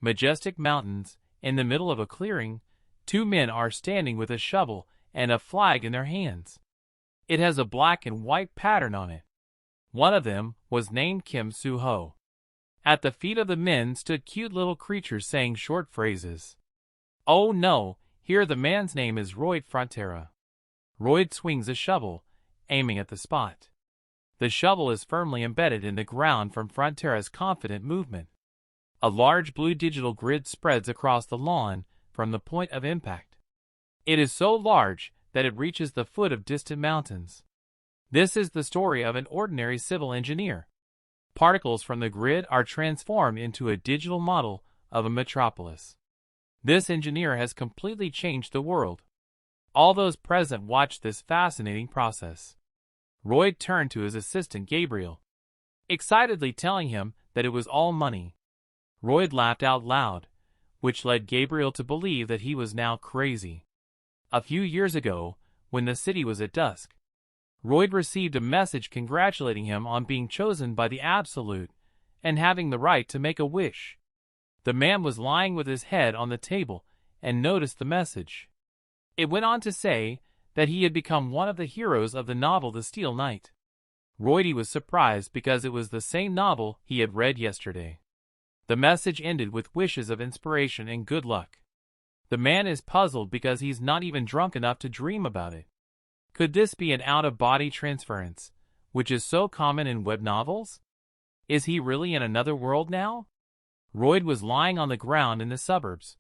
Majestic mountains. In the middle of a clearing, two men are standing with a shovel and a flag in their hands. It has a black and white pattern on it. One of them was named Kim Soo-ho. At the feet of the men stood cute little creatures saying short phrases. Oh no, here the man's name is Royd Frontera. Royd swings a shovel, aiming at the spot. The shovel is firmly embedded in the ground from Frontera's confident movement. A large blue digital grid spreads across the lawn from the point of impact. It is so large that it reaches the foot of distant mountains. This is the story of an ordinary civil engineer. Particles from the grid are transformed into a digital model of a metropolis. This engineer has completely changed the world. All those present watched this fascinating process. Royd turned to his assistant Gabriel, excitedly telling him that it was all money. Royd laughed out loud, which led Gabriel to believe that he was now crazy. A few years ago, when the city was at dusk, Royd received a message congratulating him on being chosen by the Absolute and having the right to make a wish. The man was lying with his head on the table and noticed the message. It went on to say that he had become one of the heroes of the novel The Steel Knight. Royd was surprised because it was the same novel he had read yesterday. The message ended with wishes of inspiration and good luck. The man is puzzled because he's not even drunk enough to dream about it. Could this be an out-of-body transference, which is so common in web novels? Is he really in another world now? Royd was lying on the ground in the suburbs,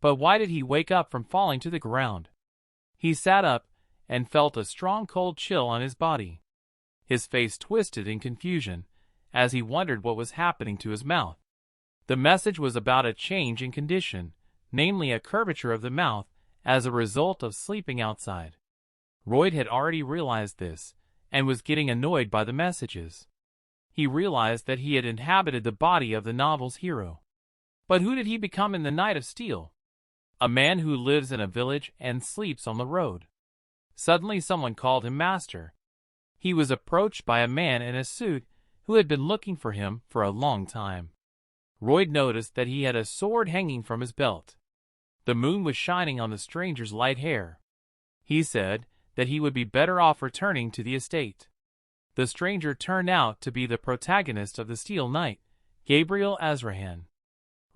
but why did he wake up from falling to the ground? He sat up and felt a strong cold chill on his body. His face twisted in confusion as he wondered what was happening to his mouth. The message was about a change in condition, namely a curvature of the mouth as a result of sleeping outside. Royd had already realized this and was getting annoyed by the messages. He realized that he had inhabited the body of the novel's hero. But who did he become in the Knight of Steel? A man who lives in a village and sleeps on the road. Suddenly someone called him master. He was approached by a man in a suit who had been looking for him for a long time. Royd noticed that he had a sword hanging from his belt. The moon was shining on the stranger's light hair. He said that he would be better off returning to the estate. The stranger turned out to be the protagonist of The Steel Knight, Gabriel Azrahan.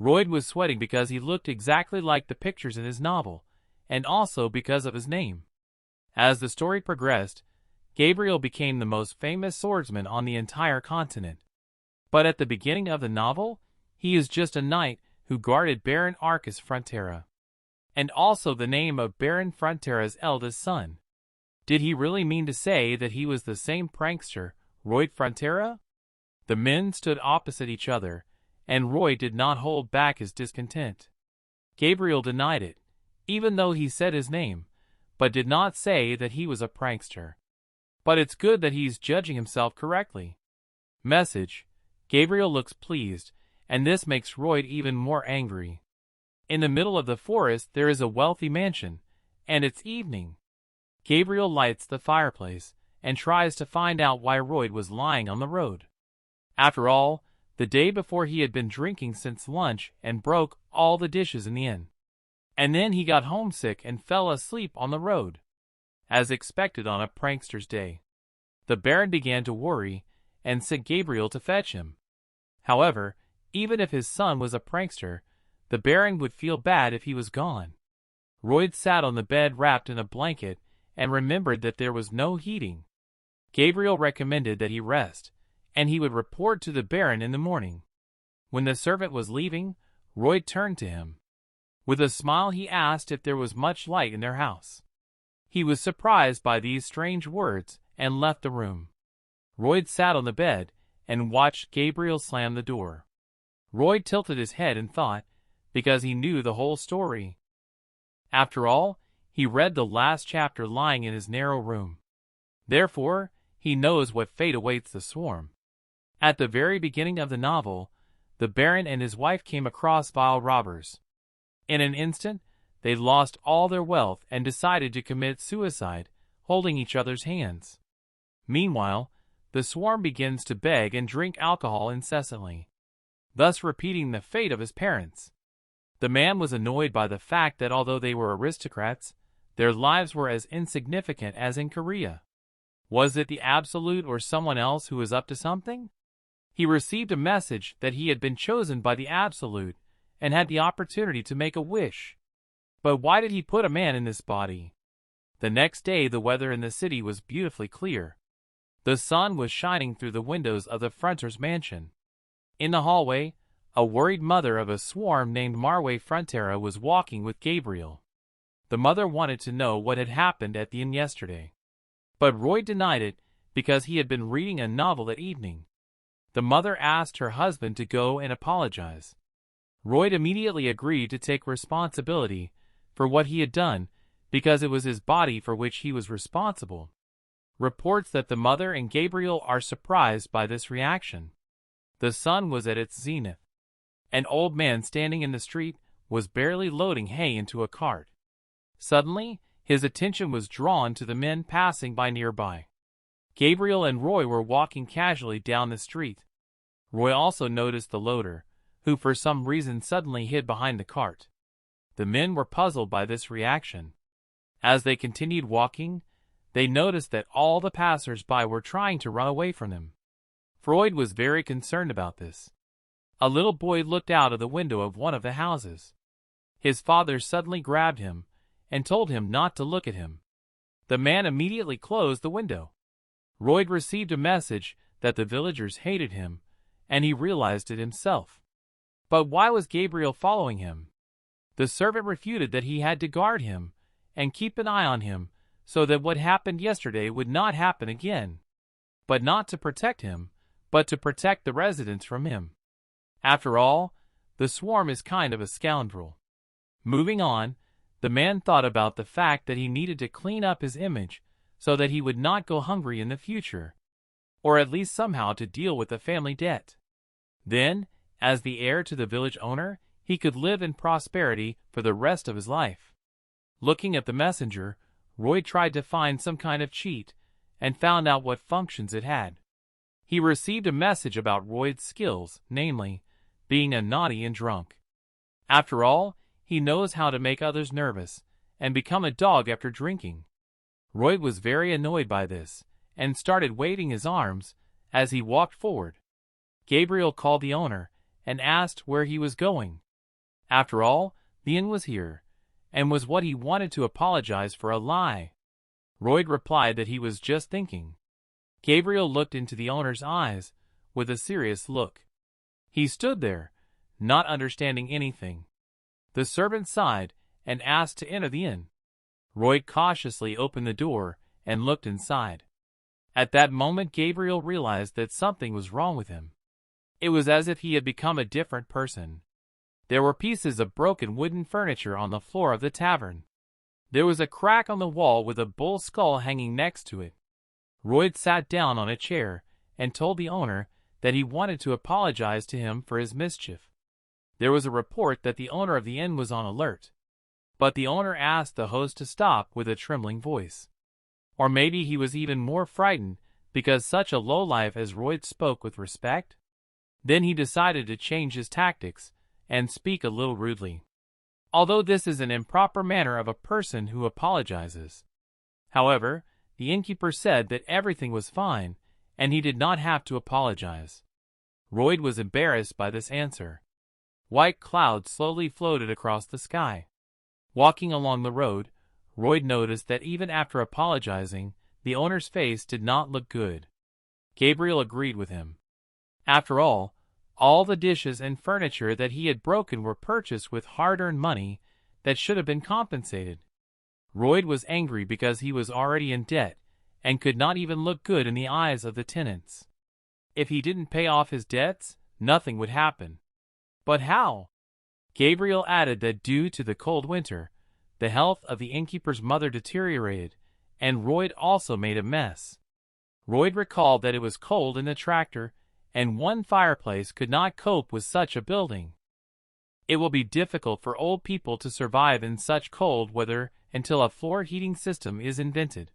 Royd was sweating because he looked exactly like the pictures in his novel, and also because of his name. As the story progressed, Gabriel became the most famous swordsman on the entire continent. But at the beginning of the novel, he is just a knight who guarded Baron Arcus Frontera, and also the name of Baron Frontera's eldest son. Did he really mean to say that he was the same prankster, Royd Frontera? The men stood opposite each other, and Royd did not hold back his discontent. Gabriel denied it, even though he said his name, but did not say that he was a prankster. But it's good that he's judging himself correctly. Message: Gabriel looks pleased, and this makes Royd even more angry. In the middle of the forest there is a wealthy mansion, and it's evening. Gabriel lights the fireplace and tries to find out why Royd was lying on the road. After all, the day before he had been drinking since lunch and broke all the dishes in the inn. And then he got homesick and fell asleep on the road. As expected on a prankster's day. The Baron began to worry and sent Gabriel to fetch him. However, even if his son was a prankster, the Baron would feel bad if he was gone. Royd sat on the bed wrapped in a blanket and remembered that there was no heating. Gabriel recommended that he rest, and he would report to the Baron in the morning. When the servant was leaving, Royd turned to him. With a smile he asked if there was much light in their house. He was surprised by these strange words and left the room. Royd sat on the bed and watched Gabriel slam the door. Royd tilted his head in thought, because he knew the whole story. After all, he read the last chapter lying in his narrow room. Therefore, he knows what fate awaits the swarm. At the very beginning of the novel, the Baron and his wife came across vile robbers. In an instant, they lost all their wealth and decided to commit suicide, holding each other's hands. Meanwhile, the swarm begins to beg and drink alcohol incessantly, thus repeating the fate of his parents. The man was annoyed by the fact that although they were aristocrats, their lives were as insignificant as in Korea. Was it the Absolute or someone else who was up to something? He received a message that he had been chosen by the Absolute and had the opportunity to make a wish. But why did he put a man in this body? The next day the weather in the city was beautifully clear. The sun was shining through the windows of the fronter's mansion. In the hallway, a worried mother of a swarm named Marway Frontera was walking with Gabriel. The mother wanted to know what had happened at the inn yesterday. But Roy denied it because he had been reading a novel that evening. The mother asked her husband to go and apologize. Roy immediately agreed to take responsibility for what he had done because it was his body for which he was responsible. Reports that the mother and Gabriel are surprised by this reaction. The sun was at its zenith. An old man standing in the street was barely loading hay into a cart. Suddenly, his attention was drawn to the men passing by nearby. Gabriel and Roy were walking casually down the street. Roy also noticed the loader, who for some reason suddenly hid behind the cart. The men were puzzled by this reaction. As they continued walking, they noticed that all the passers-by were trying to run away from them. Freud was very concerned about this. A little boy looked out of the window of one of the houses. His father suddenly grabbed him and told him not to look at him. The man immediately closed the window. Roy received a message that the villagers hated him, and he realized it himself. But why was Gabriel following him? The servant refuted that he had to guard him and keep an eye on him so that what happened yesterday would not happen again. But not to protect him, but to protect the residents from him. After all, the swarm is kind of a scoundrel. Moving on, the man thought about the fact that he needed to clean up his image so that he would not go hungry in the future, or at least somehow to deal with the family debt. Then, as the heir to the village owner, he could live in prosperity for the rest of his life. Looking at the messenger, Roy tried to find some kind of cheat and found out what functions it had. He received a message about Roy's skills, namely, being a naughty and drunk. After all, he knows how to make others nervous and become a dog after drinking. Roy was very annoyed by this and started waving his arms as he walked forward. Gabriel called the owner and asked where he was going. After all, the inn was here, and was what he wanted to apologize for a lie. Roy replied that he was just thinking. Gabriel looked into the owner's eyes with a serious look. He stood there, not understanding anything. The servant sighed and asked to enter the inn. Roy cautiously opened the door and looked inside. At that moment Gabriel realized that something was wrong with him. It was as if he had become a different person. There were pieces of broken wooden furniture on the floor of the tavern. There was a crack on the wall with a bull's skull hanging next to it. Roy sat down on a chair and told the owner that he wanted to apologize to him for his mischief. There was a report that the owner of the inn was on alert, but the owner asked the host to stop with a trembling voice. Or maybe he was even more frightened because such a lowlife as Roy spoke with respect. Then he decided to change his tactics and speak a little rudely. Although this is an improper manner of a person who apologizes. However, the innkeeper said that everything was fine and he did not have to apologize. Roy was embarrassed by this answer. White clouds slowly floated across the sky. Walking along the road, Roy noticed that even after apologizing, the owner's face did not look good. Gabriel agreed with him. After all the dishes and furniture that he had broken were purchased with hard-earned money that should have been compensated. Roy was angry because he was already in debt and could not even look good in the eyes of the tenants. If he didn't pay off his debts, nothing would happen. But how? Gabriel added that due to the cold winter, the health of the innkeeper's mother deteriorated, and Roy also made a mess. Roy recalled that it was cold in the tractor, and one fireplace could not cope with such a building. It will be difficult for old people to survive in such cold weather until a floor heating system is invented.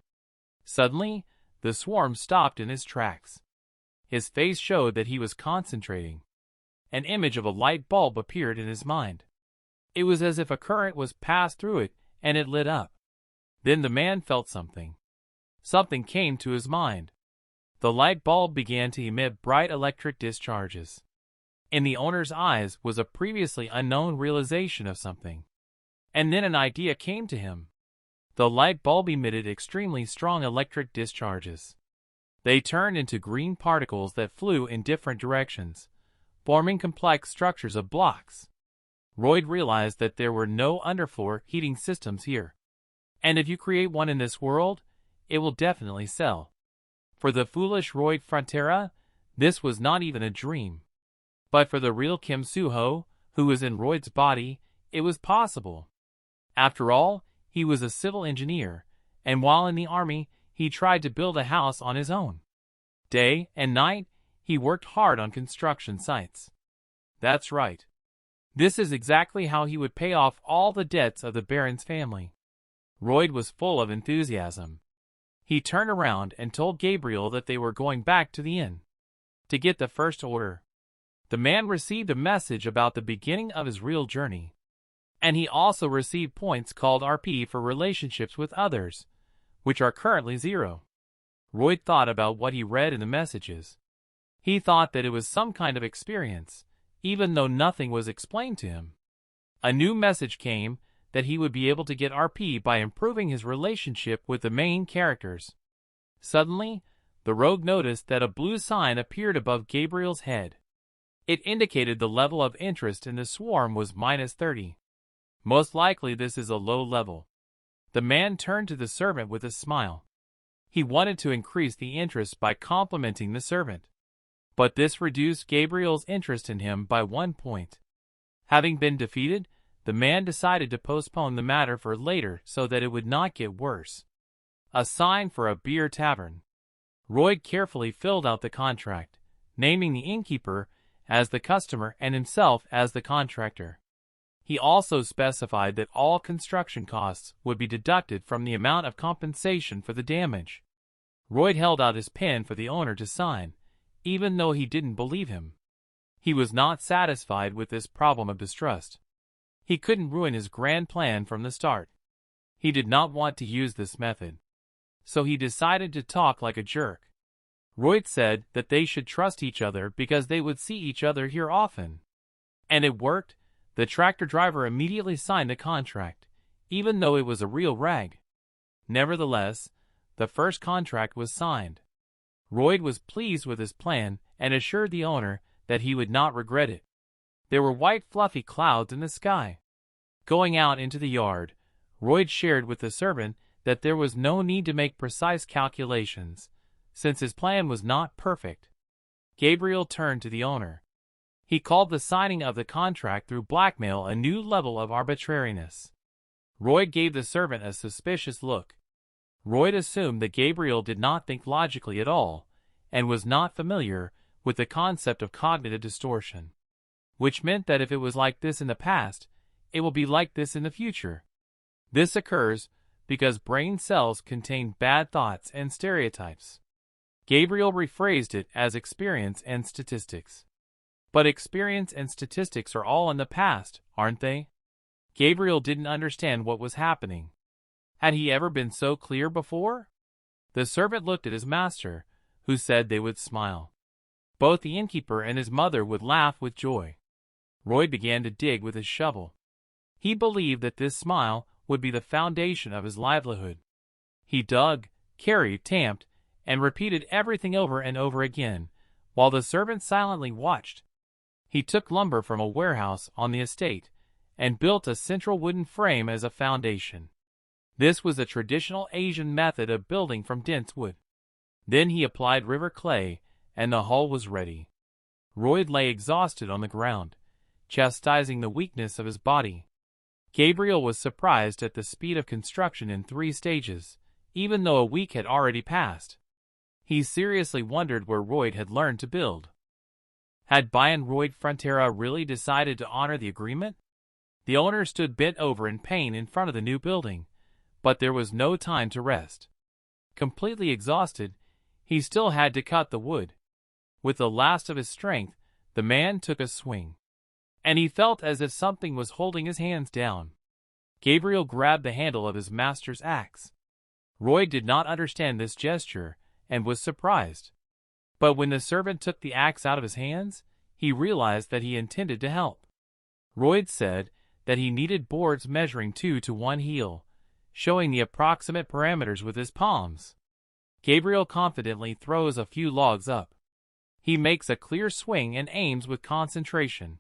Suddenly, the swarm stopped in his tracks. His face showed that he was concentrating. An image of a light bulb appeared in his mind. It was as if a current was passed through it, and it lit up. Then the man felt something. Something came to his mind. The light bulb began to emit bright electric discharges. In the owner's eyes was a previously unknown realization of something. And then an idea came to him. The light bulb emitted extremely strong electric discharges. They turned into green particles that flew in different directions, forming complex structures of blocks. Royd realized that there were no underfloor heating systems here. And if you create one in this world, it will definitely sell. For the foolish Royd Frontera, this was not even a dream. But for the real Kim Soo-ho, who was in Royd's body, it was possible. After all, he was a civil engineer, and while in the army, he tried to build a house on his own. Day and night, he worked hard on construction sites. That's right. This is exactly how he would pay off all the debts of the Baron's family. Royd was full of enthusiasm. He turned around and told Gabriel that they were going back to the inn to get the first order. The man received a message about the beginning of his real journey. And he also received points called RP for relationships with others, which are currently 0. Royd thought about what he read in the messages. He thought that it was some kind of experience, even though nothing was explained to him. A new message came that he would be able to get RP by improving his relationship with the main characters. Suddenly, the rogue noticed that a blue sign appeared above Gabriel's head. It indicated the level of interest in the swarm was -30. Most likely this is a low level. The man turned to the servant with a smile. He wanted to increase the interest by complimenting the servant. But this reduced Gabriel's interest in him by 1 point. Having been defeated, the man decided to postpone the matter for later so that it would not get worse. A sign for a beer tavern. Royd carefully filled out the contract, naming the innkeeper as the customer and himself as the contractor. He also specified that all construction costs would be deducted from the amount of compensation for the damage. Royd held out his pen for the owner to sign, even though he didn't believe him. He was not satisfied with this problem of distrust. He couldn't ruin his grand plan from the start. He did not want to use this method. So he decided to talk like a jerk. Royd said that they should trust each other because they would see each other here often. And it worked. The tractor driver immediately signed the contract, even though it was a real rag. Nevertheless, the first contract was signed. Royd was pleased with his plan and assured the owner that he would not regret it. There were white fluffy clouds in the sky. Going out into the yard, Royd shared with the servant that there was no need to make precise calculations, since his plan was not perfect. Gabriel turned to the owner. He called the signing of the contract through blackmail a new level of arbitrariness. Royd gave the servant a suspicious look. Royd assumed that Gabriel did not think logically at all, and was not familiar with the concept of cognitive distortion, which meant that if it was like this in the past, it will be like this in the future. This occurs because brain cells contain bad thoughts and stereotypes. Gabriel rephrased it as experience and statistics. But experience and statistics are all in the past, aren't they? Gabriel didn't understand what was happening. Had he ever been so clear before? The servant looked at his master, who said they would smile. Both the innkeeper and his mother would laugh with joy. Royd began to dig with his shovel. He believed that this smile would be the foundation of his livelihood. He dug, carried, tamped, and repeated everything over and over again, while the servant silently watched. He took lumber from a warehouse on the estate and built a central wooden frame as a foundation. This was a traditional Asian method of building from dense wood. Then he applied river clay, and the hull was ready. Royd lay exhausted on the ground, chastising the weakness of his body. Gabriel was surprised at the speed of construction in 3 stages, even though a week had already passed. He seriously wondered where Royd had learned to build. Had Baron Royd Frontera really decided to honor the agreement? The owner stood bent over in pain in front of the new building, but there was no time to rest. Completely exhausted, he still had to cut the wood. With the last of his strength, the man took a swing. and he felt as if something was holding his hands down. Gabriel grabbed the handle of his master's axe. Roy did not understand this gesture and was surprised. But when the servant took the axe out of his hands, he realized that he intended to help. Roy said that he needed boards measuring 2 to 1 heel, showing the approximate parameters with his palms. Gabriel confidently throws a few logs up. He makes a clear swing and aims with concentration.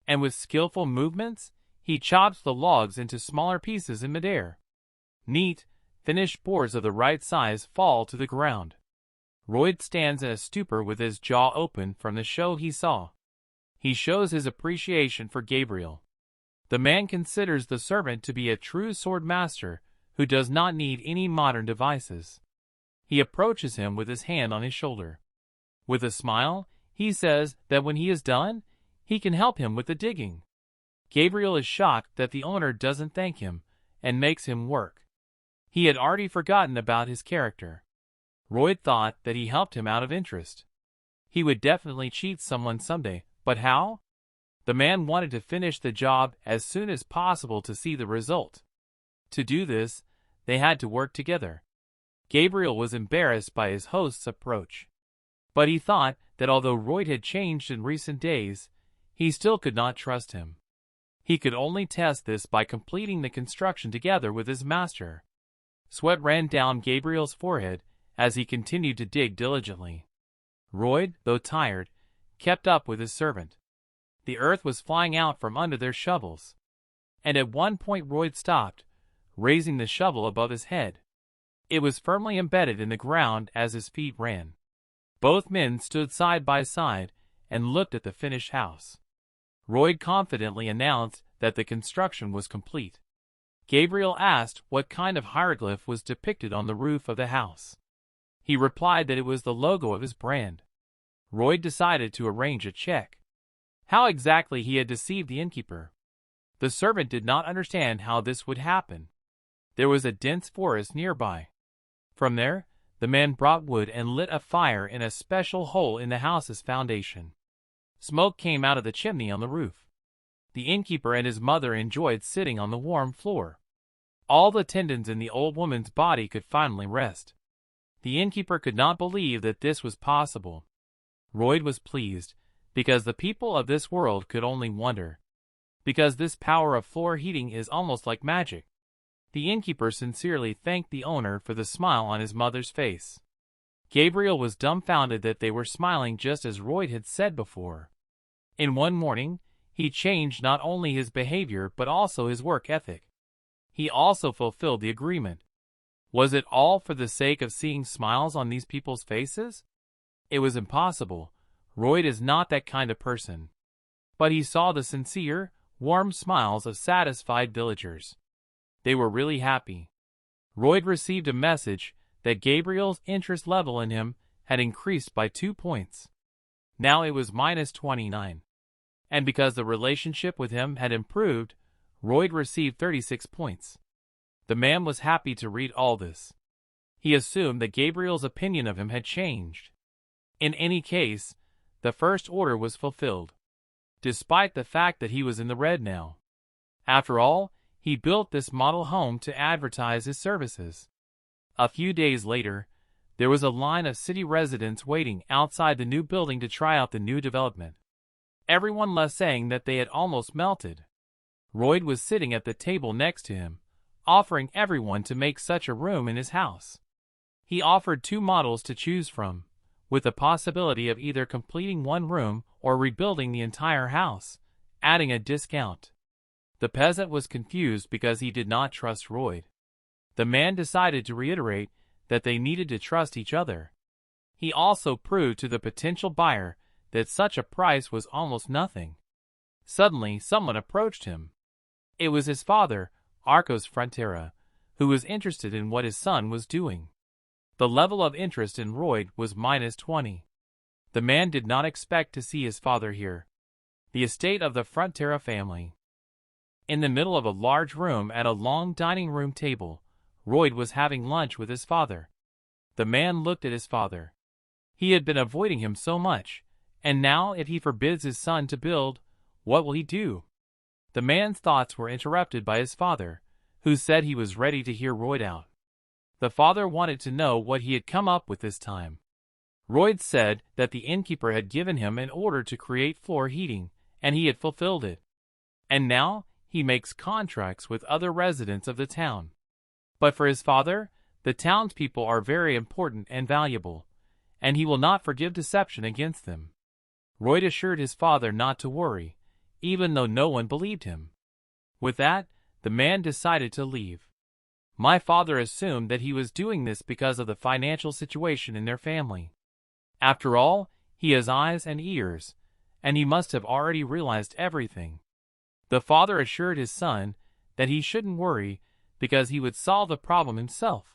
And with skillful movements, he chops the logs into smaller pieces in midair. Neat, finished boards of the right size fall to the ground. Roy stands in a stupor with his jaw open from the show he saw. He shows his appreciation for Gabriel. The man considers the servant to be a true sword master who does not need any modern devices. He approaches him with his hand on his shoulder. With a smile, he says that when he is done, he can help him with the digging. Gabriel is shocked that the owner doesn't thank him and makes him work. He had already forgotten about his character. Roy thought that he helped him out of interest. He would definitely cheat someone someday, but how? The man wanted to finish the job as soon as possible to see the result. To do this, they had to work together. Gabriel was embarrassed by his host's approach. But he thought that although Roy had changed in recent days, he still could not trust him. He could only test this by completing the construction together with his master. Sweat ran down Gabriel's forehead as he continued to dig diligently. Roy, though tired, kept up with his servant. The earth was flying out from under their shovels. And at one point Roy stopped, raising the shovel above his head. It was firmly embedded in the ground as his feet ran. Both men stood side by side and looked at the finished house. Roy confidently announced that the construction was complete. Gabriel asked what kind of hieroglyph was depicted on the roof of the house. He replied that it was the logo of his brand. Roy decided to arrange a check. How exactly he had deceived the innkeeper. The servant did not understand how this would happen. There was a dense forest nearby. From there, the man brought wood and lit a fire in a special hole in the house's foundation. Smoke came out of the chimney on the roof. The innkeeper and his mother enjoyed sitting on the warm floor. All the tendons in the old woman's body could finally rest. The innkeeper could not believe that this was possible. Roy was pleased, because the people of this world could only wonder. Because this power of floor heating is almost like magic. The innkeeper sincerely thanked the owner for the smile on his mother's face. Gabriel was dumbfounded that they were smiling just as Roy had said before. In one morning, he changed not only his behavior but also his work ethic. He also fulfilled the agreement. Was it all for the sake of seeing smiles on these people's faces? It was impossible. Roy is not that kind of person. But he saw the sincere, warm smiles of satisfied villagers. They were really happy. Roy received a message that Gabriel's interest level in him had increased by 2 points. Now it was -29. And because the relationship with him had improved, Roy received 36 points. The man was happy to read all this. He assumed that Gabriel's opinion of him had changed. In any case, the first order was fulfilled, despite the fact that he was in the red now. After all, he built this model home to advertise his services. A few days later, there was a line of city residents waiting outside the new building to try out the new development. Everyone left saying that they had almost melted. Roy was sitting at the table next to him, offering everyone to make such a room in his house. He offered 2 models to choose from, with the possibility of either completing one room or rebuilding the entire house, adding a discount. The peasant was confused because he did not trust Roy. The man decided to reiterate that they needed to trust each other. He also proved to the potential buyer that such a price was almost nothing. Suddenly, someone approached him. It was his father, Arcos Frontera, who was interested in what his son was doing. The level of interest in Roy was -20. The man did not expect to see his father here. The estate of the Frontera family. In the middle of a large room at a long dining room table, Roy was having lunch with his father. The man looked at his father. He had been avoiding him so much, and now if he forbids his son to build, What will he do? The man's thoughts were interrupted by his father, who said he was ready to hear Royd out. The father wanted to know what he had come up with this time. Royd said that the innkeeper had given him an order to create floor heating, and he had fulfilled it. And now he makes contracts with other residents of the town. But for his father, the townspeople are very important and valuable, and he will not forgive deception against them. Royd assured his father not to worry, even though no one believed him. With that, the man decided to leave. My father assumed that he was doing this because of the financial situation in their family. After all, he has eyes and ears, and he must have already realized everything. The father assured his son that he shouldn't worry because he would solve the problem himself.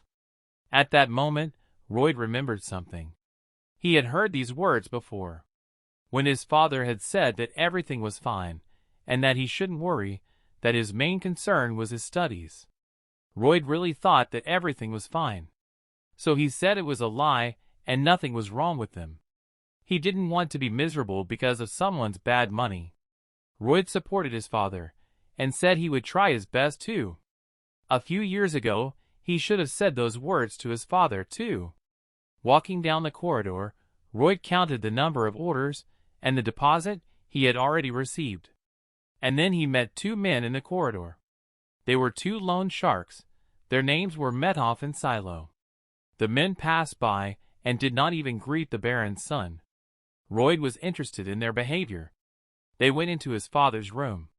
At that moment, Royd remembered something. He had heard these words before. When his father had said that everything was fine, and that he shouldn't worry, that his main concern was his studies. Royd really thought that everything was fine. So he said it was a lie and nothing was wrong with them. He didn't want to be miserable because of someone's bad money. Royd supported his father, and said he would try his best too. A few years ago, he should have said those words to his father too. Walking down the corridor, Royd counted the number of orders and the deposit he had already received. And then he met two men in the corridor. They were two loan sharks. Their names were Methoff and Silo. The men passed by and did not even greet the Baron's son. Royd was interested in their behavior. They went into his father's room.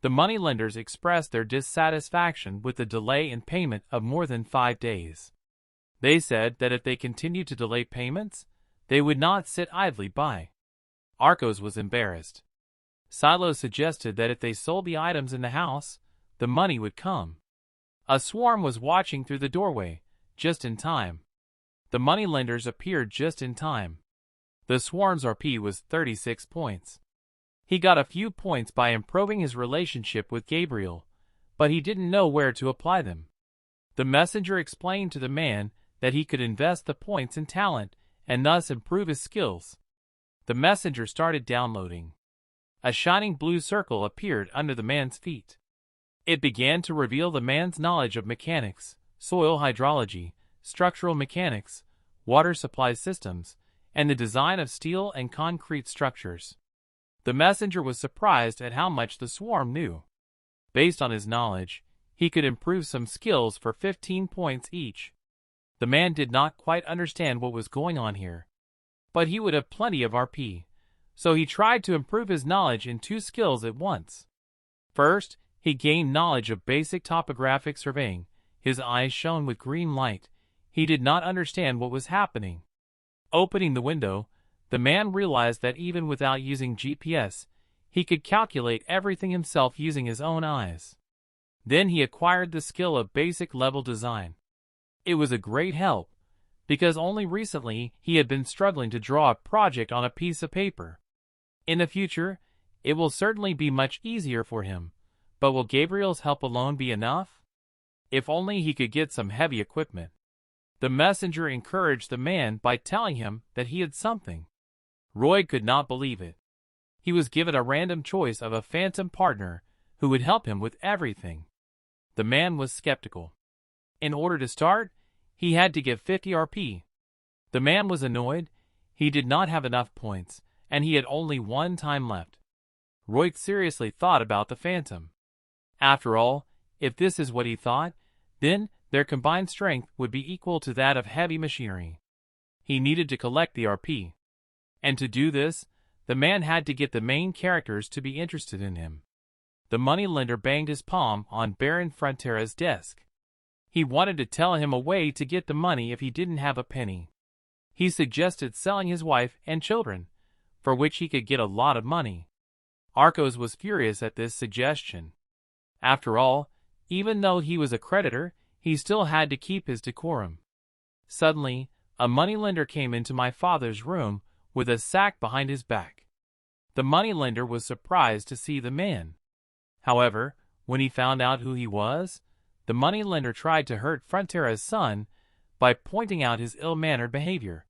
The moneylenders expressed their dissatisfaction with the delay in payment of more than 5 days. They said that if they continued to delay payments, they would not sit idly by. Arcos was embarrassed. Silo suggested that if they sold the items in the house, the money would come. A swarm was watching through the doorway, just in time. The moneylenders appeared just in time. The swarm's RP was 36 points. He got a few points by improving his relationship with Gabriel, but he didn't know where to apply them. The messenger explained to the man that he could invest the points in talent and thus improve his skills. The messenger started downloading. A shining blue circle appeared under the man's feet. It began to reveal the man's knowledge of mechanics, soil hydrology, structural mechanics, water supply systems, and the design of steel and concrete structures. The messenger was surprised at how much the swarm knew. Based on his knowledge, he could improve some skills for 15 points each. The man did not quite understand what was going on here, but he would have plenty of RP, so he tried to improve his knowledge in 2 skills at once. First, he gained knowledge of basic topographic surveying. His eyes shone with green light. He did not understand what was happening. Opening the window, the man realized that even without using GPS, he could calculate everything himself using his own eyes. Then he acquired the skill of basic level design. It was a great help, because only recently he had been struggling to draw a project on a piece of paper. In the future, it will certainly be much easier for him, but will Gabriel's help alone be enough? If only he could get some heavy equipment. The messenger encouraged the man by telling him that he had something. Royd could not believe it. He was given a random choice of a phantom partner who would help him with everything. The man was skeptical. In order to start, he had to give 50 RP. The man was annoyed. He did not have enough points, and he had only 1 time left. Royd seriously thought about the phantom. After all, if this is what he thought, then their combined strength would be equal to that of heavy machinery. He needed to collect the RP. And to do this, the man had to get the main characters to be interested in him. The moneylender banged his palm on Baron Frontera's desk. He wanted to tell him a way to get the money if he didn't have a penny. He suggested selling his wife and children, for which he could get a lot of money. Arcos was furious at this suggestion. After all, even though he was a creditor, he still had to keep his decorum. Suddenly, a moneylender came into my father's room with a sack behind his back. The moneylender was surprised to see the man. However, when he found out who he was, the moneylender tried to hurt Frontera's son by pointing out his ill-mannered behavior.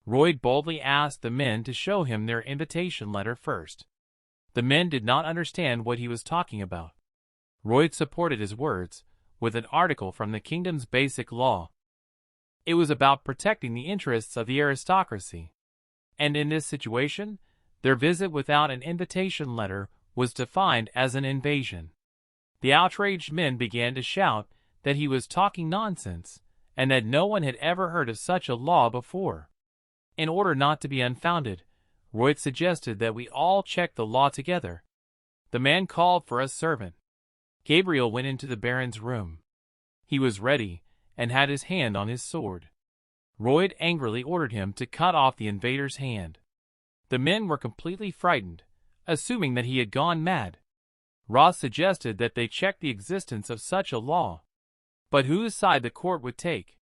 Royd boldly asked the men to show him their invitation letter first. The men did not understand what he was talking about. Royd supported his words with an article from the kingdom's basic law. It was about protecting the interests of the aristocracy. And in this situation, their visit without an invitation letter was defined as an invasion. The outraged men began to shout that he was talking nonsense, and that no one had ever heard of such a law before. In order not to be unfounded, Royd suggested that we all check the law together. The man called for a servant. Gabriel went into the Baron's room. He was ready, and had his hand on his sword. Royd angrily ordered him to cut off the invader's hand. The men were completely frightened, assuming that he had gone mad. Ross suggested that they check the existence of such a law. But whose side the court would take?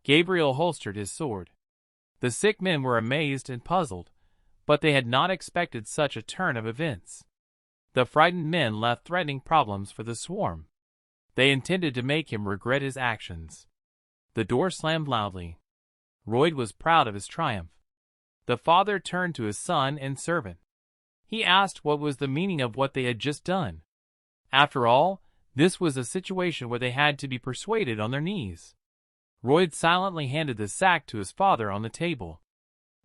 Gabriel holstered his sword. The sick men were amazed and puzzled, but they had not expected such a turn of events. The frightened men left threatening problems for the swarm. They intended to make him regret his actions. The door slammed loudly. Royd was proud of his triumph. The father turned to his son and servant. He asked what was the meaning of what they had just done. After all, this was a situation where they had to be persuaded on their knees. Royd silently handed the sack to his father on the table.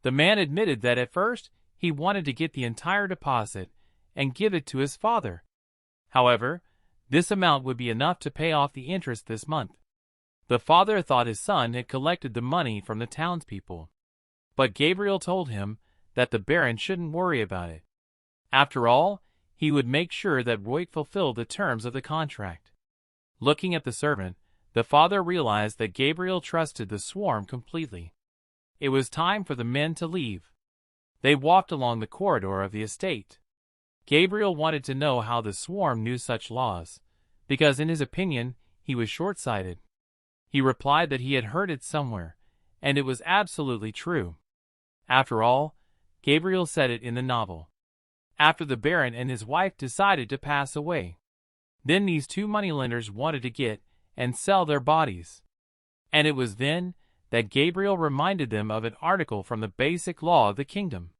The man admitted that at first he wanted to get the entire deposit and give it to his father. However, this amount would be enough to pay off the interest this month. The father thought his son had collected the money from the townspeople. But Gabriel told him that the Baron shouldn't worry about it. After all, he would make sure that Royd fulfilled the terms of the contract. Looking at the servant, the father realized that Gabriel trusted the swarm completely. It was time for the men to leave. They walked along the corridor of the estate. Gabriel wanted to know how the swarm knew such laws, because in his opinion, he was short-sighted. He replied that he had heard it somewhere, and it was absolutely true. After all, Gabriel said it in the novel. After the Baron and his wife decided to pass away, then these two moneylenders wanted to get and sell their bodies. And it was then that Gabriel reminded them of an article from the basic law of the kingdom.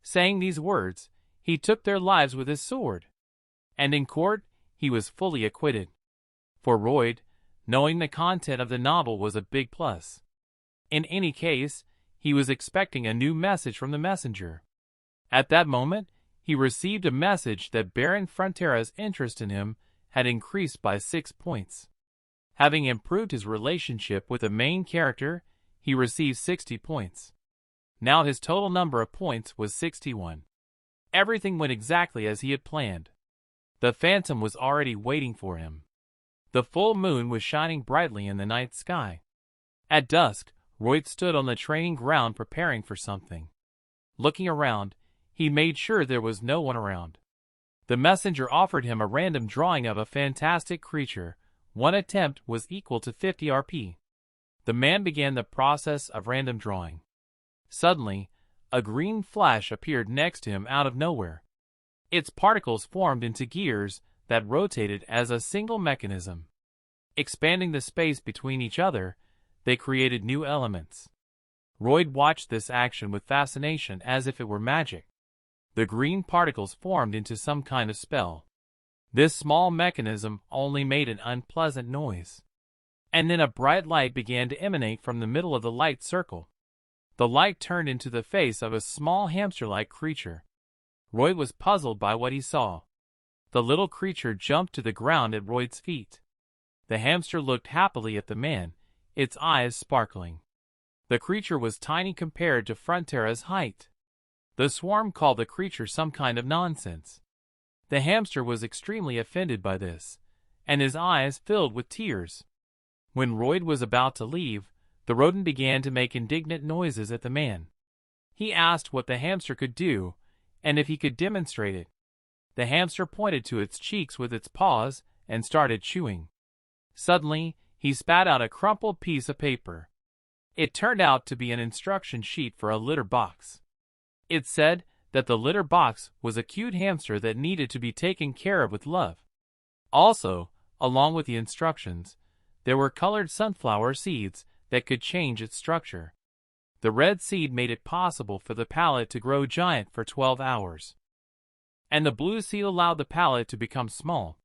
Saying these words, he took their lives with his sword. And in court, he was fully acquitted. For Royd, knowing the content of the novel was a big plus. In any case, he was expecting a new message from the messenger. At that moment, he received a message that Baron Frontera's interest in him had increased by 6 points. Having improved his relationship with the main character, he received 60 points. Now his total number of points was 61. Everything went exactly as he had planned. The Phantom was already waiting for him. The full moon was shining brightly in the night sky. At dusk, Royd stood on the training ground preparing for something. Looking around, he made sure there was no one around. The messenger offered him a random drawing of a fantastic creature. One attempt was equal to 50 RP. The man began the process of random drawing. Suddenly, a green flash appeared next to him out of nowhere. Its particles formed into gears that rotated as a single mechanism. Expanding the space between each other, they created new elements. Royd watched this action with fascination as if it were magic. The green particles formed into some kind of spell. This small mechanism only made an unpleasant noise. And then a bright light began to emanate from the middle of the light circle. The light turned into the face of a small hamster-like creature. Royd was puzzled by what he saw. The little creature jumped to the ground at Royd's feet. The hamster looked happily at the man, its eyes sparkling. The creature was tiny compared to Frontera's height. The swarm called the creature some kind of nonsense. The hamster was extremely offended by this, and his eyes filled with tears. When Royd was about to leave, the rodent began to make indignant noises at the man. He asked what the hamster could do, and if he could demonstrate it. The hamster pointed to its cheeks with its paws and started chewing. Suddenly, he spat out a crumpled piece of paper. It turned out to be an instruction sheet for a litter box. It said that the litter box was a cute hamster that needed to be taken care of with love. Also, along with the instructions, there were colored sunflower seeds that could change its structure. The red seed made it possible for the pallet to grow giant for 12 hours. and the blue seed allowed the pallet to become small.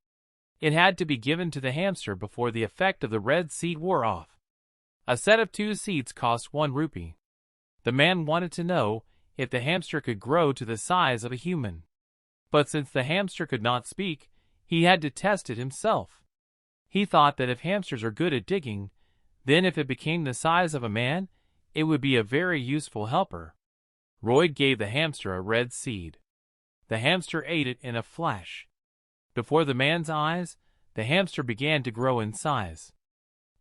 It had to be given to the hamster before the effect of the red seed wore off. A set of 2 seeds cost 1 rupee. The man wanted to know if the hamster could grow to the size of a human. But since the hamster could not speak, he had to test it himself. He thought that if hamsters are good at digging, then if it became the size of a man, it would be a very useful helper. Royd gave the hamster a red seed. The hamster ate it in a flash. Before the man's eyes, the hamster began to grow in size.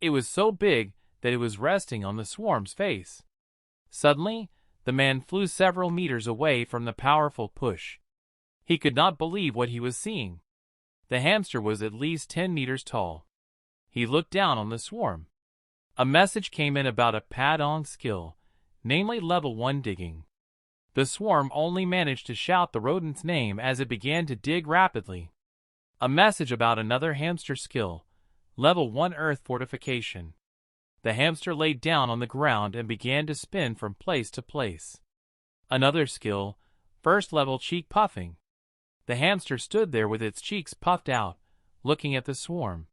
It was so big that it was resting on the swarm's face. Suddenly, the man flew several meters away from the powerful push. He could not believe what he was seeing. The hamster was at least 10 meters tall. He looked down on the swarm. A message came in about a pad-on skill, namely level 1 digging. The swarm only managed to shout the rodent's name as it began to dig rapidly. A message about another hamster skill, level 1 earth fortification. The hamster laid down on the ground and began to spin from place to place. Another skill, first level cheek puffing. The hamster stood there with its cheeks puffed out, looking at the swarm.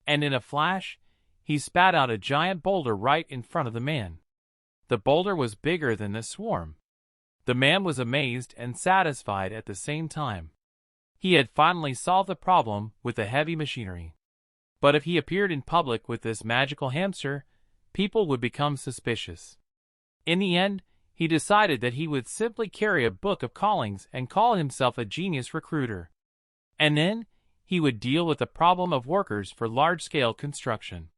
And in a flash, he spat out a giant boulder right in front of the man. The boulder was bigger than the swarm. The man was amazed and satisfied at the same time. He had finally solved the problem with the heavy machinery. But if he appeared in public with this magical hamster, people would become suspicious. In the end, he decided that he would simply carry a book of callings and call himself a genius recruiter. And then, he would deal with the problem of workers for large-scale construction.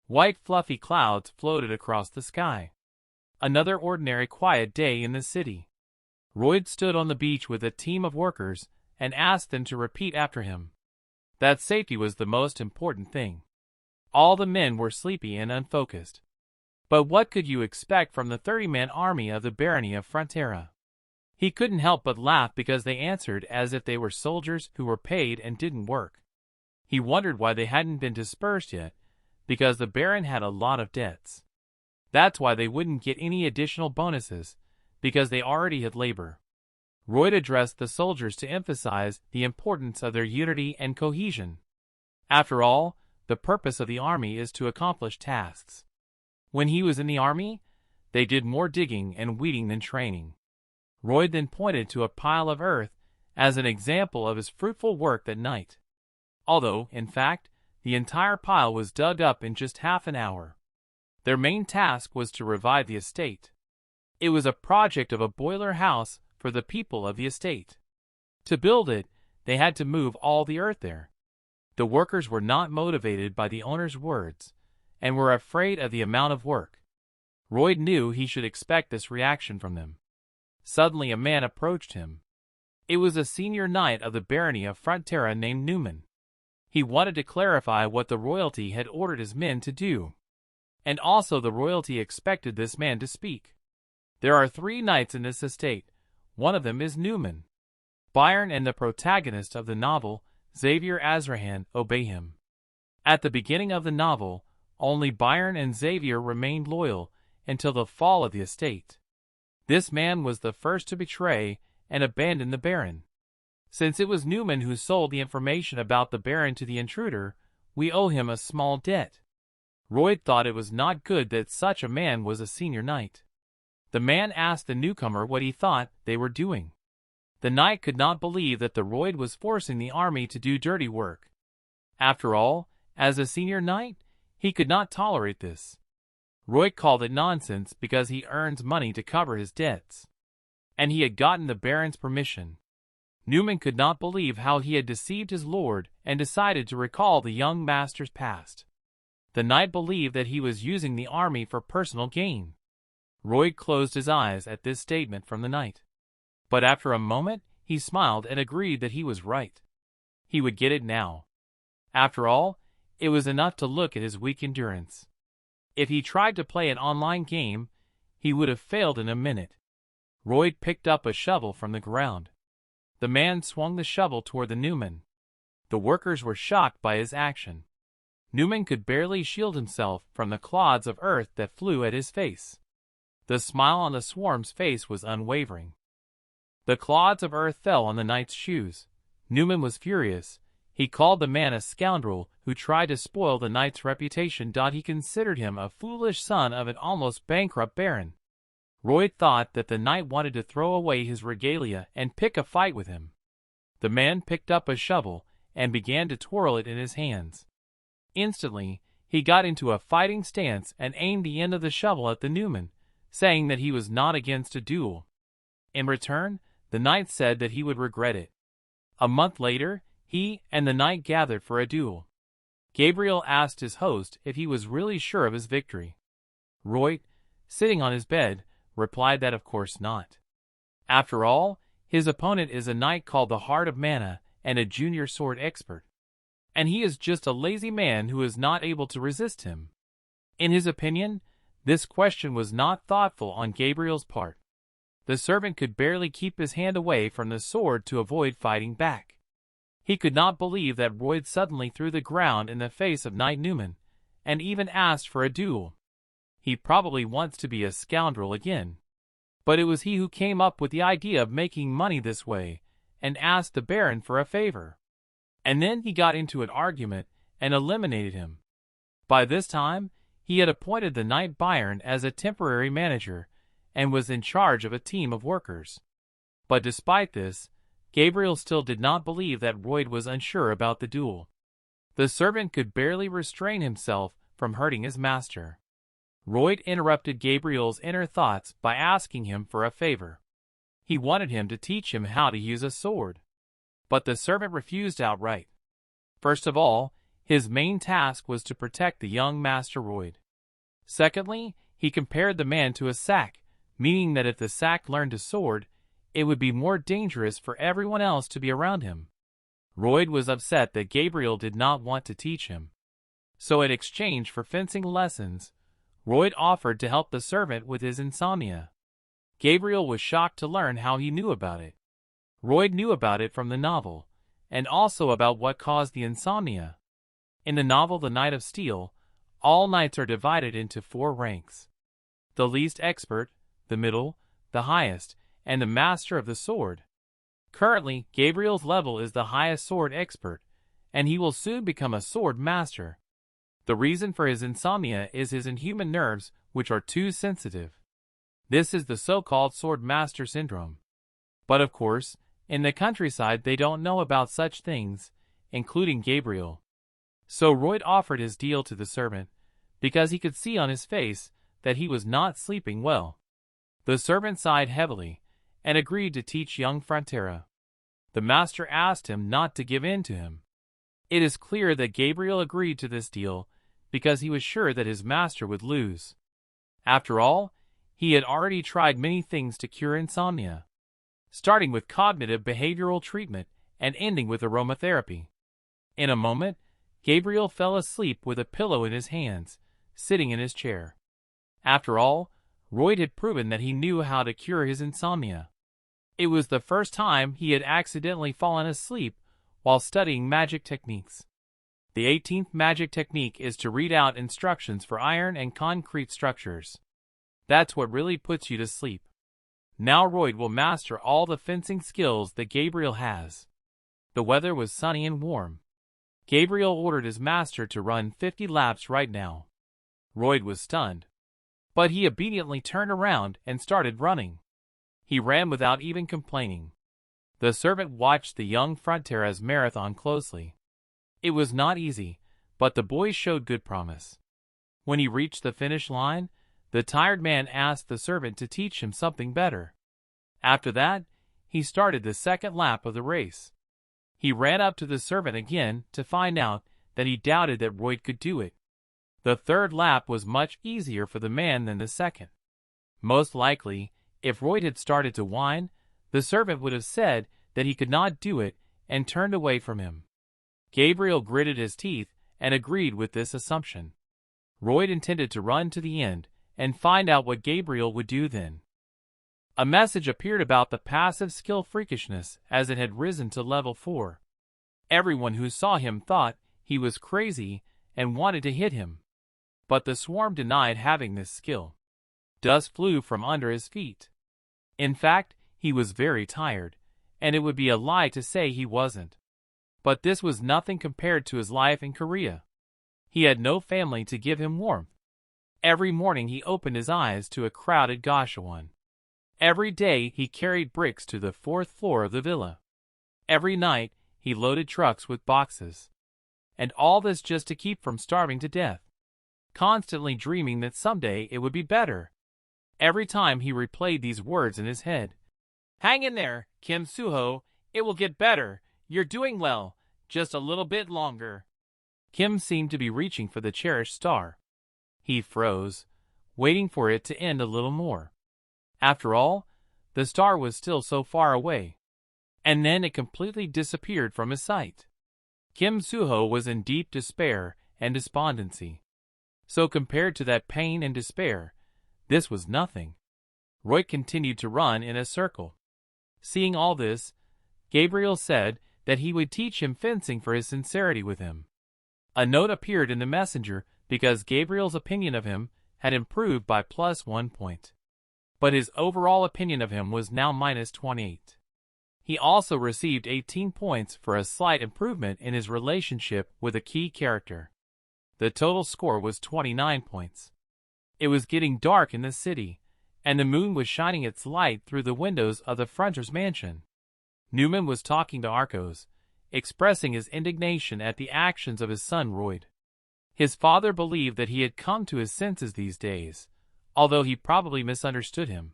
White fluffy clouds floated across the sky. Another ordinary quiet day in the city. Royd stood on the beach with a team of workers and asked them to repeat after him. That safety was the most important thing. All the men were sleepy and unfocused. But what could you expect from the 30-man army of the barony of Frontera? He couldn't help but laugh because they answered as if they were soldiers who were paid and didn't work. He wondered why they hadn't been dispersed yet, because the baron had a lot of debts. That's why they wouldn't get any additional bonuses, because they already had labor. Royd addressed the soldiers to emphasize the importance of their unity and cohesion. After all, the purpose of the army is to accomplish tasks. When he was in the army, they did more digging and weeding than training. Royd then pointed to a pile of earth as an example of his fruitful work that night. Although, in fact, the entire pile was dug up in just half an hour. Their main task was to revive the estate. It was a project of a boiler house for the people of the estate. To build it, they had to move all the earth there. The workers were not motivated by the owner's words, and were afraid of the amount of work. Royd knew he should expect this reaction from them. Suddenly a man approached him. It was a senior knight of the barony of Frontera named Newman. He wanted to clarify what the royalty had ordered his men to do. And also the royalty expected this man to speak. There are 3 knights in this estate. One of them is Newman. Byron and the protagonist of the novel, Xavier Azrahan, obey him. At the beginning of the novel, only Byron and Xavier remained loyal until the fall of the estate. This man was the first to betray and abandon the Baron. Since it was Newman who sold the information about the Baron to the intruder, we owe him a small debt. Royd thought it was not good that such a man was a senior knight. The man asked the newcomer what he thought they were doing. The knight could not believe that the Royd was forcing the army to do dirty work. After all, as a senior knight, he could not tolerate this. Royd called it nonsense because he earns money to cover his debts. And he had gotten the Baron's permission. Newman could not believe how he had deceived his lord and decided to recall the young master's past. The knight believed that he was using the army for personal gain. Royd closed his eyes at this statement from the knight. But after a moment, he smiled and agreed that he was right. He would get it now. After all, it was enough to look at his weak endurance. If he tried to play an online game, he would have failed in a minute. Royd picked up a shovel from the ground. The man swung the shovel toward the Newman. The workers were shocked by his action. Newman could barely shield himself from the clods of earth that flew at his face. The smile on the swarm's face was unwavering. The clods of earth fell on the knight's shoes. Newman was furious. He called the man a scoundrel who tried to spoil the knight's reputation. He considered him a foolish son of an almost bankrupt baron. Royd thought that the knight wanted to throw away his regalia and pick a fight with him. The man picked up a shovel and began to twirl it in his hands. Instantly, he got into a fighting stance and aimed the end of the shovel at the Newman, saying that he was not against a duel. In return, the knight said that he would regret it. A month later, he and the knight gathered for a duel. Gabriel asked his host if he was really sure of his victory. Royd, sitting on his bed, replied that of course not. After all, his opponent is a knight called the Heart of Mana and a junior sword expert. And he is just a lazy man who is not able to resist him. In his opinion, this question was not thoughtful on Gabriel's part. The servant could barely keep his hand away from the sword to avoid fighting back. He could not believe that Royd suddenly threw the ground in the face of Knight Newman, and even asked for a duel. He probably wants to be a scoundrel again. But it was he who came up with the idea of making money this way, and asked the Baron for a favor. And then he got into an argument and eliminated him. By this time, he had appointed the Knight Byron as a temporary manager, and was in charge of a team of workers. But despite this, Gabriel still did not believe that Royd was unsure about the duel. The servant could barely restrain himself from hurting his master. Royd interrupted Gabriel's inner thoughts by asking him for a favor. He wanted him to teach him how to use a sword. But the servant refused outright. First of all, his main task was to protect the young Master Royd. Secondly, he compared the man to a sack, meaning that if the sack learned a sword, it would be more dangerous for everyone else to be around him. Royd was upset that Gabriel did not want to teach him. So in exchange for fencing lessons, Royd offered to help the servant with his insomnia. Gabriel was shocked to learn how he knew about it. Royd knew about it from the novel, and also about what caused the insomnia. In the novel The Knight of Steel, all knights are divided into 4 ranks. The least expert, the middle, the highest, and the master of the sword. Currently, Gabriel's level is the highest sword expert, and he will soon become a sword master. The reason for his insomnia is his inhuman nerves, which are too sensitive. This is the so-called sword master syndrome. But of course, in the countryside they don't know about such things, including Gabriel. So Royd offered his deal to the servant, because he could see on his face that he was not sleeping well. The servant sighed heavily, and agreed to teach young Frontera. The master asked him not to give in to him. It is clear that Gabriel agreed to this deal because he was sure that his master would lose. After all, he had already tried many things to cure insomnia, starting with cognitive behavioral treatment and ending with aromatherapy. In a moment, Gabriel fell asleep with a pillow in his hands, sitting in his chair. After all, Royd had proven that he knew how to cure his insomnia. It was the first time he had accidentally fallen asleep while studying magic techniques. The 18th magic technique is to read out instructions for iron and concrete structures. That's what really puts you to sleep. Now Royd will master all the fencing skills that Gabriel has. The weather was sunny and warm. Gabriel ordered his master to run 50 laps right now. Royd was stunned. But he obediently turned around and started running. He ran without even complaining. The servant watched the young Frontera's marathon closely. It was not easy, but the boy showed good promise. When he reached the finish line, the tired man asked the servant to teach him something better. After that, he started the second lap of the race. He ran up to the servant again to find out that he doubted that Royd could do it. The third lap was much easier for the man than the second. Most likely, if Royd had started to whine, the servant would have said that he could not do it and turned away from him. Gabriel gritted his teeth and agreed with this assumption. Royd intended to run to the end and find out what Gabriel would do then. A message appeared about the passive skill freakishness as it had risen to level 4. Everyone who saw him thought he was crazy and wanted to hit him. But the swarm denied having this skill. Dust flew from under his feet. In fact, He was very tired, and it would be a lie to say he wasn't. But this was nothing compared to his life in Korea. He had no family to give him warmth. Every morning he opened his eyes to a crowded Gashawon. Every day he carried bricks to the 4th floor of the villa. Every night he loaded trucks with boxes. And all this just to keep from starving to death. Constantly dreaming that someday it would be better. Every time he replayed these words in his head. "Hang in there, Kim Suho, it will get better, you're doing well, just a little bit longer." Kim seemed to be reaching for the cherished star. He froze, waiting for it to end a little more. After all, the star was still so far away. And then it completely disappeared from his sight. Kim Suho was in deep despair and despondency. So compared to that pain and despair, this was nothing. Roy continued to run in a circle. Seeing all this, Gabriel said that he would teach him fencing for his sincerity with him. A note appeared in the messenger because Gabriel's opinion of him had improved by +1 point. But his overall opinion of him was now -28. He also received 18 points for a slight improvement in his relationship with a key character. The total score was 29 points. It was getting dark in the city, and the moon was shining its light through the windows of the fronter's mansion. Newman was talking to Arcos, expressing his indignation at the actions of his son Royd. His father believed that he had come to his senses these days, although he probably misunderstood him.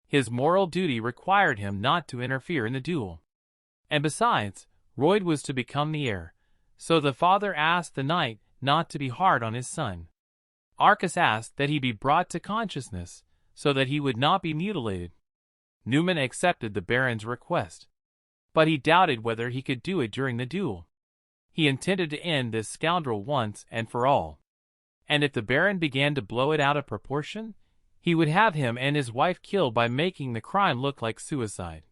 His moral duty required him not to interfere in the duel. And besides, Royd was to become the heir, so the father asked the knight not to be hard on his son. Arcus asked that he be brought to consciousness, so that he would not be mutilated. Newman accepted the Baron's request. But he doubted whether he could do it during the duel. He intended to end this scoundrel once and for all. And if the Baron began to blow it out of proportion, he would have him and his wife killed by making the crime look like suicide.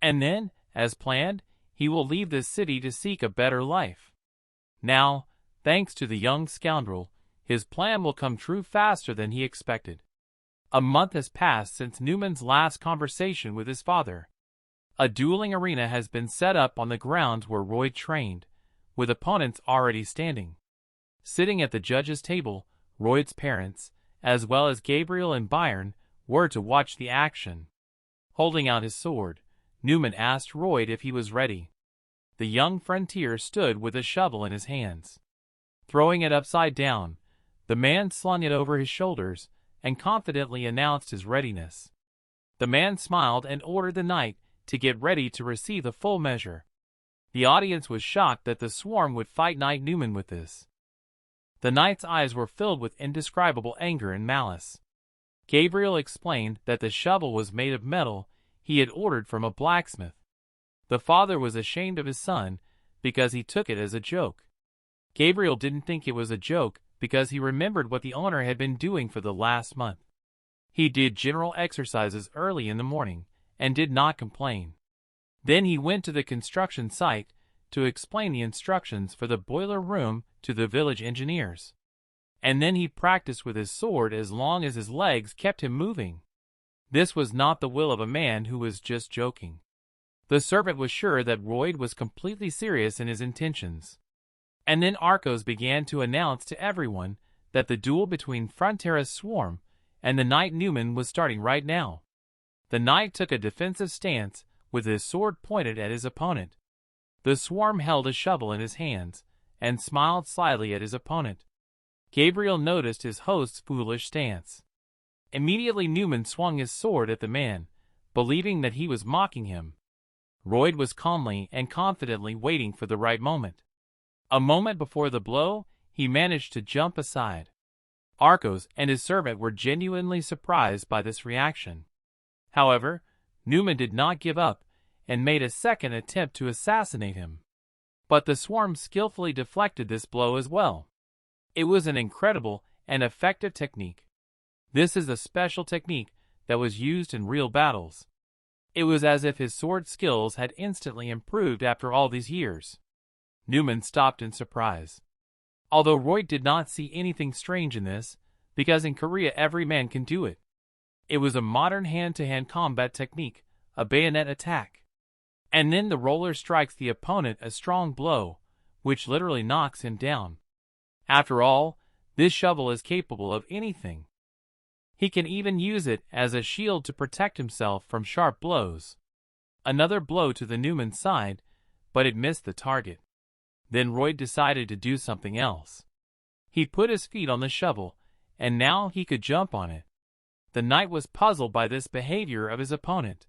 And then, as planned, he will leave this city to seek a better life. Now, thanks to the young scoundrel, his plan will come true faster than he expected. A month has passed since Newman's last conversation with his father. A dueling arena has been set up on the grounds where Royd trained, with opponents already standing. Sitting at the judge's table, Royd's parents, as well as Gabriel and Byron, were to watch the action. Holding out his sword, Newman asked Royd if he was ready. The young frontier stood with a shovel in his hands. Throwing it upside down, the man slung it over his shoulders and confidently announced his readiness. The man smiled and ordered the knight to get ready to receive the full measure. The audience was shocked that the swarm would fight Knight Newman with this. The knight's eyes were filled with indescribable anger and malice. Gabriel explained that the shovel was made of metal he had ordered from a blacksmith. The father was ashamed of his son because he took it as a joke. Gabriel didn't think it was a joke because he remembered what the owner had been doing for the last month. He did general exercises early in the morning and did not complain. Then he went to the construction site to explain the instructions for the boiler room to the village engineers. And then he practiced with his sword as long as his legs kept him moving. This was not the will of a man who was just joking. The servant was sure that Royd was completely serious in his intentions. And then Arcos began to announce to everyone that the duel between Frontera's swarm and the knight Newman was starting right now. The knight took a defensive stance with his sword pointed at his opponent. The swarm held a shovel in his hands and smiled slyly at his opponent. Gabriel noticed his host's foolish stance. Immediately Newman swung his sword at the man, believing that he was mocking him. Royd was calmly and confidently waiting for the right moment. A moment before the blow, he managed to jump aside. Arcos and his servant were genuinely surprised by this reaction. However, Newman did not give up and made a second attempt to assassinate him. But the swarm skillfully deflected this blow as well. It was an incredible and effective technique. This is a special technique that was used in real battles. It was as if his sword skills had instantly improved after all these years. Newman stopped in surprise. Although Royd did not see anything strange in this, because in Korea every man can do it. It was a modern hand-to-hand combat technique, a bayonet attack. And then the roller strikes the opponent a strong blow, which literally knocks him down. After all, this shovel is capable of anything. He can even use it as a shield to protect himself from sharp blows. Another blow to the Newman's side, but it missed the target. Then Royd decided to do something else. He put his feet on the shovel, and now he could jump on it. The knight was puzzled by this behavior of his opponent.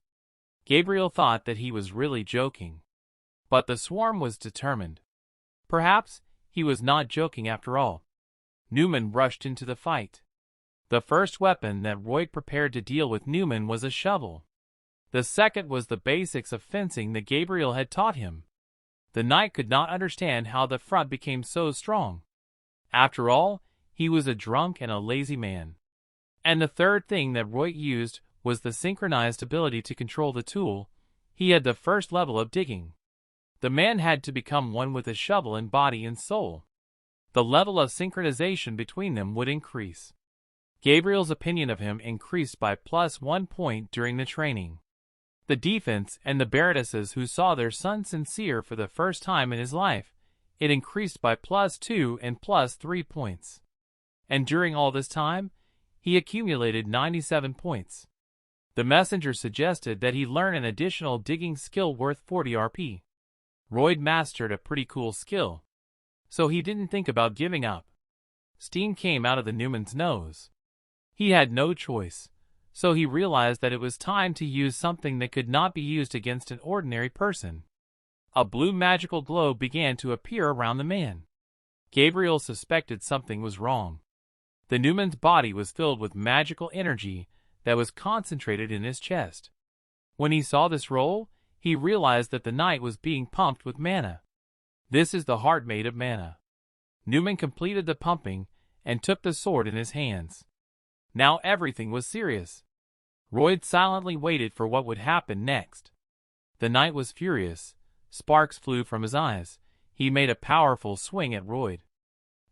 Gabriel thought that he was really joking. But the swarm was determined. Perhaps he was not joking after all. Newman rushed into the fight. The first weapon that Royd prepared to deal with Newman was a shovel. The second was the basics of fencing that Gabriel had taught him. The knight could not understand how the front became so strong. After all, he was a drunk and a lazy man. And the third thing that Royd used was the synchronized ability to control the tool. He had the first level of digging. The man had to become one with the shovel in body and soul. The level of synchronization between them would increase. Gabriel's opinion of him increased by +1 point during the training. The defense and the Baronesses who saw their son sincere for the first time in his life, it increased by +2 and +3 points. And during all this time, he accumulated 97 points. The messenger suggested that he learn an additional digging skill worth 40 RP. Royd mastered a pretty cool skill, so he didn't think about giving up. Steam came out of the Newman's nose. He had no choice, so he realized that it was time to use something that could not be used against an ordinary person. A blue magical globe began to appear around the man. Gabriel suspected something was wrong. The Newman's body was filled with magical energy that was concentrated in his chest. When he saw this roll, he realized that the knight was being pumped with mana. This is the heart made of mana. Newman completed the pumping and took the sword in his hands. Now everything was serious. Royd silently waited for what would happen next. The knight was furious. Sparks flew from his eyes. He made a powerful swing at Royd.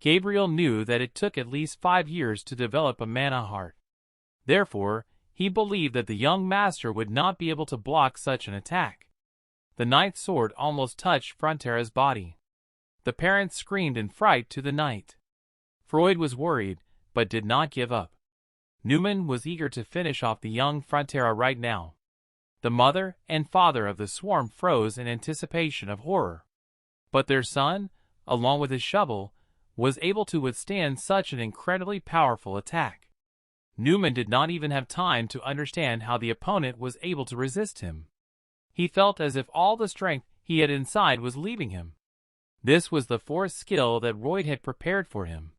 Gabriel knew that it took at least 5 years to develop a mana heart. Therefore, he believed that the young master would not be able to block such an attack. The knight's sword almost touched Frontera's body. The parents screamed in fright to the knight. Freud was worried, but did not give up. Newman was eager to finish off the young Frontera right now. The mother and father of the swarm froze in anticipation of horror. But their son, along with his shovel, was able to withstand such an incredibly powerful attack. Newman did not even have time to understand how the opponent was able to resist him. He felt as if all the strength he had inside was leaving him. This was the fourth skill that Royd had prepared for him.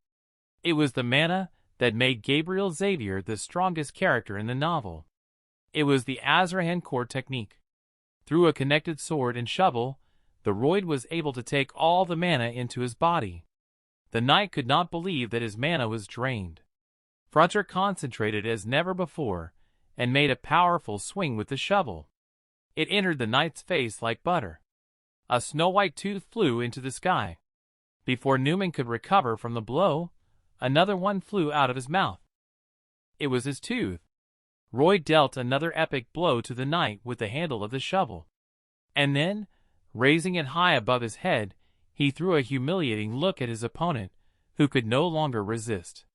It was the mana that made Gabriel Xavier the strongest character in the novel. It was the Azrahan core technique. Through a connected sword and shovel, the Royd was able to take all the mana into his body. The knight could not believe that his mana was drained. Fronter concentrated as never before, and made a powerful swing with the shovel. It entered the knight's face like butter. A snow-white tooth flew into the sky. Before Newman could recover from the blow, another one flew out of his mouth. It was his tooth. Royd dealt another epic blow to the knight with the handle of the shovel. And then, raising it high above his head, he threw a humiliating look at his opponent, who could no longer resist.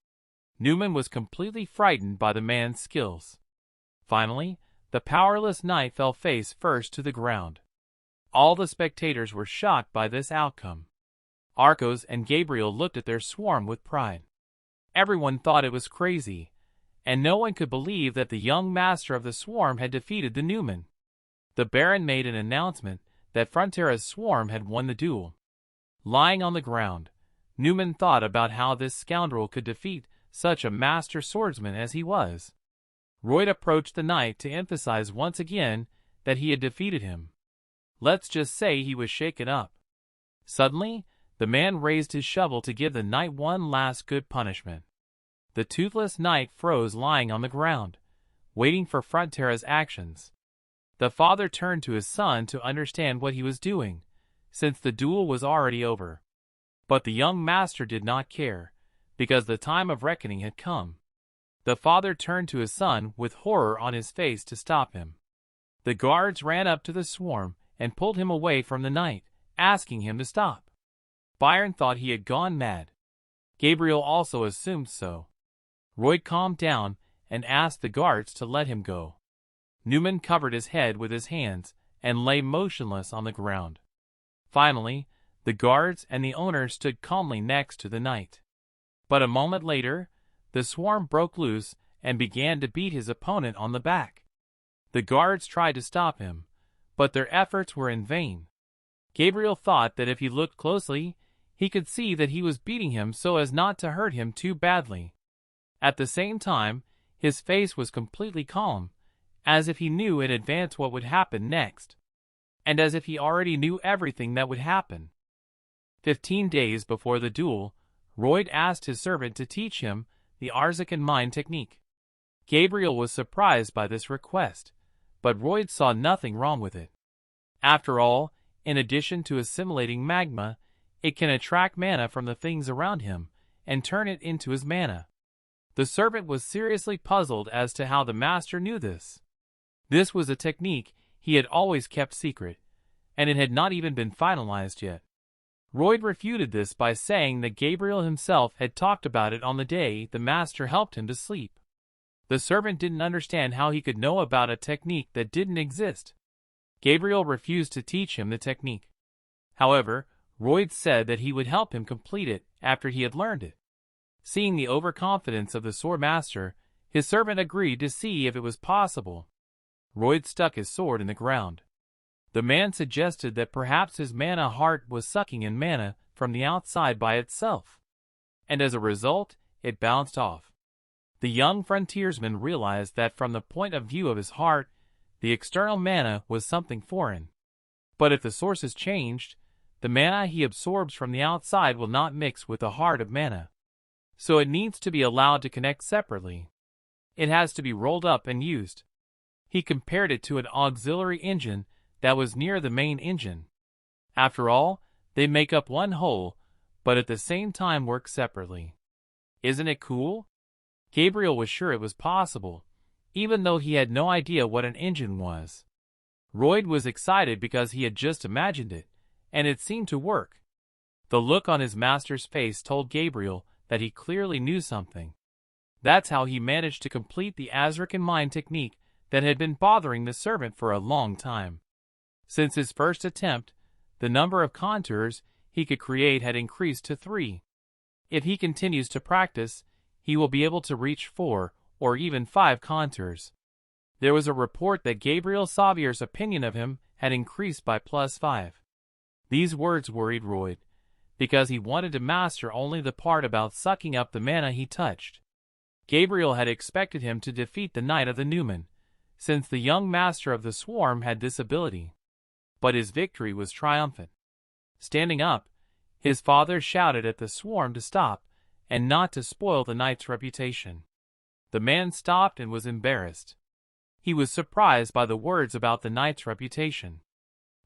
Newman was completely frightened by the man's skills. Finally, the powerless knight fell face first to the ground. All the spectators were shocked by this outcome. Arcos and Gabriel looked at their swarm with pride. Everyone thought it was crazy, and no one could believe that the young master of the swarm had defeated the Newman. The Baron made an announcement that Frontera's swarm had won the duel. Lying on the ground, Newman thought about how this scoundrel could defeat such a master swordsman as he was. Royd approached the knight to emphasize once again that he had defeated him. Let's just say he was shaken up. Suddenly, the man raised his shovel to give the knight one last good punishment. The toothless knight froze lying on the ground, waiting for Frontera's actions. The father turned to his son to understand what he was doing, since the duel was already over. But the young master did not care, because the time of reckoning had come. The father turned to his son with horror on his face to stop him. The guards ran up to the swarm and pulled him away from the knight, asking him to stop. Byron thought he had gone mad. Gabriel also assumed so. Royd calmed down and asked the guards to let him go. Newman covered his head with his hands and lay motionless on the ground. Finally, the guards and the owner stood calmly next to the knight. But a moment later, the swarm broke loose and began to beat his opponent on the back. The guards tried to stop him, but their efforts were in vain. Gabriel thought that if he looked closely, he could see that he was beating him so as not to hurt him too badly. At the same time, his face was completely calm, as if he knew in advance what would happen next, and as if he already knew everything that would happen. 15 days before the duel, Royd asked his servant to teach him the Arzakan mind technique. Gabriel was surprised by this request, but Royd saw nothing wrong with it. After all, in addition to assimilating magma, it can attract mana from the things around him and turn it into his mana. The servant was seriously puzzled as to how the master knew this. This was a technique he had always kept secret, and it had not even been finalized yet. Royd refuted this by saying that Gabriel himself had talked about it on the day the master helped him to sleep. The servant didn't understand how he could know about a technique that didn't exist. Gabriel refused to teach him the technique. However, Royd said that he would help him complete it after he had learned it. Seeing the overconfidence of the sword master, his servant agreed to see if it was possible. Royd stuck his sword in the ground. The man suggested that perhaps his mana heart was sucking in mana from the outside by itself, and as a result, it bounced off. The young frontiersman realized that from the point of view of his heart, the external mana was something foreign. But if the source is changed, the mana he absorbs from the outside will not mix with the heart of mana. So it needs to be allowed to connect separately. It has to be rolled up and used. He compared it to an auxiliary engine that was near the main engine. After all, they make up one whole, but at the same time work separately. Isn't it cool? Gabriel was sure it was possible, even though he had no idea what an engine was. Royd was excited because he had just imagined it, and it seemed to work. The look on his master's face told Gabriel that he clearly knew something. That's how he managed to complete the Azrakan mind technique that had been bothering the servant for a long time. Since his first attempt, the number of contours he could create had increased to 3. If he continues to practice, he will be able to reach 4 or even 5 contours. There was a report that Gabriel Savier's opinion of him had increased by +5. These words worried Royd, because he wanted to master only the part about sucking up the mana he touched. Gabriel had expected him to defeat the Knight of the Newman, since the young master of the swarm had this ability. But his victory was triumphant. Standing up, his father shouted at the swarm to stop and not to spoil the knight's reputation. The man stopped and was embarrassed. He was surprised by the words about the knight's reputation.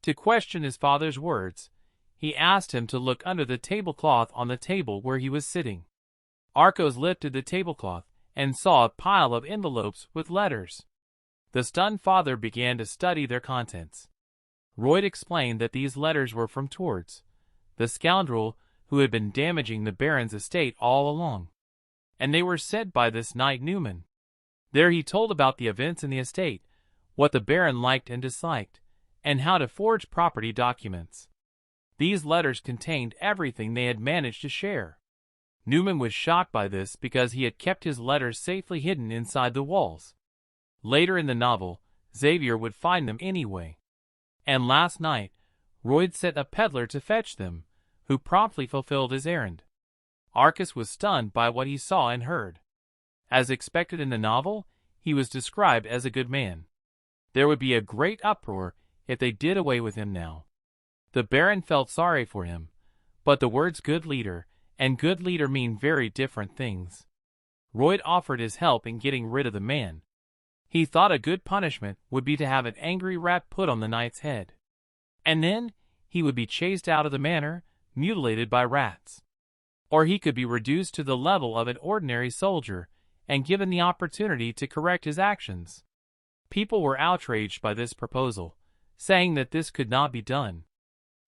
To question his father's words, he asked him to look under the tablecloth on the table where he was sitting. Arcos lifted the tablecloth and saw a pile of envelopes with letters. The stunned father began to study their contents. Royd explained that these letters were from Tords, the scoundrel who had been damaging the Baron's estate all along, and they were sent by this knight Newman. There he told about the events in the estate, what the Baron liked and disliked, and how to forge property documents. These letters contained everything they had managed to share. Newman was shocked by this because he had kept his letters safely hidden inside the walls. Later in the novel, Xavier would find them anyway. And last night, Royd sent a peddler to fetch them, who promptly fulfilled his errand. Arcus was stunned by what he saw and heard. As expected in the novel, he was described as a good man. There would be a great uproar if they did away with him now. The Baron felt sorry for him, but the words good leader and good leader mean very different things. Royd offered his help in getting rid of the man. He thought a good punishment would be to have an angry rat put on the knight's head. And then he would be chased out of the manor, mutilated by rats. Or he could be reduced to the level of an ordinary soldier and given the opportunity to correct his actions. People were outraged by this proposal, saying that this could not be done.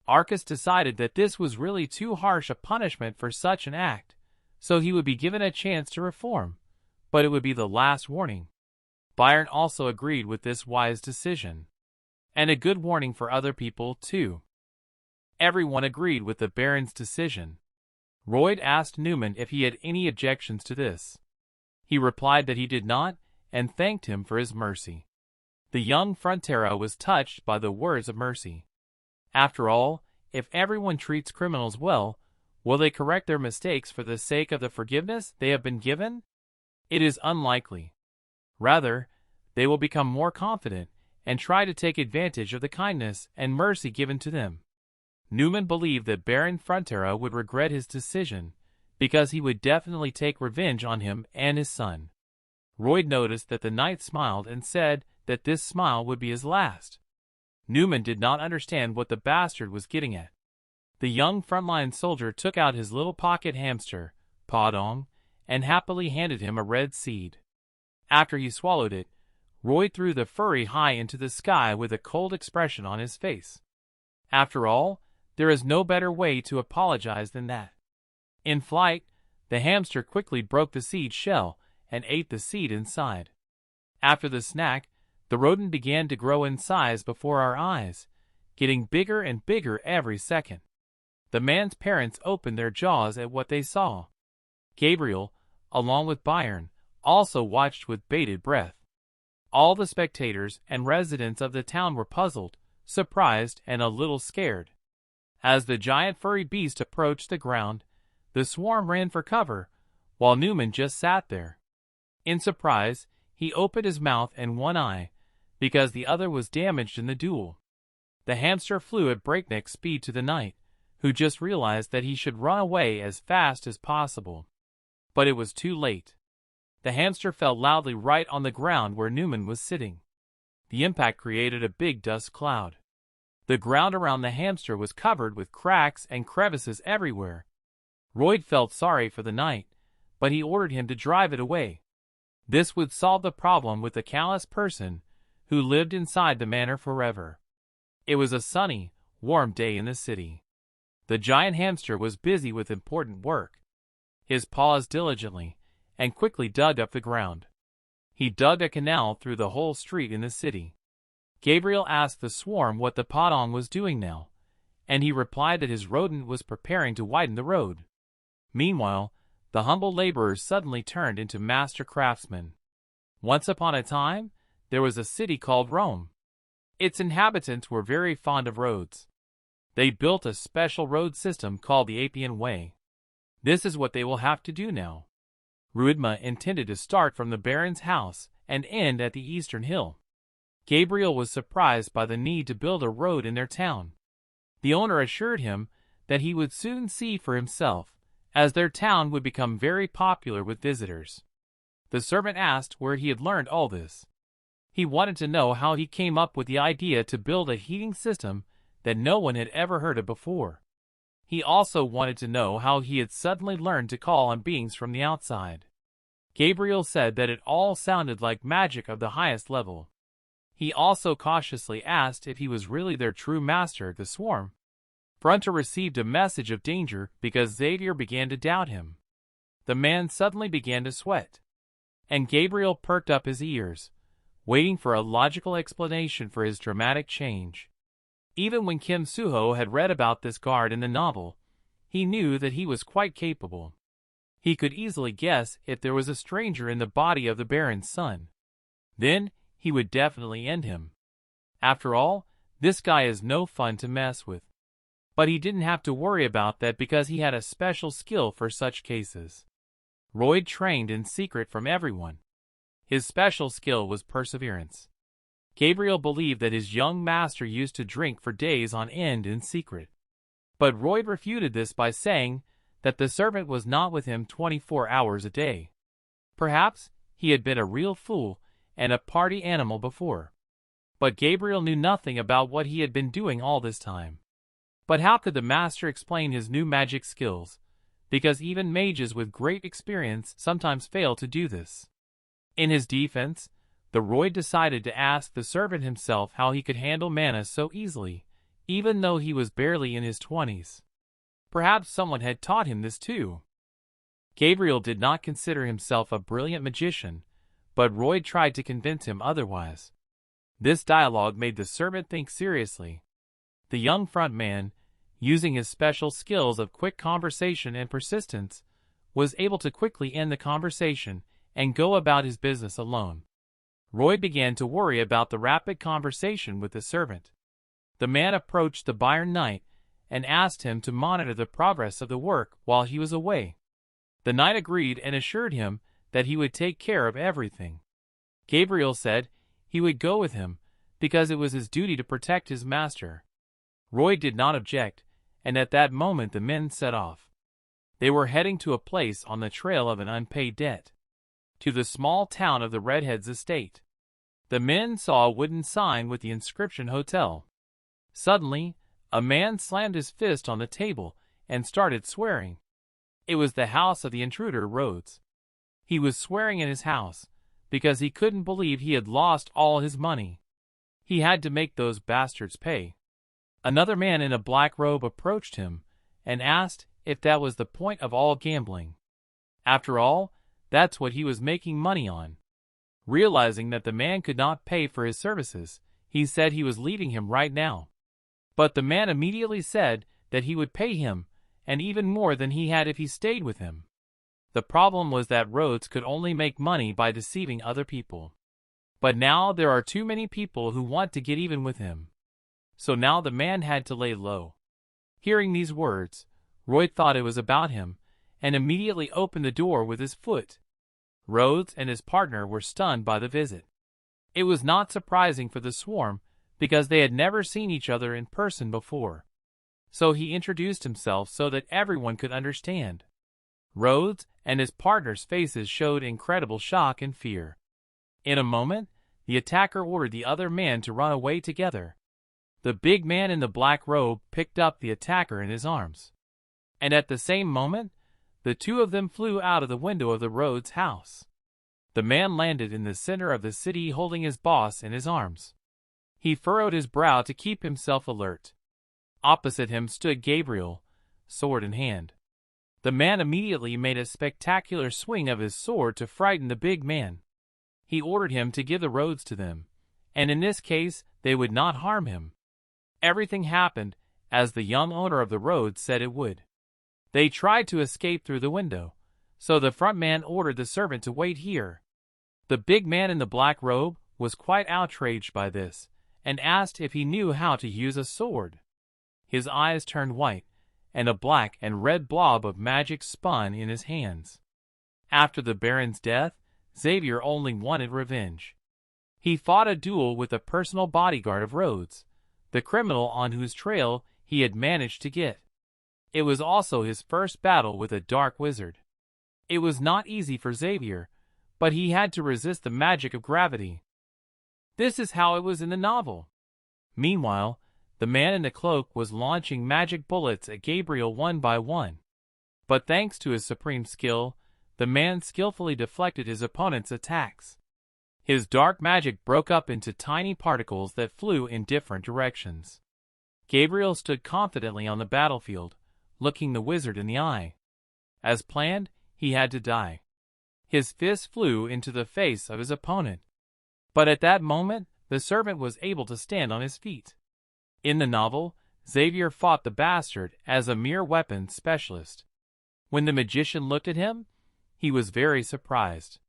Arcas decided that this was really too harsh a punishment for such an act, so he would be given a chance to reform, but it would be the last warning. Byron also agreed with this wise decision. And a good warning for other people, too. Everyone agreed with the Baron's decision. Royd asked Newman if he had any objections to this. He replied that he did not, and thanked him for his mercy. The young Frontera was touched by the words of mercy. After all, if everyone treats criminals well, will they correct their mistakes for the sake of the forgiveness they have been given? It is unlikely. Rather, they will become more confident and try to take advantage of the kindness and mercy given to them. Newman believed that Baron Frontera would regret his decision, because he would definitely take revenge on him and his son. Royd noticed that the knight smiled and said that this smile would be his last. Newman did not understand what the bastard was getting at. The young frontline soldier took out his little pocket hamster, Podong, and happily handed him a red seed. After he swallowed it, Royd threw the furry high into the sky with a cold expression on his face. After all, there is no better way to apologize than that. In flight, the hamster quickly broke the seed shell and ate the seed inside. After the snack, the rodent began to grow in size before our eyes, getting bigger and bigger every second. The man's parents opened their jaws at what they saw. Gabriel, along with Byron, also watched with bated breath. All the spectators and residents of the town were puzzled, surprised, and a little scared. As the giant furry beast approached the ground, the swarm ran for cover, while Newman just sat there. In surprise, he opened his mouth and one eye, because the other was damaged in the duel. The hamster flew at breakneck speed to the knight, who just realized that he should run away as fast as possible. But it was too late. The hamster fell loudly right on the ground where Newman was sitting. The impact created a big dust cloud. The ground around the hamster was covered with cracks and crevices everywhere. Royd felt sorry for the knight, but he ordered him to drive it away. This would solve the problem with the callous person who lived inside the manor forever. It was a sunny, warm day in the city. The giant hamster was busy with important work. His paws diligently and quickly dug up the ground. He dug a canal through the whole street in the city. Gabriel asked the swarm what the Podong was doing now, and he replied that his rodent was preparing to widen the road. Meanwhile, the humble laborers suddenly turned into master craftsmen. Once upon a time, there was a city called Rome. Its inhabitants were very fond of roads. They built a special road system called the Appian Way. This is what they will have to do now. Ruidma intended to start from the Baron's house and end at the eastern hill. Gabriel was surprised by the need to build a road in their town. The owner assured him that he would soon see for himself, as their town would become very popular with visitors. The servant asked where he had learned all this. He wanted to know how he came up with the idea to build a heating system that no one had ever heard of before. He also wanted to know how he had suddenly learned to call on beings from the outside. Gabriel said that it all sounded like magic of the highest level. He also cautiously asked if he was really their true master, the swarm. Fronter received a message of danger because Xavier began to doubt him. The man suddenly began to sweat, and Gabriel perked up his ears, waiting for a logical explanation for his dramatic change. Even when Kim Suho had read about this guard in the novel, he knew that he was quite capable. He could easily guess if there was a stranger in the body of the Baron's son. Then he would definitely end him. After all, this guy is no fun to mess with. But he didn't have to worry about that because he had a special skill for such cases. Royd trained in secret from everyone. His special skill was perseverance. Gabriel believed that his young master used to drink for days on end in secret. But Royd refuted this by saying that the servant was not with him 24 hours a day. Perhaps he had been a real fool and a party animal before. But Gabriel knew nothing about what he had been doing all this time. But how could the master explain his new magic skills? Because even mages with great experience sometimes fail to do this. In his defense, The Roy decided to ask the servant himself how he could handle mana so easily, even though he was barely in his 20s. Perhaps someone had taught him this too. Gabriel did not consider himself a brilliant magician, but Roy tried to convince him otherwise. This dialogue made the servant think seriously. The young front man, using his special skills of quick conversation and persistence, was able to quickly end the conversation and go about his business alone. Roy began to worry about the rapid conversation with the servant. The man approached the Byron knight and asked him to monitor the progress of the work while he was away. The knight agreed and assured him that he would take care of everything. Gabriel said he would go with him because it was his duty to protect his master. Roy did not object, and at that moment the men set off. They were heading to a place on the trail of an unpaid debt, to the small town of the Redheads' estate. The men saw a wooden sign with the inscription Hotel. Suddenly, a man slammed his fist on the table and started swearing. It was the house of the intruder, Rhodes. He was swearing in his house because he couldn't believe he had lost all his money. He had to make those bastards pay. Another man in a black robe approached him and asked if that was the point of all gambling. After all, that's what he was making money on. Realizing that the man could not pay for his services, he said he was leaving him right now. But the man immediately said that he would pay him, and even more than he had if he stayed with him. The problem was that Rhodes could only make money by deceiving other people. But now there are too many people who want to get even with him. So now the man had to lay low. Hearing these words, Roy thought it was about him, and immediately opened the door with his foot. Rhodes and his partner were stunned by the visit. It was not surprising for the swarm, because they had never seen each other in person before. So he introduced himself so that everyone could understand. Rhodes and his partner's faces showed incredible shock and fear. In a moment, the attacker ordered the other man to run away together. The big man in the black robe picked up the attacker in his arms. And at the same moment, the two of them flew out of the window of the Rhodes house. The man landed in the center of the city holding his boss in his arms. He furrowed his brow to keep himself alert. Opposite him stood Gabriel, sword in hand. The man immediately made a spectacular swing of his sword to frighten the big man. He ordered him to give the Rhodes to them, and in this case they would not harm him. Everything happened as the young owner of the Rhodes said it would. They tried to escape through the window, so the front man ordered the servant to wait here. The big man in the black robe was quite outraged by this, and asked if he knew how to use a sword. His eyes turned white, and a black and red blob of magic spun in his hands. After the Baron's death, Xavier only wanted revenge. He fought a duel with a personal bodyguard of Rhodes, the criminal on whose trail he had managed to get. It was also his first battle with a dark wizard. It was not easy for Xavier, but he had to resist the magic of gravity. This is how it was in the novel. Meanwhile, the man in the cloak was launching magic bullets at Gabriel one by one. But thanks to his supreme skill, the man skillfully deflected his opponent's attacks. His dark magic broke up into tiny particles that flew in different directions. Gabriel stood confidently on the battlefield, looking the wizard in the eye. As planned, he had to die. His fist flew into the face of his opponent. But at that moment, the servant was able to stand on his feet. In the novel, Xavier fought the bastard as a mere weapons specialist. When the magician looked at him, he was very surprised.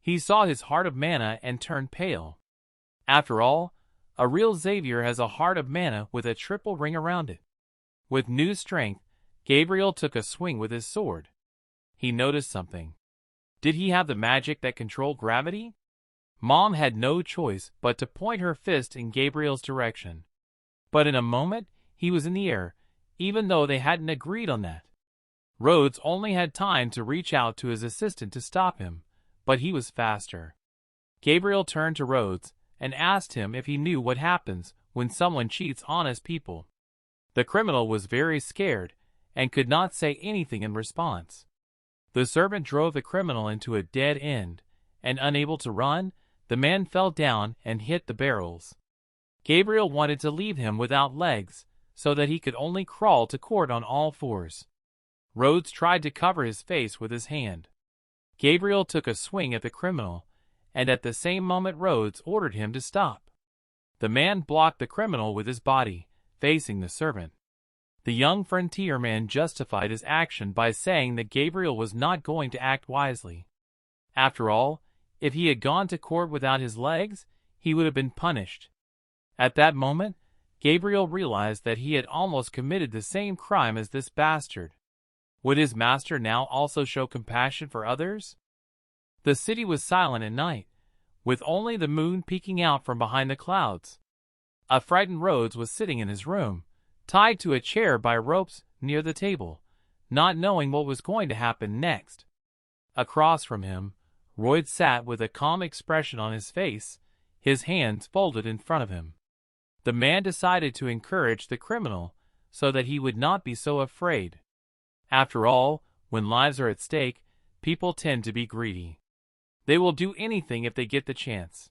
He saw his heart of mana and turned pale. After all, a real Xavier has a heart of mana with a triple ring around it. With new strength, Gabriel took a swing with his sword. He noticed something. Did he have the magic that controlled gravity? Mom had no choice but to point her fist in Gabriel's direction. But in a moment, he was in the air, even though they hadn't agreed on that. Rhodes only had time to reach out to his assistant to stop him, but he was faster. Gabriel turned to Rhodes and asked him if he knew what happens when someone cheats honest people. The criminal was very scared and could not say anything in response. The servant drove the criminal into a dead end, and unable to run, the man fell down and hit the barrels. Gabriel wanted to leave him without legs, so that he could only crawl to court on all fours. Rhodes tried to cover his face with his hand. Gabriel took a swing at the criminal, and at the same moment Rhodes ordered him to stop. The man blocked the criminal with his body, facing the servant. The young frontierman justified his action by saying that Gabriel was not going to act wisely. After all, if he had gone to court without his legs, he would have been punished. At that moment, Gabriel realized that he had almost committed the same crime as this bastard. Would his master now also show compassion for others? The city was silent at night, with only the moon peeking out from behind the clouds. A frightened Rhodes was sitting in his room, tied to a chair by ropes near the table, not knowing what was going to happen next. Across from him, Rhodes sat with a calm expression on his face, his hands folded in front of him. The man decided to encourage the criminal so that he would not be so afraid. After all, when lives are at stake, people tend to be greedy. They will do anything if they get the chance.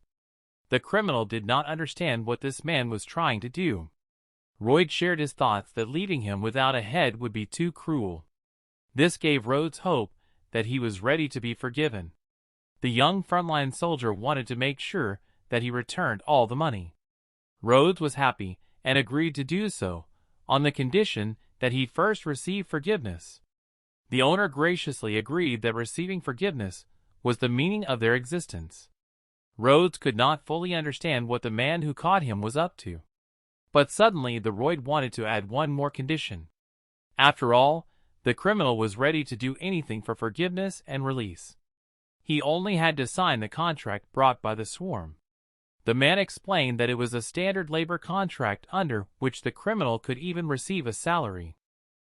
The criminal did not understand what this man was trying to do. Rhodes shared his thoughts that leaving him without a head would be too cruel. This gave Rhodes hope that he was ready to be forgiven. The young frontline soldier wanted to make sure that he returned all the money. Rhodes was happy and agreed to do so, on the condition that he first receive forgiveness. The owner graciously agreed that receiving forgiveness was the meaning of their existence. Rhodes could not fully understand what the man who caught him was up to. But suddenly the Royd wanted to add one more condition. After all, the criminal was ready to do anything for forgiveness and release. He only had to sign the contract brought by the swarm. The man explained that it was a standard labor contract under which the criminal could even receive a salary.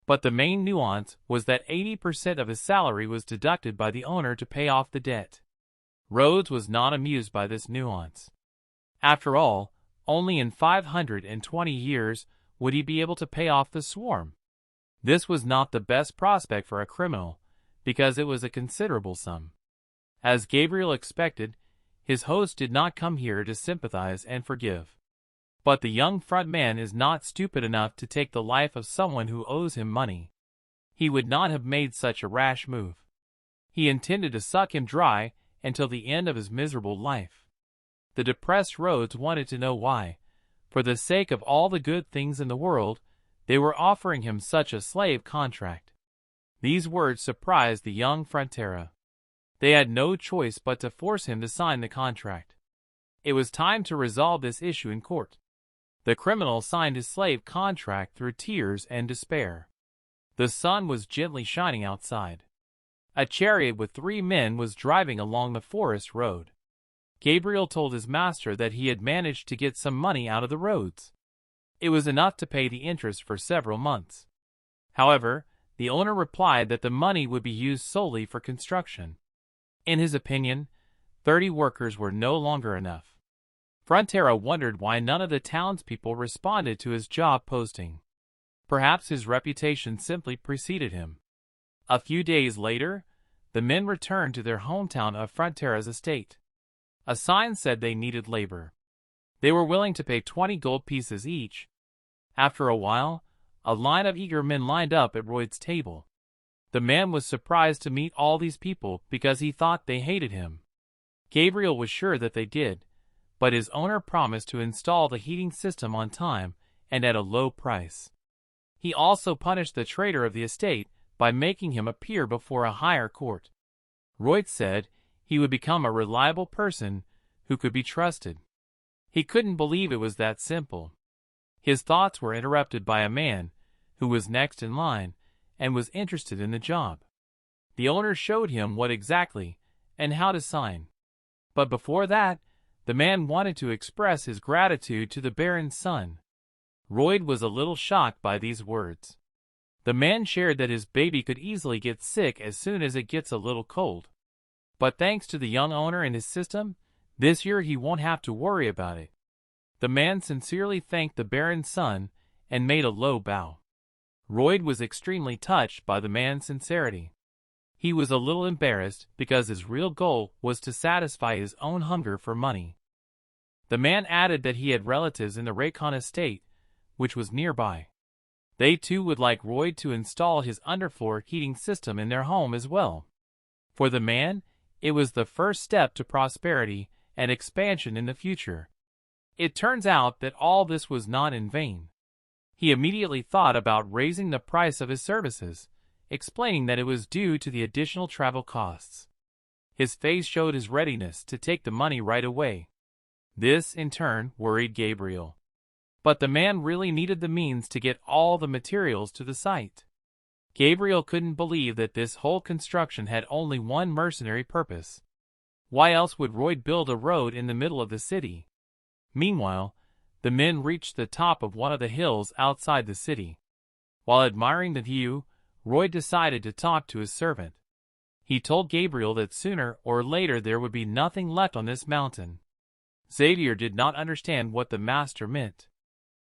But the main nuance was that 80% of his salary was deducted by the owner to pay off the debt. Rhodes was not amused by this nuance. After all, only in 520 years would he be able to pay off the swarm. This was not the best prospect for a criminal, because it was a considerable sum. As Gabriel expected, his host did not come here to sympathize and forgive. But the young front man is not stupid enough to take the life of someone who owes him money. He would not have made such a rash move. He intended to suck him dry until the end of his miserable life. The depressed Rhodes wanted to know why, for the sake of all the good things in the world, they were offering him such a slave contract. These words surprised the young frontera. They had no choice but to force him to sign the contract. It was time to resolve this issue in court. The criminal signed his slave contract through tears and despair. The sun was gently shining outside. A chariot with 3 men was driving along the forest road. Gabriel told his master that he had managed to get some money out of the Rhodes. It was enough to pay the interest for several months. However, the owner replied that the money would be used solely for construction. In his opinion, 30 workers were no longer enough. Frontera wondered why none of the townspeople responded to his job posting. Perhaps his reputation simply preceded him. A few days later, the men returned to their hometown of Frontera's estate. A sign said they needed labor. They were willing to pay 20 gold pieces each. After a while, a line of eager men lined up at Royd's table. The man was surprised to meet all these people because he thought they hated him. Gabriel was sure that they did, but his owner promised to install the heating system on time and at a low price. He also punished the traitor of the estate by making him appear before a higher court. Royd said he would become a reliable person who could be trusted. He couldn't believe it was that simple. His thoughts were interrupted by a man who was next in line and was interested in the job. The owner showed him what exactly and how to sign. But before that, the man wanted to express his gratitude to the Baron's son. Royd was a little shocked by these words. The man shared that his baby could easily get sick as soon as it gets a little cold. But thanks to the young owner and his system, this year he won't have to worry about it. The man sincerely thanked the Baron's son and made a low bow. Royd was extremely touched by the man's sincerity. He was a little embarrassed because his real goal was to satisfy his own hunger for money. The man added that he had relatives in the Raycon estate, which was nearby. They too would like Roy to install his underfloor heating system in their home as well. For the man, it was the first step to prosperity and expansion in the future. It turns out that all this was not in vain. He immediately thought about raising the price of his services, explaining that it was due to the additional travel costs. His face showed his readiness to take the money right away. This, in turn, worried Gabriel. But the man really needed the means to get all the materials to the site. Gabriel couldn't believe that this whole construction had only one mercenary purpose. Why else would Roy build a road in the middle of the city? Meanwhile, the men reached the top of one of the hills outside the city. While admiring the view, Roy decided to talk to his servant. He told Gabriel that sooner or later there would be nothing left on this mountain. Xavier did not understand what the master meant.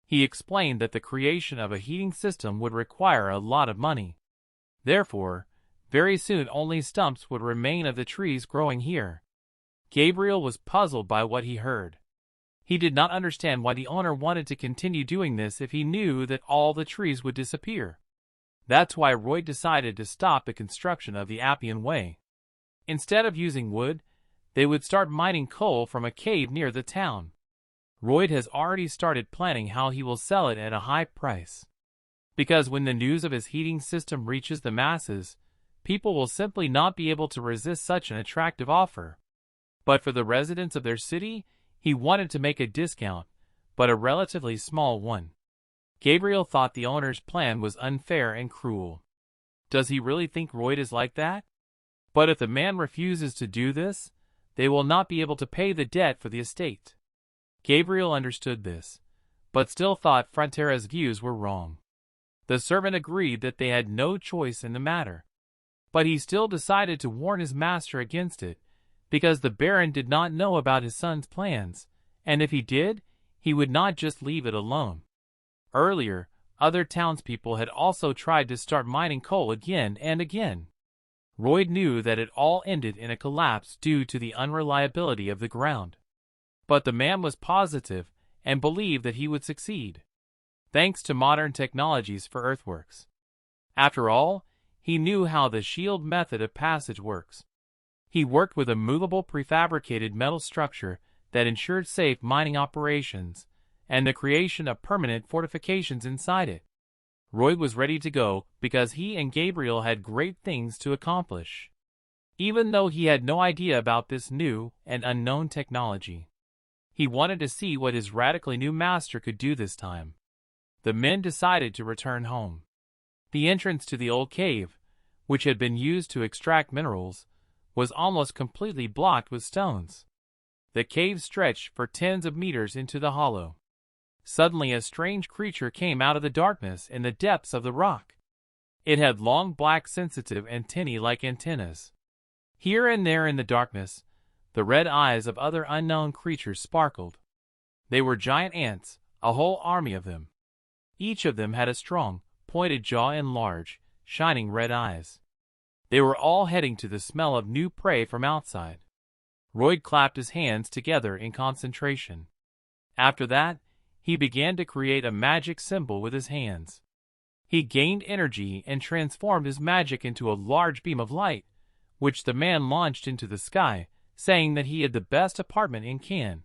He explained that the creation of a heating system would require a lot of money. Therefore, very soon only stumps would remain of the trees growing here. Gabriel was puzzled by what he heard. He did not understand why the owner wanted to continue doing this if he knew that all the trees would disappear. That's why Roy decided to stop the construction of the Appian Way. Instead of using wood, they would start mining coal from a cave near the town. Roy has already started planning how he will sell it at a high price. Because when the news of his heating system reaches the masses, people will simply not be able to resist such an attractive offer. But for the residents of their city, he wanted to make a discount, but a relatively small one. Gabriel thought the owner's plan was unfair and cruel. Does he really think Roy is like that? But if the man refuses to do this, they will not be able to pay the debt for the estate. Gabriel understood this, but still thought Frontera's views were wrong. The servant agreed that they had no choice in the matter. But he still decided to warn his master against it, because the Baron did not know about his son's plans, and if he did, he would not just leave it alone. Earlier, other townspeople had also tried to start mining coal again and again. Roy knew that it all ended in a collapse due to the unreliability of the ground. But the man was positive and believed that he would succeed, thanks to modern technologies for earthworks. After all, he knew how the shield method of passage works. He worked with a movable prefabricated metal structure that ensured safe mining operations and the creation of permanent fortifications inside it. Roy was ready to go because he and Gabriel had great things to accomplish, even though he had no idea about this new and unknown technology. He wanted to see what his radically new master could do this time. The men decided to return home. The entrance to the old cave, which had been used to extract minerals, was almost completely blocked with stones. The cave stretched for tens of meters into the hollow. Suddenly a strange creature came out of the darkness in the depths of the rock. It had long black sensitive antennae like antennas. Here and there in the darkness, the red eyes of other unknown creatures sparkled. They were giant ants, a whole army of them. Each of them had a strong, pointed jaw and large, shining red eyes. They were all heading to the smell of new prey from outside. Roy clapped his hands together in concentration. After that, he began to create a magic symbol with his hands. He gained energy and transformed his magic into a large beam of light, which the man launched into the sky, saying that he had the best apartment in Cannes,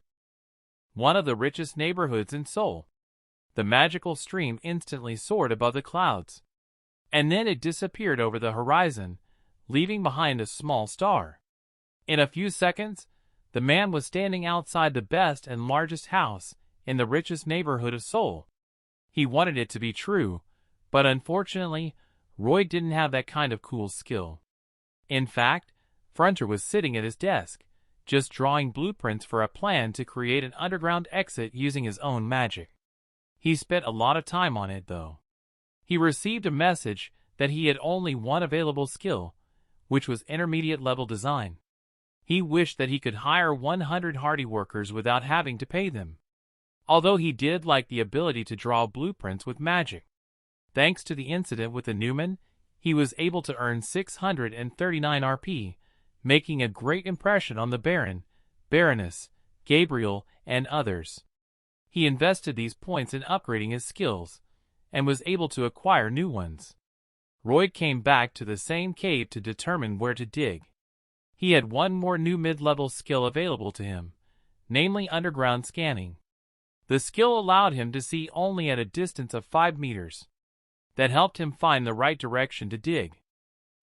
one of the richest neighborhoods in Seoul. The magical stream instantly soared above the clouds, and then it disappeared over the horizon, leaving behind a small star. In a few seconds, the man was standing outside the best and largest house in the richest neighborhood of Seoul. He wanted it to be true, but unfortunately, Roy didn't have that kind of cool skill. In fact, Fronter was sitting at his desk, just drawing blueprints for a plan to create an underground exit using his own magic. He spent a lot of time on it, though. He received a message that he had only one available skill, which was intermediate-level design. He wished that he could hire 100 hardy workers without having to pay them. Although he did like the ability to draw blueprints with magic. Thanks to the incident with the Newman, he was able to earn 639 RP, making a great impression on the Baron, Baroness, Gabriel, and others. He invested these points in upgrading his skills, and was able to acquire new ones. Roy came back to the same cave to determine where to dig. He had one more new mid-level skill available to him, namely underground scanning. The skill allowed him to see only at a distance of 5 meters. That helped him find the right direction to dig.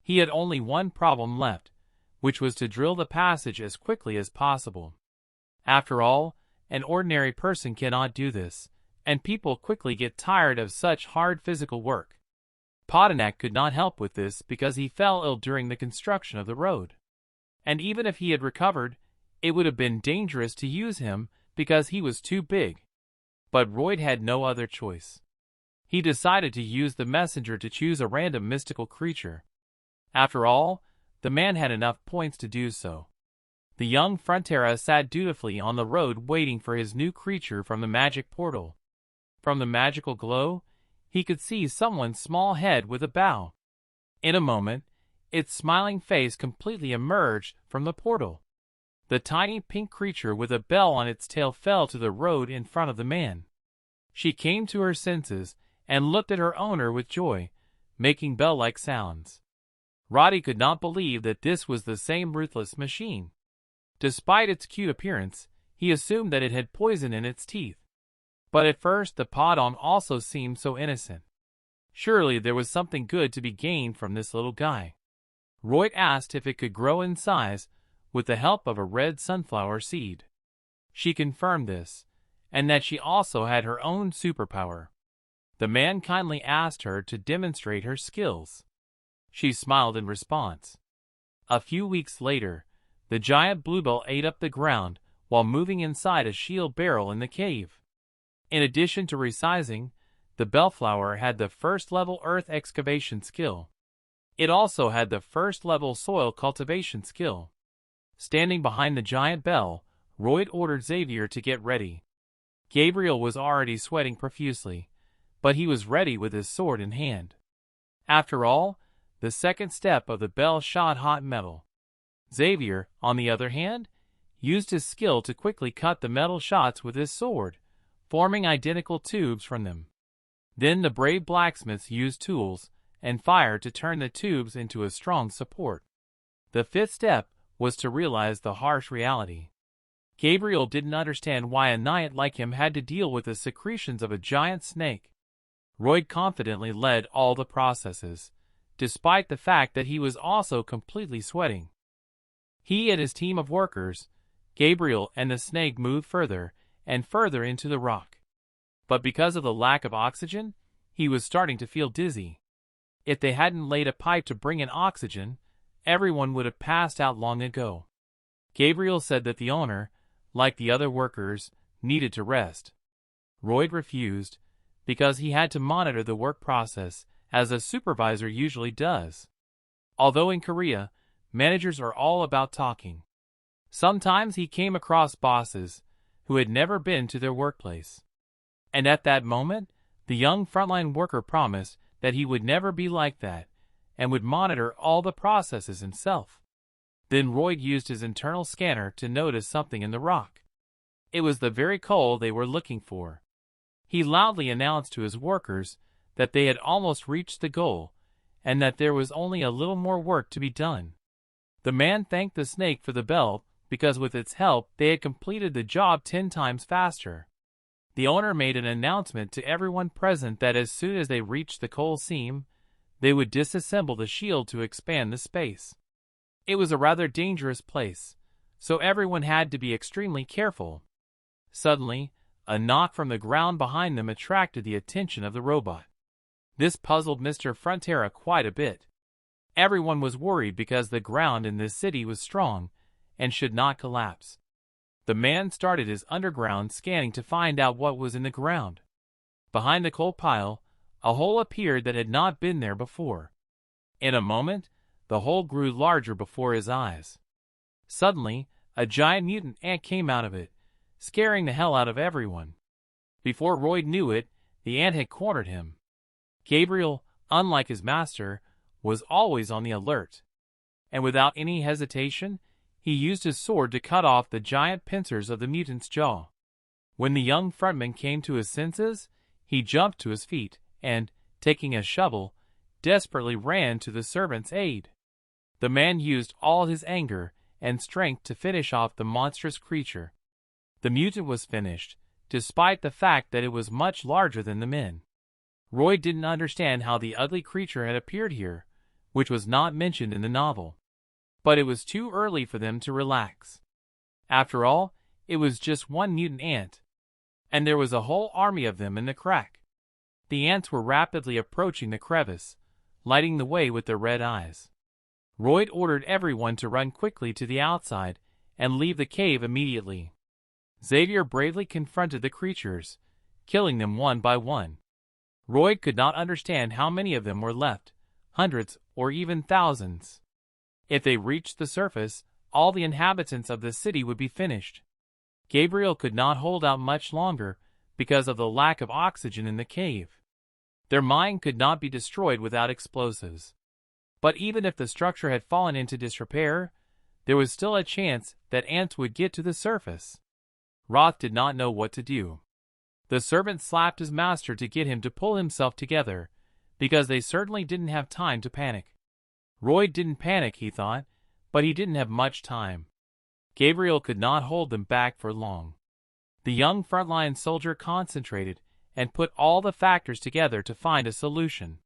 He had only one problem left, which was to drill the passage as quickly as possible. After all, an ordinary person cannot do this, and people quickly get tired of such hard physical work. Potinak could not help with this because he fell ill during the construction of the road. And even if he had recovered, it would have been dangerous to use him because he was too big. But Royd had no other choice. He decided to use the messenger to choose a random mystical creature. After all, the man had enough points to do so. The young Frontera sat dutifully on the road waiting for his new creature from the magic portal. From the magical glow, he could see someone's small head with a bow. In a moment, its smiling face completely emerged from the portal. The tiny pink creature with a bell on its tail fell to the road in front of the man. She came to her senses and looked at her owner with joy, making bell-like sounds. Roddy could not believe that this was the same ruthless machine. Despite its cute appearance, he assumed that it had poison in its teeth. But at first the Podom also seemed so innocent. Surely there was something good to be gained from this little guy. Royd asked if it could grow in size with the help of a red sunflower seed. She confirmed this, and that she also had her own superpower. The man kindly asked her to demonstrate her skills. She smiled in response. A few weeks later, the giant bluebell ate up the ground while moving inside a shield barrel in the cave. In addition to resizing, the bellflower had the first-level earth excavation skill. It also had the first-level soil cultivation skill. Standing behind the giant bell, Royd ordered Xavier to get ready. Gabriel was already sweating profusely, but he was ready with his sword in hand. After all, the second step of the bell shot hot metal. Xavier, on the other hand, used his skill to quickly cut the metal shots with his sword, forming identical tubes from them. Then the brave blacksmiths used tools and fire to turn the tubes into a strong support. The fifth step was to realize the harsh reality. Gabriel didn't understand why a knight like him had to deal with the secretions of a giant snake. Royd confidently led all the processes, despite the fact that he was also completely sweating. He and his team of workers, Gabriel and the snake, moved further and further into the rock. But because of the lack of oxygen, he was starting to feel dizzy. If they hadn't laid a pipe to bring in oxygen, everyone would have passed out long ago. Gabriel said that the owner, like the other workers, needed to rest. Royd refused, because he had to monitor the work process, as a supervisor usually does. Although in Korea, managers are all about talking. Sometimes he came across bosses who had never been to their workplace. And at that moment, the young frontline worker promised that he would never be like that, and would monitor all the processes himself. Then Royd used his internal scanner to notice something in the rock. It was the very coal they were looking for. He loudly announced to his workers that they had almost reached the goal, and that there was only a little more work to be done. The man thanked the snake for the bell, because with its help they had completed the job 10 times faster. The owner made an announcement to everyone present that as soon as they reached the coal seam, they would disassemble the shield to expand the space. It was a rather dangerous place, so everyone had to be extremely careful. Suddenly, a knock from the ground behind them attracted the attention of the robot. This puzzled Mr. Frontera quite a bit. Everyone was worried because the ground in this city was strong and should not collapse. The man started his underground scanning to find out what was in the ground. Behind the coal pile, a hole appeared that had not been there before. In a moment, the hole grew larger before his eyes. Suddenly, a giant mutant ant came out of it, scaring the hell out of everyone. Before Royd knew it, the ant had cornered him. Gabriel, unlike his master, was always on the alert. And without any hesitation, he used his sword to cut off the giant pincers of the mutant's jaw. When the young frontman came to his senses, he jumped to his feet and, taking a shovel, desperately ran to the servant's aid. The man used all his anger and strength to finish off the monstrous creature. The mutant was finished, despite the fact that it was much larger than the men. Roy didn't understand how the ugly creature had appeared here, which was not mentioned in the novel. But it was too early for them to relax. After all, it was just one mutant ant, and there was a whole army of them in the crack. The ants were rapidly approaching the crevice, lighting the way with their red eyes. Roy ordered everyone to run quickly to the outside and leave the cave immediately. Xavier bravely confronted the creatures, killing them one by one. Roy could not understand how many of them were left, hundreds or even thousands. If they reached the surface, all the inhabitants of the city would be finished. Gabriel could not hold out much longer because of the lack of oxygen in the cave. Their mine could not be destroyed without explosives. But even if the structure had fallen into disrepair, there was still a chance that ants would get to the surface. Roth did not know what to do. The servant slapped his master to get him to pull himself together, because they certainly didn't have time to panic. Roy didn't panic, he thought, but he didn't have much time. Gabriel could not hold them back for long. The young frontline soldier concentrated and put all the factors together to find a solution.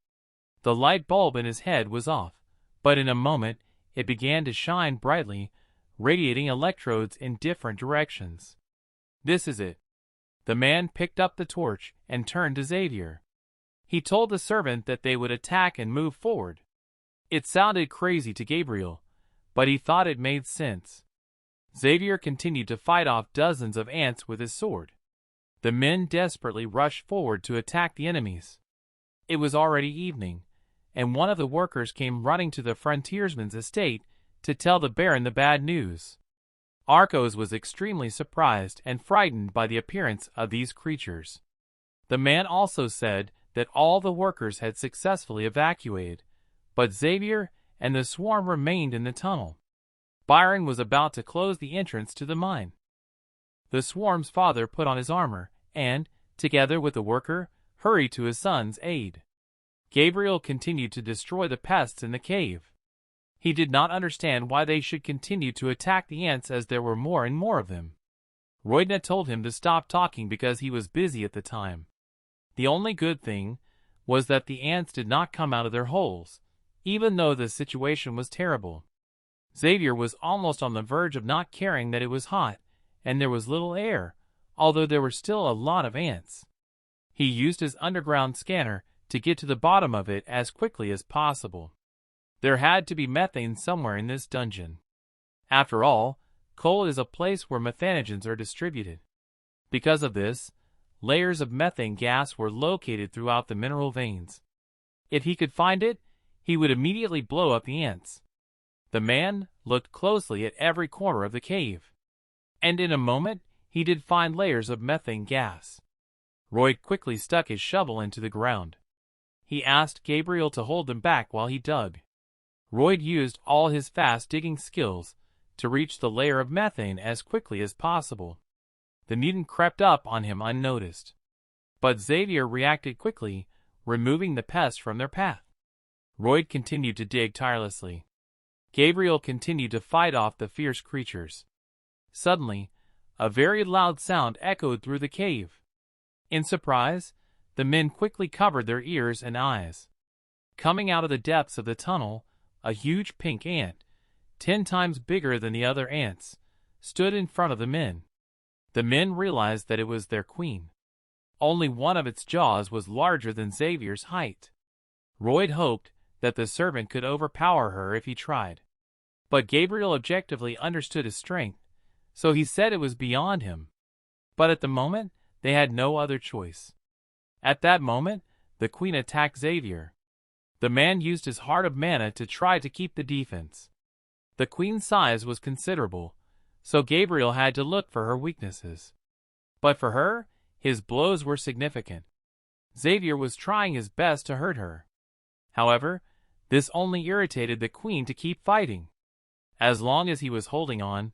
The light bulb in his head was off, but in a moment it began to shine brightly, radiating electrodes in different directions. This is it. The man picked up the torch and turned to Xavier. He told the servant that they would attack and move forward. It sounded crazy to Gabriel, but he thought it made sense. Xavier continued to fight off dozens of ants with his sword. The men desperately rushed forward to attack the enemies. It was already evening, and one of the workers came running to the frontiersman's estate to tell the Baron the bad news. Arcos was extremely surprised and frightened by the appearance of these creatures. The man also said that all the workers had successfully evacuated, but Xavier and the swarm remained in the tunnel. Byron was about to close the entrance to the mine. The swarm's father put on his armor and, together with the worker, hurried to his son's aid. Gabriel continued to destroy the pests in the cave. He did not understand why they should continue to attack the ants as there were more and more of them. Roydna told him to stop talking because he was busy at the time. The only good thing was that the ants did not come out of their holes, even though the situation was terrible. Xavier was almost on the verge of not caring that it was hot, and there was little air, although there were still a lot of ants. He used his underground scanner to get to the bottom of it as quickly as possible. There had to be methane somewhere in this dungeon. After all, coal is a place where methanogens are distributed. Because of this, layers of methane gas were located throughout the mineral veins. If he could find it, he would immediately blow up the ants. The man looked closely at every corner of the cave, and in a moment he did find layers of methane gas. Roy quickly stuck his shovel into the ground. He asked Gabriel to hold them back while he dug. Roy used all his fast digging skills to reach the layer of methane as quickly as possible. The mutant crept up on him unnoticed. But Xavier reacted quickly, removing the pests from their path. Roy continued to dig tirelessly. Gabriel continued to fight off the fierce creatures. Suddenly, a very loud sound echoed through the cave. In surprise, the men quickly covered their ears and eyes. Coming out of the depths of the tunnel, a huge pink ant, 10 times bigger than the other ants, stood in front of the men. The men realized that it was their queen. Only one of its jaws was larger than Xavier's height. Royd hoped that the servant could overpower her if he tried. But Gabriel objectively understood his strength, so he said it was beyond him. But at the moment, they had no other choice. At that moment, the queen attacked Xavier. The man used his heart of mana to try to keep the defense. The queen's size was considerable, so Gabriel had to look for her weaknesses. But for her, his blows were significant. Xavier was trying his best to hurt her. However, This only irritated the queen to keep fighting. As long as he was holding on,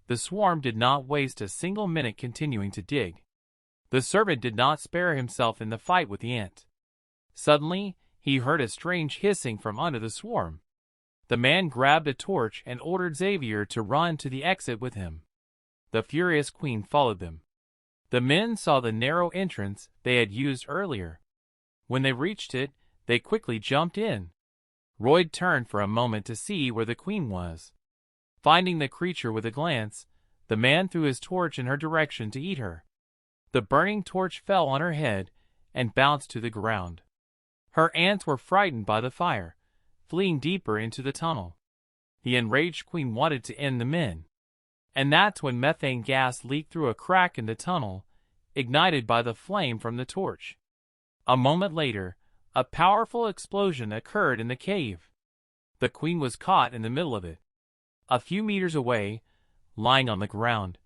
the swarm did not waste a single minute continuing to dig. The servant did not spare himself in the fight with the ant. Suddenly, he heard a strange hissing from under the swarm. The man grabbed a torch and ordered Xavier to run to the exit with him. The furious queen followed them. The men saw the narrow entrance they had used earlier. When they reached it, they quickly jumped in. Royd turned for a moment to see where the queen was. Finding the creature with a glance, the man threw his torch in her direction to eat her. The burning torch fell on her head and bounced to the ground. Her ants were frightened by the fire, fleeing deeper into the tunnel. The enraged queen wanted to end the men. And that's when methane gas leaked through a crack in the tunnel, ignited by the flame from the torch. A moment later, a powerful explosion occurred in the cave. The queen was caught in the middle of it. A few meters away, lying on the ground,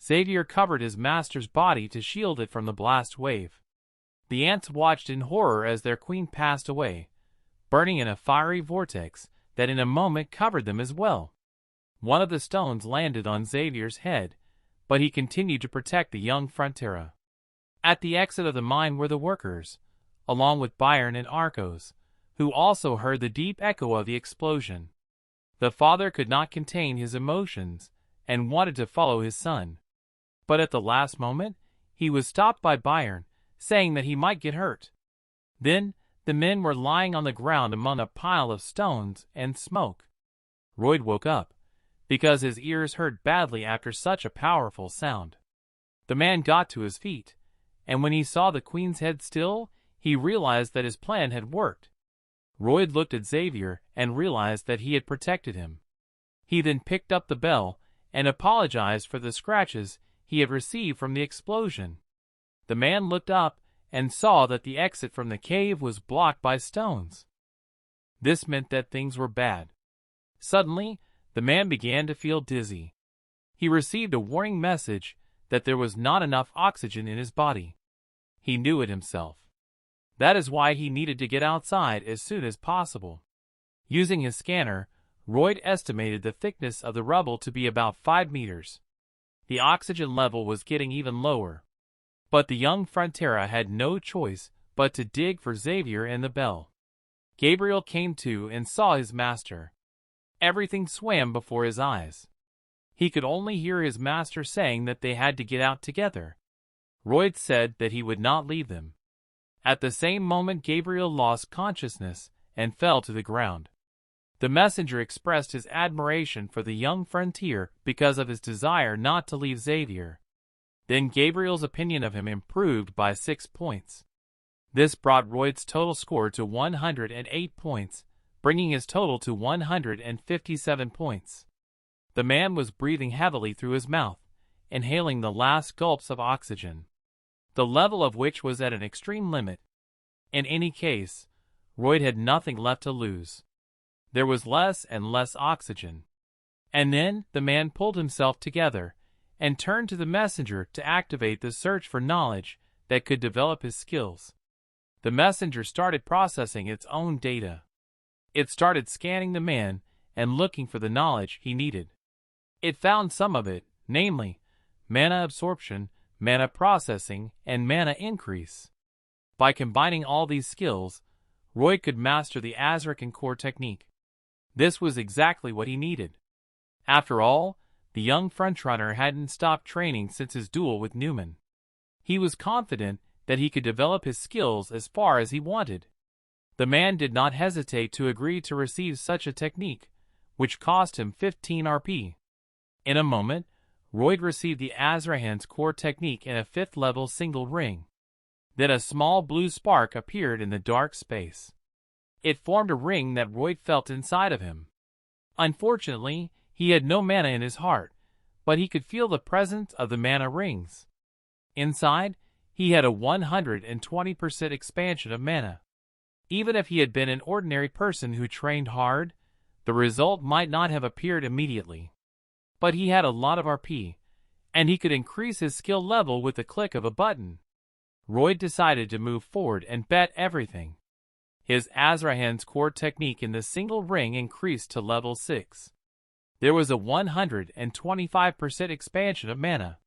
Xavier covered his master's body to shield it from the blast wave. The ants watched in horror as their queen passed away, burning in a fiery vortex that in a moment covered them as well. One of the stones landed on Xavier's head, but he continued to protect the young Frontera. At the exit of the mine were the workers, along with Byron and Arcos, who also heard the deep echo of the explosion. The father could not contain his emotions and wanted to follow his son. But at the last moment, he was stopped by Byron, saying that he might get hurt. Then, the men were lying on the ground among a pile of stones and smoke. Royd woke up, because his ears hurt badly after such a powerful sound. The man got to his feet, and when he saw the queen's head still, he realized that his plan had worked. Royd looked at Xavier and realized that he had protected him. He then picked up the bell and apologized for the scratches he had received from the explosion. The man looked up and saw that the exit from the cave was blocked by stones. This meant that things were bad. Suddenly, the man began to feel dizzy. He received a warning message that there was not enough oxygen in his body. He knew it himself. That is why he needed to get outside as soon as possible. Using his scanner, Royd estimated the thickness of the rubble to be about 5 meters. The oxygen level was getting even lower. But the young Frontera had no choice but to dig for Xavier and the bell. Gabriel came to and saw his master. Everything swam before his eyes. He could only hear his master saying that they had to get out together. Royd said that he would not leave them. At the same moment, Gabriel lost consciousness and fell to the ground. The messenger expressed his admiration for the young frontier because of his desire not to leave Xavier. Then Gabriel's opinion of him improved by 6 points. This brought Royd's total score to 108 points, bringing his total to 157 points. The man was breathing heavily through his mouth, inhaling the last gulps of oxygen, the level of which was at an extreme limit. In any case, Royd had nothing left to lose. There was less and less oxygen. And then the man pulled himself together and turned to the messenger to activate the search for knowledge that could develop his skills. The messenger started processing its own data. It started scanning the man and looking for the knowledge he needed. It found some of it, namely, mana absorption, mana processing, and mana increase. By combining all these skills, Royd could master the Azrakan core technique. This was exactly what he needed. After all, the young frontrunner hadn't stopped training since his duel with Newman. He was confident that he could develop his skills as far as he wanted. The man did not hesitate to agree to receive such a technique, which cost him 15 RP. In a moment, Royd received the Azrahan's core technique in a 5th level single ring. Then a small blue spark appeared in the dark space. It formed a ring that Royd felt inside of him. Unfortunately, he had no mana in his heart, but he could feel the presence of the mana rings. Inside, he had a 120% expansion of mana. Even if he had been an ordinary person who trained hard, the result might not have appeared immediately. But he had a lot of RP, and he could increase his skill level with the click of a button. Royd decided to move forward and bet everything. His Azrahan's core technique in the single ring increased to level 6. There was a 125% expansion of mana.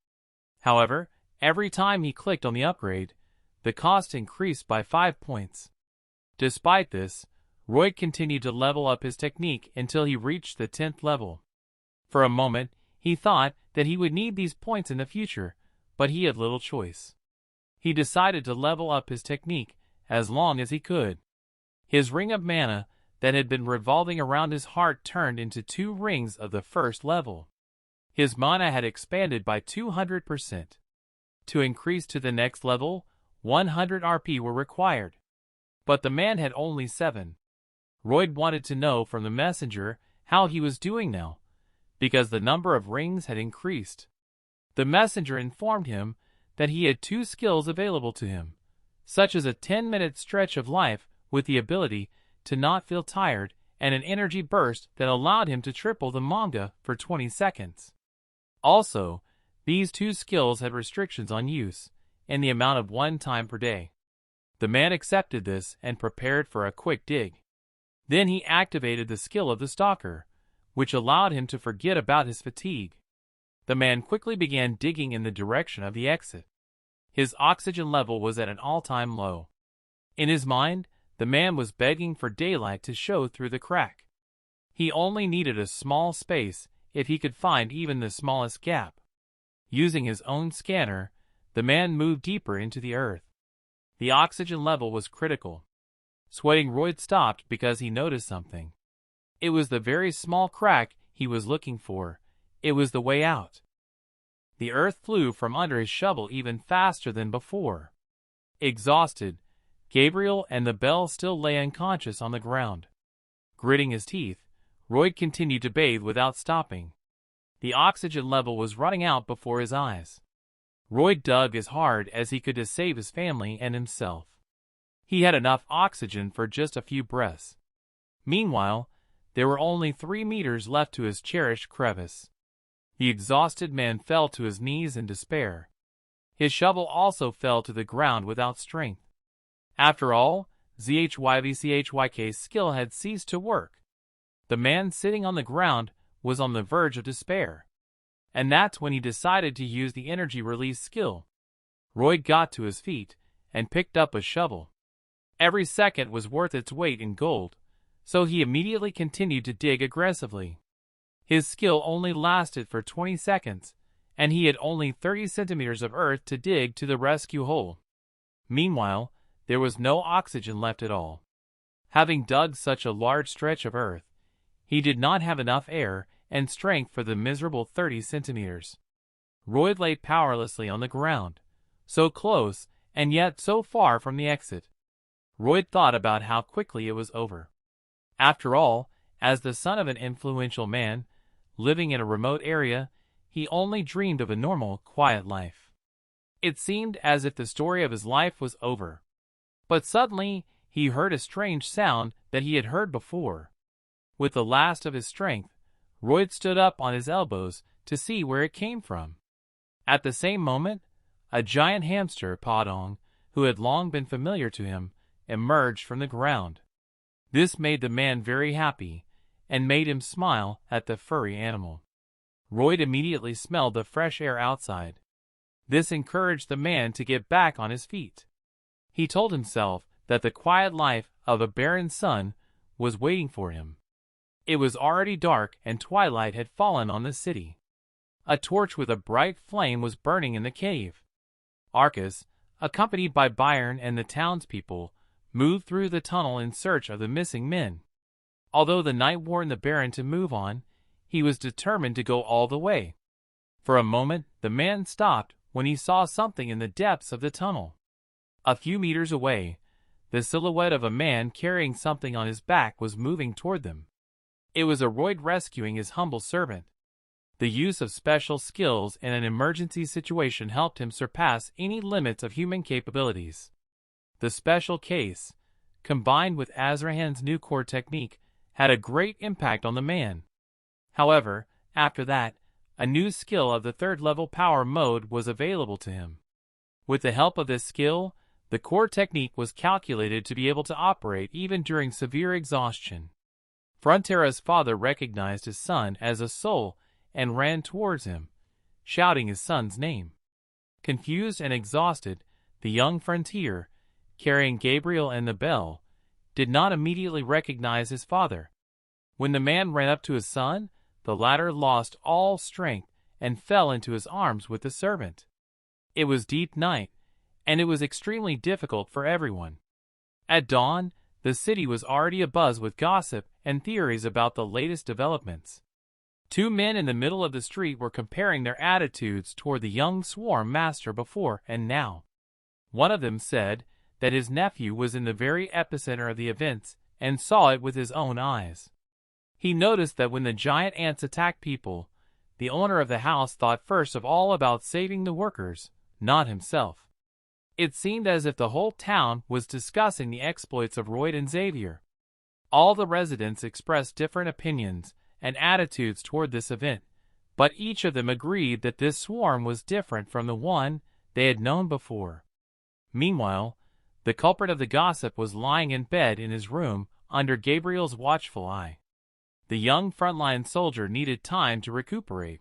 However, every time he clicked on the upgrade, the cost increased by 5 points. Despite this, Roy continued to level up his technique until he reached the 10th level. For a moment, he thought that he would need these points in the future, but he had little choice. He decided to level up his technique as long as he could. His ring of mana that had been revolving around his heart turned into 2 rings of the first level. His mana had expanded by 200%. To increase to the next level, 100 RP were required. But the man had only 7. Roy wanted to know from the messenger how he was doing now, because the number of rings had increased. The messenger informed him that he had 2 skills available to him, such as a 10-minute stretch of life with the ability to not feel tired and an energy burst that allowed him to triple the manga for 20 seconds. Also, these 2 skills had restrictions on use and the amount of 1 time per day. The man accepted this and prepared for a quick dig. Then he activated the skill of the stalker, which allowed him to forget about his fatigue. The man quickly began digging in the direction of the exit. His oxygen level was at an all-time low. In his mind, the man was begging for daylight to show through the crack. He only needed a small space if he could find even the smallest gap. Using his own scanner, the man moved deeper into the earth. The oxygen level was critical. Sweating, Roy stopped because he noticed something. It was the very small crack he was looking for. It was the way out. The earth flew from under his shovel even faster than before. Exhausted, Gabriel and the bell still lay unconscious on the ground. Gritting his teeth, Roy continued to bathe without stopping. The oxygen level was running out before his eyes. Roy dug as hard as he could to save his family and himself. He had enough oxygen for just a few breaths. Meanwhile, there were only 3 meters left to his cherished crevice. The exhausted man fell to his knees in despair. His shovel also fell to the ground without strength. After all, ZHYVCHYK's skill had ceased to work. The man sitting on the ground was on the verge of despair. And that's when he decided to use the energy release skill. Roy got to his feet and picked up a shovel. Every second was worth its weight in gold, so he immediately continued to dig aggressively. His skill only lasted for 20 seconds, and he had only 30 centimeters of earth to dig to the rescue hole. Meanwhile, there was no oxygen left at all. Having dug such a large stretch of earth, he did not have enough air and strength for the miserable 30 centimeters. Roy lay powerlessly on the ground, so close and yet so far from the exit. Roy thought about how quickly it was over. After all, as the son of an influential man, living in a remote area, he only dreamed of a normal, quiet life. It seemed as if the story of his life was over. But suddenly, he heard a strange sound that he had heard before. With the last of his strength, Roy stood up on his elbows to see where it came from. At the same moment, a giant hamster, Podong, who had long been familiar to him, emerged from the ground. This made the man very happy, and made him smile at the furry animal. Roy immediately smelled the fresh air outside. This encouraged the man to get back on his feet. He told himself that the quiet life of a barren son was waiting for him. It was already dark and twilight had fallen on the city. A torch with a bright flame was burning in the cave. Arcus, accompanied by Byron and the townspeople, moved through the tunnel in search of the missing men. Although the night warned the Baron to move on, he was determined to go all the way. For a moment, the man stopped when he saw something in the depths of the tunnel. A few meters away, the silhouette of a man carrying something on his back was moving toward them. It was a Roy rescuing his humble servant. The use of special skills in an emergency situation helped him surpass any limits of human capabilities. The special case, combined with Azrahan's new core technique, had a great impact on the man. However, after that, a new skill of the 3rd level power mode was available to him. With the help of this skill, The core technique was calculated to be able to operate even during severe exhaustion. Frontera's father recognized his son as a soul and ran towards him, shouting his son's name. Confused and exhausted, the young Frontier, carrying Gabriel and the bell, did not immediately recognize his father. When the man ran up to his son, the latter lost all strength and fell into his arms with the servant. It was deep night, and it was extremely difficult for everyone. At dawn, the city was already abuzz with gossip and theories about the latest developments. Two men in the middle of the street were comparing their attitudes toward the young swarm master before and now. One of them said that his nephew was in the very epicenter of the events and saw it with his own eyes. He noticed that when the giant ants attacked people, the owner of the house thought first of all about saving the workers, not himself. It seemed as if the whole town was discussing the exploits of Royd and Xavier. All the residents expressed different opinions and attitudes toward this event, but each of them agreed that this swarm was different from the one they had known before. Meanwhile, the culprit of the gossip was lying in bed in his room under Gabriel's watchful eye. The young frontline soldier needed time to recuperate,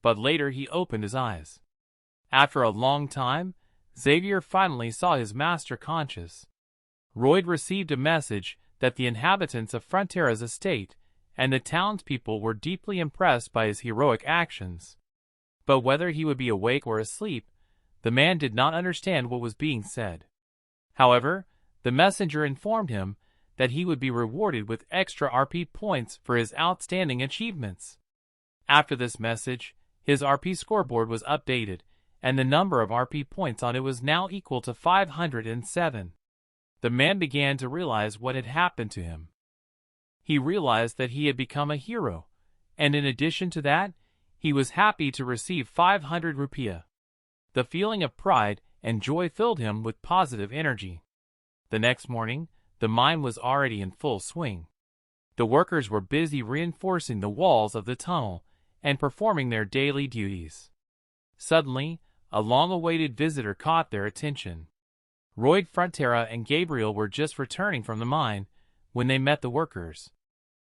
but later he opened his eyes. After a long time, Xavier finally saw his master conscious. Royd received a message that the inhabitants of Frontera's estate and the townspeople were deeply impressed by his heroic actions. But whether he would be awake or asleep, the man did not understand what was being said. However, the messenger informed him that he would be rewarded with extra RP points for his outstanding achievements. After this message, his RP scoreboard was updated, and the number of RP points on it was now equal to 507. The man began to realize what had happened to him. He realized that he had become a hero, and in addition to that, he was happy to receive 500 rupiah. The feeling of pride and joy filled him with positive energy. The next morning, the mine was already in full swing. The workers were busy reinforcing the walls of the tunnel and performing their daily duties. Suddenly, a long-awaited visitor caught their attention. Royd, Frontera, and Gabriel were just returning from the mine when they met the workers.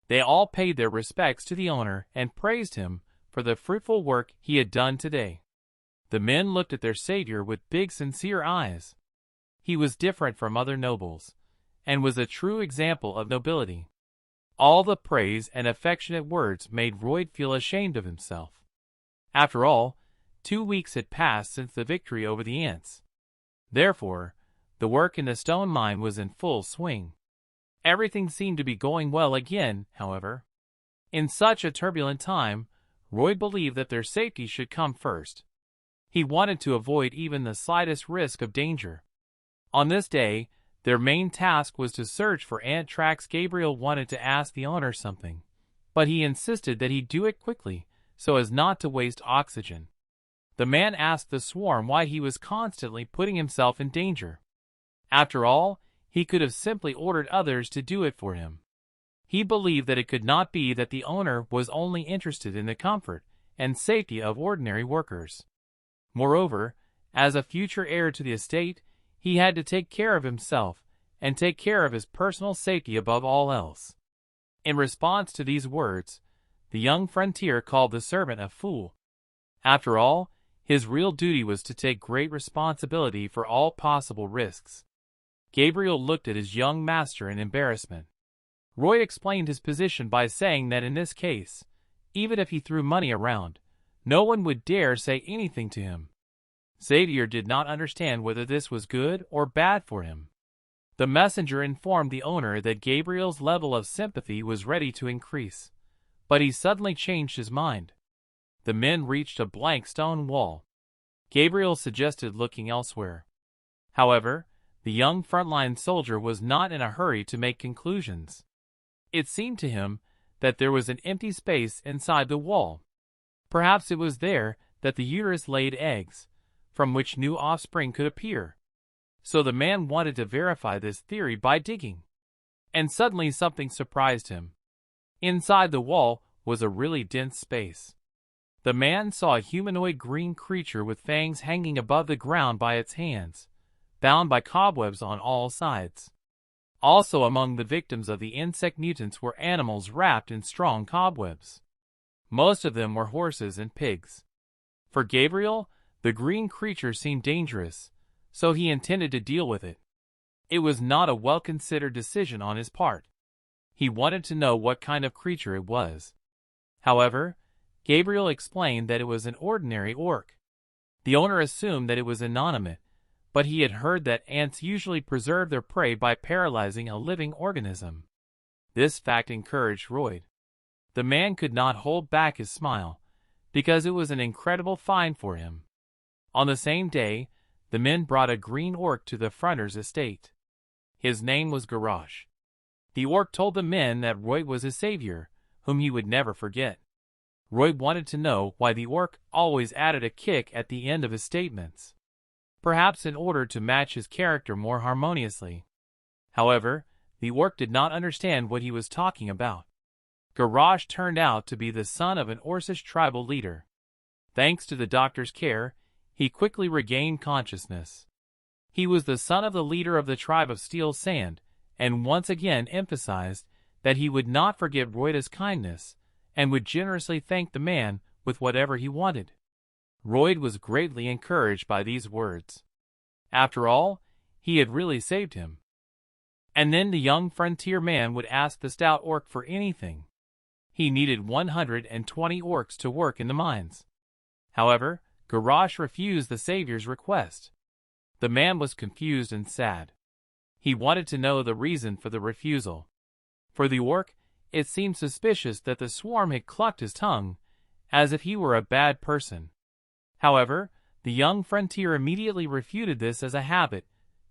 They all paid their respects to the owner and praised him for the fruitful work he had done today. The men looked at their savior with big, sincere eyes. He was different from other nobles, and was a true example of nobility. All the praise and affectionate words made Royd feel ashamed of himself. After all, 2 weeks had passed since the victory over the ants. Therefore, the work in the stone mine was in full swing. Everything seemed to be going well again, however. In such a turbulent time, Royd believed that their safety should come first. He wanted to avoid even the slightest risk of danger. On this day, their main task was to search for ant tracks. Gabriel wanted to ask the owner something, but he insisted that he do it quickly so as not to waste oxygen. The man asked the swarm why he was constantly putting himself in danger. After all, he could have simply ordered others to do it for him. He believed that it could not be that the owner was only interested in the comfort and safety of ordinary workers. Moreover, as a future heir to the estate, he had to take care of himself and take care of his personal safety above all else. In response to these words, the young Frontier called the servant a fool. After all, his real duty was to take great responsibility for all possible risks. Gabriel looked at his young master in embarrassment. Royd explained his position by saying that in this case, even if he threw money around, no one would dare say anything to him. Xavier did not understand whether this was good or bad for him. The messenger informed the owner that Gabriel's level of sympathy was ready to increase, but he suddenly changed his mind. The men reached a blank stone wall. Gabriel suggested looking elsewhere. However, the young frontline soldier was not in a hurry to make conclusions. It seemed to him that there was an empty space inside the wall. Perhaps it was there that the uterus laid eggs, from which new offspring could appear. So the man wanted to verify this theory by digging. And suddenly something surprised him. Inside the wall was a really dense space. The man saw a humanoid green creature with fangs hanging above the ground by its hands. bound by cobwebs on all sides. Also among the victims of the insect mutants were animals wrapped in strong cobwebs. Most of them were horses and pigs. For Gabriel, the green creature seemed dangerous, so he intended to deal with it. It was not a well-considered decision on his part. He wanted to know what kind of creature it was. However, Gabriel explained that it was an ordinary orc. The owner assumed that it was inanimate, but he had heard that ants usually preserve their prey by paralyzing a living organism. This fact encouraged Royd. The man could not hold back his smile, because it was an incredible find for him. On the same day, the men brought a green orc to the fronter's estate. His name was Garrosh. The orc told the men that Royd was his savior, whom he would never forget. Royd wanted to know why the orc always added a kick at the end of his statements, perhaps in order to match his character more harmoniously. However, the orc did not understand what he was talking about. Garrosh turned out to be the son of an Orcish tribal leader. Thanks to the doctor's care, he quickly regained consciousness. He was the son of the leader of the tribe of Steel Sand, and once again emphasized that he would not forget Royd's kindness, and would generously thank the man with whatever he wanted. Royd was greatly encouraged by these words. After all, he had really saved him. And then the young frontier man would ask the stout orc for anything. He needed 120 orcs to work in the mines. However, Garrosh refused the savior's request. The man was confused and sad. He wanted to know the reason for the refusal. For the orc, it seemed suspicious that the swarm had clucked his tongue, as if he were a bad person. However, the young frontier immediately refuted this as a habit,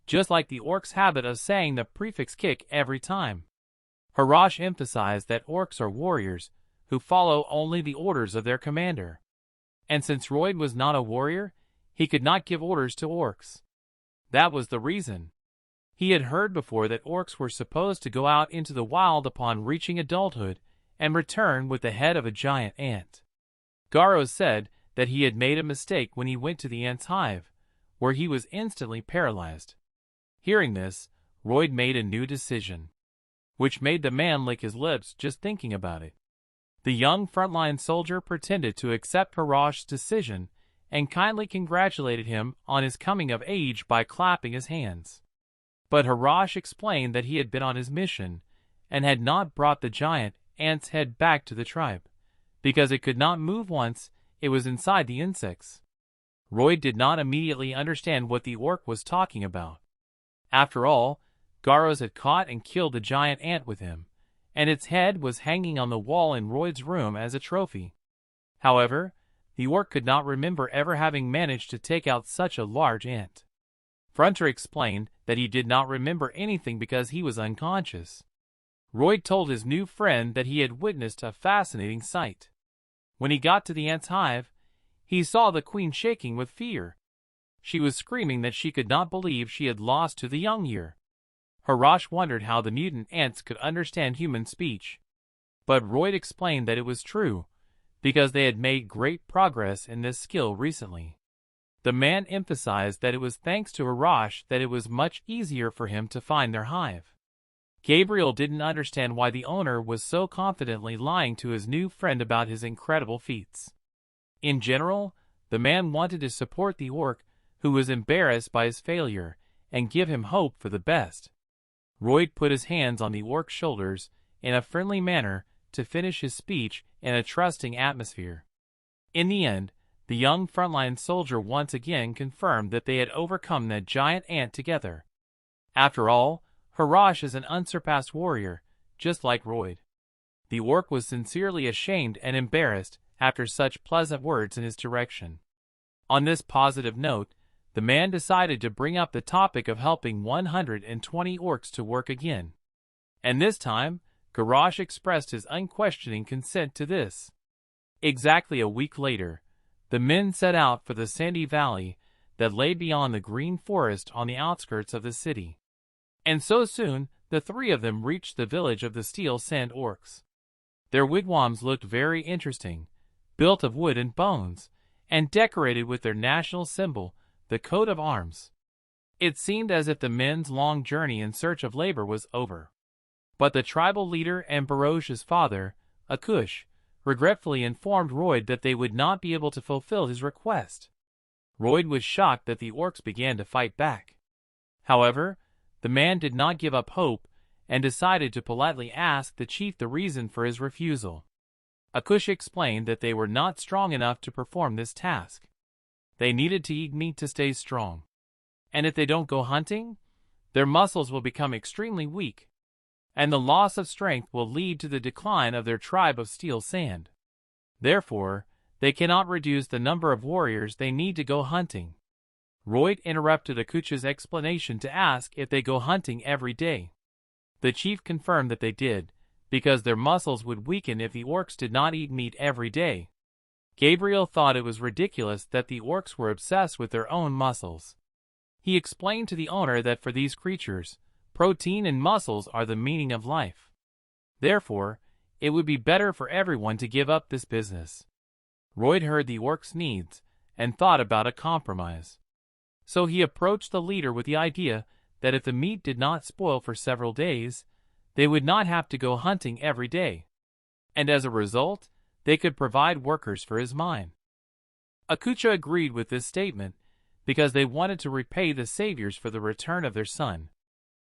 just like the orc's habit of saying the prefix kick every time. Garrosh emphasized that orcs are warriors who follow only the orders of their commander. And since Royd was not a warrior, he could not give orders to orcs. That was the reason. He had heard before that orcs were supposed to go out into the wild upon reaching adulthood and return with the head of a giant ant. Garrosh said that he had made a mistake when he went to the ant's hive, where he was instantly paralyzed. Hearing this, Royd made a new decision, which made the man lick his lips just thinking about it. The young frontline soldier pretended to accept Garrosh's decision and kindly congratulated him on his coming of age by clapping his hands. But Garrosh explained that he had been on his mission and had not brought the giant ant's head back to the tribe, because it could not move once it was inside the insects. Royd did not immediately understand what the orc was talking about. After all, Garrosh had caught and killed the giant ant with him, and its head was hanging on the wall in Royd's room as a trophy. However, the orc could not remember ever having managed to take out such a large ant. Fronter explained that he did not remember anything because he was unconscious. Royd told his new friend that he had witnessed a fascinating sight. When he got to the ant's hive, he saw the queen shaking with fear. She was screaming that she could not believe she had lost to the young year. Garrosh wondered how the mutant ants could understand human speech. But Royd explained that it was true, because they had made great progress in this skill recently. The man emphasized that it was thanks to Garrosh that it was much easier for him to find their hive. Gabriel didn't understand why the owner was so confidently lying to his new friend about his incredible feats. In general, the man wanted to support the orc, who was embarrassed by his failure, and give him hope for the best. Royd put his hands on the orc's shoulders in a friendly manner to finish his speech in a trusting atmosphere. In the end, the young frontline soldier once again confirmed that they had overcome that giant ant together. After all, Garrosh is an unsurpassed warrior, just like Royd. The orc was sincerely ashamed and embarrassed after such pleasant words in his direction. On this positive note, the man decided to bring up the topic of helping 120 orcs to work again. And this time, Garrosh expressed his unquestioning consent to this. Exactly a week later, the men set out for the sandy valley that lay beyond the green forest on the outskirts of the city. And so soon, the three of them reached the village of the Steel Sand Orcs. Their wigwams looked very interesting, built of wood and bones, and decorated with their national symbol, the coat of arms. It seemed as if the men's long journey in search of labor was over. But the tribal leader and Baroj's father, Akush, regretfully informed Royd that they would not be able to fulfill his request. Royd was shocked that the orcs began to fight back. However, the man did not give up hope and decided to politely ask the chief the reason for his refusal. Akush explained that they were not strong enough to perform this task. They needed to eat meat to stay strong. And if they don't go hunting, their muscles will become extremely weak, and the loss of strength will lead to the decline of their tribe of Steel Sand. Therefore, they cannot reduce the number of warriors they need to go hunting. Royd interrupted Akush's explanation to ask if they go hunting every day. The chief confirmed that they did, because their muscles would weaken if the orcs did not eat meat every day. Gabriel thought it was ridiculous that the orcs were obsessed with their own muscles. He explained to the owner that for these creatures, protein and muscles are the meaning of life. Therefore, it would be better for everyone to give up this business. Royd heard the orcs' needs and thought about a compromise. So he approached the leader with the idea that if the meat did not spoil for several days, they would not have to go hunting every day. And as a result, they could provide workers for his mine. Akucha agreed with this statement because they wanted to repay the saviors for the return of their son.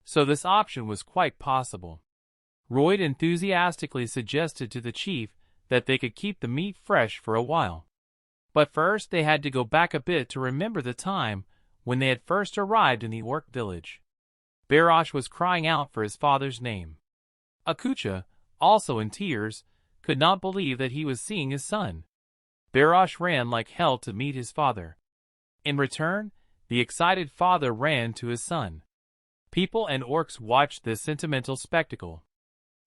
So this option was quite possible. Royd enthusiastically suggested to the chief that they could keep the meat fresh for a while. But first they had to go back a bit to remember the time when they had first arrived in the orc village. Barosh was crying out for his father's name. Akucha, also in tears, could not believe that he was seeing his son. Barosh ran like hell to meet his father. In return, the excited father ran to his son. People and orcs watched this sentimental spectacle.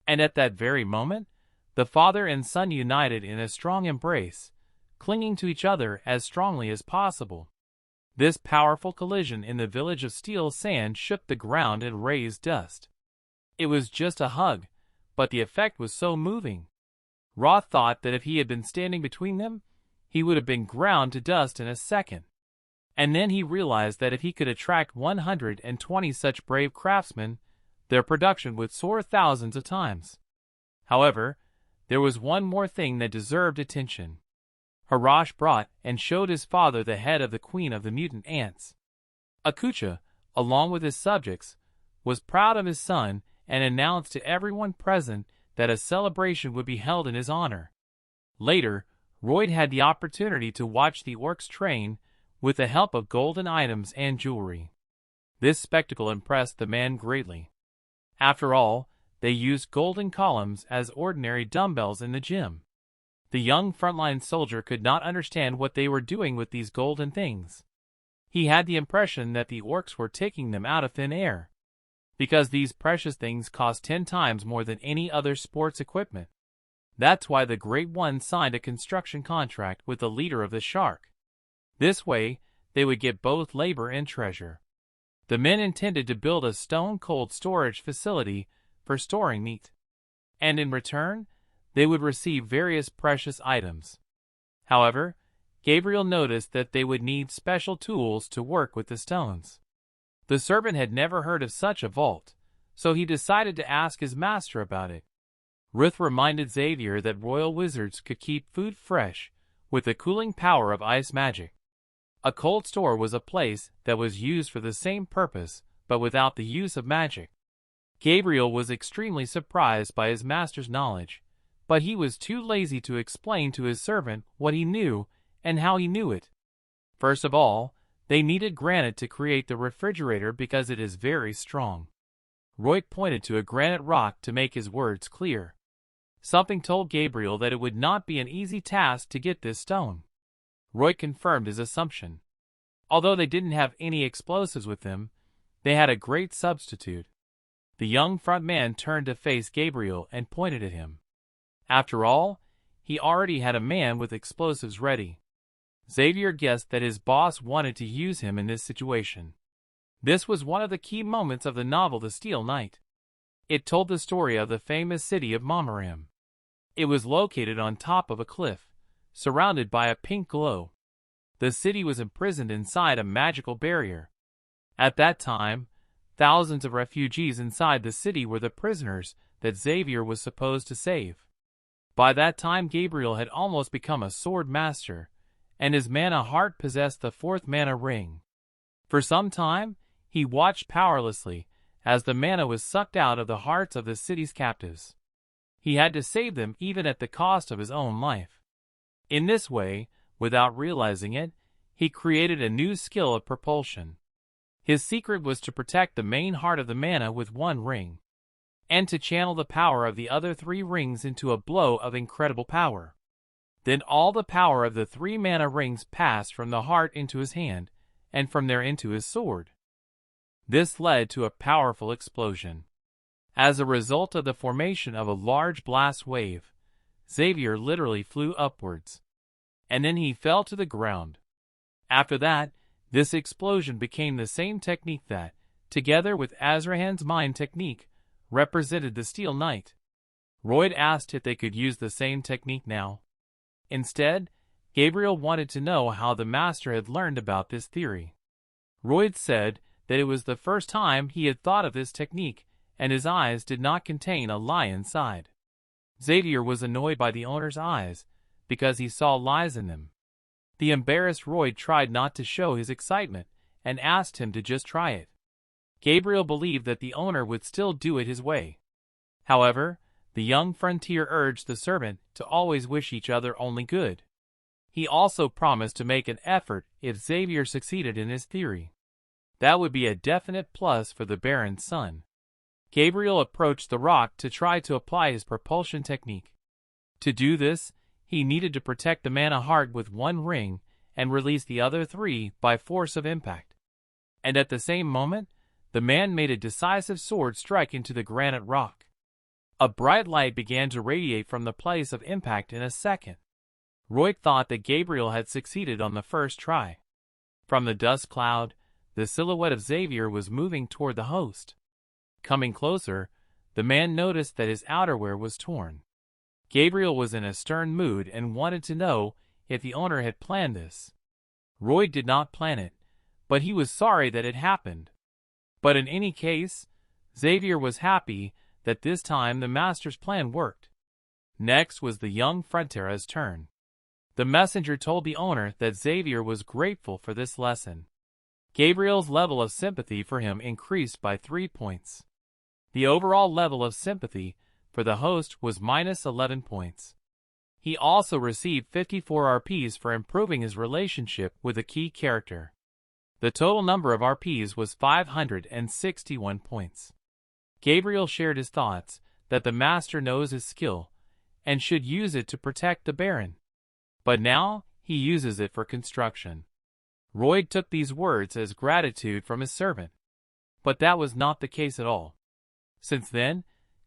And at that very moment, the father and son united in a strong embrace, clinging to each other as strongly as possible. This powerful collision in the village of Steel Sand shook the ground and raised dust. It was just a hug, but the effect was so moving. Roth thought that if he had been standing between them, he would have been ground to dust in a second. And then he realized that if he could attract 120 such brave craftsmen, their production would soar thousands of times. However, there was one more thing that deserved attention. Harash brought and showed his father the head of the queen of the mutant ants. Akucha, along with his subjects, was proud of his son and announced to everyone present that a celebration would be held in his honor. Later, Royd had the opportunity to watch the orcs train with the help of golden items and jewelry. This spectacle impressed the man greatly. After all, they used golden columns as ordinary dumbbells in the gym. The young frontline soldier could not understand what they were doing with these golden things. He had the impression that the orcs were taking them out of thin air, because these precious things cost 10 times more than any other sports equipment. That's why the Great One signed a construction contract with the leader of the Shark. This way, they would get both labor and treasure. The men intended to build a stone-cold storage facility for storing meat, and in return, they would receive various precious items. However, Gabriel noticed that they would need special tools to work with the stones. The servant had never heard of such a vault, so he decided to ask his master about it. Ruth reminded Xavier that royal wizards could keep food fresh with the cooling power of ice magic. A cold store was a place that was used for the same purpose, but without the use of magic. Gabriel was extremely surprised by his master's knowledge, but he was too lazy to explain to his servant what he knew and how he knew it. First of all, they needed granite to create the refrigerator because it is very strong. Roy pointed to a granite rock to make his words clear. Something told Gabriel that it would not be an easy task to get this stone. Roy confirmed his assumption. Although they didn't have any explosives with them, they had a great substitute. The young front man turned to face Gabriel and pointed at him. After all, he already had a man with explosives ready. Xavier guessed that his boss wanted to use him in this situation. This was one of the key moments of the novel The Steel Knight. It told the story of the famous city of Mamaram. It was located on top of a cliff, surrounded by a pink glow. The city was imprisoned inside a magical barrier. At that time, thousands of refugees inside the city were the prisoners that Xavier was supposed to save. By that time Gabriel had almost become a sword master, and his mana heart possessed the fourth mana ring. For some time, he watched powerlessly as the mana was sucked out of the hearts of the city's captives. He had to save them even at the cost of his own life. In this way, without realizing it, he created a new skill of propulsion. His secret was to protect the main heart of the mana with one ring, and to channel the power of the other three rings into a blow of incredible power. Then all the power of the three mana rings passed from the heart into his hand, and from there into his sword. This led to a powerful explosion. As a result of the formation of a large blast wave, Xavier literally flew upwards, and then he fell to the ground. After that, this explosion became the same technique that, together with Azrahan's mind technique, represented the Steel Knight. Royd asked if they could use the same technique now. Instead, Gabriel wanted to know how the master had learned about this theory. Royd said that it was the first time he had thought of this technique, and his eyes did not contain a lie inside. Xavier was annoyed by the owner's eyes, because he saw lies in them. The embarrassed Royd tried not to show his excitement, and asked him to just try it. Gabriel believed that the owner would still do it his way. However, the young frontier urged the servant to always wish each other only good. He also promised to make an effort if Xavier succeeded in his theory. That would be a definite plus for the Baron's son. Gabriel approached the rock to try to apply his propulsion technique. To do this, he needed to protect the mana heart with one ring and release the other three by force of impact. And at the same moment, the man made a decisive sword strike into the granite rock. A bright light began to radiate from the place of impact in a second. Royd thought that Gabriel had succeeded on the first try. From the dust cloud, the silhouette of Xavier was moving toward the host. Coming closer, the man noticed that his outerwear was torn. Gabriel was in a stern mood and wanted to know if the owner had planned this. Royd did not plan it, but he was sorry that it happened. But in any case, Xavier was happy that this time the master's plan worked. Next was the young Frontera's turn. The messenger told the owner that Xavier was grateful for this lesson. Gabriel's level of sympathy for him increased by 3 points. The overall level of sympathy for the host was minus 11 points. He also received 54 RPs for improving his relationship with a key character. The total number of RPs was 561 points. Gabriel shared his thoughts that the master knows his skill and should use it to protect the Baron. But now he uses it for construction. Royd took these words as gratitude from his servant. But that was not the case at all. Since then,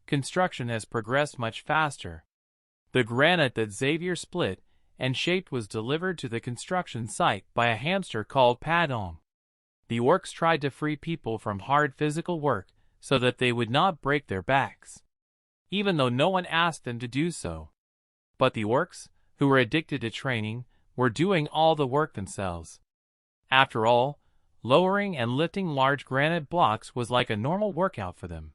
construction has progressed much faster. The granite that Xavier split and shaped was delivered to the construction site by a hamster called Padong. The orcs tried to free people from hard physical work so that they would not break their backs, even though no one asked them to do so. But the orcs, who were addicted to training, were doing all the work themselves. After all, lowering and lifting large granite blocks was like a normal workout for them.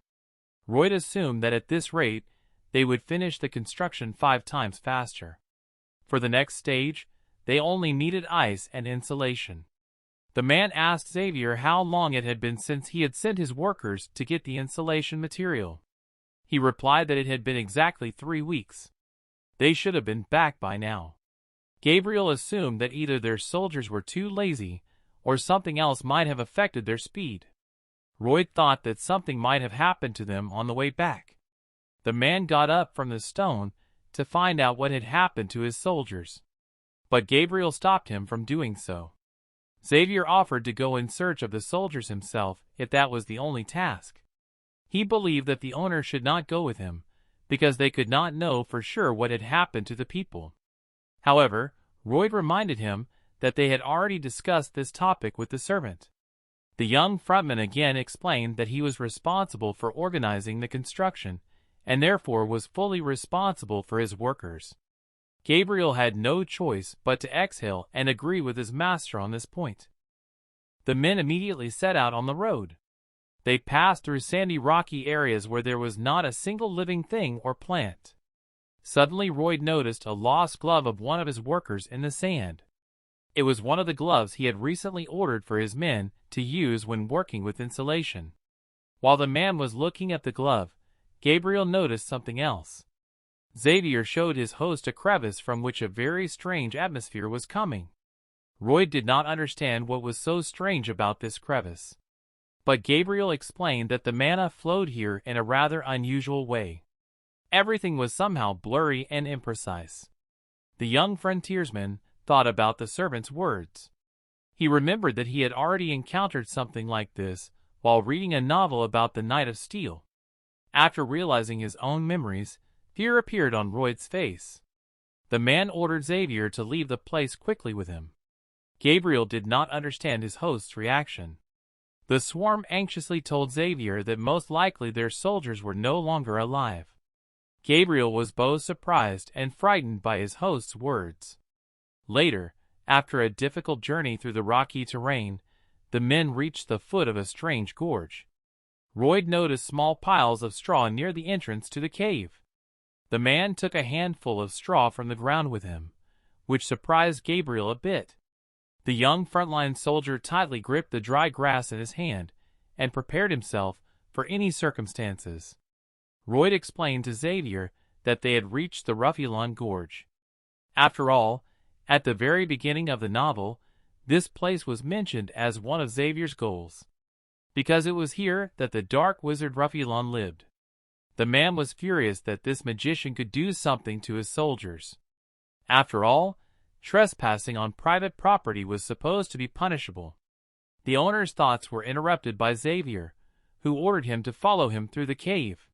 Royd assumed that at this rate, they would finish the construction 5 times faster. For the next stage, they only needed ice and insulation. The man asked Xavier how long it had been since he had sent his workers to get the insulation material. He replied that it had been exactly 3 weeks. They should have been back by now. Gabriel assumed that either their soldiers were too lazy, or something else might have affected their speed. Royd thought that something might have happened to them on the way back. The man got up from the stone to find out what had happened to his soldiers. But Gabriel stopped him from doing so. Xavier offered to go in search of the soldiers himself if that was the only task. He believed that the owner should not go with him, because they could not know for sure what had happened to the people. However, Royd reminded him that they had already discussed this topic with the servant. The young frontman again explained that he was responsible for organizing the construction, and therefore was fully responsible for his workers. Gabriel had no choice but to exhale and agree with his master on this point. The men immediately set out on the road. They passed through sandy rocky areas where there was not a single living thing or plant. Suddenly Royd noticed a lost glove of one of his workers in the sand. It was one of the gloves he had recently ordered for his men to use when working with insulation. While the man was looking at the glove, Gabriel noticed something else. Xavier showed his host a crevice from which a very strange atmosphere was coming. Royd did not understand what was so strange about this crevice. But Gabriel explained that the mana flowed here in a rather unusual way. Everything was somehow blurry and imprecise. The young frontiersman thought about the servant's words. He remembered that he had already encountered something like this while reading a novel about the Knight of Steel. After realizing his own memories, fear appeared on Royd's face. The man ordered Xavier to leave the place quickly with him. Gabriel did not understand his host's reaction. The swarm anxiously told Xavier that most likely their soldiers were no longer alive. Gabriel was both surprised and frightened by his host's words. Later, after a difficult journey through the rocky terrain, the men reached the foot of a strange gorge. Royd noticed small piles of straw near the entrance to the cave. The man took a handful of straw from the ground with him, which surprised Gabriel a bit. The young frontline soldier tightly gripped the dry grass in his hand and prepared himself for any circumstances. Royd explained to Xavier that they had reached the Ruffulon Gorge. After all, at the very beginning of the novel, this place was mentioned as one of Xavier's goals, because it was here that the dark wizard Ruffulon lived. The man was furious that this magician could do something to his soldiers. After all, trespassing on private property was supposed to be punishable. The owner's thoughts were interrupted by Xavier, who ordered him to follow him through the cave.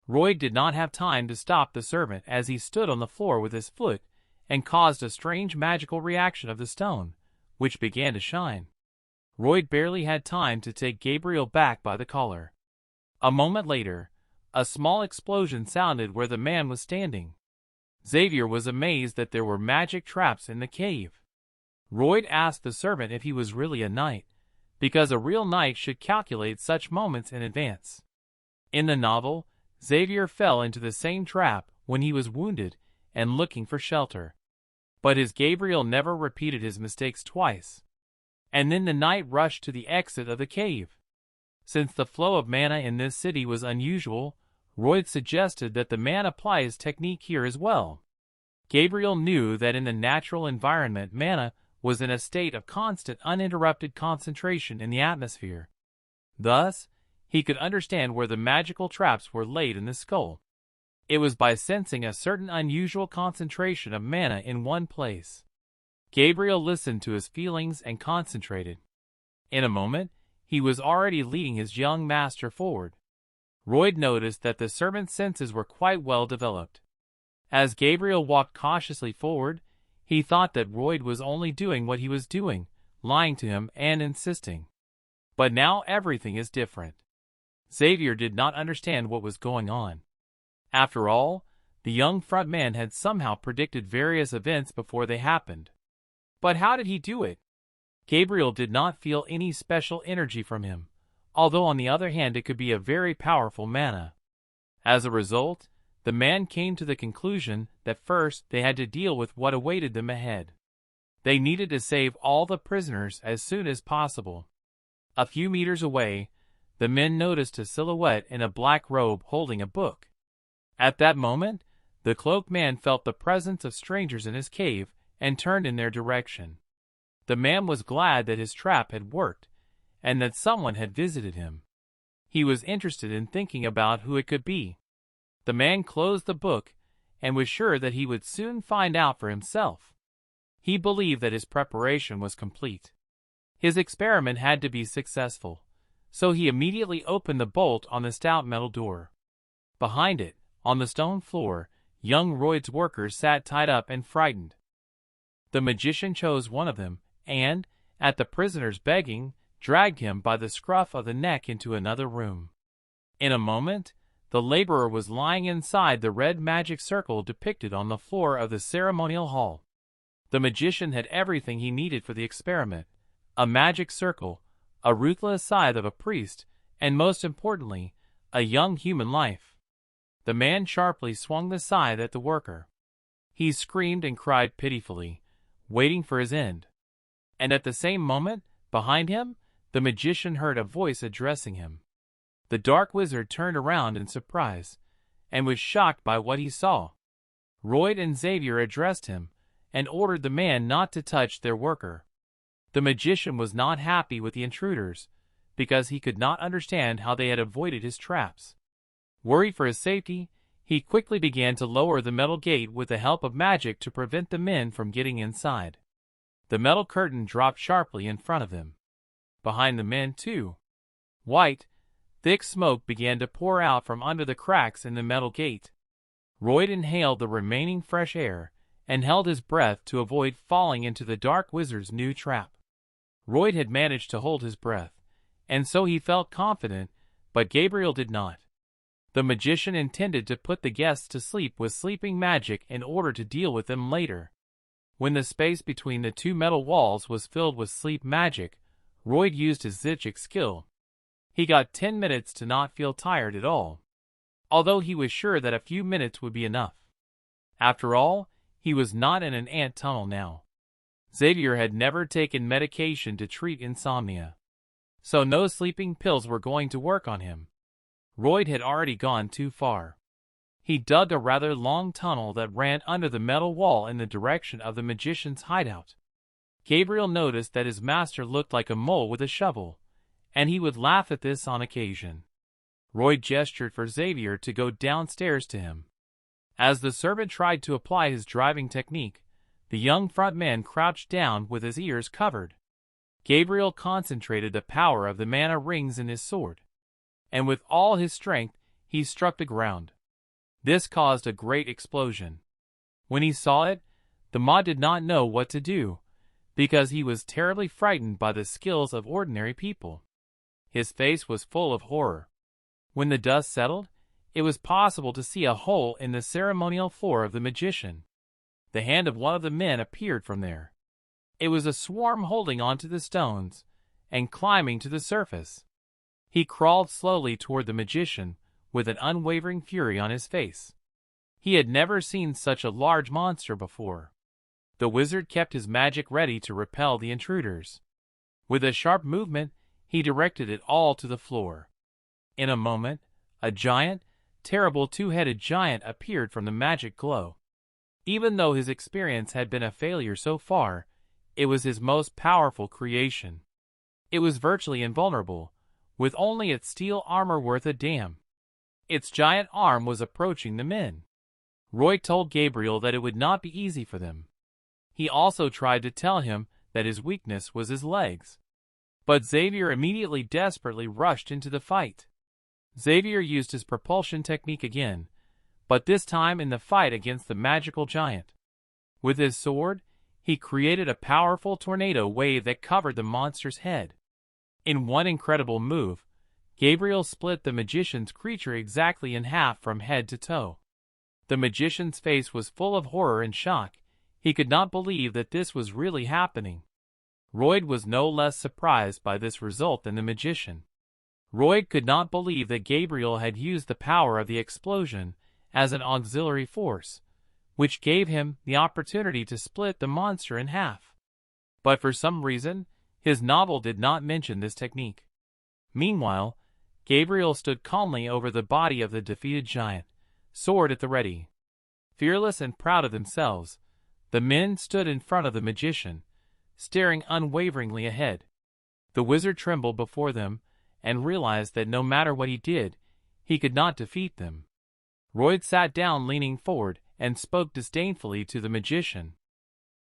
Royd did not have time to stop the servant as he stood on the floor with his foot and caused a strange magical reaction of the stone, which began to shine. Royd barely had time to take Gabriel back by the collar. A moment later, a small explosion sounded where the man was standing. Xavier was amazed that there were magic traps in the cave. Royd asked the servant if he was really a knight, because a real knight should calculate such moments in advance. In the novel, Xavier fell into the same trap when he was wounded and looking for shelter. But his Gabriel never repeated his mistakes twice. And then the knight rushed to the exit of the cave. Since the flow of mana in this city was unusual, Royd suggested that the man apply his technique here as well. Gabriel knew that in the natural environment mana was in a state of constant uninterrupted concentration in the atmosphere. Thus, he could understand where the magical traps were laid in the skull. It was by sensing a certain unusual concentration of mana in one place. Gabriel listened to his feelings and concentrated. In a moment, he was already leading his young master forward. Royd noticed that the servant's senses were quite well developed. As Gabriel walked cautiously forward, he thought that Royd was only doing what he was doing, lying to him and insisting. But now everything is different. Xavier did not understand what was going on. After all, the young front man had somehow predicted various events before they happened. But how did he do it? Gabriel did not feel any special energy from him, although on the other hand it could be a very powerful mana. As a result, the man came to the conclusion that first they had to deal with what awaited them ahead. They needed to save all the prisoners as soon as possible. A few meters away, the men noticed a silhouette in a black robe holding a book. At that moment, the cloaked man felt the presence of strangers in his cave and turned in their direction. The man was glad that his trap had worked and that someone had visited him. He was interested in thinking about who it could be. The man closed the book and was sure that he would soon find out for himself. He believed that his preparation was complete. His experiment had to be successful, so he immediately opened the bolt on the stout metal door. Behind it, on the stone floor, young Royd's workers sat tied up and frightened. The magician chose one of them, and, at the prisoner's begging, dragged him by the scruff of the neck into another room. In a moment, the laborer was lying inside the red magic circle depicted on the floor of the ceremonial hall. The magician had everything he needed for the experiment, a magic circle, a ruthless scythe of a priest, and most importantly, a young human life. The man sharply swung the scythe at the worker. He screamed and cried pitifully, waiting for his end. And at the same moment, behind him, the magician heard a voice addressing him. The dark wizard turned around in surprise, and was shocked by what he saw. Royd and Xavier addressed him, and ordered the man not to touch their worker. The magician was not happy with the intruders, because he could not understand how they had avoided his traps. Worried for his safety, he quickly began to lower the metal gate with the help of magic to prevent the men from getting inside. The metal curtain dropped sharply in front of them. Behind the men, too, white, thick smoke began to pour out from under the cracks in the metal gate. Royd inhaled the remaining fresh air and held his breath to avoid falling into the dark wizard's new trap. Royd had managed to hold his breath, and so he felt confident, but Gabriel did not. The magician intended to put the guests to sleep with sleeping magic in order to deal with them later. When the space between the two metal walls was filled with sleep magic, Royd used his Zichic skill. He got 10 minutes to not feel tired at all, although he was sure that a few minutes would be enough. After all, he was not in an ant tunnel now. Xavier had never taken medication to treat insomnia, so no sleeping pills were going to work on him. Royd had already gone too far. He dug a rather long tunnel that ran under the metal wall in the direction of the magician's hideout. Gabriel noticed that his master looked like a mole with a shovel, and he would laugh at this on occasion. Royd gestured for Xavier to go downstairs to him. As the servant tried to apply his driving technique, the young front man crouched down with his ears covered. Gabriel concentrated the power of the mana rings in his sword, and with all his strength he struck the ground. This caused a great explosion. When he saw it, the mod did not know what to do, because he was terribly frightened by the skills of ordinary people. His face was full of horror. When the dust settled, it was possible to see a hole in the ceremonial floor of the magician. The hand of one of the men appeared from there. It was a swarm holding onto the stones and climbing to the surface. He crawled slowly toward the magician with an unwavering fury on his face. He had never seen such a large monster before. The wizard kept his magic ready to repel the intruders. With a sharp movement, he directed it all to the floor. In a moment, a giant, terrible two-headed giant appeared from the magic glow. Even though his experience had been a failure so far, it was his most powerful creation. It was virtually invulnerable, with only its steel armor worth a damn. Its giant arm was approaching the men. Roy told Gabriel that it would not be easy for them. He also tried to tell him that his weakness was his legs. But Xavier immediately desperately rushed into the fight. Xavier used his propulsion technique again, but this time in the fight against the magical giant. With his sword, he created a powerful tornado wave that covered the monster's head. In one incredible move, Gabriel split the magician's creature exactly in half from head to toe. The magician's face was full of horror and shock. He could not believe that this was really happening. Royd was no less surprised by this result than the magician. Royd could not believe that Gabriel had used the power of the explosion as an auxiliary force, which gave him the opportunity to split the monster in half. But for some reason, his novel did not mention this technique. Meanwhile, Gabriel stood calmly over the body of the defeated giant, sword at the ready. Fearless and proud of themselves, the men stood in front of the magician, staring unwaveringly ahead. The wizard trembled before them and realized that no matter what he did, he could not defeat them. Royd sat down leaning forward and spoke disdainfully to the magician.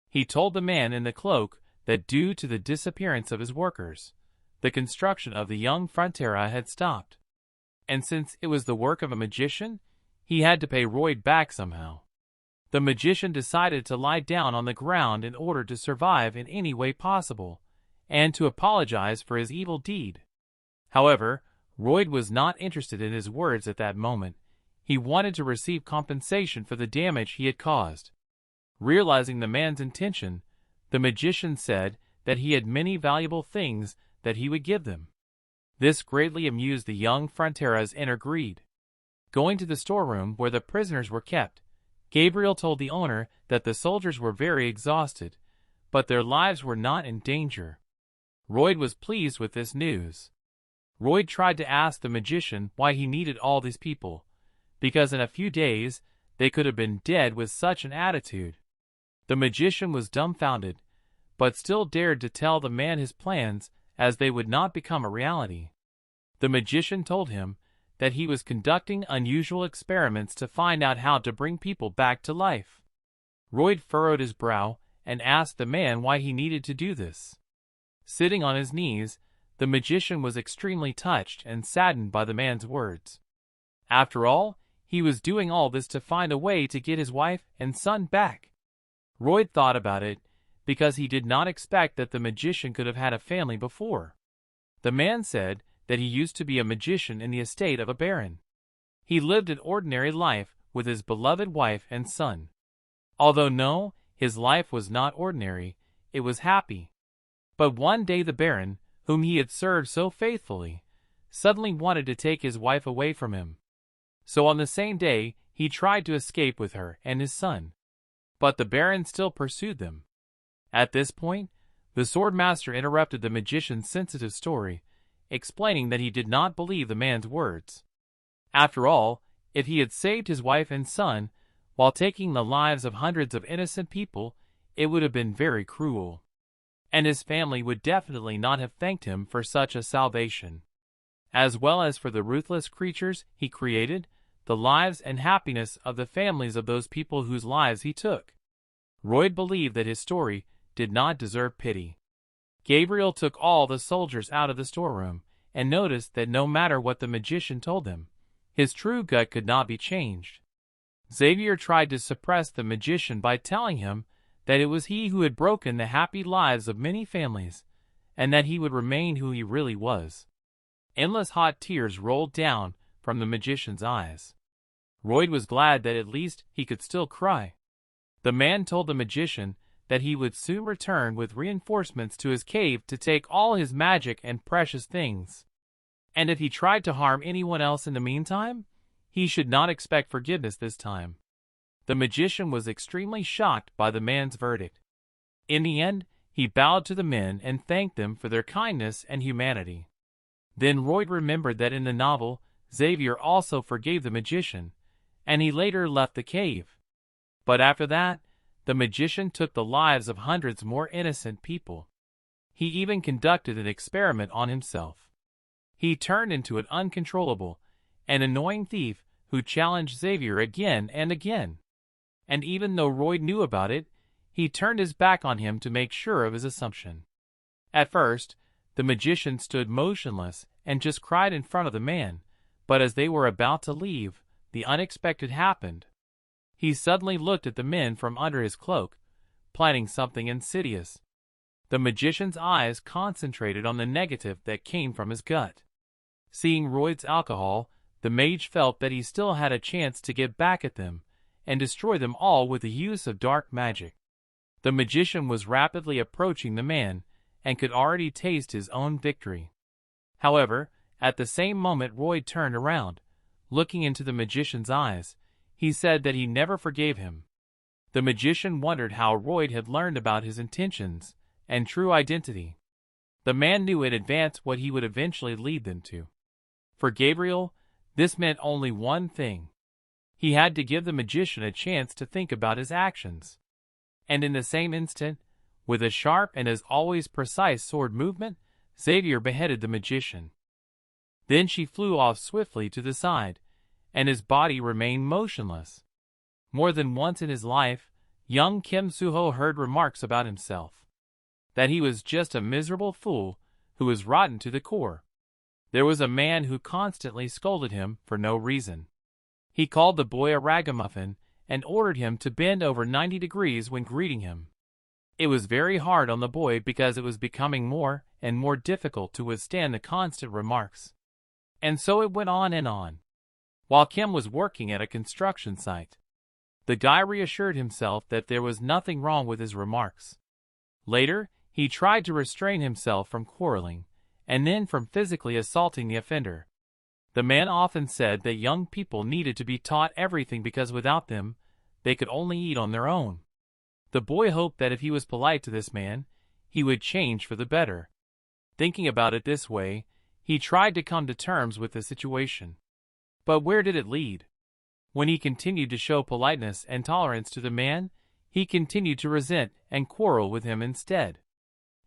He told the man in the cloak that due to the disappearance of his workers, the construction of the young frontera had stopped. And since it was the work of a magician, he had to pay Royd back somehow. The magician decided to lie down on the ground in order to survive in any way possible, and to apologize for his evil deed. However, Royd was not interested in his words at that moment. He wanted to receive compensation for the damage he had caused. Realizing the man's intention, the magician said that he had many valuable things that he would give them. This greatly amused the young Fronteras and agreed. Going to the storeroom where the prisoners were kept, Gabriel told the owner that the soldiers were very exhausted, but their lives were not in danger. Royd was pleased with this news. Royd tried to ask the magician why he needed all these people, because in a few days they could have been dead with such an attitude. The magician was dumbfounded, but still dared to tell the man his plans, as they would not become a reality. The magician told him that he was conducting unusual experiments to find out how to bring people back to life. Royd furrowed his brow and asked the man why he needed to do this. Sitting on his knees, the magician was extremely touched and saddened by the man's words. After all, he was doing all this to find a way to get his wife and son back. Royd thought about it, because he did not expect that the magician could have had a family before. The man said that he used to be a magician in the estate of a baron. He lived an ordinary life with his beloved wife and son. Although no, his life was not ordinary, it was happy. But one day the baron, whom he had served so faithfully, suddenly wanted to take his wife away from him. So on the same day he tried to escape with her and his son. But the baron still pursued them. At this point, the swordmaster interrupted the magician's sensitive story, explaining that he did not believe the man's words. After all, if he had saved his wife and son, while taking the lives of hundreds of innocent people, it would have been very cruel. And his family would definitely not have thanked him for such a salvation. As well as for the ruthless creatures he created, the lives and happiness of the families of those people whose lives he took. Royd believed that his story did not deserve pity. Gabriel took all the soldiers out of the storeroom, and noticed that no matter what the magician told them, his true gut could not be changed. Xavier tried to suppress the magician by telling him that it was he who had broken the happy lives of many families, and that he would remain who he really was. Endless hot tears rolled down from the magician's eyes. Royd was glad that at least he could still cry. The man told the magician that he would soon return with reinforcements to his cave to take all his magic and precious things. And if he tried to harm anyone else in the meantime, he should not expect forgiveness this time. The magician was extremely shocked by the man's verdict. In the end, he bowed to the men and thanked them for their kindness and humanity. Then Royd remembered that in the novel, Xavier also forgave the magician, and he later left the cave. But after that, the magician took the lives of hundreds more innocent people. He even conducted an experiment on himself. He turned into an uncontrollable and annoying thief who challenged Xavier again and again. And even though Royd knew about it, he turned his back on him to make sure of his assumption. At first, the magician stood motionless and just cried in front of the man, but as they were about to leave, the unexpected happened. He suddenly looked at the men from under his cloak, planning something insidious. The magician's eyes concentrated on the negative that came from his gut. Seeing Royd's alcohol, the mage felt that he still had a chance to get back at them and destroy them all with the use of dark magic. The magician was rapidly approaching the man and could already taste his own victory. However, at the same moment Royd turned around, looking into the magician's eyes. He said that he never forgave him. The magician wondered how Royd had learned about his intentions and true identity. The man knew in advance what he would eventually lead them to. For Gabriel, this meant only one thing. He had to give the magician a chance to think about his actions. And in the same instant, with a sharp and as always precise sword movement, Xavier beheaded the magician. Then she flew off swiftly to the side, and his body remained motionless. More than once in his life, young Kim Suho heard remarks about himself. That he was just a miserable fool who was rotten to the core. There was a man who constantly scolded him for no reason. He called the boy a ragamuffin and ordered him to bend over 90 degrees when greeting him. It was very hard on the boy because it was becoming more and more difficult to withstand the constant remarks. And so it went on and on. While Kim was working at a construction site, the guy reassured himself that there was nothing wrong with his remarks. Later, He tried to restrain himself from quarreling, and then from physically assaulting the offender. The man often said that young people needed to be taught everything because without them, they could only eat on their own. The boy hoped that if he was polite to this man, he would change for the better. Thinking about it this way, he tried to come to terms with the situation. But where did it lead? When he continued to show politeness and tolerance to the man, he continued to resent and quarrel with him instead.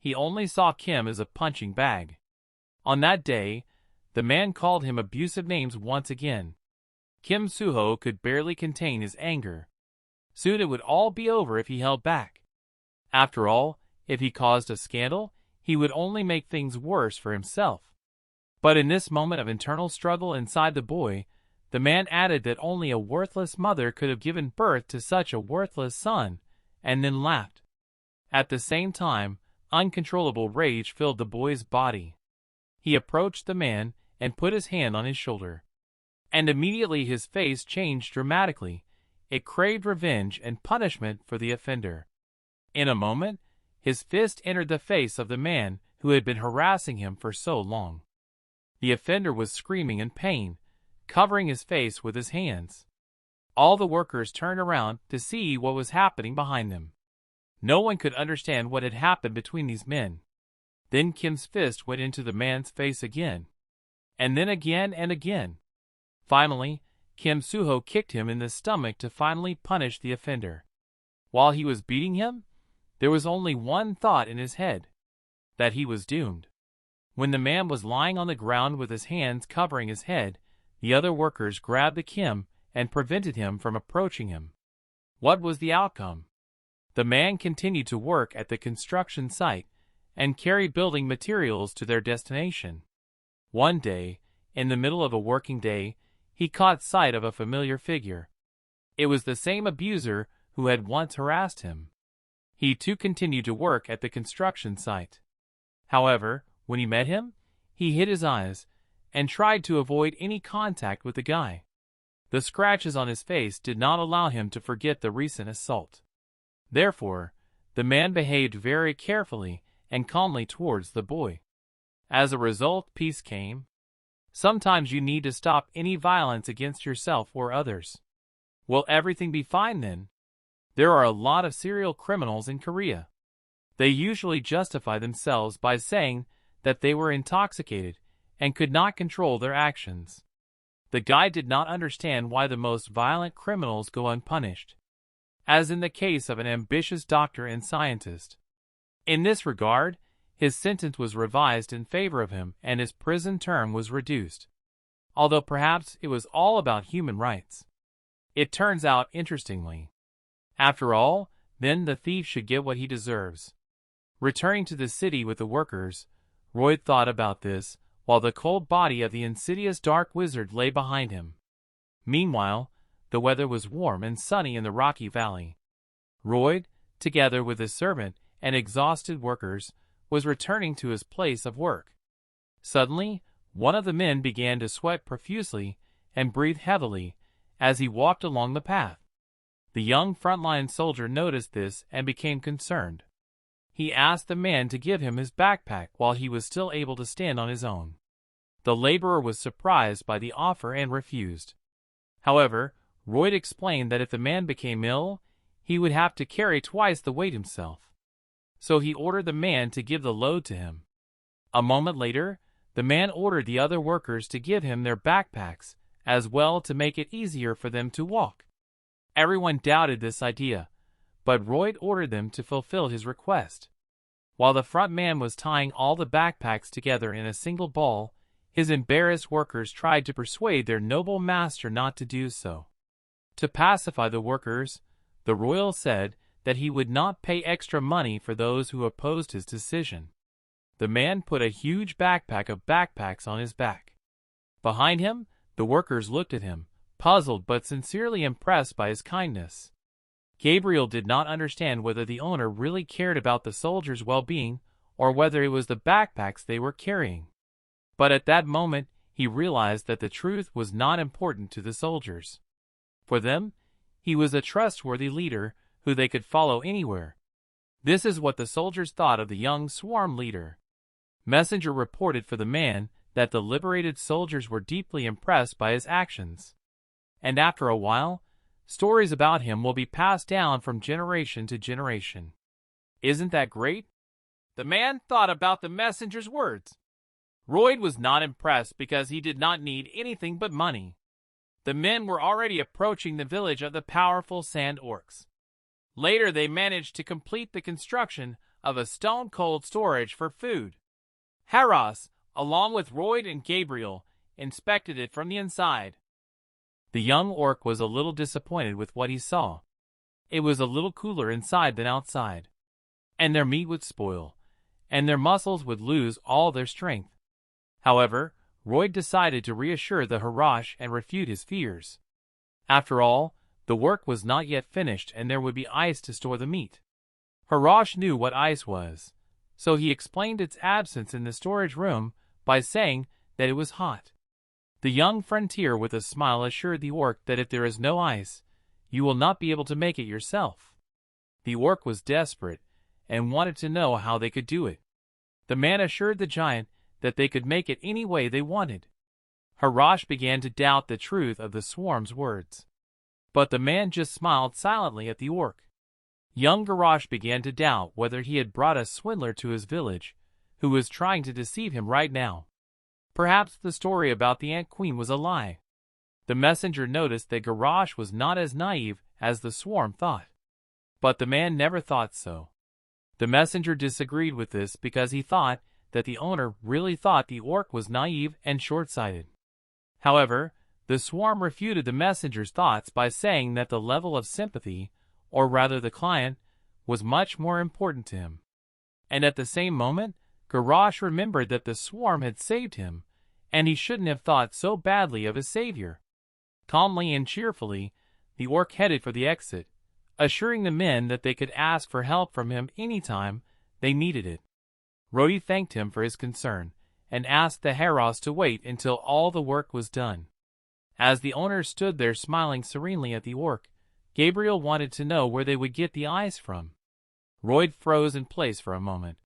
He only saw Kim as a punching bag. On that day, the man called him abusive names once again. Kim Soo-ho could barely contain his anger. Soon it would all be over if he held back. After all, if he caused a scandal, he would only make things worse for himself. But in this moment of internal struggle inside the boy, the man added that only a worthless mother could have given birth to such a worthless son, and then laughed. At the same time, uncontrollable rage filled the boy's body. He approached the man and put his hand on his shoulder. And immediately his face changed dramatically. It craved revenge and punishment for the offender. In a moment, his fist entered the face of the man who had been harassing him for so long. The offender was screaming in pain, covering his face with his hands. All the workers turned around to see what was happening behind them. No one could understand what had happened between these men. Then Kim's fist went into the man's face again. And then again and again. Finally, Kim Soo-ho kicked him in the stomach to finally punish the offender. While he was beating him, there was only one thought in his head: that he was doomed. When the man was lying on the ground with his hands covering his head, the other workers grabbed the Kim and prevented him from approaching him. What was the outcome? The man continued to work at the construction site and carry building materials to their destination. One day, in the middle of a working day, he caught sight of a familiar figure. It was the same abuser who had once harassed him. He too continued to work at the construction site. However, when he met him, he hid his eyes and tried to avoid any contact with the guy. The scratches on his face did not allow him to forget the recent assault. Therefore, the man behaved very carefully and calmly towards the boy. As a result, peace came. Sometimes you need to stop any violence against yourself or others. Will everything be fine then? There are a lot of serial criminals in Korea. They usually justify themselves by saying that they were intoxicated and could not control their actions. The guy did not understand why the most violent criminals go unpunished, as in the case of an ambitious doctor and scientist. In this regard, his sentence was revised in favor of him and his prison term was reduced. Although perhaps it was all about human rights. It turns out interestingly. After all, then the thief should get what he deserves. Returning to the city with the workers, Roy thought about this, while the cold body of the insidious dark wizard lay behind him. Meanwhile, the weather was warm and sunny in the rocky valley. Roy, together with his servant and exhausted workers, was returning to his place of work. Suddenly, one of the men began to sweat profusely and breathe heavily as he walked along the path. The young frontline soldier noticed this and became concerned. He asked the man to give him his backpack while he was still able to stand on his own. The laborer was surprised by the offer and refused. However, Roy explained that if the man became ill, he would have to carry twice the weight himself. So he ordered the man to give the load to him. A moment later, the man ordered the other workers to give him their backpacks as well to make it easier for them to walk. Everyone doubted this idea, but Roy ordered them to fulfill his request. While the front man was tying all the backpacks together in a single ball, his embarrassed workers tried to persuade their noble master not to do so. To pacify the workers, the royal said that he would not pay extra money for those who opposed his decision. The man put a huge backpack of backpacks on his back. Behind him, the workers looked at him, puzzled but sincerely impressed by his kindness. Gabriel did not understand whether the owner really cared about the soldiers' well-being or whether it was the backpacks they were carrying. But at that moment, he realized that the truth was not important to the soldiers. For them, he was a trustworthy leader who they could follow anywhere. This is what the soldiers thought of the young swarm leader. Messenger reported for the man that the liberated soldiers were deeply impressed by his actions. And after a while, stories about him will be passed down from generation to generation. Isn't that great? The man thought about the messenger's words. Royd was not impressed because he did not need anything but money. The men were already approaching the village of the powerful sand orcs. Later they managed to complete the construction of a stone-cold storage for food. Harras, along with Royd and Gabriel, inspected it from the inside. The young orc was a little disappointed with what he saw. It was a little cooler inside than outside. And their meat would spoil, and their muscles would lose all their strength. However, Royd decided to reassure the Harash and refute his fears. After all, the work was not yet finished and there would be ice to store the meat. Harash knew what ice was, so he explained its absence in the storage room by saying that it was hot. The young frontier with a smile assured the orc that if there is no ice, you will not be able to make it yourself. The orc was desperate and wanted to know how they could do it. The man assured the giant that they could make it any way they wanted. Harash began to doubt the truth of the swarm's words. But the man just smiled silently at the orc. Young Garash began to doubt whether he had brought a swindler to his village, who was trying to deceive him right now. Perhaps the story about the Ant Queen was a lie. The messenger noticed that Garash was not as naive as the swarm thought. But the man never thought so. The messenger disagreed with this because he thought that the owner really thought the orc was naive and short-sighted. However, the swarm refuted the messenger's thoughts by saying that the level of sympathy, or rather the client, was much more important to him. And at the same moment, Garash remembered that the swarm had saved him, and he shouldn't have thought so badly of his savior. Calmly and cheerfully, the orc headed for the exit, assuring the men that they could ask for help from him any time they needed it. Rhodey thanked him for his concern, and asked the Harras to wait until all the work was done. As the owner stood there smiling serenely at the orc, Gabriel wanted to know where they would get the ice from. Royd froze in place for a moment.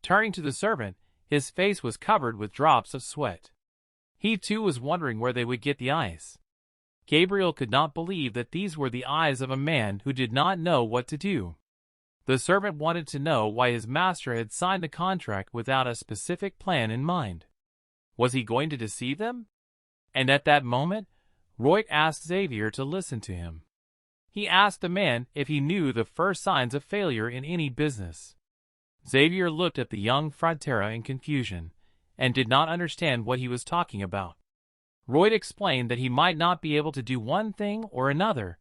Turning to the servant, his face was covered with drops of sweat. He too was wondering where they would get the ice. Gabriel could not believe that these were the eyes of a man who did not know what to do. The servant wanted to know why his master had signed the contract without a specific plan in mind. Was he going to deceive them? And at that moment, Royd asked Xavier to listen to him. He asked the man if he knew the first signs of failure in any business. Xavier looked at the young Frontera in confusion, and did not understand what he was talking about. Royd explained that he might not be able to do one thing or another,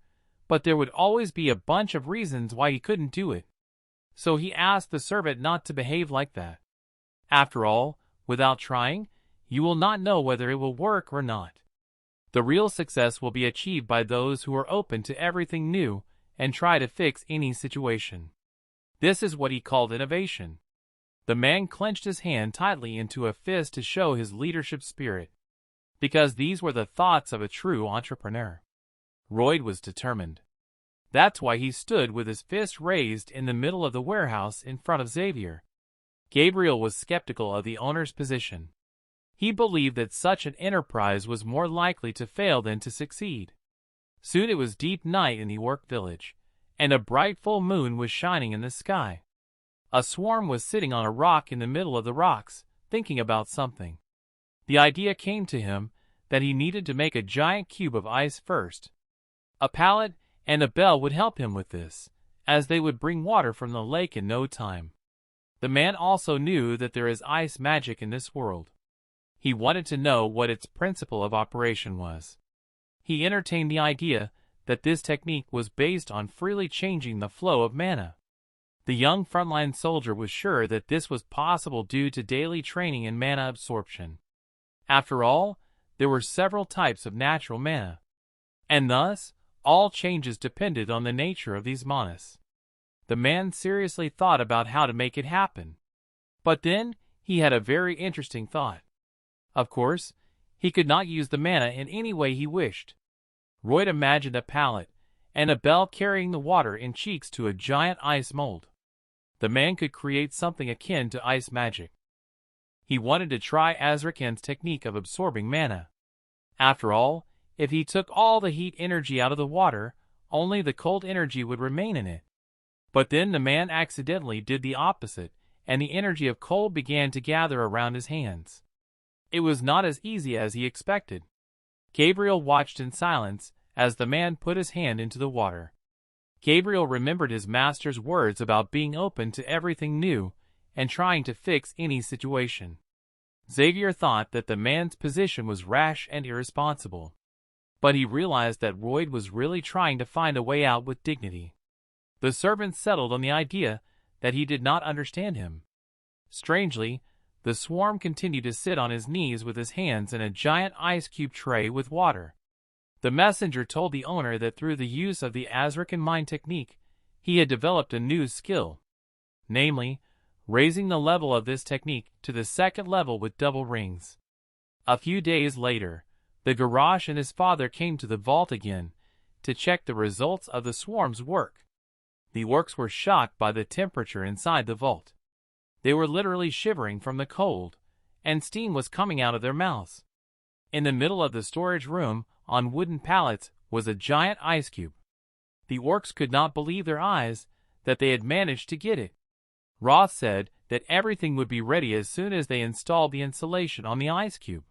but there would always be a bunch of reasons why he couldn't do it. So he asked the servant not to behave like that. After all, without trying, you will not know whether it will work or not. The real success will be achieved by those who are open to everything new and try to fix any situation. This is what he called innovation. The man clenched his hand tightly into a fist to show his leadership spirit, because these were the thoughts of a true entrepreneur. Royd was determined. That's why he stood with his fist raised in the middle of the warehouse in front of Xavier. Gabriel was skeptical of the owner's position. He believed that such an enterprise was more likely to fail than to succeed. Soon it was deep night in the orc village, and a bright full moon was shining in the sky. A swarm was sitting on a rock in the middle of the rocks, thinking about something. The idea came to him that he needed to make a giant cube of ice first. A pallet and a bell would help him with this, as they would bring water from the lake in no time. The man also knew that there is ice magic in this world. He wanted to know what its principle of operation was. He entertained the idea that this technique was based on freely changing the flow of mana. The young frontline soldier was sure that this was possible due to daily training in mana absorption. After all, there were several types of natural mana, and thus, all changes depended on the nature of these manas. The man seriously thought about how to make it happen. But then, he had a very interesting thought. Of course, he could not use the mana in any way he wished. Royd imagined a pallet and a bell carrying the water in cheeks to a giant ice mold. the man could create something akin to ice magic. He wanted to try Azrakan's technique of absorbing mana. After all, if he took all the heat energy out of the water, only the cold energy would remain in it. But then the man accidentally did the opposite, and the energy of cold began to gather around his hands. It was not as easy as he expected. Gabriel watched in silence as the man put his hand into the water. Gabriel remembered his master's words about being open to everything new and trying to fix any situation. Xavier thought that the man's position was rash and irresponsible. But he realized that Royd was really trying to find a way out with dignity. The servant settled on the idea that he did not understand him. Strangely, the swarm continued to sit on his knees with his hands in a giant ice cube tray with water. The messenger told the owner that through the use of the Azrakan mind technique, he had developed a new skill. Namely, raising the level of this technique to the second level with double rings. A few days later, the garage and his father came to the vault again to check the results of the swarm's work. The orcs were shocked by the temperature inside the vault. They were literally shivering from the cold, and steam was coming out of their mouths. In the middle of the storage room, on wooden pallets, was a giant ice cube. The orcs could not believe their eyes that they had managed to get it. Roth said that everything would be ready as soon as they installed the insulation on the ice cube.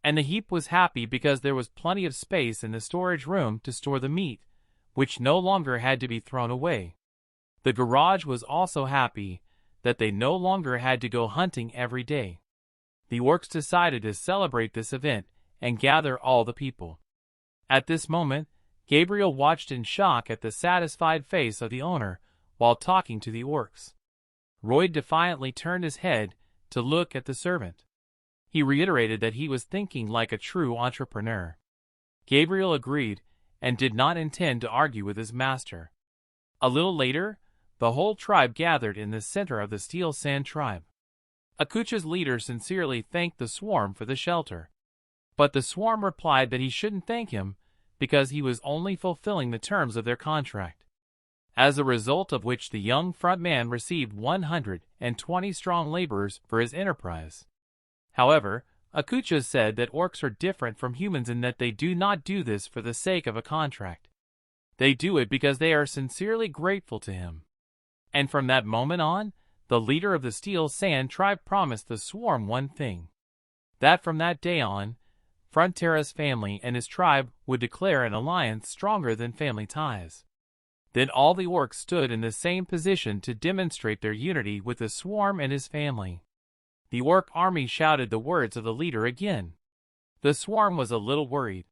And the heap was happy because there was plenty of space in the storage room to store the meat, which no longer had to be thrown away. The garage was also happy that they no longer had to go hunting every day. The orcs decided to celebrate this event and gather all the people. At this moment, Gabriel watched in shock at the satisfied face of the owner while talking to the orcs. Royd defiantly turned his head to look at the servant. He reiterated that he was thinking like a true entrepreneur. Gabriel agreed and did not intend to argue with his master. A little later, the whole tribe gathered in the center of the Steel Sand tribe. Akucha's leader sincerely thanked the swarm for the shelter. But the swarm replied that he shouldn't thank him because he was only fulfilling the terms of their contract. As a result of which the young front man received 120 strong laborers for his enterprise. However, Akucha said that orcs are different from humans in that they do not do this for the sake of a contract. They do it because they are sincerely grateful to him. And from that moment on, the leader of the Steel Sand tribe promised the swarm one thing. That from that day on, Frontera's family and his tribe would declare an alliance stronger than family ties. Then all the orcs stood in the same position to demonstrate their unity with the swarm and his family. The orc army shouted the words of the leader again. The swarm was a little worried.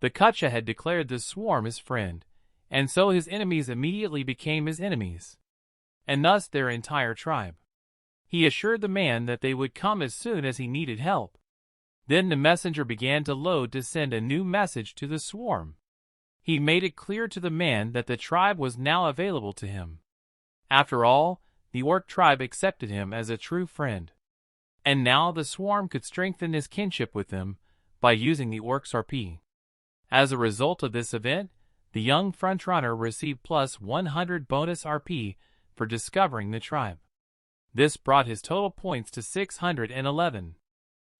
The Kucha had declared the swarm his friend, and so his enemies immediately became his enemies, and thus their entire tribe. He assured the man that they would come as soon as he needed help. Then the messenger began to load to send a new message to the swarm. He made it clear to the man that the tribe was now available to him. After all, the orc tribe accepted him as a true friend. And now the swarm could strengthen his kinship with them by using the orc's RP. As a result of this event, the young frontrunner received plus 100 bonus RP for discovering the tribe. This brought his total points to 611.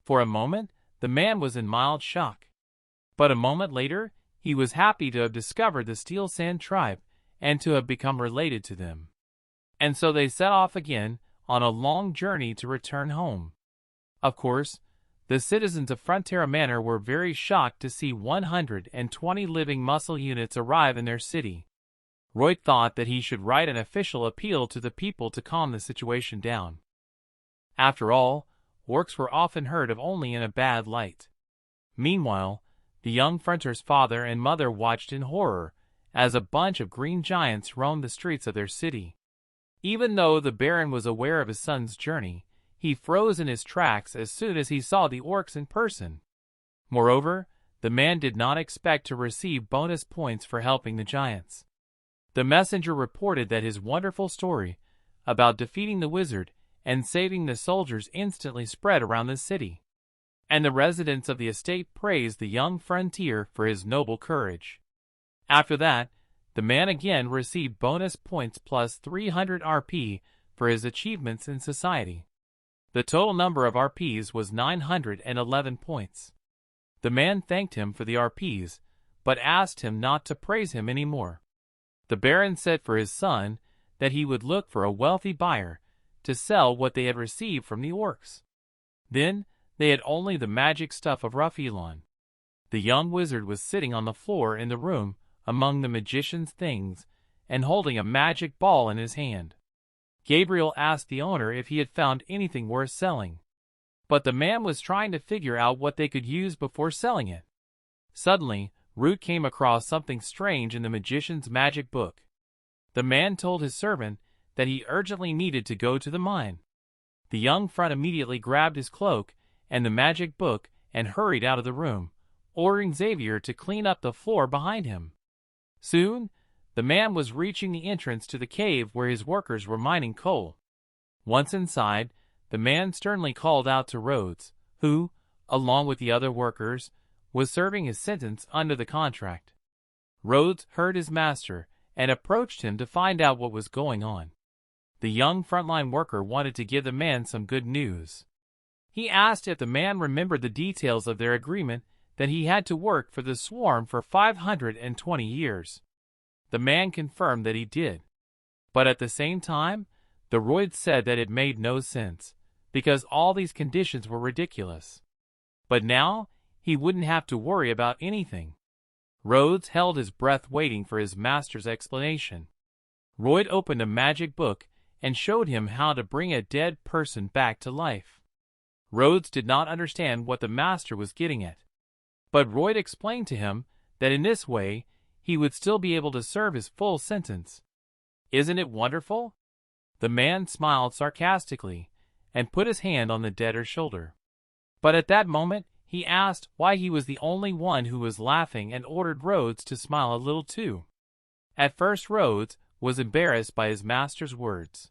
For a moment, the man was in mild shock. But a moment later, he was happy to have discovered the Steel Sand tribe and to have become related to them. And so they set off again on a long journey to return home. Of course, the citizens of Frontera Manor were very shocked to see 120 living muscle units arrive in their city. Royd thought that he should write an official appeal to the people to calm the situation down. After all, orcs were often heard of only in a bad light. Meanwhile, the young Fronter's father and mother watched in horror as a bunch of green giants roamed the streets of their city. Even though the Baron was aware of his son's journey, he froze in his tracks as soon as he saw the orcs in person. Moreover, the man did not expect to receive bonus points for helping the giants. The messenger reported that his wonderful story about defeating the wizard and saving the soldiers instantly spread around the city. And the residents of the estate praised the young frontier for his noble courage. After that, the man again received bonus points plus 300 RP for his achievements in society. The total number of RPs was 911 points. The man thanked him for the RPs, but asked him not to praise him anymore. The Baron said for his son that he would look for a wealthy buyer to sell what they had received from the orcs. Then they had only the magic stuff of Raphaelon. The young wizard was sitting on the floor in the room among the magician's things and holding a magic ball in his hand. Gabriel asked the owner if he had found anything worth selling, but the man was trying to figure out what they could use before selling it. Suddenly, Root came across something strange in the magician's magic book. The man told his servant that he urgently needed to go to the mine. The young friend immediately grabbed his cloak and the magic book and hurried out of the room, ordering Xavier to clean up the floor behind him. Soon, the man was reaching the entrance to the cave where his workers were mining coal. Once inside, the man sternly called out to Rhodes, who, along with the other workers, was serving his sentence under the contract. Rhodes heard his master and approached him to find out what was going on. The young frontline worker wanted to give the man some good news. He asked if the man remembered the details of their agreement that he had to work for the swarm for 520 years. The man confirmed that he did. But at the same time, the Roid said that it made no sense, because all these conditions were ridiculous. But now, he wouldn't have to worry about anything. Rhodes held his breath waiting for his master's explanation. Royd opened a magic book and showed him how to bring a dead person back to life. Rhodes did not understand what the master was getting at, but Royd explained to him that in this way, he would still be able to serve his full sentence. Isn't it wonderful? The man smiled sarcastically and put his hand on the debtor's shoulder. But at that moment, he asked why he was the only one who was laughing and ordered Rhodes to smile a little too. At first Rhodes was embarrassed by his master's words.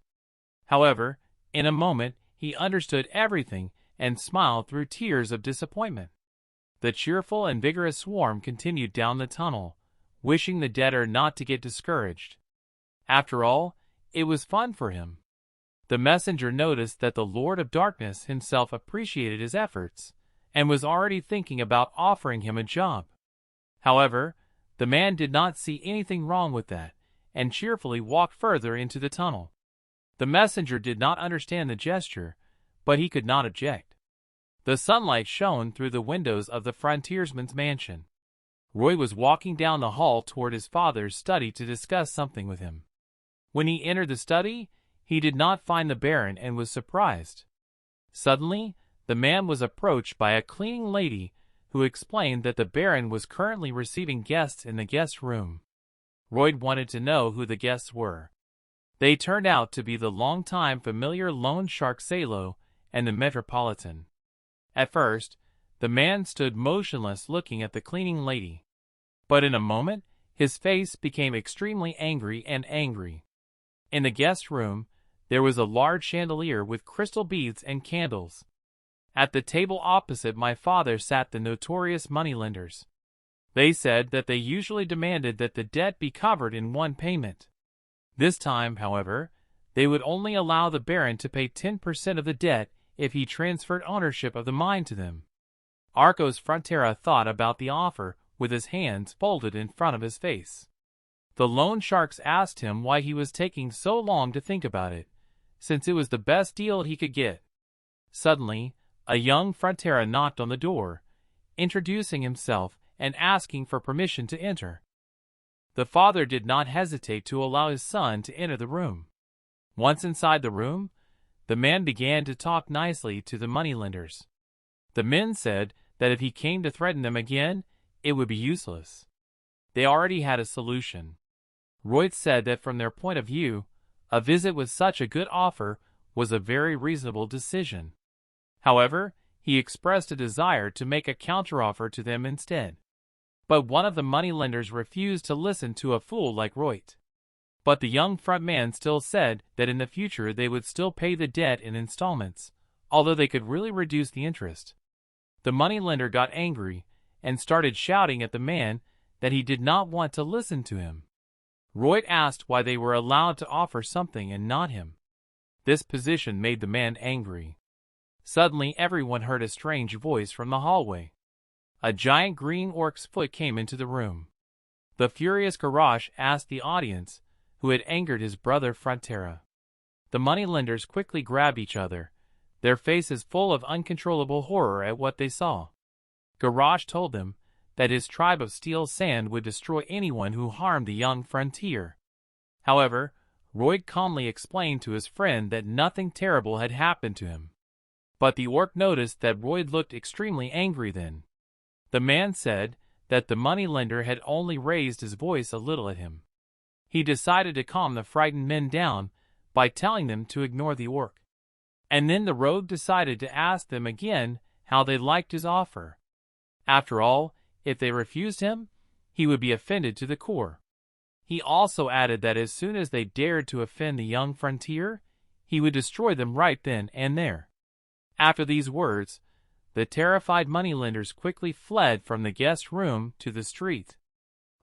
However, in a moment, he understood everything and smiled through tears of disappointment. The cheerful and vigorous swarm continued down the tunnel, wishing the debtor not to get discouraged. After all, it was fun for him. The messenger noticed that the Lord of Darkness himself appreciated his efforts and was already thinking about offering him a job. However, the man did not see anything wrong with that and cheerfully walked further into the tunnel. The messenger did not understand the gesture, but he could not object. The sunlight shone through the windows of the frontiersman's mansion. Roy was walking down the hall toward his father's study to discuss something with him. When he entered the study, he did not find the Baron and was surprised. Suddenly, the man was approached by a cleaning lady who explained that the Baron was currently receiving guests in the guest room. Roy wanted to know who the guests were. They turned out to be the longtime familiar loan shark Salo and the Metropolitan. At first, the man stood motionless looking at the cleaning lady. But in a moment, his face became extremely angry and angry. In the guest room, there was a large chandelier with crystal beads and candles. At the table opposite my father sat the notorious moneylenders. They said that they usually demanded that the debt be covered in one payment. This time, however, they would only allow the Baron to pay 10% of the debt if he transferred ownership of the mine to them. Arcos Frontera thought about the offer with his hands folded in front of his face. The loan sharks asked him why he was taking so long to think about it, since it was the best deal he could get. Suddenly, a young Frontera knocked on the door, introducing himself and asking for permission to enter. The father did not hesitate to allow his son to enter the room. Once inside the room, the man began to talk nicely to the moneylenders. The men said that if he came to threaten them again, it would be useless. They already had a solution. Royd said that from their point of view, a visit with such a good offer was a very reasonable decision. However, he expressed a desire to make a counteroffer to them instead. But one of the moneylenders refused to listen to a fool like Royd. But the young front man still said that in the future they would still pay the debt in installments, although they could really reduce the interest. The moneylender got angry and started shouting at the man that he did not want to listen to him. Royd asked why they were allowed to offer something and not him. This position made the man angry. Suddenly everyone heard a strange voice from the hallway. A giant green orc's foot came into the room. The furious Garrosh asked the audience who had angered his brother Frontera. The moneylenders quickly grabbed each other, their faces full of uncontrollable horror at what they saw. Garrosh told them that his tribe of steel sand would destroy anyone who harmed the young frontier. However, Royd calmly explained to his friend that nothing terrible had happened to him. But the orc noticed that Royd looked extremely angry then. The man said that the moneylender had only raised his voice a little at him. He decided to calm the frightened men down by telling them to ignore the orc. And then the rogue decided to ask them again how they liked his offer. After all, if they refused him, he would be offended to the core. He also added that as soon as they dared to offend the young frontier, he would destroy them right then and there. After these words, the terrified moneylenders quickly fled from the guest room to the street.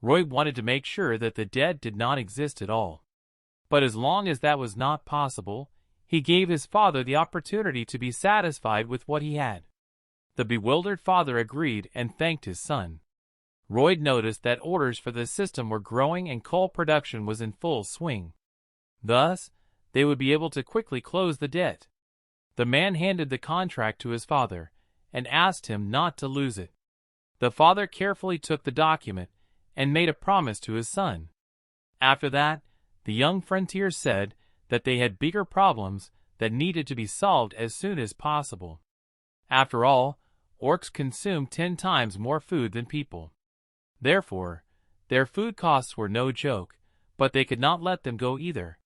Roy wanted to make sure that the dead did not exist at all. But as long as that was not possible, he gave his father the opportunity to be satisfied with what he had. The bewildered father agreed and thanked his son. Royd noticed that orders for the system were growing and coal production was in full swing. Thus, they would be able to quickly close the debt. The man handed the contract to his father and asked him not to lose it. The father carefully took the document and made a promise to his son. After that, the young frontier said that they had bigger problems that needed to be solved as soon as possible. After all, orcs consume 10 times more food than people. Therefore, their food costs were no joke, but they could not let them go either.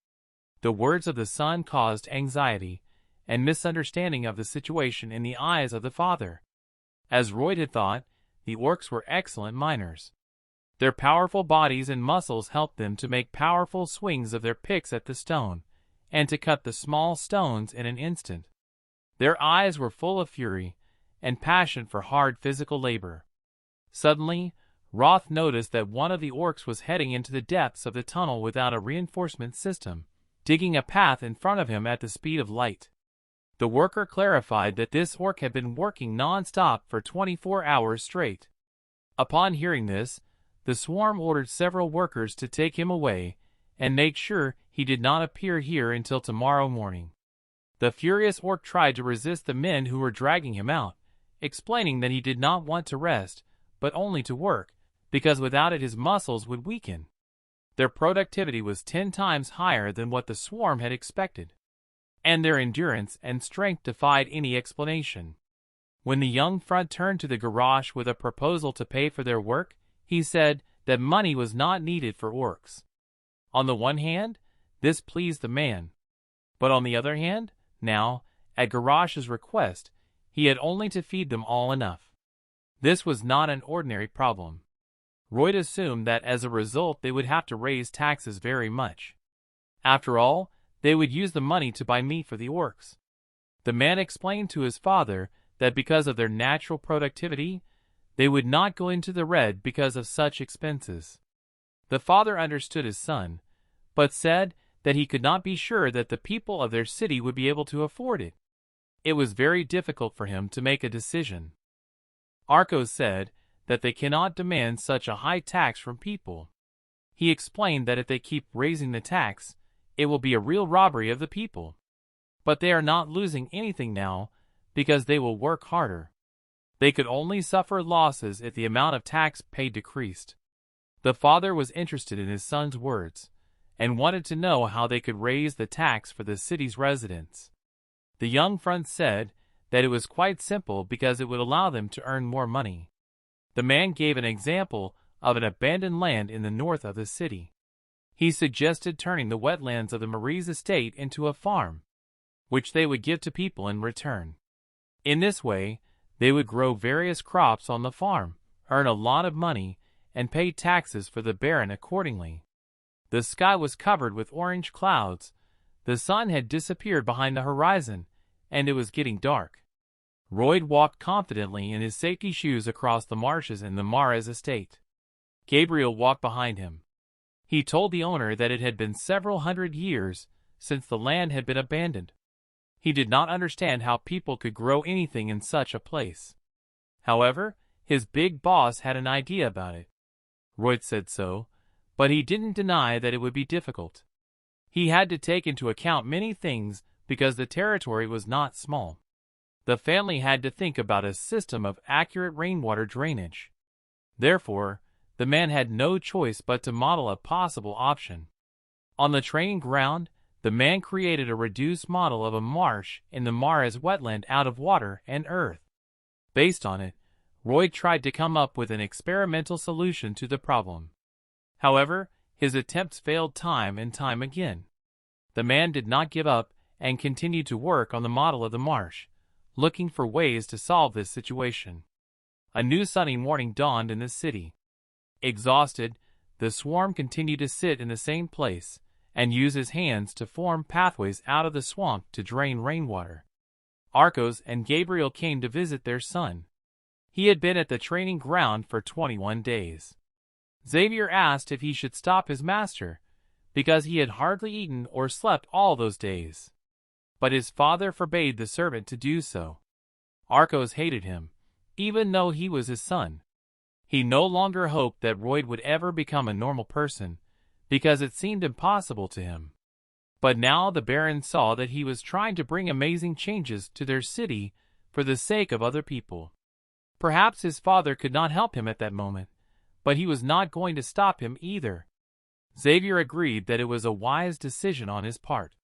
The words of the son caused anxiety and misunderstanding of the situation in the eyes of the father. As Royd had thought, the orcs were excellent miners. Their powerful bodies and muscles helped them to make powerful swings of their picks at the stone, and to cut the small stones in an instant. Their eyes were full of fury and passion for hard physical labor. Suddenly, Roth noticed that one of the orcs was heading into the depths of the tunnel without a reinforcement system, digging a path in front of him at the speed of light. The worker clarified that this orc had been working non-stop for 24 hours straight. Upon hearing this, the swarm ordered several workers to take him away and make sure he did not appear here until tomorrow morning. The furious orc tried to resist the men who were dragging him out, explaining that he did not want to rest, but only to work, because without it his muscles would weaken. Their productivity was 10 times higher than what the swarm had expected, and their endurance and strength defied any explanation. When the young front turned to the Garrosh with a proposal to pay for their work, he said that money was not needed for orcs. On the one hand, this pleased the man. But on the other hand, now, at Garrosh's request, he had only to feed them all enough. This was not an ordinary problem. Royd assumed that as a result they would have to raise taxes very much. After all, they would use the money to buy meat for the orcs. The man explained to his father that because of their natural productivity, they would not go into the red because of such expenses. The father understood his son, but said that he could not be sure that the people of their city would be able to afford it. It was very difficult for him to make a decision. Arcos said that they cannot demand such a high tax from people. He explained that if they keep raising the tax, it will be a real robbery of the people. But they are not losing anything now because they will work harder. They could only suffer losses if the amount of tax paid decreased. The father was interested in his son's words and wanted to know how they could raise the tax for the city's residents. The young front said that it was quite simple because it would allow them to earn more money. The man gave an example of an abandoned land in the north of the city. He suggested turning the wetlands of the Marie's estate into a farm, which they would give to people in return. In this way, they would grow various crops on the farm, earn a lot of money, and pay taxes for the baron accordingly. The sky was covered with orange clouds, the sun had disappeared behind the horizon, and it was getting dark. Royd walked confidently in his safety shoes across the marshes in the Mares estate. Gabriel walked behind him. He told the owner that it had been several hundred years since the land had been abandoned. He did not understand how people could grow anything in such a place. However, his big boss had an idea about it. Royd said so, but he didn't deny that it would be difficult. He had to take into account many things because the territory was not small. The family had to think about a system of accurate rainwater drainage. Therefore, the man had no choice but to model a possible option. On the training ground, the man created a reduced model of a marsh in the Mars wetland out of water and earth. Based on it, Roy tried to come up with an experimental solution to the problem. However, his attempts failed time and time again. The man did not give up and continued to work on the model of the marsh, looking for ways to solve this situation. A new sunny morning dawned in the city. Exhausted, the swarm continued to sit in the same place and use his hands to form pathways out of the swamp to drain rainwater. Arcos and Gabriel came to visit their son. He had been at the training ground for 21 days. Xavier asked if he should stop his master, because he had hardly eaten or slept all those days. But his father forbade the servant to do so. Arcos hated him, even though he was his son. He no longer hoped that Royd would ever become a normal person, because it seemed impossible to him. But now the Baron saw that he was trying to bring amazing changes to their city for the sake of other people. Perhaps his father could not help him at that moment, but he was not going to stop him either. Xavier agreed that it was a wise decision on his part.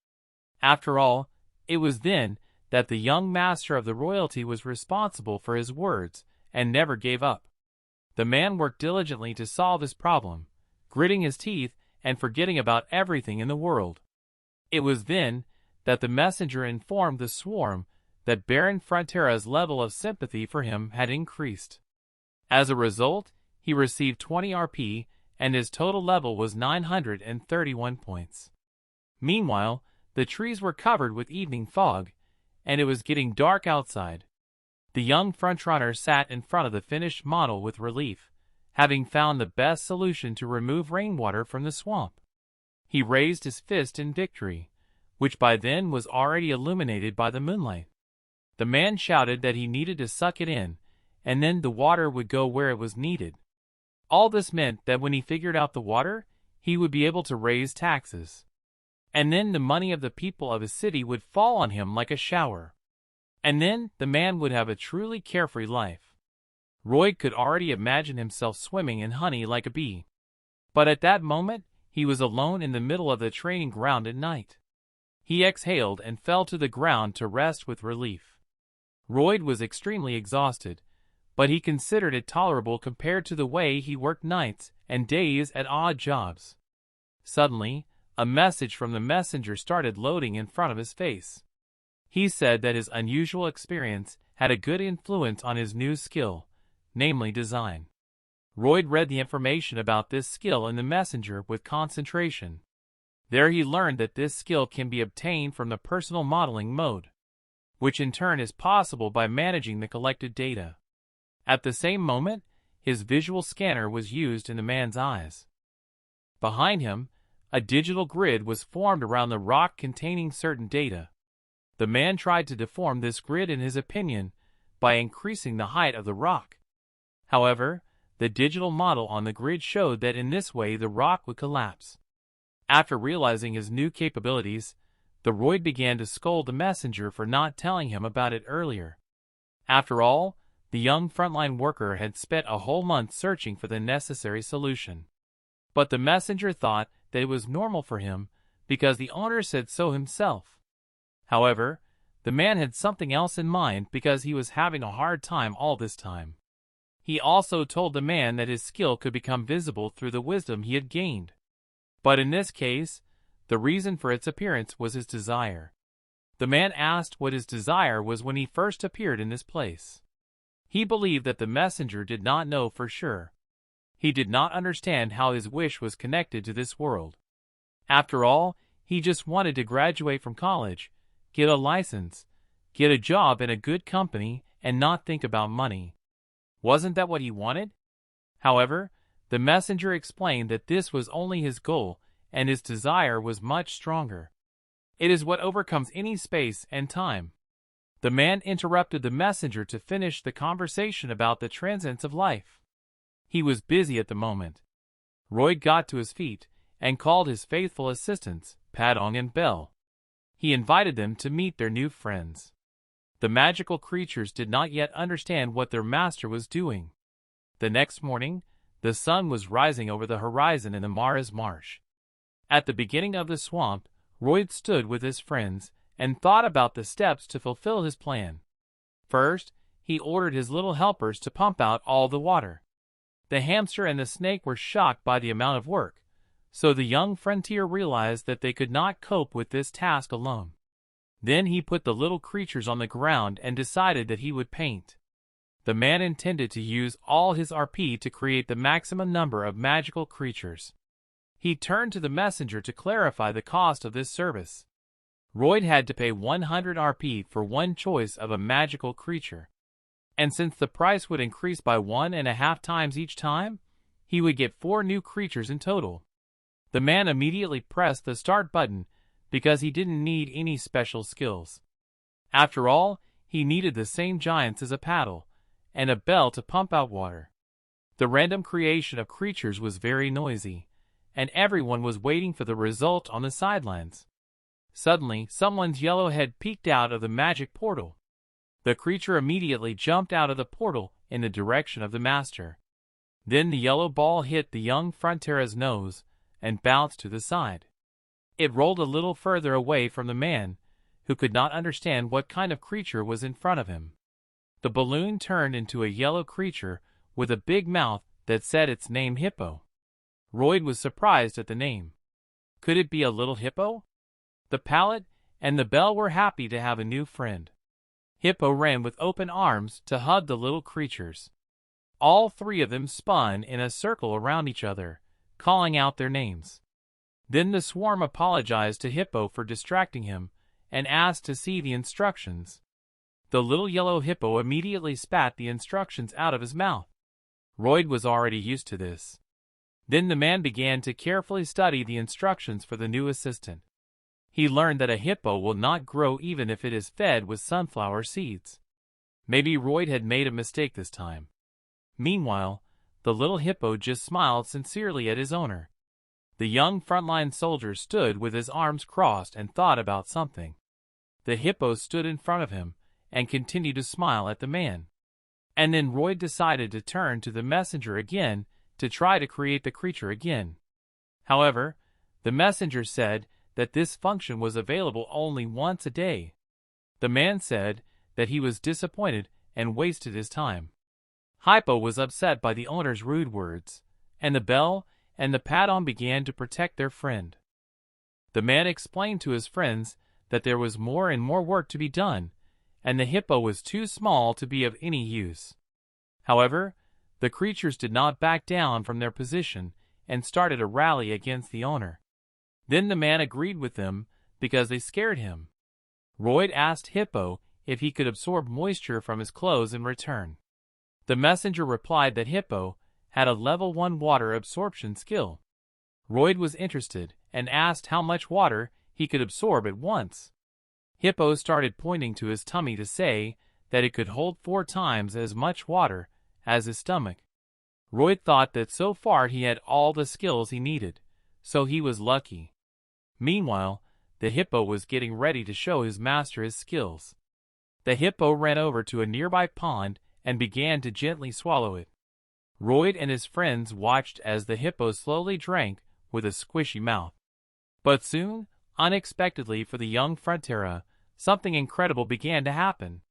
After all, it was then that the young master of the royalty was responsible for his words and never gave up. The man worked diligently to solve his problem, gritting his teeth and forgetting about everything in the world. It was then that the messenger informed the swarm that Baron Frontera's level of sympathy for him had increased. As a result, he received 20 RP and his total level was 931 points. Meanwhile, the trees were covered with evening fog, and it was getting dark outside. The young frontrunner sat in front of the finished model with relief, having found the best solution to remove rainwater from the swamp. He raised his fist in victory, which by then was already illuminated by the moonlight. The man shouted that he needed to suck it in, and then the water would go where it was needed. All this meant that when he figured out the water, he would be able to raise taxes. And then the money of the people of his city would fall on him like a shower. And then the man would have a truly carefree life. Roy could already imagine himself swimming in honey like a bee. But at that moment, he was alone in the middle of the training ground at night. He exhaled and fell to the ground to rest with relief. Royd was extremely exhausted, but he considered it tolerable compared to the way he worked nights and days at odd jobs. Suddenly, a message from the messenger started loading in front of his face. He said that his unusual experience had a good influence on his new skill, namely design. Royd read the information about this skill in the messenger with concentration. There he learned that this skill can be obtained from the personal modeling mode, which in turn is possible by managing the collected data. At the same moment, his visual scanner was used in the man's eyes. Behind him, a digital grid was formed around the rock containing certain data. The man tried to deform this grid in his opinion by increasing the height of the rock. However, the digital model on the grid showed that in this way the rock would collapse. After realizing his new capabilities, the Royd began to scold the messenger for not telling him about it earlier. After all, the young frontline worker had spent a whole month searching for the necessary solution. But the messenger thought that it was normal for him because the owner said so himself. However, the man had something else in mind because he was having a hard time all this time. He also told the man that his skill could become visible through the wisdom he had gained. But in this case, the reason for its appearance was his desire. The man asked what his desire was when he first appeared in this place. He believed that the messenger did not know for sure. He did not understand how his wish was connected to this world. After all, he just wanted to graduate from college, get a license, get a job in a good company, and not think about money. Wasn't that what he wanted? However, the messenger explained that this was only his goal, and his desire was much stronger. It is what overcomes any space and time. The man interrupted the messenger to finish the conversation about the transience of life. He was busy at the moment. Roy got to his feet and called his faithful assistants, Padong and Bell. He invited them to meet their new friends. The magical creatures did not yet understand what their master was doing. The next morning, the sun was rising over the horizon in the Mara's marsh. At the beginning of the swamp, Roy stood with his friends and thought about the steps to fulfill his plan. First, he ordered his little helpers to pump out all the water. The hamster and the snake were shocked by the amount of work, so the young frontier realized that they could not cope with this task alone. Then he put the little creatures on the ground and decided that he would paint. The man intended to use all his RP to create the maximum number of magical creatures. He turned to the messenger to clarify the cost of this service. Roy had to pay 100 RP for one choice of a magical creature. And since the price would increase by 1.5 times each time, he would get 4 new creatures in total. The man immediately pressed the start button because he didn't need any special skills. After all, he needed the same giants as a paddle and a bell to pump out water. The random creation of creatures was very noisy, and everyone was waiting for the result on the sidelines. Suddenly, someone's yellow head peeked out of the magic portal. The creature immediately jumped out of the portal in the direction of the master. Then the yellow ball hit the young Frontera's nose and bounced to the side. It rolled a little further away from the man, who could not understand what kind of creature was in front of him. The balloon turned into a yellow creature with a big mouth that said its name Hippo. Roy was surprised at the name. Could it be a little hippo? The pallet and the bell were happy to have a new friend. Hippo ran with open arms to hug the little creatures. All 3 of them spun in a circle around each other, calling out their names. Then the swarm apologized to Hippo for distracting him and asked to see the instructions. The little yellow hippo immediately spat the instructions out of his mouth. Roy was already used to this. Then the man began to carefully study the instructions for the new assistant. He learned that a hippo will not grow even if it is fed with sunflower seeds. Maybe Roy had made a mistake this time. Meanwhile, the little hippo just smiled sincerely at his owner. The young frontline soldier stood with his arms crossed and thought about something. The hippo stood in front of him and continued to smile at the man. And then Roy decided to turn to the messenger again to try to create the creature again. However, the messenger said that this function was available only once a day. The man said that he was disappointed and wasted his time. Hippo was upset by the owner's rude words, and the bell and the Padon began to protect their friend. The man explained to his friends that there was more and more work to be done, and the hippo was too small to be of any use. However, the creatures did not back down from their position and started a rally against the owner. Then the man agreed with them because they scared him. Roy asked Hippo if he could absorb moisture from his clothes in return. The messenger replied that Hippo had a level 1 water absorption skill. Roy was interested and asked how much water he could absorb at once. Hippo started pointing to his tummy to say that it could hold 4 times as much water as his stomach. Roy thought that so far he had all the skills he needed, so he was lucky. Meanwhile, the hippo was getting ready to show his master his skills. The hippo ran over to a nearby pond and began to gently swallow it. Roy and his friends watched as the hippo slowly drank with a squishy mouth. But soon, unexpectedly for the young Frontera, something incredible began to happen.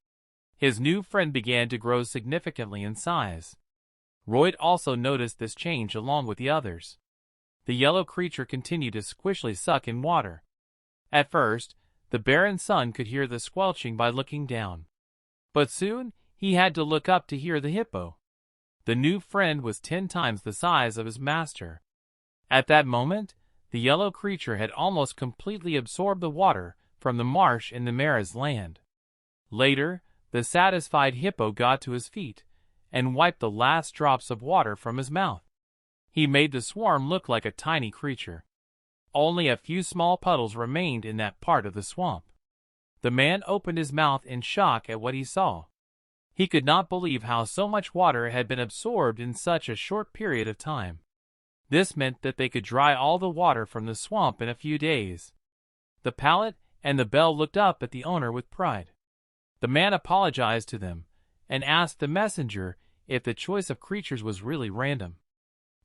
His new friend began to grow significantly in size. Roy also noticed this change along with the others. The yellow creature continued to squishily suck in water. At first, the barren son could hear the squelching by looking down. But soon, he had to look up to hear the hippo. The new friend was 10 times the size of his master. At that moment, the yellow creature had almost completely absorbed the water from the marsh in the Mara's land. Later, the satisfied hippo got to his feet and wiped the last drops of water from his mouth. He made the swarm look like a tiny creature. Only a few small puddles remained in that part of the swamp. The man opened his mouth in shock at what he saw. He could not believe how so much water had been absorbed in such a short period of time. This meant that they could dry all the water from the swamp in a few days. The Pallet and the Bell looked up at the owner with pride. The man apologized to them, and asked the messenger if the choice of creatures was really random.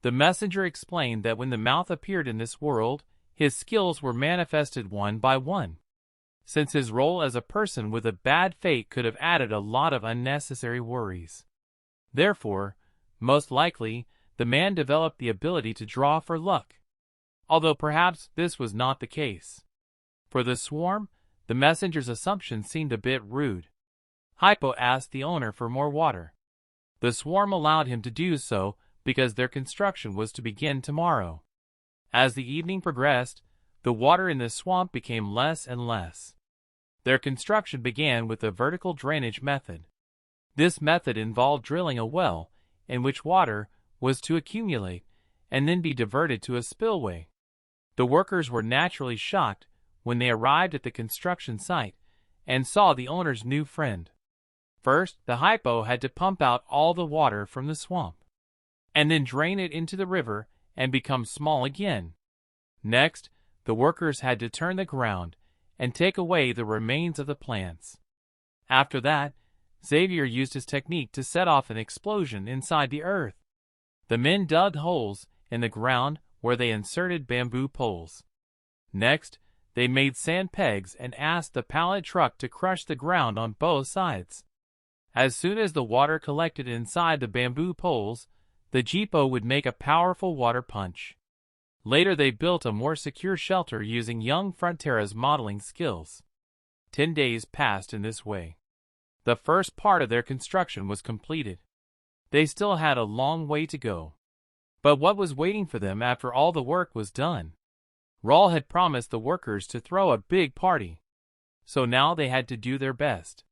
The messenger explained that when the mouth appeared in this world, his skills were manifested one by one. Since his role as a person with a bad fate could have added a lot of unnecessary worries. Therefore, most likely, the man developed the ability to draw for luck. Although perhaps this was not the case. For the swarm, the messenger's assumption seemed a bit rude. Hypo asked the owner for more water. The swarm allowed him to do so because their construction was to begin tomorrow. As the evening progressed, the water in the swamp became less and less. Their construction began with the vertical drainage method. This method involved drilling a well, in which water was to accumulate and then be diverted to a spillway. The workers were naturally shocked when they arrived at the construction site and saw the owner's new friend. First, the hypo had to pump out all the water from the swamp, and then drain it into the river and become small again. Next, the workers had to turn the ground and take away the remains of the plants. After that, Xavier used his technique to set off an explosion inside the earth. The men dug holes in the ground where they inserted bamboo poles. Next, they made sand pegs and asked the pallet truck to crush the ground on both sides. As soon as the water collected inside the bamboo poles, the jeepo would make a powerful water punch. Later they built a more secure shelter using young Frontera's modeling skills. 10 days passed in this way. The first part of their construction was completed. They still had a long way to go. But what was waiting for them after all the work was done? Raul had promised the workers to throw a big party. So now they had to do their best.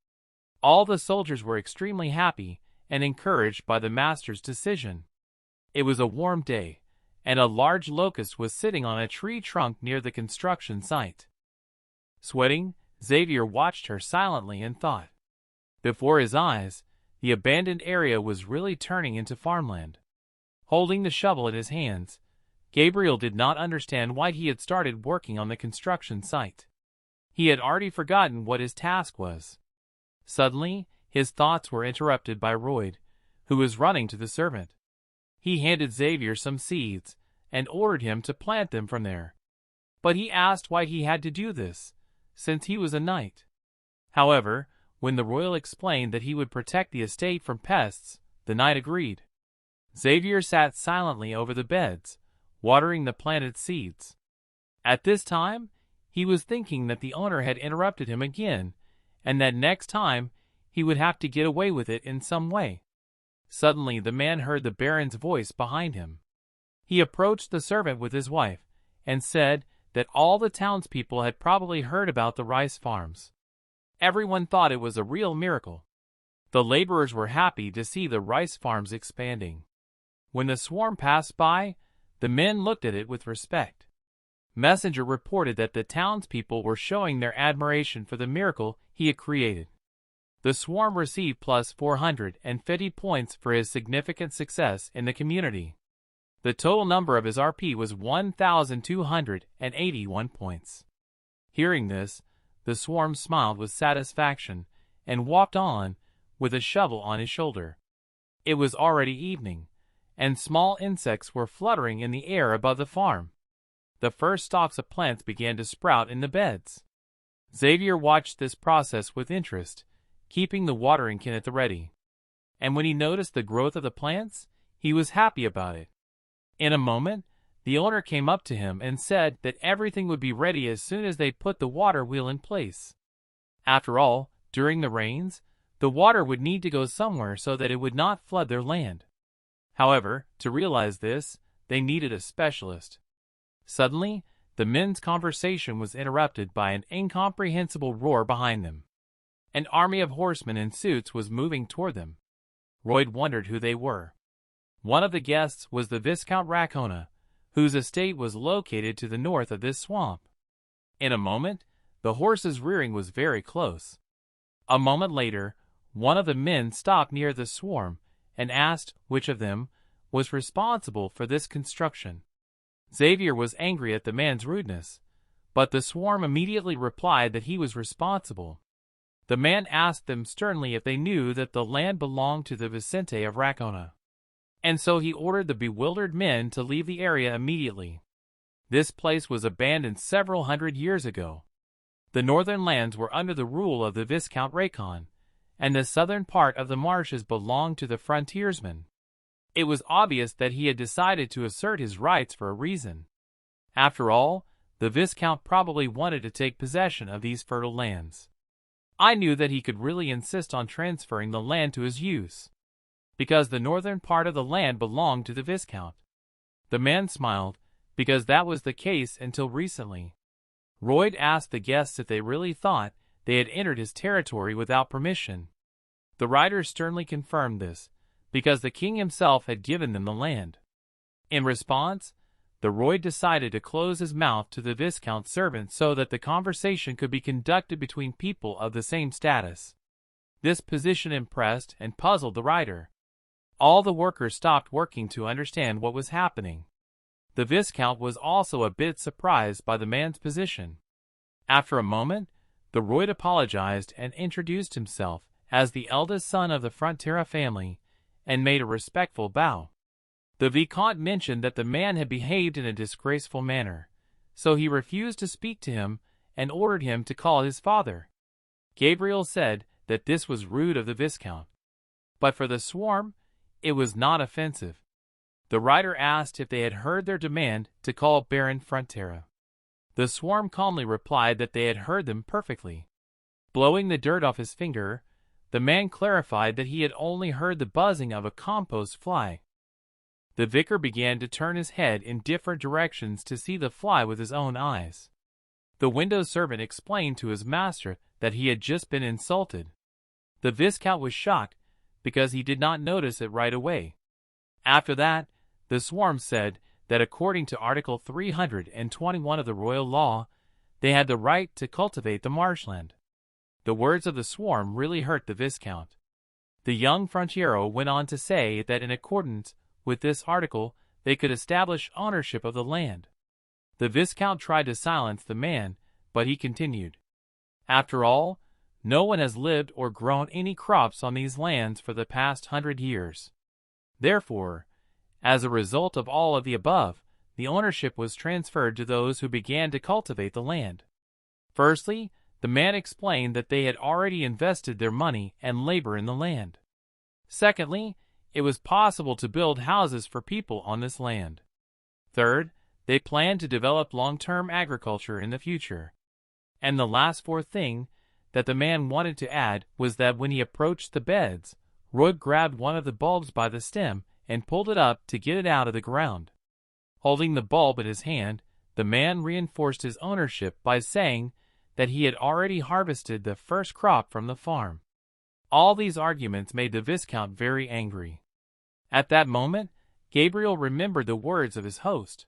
All the soldiers were extremely happy and encouraged by the master's decision. It was a warm day, and a large locust was sitting on a tree trunk near the construction site. Sweating, Xavier watched her silently and thought. Before his eyes, the abandoned area was really turning into farmland. Holding the shovel in his hands, Gabriel did not understand why he had started working on the construction site. He had already forgotten what his task was. Suddenly, his thoughts were interrupted by Royd, who was running to the servant. He handed Xavier some seeds and ordered him to plant them from there. But he asked why he had to do this, since he was a knight. However, when the royal explained that he would protect the estate from pests, the knight agreed. Xavier sat silently over the beds, watering the planted seeds. At this time, he was thinking that the owner had interrupted him again, and that next time he would have to get away with it in some way. Suddenly the man heard the baron's voice behind him. He approached the servant with his wife, and said that all the townspeople had probably heard about the rice farms. Everyone thought it was a real miracle. The laborers were happy to see the rice farms expanding. When the swarm passed by, the men looked at it with respect. Messenger reported that the townspeople were showing their admiration for the miracle he had created. The swarm received plus 450 points for his significant success in the community. The total number of his RP was 1,281 points. Hearing this, the swarm smiled with satisfaction and walked on with a shovel on his shoulder. It was already evening, and small insects were fluttering in the air above the farm. The first stalks of plants began to sprout in the beds. Xavier watched this process with interest, keeping the watering can at the ready. And when he noticed the growth of the plants, he was happy about it. In a moment, the owner came up to him and said that everything would be ready as soon as they put the water wheel in place. After all, during the rains, the water would need to go somewhere so that it would not flood their land. However, to realize this, they needed a specialist. Suddenly, the men's conversation was interrupted by an incomprehensible roar behind them. An army of horsemen in suits was moving toward them. Royd wondered who they were. One of the guests was the Viscount Racona, whose estate was located to the north of this swamp. In a moment, the horse's rearing was very close. A moment later, one of the men stopped near the swarm and asked which of them was responsible for this construction. Xavier was angry at the man's rudeness, but the swarm immediately replied that he was responsible. The man asked them sternly if they knew that the land belonged to the Vicente of Racona, and so he ordered the bewildered men to leave the area immediately. This place was abandoned several hundred years ago. The northern lands were under the rule of the Viscount Racon, and the southern part of the marshes belonged to the frontiersmen. It was obvious that he had decided to assert his rights for a reason. After all, the Viscount probably wanted to take possession of these fertile lands. I knew that he could really insist on transferring the land to his use, because the northern part of the land belonged to the Viscount. The man smiled, because that was the case until recently. Royd asked the guests if they really thought they had entered his territory without permission. The riders sternly confirmed this, because the king himself had given them the land. In response, the Royd decided to close his mouth to the Viscount's servant so that the conversation could be conducted between people of the same status. This position impressed and puzzled the rider. All the workers stopped working to understand what was happening. The Viscount was also a bit surprised by the man's position. After a moment, the Royd apologized and introduced himself as the eldest son of the Frontera family, and made a respectful bow. The Vicomte mentioned that the man had behaved in a disgraceful manner, so he refused to speak to him and ordered him to call his father. Gabriel said that this was rude of the Viscount, but for the swarm, it was not offensive. The rider asked if they had heard their demand to call Baron Frontera. The swarm calmly replied that they had heard them perfectly. Blowing the dirt off his finger, the man clarified that he had only heard the buzzing of a compost fly. The vicar began to turn his head in different directions to see the fly with his own eyes. The window servant explained to his master that he had just been insulted. The Viscount was shocked because he did not notice it right away. After that, the swarm said that according to Article 321 of the royal law, they had the right to cultivate the marshland. The words of the swarm really hurt the Viscount. The young Frontiero went on to say that in accordance with this article, they could establish ownership of the land. The Viscount tried to silence the man, but he continued. After all, no one has lived or grown any crops on these lands for the past 100 years. Therefore, as a result of all of the above, the ownership was transferred to those who began to cultivate the land. Firstly, the man explained that they had already invested their money and labor in the land. Secondly, it was possible to build houses for people on this land. Third, they planned to develop long-term agriculture in the future. And the last fourth thing that the man wanted to add was that when he approached the beds, Royd grabbed one of the bulbs by the stem and pulled it up to get it out of the ground. Holding the bulb in his hand, the man reinforced his ownership by saying that he had already harvested the first crop from the farm. All these arguments made the Viscount very angry. At that moment, Gabriel remembered the words of his host,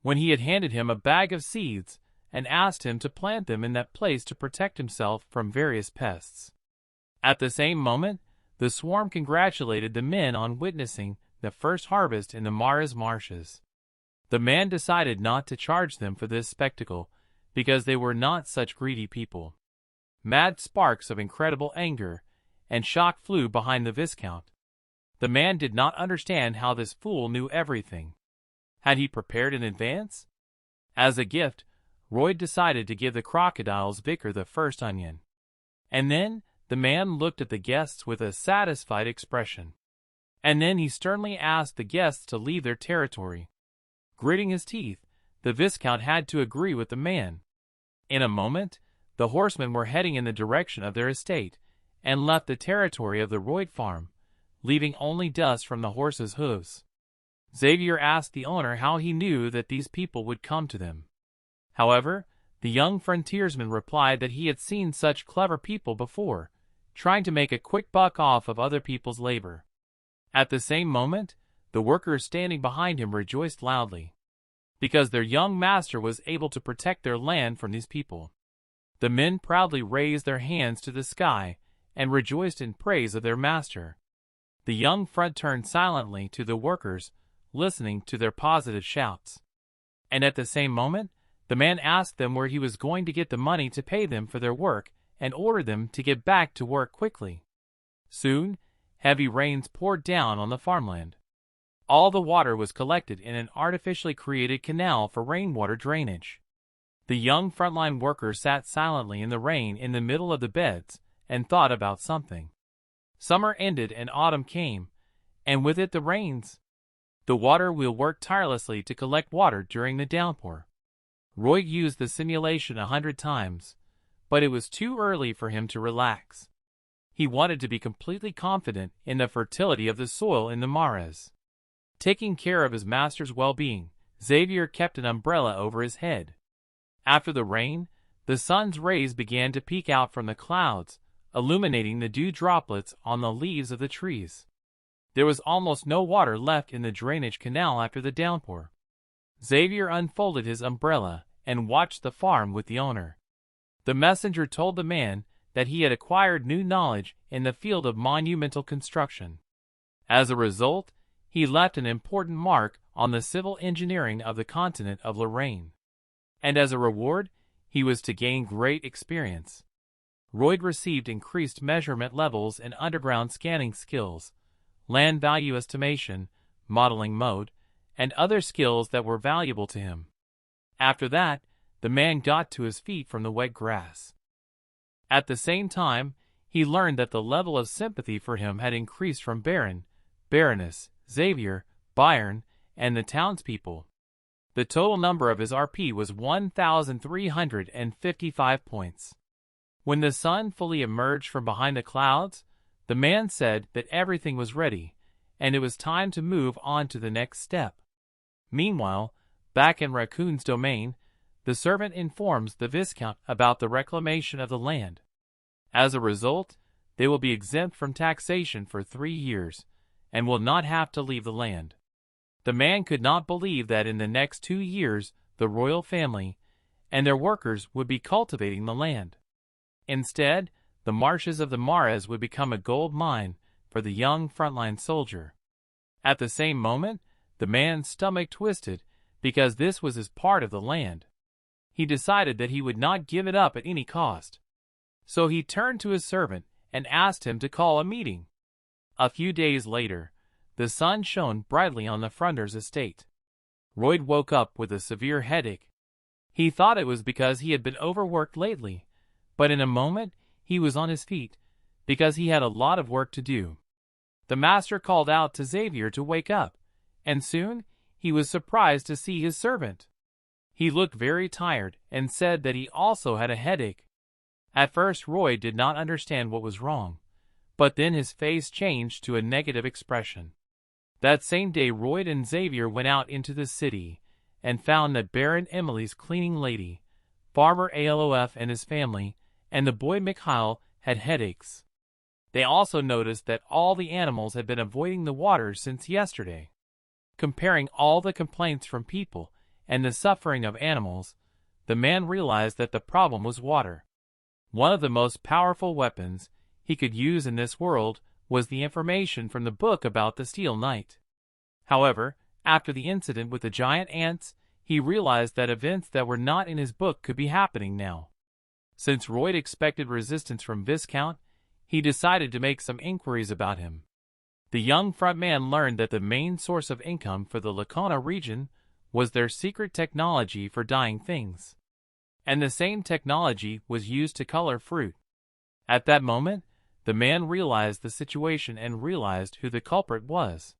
when he had handed him a bag of seeds and asked him to plant them in that place to protect himself from various pests. At the same moment, the swarm congratulated the men on witnessing the first harvest in the Maras marshes. The man decided not to charge them for this spectacle, because they were not such greedy people. Mad sparks of incredible anger and shock flew behind the Viscount. The man did not understand how this fool knew everything. Had he prepared in advance? As a gift, Royd decided to give the crocodile's vicar the first onion. And then the man looked at the guests with a satisfied expression. And then he sternly asked the guests to leave their territory. Gritting his teeth, the Viscount had to agree with the man. In a moment, the horsemen were heading in the direction of their estate, and left the territory of the Royd farm, leaving only dust from the horses' hooves. Xavier asked the owner how he knew that these people would come to them. However, the young frontiersman replied that he had seen such clever people before, trying to make a quick buck off of other people's labor. At the same moment, the workers standing behind him rejoiced loudly. because their young master was able to protect their land from these people. The men proudly raised their hands to the sky and rejoiced in praise of their master. The young front turned silently to the workers, listening to their positive shouts. And at the same moment, the man asked them where he was going to get the money to pay them for their work and ordered them to get back to work quickly. Soon, heavy rains poured down on the farmland. All the water was collected in an artificially created canal for rainwater drainage. The young frontline workers sat silently in the rain in the middle of the beds and thought about something. Summer ended and autumn came, and with it the rains. The water wheel worked tirelessly to collect water during the downpour. Roy used the simulation 100 times, but it was too early for him to relax. He wanted to be completely confident in the fertility of the soil in the mares. Taking care of his master's well-being, Xavier kept an umbrella over his head. After the rain, the sun's rays began to peek out from the clouds, illuminating the dew droplets on the leaves of the trees. There was almost no water left in the drainage canal after the downpour. Xavier unfolded his umbrella and watched the farm with the owner. The messenger told the man that he had acquired new knowledge in the field of monumental construction. As a result, he left an important mark on the civil engineering of the continent of Lorraine. And as a reward, he was to gain great experience. Royd received increased measurement levels and underground scanning skills, land value estimation, modeling mode, and other skills that were valuable to him. After that, the man got to his feet from the wet grass. At the same time, he learned that the level of sympathy for him had increased from Baron, Baroness, Xavier, Bayern, and the townspeople. The total number of his RP was 1,355 points. When the sun fully emerged from behind the clouds, the man said that everything was ready, and it was time to move on to the next step. Meanwhile, back in Raccoon's domain, the servant informs the Viscount about the reclamation of the land. As a result, they will be exempt from taxation for 3 years, and will not have to leave the land. The man could not believe that in the next 2 years the royal family and their workers would be cultivating the land. Instead, the marshes of the Mares would become a gold mine for the young frontline soldier. At the same moment, the man's stomach twisted because this was his part of the land. He decided that he would not give it up at any cost. So he turned to his servant and asked him to call a meeting. A few days later, the sun shone brightly on the Fronder's estate. Royd woke up with a severe headache. He thought it was because he had been overworked lately, but in a moment he was on his feet, because he had a lot of work to do. The master called out to Xavier to wake up, and soon he was surprised to see his servant. He looked very tired and said that he also had a headache. At first Roy did not understand what was wrong, but then his face changed to a negative expression. That same day Royd and Xavier went out into the city and found that Baron Emily's cleaning lady, Farmer Alof and his family, and the boy Mikhail had headaches. They also noticed that all the animals had been avoiding the water since yesterday. Comparing all the complaints from people and the suffering of animals, the man realized that the problem was water. One of the most powerful weapons he could use in this world was the information from the book about the Steel Knight. However, after the incident with the giant ants, he realized that events that were not in his book could be happening now. Since Royd expected resistance from Viscount, he decided to make some inquiries about him. The young frontman learned that the main source of income for the Lacona region was their secret technology for dyeing things. And the same technology was used to color fruit. At that moment, the man realized the situation and realized who the culprit was.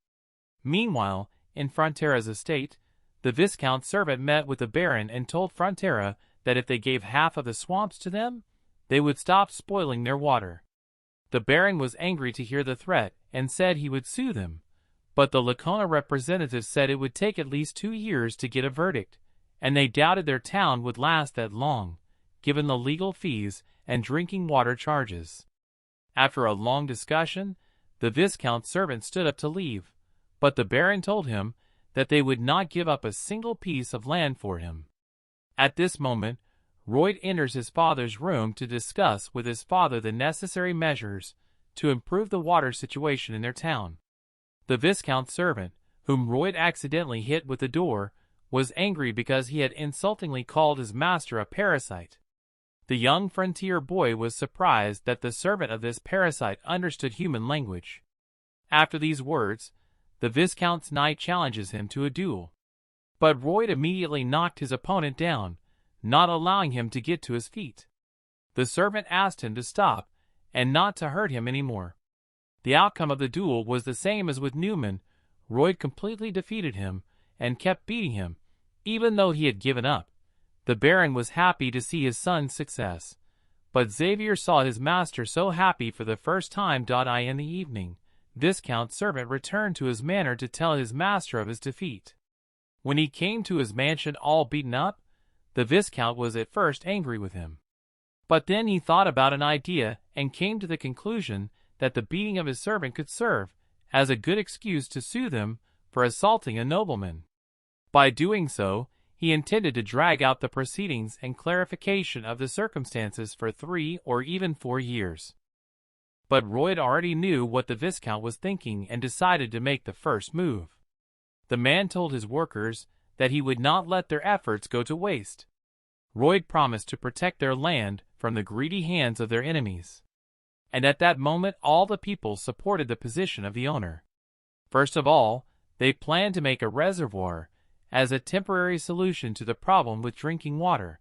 Meanwhile, in Frontera's estate, the Viscount's servant met with the Baron and told Frontera that if they gave half of the swamps to them, they would stop spoiling their water. The Baron was angry to hear the threat and said he would sue them, but the Lacona representative said it would take at least 2 years to get a verdict, and they doubted their town would last that long, given the legal fees and drinking water charges. After a long discussion, the Viscount's servant stood up to leave, but the Baron told him that they would not give up a single piece of land for him. At this moment, Royd enters his father's room to discuss with his father the necessary measures to improve the water situation in their town. The Viscount's servant, whom Royd accidentally hit with the door, was angry because he had insultingly called his master a parasite. The young frontier boy was surprised that the servant of this parasite understood human language. After these words, the Viscount's knight challenges him to a duel. But Royd immediately knocked his opponent down, not allowing him to get to his feet. The servant asked him to stop and not to hurt him anymore. The outcome of the duel was the same as with Newman. Royd completely defeated him and kept beating him, even though he had given up. The Baron was happy to see his son's success, but Xavier saw his master so happy for the first time. In the evening, Viscount's servant returned to his manor to tell his master of his defeat. When he came to his mansion all beaten up, the Viscount was at first angry with him. But then he thought about an idea and came to the conclusion that the beating of his servant could serve as a good excuse to sue him for assaulting a nobleman. By doing so, he intended to drag out the proceedings and clarification of the circumstances for 3 or even 4 years. But Royd already knew what the Viscount was thinking and decided to make the first move. The man told his workers that he would not let their efforts go to waste. Royd promised to protect their land from the greedy hands of their enemies. And at that moment all the people supported the position of the owner. First of all, they planned to make a reservoir as a temporary solution to the problem with drinking water.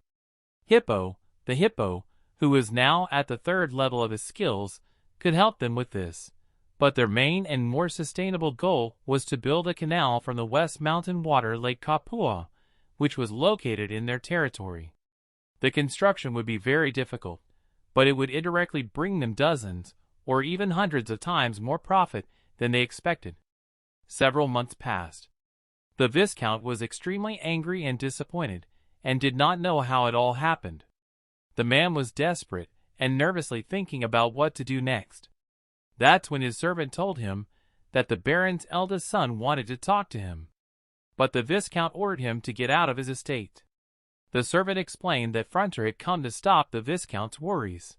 Hippo, the hippo, who was now at the 3rd level of his skills, could help them with this. But their main and more sustainable goal was to build a canal from the West Mountain Water Lake Kapua, which was located in their territory. The construction would be very difficult, but it would indirectly bring them dozens or even hundreds of times more profit than they expected. Several months passed. The Viscount was extremely angry and disappointed, and did not know how it all happened. The man was desperate and nervously thinking about what to do next. That's when his servant told him that the Baron's eldest son wanted to talk to him. But the Viscount ordered him to get out of his estate. The servant explained that Frontier had come to stop the Viscount's worries.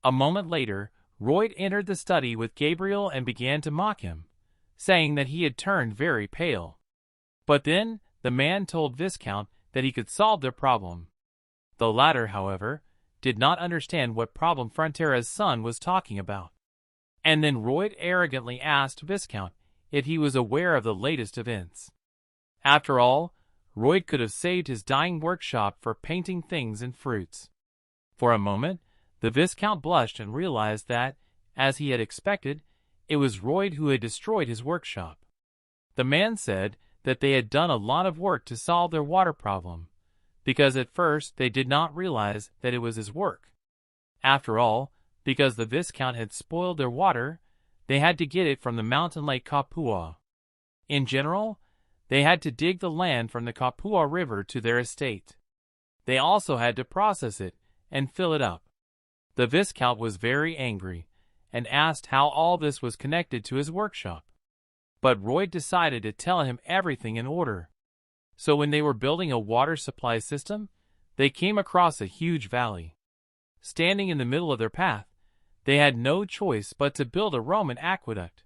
A moment later, Royd entered the study with Gabriel and began to mock him, saying that he had turned very pale. But then, the man told Viscount that he could solve their problem. The latter, however, did not understand what problem Frontiera's son was talking about. And then Royd arrogantly asked Viscount if he was aware of the latest events. After all, Royd could have saved his dying workshop for painting things and fruits. For a moment, the Viscount blushed and realized that, as he had expected, it was Royd who had destroyed his workshop. The man said that they had done a lot of work to solve their water problem, because at first they did not realize that it was his work. After all, because the Viscount had spoiled their water, they had to get it from the mountain lake Kapua. In general, they had to dig the land from the Kapua River to their estate. They also had to process it and fill it up. The Viscount was very angry and asked how all this was connected to his workshop. But Royd decided to tell him everything in order. So when they were building a water supply system, they came across a huge valley. Standing in the middle of their path, they had no choice but to build a Roman aqueduct.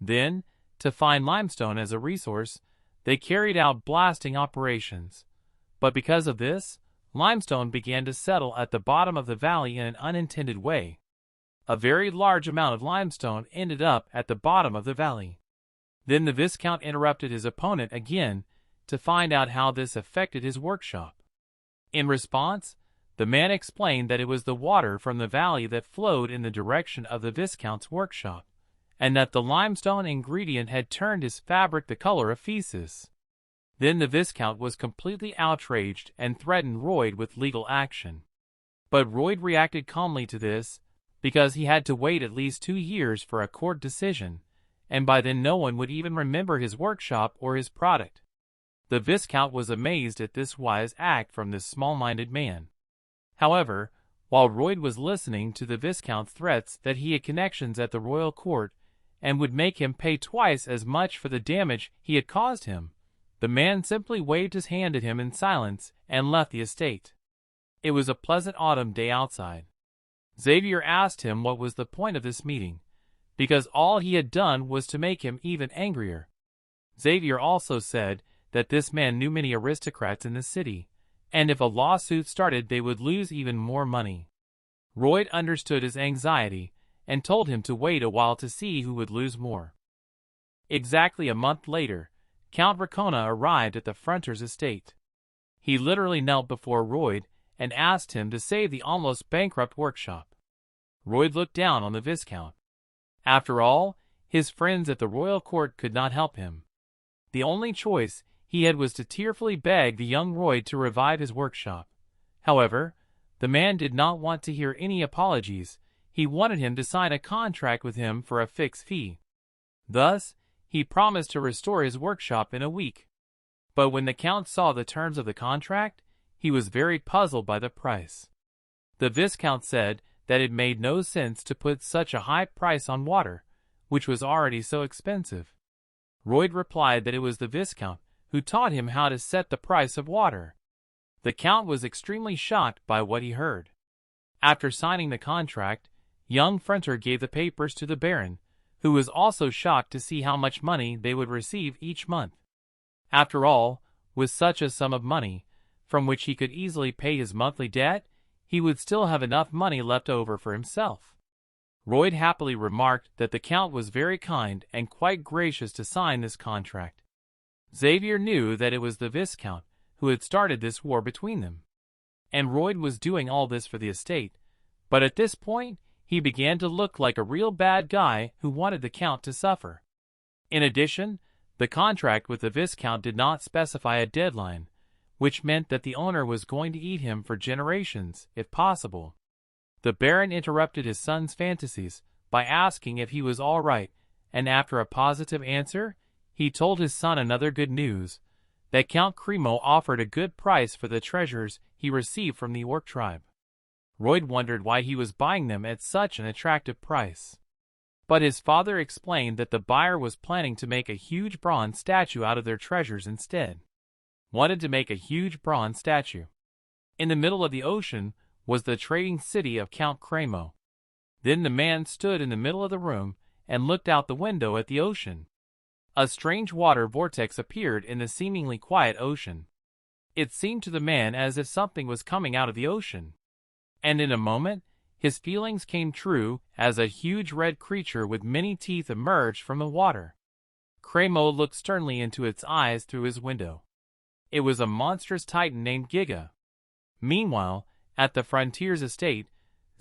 Then, to find limestone as a resource, they carried out blasting operations. But because of this, limestone began to settle at the bottom of the valley in an unintended way. A very large amount of limestone ended up at the bottom of the valley. Then the Viscount interrupted his opponent again to find out how this affected his workshop. In response, the man explained that it was the water from the valley that flowed in the direction of the Viscount's workshop, and that the limestone ingredient had turned his fabric the color of feces. Then the Viscount was completely outraged and threatened Royd with legal action. But Royd reacted calmly to this, because he had to wait at least 2 years for a court decision, and by then no one would even remember his workshop or his product. The Viscount was amazed at this wise act from this small-minded man. However, while Royd was listening to the Viscount's threats that he had connections at the royal court and would make him pay twice as much for the damage he had caused him, The man simply waved his hand at him in silence and left the estate. It was a pleasant autumn day outside. Xavier asked him what was the point of this meeting, because all he had done was to make him even angrier. Xavier also said that this man knew many aristocrats in the city, and if a lawsuit started they would lose even more money. Royd understood his anxiety and told him to wait a while to see who would lose more. Exactly a month later, Count Racona arrived at the Fronter's estate. He literally knelt before Royd and asked him to save the almost bankrupt workshop. Royd looked down on the Viscount. After all, his friends at the royal court could not help him. The only choice he had was to tearfully beg the young Royd to revive his workshop. However, the man did not want to hear any apologies. He wanted him to sign a contract with him for a fixed fee. Thus, he promised to restore his workshop in a week. But when the Count saw the terms of the contract, he was very puzzled by the price. The Viscount said that it made no sense to put such a high price on water, which was already so expensive. Royd replied that it was the Viscount who taught him how to set the price of water. The Count was extremely shocked by what he heard. After signing the contract, young Fronter gave the papers to the Baron, who was also shocked to see how much money they would receive each month. After all, with such a sum of money, from which he could easily pay his monthly debt, he would still have enough money left over for himself. Royd happily remarked that the Count was very kind and quite gracious to sign this contract. Xavier knew that it was the Viscount who had started this war between them. And Royd was doing all this for the estate, but at this point, he began to look like a real bad guy who wanted the Count to suffer. In addition, the contract with the Viscount did not specify a deadline, which meant that the owner was going to eat him for generations, if possible. The Baron interrupted his son's fantasies by asking if he was all right, and after a positive answer, he told his son another good news, that Count Cremo offered a good price for the treasures he received from the Orc tribe. Royd wondered why he was buying them at such an attractive price. But his father explained that the buyer was planning to make a huge bronze statue out of their treasures instead. Wanted to make a huge bronze statue. In the middle of the ocean was the trading city of Count Cremo. Then the man stood in the middle of the room and looked out the window at the ocean. A strange water vortex appeared in the seemingly quiet ocean. It seemed to the man as if something was coming out of the ocean. And in a moment, his feelings came true as a huge red creature with many teeth emerged from the water. Cremo looked sternly into its eyes through his window. It was a monstrous titan named Giga. Meanwhile, at the Frontier's estate,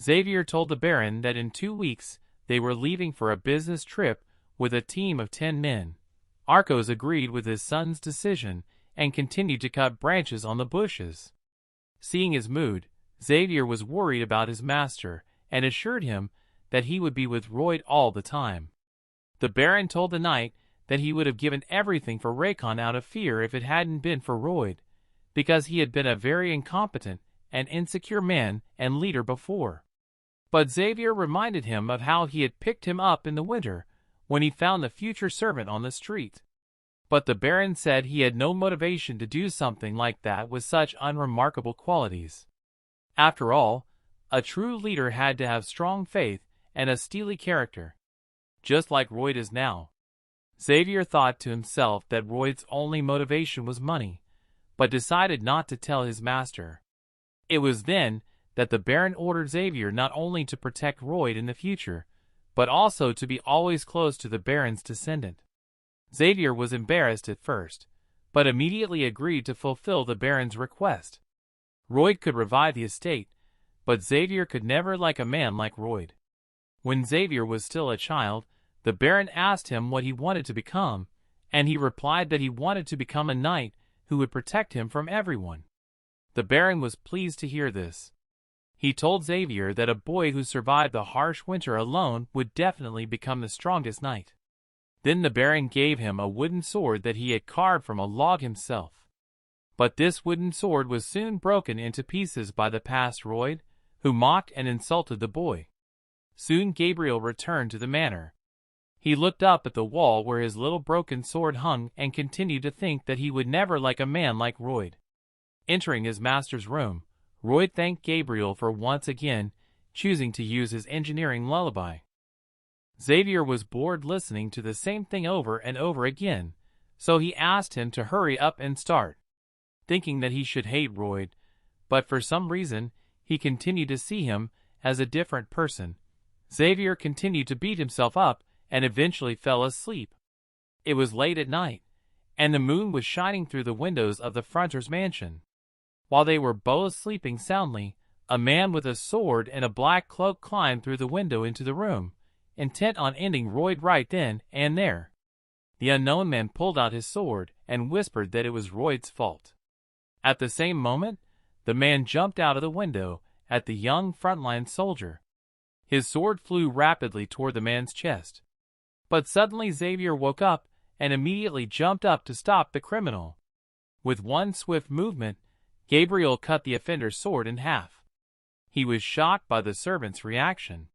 Xavier told the Baron that in 2 weeks they were leaving for a business trip with a team of 10 men. Arcos agreed with his son's decision and continued to cut branches on the bushes. Seeing his mood, Xavier was worried about his master and assured him that he would be with Royd all the time. The Baron told the knight that he would have given everything for Racon out of fear if it hadn't been for Royd, because he had been a very incompetent and insecure man and leader before. But Xavier reminded him of how he had picked him up in the winter when he found the future servant on the street. But the Baron said he had no motivation to do something like that with such unremarkable qualities. After all, a true leader had to have strong faith and a steely character, just like Royd is now. Xavier thought to himself that Royd's only motivation was money, but decided not to tell his master. It was then that the Baron ordered Xavier not only to protect Royd in the future, but also to be always close to the Baron's descendant. Xavier was embarrassed at first, but immediately agreed to fulfill the Baron's request. Royd could revive the estate, but Xavier could never like a man like Royd. When Xavier was still a child, the Baron asked him what he wanted to become, and he replied that he wanted to become a knight who would protect him from everyone. The Baron was pleased to hear this. He told Xavier that a boy who survived the harsh winter alone would definitely become the strongest knight. Then the Baron gave him a wooden sword that he had carved from a log himself. But this wooden sword was soon broken into pieces by the past Royd, who mocked and insulted the boy. Soon Gabriel returned to the manor. He looked up at the wall where his little broken sword hung and continued to think that he would never like a man like Royd. Entering his master's room, Royd thanked Gabriel for once again choosing to use his engineering lullaby. Xavier was bored listening to the same thing over and over again, so he asked him to hurry up and start, thinking that he should hate Royd, but for some reason he continued to see him as a different person. Xavier continued to beat himself up and eventually fell asleep. It was late at night, and the moon was shining through the windows of the fronter's mansion. While they were both sleeping soundly, a man with a sword and a black cloak climbed through the window into the room, intent on ending Royd right then and there. The unknown man pulled out his sword and whispered that it was Royd's fault. At the same moment, the man jumped out of the window at the young frontline soldier. His sword flew rapidly toward the man's chest. But suddenly Xavier woke up and immediately jumped up to stop the criminal. With one swift movement, Gabriel cut the offender's sword in half. He was shocked by the servant's reaction.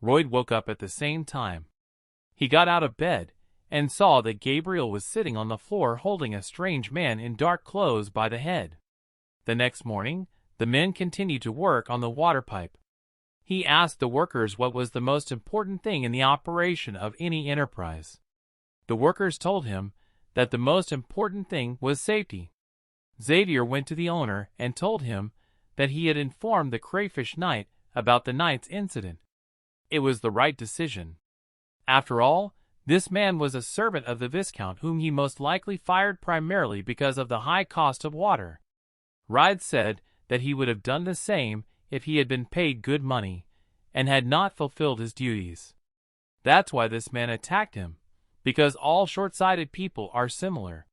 Royd woke up at the same time. He got out of bed and saw that Gabriel was sitting on the floor holding a strange man in dark clothes by the head. The next morning, the men continued to work on the water pipe. He asked the workers what was the most important thing in the operation of any enterprise. The workers told him that the most important thing was safety. Xavier went to the owner and told him that he had informed the Crayfish Knight about the night's incident. It was the right decision. After all, this man was a servant of the Viscount whom he most likely fired primarily because of the high cost of water. Royd said that he would have done the same if he had been paid good money and had not fulfilled his duties. That's why this man attacked him, because all short-sighted people are similar.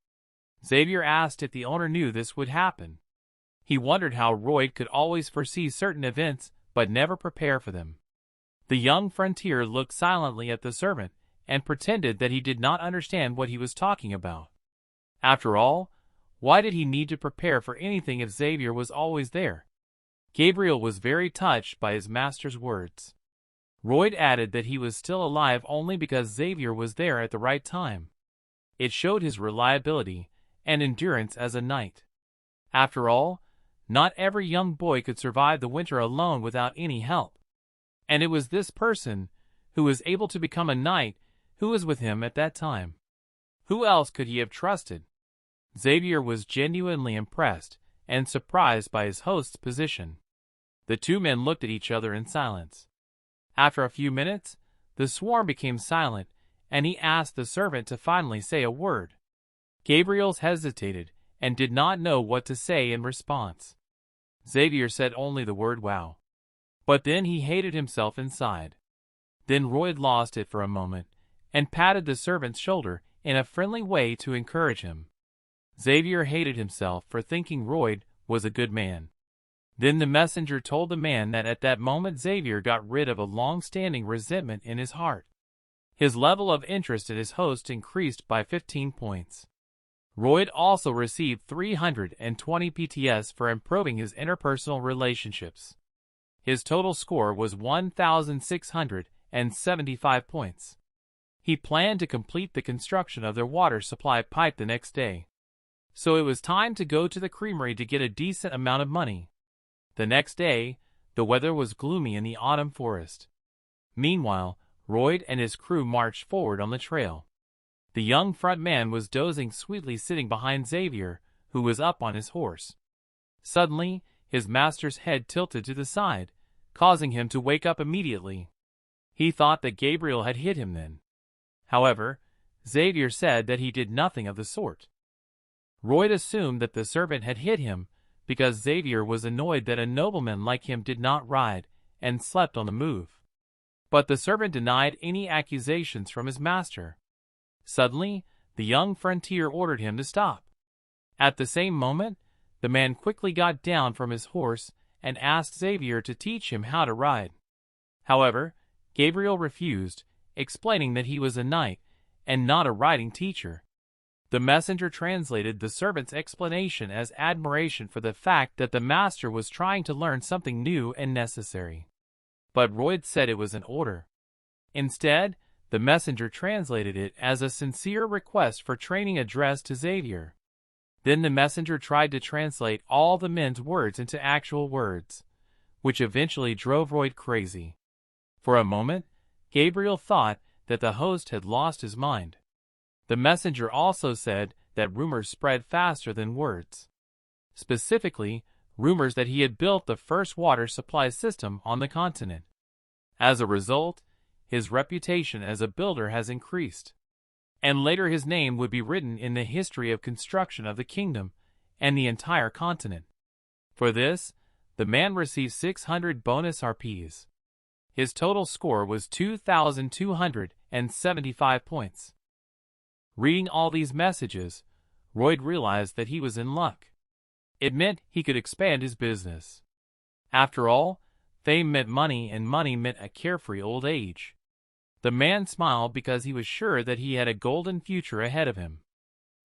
Xavier asked if the owner knew this would happen. He wondered how Royd could always foresee certain events but never prepare for them. The young frontier looked silently at the servant and pretended that he did not understand what he was talking about. After all, why did he need to prepare for anything if Xavier was always there? Gabriel was very touched by his master's words. Royd added that he was still alive only because Xavier was there at the right time. It showed his reliability and endurance as a knight. After all, not every young boy could survive the winter alone without any help. And it was this person, who was able to become a knight, who was with him at that time. Who else could he have trusted? Xavier was genuinely impressed and surprised by his host's position. The two men looked at each other in silence. After a few minutes, the swarm became silent, and he asked the servant to finally say a word. Gabriel hesitated and did not know what to say in response. Xavier said only the word "wow." But then he hated himself inside. Then Royd lost it for a moment and patted the servant's shoulder in a friendly way to encourage him. Xavier hated himself for thinking Royd was a good man. Then the messenger told the man that at that moment Xavier got rid of a long-standing resentment in his heart. His level of interest in his host increased by 15 points. Royd also received 320 PTS for improving his interpersonal relationships. His total score was 1,675 points. He planned to complete the construction of their water supply pipe the next day. So it was time to go to the creamery to get a decent amount of money. The next day, the weather was gloomy in the autumn forest. Meanwhile, Royd and his crew marched forward on the trail. The young front man was dozing sweetly sitting behind Xavier, who was up on his horse. Suddenly, his master's head tilted to the side, causing him to wake up immediately. He thought that Gabriel had hit him then. However, Xavier said that he did nothing of the sort. Royd assumed that the servant had hit him because Xavier was annoyed that a nobleman like him did not ride and slept on the move. But the servant denied any accusations from his master. Suddenly, the young frontier ordered him to stop. At the same moment, the man quickly got down from his horse and asked Xavier to teach him how to ride. However, Gabriel refused, explaining that he was a knight and not a riding teacher. The messenger translated the servant's explanation as admiration for the fact that the master was trying to learn something new and necessary. But Royd said it was an order. Instead, the messenger translated it as a sincere request for training addressed to Xavier. Then the messenger tried to translate all the men's words into actual words, which eventually drove Royd crazy. For a moment, Gabriel thought that the host had lost his mind. The messenger also said that rumors spread faster than words. Specifically, rumors that he had built the first water supply system on the continent. As a result, his reputation as a builder has increased, and later his name would be written in the history of construction of the kingdom and the entire continent. For this, the man received 600 bonus RPs. His total score was 2,275 points. Reading all these messages, Royd realized that he was in luck. It meant he could expand his business. After all, fame meant money, and money meant a carefree old age. The man smiled because he was sure that he had a golden future ahead of him.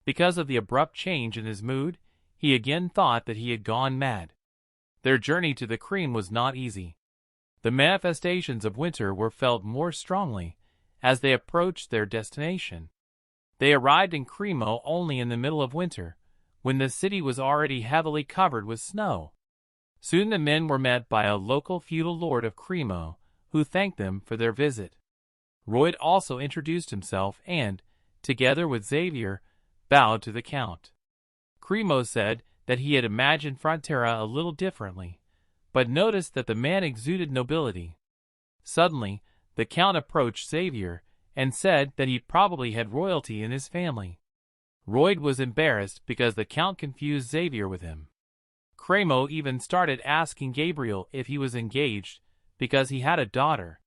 Because of the abrupt change in his mood, he again thought that he had gone mad. Their journey to the cream was not easy. The manifestations of winter were felt more strongly as they approached their destination. They arrived in Cremo only in the middle of winter, when the city was already heavily covered with snow. Soon the men were met by a local feudal lord of Cremo, who thanked them for their visit. Royd also introduced himself and, together with Xavier, bowed to the count. Cremo said that he had imagined Frontera a little differently, but noticed that the man exuded nobility. Suddenly, the count approached Xavier and said that he probably had royalty in his family. Royd was embarrassed because the count confused Xavier with him. Cremo even started asking Gabriel if he was engaged because he had a daughter.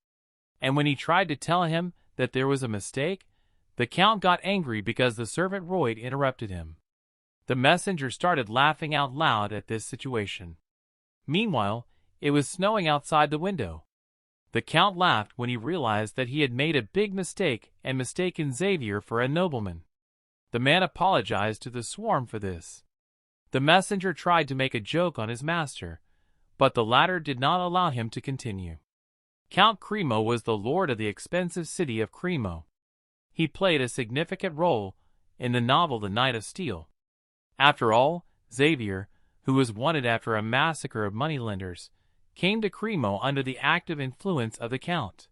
And when he tried to tell him that there was a mistake, the count got angry because the servant Royd interrupted him. The messenger started laughing out loud at this situation. Meanwhile, it was snowing outside the window. The count laughed when he realized that he had made a big mistake and mistaken Xavier for a nobleman. The man apologized to the swarm for this. The messenger tried to make a joke on his master, but the latter did not allow him to continue. Count Cremo was the lord of the expensive city of Cremo. He played a significant role in the novel The Knight of Steel. After all, Xavier, who was wanted after a massacre of moneylenders, came to Cremo under the active influence of the count.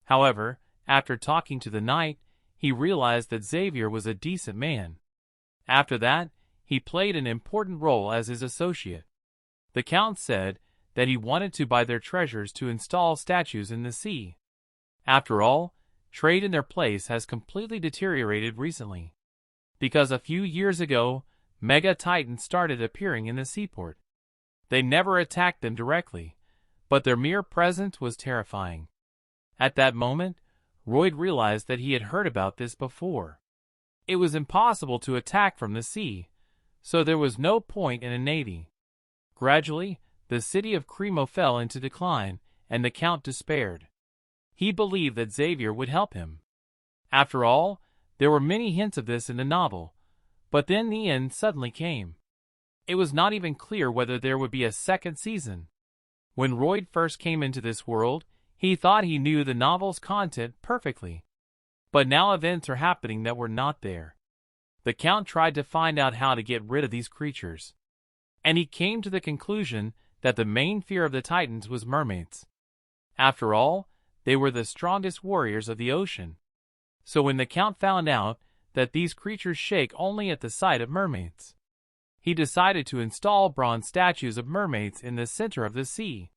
However, after talking to the knight, he realized that Xavier was a decent man. After that, he played an important role as his associate. The count said that he wanted to buy their treasures to install statues in the sea. After all, trade in their place has completely deteriorated recently, because a few years ago, Mega Titans started appearing in the seaport. They never attacked them directly, but their mere presence was terrifying. At that moment, Royd realized that he had heard about this before. It was impossible to attack from the sea, so there was no point in a navy. Gradually, the city of Cremo fell into decline, and the count despaired. He believed that Xavier would help him. After all, there were many hints of this in the novel, but then the end suddenly came. It was not even clear whether there would be a second season. When Royd first came into this world, he thought he knew the novel's content perfectly. But now events are happening that were not there. The count tried to find out how to get rid of these creatures, and he came to the conclusion that the main fear of the Titans was mermaids. After all, they were the strongest warriors of the ocean. So when the count found out that these creatures shake only at the sight of mermaids, he decided to install bronze statues of mermaids in the center of the sea.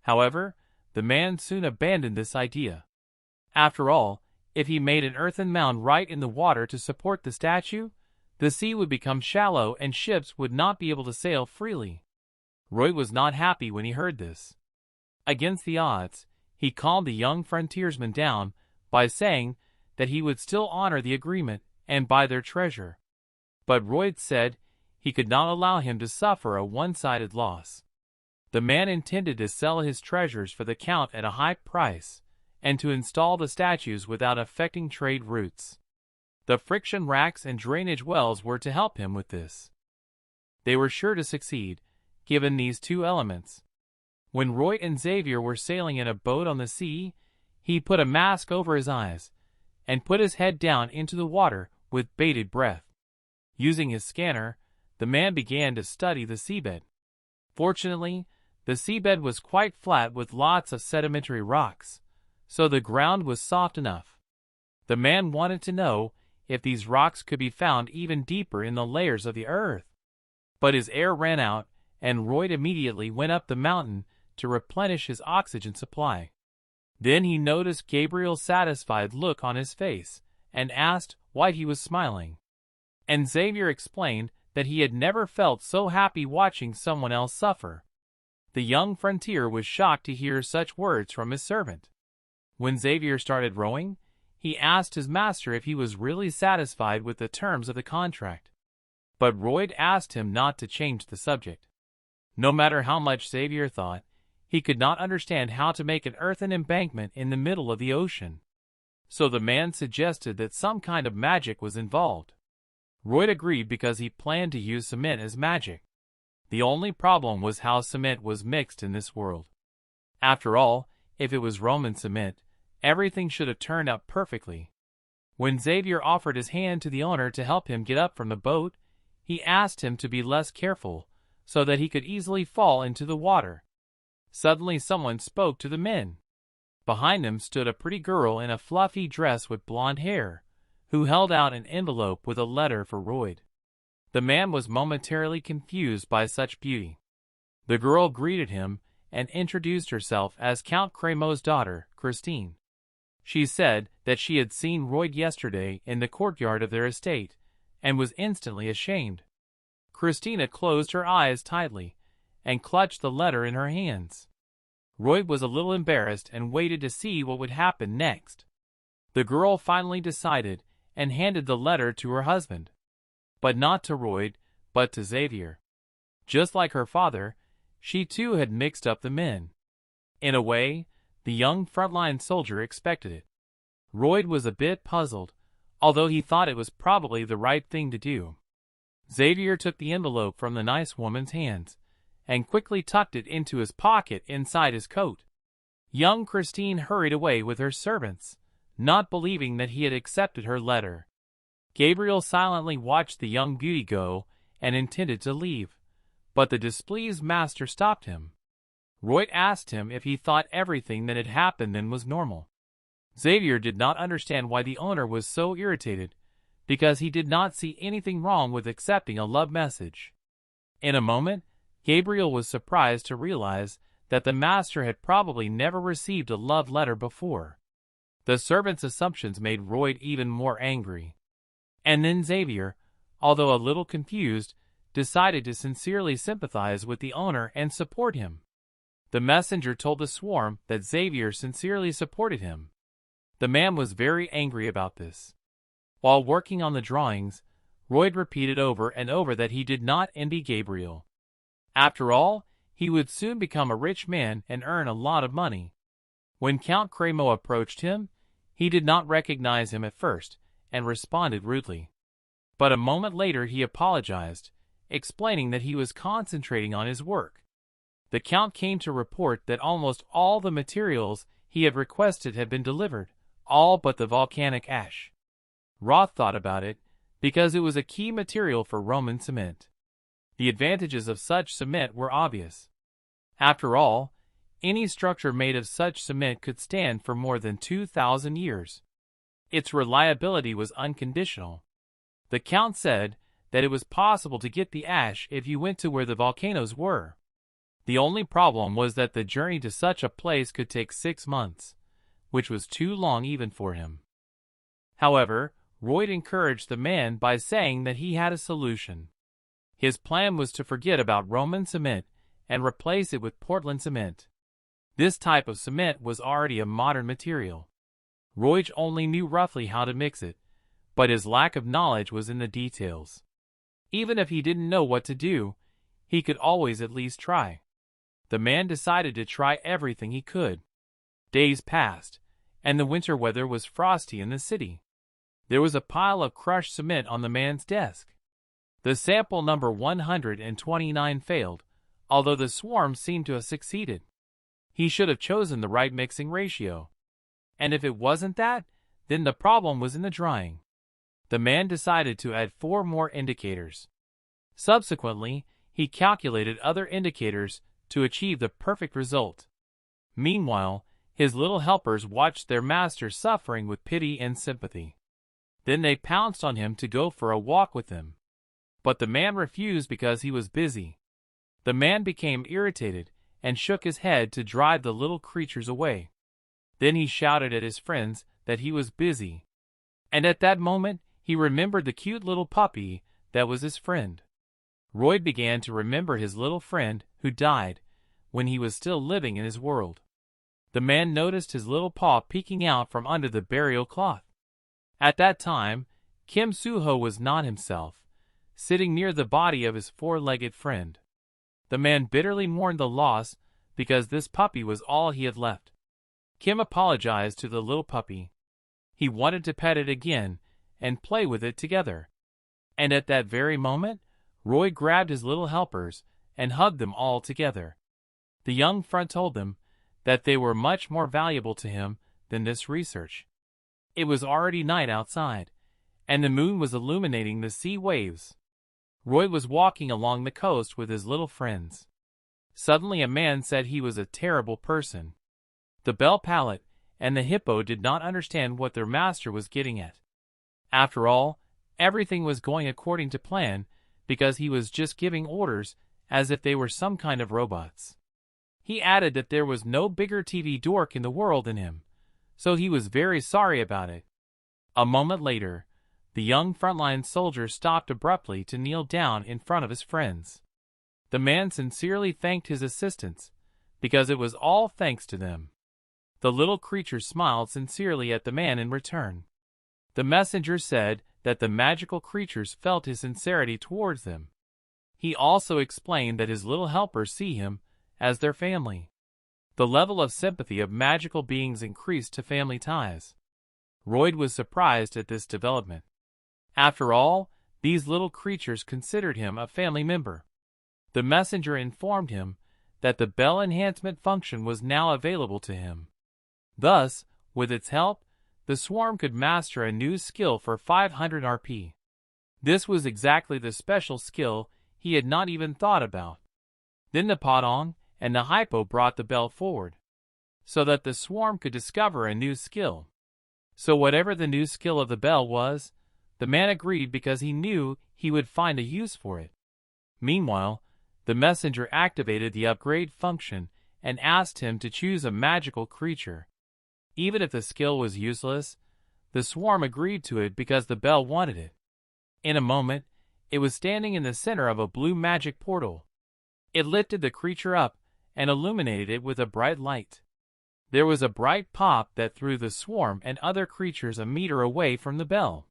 However, the man soon abandoned this idea. After all, if he made an earthen mound right in the water to support the statue, the sea would become shallow and ships would not be able to sail freely. Royd was not happy when he heard this. Against the odds, he calmed the young frontiersman down by saying that he would still honor the agreement and buy their treasure. But Royd said he could not allow him to suffer a one-sided loss. The man intended to sell his treasures for the count at a high price and to install the statues without affecting trade routes. The friction racks and drainage wells were to help him with this. They were sure to succeed, given these two elements. When Royd and Xavier were sailing in a boat on the sea, he put a mask over his eyes, and put his head down into the water with bated breath. Using his scanner, the man began to study the seabed. Fortunately, the seabed was quite flat with lots of sedimentary rocks, so the ground was soft enough. The man wanted to know if these rocks could be found even deeper in the layers of the earth. But his air ran out, and Royd immediately went up the mountain to replenish his oxygen supply. Then he noticed Gabriel's satisfied look on his face, and asked why he was smiling. And Xavier explained that he had never felt so happy watching someone else suffer. The young frontier was shocked to hear such words from his servant. When Xavier started rowing, he asked his master if he was really satisfied with the terms of the contract. But Royd asked him not to change the subject. No matter how much Xavier thought, he could not understand how to make an earthen embankment in the middle of the ocean. So the man suggested that some kind of magic was involved. Royd agreed because he planned to use cement as magic. The only problem was how cement was mixed in this world. After all, if it was Roman cement, everything should have turned out perfectly. When Xavier offered his hand to the owner to help him get up from the boat, he asked him to be less careful, so that he could easily fall into the water. Suddenly someone spoke to the men. Behind them stood a pretty girl in a fluffy dress with blonde hair, who held out an envelope with a letter for Royd. The man was momentarily confused by such beauty. The girl greeted him and introduced herself as Count Crémeau's daughter, Christine. She said that she had seen Royd yesterday in the courtyard of their estate, and was instantly ashamed. Christina closed her eyes tightly, and clutched the letter in her hands. Royd was a little embarrassed and waited to see what would happen next. The girl finally decided and handed the letter to her husband. But not to Royd, but to Xavier. Just like her father, she too had mixed up the men. In a way, the young frontline soldier expected it. Royd was a bit puzzled, although he thought it was probably the right thing to do. Xavier took the envelope from the nice woman's hands, and quickly tucked it into his pocket inside his coat. Young Christine hurried away with her servants, not believing that he had accepted her letter. Gabriel silently watched the young beauty go, and intended to leave, but the displeased master stopped him. Royd asked him if he thought everything that had happened then was normal. Xavier did not understand why the owner was so irritated, because he did not see anything wrong with accepting a love message. In a moment, Gabriel was surprised to realize that the master had probably never received a love letter before. The servant's assumptions made Royd even more angry. And then Xavier, although a little confused, decided to sincerely sympathize with the owner and support him. The messenger told the swarm that Xavier sincerely supported him. The man was very angry about this. While working on the drawings, Royd repeated over and over that he did not envy Gabriel. After all, he would soon become a rich man and earn a lot of money. When Count Crémeau approached him, he did not recognize him at first, and responded rudely. But a moment later he apologized, explaining that he was concentrating on his work. The Count came to report that almost all the materials he had requested had been delivered, all but the volcanic ash. Roth thought about it, because it was a key material for Roman cement. The advantages of such cement were obvious. After all, any structure made of such cement could stand for more than 2,000 years. Its reliability was unconditional. The Count said that it was possible to get the ash if you went to where the volcanoes were. The only problem was that the journey to such a place could take 6 months, which was too long even for him. However, Royd encouraged the man by saying that he had a solution. His plan was to forget about Roman cement and replace it with Portland cement. This type of cement was already a modern material. Royd only knew roughly how to mix it, but his lack of knowledge was in the details. Even if he didn't know what to do, he could always at least try. The man decided to try everything he could. Days passed, and the winter weather was frosty in the city. There was a pile of crushed cement on the man's desk. The sample number 129 failed, although the swarm seemed to have succeeded. He should have chosen the right mixing ratio. And if it wasn't that, Then the problem was in the drying. The man decided to add 4 more indicators. Subsequently, he calculated other indicators to achieve the perfect result. Meanwhile, his little helpers watched their master suffering with pity and sympathy. Then they pounced on him to go for a walk with them. But the man refused because he was busy. The man became irritated and shook his head to drive the little creatures away. Then he shouted at his friends that he was busy. And at that moment, he remembered the cute little puppy that was his friend. Roy began to remember his little friend who died when he was still living in his world. The man noticed his little paw peeking out from under the burial cloth. At that time, Kim Soo-ho was not himself, sitting near the body of his 4-legged friend. The man bitterly mourned the loss because this puppy was all he had left. Kim apologized to the little puppy. He wanted to pet it again and play with it together. And at that very moment, Roy grabbed his little helpers and hugged them all together. The young friend told them that they were much more valuable to him than this research. It was already night outside, and the moon was illuminating the sea waves. Roy was walking along the coast with his little friends. Suddenly a man said he was a terrible person. The bell pallet and the hippo did not understand what their master was getting at. After all, everything was going according to plan because he was just giving orders as if they were some kind of robots. He added that there was no bigger TV dork in the world than him, so he was very sorry about it. A moment later, the young frontline soldier stopped abruptly to kneel down in front of his friends. The man sincerely thanked his assistants, because it was all thanks to them. The little creature smiled sincerely at the man in return. The messenger said that the magical creatures felt his sincerity towards them. He also explained that his little helpers see him as their family. The level of sympathy of magical beings increased to family ties. Roy was surprised at this development. After all, these little creatures considered him a family member. The messenger informed him that the bell enhancement function was now available to him. Thus, with its help, the swarm could master a new skill for 500 RP. This was exactly the special skill he had not even thought about. Then the Padong and the Hypo brought the bell forward, so that the swarm could discover a new skill. So whatever the new skill of the bell was, the man agreed because he knew he would find a use for it. Meanwhile, the messenger activated the upgrade function and asked him to choose a magical creature. Even if the skill was useless, the swarm agreed to it because the bell wanted it. In a moment, it was standing in the center of a blue magic portal. It lifted the creature up and illuminated it with a bright light. There was a bright pop that threw the swarm and other creatures a meter away from the bell.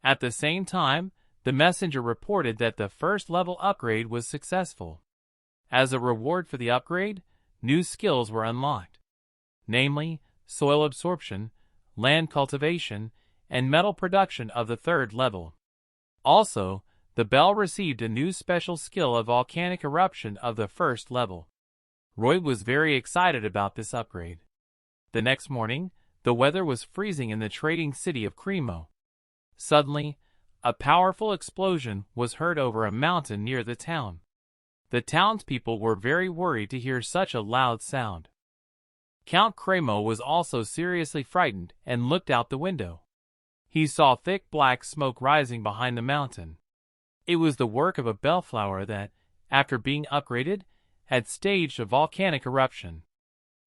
At the same time, the messenger reported that the first level upgrade was successful. As a reward for the upgrade, new skills were unlocked, namely, soil absorption, land cultivation, and metal production of the third level. Also, the bell received a new special skill of volcanic eruption of the first level. Roy was very excited about this upgrade. The next morning, the weather was freezing in the trading city of Cremo. Suddenly, a powerful explosion was heard over a mountain near the town. The townspeople were very worried to hear such a loud sound. Count Cremo was also seriously frightened and looked out the window. He saw thick black smoke rising behind the mountain. It was the work of a bellflower that, after being upgraded, had staged a volcanic eruption.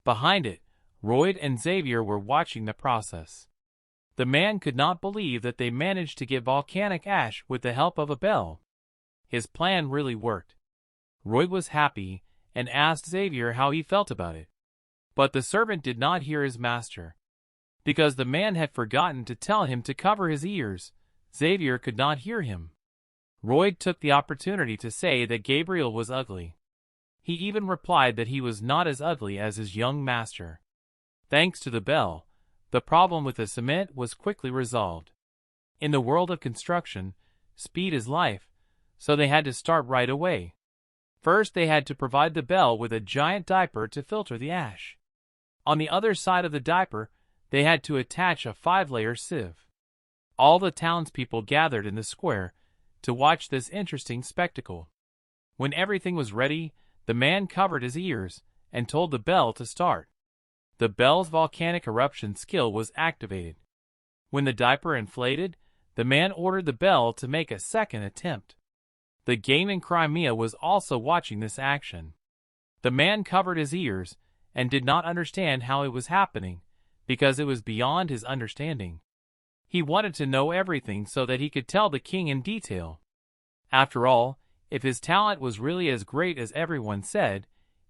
Behind it, Royd and Xavier were watching the process. The man could not believe that they managed to get volcanic ash with the help of a bell. His plan really worked. Royd was happy and asked Xavier how he felt about it. But the servant did not hear his master. Because the man had forgotten to tell him to cover his ears, Xavier could not hear him. Royd took the opportunity to say that Gabriel was ugly. He even replied that he was not as ugly as his young master. Thanks to the bell, the problem with the cement was quickly resolved. In the world of construction, speed is life, so they had to start right away. First, they had to provide the bell with a giant diaper to filter the ash. On the other side of the diaper, they had to attach a 5-layer sieve. All the townspeople gathered in the square to watch this interesting spectacle. When everything was ready, the man covered his ears and told the bell to start. The bell's volcanic eruption skill was activated. When the diaper inflated, the man ordered the bell to make a second attempt. The game in Crimea was also watching this action. The man covered his ears and did not understand how it was happening because it was beyond his understanding. He wanted to know everything so that he could tell the king in detail. After all, if his talent was really as great as everyone said,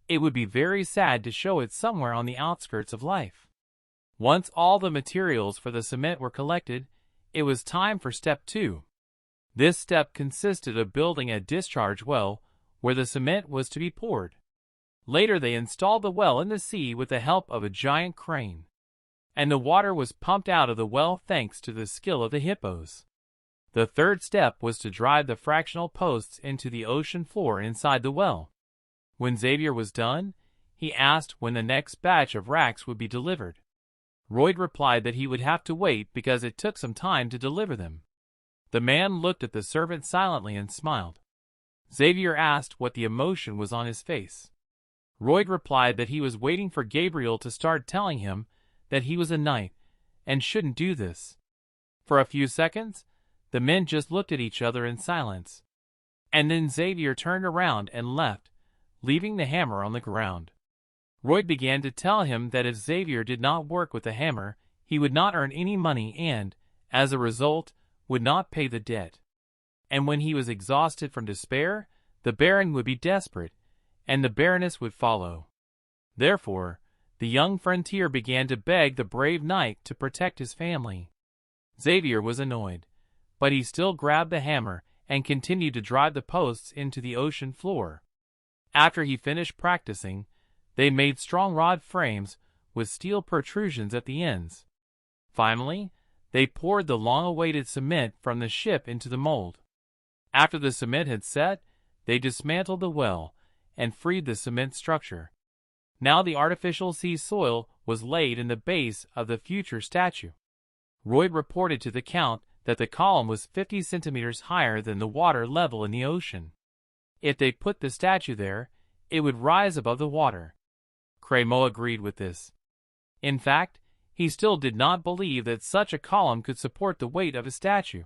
it would be very sad to show it somewhere on the outskirts of life. Once all the materials for the cement were collected, it was time for step 2. This step consisted of building a discharge well where the cement was to be poured. Later they installed the well in the sea with the help of a giant crane. And the water was pumped out of the well thanks to the skill of the hippos. The third step was to drive the fractional posts into the ocean floor inside the well. When Xavier was done, he asked when the next batch of racks would be delivered. Royd replied that he would have to wait because it took some time to deliver them. The man looked at the servant silently and smiled. Xavier asked what the emotion was on his face. Royd replied that he was waiting for Gabriel to start telling him that he was a knight and shouldn't do this. For a few seconds, the men just looked at each other in silence. And then Xavier turned around and left, leaving the hammer on the ground. Royd began to tell him that if Xavier did not work with the hammer, he would not earn any money and, as a result, would not pay the debt. And when he was exhausted from despair, the Baron would be desperate, and the Baroness would follow. Therefore, the young frontier began to beg the brave knight to protect his family. Xavier was annoyed, but he still grabbed the hammer and continued to drive the posts into the ocean floor. After he finished practicing, they made strong rod frames with steel protrusions at the ends. Finally, they poured the long-awaited cement from the ship into the mold. After the cement had set, they dismantled the well and freed the cement structure. Now the artificial sea soil was laid in the base of the future statue. Royd reported to the Count that the column was 50 centimeters higher than the water level in the ocean. If they put the statue there, it would rise above the water. Crémeau agreed with this. In fact, he still did not believe that such a column could support the weight of a statue.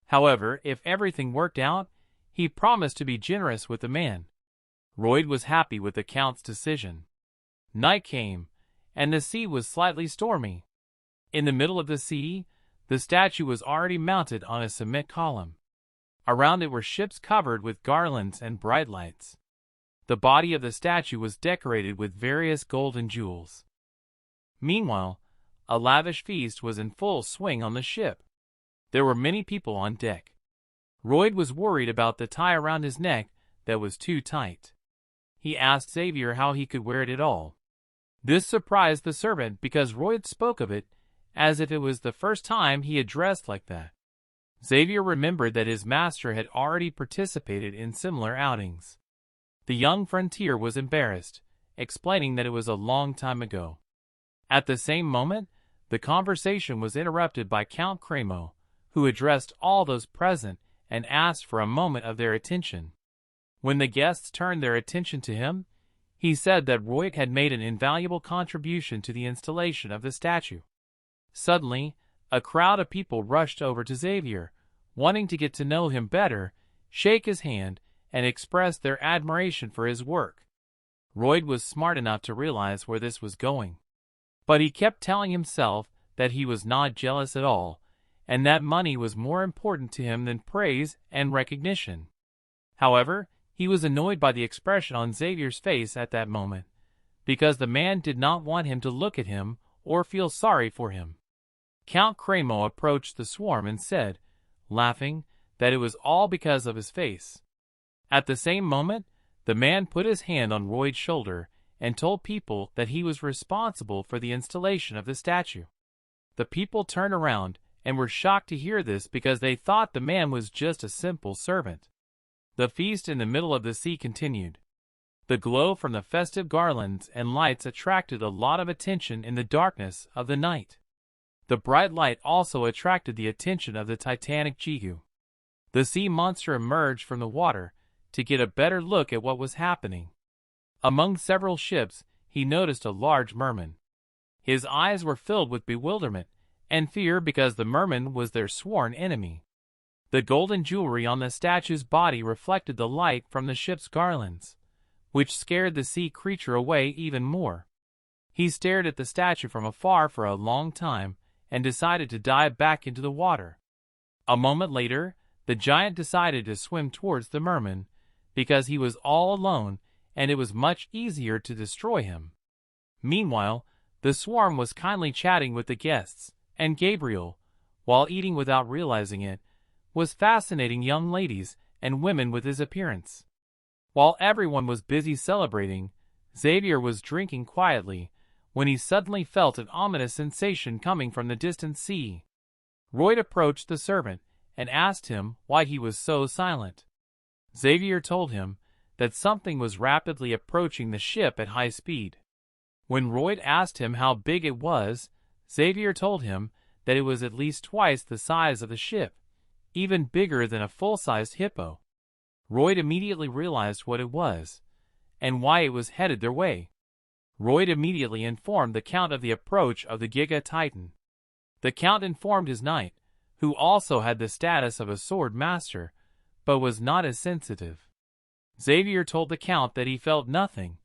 However, if everything worked out, he promised to be generous with the man. Royd was happy with the Count's decision. Night came, and the sea was slightly stormy. In the middle of the sea, the statue was already mounted on a cement column. Around it were ships covered with garlands and bright lights. The body of the statue was decorated with various golden jewels. Meanwhile, a lavish feast was in full swing on the ship. There were many people on deck. Royd was worried about the tie around his neck that was too tight. He asked Xavier how he could wear it at all. This surprised the servant because Royd spoke of it as if it was the first time he had dressed like that. Xavier remembered that his master had already participated in similar outings. The young frontier was embarrassed, explaining that it was a long time ago. At the same moment, the conversation was interrupted by Count Crémeau, who addressed all those present and asked for a moment of their attention. When the guests turned their attention to him, he said that Royd had made an invaluable contribution to the installation of the statue. Suddenly, a crowd of people rushed over to Xavier, wanting to get to know him better, shake his hand, and express their admiration for his work. Royd was smart enough to realize where this was going. But he kept telling himself that he was not jealous at all, and that money was more important to him than praise and recognition. However, he was annoyed by the expression on Xavier's face at that moment, because the man did not want him to look at him or feel sorry for him. Count Crémeau approached the swarm and said, laughing, that it was all because of his face. At the same moment, the man put his hand on Royd's shoulder and told people that he was responsible for the installation of the statue. The people turned around and were shocked to hear this because they thought the man was just a simple servant. The feast in the middle of the sea continued. The glow from the festive garlands and lights attracted a lot of attention in the darkness of the night. The bright light also attracted the attention of the Titanic Jigu. The sea monster emerged from the water to get a better look at what was happening. Among several ships, he noticed a large merman. His eyes were filled with bewilderment and fear because the merman was their sworn enemy. The golden jewelry on the statue's body reflected the light from the ship's garlands, which scared the sea creature away even more. He stared at the statue from afar for a long time and decided to dive back into the water. A moment later, the giant decided to swim towards the merman because he was all alone and it was much easier to destroy him. Meanwhile, the swarm was kindly chatting with the guests, and Gabriel, while eating without realizing it, was fascinating young ladies and women with his appearance. While everyone was busy celebrating, Xavier was drinking quietly when he suddenly felt an ominous sensation coming from the distant sea. Royd approached the servant and asked him why he was so silent. Xavier told him that something was rapidly approaching the ship at high speed. When Royd asked him how big it was, Xavier told him that it was at least twice the size of the ship, even bigger than a full-sized hippo. Royd immediately realized what it was, and why it was headed their way. Royd immediately informed the Count of the approach of the Giga Titan. The Count informed his knight, who also had the status of a sword master, but was not as sensitive. Xavier told the Count that he felt nothing,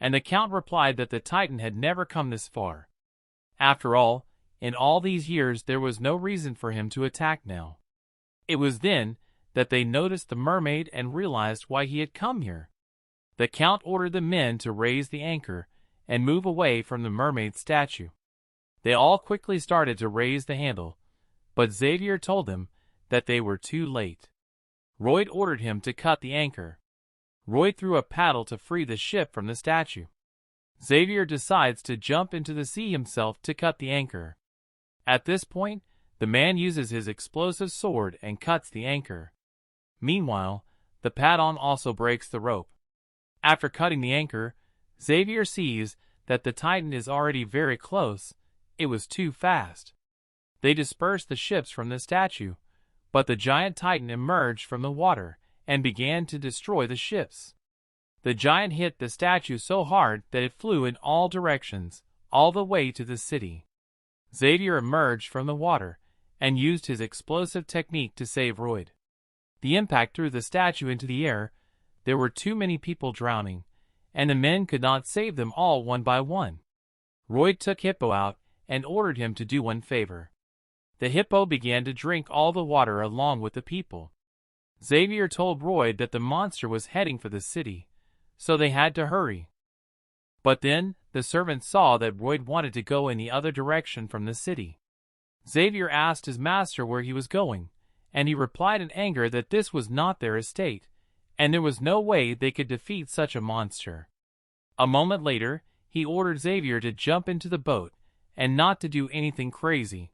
and the Count replied that the Titan had never come this far. After all, in all these years there was no reason for him to attack now. It was then that they noticed the mermaid and realized why he had come here. The Count ordered the men to raise the anchor and move away from the mermaid statue. They all quickly started to raise the handle, but Xavier told them that they were too late. Royd ordered him to cut the anchor. Royd threw a paddle to free the ship from the statue. Xavier decides to jump into the sea himself to cut the anchor. At this point, the man uses his explosive sword and cuts the anchor. Meanwhile, the Padon also breaks the rope. After cutting the anchor, Xavier sees that the Titan is already very close. It was too fast. They dispersed the ships from the statue, but the giant Titan emerged from the water and began to destroy the ships. The giant hit the statue so hard that it flew in all directions, all the way to the city. Xavier emerged from the water and used his explosive technique to save Royd. The impact threw the statue into the air. There were too many people drowning, and the men could not save them all one by one. Royd took Hippo out and ordered him to do one favor. The hippo began to drink all the water along with the people. Xavier told Royd that the monster was heading for the city, so they had to hurry. But then, the servant saw that Royd wanted to go in the other direction from the city. Xavier asked his master where he was going, and he replied in anger that this was not their estate, and there was no way they could defeat such a monster. A moment later, he ordered Xavier to jump into the boat, and not to do anything crazy.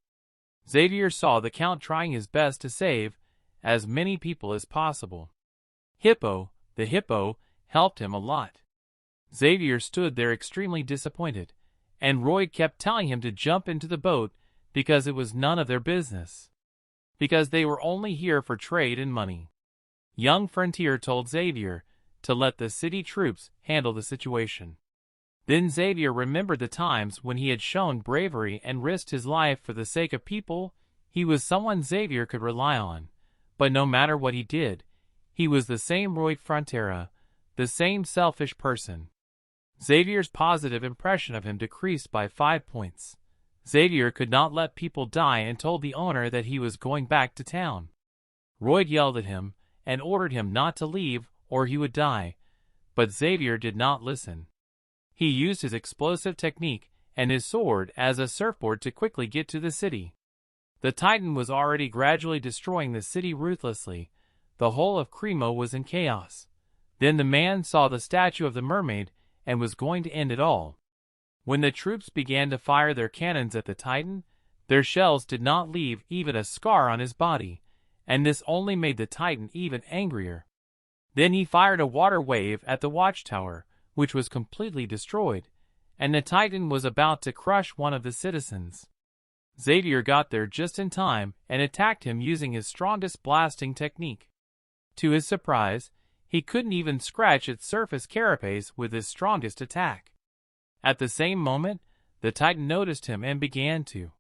Xavier saw the Count trying his best to save as many people as possible. Hippo, the hippo, helped him a lot. Xavier stood there extremely disappointed, and Royd kept telling him to jump into the boat because it was none of their business. Because they were only here for trade and money. Young Frontier told Xavier to let the city troops handle the situation. Then Xavier remembered the times when he had shown bravery and risked his life for the sake of people. He was someone Xavier could rely on, but no matter what he did, he was the same Royd Frontera, the same selfish person. Xavier's positive impression of him decreased by 5 points. Xavier could not let people die and told the owner that he was going back to town. Royd yelled at him and ordered him not to leave or he would die, but Xavier did not listen. He used his explosive technique and his sword as a surfboard to quickly get to the city. The Titan was already gradually destroying the city ruthlessly. The whole of Cremo was in chaos. Then the man saw the statue of the mermaid and was going to end it all. When the troops began to fire their cannons at the Titan, their shells did not leave even a scar on his body, and this only made the Titan even angrier. Then he fired a water wave at the watchtower, which was completely destroyed, and the Titan was about to crush one of the citizens. Xavier got there just in time and attacked him using his strongest blasting technique. To his surprise, he couldn't even scratch its surface carapace with his strongest attack. At the same moment, the Titan noticed him and began to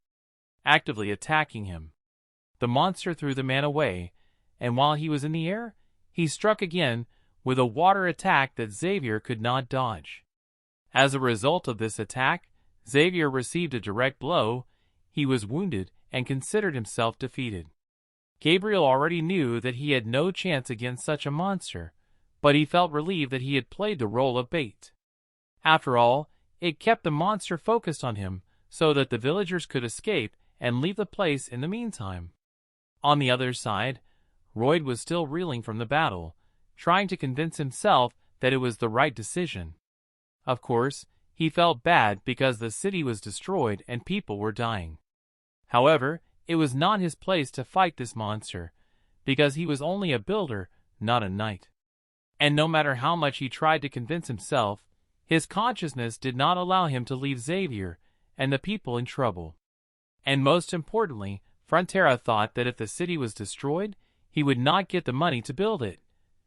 actively attacking him. The monster threw the man away, and while he was in the air, he struck again with a water attack that Xavier could not dodge. As a result of this attack, Xavier received a direct blow. He was wounded and considered himself defeated. Gabriel already knew that he had no chance against such a monster, but he felt relieved that he had played the role of bait. After all, it kept the monster focused on him so that the villagers could escape and leave the place in the meantime. On the other side, Royd was still reeling from the battle, trying to convince himself that it was the right decision. Of course, he felt bad because the city was destroyed and people were dying. However, it was not his place to fight this monster, because he was only a builder, not a knight. And no matter how much he tried to convince himself, his consciousness did not allow him to leave Xavier and the people in trouble. And most importantly, Frontera thought that if the city was destroyed, he would not get the money to build it.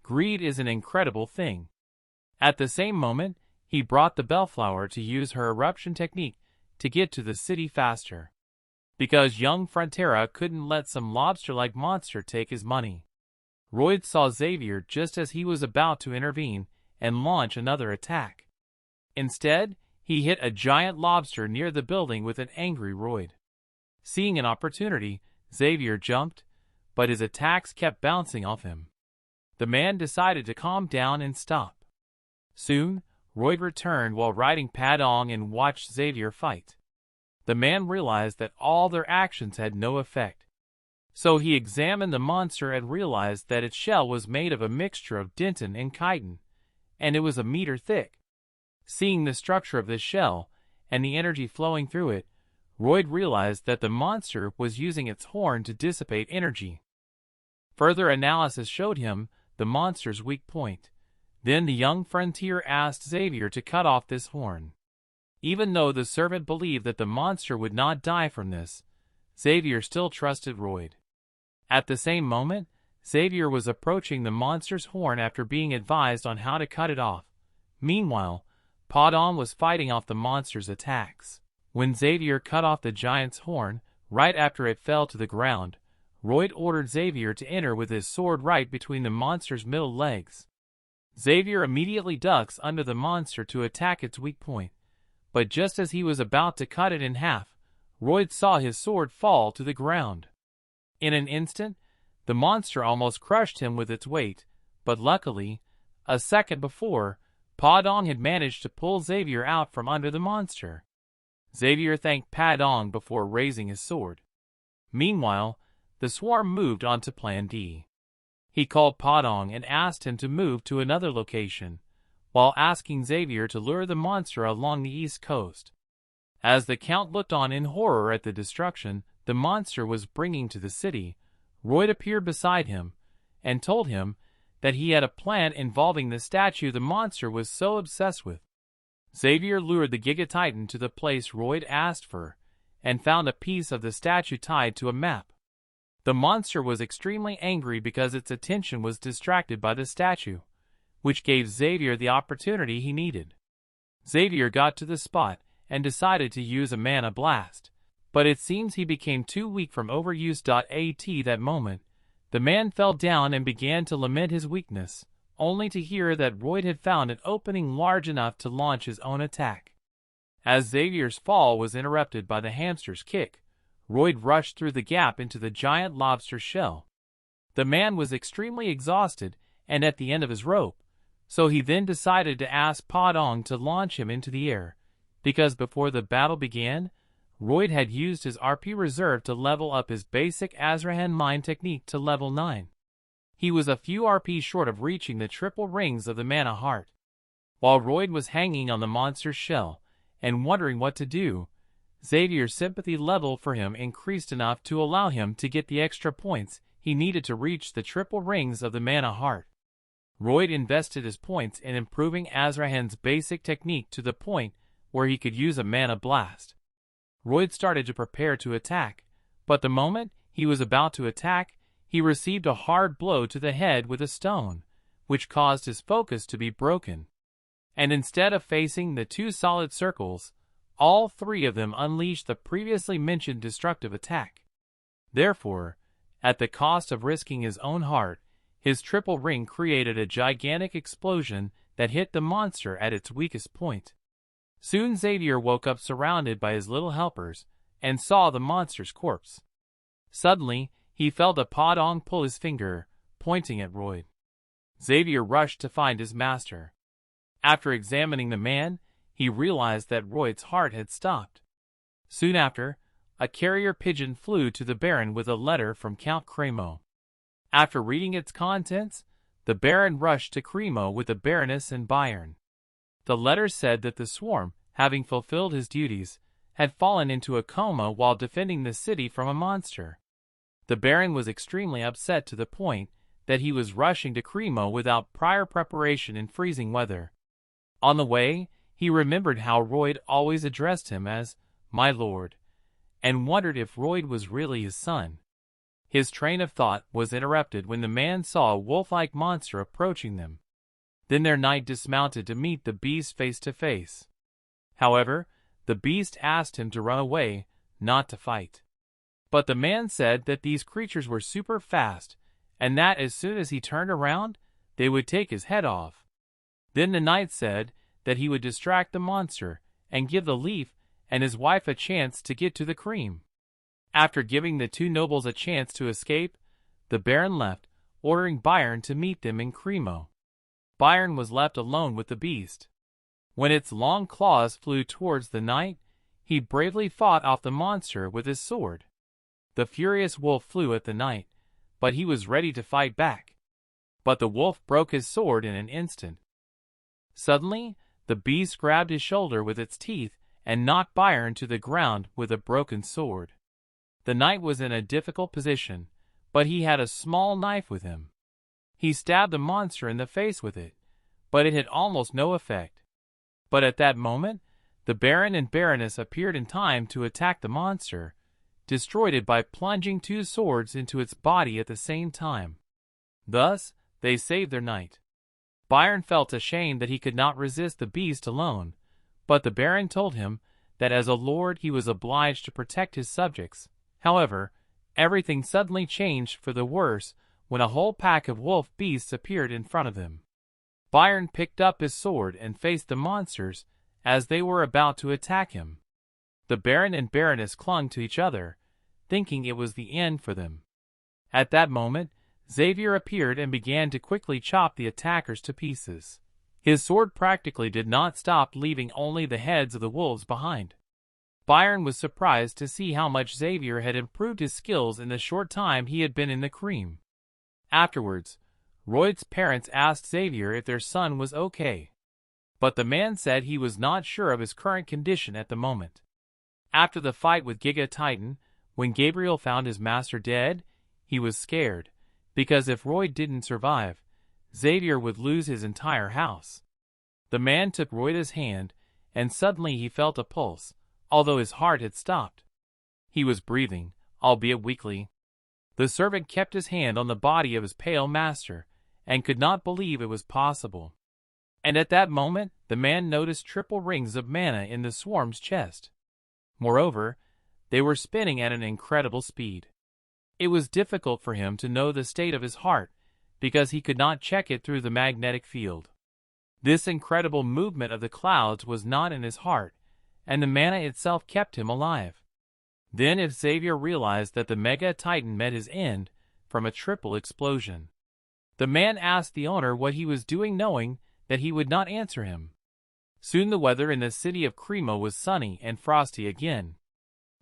Greed is an incredible thing. At the same moment, he brought the Bellflower to use her eruption technique to get to the city faster. Because young Frontera couldn't let some lobster-like monster take his money. Royd saw Xavier just as he was about to intervene and launch another attack. Instead, he hit a giant lobster near the building with an angry Royd. Seeing an opportunity, Xavier jumped, but his attacks kept bouncing off him. The man decided to calm down and stop. Soon, Royd returned while riding Padong and watched Xavier fight. The man realized that all their actions had no effect. So he examined the monster and realized that its shell was made of a mixture of dentin and chitin, and it was a meter thick. Seeing the structure of this shell and the energy flowing through it, Royd realized that the monster was using its horn to dissipate energy. Further analysis showed him the monster's weak point. Then the young frontier asked Xavier to cut off this horn. Even though the servant believed that the monster would not die from this, Xavier still trusted Royd. At the same moment, Xavier was approaching the monster's horn after being advised on how to cut it off. Meanwhile, Padong was fighting off the monster's attacks. When Xavier cut off the giant's horn, right after it fell to the ground, Royd ordered Xavier to enter with his sword right between the monster's middle legs. Xavier immediately ducks under the monster to attack its weak point, but just as he was about to cut it in half, Royd saw his sword fall to the ground. In an instant, the monster almost crushed him with its weight, but luckily, a second before, Padong had managed to pull Xavier out from under the monster. Xavier thanked Padong before raising his sword. Meanwhile, the swarm moved on to Plan D. He called Padong and asked him to move to another location, while asking Xavier to lure the monster along the east coast. As the Count looked on in horror at the destruction the monster was bringing to the city, Royd appeared beside him and told him that he had a plan involving the statue the monster was so obsessed with. Xavier lured the Giga Titan to the place Royd asked for, and found a piece of the statue tied to a map. The monster was extremely angry because its attention was distracted by the statue, which gave Xavier the opportunity he needed. Xavier got to the spot and decided to use a mana blast, but it seems he became too weak from overuse. At that moment, the man fell down and began to lament his weakness, only to hear that Royd had found an opening large enough to launch his own attack. As Xavier's fall was interrupted by the hamster's kick, Royd rushed through the gap into the giant lobster shell. The man was extremely exhausted and at the end of his rope, so he then decided to ask Padong to launch him into the air, because before the battle began, Royd had used his RP reserve to level up his basic Azrahan mine technique to level 9. He was a few RP short of reaching the triple rings of the mana heart. While Royd was hanging on the monster's shell and wondering what to do, Xavier's sympathy level for him increased enough to allow him to get the extra points he needed to reach the triple rings of the mana heart. Royd invested his points in improving Azrahan's basic technique to the point where he could use a mana blast. Royd started to prepare to attack, but the moment he was about to attack, he received a hard blow to the head with a stone, which caused his focus to be broken. And instead of facing the two solid circles, all three of them unleashed the previously mentioned destructive attack. Therefore, at the cost of risking his own heart, his triple ring created a gigantic explosion that hit the monster at its weakest point. Soon Xavier woke up surrounded by his little helpers and saw the monster's corpse. Suddenly, he felt a Podong pull his finger, pointing at Royd. Xavier rushed to find his master. After examining the man, he realized that Royd's heart had stopped. Soon after, a carrier pigeon flew to the Baron with a letter from Count Cremo. After reading its contents, the Baron rushed to Cremo with the Baroness and Bayern. The letter said that the swarm, having fulfilled his duties, had fallen into a coma while defending the city from a monster. The Baron was extremely upset to the point that he was rushing to Cremo without prior preparation in freezing weather. On the way, he remembered how Royd always addressed him as "my lord," and wondered if Royd was really his son. His train of thought was interrupted when the man saw a wolf-like monster approaching them. Then their knight dismounted to meet the beast face to face. However, the beast asked him to run away, not to fight. But the man said that these creatures were super fast, and that as soon as he turned around, they would take his head off. Then the knight said that he would distract the monster and give the leaf and his wife a chance to get to the cream. After giving the two nobles a chance to escape, the Baron left, ordering Bayern to meet them in Cremo. Bayern was left alone with the beast. When its long claws flew towards the knight, he bravely fought off the monster with his sword. The furious wolf flew at the knight, but he was ready to fight back. But the wolf broke his sword in an instant. Suddenly, the beast grabbed his shoulder with its teeth and knocked Bayern to the ground with a broken sword. The knight was in a difficult position, but he had a small knife with him. He stabbed the monster in the face with it, but it had almost no effect. But at that moment, the Baron and Baroness appeared in time to attack the monster, destroyed it by plunging two swords into its body at the same time. Thus, they saved their knight. Bayern felt ashamed that he could not resist the beast alone, but the Baron told him that as a lord he was obliged to protect his subjects. However, everything suddenly changed for the worse when a whole pack of wolf beasts appeared in front of him. Bayern picked up his sword and faced the monsters as they were about to attack him. The Baron and Baroness clung to each other, thinking it was the end for them. At that moment, Xavier appeared and began to quickly chop the attackers to pieces. His sword practically did not stop, leaving only the heads of the wolves behind. Bayern was surprised to see how much Xavier had improved his skills in the short time he had been in the cream. Afterwards, Royd's parents asked Xavier if their son was okay. But the man said he was not sure of his current condition at the moment. After the fight with Giga Titan, when Gabriel found his master dead, he was scared, because if Royd didn't survive, Xavier would lose his entire house. The man took Royd's hand, and suddenly he felt a pulse, although his heart had stopped. He was breathing, albeit weakly. The servant kept his hand on the body of his pale master, and could not believe it was possible. And at that moment, the man noticed triple rings of mana in the swarm's chest. Moreover, they were spinning at an incredible speed. It was difficult for him to know the state of his heart, because he could not check it through the magnetic field. This incredible movement of the clouds was not in his heart, and the mana itself kept him alive. Then if Xavier realized that the Mega Titan met his end from a triple explosion. The man asked the owner what he was doing, knowing that he would not answer him. Soon the weather in the city of Cremo was sunny and frosty again.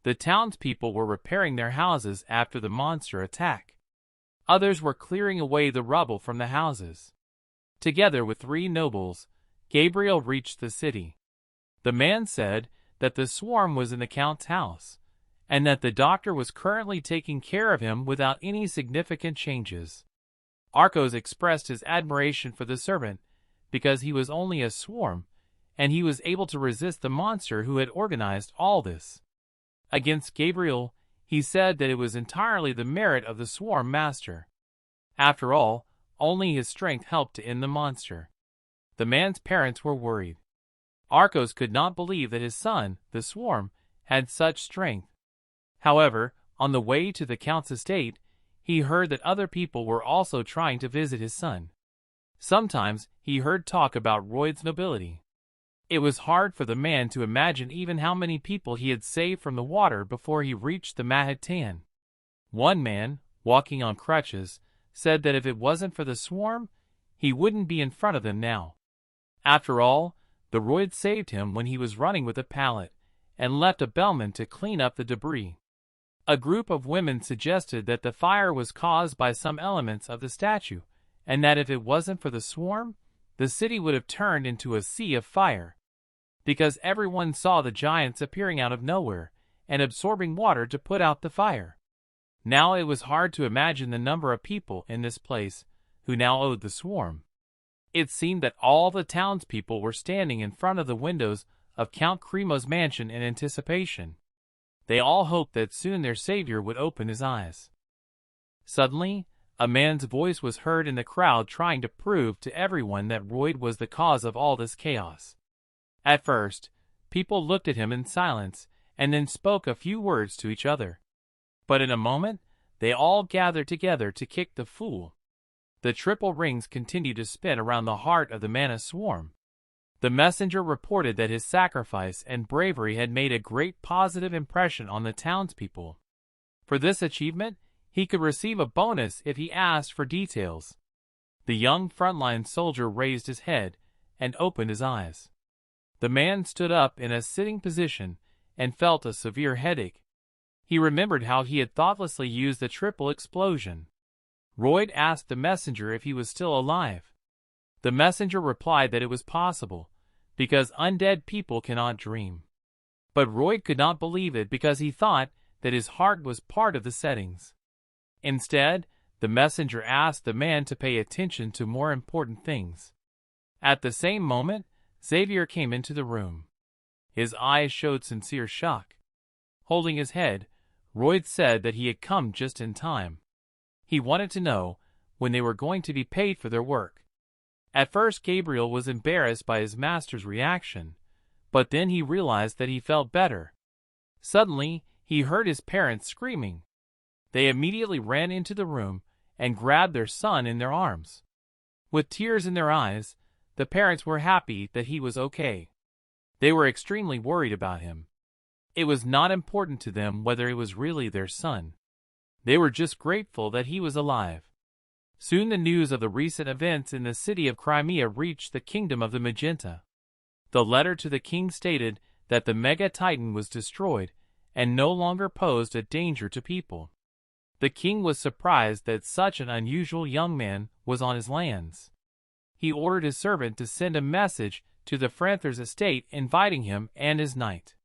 The townspeople were repairing their houses after the monster attack. Others were clearing away the rubble from the houses. Together with 3 nobles, Gabriel reached the city. The man said that the swarm was in the Count's house, and that the doctor was currently taking care of him without any significant changes. Arcos expressed his admiration for the servant, because he was only a swarm, and he was able to resist the monster who had organized all this. Against Gabriel, he said that it was entirely the merit of the swarm master. After all, only his strength helped to end the monster. The man's parents were worried. Arcos could not believe that his son, the swarm, had such strength. However, on the way to the count's estate, he heard that other people were also trying to visit his son. Sometimes he heard talk about Royd's nobility. It was hard for the man to imagine even how many people he had saved from the water before he reached the Mahatan. One man, walking on crutches, said that if it wasn't for the swarm, he wouldn't be in front of them now. After all, the Royd saved him when he was running with a pallet, and left a bellman to clean up the debris. A group of women suggested that the fire was caused by some elements of the statue, and that if it wasn't for the swarm, the city would have turned into a sea of fire. Because everyone saw the giants appearing out of nowhere, and absorbing water to put out the fire. Now it was hard to imagine the number of people in this place who now owed the swarm. It seemed that all the townspeople were standing in front of the windows of Count Cremo's mansion in anticipation. They all hoped that soon their savior would open his eyes. Suddenly, a man's voice was heard in the crowd trying to prove to everyone that Royd was the cause of all this chaos. At first, people looked at him in silence, and then spoke a few words to each other. But in a moment, they all gathered together to kick the fool. The triple rings continued to spin around the heart of the mana swarm. The messenger reported that his sacrifice and bravery had made a great positive impression on the townspeople. For this achievement, he could receive a bonus if he asked for details. The young frontline soldier raised his head and opened his eyes. The man stood up in a sitting position and felt a severe headache. He remembered how he had thoughtlessly used the triple explosion. Royd asked the messenger if he was still alive. The messenger replied that it was possible, because undead people cannot dream. But Royd could not believe it because he thought that his heart was part of the settings. Instead, the messenger asked the man to pay attention to more important things. At the same moment, Xavier came into the room. His eyes showed sincere shock. Holding his head, Royd said that he had come just in time. He wanted to know when they were going to be paid for their work. At first, Gabriel was embarrassed by his master's reaction, but then he realized that he felt better. Suddenly, he heard his parents screaming. They immediately ran into the room and grabbed their son in their arms. With tears in their eyes, the parents were happy that he was okay. They were extremely worried about him. It was not important to them whether it was really their son. They were just grateful that he was alive. Soon the news of the recent events in the city of Crimea reached the kingdom of the Magenta. The letter to the king stated that the Mega Titan was destroyed and no longer posed a danger to people. The king was surprised that such an unusual young man was on his lands. He ordered his servant to send a message to the Franther's estate inviting him and his knight.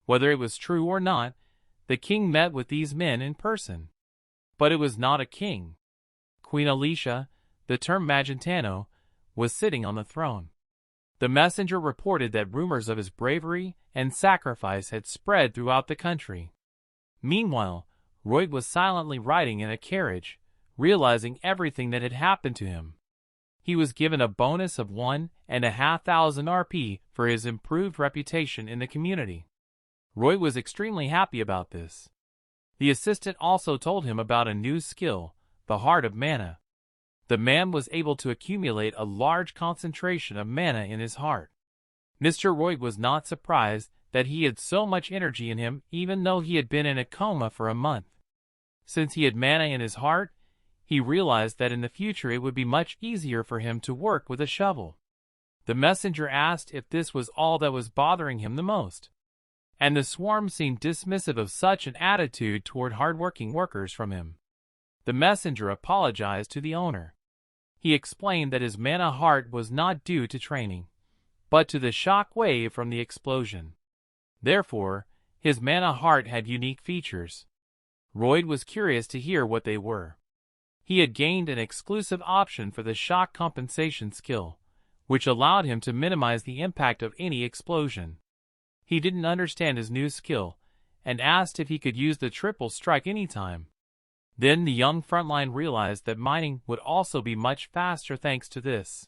Whether it was true or not, the king met with these men in person. But it was not a king. Queen Alicia, the term Magentano, was sitting on the throne. The messenger reported that rumors of his bravery and sacrifice had spread throughout the country. Meanwhile, Royd was silently riding in a carriage, realizing everything that had happened to him. He was given a bonus of 1,500 RP for his improved reputation in the community. Royd was extremely happy about this. The assistant also told him about a new skill, the Heart of Mana. The man was able to accumulate a large concentration of mana in his heart. Mr. Royd was not surprised that he had so much energy in him even though he had been in a coma for a month. Since he had mana in his heart, he realized that in the future it would be much easier for him to work with a shovel. The messenger asked if this was all that was bothering him the most. And the swarm seemed dismissive of such an attitude toward hard-working workers from him. The messenger apologized to the owner. He explained that his mana heart was not due to training, but to the shock wave from the explosion. Therefore, his mana heart had unique features. Royd was curious to hear what they were. He had gained an exclusive option for the shock compensation skill, which allowed him to minimize the impact of any explosion. He didn't understand his new skill, and asked if he could use the triple strike anytime. Then the young frontline realized that mining would also be much faster thanks to this.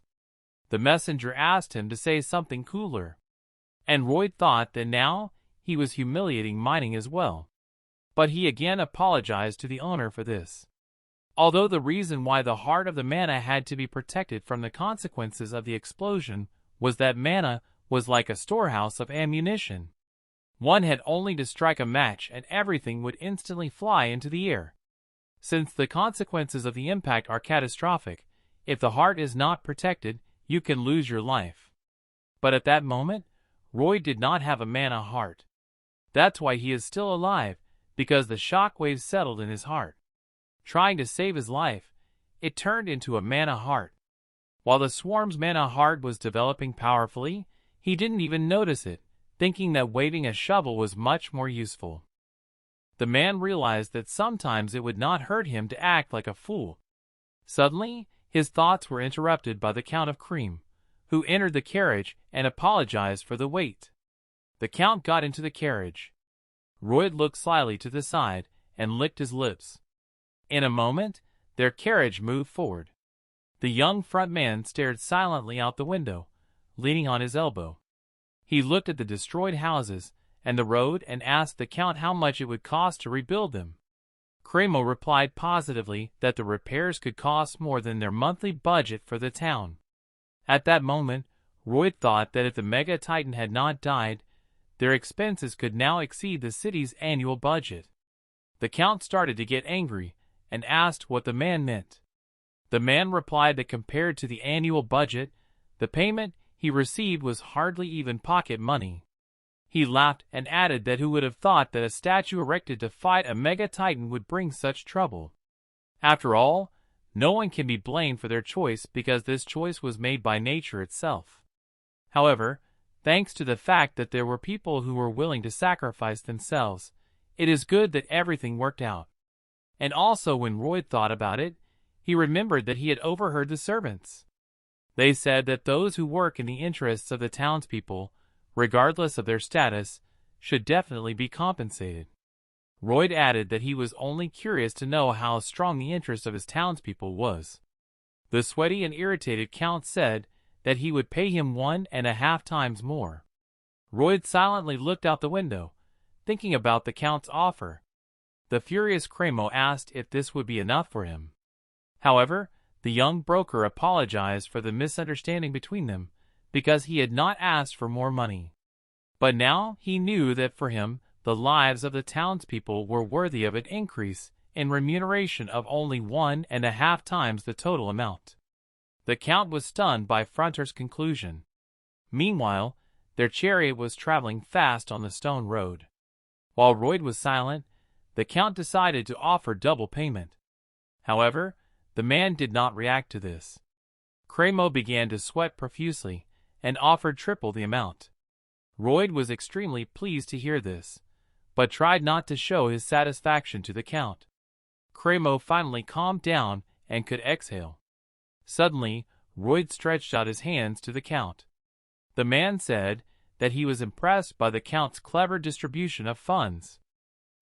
The messenger asked him to say something cooler, and Royd thought that now he was humiliating mining as well. But he again apologized to the owner for this. Although the reason why the heart of the mana had to be protected from the consequences of the explosion was that mana was like a storehouse of ammunition. One had only to strike a match and everything would instantly fly into the air. Since the consequences of the impact are catastrophic, if the heart is not protected, you can lose your life. But at that moment, Roy did not have a mana heart. That's why he is still alive, because the shockwaves settled in his heart. Trying to save his life, it turned into a mana heart. While the swarm's mana heart was developing powerfully, he didn't even notice it, thinking that waving a shovel was much more useful. The man realized that sometimes it would not hurt him to act like a fool. Suddenly, his thoughts were interrupted by the Count of Cream, who entered the carriage and apologized for the wait. The Count got into the carriage. Royd looked slyly to the side and licked his lips. In a moment, their carriage moved forward. The young front man stared silently out the window, leaning on his elbow. He looked at the destroyed houses and the road and asked the Count how much it would cost to rebuild them. Cremo replied positively that the repairs could cost more than their monthly budget for the town. At that moment, Royd thought that if the Mega Titan had not died, their expenses could now exceed the city's annual budget. The Count started to get angry and asked what the man meant. The man replied that compared to the annual budget, the payment he received was hardly even pocket money. He laughed and added that who would have thought that a statue erected to fight a Mega Titan would bring such trouble. After all, no one can be blamed for their choice because this choice was made by nature itself. However, thanks to the fact that there were people who were willing to sacrifice themselves, it is good that everything worked out. And also when Royd thought about it, he remembered that he had overheard the servants. They said that those who work in the interests of the townspeople, regardless of their status, should definitely be compensated. Royd added that he was only curious to know how strong the interest of his townspeople was. The sweaty and irritated Count said that he would pay him 1.5 times more. Royd silently looked out the window, thinking about the Count's offer. The furious Cremo asked if this would be enough for him. However, the young broker apologized for the misunderstanding between them, because he had not asked for more money. But now he knew that for him, the lives of the townspeople were worthy of an increase in remuneration of only 1.5 times the total amount. The Count was stunned by Fronter's conclusion. Meanwhile, their chariot was traveling fast on the stone road. While Royd was silent, the Count decided to offer double payment. However, the man did not react to this. Cremo began to sweat profusely and offered triple the amount. Royd was extremely pleased to hear this, but tried not to show his satisfaction to the Count. Cremo finally calmed down and could exhale. Suddenly, Royd stretched out his hands to the Count. The man said that he was impressed by the Count's clever distribution of funds.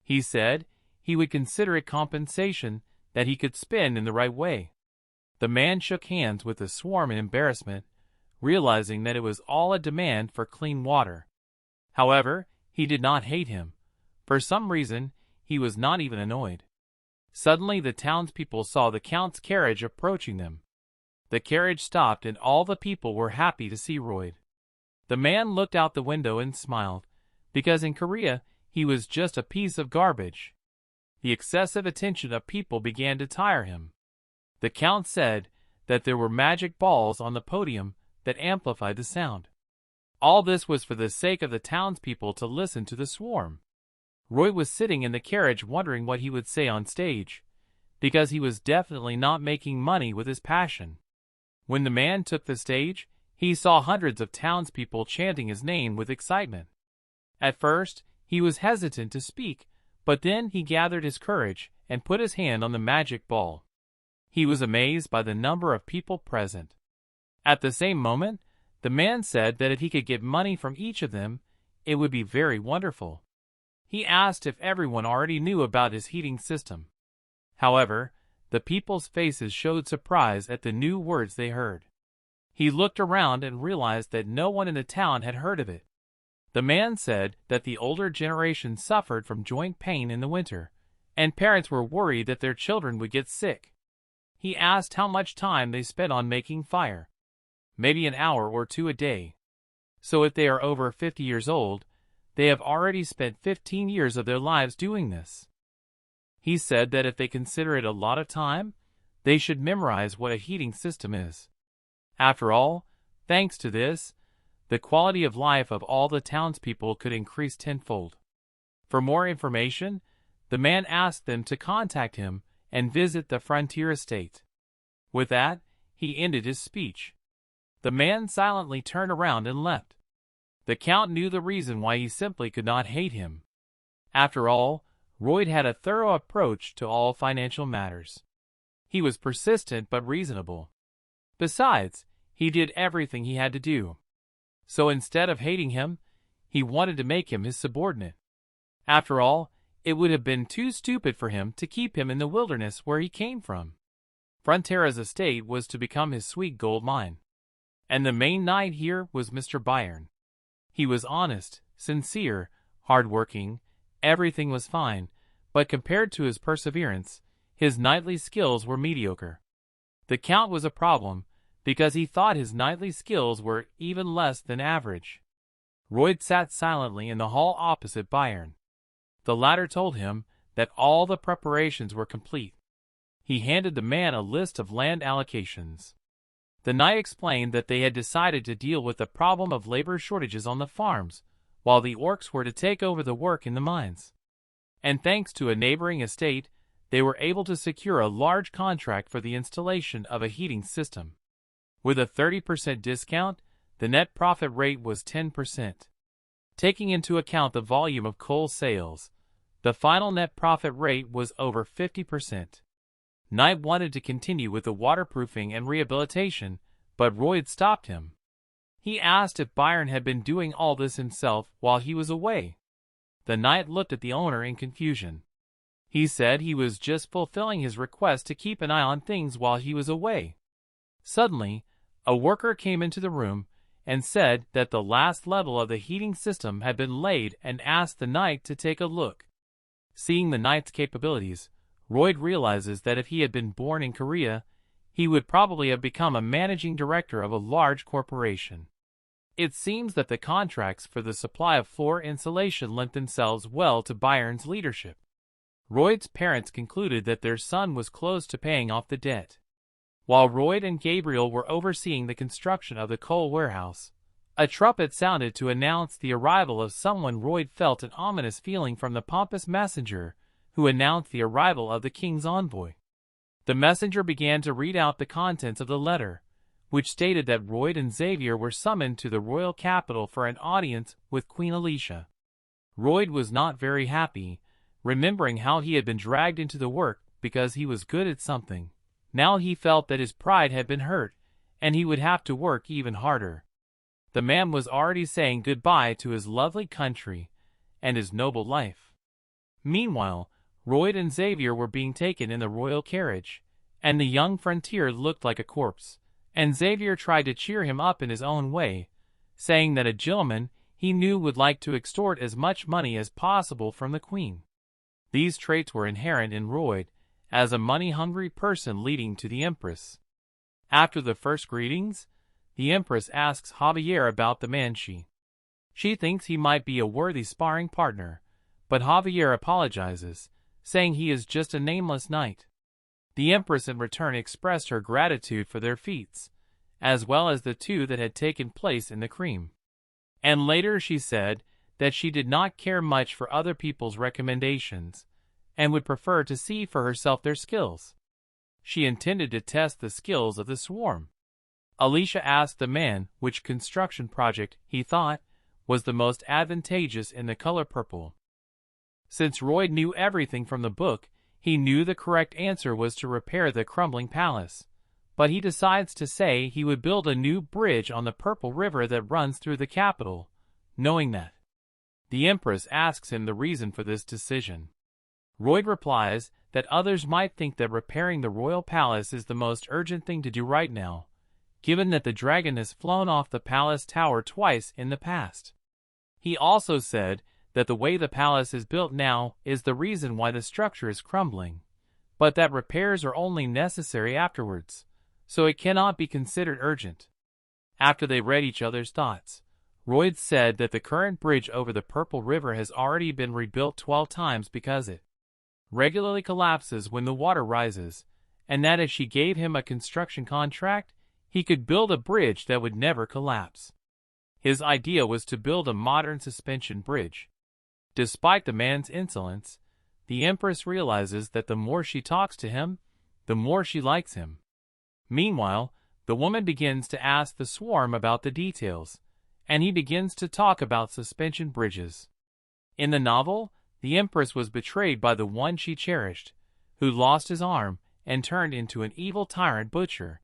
He said he would consider it compensation that he could spend in the right way. The man shook hands with the swarm in embarrassment, realizing that it was all a demand for clean water. However, he did not hate him. For some reason, he was not even annoyed. Suddenly the townspeople saw the Count's carriage approaching them. The carriage stopped and all the people were happy to see Royd. The man looked out the window and smiled, because in Korea he was just a piece of garbage. The excessive attention of people began to tire him. The Count said that there were magic balls on the podium that amplified the sound. All this was for the sake of the townspeople to listen to the swarm. Roy was sitting in the carriage wondering what he would say on stage, because he was definitely not making money with his passion. When the man took the stage, he saw hundreds of townspeople chanting his name with excitement. At first, he was hesitant to speak, but then he gathered his courage and put his hand on the magic ball. He was amazed by the number of people present. At the same moment, the man said that if he could get money from each of them, it would be very wonderful. He asked if everyone already knew about his heating system. However, the people's faces showed surprise at the new words they heard. He looked around and realized that no one in the town had heard of it. The man said that the older generation suffered from joint pain in the winter, and parents were worried that their children would get sick. He asked how much time they spent on making fire. Maybe an hour or two a day. So if they are over 50 years old, they have already spent 15 years of their lives doing this. He said that if they consider it a lot of time, they should memorize what a heating system is. After all, thanks to this, the quality of life of all the townspeople could increase tenfold. For more information, the man asked them to contact him and visit the frontier estate. With that, he ended his speech. The man silently turned around and left. The Count knew the reason why he simply could not hate him. After all, Royd had a thorough approach to all financial matters. He was persistent but reasonable. Besides, he did everything he had to do. So instead of hating him, he wanted to make him his subordinate. After all, it would have been too stupid for him to keep him in the wilderness where he came from. Frontera's estate was to become his sweet gold mine. And the main knight here was Mr. Byron. He was honest, sincere, hard-working, everything was fine, but compared to his perseverance, his knightly skills were mediocre. The Count was a problem, because he thought his knightly skills were even less than average. Royd sat silently in the hall opposite Byron. The latter told him that all the preparations were complete. He handed the man a list of land allocations. The knight explained that they had decided to deal with the problem of labor shortages on the farms, while the orcs were to take over the work in the mines. And thanks to a neighboring estate, they were able to secure a large contract for the installation of a heating system. With a 30% discount, the net profit rate was 10%. Taking into account the volume of coal sales, the final net profit rate was over 50%. Knight wanted to continue with the waterproofing and rehabilitation, but Royd stopped him. He asked if Byron had been doing all this himself while he was away. The knight looked at the owner in confusion. He said he was just fulfilling his request to keep an eye on things while he was away. Suddenly, a worker came into the room and said that the last level of the heating system had been laid and asked the knight to take a look. Seeing the knight's capabilities, Royd realizes that if he had been born in Korea, he would probably have become a managing director of a large corporation. It seems that the contracts for the supply of floor insulation lent themselves well to Byron's leadership. Royd's parents concluded that their son was close to paying off the debt. While Royd and Gabriel were overseeing the construction of the coal warehouse, a trumpet sounded to announce the arrival of someone. Royd felt an ominous feeling from the pompous messenger, who announced the arrival of the king's envoy. The messenger began to read out the contents of the letter, which stated that Royd and Xavier were summoned to the royal capital for an audience with Queen Alicia. Royd was not very happy, remembering how he had been dragged into the work because he was good at something. Now he felt that his pride had been hurt, and he would have to work even harder. The man was already saying goodbye to his lovely country and his noble life. Meanwhile, Royd and Xavier were being taken in the royal carriage, and the young frontier looked like a corpse, and Xavier tried to cheer him up in his own way, saying that a gentleman he knew would like to extort as much money as possible from the queen. These traits were inherent in Royd, as a money-hungry person leading to the Empress. After the first greetings, the Empress asks Javier about the man. She thinks he might be a worthy sparring partner, but Javier apologizes, saying he is just a nameless knight. The Empress in return expressed her gratitude for their feats, as well as the two that had taken place in the cream. And later she said that she did not care much for other people's recommendations, and would prefer to see for herself their skills. She intended to test the skills of the swarm. Alicia asked the man which construction project he thought was the most advantageous in the color purple. Since Royd knew everything from the book, he knew the correct answer was to repair the crumbling palace, but he decides to say he would build a new bridge on the Purple River that runs through the capital, knowing that The Empress asks him the reason for this decision. Royd replies that others might think that repairing the royal palace is the most urgent thing to do right now, given that the dragon has flown off the palace tower twice in the past. He also said that the way the palace is built now is the reason why the structure is crumbling, but that repairs are only necessary afterwards, so it cannot be considered urgent. After they read each other's thoughts, Royd said that the current bridge over the Purple River has already been rebuilt 12 times because it regularly collapses when the water rises, and that if she gave him a construction contract, he could build a bridge that would never collapse. His idea was to build a modern suspension bridge. Despite the man's insolence, the Empress realizes that the more she talks to him, the more she likes him. Meanwhile, the woman begins to ask the swarm about the details, and he begins to talk about suspension bridges. In the novel, the Empress was betrayed by the one she cherished, who lost his arm and turned into an evil tyrant butcher.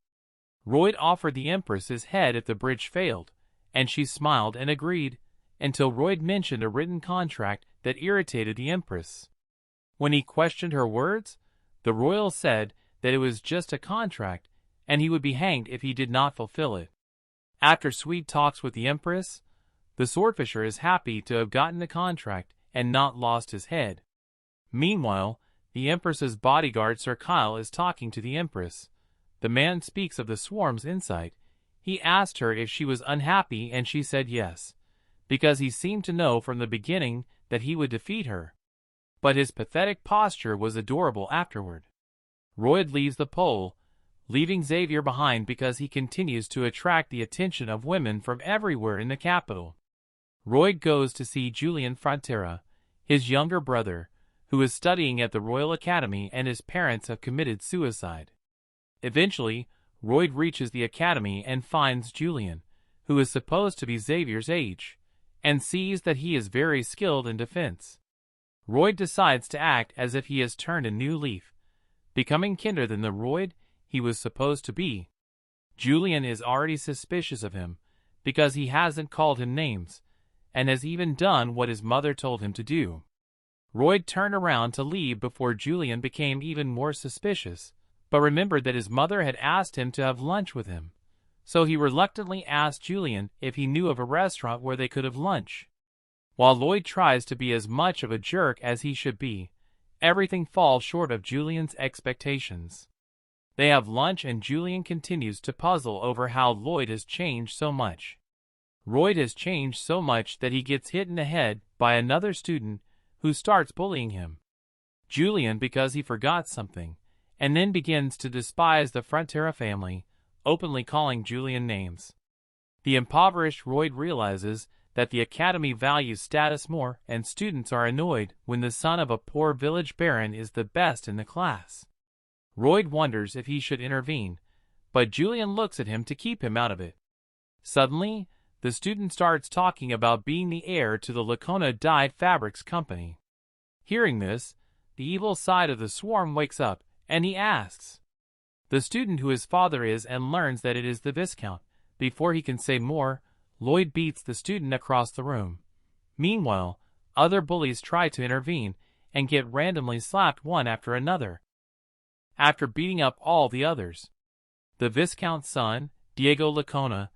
Royd offered the Empress his head if the bridge failed, and she smiled and agreed, until Royd mentioned a written contract that irritated the Empress. When he questioned her words, the royal said that it was just a contract, and he would be hanged if he did not fulfill it. After sweet talks with the Empress, the swordfisher is happy to have gotten the contract and not lost his head. Meanwhile, the Empress's bodyguard Sir Kyle is talking to the Empress. The man speaks of the swarm's insight. He asked her if she was unhappy and she said yes, because he seemed to know from the beginning that he would defeat her. But his pathetic posture was adorable afterward. Royd leaves the pole, leaving Xavier behind because he continues to attract the attention of women from everywhere in the capital. Royd goes to see Julian Frontera, his younger brother, who is studying at the Royal Academy and his parents have committed suicide. Eventually, Royd reaches the academy and finds Julian, who is supposed to be Xavier's age, and sees that he is very skilled in defense. Royd decides to act as if he has turned a new leaf, becoming kinder than the Royd he was supposed to be. Julian is already suspicious of him because he hasn't called him names, and has even done what his mother told him to do. Royd turned around to leave before Julian became even more suspicious, but remembered that his mother had asked him to have lunch with him, so he reluctantly asked Julian if he knew of a restaurant where they could have lunch. While Lloyd tries to be as much of a jerk as he should be, everything falls short of Julian's expectations. They have lunch and Julian continues to puzzle over how Lloyd has changed so much. Royd has changed so much that he gets hit in the head by another student who starts bullying him. Julian because he forgot something, and then begins to despise the Frontera family, openly calling Julian names. The impoverished Royd realizes that the academy values status more and students are annoyed when the son of a poor village baron is the best in the class. Royd wonders if he should intervene, but Julian looks at him to keep him out of it. Suddenly, the student starts talking about being the heir to the Lacona Dyed Fabrics Company. Hearing this, the evil side of the swarm wakes up, and he asks the student who his father is and learns that it is the Viscount. Before he can say more, Lloyd beats the student across the room. Meanwhile, other bullies try to intervene and get randomly slapped one after another. After beating up all the others, the Viscount's son, Diego Lacona,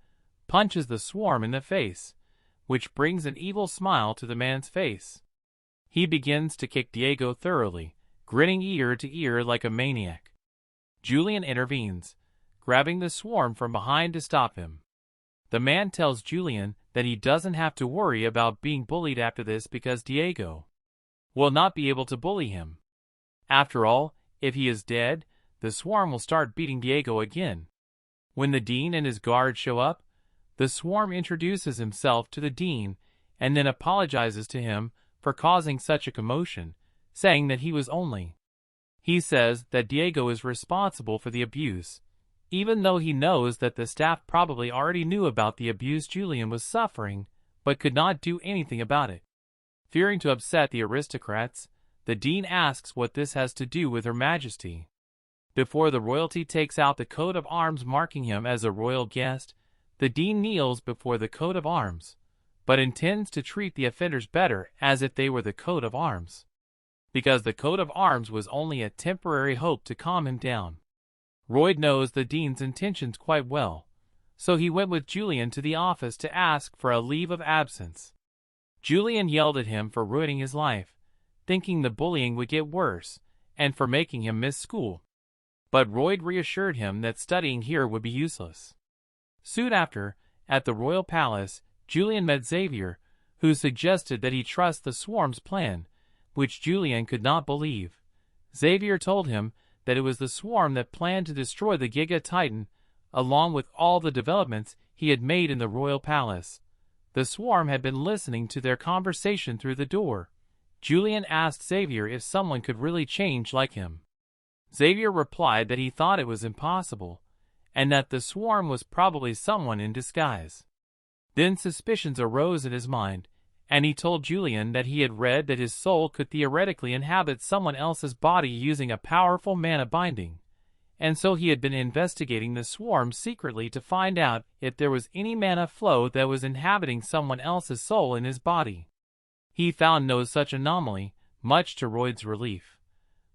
punches the swarm in the face, which brings an evil smile to the man's face. He begins to kick Diego thoroughly, grinning ear to ear like a maniac. Julian intervenes, grabbing the swarm from behind to stop him. The man tells Julian that he doesn't have to worry about being bullied after this because Diego will not be able to bully him. After all, if he is dead, the swarm will start beating Diego again. When the dean and his guard show up, the swarm introduces himself to the dean and then apologizes to him for causing such a commotion, saying that he was only. He says that Diego is responsible for the abuse, even though he knows that the staff probably already knew about the abuse Julian was suffering, but could not do anything about it. Fearing to upset the aristocrats, the dean asks what this has to do with Her Majesty. Before the royalty takes out the coat of arms marking him as a royal guest, the dean kneels before the coat of arms, but intends to treat the offenders better as if they were the coat of arms. Because the coat of arms was only a temporary hope to calm him down. Royd knows the dean's intentions quite well, so he went with Julian to the office to ask for a leave of absence. Julian yelled at him for ruining his life, thinking the bullying would get worse, and for making him miss school. But Royd reassured him that studying here would be useless. Soon after, at the royal palace, Julian met Xavier, who suggested that he trust the Swarm's plan, which Julian could not believe. Xavier told him that it was the Swarm that planned to destroy the Giga Titan, along with all the developments he had made in the royal palace. The Swarm had been listening to their conversation through the door. Julian asked Xavier if someone could really change like him. Xavier replied that he thought it was impossible, and that the Swarm was probably someone in disguise. Then suspicions arose in his mind, and he told Julian that he had read that his soul could theoretically inhabit someone else's body using a powerful mana binding, and so he had been investigating the Swarm secretly to find out if there was any mana flow that was inhabiting someone else's soul in his body. He found no such anomaly, much to Royd's relief.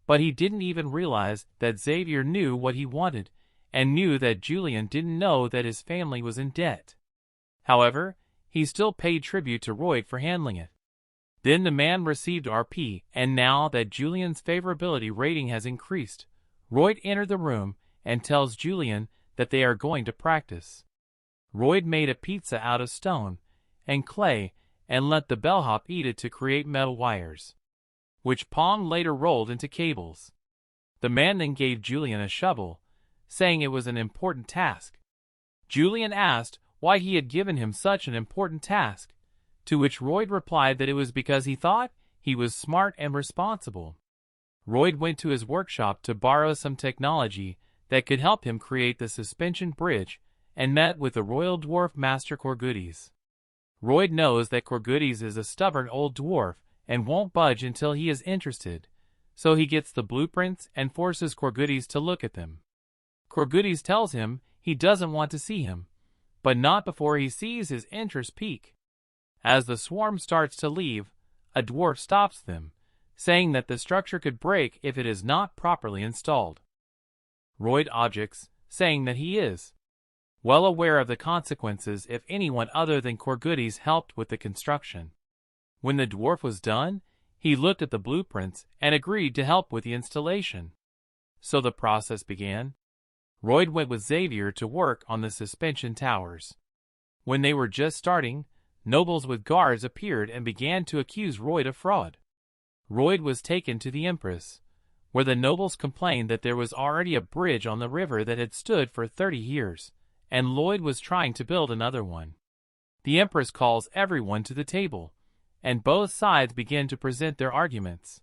But he didn't even realize that Xavier knew what he wanted, and knew that Julian didn't know that his family was in debt. However, he still paid tribute to Royd for handling it. Then the man received RP, and now that Julian's favorability rating has increased, Royd entered the room and tells Julian that they are going to practice. Royd made a pizza out of stone and clay and let the bellhop eat it to create metal wires, which Pong later rolled into cables. The man then gave Julian a shovel, saying it was an important task. Julian asked why he had given him such an important task, to which Royd replied that it was because he thought he was smart and responsible. Royd went to his workshop to borrow some technology that could help him create the suspension bridge and met with the Royal Dwarf Master Corgoodies. Royd knows that Corgoodies is a stubborn old dwarf and won't budge until he is interested, so he gets the blueprints and forces Corgoodies to look at them. Corgoodies tells him he doesn't want to see him, but not before he sees his interest peak. As the Swarm starts to leave, a dwarf stops them, saying that the structure could break if it is not properly installed. Royd objects, saying that he is well aware of the consequences if anyone other than Corgoodies helped with the construction. When the dwarf was done, he looked at the blueprints and agreed to help with the installation. So the process began. Royd went with Xavier to work on the suspension towers. When they were just starting, nobles with guards appeared and began to accuse Royd of fraud. Royd was taken to the Empress, where the nobles complained that there was already a bridge on the river that had stood for 30 years, and Lloyd was trying to build another one. The Empress calls everyone to the table, and both sides begin to present their arguments.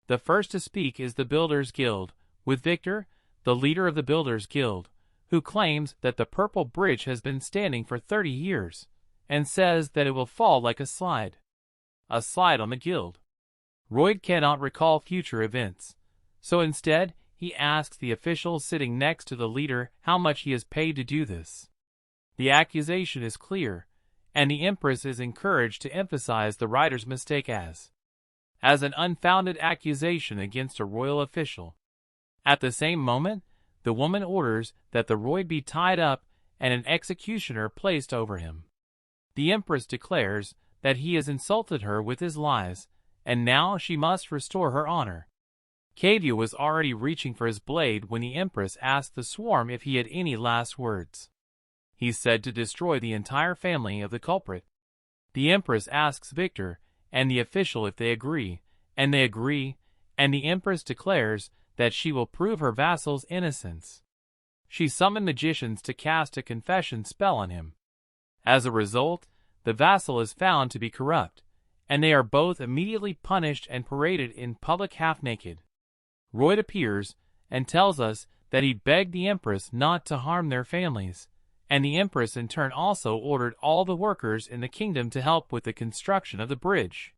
The first to speak is the Builders Guild, with Victor, the leader of the Builders Guild, who claims that the Purple Bridge has been standing for 30 years, and says that it will fall like a slide. A slide on the guild. Royd cannot recall future events, so instead he asks the official sitting next to the leader how much he is paid to do this. The accusation is clear, and the Empress is encouraged to emphasize the writer's mistake as an unfounded accusation against a royal official. At the same moment, the woman orders that the Royd be tied up and an executioner placed over him. The Empress declares that he has insulted her with his lies, and now she must restore her honor. Kavya was already reaching for his blade when the Empress asked the Swarm if he had any last words. He said to destroy the entire family of the culprit. The Empress asks Victor and the official if they agree, and they agree, and the Empress declares that she will prove her vassal's innocence. She summoned magicians to cast a confession spell on him. As a result, the vassal is found to be corrupt, and they are both immediately punished and paraded in public half-naked. Royd appears and tells us that he begged the Empress not to harm their families, and the Empress in turn also ordered all the workers in the kingdom to help with the construction of the bridge.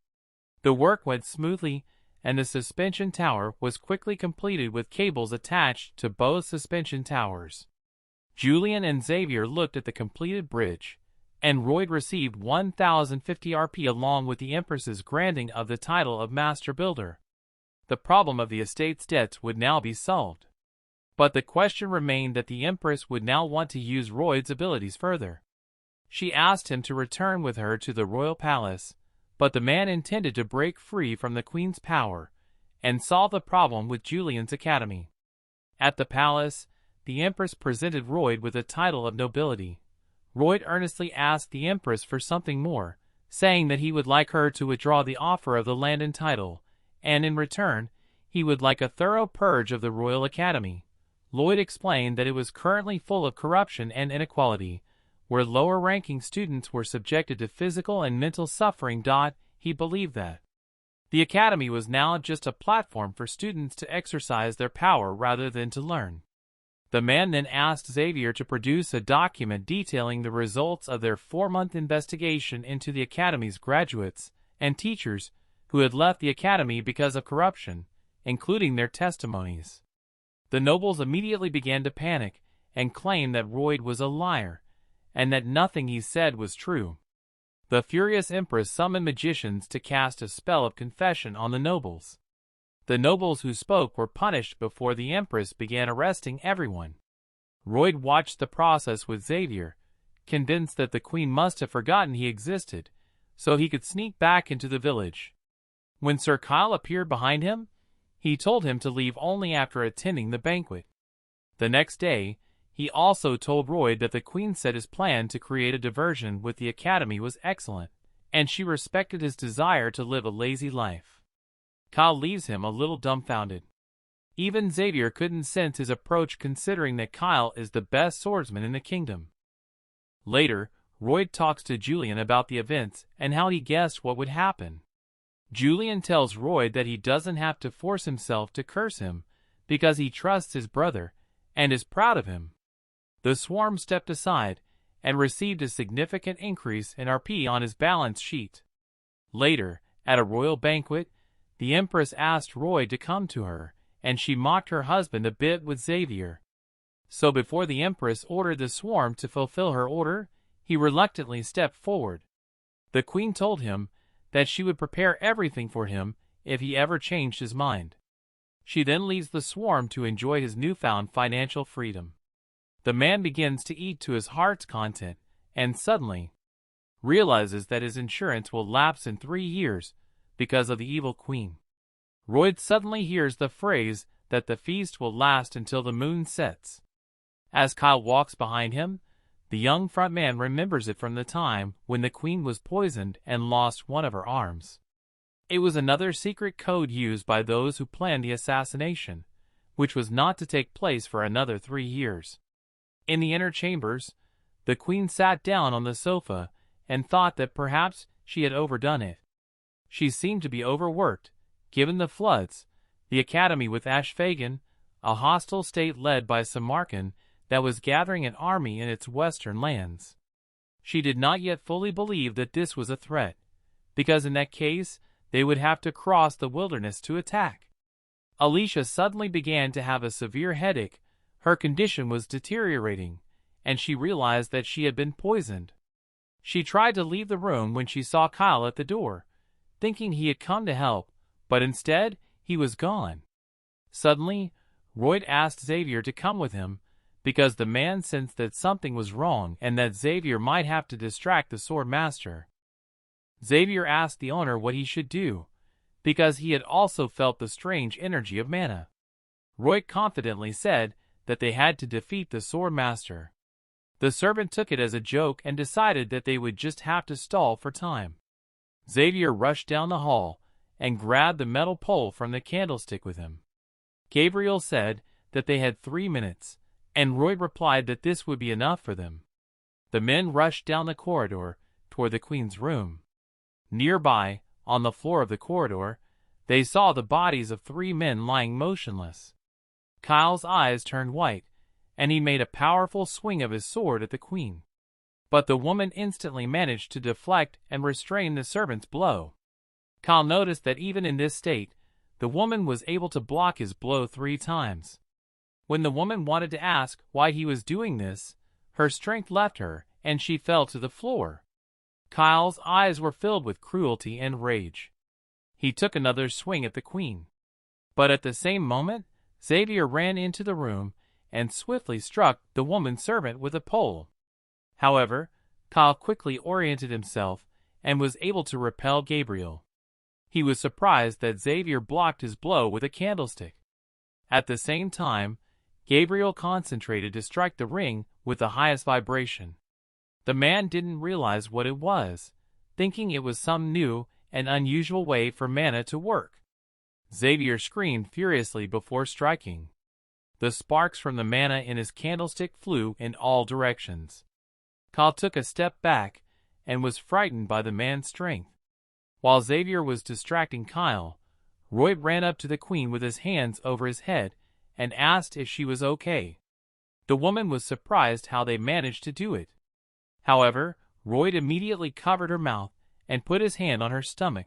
The work went smoothly, and the suspension tower was quickly completed with cables attached to both suspension towers. Julian and Xavier looked at the completed bridge, and Royd received 1,050 RP along with the Empress's granting of the title of Master Builder. The problem of the estate's debts would now be solved. But the question remained that the Empress would now want to use Royd's abilities further. She asked him to return with her to the royal palace, but the man intended to break free from the Queen's power and solve the problem with Julian's academy. At the palace, the Empress presented Royd with a title of nobility. Royd earnestly asked the Empress for something more, saying that he would like her to withdraw the offer of the land and title, and in return, he would like a thorough purge of the Royal Academy. Lloyd explained that it was currently full of corruption and inequality, where lower-ranking students were subjected to physical and mental suffering. He believed that the academy was now just a platform for students to exercise their power rather than to learn. The man then asked Xavier to produce a document detailing the results of their 4-month investigation into the academy's graduates and teachers who had left the academy because of corruption, including their testimonies. The nobles immediately began to panic and claim that Royd was a liar, and that nothing he said was true. The furious Empress summoned magicians to cast a spell of confession on the nobles. The nobles who spoke were punished before the Empress began arresting everyone. Royd watched the process with Xavier, convinced that the Queen must have forgotten he existed, so he could sneak back into the village. When Sir Kyle appeared behind him, he told him to leave only after attending the banquet. The next day, he also told Royd that the Queen said his plan to create a diversion with the academy was excellent, and she respected his desire to live a lazy life. Kyle leaves him a little dumbfounded. Even Xavier couldn't sense his approach considering that Kyle is the best swordsman in the kingdom. Later, Royd talks to Julian about the events and how he guessed what would happen. Julian tells Royd that he doesn't have to force himself to curse him because he trusts his brother and is proud of him. The swarm stepped aside and received a significant increase in RP on his balance sheet. Later, at a royal banquet, the Empress asked Royd to come to her, and she mocked her husband a bit with Xavier. So before the Empress ordered the swarm to fulfill her order, he reluctantly stepped forward. The Queen told him that she would prepare everything for him if he ever changed his mind. She then leaves the swarm to enjoy his newfound financial freedom. The man begins to eat to his heart's content, and suddenly realizes that his insurance will lapse in 3 years because of the evil Queen. Royd suddenly hears the phrase that the feast will last until the moon sets. As Kyle walks behind him, the young front man remembers it from the time when the Queen was poisoned and lost one of her arms. It was another secret code used by those who planned the assassination, which was not to take place for another 3 years. In the inner chambers, the Queen sat down on the sofa and thought that perhaps she had overdone it. She seemed to be overworked, given the floods, the academy with Ashfagan, a hostile state led by Samarkand that was gathering an army in its western lands. She did not yet fully believe that this was a threat, because in that case, they would have to cross the wilderness to attack. Alicia suddenly began to have a severe headache. Her condition was deteriorating, and she realized that she had been poisoned. She tried to leave the room when she saw Kyle at the door, thinking he had come to help, but instead, he was gone. Suddenly, Royd asked Xavier to come with him, because the man sensed that something was wrong and that Xavier might have to distract the sword master. Xavier asked the owner what he should do, because he had also felt the strange energy of mana. Royd confidently said that they had to defeat the sword master. The servant took it as a joke and decided that they would just have to stall for time. Xavier rushed down the hall and grabbed the metal pole from the candlestick with him. Gabriel said that they had 3 minutes, and Royd replied that this would be enough for them. The men rushed down the corridor toward the Queen's room. Nearby, on the floor of the corridor, they saw the bodies of 3 men lying motionless. Kyle's eyes turned white, and he made a powerful swing of his sword at the Queen. But the woman instantly managed to deflect and restrain the servant's blow. Kyle noticed that even in this state, the woman was able to block his blow 3 times. When the woman wanted to ask why he was doing this, her strength left her, and she fell to the floor. Kyle's eyes were filled with cruelty and rage. He took another swing at the queen. But at the same moment, Xavier ran into the room and swiftly struck the woman servant with a pole. However, Kyle quickly oriented himself and was able to repel Gabriel. He was surprised that Xavier blocked his blow with a candlestick. At the same time, Gabriel concentrated to strike the ring with the highest vibration. The man didn't realize what it was, thinking it was some new and unusual way for mana to work. Xavier screamed furiously before striking. The sparks from the mana in his candlestick flew in all directions. Kyle took a step back and was frightened by the man's strength. While Xavier was distracting Kyle, Roy ran up to the queen with his hands over his head and asked if she was okay. The woman was surprised how they managed to do it. However, Roy immediately covered her mouth and put his hand on her stomach.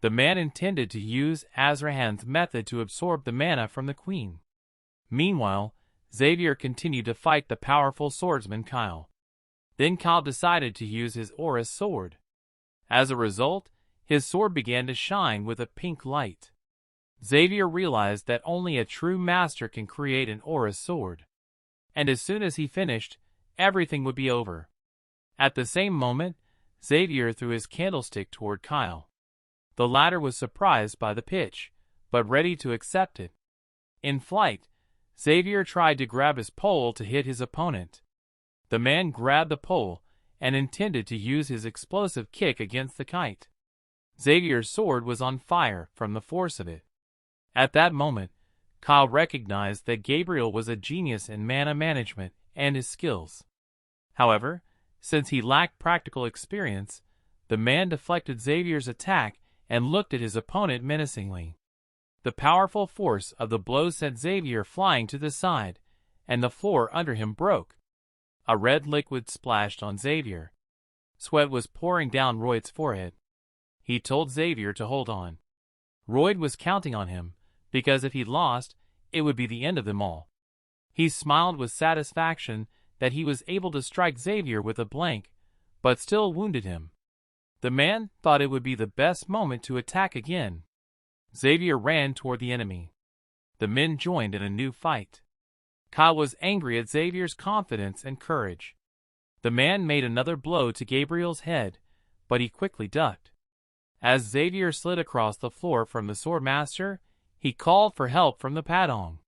The man intended to use Azrahan's method to absorb the mana from the queen. Meanwhile, Xavier continued to fight the powerful swordsman Kyle. Then Kyle decided to use his aura sword. As a result, his sword began to shine with a pink light. Xavier realized that only a true master can create an aura sword. And as soon as he finished, everything would be over. At the same moment, Xavier threw his candlestick toward Kyle. The latter was surprised by the pitch, but ready to accept it. In flight, Xavier tried to grab his pole to hit his opponent. The man grabbed the pole and intended to use his explosive kick against the kite. Xavier's sword was on fire from the force of it. At that moment, Kyle recognized that Gabriel was a genius in mana management and his skills. However, since he lacked practical experience, the man deflected Xavier's attack and looked at his opponent menacingly. The powerful force of the blow sent Xavier flying to the side, and the floor under him broke. A red liquid splashed on Xavier. Sweat was pouring down Royd's forehead. He told Xavier to hold on. Royd was counting on him, because if he lost, it would be the end of them all. He smiled with satisfaction that he was able to strike Xavier with a blank, but still wounded him. The man thought it would be the best moment to attack again. Xavier ran toward the enemy. The men joined in a new fight. Kyle was angry at Xavier's confidence and courage. The man made another blow to Gabriel's head, but he quickly ducked. As Xavier slid across the floor from the swordmaster, he called for help from the padong.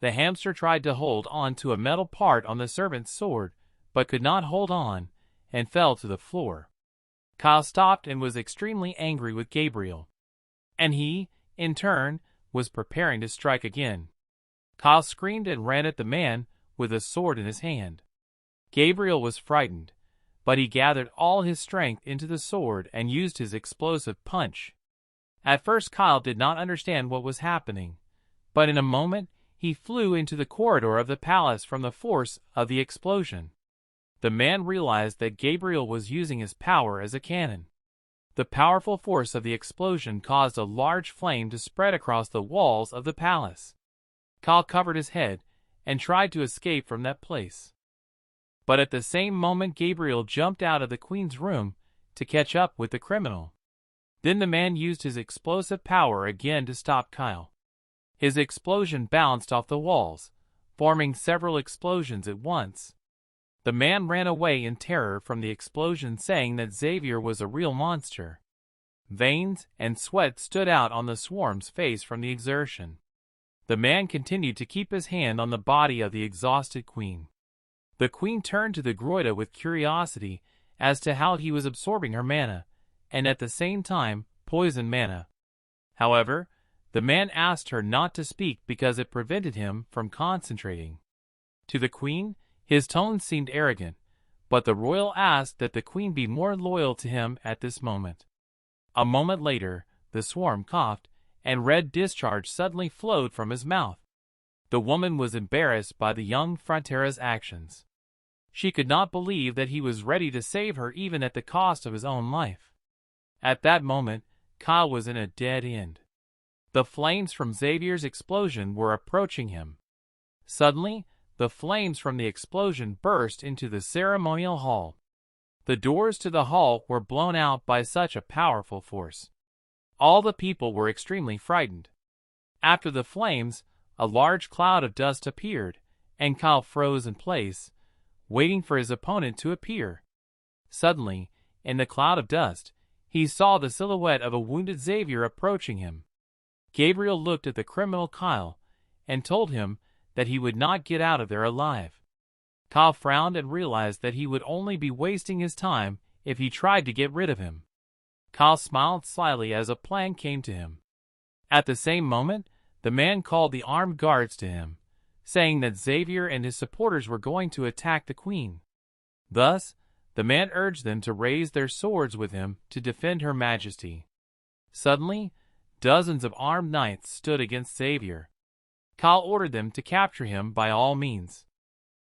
The hamster tried to hold on to a metal part on the servant's sword, but could not hold on, and fell to the floor. Kyle stopped and was extremely angry with Gabriel. And he, in turn, was preparing to strike again. Kyle screamed and ran at the man with a sword in his hand. Gabriel was frightened, but he gathered all his strength into the sword and used his explosive punch. At first Kyle did not understand what was happening, but in a moment he flew into the corridor of the palace from the force of the explosion. The man realized that Gabriel was using his power as a cannon. The powerful force of the explosion caused a large flame to spread across the walls of the palace. Kyle covered his head and tried to escape from that place. But at the same moment Gabriel jumped out of the queen's room to catch up with the criminal. Then the man used his explosive power again to stop Kyle. His explosion bounced off the walls, forming several explosions at once. The man ran away in terror from the explosion, saying that Xavier was a real monster. Veins and sweat stood out on the swarm's face from the exertion. The man continued to keep his hand on the body of the exhausted queen. The queen turned to the Groida with curiosity as to how he was absorbing her mana, and at the same time, poison mana. However, the man asked her not to speak because it prevented him from concentrating. To the queen, his tone seemed arrogant, but the royal asked that the queen be more loyal to him at this moment. A moment later, the swarm coughed, and red discharge suddenly flowed from his mouth. The woman was embarrassed by the young Frontera's actions. She could not believe that he was ready to save her even at the cost of his own life. At that moment, Kyle was in a dead end. The flames from Xavier's explosion were approaching him. Suddenly, the flames from the explosion burst into the ceremonial hall. The doors to the hall were blown out by such a powerful force. All the people were extremely frightened. After the flames, a large cloud of dust appeared, and Kyle froze in place, waiting for his opponent to appear. Suddenly, in the cloud of dust, he saw the silhouette of a wounded Xavier approaching him. Gabriel looked at the criminal Kyle and told him that he would not get out of there alive. Kyle frowned and realized that he would only be wasting his time if he tried to get rid of him. Kyle smiled slyly as a plan came to him. At the same moment, the man called the armed guards to him, saying that Xavier and his supporters were going to attack the queen. Thus, the man urged them to raise their swords with him to defend Her Majesty. Suddenly, dozens of armed knights stood against Xavier. Kyle ordered them to capture him by all means.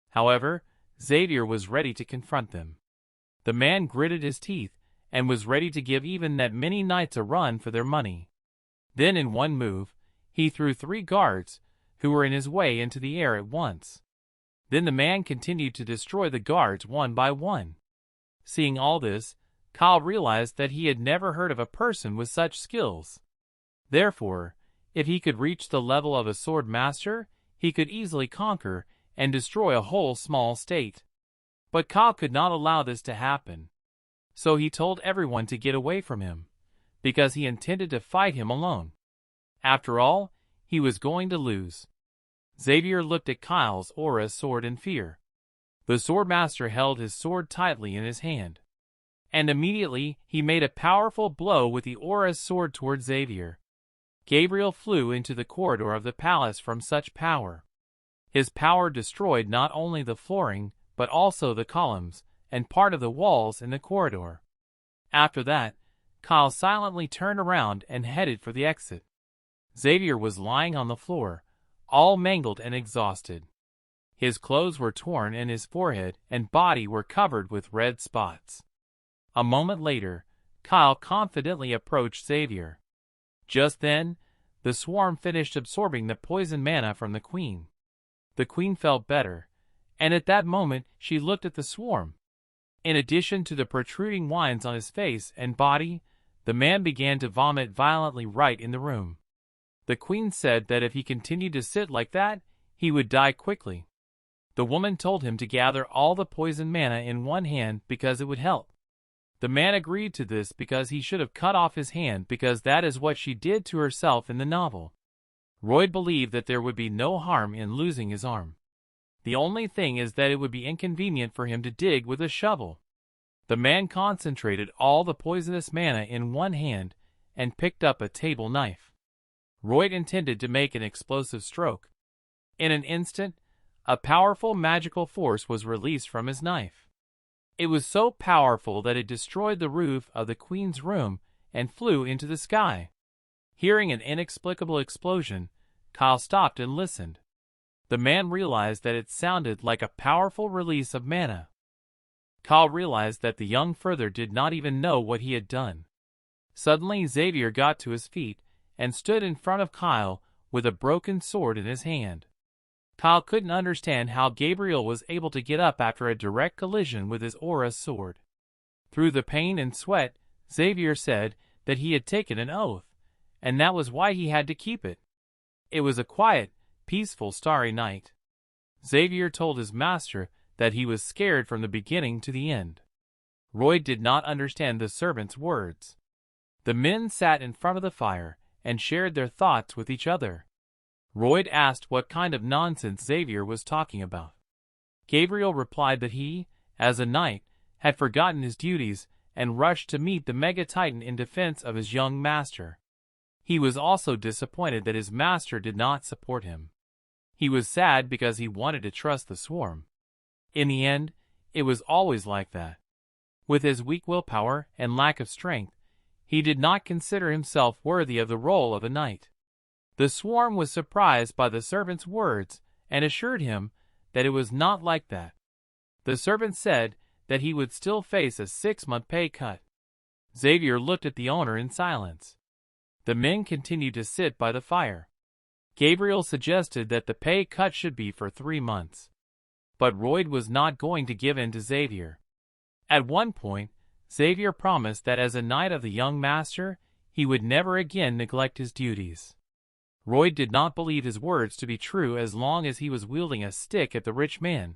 However, Xavier was ready to confront them. The man gritted his teeth and was ready to give even that many knights a run for their money. Then in one move, he threw 3 guards, who were in his way, into the air at once. Then the man continued to destroy the guards one by one. Seeing all this, Kyle realized that he had never heard of a person with such skills. Therefore, if he could reach the level of a sword master, he could easily conquer and destroy a whole small state. But Kyle could not allow this to happen. So he told everyone to get away from him, because he intended to fight him alone. After all, he was going to lose. Xavier looked at Kyle's aura sword in fear. The swordmaster held his sword tightly in his hand, and immediately he made a powerful blow with the aura sword toward Xavier. Gabriel flew into the corridor of the palace from such power. His power destroyed not only the flooring, but also the columns and part of the walls in the corridor. After that, Kyle silently turned around and headed for the exit. Xavier was lying on the floor, all mangled and exhausted. His clothes were torn and his forehead and body were covered with red spots. A moment later, Kyle confidently approached Xavier. Just then, the swarm finished absorbing the poison mana from the queen. The queen felt better, and at that moment she looked at the swarm. In addition to the protruding whines on his face and body, the man began to vomit violently right in the room. The queen said that if he continued to sit like that, he would die quickly. The woman told him to gather all the poison mana in one hand because it would help. The man agreed to this because he should have cut off his hand, because that is what she did to herself in the novel. Roy believed that there would be no harm in losing his arm. The only thing is that it would be inconvenient for him to dig with a shovel. The man concentrated all the poisonous mana in one hand and picked up a table knife. Roy intended to make an explosive stroke. In an instant, a powerful magical force was released from his knife. It was so powerful that it destroyed the roof of the queen's room and flew into the sky. Hearing an inexplicable explosion, Kyle stopped and listened. The man realized that it sounded like a powerful release of mana. Kyle realized that the young further did not even know what he had done. Suddenly Xavier got to his feet and stood in front of Kyle with a broken sword in his hand. Kyle couldn't understand how Gabriel was able to get up after a direct collision with his aura sword. Through the pain and sweat, Xavier said that he had taken an oath, and that was why he had to keep it. It was a quiet, peaceful, starry night. Xavier told his master that he was scared from the beginning to the end. Roy did not understand the servant's words. The men sat in front of the fire and shared their thoughts with each other. Roy asked what kind of nonsense Xavier was talking about. Gabriel replied that he, as a knight, had forgotten his duties and rushed to meet the Mega Titan in defense of his young master. He was also disappointed that his master did not support him. He was sad because he wanted to trust the swarm. In the end, it was always like that. With his weak willpower and lack of strength, he did not consider himself worthy of the role of a knight. The swarm was surprised by the servant's words and assured him that it was not like that. The servant said that he would still face a 6-month pay cut. Xavier looked at the owner in silence. The men continued to sit by the fire. Gabriel suggested that the pay cut should be for 3 months. but Royd was not going to give in to Xavier. At one point, Xavier promised that as a knight of the young master, he would never again neglect his duties. Royd did not believe his words to be true as long as he was wielding a stick at the rich man.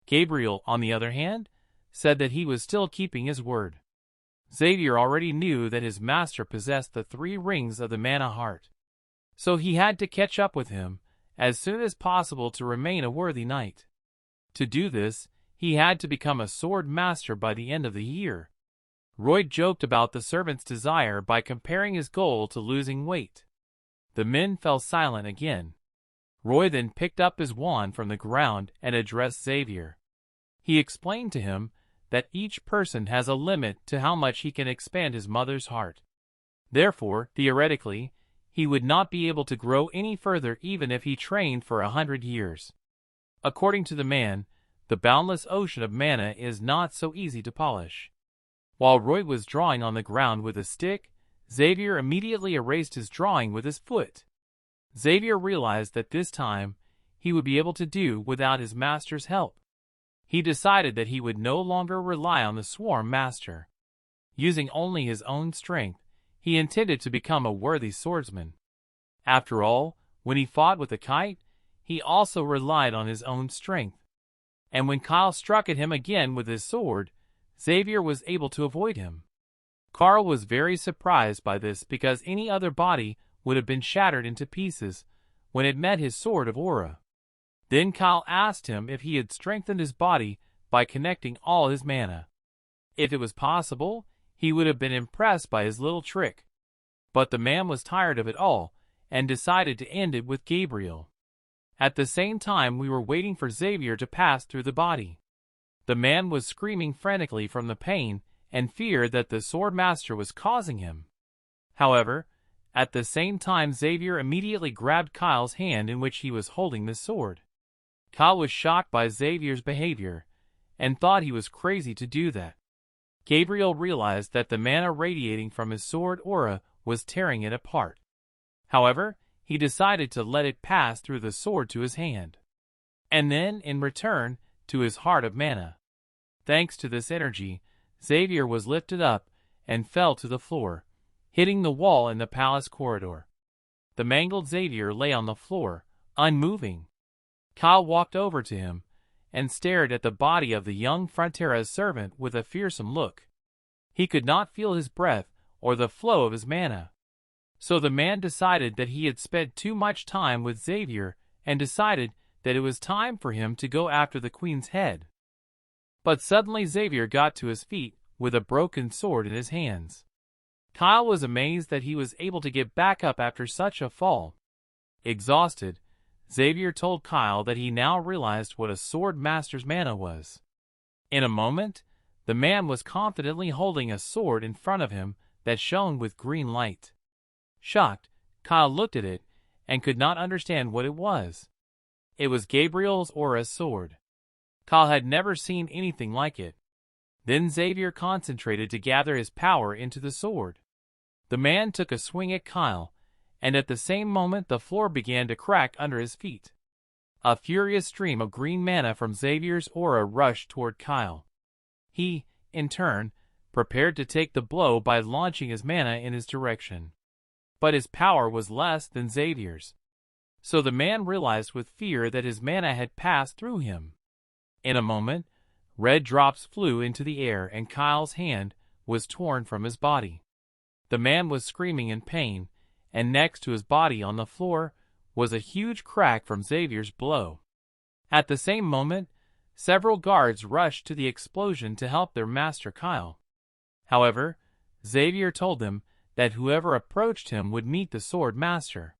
Gabriel, on the other hand, said that he was still keeping his word. Xavier already knew that his master possessed the 3 rings of the mana heart, so he had to catch up with him as soon as possible to remain a worthy knight. To do this, he had to become a sword master by the end of the year. Royd joked about the servant's desire by comparing his goal to losing weight. The men fell silent again. Roy then picked up his wand from the ground and addressed Xavier. He explained to him that each person has a limit to how much he can expand his mother's heart. Therefore, theoretically, he would not be able to grow any further even if he trained for 100 years. According to the man, the boundless ocean of mana is not so easy to polish. While Roy was drawing on the ground with a stick, Xavier immediately erased his drawing with his foot. Xavier realized that this time he would be able to do without his master's help. He decided that he would no longer rely on the swarm master. Using only his own strength, he intended to become a worthy swordsman. After all, when he fought with the kite, he also relied on his own strength. And when Kyle struck at him again with his sword, Xavier was able to avoid him. Carl was very surprised by this because any other body would have been shattered into pieces when it met his sword of aura. Then Kyle asked him if he had strengthened his body by connecting all his mana. If it was possible, he would have been impressed by his little trick. But the man was tired of it all and decided to end it with Gabriel. At the same time, we were waiting for Xavier to pass through the body. The man was screaming frantically from the pain and fear that the sword master was causing him. However, at the same time, Xavier immediately grabbed Kyle's hand in which he was holding the sword. Kyle was shocked by Xavier's behavior and thought he was crazy to do that. Gabriel realized that the mana radiating from his sword aura was tearing it apart. However, he decided to let it pass through the sword to his hand, and then, in return, to his heart of mana. Thanks to this energy, Xavier was lifted up and fell to the floor, hitting the wall in the palace corridor. The mangled Xavier lay on the floor, unmoving. Kyle walked over to him and stared at the body of the young Frontera's servant with a fearsome look. He could not feel his breath or the flow of his mana. So the man decided that he had spent too much time with Xavier and decided that it was time for him to go after the queen's head. But suddenly Xavier got to his feet with a broken sword in his hands. Kyle was amazed that he was able to get back up after such a fall. Exhausted, Xavier told Kyle that he now realized what a sword master's mana was. In a moment, the man was confidently holding a sword in front of him that shone with green light. Shocked, Kyle looked at it and could not understand what it was. It was Gabriel's aura sword. Kyle had never seen anything like it. Then Xavier concentrated to gather his power into the sword. The man took a swing at Kyle, and at the same moment the floor began to crack under his feet. A furious stream of green mana from Xavier's aura rushed toward Kyle. He, in turn, prepared to take the blow by launching his mana in his direction. But his power was less than Xavier's. So the man realized with fear that his mana had passed through him. In a moment, red drops flew into the air and Kyle's hand was torn from his body. The man was screaming in pain, and next to his body on the floor was a huge crack from Xavier's blow. At the same moment, several guards rushed to the explosion to help their master Kyle. However, Xavier told them that whoever approached him would meet the sword master.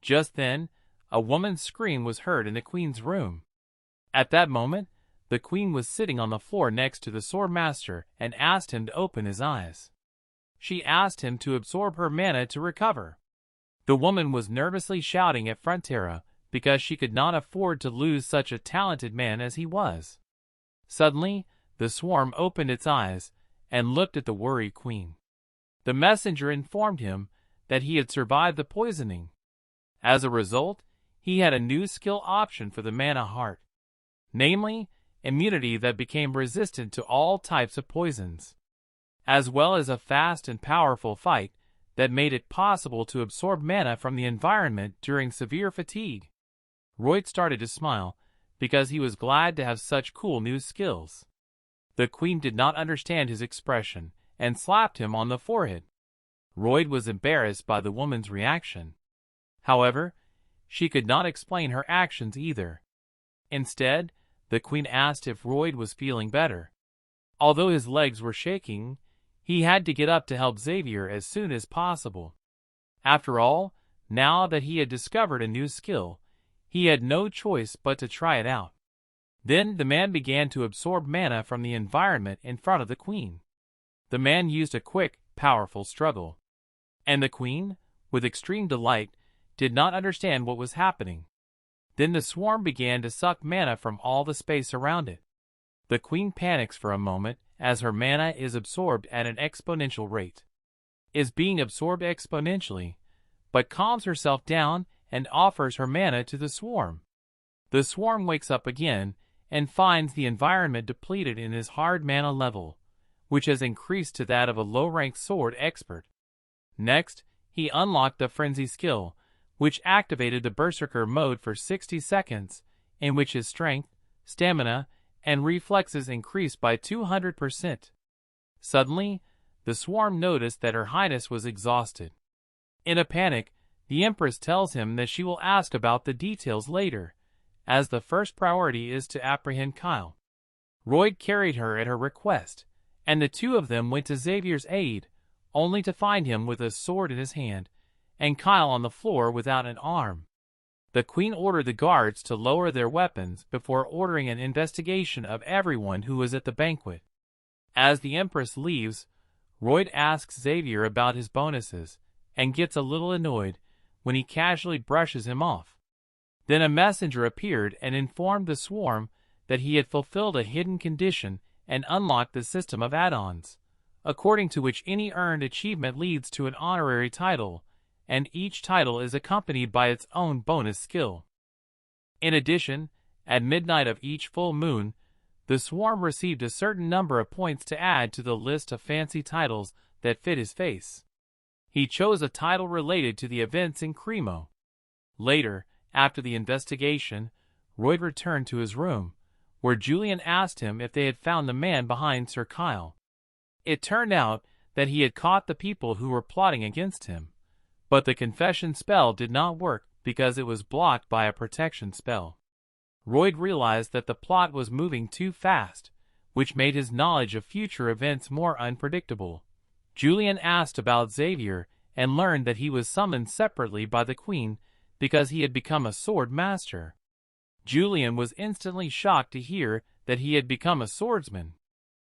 Just then, a woman's scream was heard in the queen's room. At that moment, the queen was sitting on the floor next to the sword master and asked him to open his eyes. She asked him to absorb her mana to recover. The woman was nervously shouting at Frontera because she could not afford to lose such a talented man as he was. Suddenly, the swarm opened its eyes and looked at the worried queen. The messenger informed him that he had survived the poisoning. As a result, he had a new skill option for the mana heart. namely, immunity that became resistant to all types of poisons, as well as a fast and powerful fight that made it possible to absorb mana from the environment during severe fatigue. Royd started to smile, because he was glad to have such cool new skills. The queen did not understand his expression, and slapped him on the forehead. Royd was embarrassed by the woman's reaction. However, she could not explain her actions either. Instead, the queen asked if Royd was feeling better. Although his legs were shaking, he had to get up to help Xavier as soon as possible. After all, now that he had discovered a new skill, he had no choice but to try it out. Then the man began to absorb mana from the environment in front of the queen. The man used a quick, powerful struggle. And the queen, with extreme delight, did not understand what was happening. Then the swarm began to suck mana from all the space around it. The queen panics for a moment as her mana is absorbed at an exponential rate. Is being absorbed exponentially, but calms herself down and offers her mana to the swarm. The swarm wakes up again and finds the environment depleted in his hard mana level, which has increased to that of a low-ranked sword expert. Next, he unlocked the Frenzy skill, which activated the Berserker mode for 60 seconds, in which his strength, stamina, and reflexes increased by 200%. Suddenly, the swarm noticed that Her Highness was exhausted. In a panic, the Empress tells him that she will ask about the details later, as the first priority is to apprehend Kyle. Royd carried her at her request, and the two of them went to Xavier's aid, only to find him with a sword in his hand, and Kyle on the floor without an arm. The queen ordered the guards to lower their weapons before ordering an investigation of everyone who was at the banquet. As the Empress leaves, Royd asks Xavier about his bonuses, and gets a little annoyed when he casually brushes him off. Then a messenger appeared and informed the swarm that he had fulfilled a hidden condition and unlocked the system of add-ons, according to which any earned achievement leads to an honorary title, and each title is accompanied by its own bonus skill. In addition, at midnight of each full moon, the swarm received a certain number of points to add to the list of fancy titles that fit his face. He chose a title related to the events in Cremo. Later, after the investigation, Royd returned to his room, where Julian asked him if they had found the man behind Sir Kyle. It turned out that he had caught the people who were plotting against him, but the confession spell did not work because it was blocked by a protection spell. Royd realized that the plot was moving too fast, which made his knowledge of future events more unpredictable. Julian asked about Xavier and learned that he was summoned separately by the queen because he had become a sword master. Julian was instantly shocked to hear that he had become a swordsman.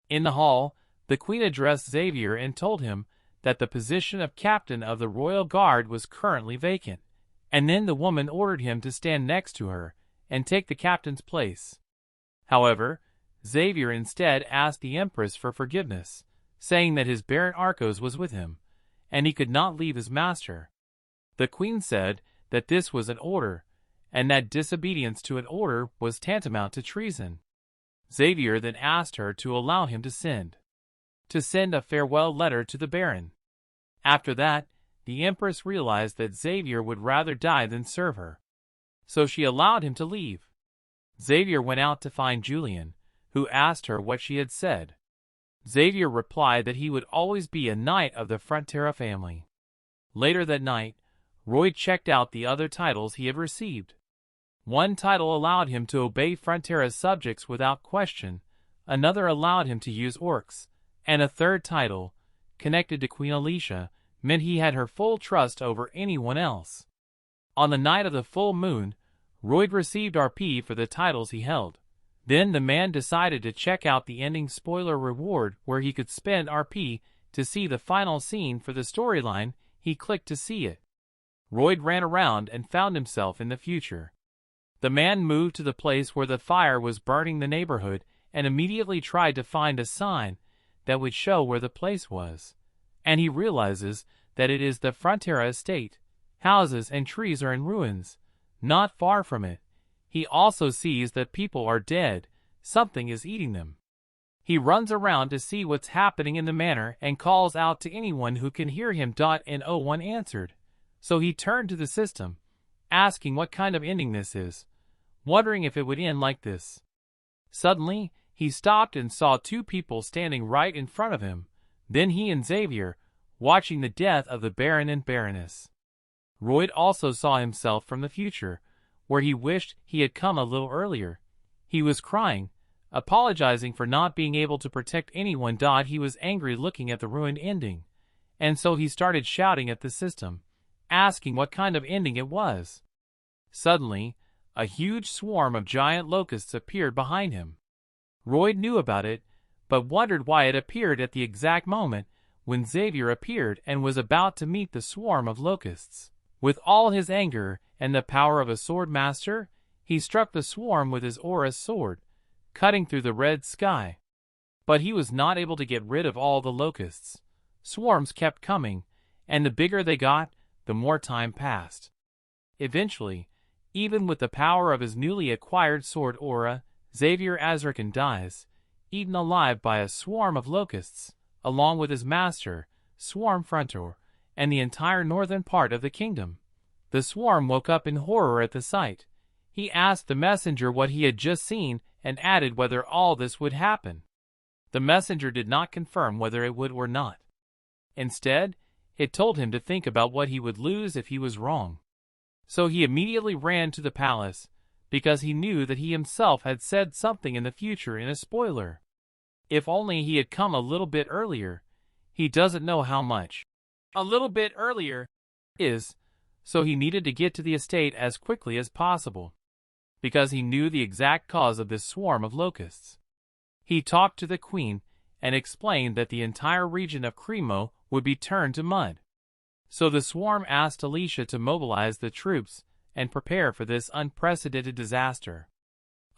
In the hall, the queen addressed Xavier and told him that the position of captain of the royal guard was currently vacant, and then the woman ordered him to stand next to her and take the captain's place. However, Xavier instead asked the Empress for forgiveness, saying that his Baron Arcos was with him, and he could not leave his master. The queen said that this was an order, and that disobedience to an order was tantamount to treason. Xavier then asked her to allow him to send a farewell letter to the Baron. After that, the Empress realized that Xavier would rather die than serve her, so she allowed him to leave. Xavier went out to find Julian, who asked her what she had said. Xavier replied that he would always be a knight of the Frontera family. Later that night, Royd checked out the other titles he had received. One title allowed him to obey Frontera's subjects without question, another allowed him to use orcs, and a third title, connected to Queen Alicia, meant he had her full trust over anyone else. On the night of the full moon, Royd received RP for the titles he held. Then the man decided to check out the ending spoiler reward where he could spend RP to see the final scene for the storyline. He clicked to see it. Royd ran around and found himself in the future. The man moved to the place where the fire was burning the neighborhood and immediately tried to find a sign that would show where the place was. And he realizes that it is the Frontera estate. Houses and trees are in ruins. Not far from it, He also sees that people are dead, something is eating them. He runs around to see what's happening in the manor and calls out to anyone who can hear him. And no one answered. So he turned to the system, asking what kind of ending this is, wondering if it would end like this. Suddenly, he stopped and saw two people standing right in front of him, then he and Xavier, watching the death of the Baron and Baroness. Royd also saw himself from the future, where he wished he had come a little earlier. He was crying, apologizing for not being able to protect anyone. He was angry looking at the ruined ending, and so he started shouting at the system, asking what kind of ending it was. Suddenly, a huge swarm of giant locusts appeared behind him. Royd knew about it, but wondered why it appeared at the exact moment when Xavier appeared and was about to meet the swarm of locusts. With all his anger and the power of a sword master, he struck the swarm with his aura sword, cutting through the red sky. But he was not able to get rid of all the locusts. Swarms kept coming, and the bigger they got, the more time passed. Eventually, even with the power of his newly acquired sword aura, Xavier Azrakan dies, eaten alive by a swarm of locusts, along with his master, Swarm Frontor, and the entire northern part of the kingdom. The swarm woke up in horror at the sight. He asked the messenger what he had just seen and added whether all this would happen. The messenger did not confirm whether it would or not. Instead, it told him to think about what he would lose if he was wrong. So he immediately ran to the palace, because he knew that he himself had said something in the future in a spoiler. If only he had come a little bit earlier. He doesn't know how much a little bit earlier is, so he needed to get to the estate as quickly as possible, because he knew the exact cause of this swarm of locusts. He talked to the queen and explained that the entire region of Cremo would be turned to mud. So the swarm asked Alicia to mobilize the troops and prepare for this unprecedented disaster.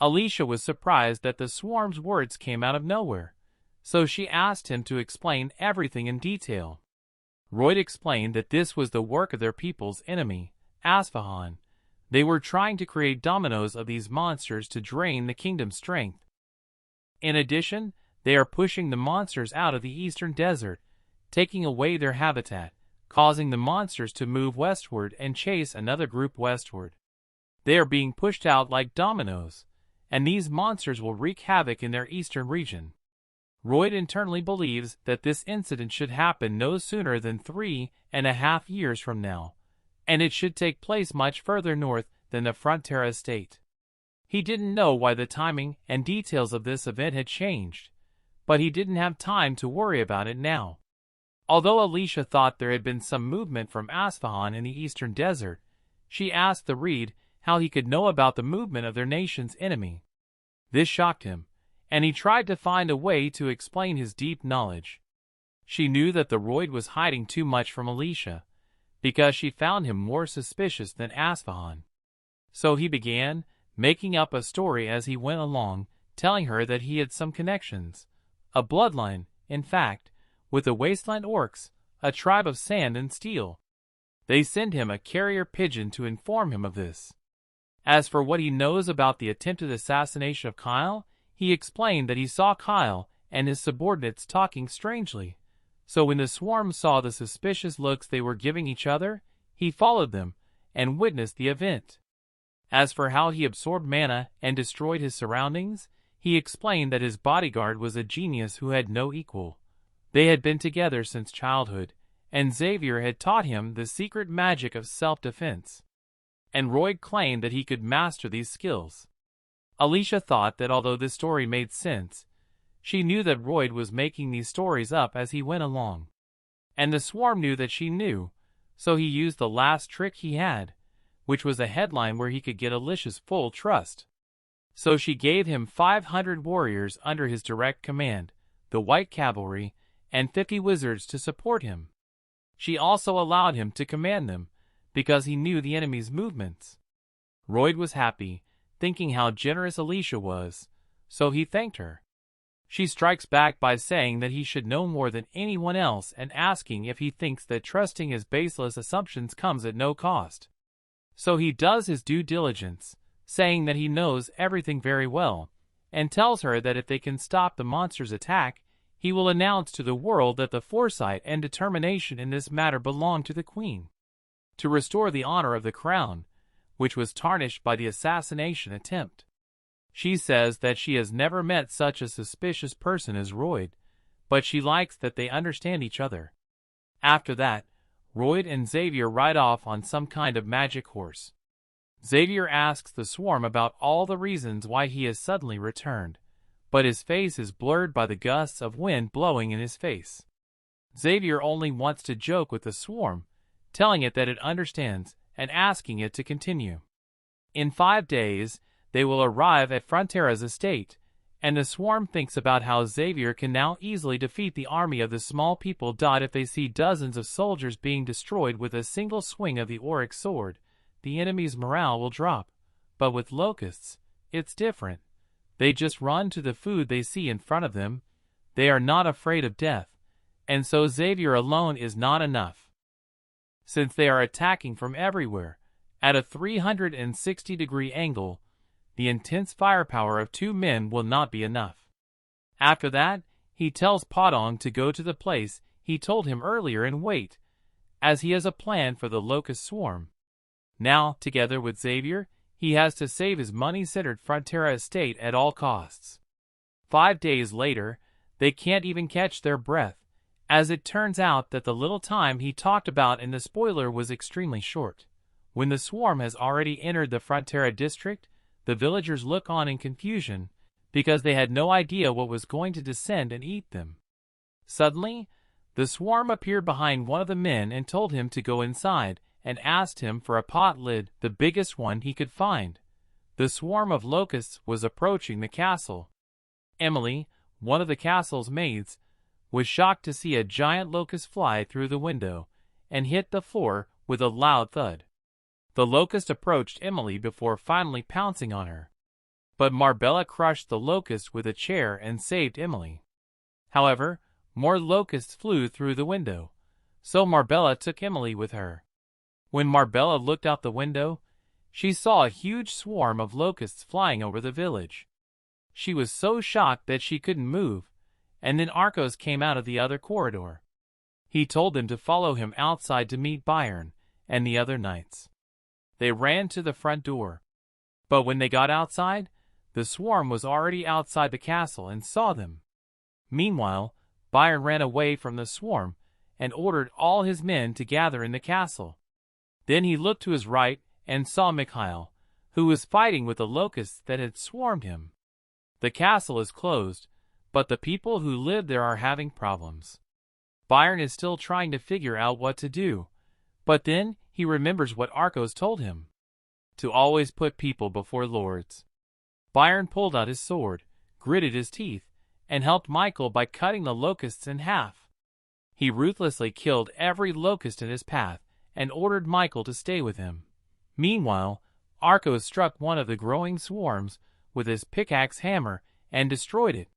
Alicia was surprised that the swarm's words came out of nowhere, so she asked him to explain everything in detail. Royd explained that this was the work of their people's enemy, Asfahan. They were trying to create dominoes of these monsters to drain the kingdom's strength. In addition, they are pushing the monsters out of the eastern desert, taking away their habitat, causing the monsters to move westward and chase another group westward. They are being pushed out like dominoes, and these monsters will wreak havoc in their eastern region. Royd internally believes that this incident should happen no sooner than 3.5 years from now, and it should take place much further north than the Frontera state. He didn't know why the timing and details of this event had changed, but he didn't have time to worry about it now. Although Alicia thought there had been some movement from Asfahan in the eastern desert, she asked the Reed how he could know about the movement of their nation's enemy. This shocked him, and he tried to find a way to explain his deep knowledge. She knew that the Royd was hiding too much from Alicia, because she found him more suspicious than Asfahan. So he began making up a story as he went along, telling her that he had some connections, a bloodline, in fact, with the Wasteland Orcs, a tribe of sand and steel. They send him a carrier pigeon to inform him of this. As for what he knows about the attempted assassination of Kyle, he explained that he saw Kyle and his subordinates talking strangely. So when the swarm saw the suspicious looks they were giving each other, he followed them and witnessed the event. As for how he absorbed mana and destroyed his surroundings, he explained that his bodyguard was a genius who had no equal. They had been together since childhood, and Xavier had taught him the secret magic of self-defense. And Royd claimed that he could master these skills. Alicia thought that although this story made sense, she knew that Royd was making these stories up as he went along. And the swarm knew that she knew, so he used the last trick he had, which was a headline where he could get Alicia's full trust. So she gave him 500 warriors under his direct command, the White Cavalry, and 50 wizards to support him. She also allowed him to command them, because he knew the enemy's movements. Royd was happy, thinking how generous Alicia was, so he thanked her. She strikes back by saying that he should know more than anyone else and asking if he thinks that trusting his baseless assumptions comes at no cost. So he does his due diligence, saying that he knows everything very well, and tells her that if they can stop the monster's attack, he will announce to the world that the foresight and determination in this matter belong to the queen. To restore the honor of the crown, which was tarnished by the assassination attempt. She says that she has never met such a suspicious person as Royd, but she likes that they understand each other. After that, Royd and Xavier ride off on some kind of magic horse. Xavier asks the swarm about all the reasons why he has suddenly returned, but his face is blurred by the gusts of wind blowing in his face. Xavier only wants to joke with the swarm, telling it that it understands and asking it to continue. In 5 days, they will arrive at Frontera's estate, and the swarm thinks about how Xavier can now easily defeat the army of the small people. If they see dozens of soldiers being destroyed with a single swing of the oryx sword, the enemy's morale will drop. But with locusts, it's different. They just run to the food they see in front of them. They are not afraid of death, and so Xavier alone is not enough. Since they are attacking from everywhere, at a 360-degree angle, the intense firepower of 2 men will not be enough. After that, he tells Podong to go to the place he told him earlier and wait, as he has a plan for the locust swarm. Now, together with Xavier, he has to save his money-centered Frontera estate at all costs. 5 days later, they can't even catch their breath, as it turns out that the little time he talked about in the spoiler was extremely short. When the swarm has already entered the Frontera district, the villagers look on in confusion, because they had no idea what was going to descend and eat them. Suddenly, the swarm appeared behind one of the men and told him to go inside, and asked him for a pot lid, the biggest one he could find. The swarm of locusts was approaching the castle. Emily, one of the castle's maids, was shocked to see a giant locust fly through the window and hit the floor with a loud thud. The locust approached Emily before finally pouncing on her. But Marbella crushed the locust with a chair and saved Emily. However, more locusts flew through the window, so Marbella took Emily with her. When Marbella looked out the window, she saw a huge swarm of locusts flying over the village. She was so shocked that she couldn't move, and then Arcos came out of the other corridor. He told them to follow him outside to meet Byron and the other knights. They ran to the front door. But when they got outside, the swarm was already outside the castle and saw them. Meanwhile, Byron ran away from the swarm and ordered all his men to gather in the castle. Then he looked to his right and saw Mikhail, who was fighting with the locusts that had swarmed him. The castle is closed, but the people who live there are having problems. Byron is still trying to figure out what to do, but then he remembers what Arcos told him: to always put people before lords. Byron pulled out his sword, gritted his teeth, and helped Michael by cutting the locusts in half. He ruthlessly killed every locust in his path and ordered Michael to stay with him. Meanwhile, Arcos struck one of the growing swarms with his pickaxe hammer and destroyed it.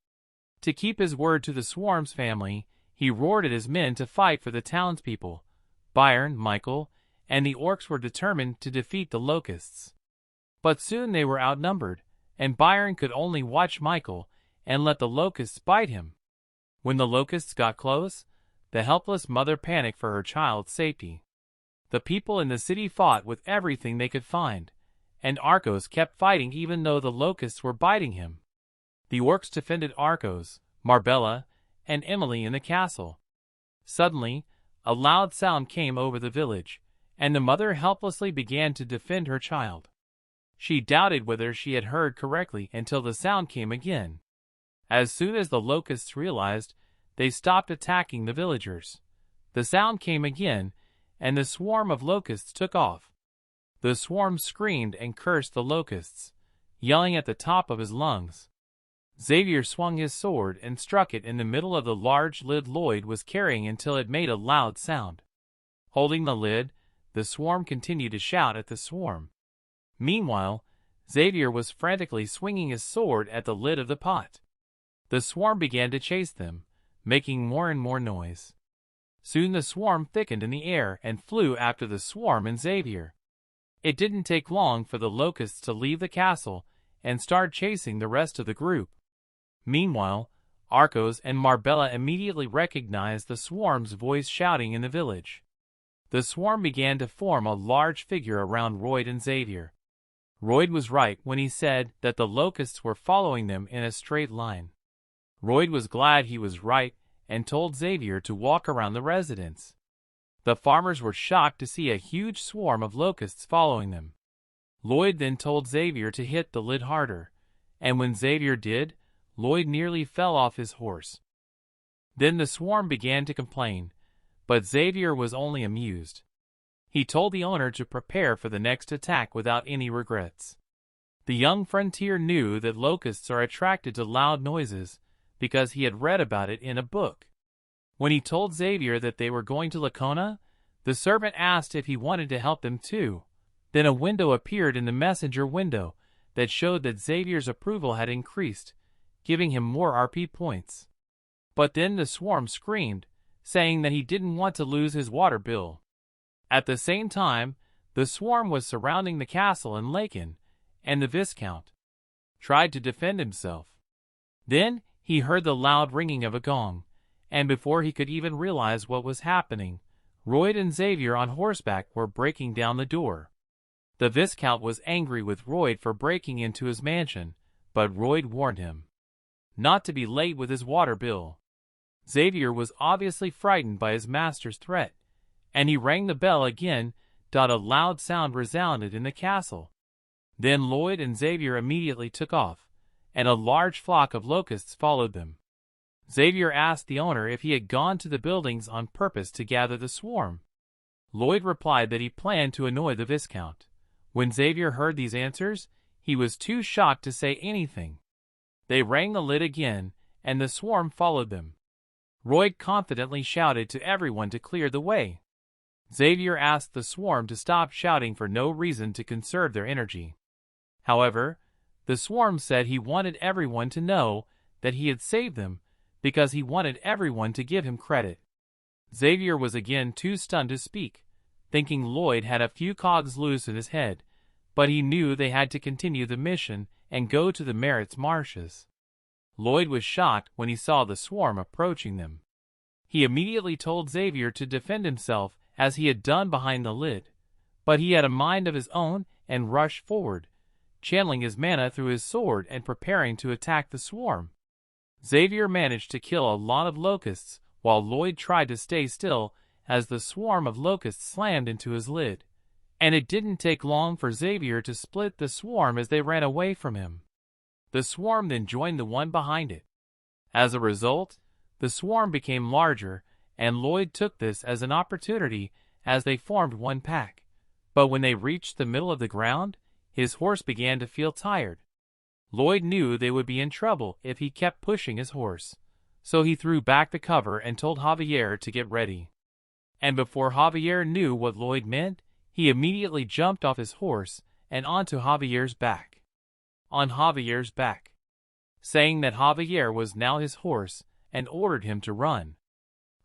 To keep his word to the swarm's family, he roared at his men to fight for the townspeople. Byron, Michael, and the orcs were determined to defeat the locusts. But soon they were outnumbered, and Byron could only watch Michael and let the locusts bite him. When the locusts got close, the helpless mother panicked for her child's safety. The people in the city fought with everything they could find, and Arcos kept fighting even though the locusts were biting him. The orcs defended Arcos, Marbella, and Emily in the castle. Suddenly, a loud sound came over the village, and the mother helplessly began to defend her child. She doubted whether she had heard correctly until the sound came again. As soon as the locusts realized, they stopped attacking the villagers. The sound came again, and the swarm of locusts took off. The swarm screamed and cursed the locusts, yelling at the top of his lungs. Xavier swung his sword and struck it in the middle of the large lid Lloyd was carrying until it made a loud sound. Holding the lid, the swarm continued to shout at the swarm. Meanwhile, Xavier was frantically swinging his sword at the lid of the pot. The swarm began to chase them, making more and more noise. Soon the swarm thickened in the air and flew after the swarm and Xavier. It didn't take long for the locusts to leave the castle and start chasing the rest of the group. Meanwhile, Arcos and Marbella immediately recognized the swarm's voice shouting in the village. The swarm began to form a large figure around Royd and Xavier. Royd was right when he said that the locusts were following them in a straight line. Royd was glad he was right and told Xavier to walk around the residence. The farmers were shocked to see a huge swarm of locusts following them. Lloyd then told Xavier to hit the lid harder, and when Xavier did, Lloyd nearly fell off his horse. Then the swarm began to complain, but Xavier was only amused. He told the owner to prepare for the next attack without any regrets. The young frontier knew that locusts are attracted to loud noises because he had read about it in a book. When he told Xavier that they were going to Lacona, the servant asked if he wanted to help them too. Then a window appeared in the messenger window that showed that Xavier's approval had increased, giving him more RP points. But then the swarm screamed, saying that he didn't want to lose his water bill. At the same time, the swarm was surrounding the castle in Laken, and the Viscount tried to defend himself. Then he heard the loud ringing of a gong, and before he could even realize what was happening, Royd and Xavier on horseback were breaking down the door. The Viscount was angry with Royd for breaking into his mansion, but Royd warned him not to be late with his water bill. Xavier was obviously frightened by his master's threat, and he rang the bell again. A loud sound resounded in the castle. Then Lloyd and Xavier immediately took off, and a large flock of locusts followed them. Xavier asked the owner if he had gone to the buildings on purpose to gather the swarm. Lloyd replied that he planned to annoy the Viscount. When Xavier heard these answers, he was too shocked to say anything. They rang the lid again, and the swarm followed them. Royd confidently shouted to everyone to clear the way. Xavier asked the swarm to stop shouting for no reason to conserve their energy. However, the swarm said he wanted everyone to know that he had saved them because he wanted everyone to give him credit. Xavier was again too stunned to speak, thinking Lloyd had a few cogs loose in his head, but he knew they had to continue the mission and go to the Merritt's marshes. Lloyd was shocked when he saw the swarm approaching them. He immediately told Xavier to defend himself as he had done behind the lid, but he had a mind of his own and rushed forward, channeling his mana through his sword and preparing to attack the swarm. Xavier managed to kill a lot of locusts while Lloyd tried to stay still as the swarm of locusts slammed into his lid, and it didn't take long for Xavier to split the swarm as they ran away from him. The swarm then joined the one behind it. As a result, the swarm became larger, and Lloyd took this as an opportunity as they formed one pack. But when they reached the middle of the ground, his horse began to feel tired. Lloyd knew they would be in trouble if he kept pushing his horse, so he threw back the cover and told Javier to get ready. And before Javier knew what Lloyd meant, he immediately jumped off his horse and onto Javier's back. On Javier's back, saying that Javier was now his horse and ordered him to run.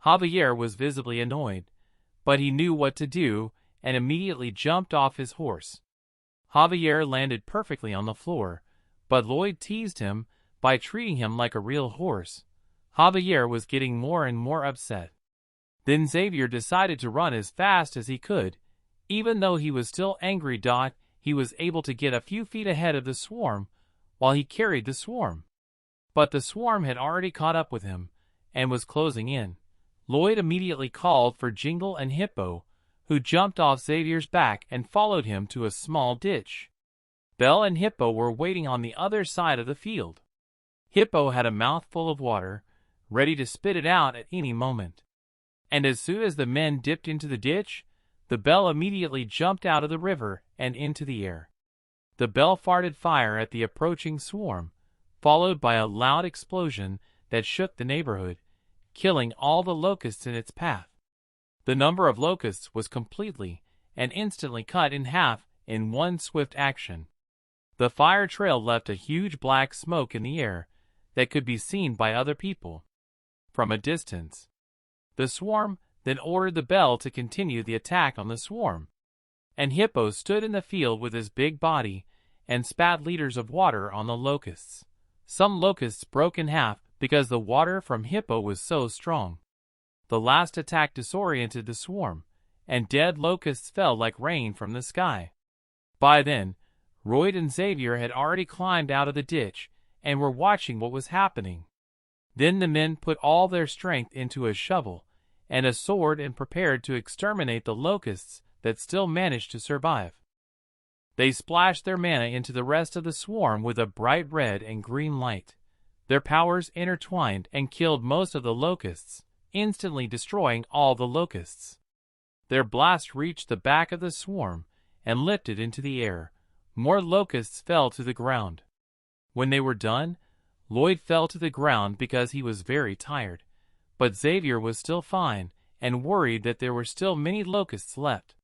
Javier was visibly annoyed, but he knew what to do and immediately jumped off his horse. Javier landed perfectly on the floor, but Lloyd teased him by treating him like a real horse. Javier was getting more and more upset. Then Xavier decided to run as fast as he could. Even though he was still angry, he was able to get a few feet ahead of the swarm while he carried the swarm. But the swarm had already caught up with him and was closing in. Lloyd immediately called for Jingle and Hippo, who jumped off Xavier's back and followed him to a small ditch. Belle and Hippo were waiting on the other side of the field. Hippo had a mouthful of water, ready to spit it out at any moment. And as soon as the men dipped into the ditch, the Belle immediately jumped out of the river and into the air. The Belle farted fire at the approaching swarm, followed by a loud explosion that shook the neighborhood, killing all the locusts in its path. The number of locusts was completely and instantly cut in half in one swift action. The fire trail left a huge black smoke in the air that could be seen by other people from a distance. The swarm then ordered the Belle to continue the attack on the swarm. And Hippo stood in the field with his big body and spat liters of water on the locusts. Some locusts broke in half because the water from Hippo was so strong. The last attack disoriented the swarm, and dead locusts fell like rain from the sky. By then, Royd and Xavier had already climbed out of the ditch and were watching what was happening. Then the men put all their strength into a shovel and a sword and prepared to exterminate the locusts that still managed to survive. They splashed their mana into the rest of the swarm with a bright red and green light. Their powers intertwined and killed most of the locusts, instantly destroying all the locusts. Their blast reached the back of the swarm and lifted into the air. More locusts fell to the ground. When they were done, Lloyd fell to the ground because he was very tired, but Xavier was still fine and worried that there were still many locusts left.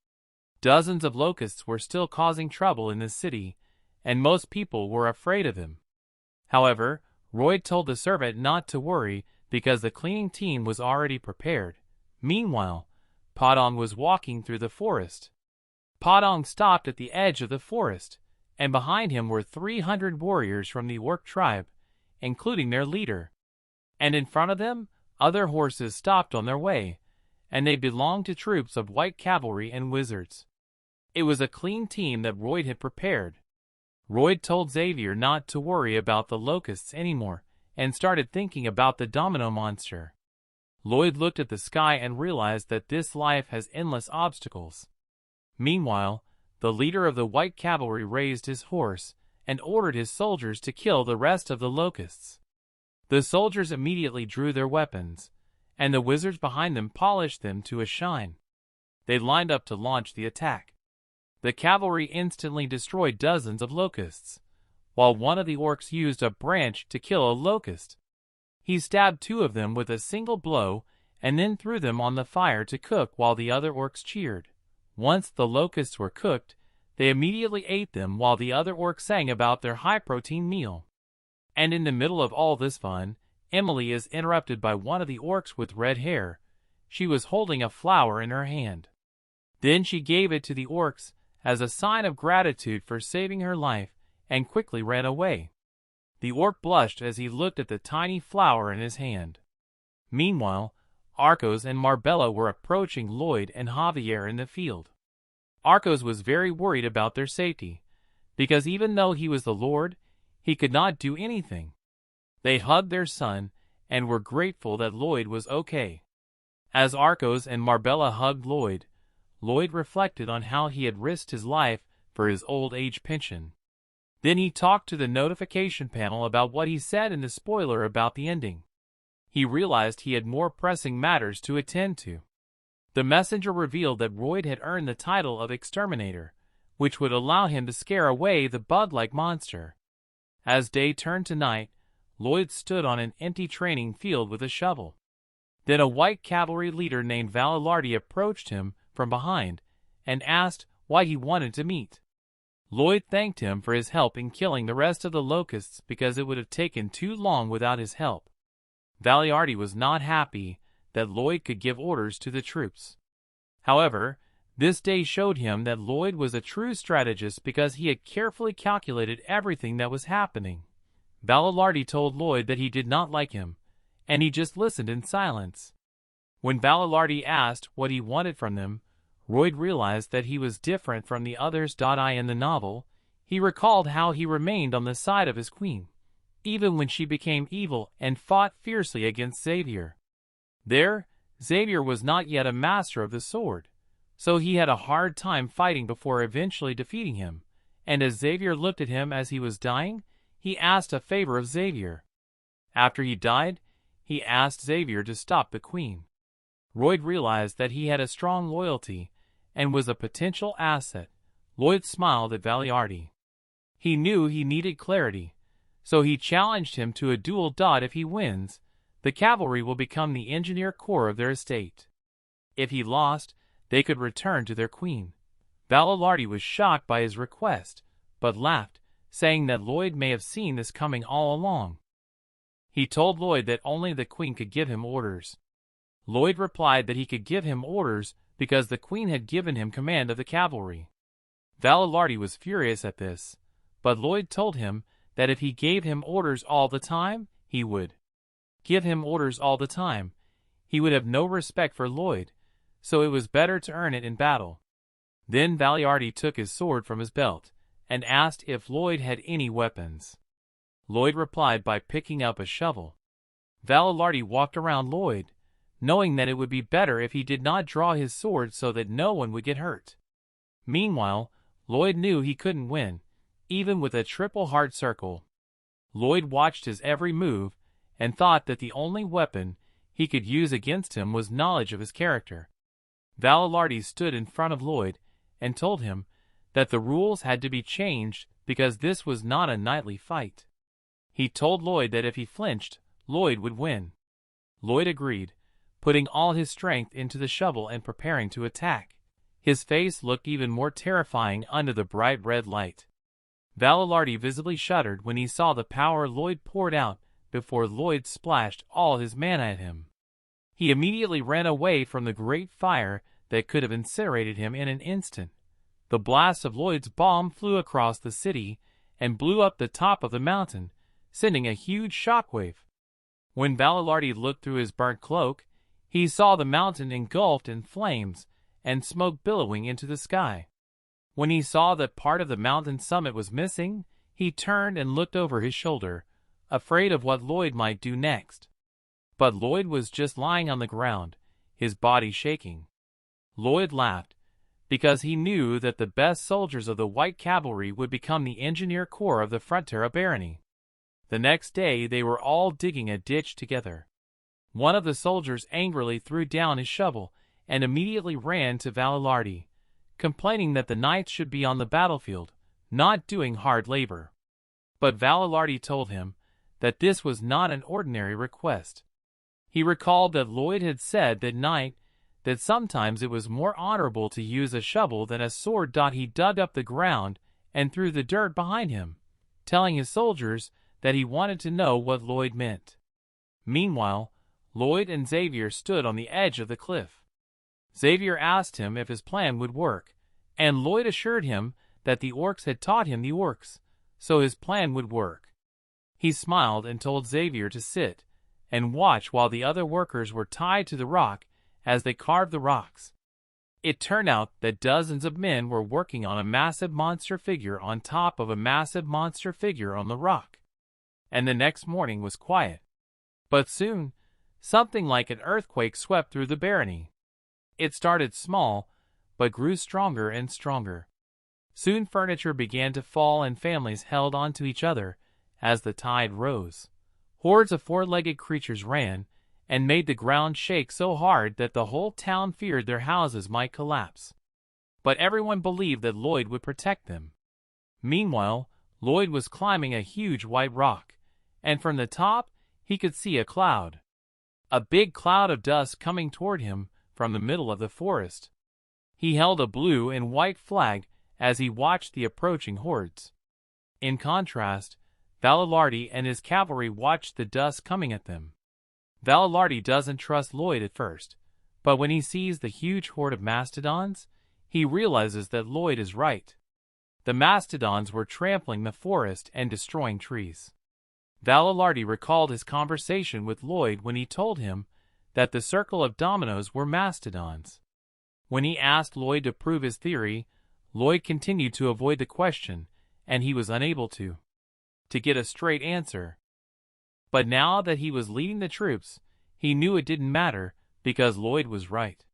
Dozens of locusts were still causing trouble in the city, and most people were afraid of them. However, Roy told the servant not to worry because the cleaning team was already prepared. Meanwhile, Padong was walking through the forest. Padong stopped at the edge of the forest, and behind him were 300 warriors from the Orc tribe, including their leader. And in front of them, other horses stopped on their way, and they belonged to troops of white cavalry and wizards. It was a clean team that Royd had prepared. Royd told Xavier not to worry about the locusts anymore and started thinking about the domino monster. Lloyd looked at the sky and realized that this life has endless obstacles. Meanwhile, the leader of the white cavalry raised his horse and ordered his soldiers to kill the rest of the locusts. The soldiers immediately drew their weapons, and the wizards behind them polished them to a shine. They lined up to launch the attack. The cavalry instantly destroyed dozens of locusts, while one of the orcs used a branch to kill a locust. He stabbed 2 of them with a single blow and then threw them on the fire to cook while the other orcs cheered. Once the locusts were cooked, they immediately ate them while the other orcs sang about their high-protein meal. And in the middle of all this fun, Emily is interrupted by one of the orcs with red hair. She was holding a flower in her hand. Then she gave it to the orcs as a sign of gratitude for saving her life and quickly ran away. The orc blushed as he looked at the tiny flower in his hand. Meanwhile, Arcos and Marbella were approaching Lloyd and Javier in the field. Arcos was very worried about their safety, because even though he was the Lord, he could not do anything. They hugged their son and were grateful that Lloyd was okay. As Arcos and Marbella hugged Lloyd, Lloyd reflected on how he had risked his life for his old age pension. Then he talked to the notification panel about what he said in the spoiler about the ending. He realized he had more pressing matters to attend to. The messenger revealed that Royd had earned the title of Exterminator, which would allow him to scare away the bug-like monster. As day turned to night, Lloyd stood on an empty training field with a shovel. Then a white cavalry leader named Valilardi approached him from behind and asked why he wanted to meet. Lloyd thanked him for his help in killing the rest of the locusts because it would have taken too long without his help. Valiardi was not happy that Lloyd could give orders to the troops. However, this day showed him that Lloyd was a true strategist because he had carefully calculated everything that was happening. Valilardi told Lloyd that he did not like him, and he just listened in silence. When Valilardi asked what he wanted from them, Royd realized that he was different from the others. In the novel, he recalled how he remained on the side of his queen, even when she became evil and fought fiercely against Xavier. There, Xavier was not yet a master of the sword, so he had a hard time fighting before eventually defeating him, and as Xavier looked at him as he was dying, he asked a favor of Xavier. After he died, he asked Xavier to stop the queen. Royd realized that he had a strong loyalty and was a potential asset. Lloyd smiled at Valiardi. He knew he needed clarity, so he challenged him to a duel. If he wins, the cavalry will become the engineer corps of their estate. If he lost, they could return to their queen. Valilardi was shocked by his request, but laughed, saying that Lloyd may have seen this coming all along. He told Lloyd that only the queen could give him orders. Lloyd replied that he could give him orders because the queen had given him command of the cavalry. Valilardi was furious at this, but Lloyd told him that if he gave him orders all the time, he would give him orders all the time. He would have no respect for Lloyd, so it was better to earn it in battle. Then Valilardi took his sword from his belt and asked if Lloyd had any weapons. Lloyd replied by picking up a shovel. Valilardi walked around Lloyd, knowing that it would be better if he did not draw his sword so that no one would get hurt. Meanwhile, Lloyd knew he couldn't win, even with a triple heart circle. Lloyd watched his every move and thought that the only weapon he could use against him was knowledge of his character. Valilardi stood in front of Lloyd and told him that the rules had to be changed because this was not a knightly fight. He told Lloyd that if he flinched, Lloyd would win. Lloyd agreed, putting all his strength into the shovel and preparing to attack. His face looked even more terrifying under the bright red light. Valilardi visibly shuddered when he saw the power Lloyd poured out before Lloyd splashed all his mana at him. He immediately ran away from the great fire that could have incinerated him in an instant. The blast of Lloyd's bomb flew across the city and blew up the top of the mountain, sending a huge shockwave. When Valilardi looked through his burnt cloak, he saw the mountain engulfed in flames and smoke billowing into the sky. When he saw that part of the mountain summit was missing, he turned and looked over his shoulder, afraid of what Lloyd might do next. But Lloyd was just lying on the ground, his body shaking. Lloyd laughed, because he knew that the best soldiers of the White Cavalry would become the engineer corps of the Frontera barony. The next day they were all digging a ditch together. One of the soldiers angrily threw down his shovel and immediately ran to Valilardi, complaining that the knights should be on the battlefield, not doing hard labor. But Valilardi told him that this was not an ordinary request. He recalled that Lloyd had said that night that sometimes it was more honorable to use a shovel than a sword. He dug up the ground and threw the dirt behind him, telling his soldiers that he wanted to know what Lloyd meant. Meanwhile, Lloyd and Xavier stood on the edge of the cliff. Xavier asked him if his plan would work, and Lloyd assured him that the orcs had taught him the orcs, so his plan would work. He smiled and told Xavier to sit and watch while the other workers were tied to the rock as they carved the rocks. It turned out that dozens of men were working on a massive monster figure on top of a massive monster figure on the rock. And the next morning was quiet. But soon, something like an earthquake swept through the barony. It started small, but grew stronger and stronger. Soon furniture began to fall and families held on to each other as the tide rose. Hordes of four-legged creatures ran and made the ground shake so hard that the whole town feared their houses might collapse. But everyone believed that Lloyd would protect them. Meanwhile, Lloyd was climbing a huge white rock, and from the top he could see a cloud. A big cloud of dust coming toward him from the middle of the forest. He held a blue and white flag as he watched the approaching hordes. In contrast, Valilardi and his cavalry watched the dust coming at them. Valilardi doesn't trust Lloyd at first, but when he sees the huge horde of mastodons, he realizes that Lloyd is right. The mastodons were trampling the forest and destroying trees. Valilardi recalled his conversation with Lloyd when he told him that the circle of dominoes were mastodons. When he asked Lloyd to prove his theory, Lloyd continued to avoid the question, and he was unable to get a straight answer. But now that he was leading the troops, he knew it didn't matter because Lloyd was right.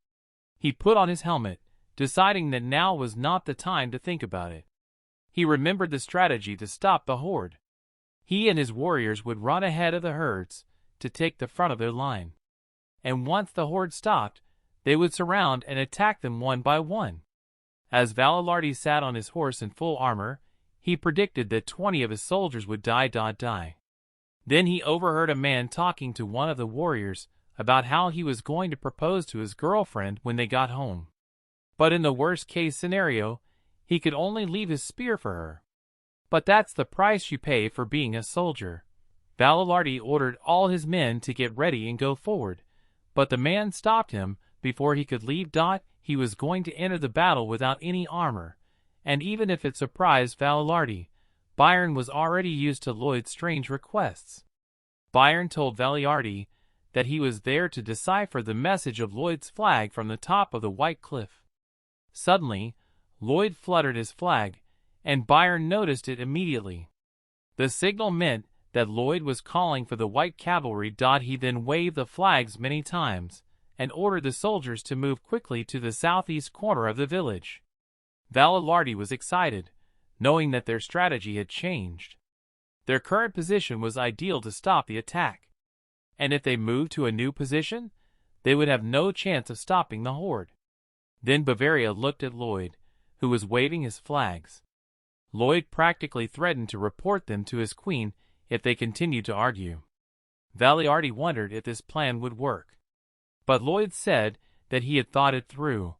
He put on his helmet, deciding that now was not the time to think about it. He remembered the strategy to stop the horde. He and his warriors would run ahead of the herds to take the front of their line. And once the horde stopped, they would surround and attack them one by one. As Valilardi sat on his horse in full armor, he predicted that 20 of his soldiers would die. Then he overheard a man talking to one of the warriors about how he was going to propose to his girlfriend when they got home. But in the worst-case scenario, he could only leave his spear for her. But that's the price you pay for being a soldier. Valilardi ordered all his men to get ready and go forward, but the man stopped him before he could leave. He was going to enter the battle without any armor, and even if it surprised Valiardi, Byron was already used to Lloyd's strange requests. Byron told Valiardi that he was there to decipher the message of Lloyd's flag from the top of the white cliff. Suddenly, Lloyd fluttered his flag, and Byron noticed it immediately. The signal meant that Lloyd was calling for the white cavalry. He then waved the flags many times and ordered the soldiers to move quickly to the southeast corner of the village. Valiardi was excited, knowing that their strategy had changed. Their current position was ideal to stop the attack, and if they moved to a new position, they would have no chance of stopping the horde. Then Bavaria looked at Lloyd, who was waving his flags. Lloyd practically threatened to report them to his queen if they continued to argue. Valiardi wondered if this plan would work. But Lloyd said that he had thought it through,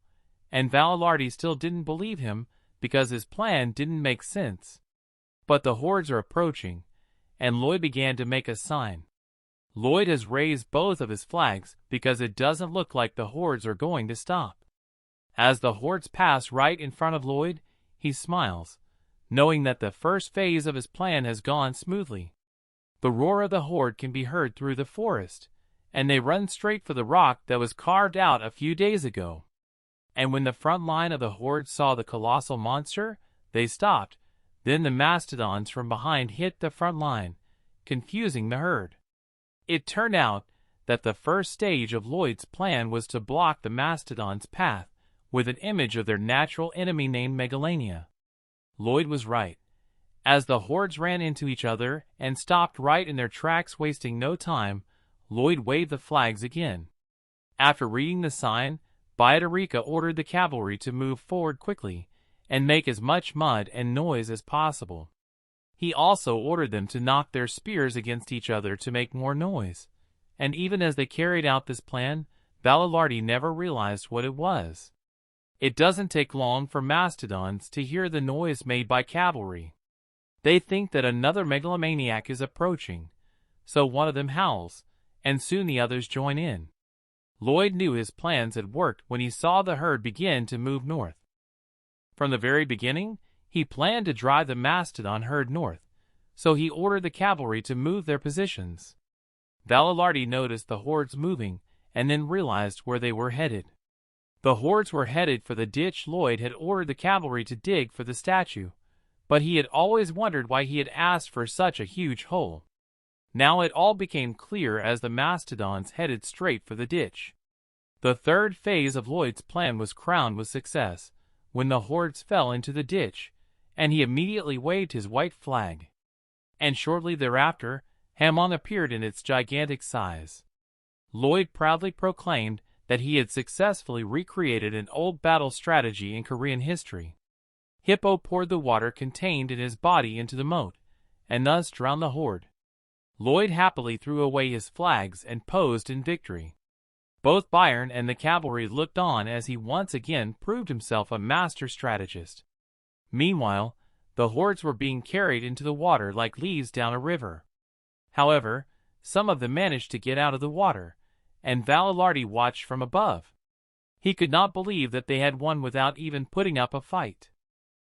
and Valiardi still didn't believe him because his plan didn't make sense. But the hordes are approaching, and Lloyd began to make a sign. Lloyd has raised both of his flags because it doesn't look like the hordes are going to stop. As the hordes pass right in front of Lloyd, he smiles, knowing that the first phase of his plan has gone smoothly. The roar of the horde can be heard through the forest, and they run straight for the rock that was carved out a few days ago. And when the front line of the horde saw the colossal monster, they stopped. Then the mastodons from behind hit the front line, confusing the herd. It turned out that the first stage of Lloyd's plan was to block the mastodons' path with an image of their natural enemy named Megalania. Lloyd was right. As the hordes ran into each other and stopped right in their tracks, wasting no time, Lloyd waved the flags again. After reading the sign, Baidarica ordered the cavalry to move forward quickly and make as much mud and noise as possible. He also ordered them to knock their spears against each other to make more noise, and even as they carried out this plan, Valiardi never realized what it was. It doesn't take long for mastodons to hear the noise made by cavalry. They think that another megalomaniac is approaching, so one of them howls, and soon the others join in. Lloyd knew his plans had worked when he saw the herd begin to move north. From the very beginning, he planned to drive the mastodon herd north, so he ordered the cavalry to move their positions. Valiardi noticed the hordes moving and then realized where they were headed. The hordes were headed for the ditch Lloyd had ordered the cavalry to dig for the statue, but he had always wondered why he had asked for such a huge hole. Now it all became clear as the mastodons headed straight for the ditch. The third phase of Lloyd's plan was crowned with success when the hordes fell into the ditch, and he immediately waved his white flag. And shortly thereafter, Hamon appeared in its gigantic size. Lloyd proudly proclaimed that he had successfully recreated an old battle strategy in Korean history. Hippo poured the water contained in his body into the moat, and thus drowned the horde. Lloyd happily threw away his flags and posed in victory. Both Byron and the cavalry looked on as he once again proved himself a master strategist. Meanwhile, the hordes were being carried into the water like leaves down a river. However, some of them managed to get out of the water, and Valiardi watched from above. He could not believe that they had won without even putting up a fight.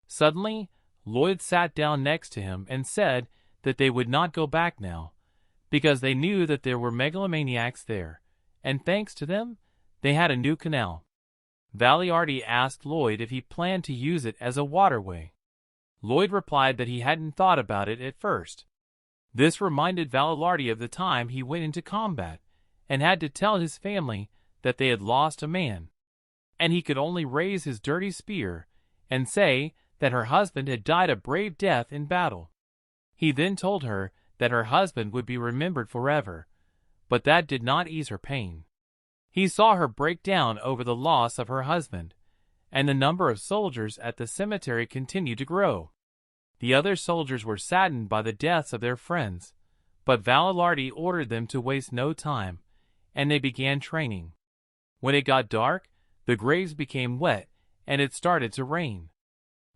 Suddenly, Lloyd sat down next to him and said that they would not go back now, because they knew that there were megalomaniacs there, and thanks to them, they had a new canal. Valiardi asked Lloyd if he planned to use it as a waterway. Lloyd replied that he hadn't thought about it at first. This reminded Valiardi of the time he went into combat and had to tell his family that they had lost a man, and he could only raise his dirty spear and say that her husband had died a brave death in battle. He then told her that her husband would be remembered forever, but that did not ease her pain. He saw her break down over the loss of her husband, and the number of soldiers at the cemetery continued to grow. The other soldiers were saddened by the deaths of their friends, but Valiardi ordered them to waste no time, and they began training. When it got dark, the graves became wet, and it started to rain.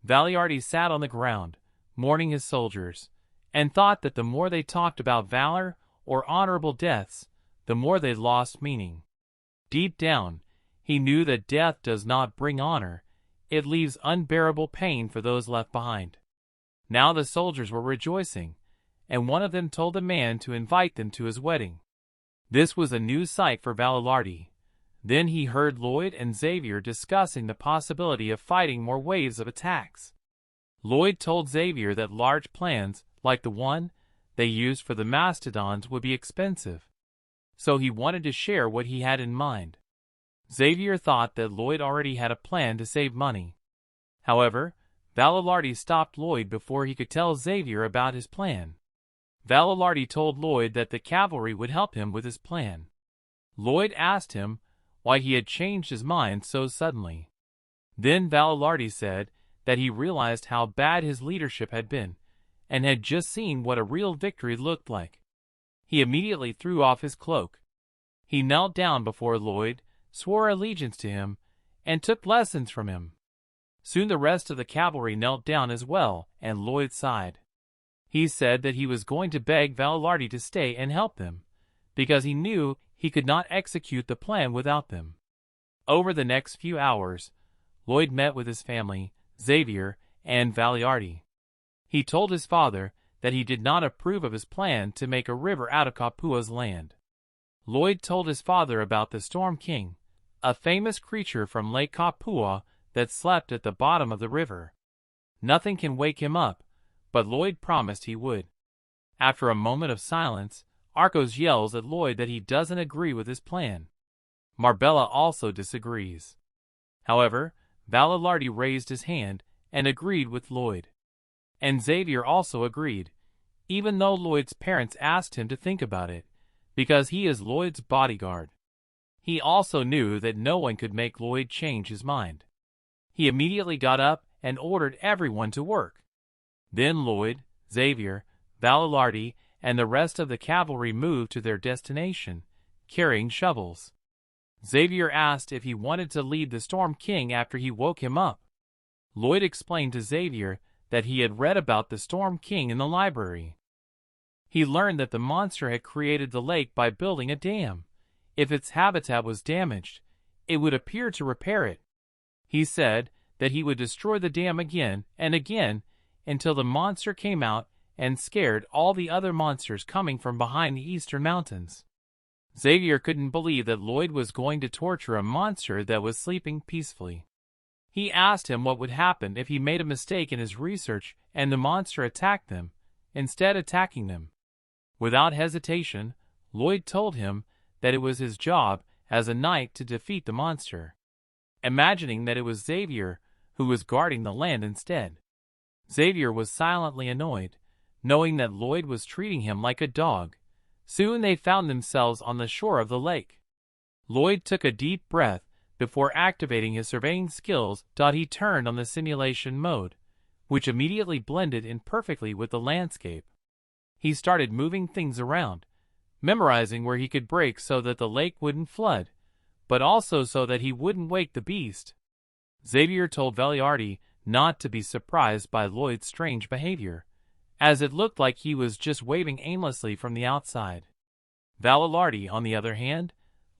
Valiardi sat on the ground, mourning his soldiers, and thought that the more they talked about valor or honorable deaths, the more they lost meaning. Deep down, he knew that death does not bring honor, it leaves unbearable pain for those left behind. Now the soldiers were rejoicing, and one of them told the man to invite them to his wedding. This was a new sight for Valardi. Then he heard Lloyd and Xavier discussing the possibility of fighting more waves of attacks. Lloyd told Xavier that large plans, like the one they used for the mastodons, would be expensive, so he wanted to share what he had in mind. Xavier thought that Lloyd already had a plan to save money. However, Valardi stopped Lloyd before he could tell Xavier about his plan. Valardi told Lloyd that the cavalry would help him with his plan. Lloyd asked him why he had changed his mind so suddenly. Then Valardi said that he realized how bad his leadership had been, and had just seen what a real victory looked like. He immediately threw off his cloak. He knelt down before Lloyd, swore allegiance to him, and took lessons from him. Soon the rest of the cavalry knelt down as well, and Lloyd sighed. He said that he was going to beg Valardi to stay and help them, because he knew he could not execute the plan without them. Over the next few hours, Lloyd met with his family, Xavier, and Valardi. He told his father that he did not approve of his plan to make a river out of Kapua's land. Lloyd told his father about the Storm King, a famous creature from Lake Kapua that slept at the bottom of the river. Nothing can wake him up, but Lloyd promised he would. After a moment of silence, Arcos yells at Lloyd that he doesn't agree with his plan. Marbella also disagrees. However, Valardi raised his hand and agreed with Lloyd. And Xavier also agreed, even though Lloyd's parents asked him to think about it, because he is Lloyd's bodyguard. He also knew that no one could make Lloyd change his mind. He immediately got up and ordered everyone to work. Then Lloyd, Xavier, Valardi, and the rest of the cavalry moved to their destination, carrying shovels. Xavier asked if he wanted to lead the Storm King after he woke him up. Lloyd explained to Xavier that he had read about the Storm King in the library. He learned that the monster had created the lake by building a dam. If its habitat was damaged, it would appear to repair it. He said that he would destroy the dam again and again until the monster came out and scared all the other monsters coming from behind the eastern mountains. Xavier couldn't believe that Lloyd was going to torture a monster that was sleeping peacefully. He asked him what would happen if he made a mistake in his research and the monster attacked them, instead attacking them. Without hesitation, Lloyd told him that it was his job as a knight to defeat the monster, imagining that it was Xavier who was guarding the land instead. Xavier was silently annoyed, knowing that Lloyd was treating him like a dog. Soon they found themselves on the shore of the lake. Lloyd took a deep breath before activating his surveying skills. He turned on the simulation mode, which immediately blended in perfectly with the landscape. He started moving things around, memorizing where he could break so that the lake wouldn't flood, but also so that he wouldn't wake the beast. Xavier told Valardi not to be surprised by Lloyd's strange behavior, as it looked like he was just waving aimlessly from the outside. Valardi, on the other hand,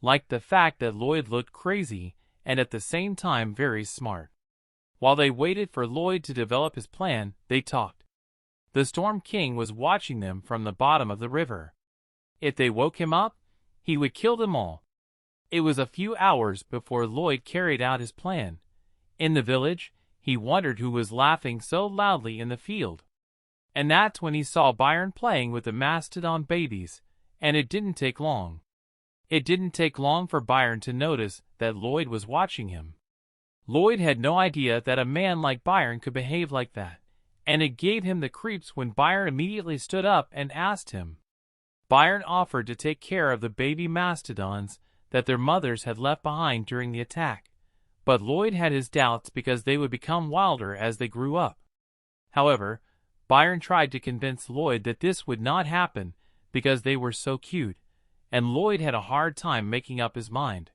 liked the fact that Lloyd looked crazy and at the same time very smart. While they waited for Lloyd to develop his plan, they talked. The Storm King was watching them from the bottom of the river. If they woke him up, he would kill them all. It was a few hours before Lloyd carried out his plan. In the village, he wondered who was laughing so loudly in the field. And that's when he saw Byron playing with the mastodon babies, and it didn't take long. It didn't take long for Byron to notice that Lloyd was watching him. Lloyd had no idea that a man like Byron could behave like that, and it gave him the creeps when Byron immediately stood up and asked him. Byron offered to take care of the baby mastodons that their mothers had left behind during the attack, but Lloyd had his doubts because they would become wilder as they grew up. However, Byron tried to convince Lloyd that this would not happen because they were so cute, and Lloyd had a hard time making up his mind.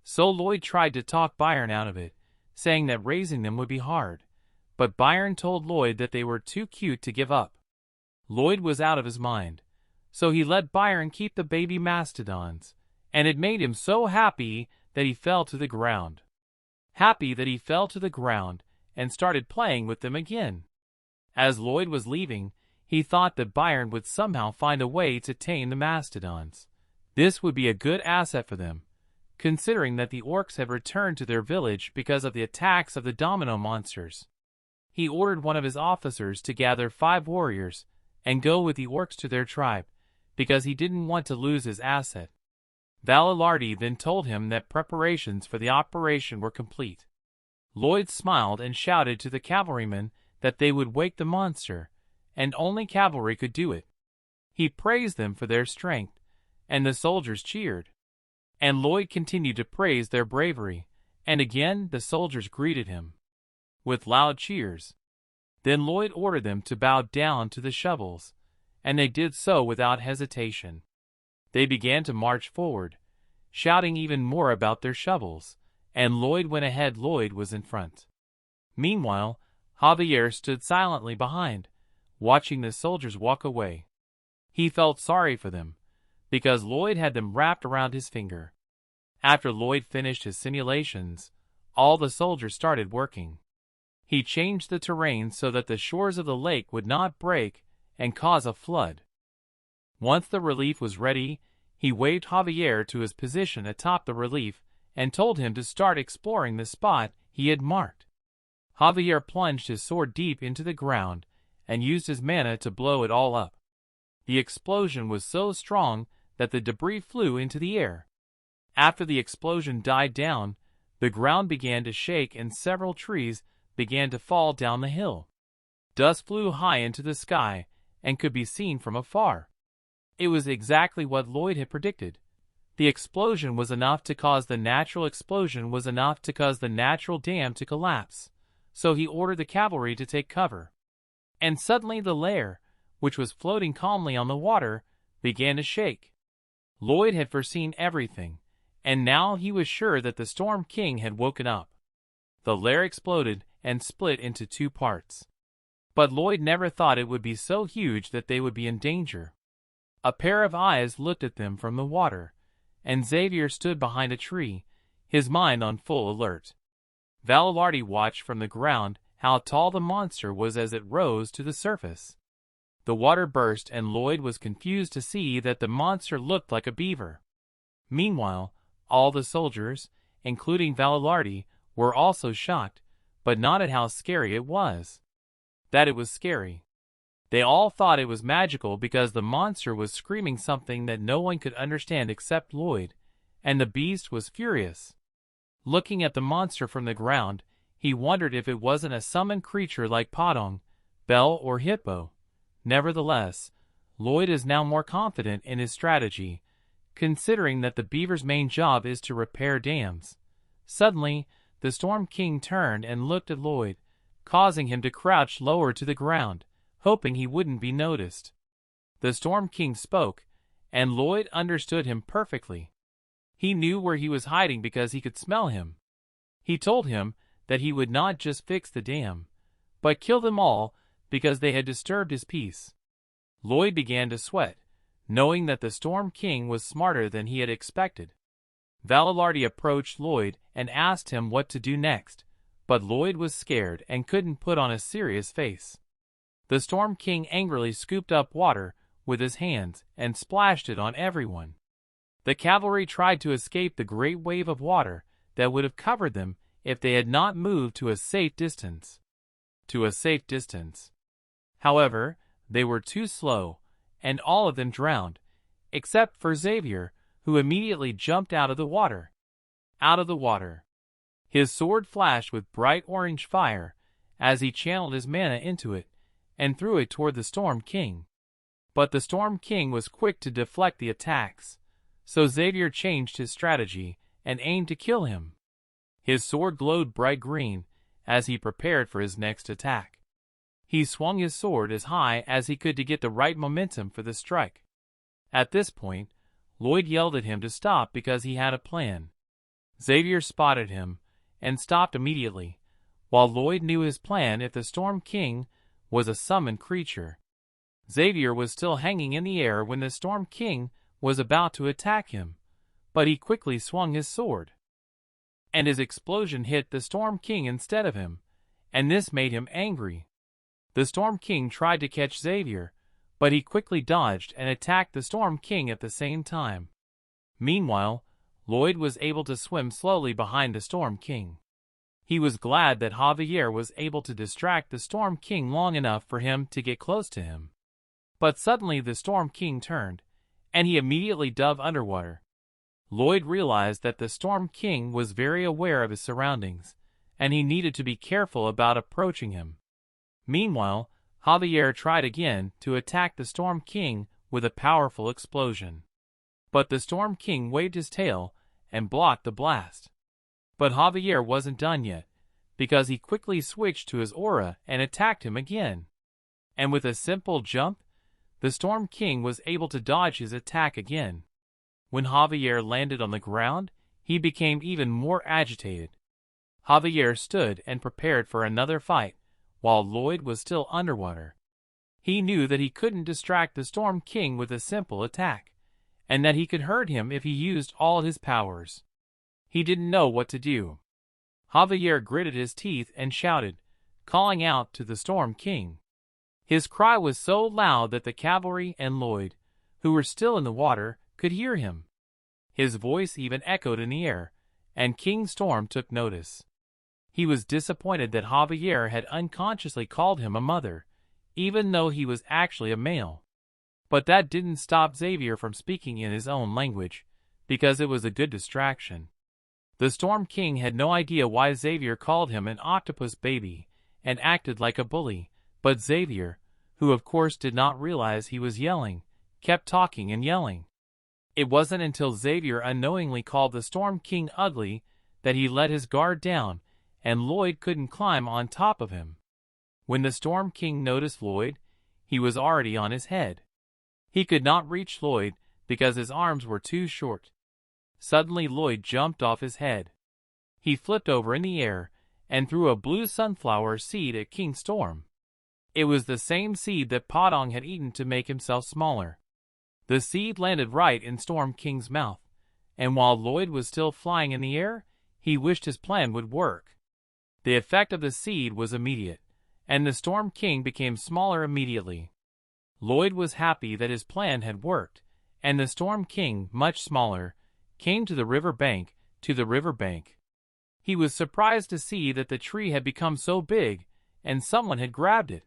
So Lloyd tried to talk Byron out of it, saying that raising them would be hard, but Byron told Lloyd that they were too cute to give up. Lloyd was out of his mind, so he let Byron keep the baby mastodons, and it made him so happy that he fell to the ground. happy that he fell to the ground and started playing with them again. As Lloyd was leaving, he thought that Byron would somehow find a way to tame the mastodons. This would be a good asset for them, considering that the orcs had returned to their village because of the attacks of the domino monsters. He ordered one of his officers to gather 5 warriors and go with the orcs to their tribe, because he didn't want to lose his asset. Valilardi then told him that preparations for the operation were complete. Lloyd smiled and shouted to the cavalrymen that they would wake the monster, and only cavalry could do it. He praised them for their strength, and the soldiers cheered. And Lloyd continued to praise their bravery, and again the soldiers greeted him with loud cheers. Then Lloyd ordered them to bow down to the shovels, and they did so without hesitation. They began to march forward, shouting even more about their shovels, and Lloyd went ahead. Lloyd was in front. Meanwhile, Javier stood silently behind, watching the soldiers walk away. He felt sorry for them, because Lloyd had them wrapped around his finger. After Lloyd finished his simulations, all the soldiers started working. He changed the terrain so that the shores of the lake would not break and cause a flood. Once the relief was ready, he waved Javier to his position atop the relief and told him to start exploring the spot he had marked. Javier plunged his sword deep into the ground and used his mana to blow it all up. The explosion was so strong that the debris flew into the air. After the explosion died down, the ground began to shake and several trees began to fall down the hill. Dust flew high into the sky and could be seen from afar. It was exactly what Lloyd had predicted. The explosion was enough to cause the natural dam to collapse, so he ordered the cavalry to take cover. And suddenly the lair, which was floating calmly on the water, began to shake. Lloyd had foreseen everything, and now he was sure that the Storm King had woken up. The lair exploded and split into 2 parts. But Lloyd never thought it would be so huge that they would be in danger. A pair of eyes looked at them from the water, and Xavier stood behind a tree, his mind on full alert. Valilardi watched from the ground how tall the monster was as it rose to the surface. The water burst and Lloyd was confused to see that the monster looked like a beaver. Meanwhile, all the soldiers, including Valilardi, were also shocked, but not at how scary it was. That it was scary. They all thought it was magical because the monster was screaming something that no one could understand except Lloyd, and the beast was furious. Looking at the monster from the ground, he wondered if it wasn't a summoned creature like Podong, Bell, or Hippo. Nevertheless, Lloyd is now more confident in his strategy, considering that the beaver's main job is to repair dams. Suddenly, the Storm King turned and looked at Lloyd, causing him to crouch lower to the ground, hoping he wouldn't be noticed. The Storm King spoke, and Lloyd understood him perfectly. He knew where he was hiding because he could smell him. He told him that he would not just fix the dam, but kill them all because they had disturbed his peace. Lloyd began to sweat, knowing that the Storm King was smarter than he had expected. Valilardi approached Lloyd and asked him what to do next, but Lloyd was scared and couldn't put on a serious face. The Storm King angrily scooped up water with his hands and splashed it on everyone. The cavalry tried to escape the great wave of water that would have covered them if they had not moved to a safe distance. However, they were too slow, and all of them drowned, except for Xavier, who immediately jumped out of the water. His sword flashed with bright orange fire as he channeled his mana into it and threw it toward the Storm King. But the Storm King was quick to deflect the attacks, so Xavier changed his strategy and aimed to kill him. His sword glowed bright green as he prepared for his next attack. He swung his sword as high as he could to get the right momentum for the strike. At this point, Lloyd yelled at him to stop because he had a plan. Xavier spotted him and stopped immediately, while Lloyd knew his plan if the Storm King was a summoned creature. Xavier was still hanging in the air when the Storm King was about to attack him, but he quickly swung his sword. and his explosion hit the Storm King instead of him, and this made him angry. The Storm King tried to catch Xavier, but he quickly dodged and attacked the Storm King at the same time. Meanwhile, Lloyd was able to swim slowly behind the Storm King. He was glad that Javier was able to distract the Storm King long enough for him to get close to him. But suddenly the Storm King turned, and he immediately dove underwater. Lloyd realized that the Storm King was very aware of his surroundings, and he needed to be careful about approaching him. Meanwhile, Javier tried again to attack the Storm King with a powerful explosion. But the Storm King waved his tail and blocked the blast. But Javier wasn't done yet, because he quickly switched to his aura and attacked him again. And with a simple jump, the Storm King was able to dodge his attack again. When Javier landed on the ground, he became even more agitated. Javier stood and prepared for another fight, while Lloyd was still underwater. He knew that he couldn't distract the Storm King with a simple attack, and that he could hurt him if he used all his powers. He didn't know what to do. Javier gritted his teeth and shouted, calling out to the Storm King. His cry was so loud that the cavalry and Lloyd, who were still in the water, could hear him. His voice even echoed in the air, and King Storm took notice. He was disappointed that Javier had unconsciously called him a mother, even though he was actually a male. But that didn't stop Xavier from speaking in his own language, because it was a good distraction. The Storm King had no idea why Xavier called him an octopus baby and acted like a bully, but Xavier, who of course did not realize he was yelling, kept talking and yelling. It wasn't until Xavier unknowingly called the Storm King ugly that he let his guard down, and Lloyd couldn't climb on top of him. When the Storm King noticed Lloyd, he was already on his head. He could not reach Lloyd because his arms were too short. Suddenly Lloyd jumped off his head. He flipped over in the air and threw a blue sunflower seed at King Storm. It was the same seed that Podong had eaten to make himself smaller. The seed landed right in Storm King's mouth, and while Lloyd was still flying in the air, he wished his plan would work. The effect of the seed was immediate, and the Storm King became smaller immediately. Lloyd was happy that his plan had worked, and the Storm King, much smaller, came to the river bank. He was surprised to see that the tree had become so big, and someone had grabbed it.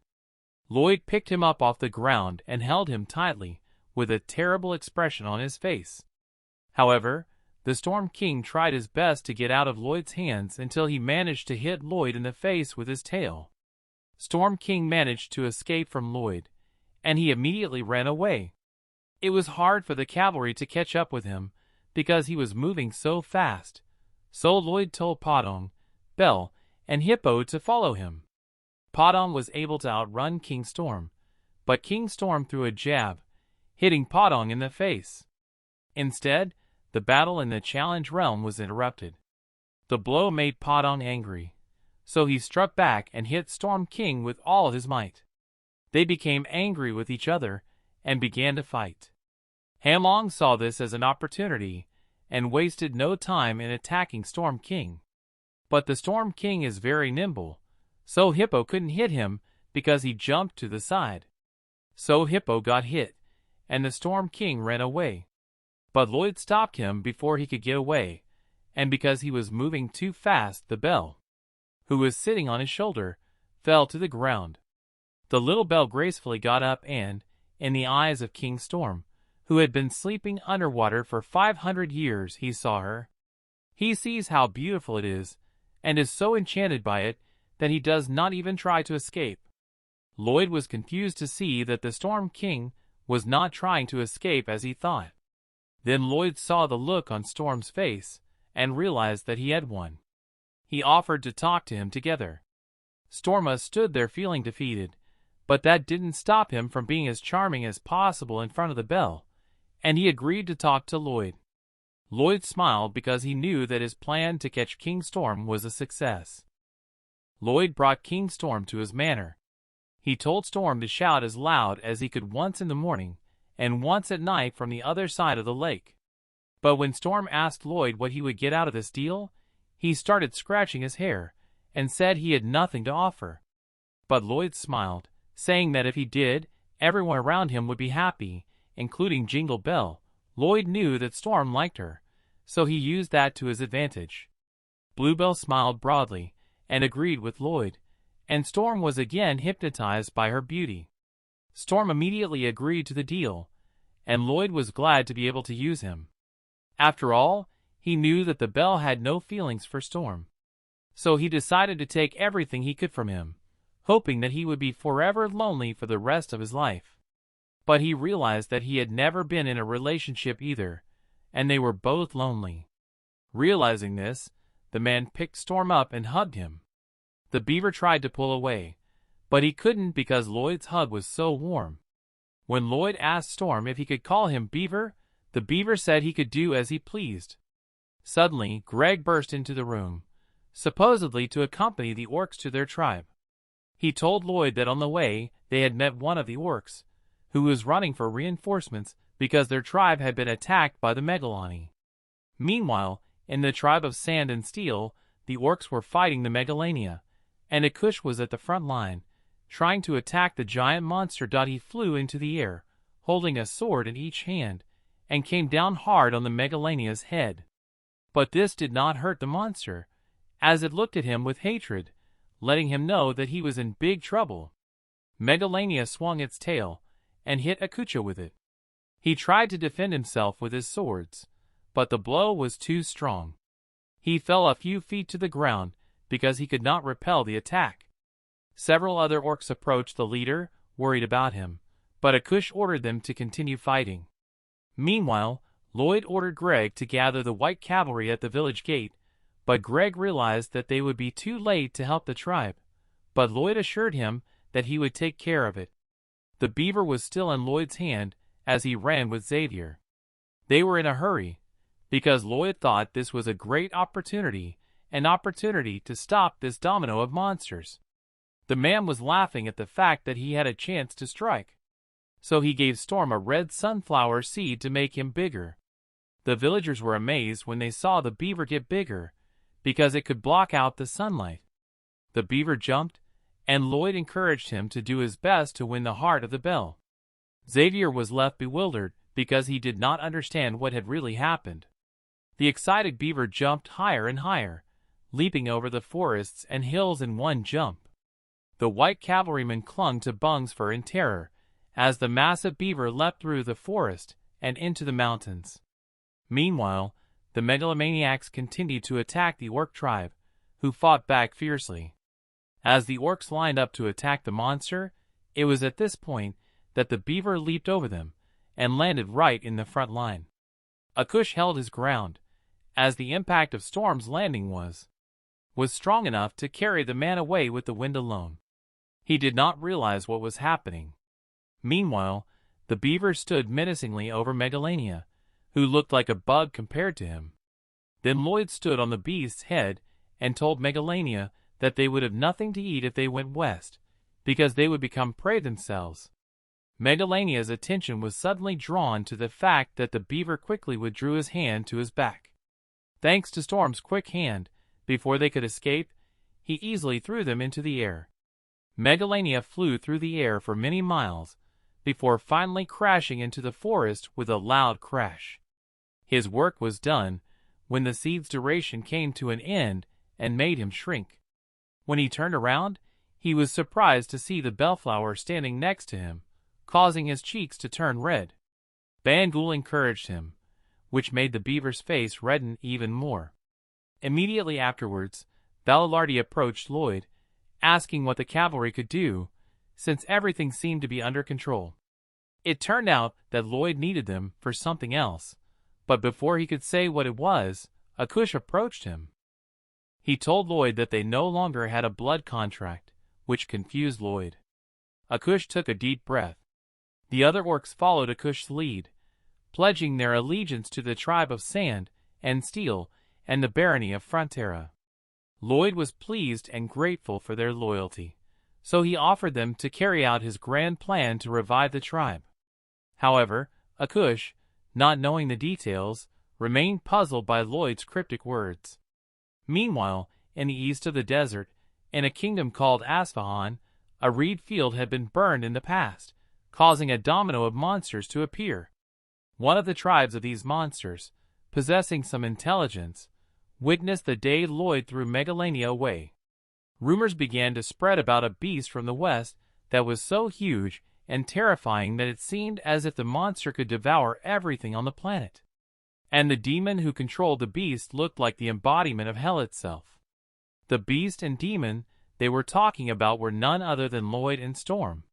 Lloyd picked him up off the ground and held him tightly, with a terrible expression on his face. However, the Storm King tried his best to get out of Lloyd's hands until he managed to hit Lloyd in the face with his tail. Storm King managed to escape from Lloyd, and he immediately ran away. It was hard for the cavalry to catch up with him, because he was moving so fast, so Lloyd told Podong, Bell, and Hippo to follow him. Podong was able to outrun King Storm, but King Storm threw a jab, hitting Podong in the face. Instead, the battle in the challenge realm was interrupted. The blow made Podong angry, so he struck back and hit Storm King with all his might. They became angry with each other and began to fight. Hamlong saw this as an opportunity and wasted no time in attacking Storm King. But the Storm King is very nimble, so Hippo couldn't hit him because he jumped to the side. So Hippo got hit, and the Storm King ran away. But Lloyd stopped him before he could get away, and because he was moving too fast, the Bell, who was sitting on his shoulder, fell to the ground. The little Bell gracefully got up and, in the eyes of King Storm, who had been sleeping underwater for 500 years, he saw her. He sees how beautiful it is, and is so enchanted by it that he does not even try to escape. Lloyd was confused to see that the Storm King was not trying to escape as he thought. Then Lloyd saw the look on Storm's face and realized that he had won. He offered to talk to him together. Storma stood there feeling defeated, but that didn't stop him from being as charming as possible in front of the Bell, and he agreed to talk to Lloyd. Lloyd smiled because he knew that his plan to catch King Storm was a success. Lloyd brought King Storm to his manor. He told Storm to shout as loud as he could once in the morning and once at night from the other side of the lake. But when Storm asked Lloyd what he would get out of this deal, He started scratching his hair, and said he had nothing to offer. But Lloyd smiled, saying that if he did, everyone around him would be happy, including Jingle Bell. Lloyd knew that Storm liked her, so he used that to his advantage. Bluebell smiled broadly, and agreed with Lloyd, and Storm was again hypnotized by her beauty. Storm immediately agreed to the deal, and Lloyd was glad to be able to use him. After all, he knew that the Bell had no feelings for Storm. So he decided to take everything he could from him, hoping that he would be forever lonely for the rest of his life. But he realized that he had never been in a relationship either, and they were both lonely. Realizing this, the man picked Storm up and hugged him. The beaver tried to pull away, but he couldn't because Lloyd's hug was so warm. When Lloyd asked Storm if he could call him Beaver, the beaver said he could do as he pleased. Suddenly, Greg burst into the room, supposedly to accompany the orcs to their tribe. He told Lloyd that on the way they had met one of the orcs, who was running for reinforcements because their tribe had been attacked by the Megalani. Meanwhile, in the tribe of Sand and Steel, the orcs were fighting the Megalania, and Akush was at the front line, trying to attack the giant monster. He flew into the air, holding a sword in each hand, and came down hard on the Megalania's head. But this did not hurt the monster, as it looked at him with hatred, letting him know that he was in big trouble. Megalania swung its tail, and hit Akucha with it. He tried to defend himself with his swords, but the blow was too strong. He fell a few feet to the ground because he could not repel the attack. Several other orcs approached the leader, worried about him, but Akush ordered them to continue fighting. Meanwhile, Lloyd ordered Greg to gather the white cavalry at the village gate, but Greg realized that they would be too late to help the tribe. But Lloyd assured him that he would take care of it. The beaver was still in Lloyd's hand as he ran with Xavier. They were in a hurry, because Lloyd thought this was a great opportunity, an opportunity to stop this domino of monsters. The man was laughing at the fact that he had a chance to strike. So he gave Storm a red sunflower seed to make him bigger. The villagers were amazed when they saw the beaver get bigger, because it could block out the sunlight. The beaver jumped, and Lloyd encouraged him to do his best to win the heart of the Bell. Xavier was left bewildered because he did not understand what had really happened. The excited beaver jumped higher and higher, leaping over the forests and hills in one jump. The white cavalrymen clung to Bung's fur in terror, as the massive beaver leapt through the forest and into the mountains. Meanwhile, the megalomaniacs continued to attack the orc tribe, who fought back fiercely. As the orcs lined up to attack the monster, it was at this point that the beaver leaped over them and landed right in the front line. Akush held his ground, as the impact of Storm's landing was strong enough to carry the man away with the wind alone. He did not realize what was happening. Meanwhile, the beaver stood menacingly over Megalania, who looked like a bug compared to him. Then Lloyd stood on the beast's head and told Megalania that they would have nothing to eat if they went west, because they would become prey themselves. Megalania's attention was suddenly drawn to the fact that the beaver quickly withdrew his hand to his back. Thanks to Storm's quick hand, before they could escape, he easily threw them into the air. Megalania flew through the air for many miles, before finally crashing into the forest with a loud crash. His work was done when the seed's duration came to an end and made him shrink. When he turned around, he was surprised to see the bellflower standing next to him, causing his cheeks to turn red. Bangul encouraged him, which made the beaver's face redden even more. Immediately afterwards, Balalardi approached Lloyd, asking what the cavalry could do, since everything seemed to be under control. It turned out that Lloyd needed them for something else, but before he could say what it was, Akush approached him. He told Lloyd that they no longer had a blood contract, which confused Lloyd. Akush took a deep breath. The other orcs followed Akush's lead, pledging their allegiance to the tribe of Sand and Steel and the barony of Frontera. Lloyd was pleased and grateful for their loyalty, so he offered them to carry out his grand plan to revive the tribe. However, Akush, not knowing the details, remained puzzled by Lloyd's cryptic words. Meanwhile, in the east of the desert, in a kingdom called Asfahan, a reed field had been burned in the past, causing a domino of monsters to appear. One of the tribes of these monsters, possessing some intelligence, witnessed the day Lloyd threw Megalania away. Rumors began to spread about a beast from the west that was so huge and terrifying that it seemed as if the monster could devour everything on the planet. And the demon who controlled the beast looked like the embodiment of hell itself. The beast and demon they were talking about were none other than Lloyd and Storm.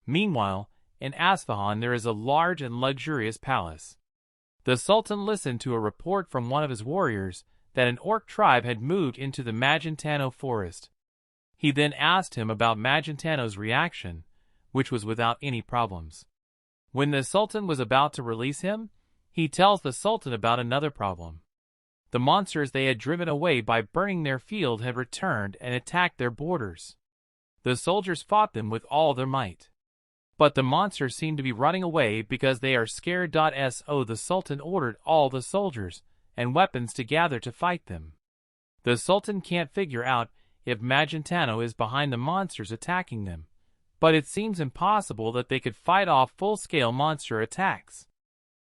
Meanwhile, in Asfahan there is a large and luxurious palace. The Sultan listened to a report from one of his warriors that an orc tribe had moved into the Magentano forest. He then asked him about Magentano's reaction, which was without any problems. When the Sultan was about to release him, he tells the Sultan about another problem. The monsters they had driven away by burning their field had returned and attacked their borders. The soldiers fought them with all their might. But the monsters seem to be running away because they are scared. So the Sultan ordered all the soldiers and weapons to gather to fight them. The Sultan can't figure out if Magentano is behind the monsters attacking them, but it seems impossible that they could fight off full-scale monster attacks.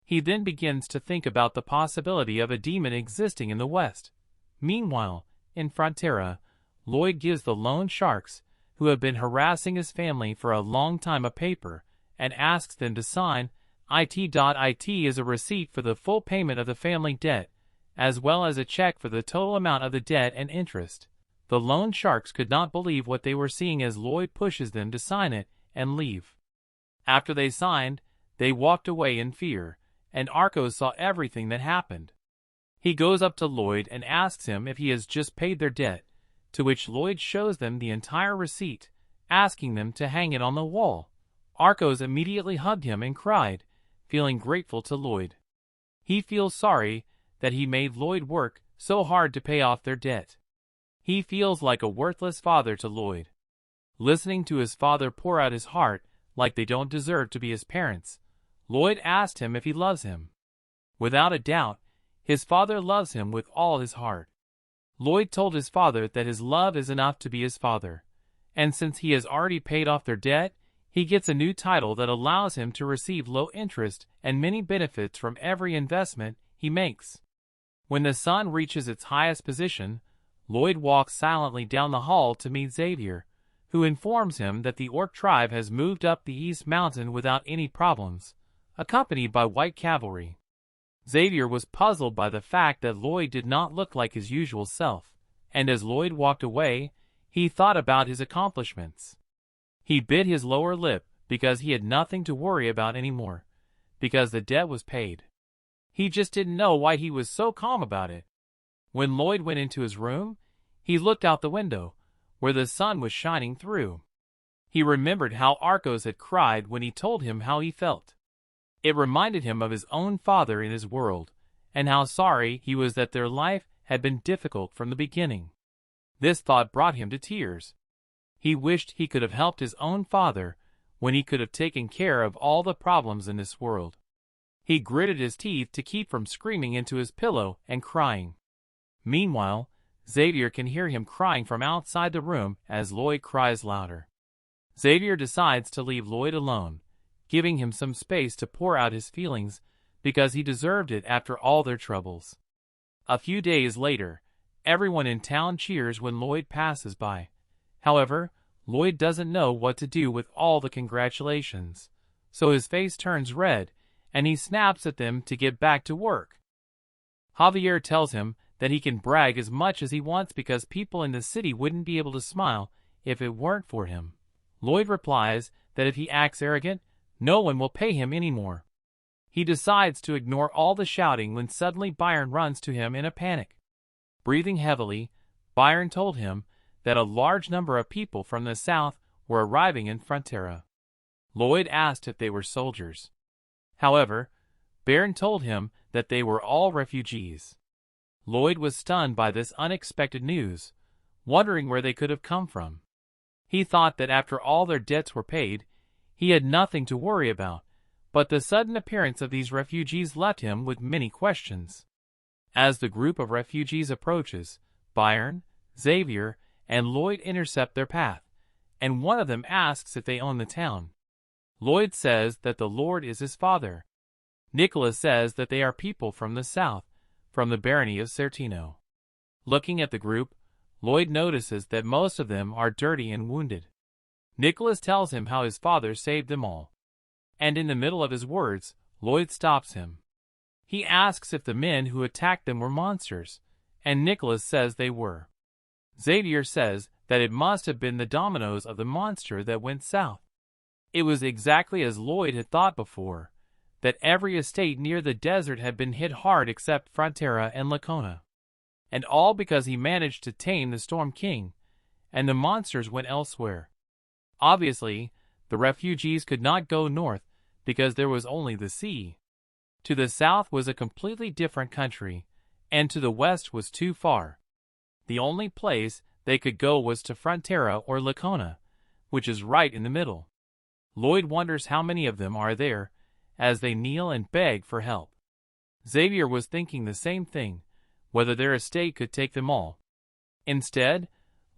He then begins to think about the possibility of a demon existing in the west. Meanwhile, in Frontera, Lloyd gives the loan sharks, who have been harassing his family for a long time, a paper, and asks them to sign it is a receipt for the full payment of the family debt, as well as a check for the total amount of the debt and interest. The loan sharks could not believe what they were seeing as Lloyd pushes them to sign it and leave. After they signed, they walked away in fear, and Arcos saw everything that happened. He goes up to Lloyd and asks him if he has just paid their debt, to which Lloyd shows them the entire receipt, asking them to hang it on the wall. Arcos immediately hugged him and cried, feeling grateful to Lloyd. He feels sorry that he made Lloyd work so hard to pay off their debt. He feels like a worthless father to Lloyd. Listening to his father pour out his heart like they don't deserve to be his parents, Lloyd asked him if he loves him. Without a doubt, his father loves him with all his heart. Lloyd told his father that his love is enough to be his father, and since he has already paid off their debt, he gets a new title that allows him to receive low interest and many benefits from every investment he makes. When the sun reaches its highest position, Lloyd walks silently down the hall to meet Xavier, who informs him that the orc tribe has moved up the east mountain without any problems, accompanied by white cavalry. Xavier was puzzled by the fact that Lloyd did not look like his usual self, and as Lloyd walked away, he thought about his accomplishments. He bit his lower lip because he had nothing to worry about anymore, because the debt was paid. He just didn't know why he was so calm about it. When Lloyd went into his room, he looked out the window, where the sun was shining through. He remembered how Arcos had cried when he told him how he felt. It reminded him of his own father in his world, and how sorry he was that their life had been difficult from the beginning. This thought brought him to tears. He wished he could have helped his own father when he could have taken care of all the problems in this world. He gritted his teeth to keep from screaming into his pillow and crying. Meanwhile, Xavier can hear him crying from outside the room as Lloyd cries louder. Xavier decides to leave Lloyd alone, giving him some space to pour out his feelings because he deserved it after all their troubles. A few days later, everyone in town cheers when Lloyd passes by. However, Lloyd doesn't know what to do with all the congratulations, so his face turns red and he snaps at them to get back to work. Javier tells him that he can brag as much as he wants because people in the city wouldn't be able to smile if it weren't for him. Lloyd replies that if he acts arrogant, no one will pay him anymore. He decides to ignore all the shouting when suddenly Byron runs to him in a panic. Breathing heavily, Byron told him that a large number of people from the south were arriving in Frontera. Lloyd asked if they were soldiers. However, Byron told him that they were all refugees. Lloyd was stunned by this unexpected news, wondering where they could have come from. He thought that after all their debts were paid, he had nothing to worry about, but the sudden appearance of these refugees left him with many questions. As the group of refugees approaches, Byron, Xavier, and Lloyd intercept their path, and one of them asks if they own the town. Lloyd says that the Lord is his father. Nicholas says that they are people from the south, from the barony of Certino. Looking at the group, Lloyd notices that most of them are dirty and wounded. Nicholas tells him how his father saved them all. And in the middle of his words, Lloyd stops him. He asks if the men who attacked them were monsters, and Nicholas says they were. Xavier says that it must have been the dominoes of the monster that went south. It was exactly as Lloyd had thought before, that every estate near the desert had been hit hard except Frontera and Lacona. And all because he managed to tame the Storm King, and the monsters went elsewhere. Obviously, the refugees could not go north because there was only the sea. To the south was a completely different country, and to the west was too far. The only place they could go was to Frontera or Lacona, which is right in the middle. Lloyd wonders how many of them are there, as they kneel and beg for help. Xavier was thinking the same thing, whether their estate could take them all. Instead,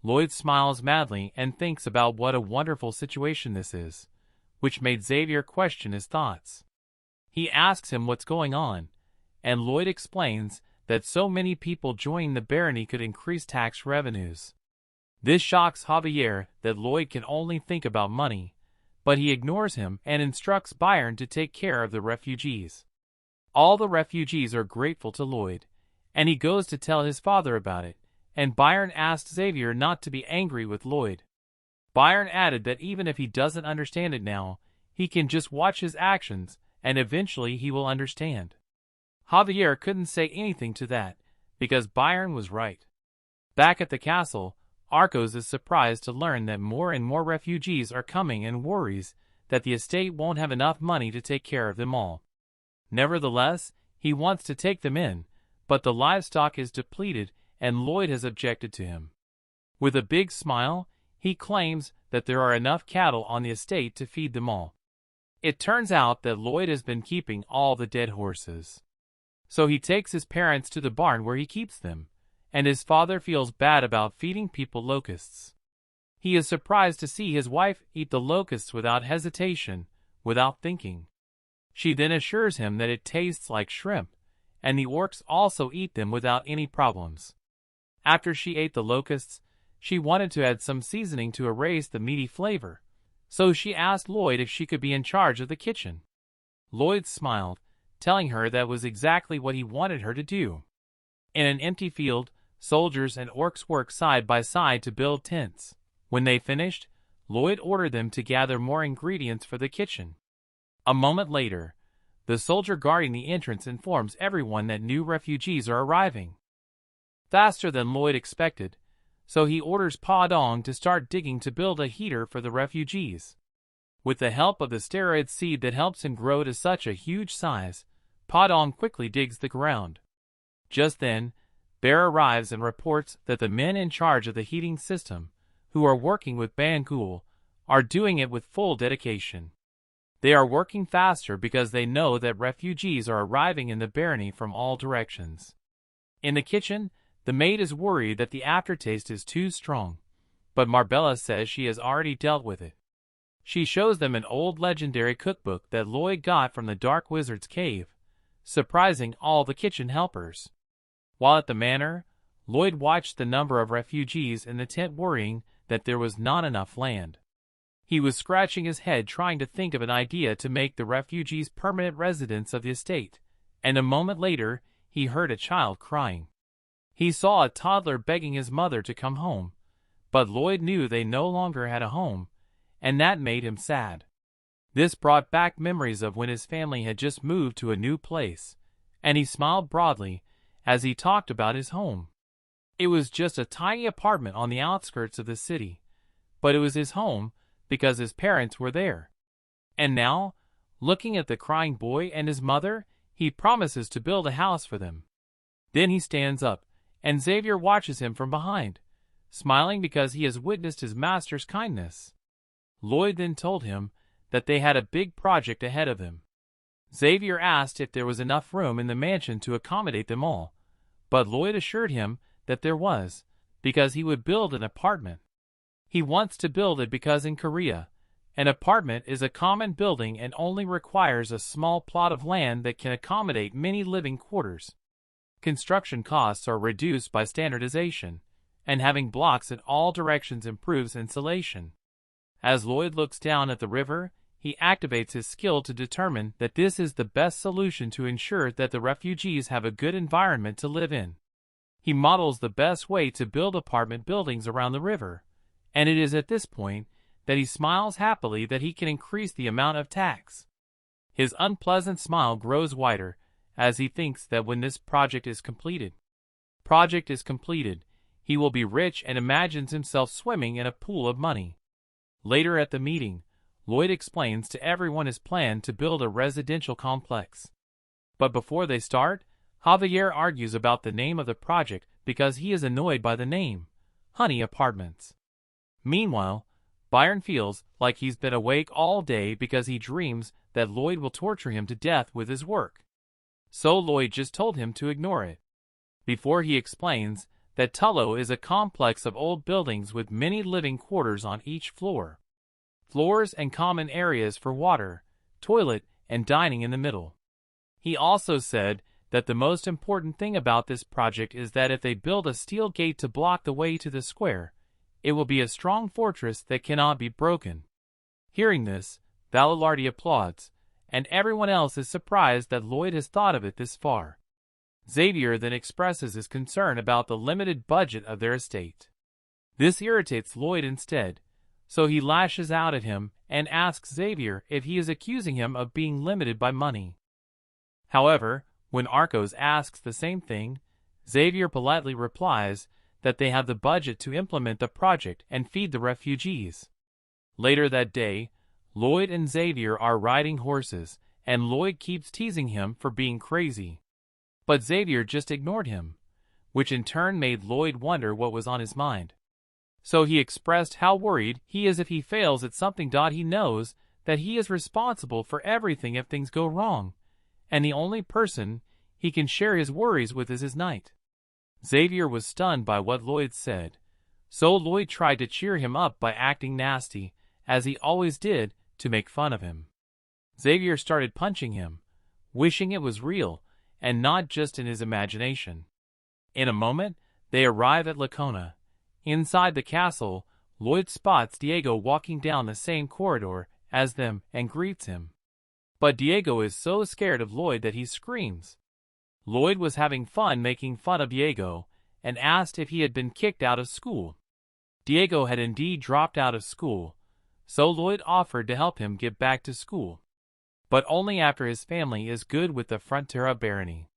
Lloyd smiles madly and thinks about what a wonderful situation this is, which made Xavier question his thoughts. He asks him what's going on, and Lloyd explains that so many people joining the barony could increase tax revenues. This shocks Javier that Lloyd can only think about money, but he ignores him and instructs Byron to take care of the refugees. All the refugees are grateful to Lloyd, and he goes to tell his father about it, and Byron asks Xavier not to be angry with Lloyd. Byron added that even if he doesn't understand it now, he can just watch his actions, and eventually he will understand. Javier couldn't say anything to that, because Byron was right. Back at the castle, Arcos is surprised to learn that more and more refugees are coming and worries that the estate won't have enough money to take care of them all. Nevertheless, he wants to take them in, but the livestock is depleted and Lloyd has objected to him. With a big smile, he claims that there are enough cattle on the estate to feed them all. It turns out that Lloyd has been keeping all the dead horses. So he takes his parents to the barn where he keeps them, and his father feels bad about feeding people locusts. He is surprised to see his wife eat the locusts without hesitation, without thinking. She then assures him that it tastes like shrimp, and the orcs also eat them without any problems. After she ate the locusts, she wanted to add some seasoning to erase the meaty flavor, so she asked Lloyd if she could be in charge of the kitchen. Lloyd smiled, telling her that was exactly what he wanted her to do. In an empty field, soldiers and orcs worked side by side to build tents. When they finished, Lloyd ordered them to gather more ingredients for the kitchen. A moment later, the soldier guarding the entrance informs everyone that new refugees are arriving. Faster than Lloyd expected, so he orders Pa Dong to start digging to build a heater for the refugees. With the help of the steroid seed that helps him grow to such a huge size, Pa Dong quickly digs the ground. Just then, Bear arrives and reports that the men in charge of the heating system, who are working with Bangul, are doing it with full dedication. They are working faster because they know that refugees are arriving in the barony from all directions. In the kitchen, the maid is worried that the aftertaste is too strong, but Marbella says she has already dealt with it. She shows them an old legendary cookbook that Lloyd got from the Dark Wizard's cave, surprising all the kitchen helpers. While at the manor, Lloyd watched the number of refugees in the tent worrying that there was not enough land. He was scratching his head trying to think of an idea to make the refugees permanent residents of the estate, and a moment later he heard a child crying. He saw a toddler begging his mother to come home, but Lloyd knew they no longer had a home, and that made him sad. This brought back memories of when his family had just moved to a new place, and he smiled broadly as he talked about his home. It was just a tiny apartment on the outskirts of the city, but it was his home because his parents were there. And now, looking at the crying boy and his mother, he promises to build a house for them. Then he stands up, and Xavier watches him from behind, smiling because he has witnessed his master's kindness. Lloyd then told him that they had a big project ahead of them. Xavier asked if there was enough room in the mansion to accommodate them all, but Lloyd assured him that there was, because he would build an apartment. He wants to build it because in Korea, an apartment is a common building and only requires a small plot of land that can accommodate many living quarters. Construction costs are reduced by standardization, and having blocks in all directions improves insulation. As Lloyd looks down at the river, he activates his skill to determine that this is the best solution to ensure that the refugees have a good environment to live in. He models the best way to build apartment buildings around the river, and it is at this point that he smiles happily that he can increase the amount of tax. His unpleasant smile grows wider as he thinks that when this project is completed, he will be rich and imagines himself swimming in a pool of money. Later at the meeting, Lloyd explains to everyone his plan to build a residential complex. But before they start, Javier argues about the name of the project because he is annoyed by the name, Honey Apartments. Meanwhile, Byron feels like he's been awake all day because he dreams that Lloyd will torture him to death with his work. So Lloyd just told him to ignore it. Before he explains that Tullo is a complex of old buildings with many living quarters on each floor. Floors and common areas for water, toilet, and dining in the middle. He also said that the most important thing about this project is that if they build a steel gate to block the way to the square, it will be a strong fortress that cannot be broken. Hearing this, Valardi applauds, and everyone else is surprised that Lloyd has thought of it this far. Xavier then expresses his concern about the limited budget of their estate. This irritates Lloyd instead, so he lashes out at him and asks Xavier if he is accusing him of being limited by money. However, when Arcos asks the same thing, Xavier politely replies that they have the budget to implement the project and feed the refugees. Later that day, Lloyd and Xavier are riding horses, and Lloyd keeps teasing him for being crazy. But Xavier just ignored him, which in turn made Lloyd wonder what was on his mind. So he expressed how worried he is if he fails at something. He knows that he is responsible for everything if things go wrong, and the only person he can share his worries with is his knight. Xavier was stunned by what Lloyd said, so Lloyd tried to cheer him up by acting nasty, as he always did, to make fun of him. Xavier started punching him, wishing it was real, and not just in his imagination. In a moment, they arrive at Lacona. Inside the castle, Lloyd spots Diego walking down the same corridor as them and greets him. But Diego is so scared of Lloyd that he screams. Lloyd was having fun making fun of Diego and asked if he had been kicked out of school. Diego had indeed dropped out of school, so Lloyd offered to help him get back to school, but only after his family is good with the Frontera barony.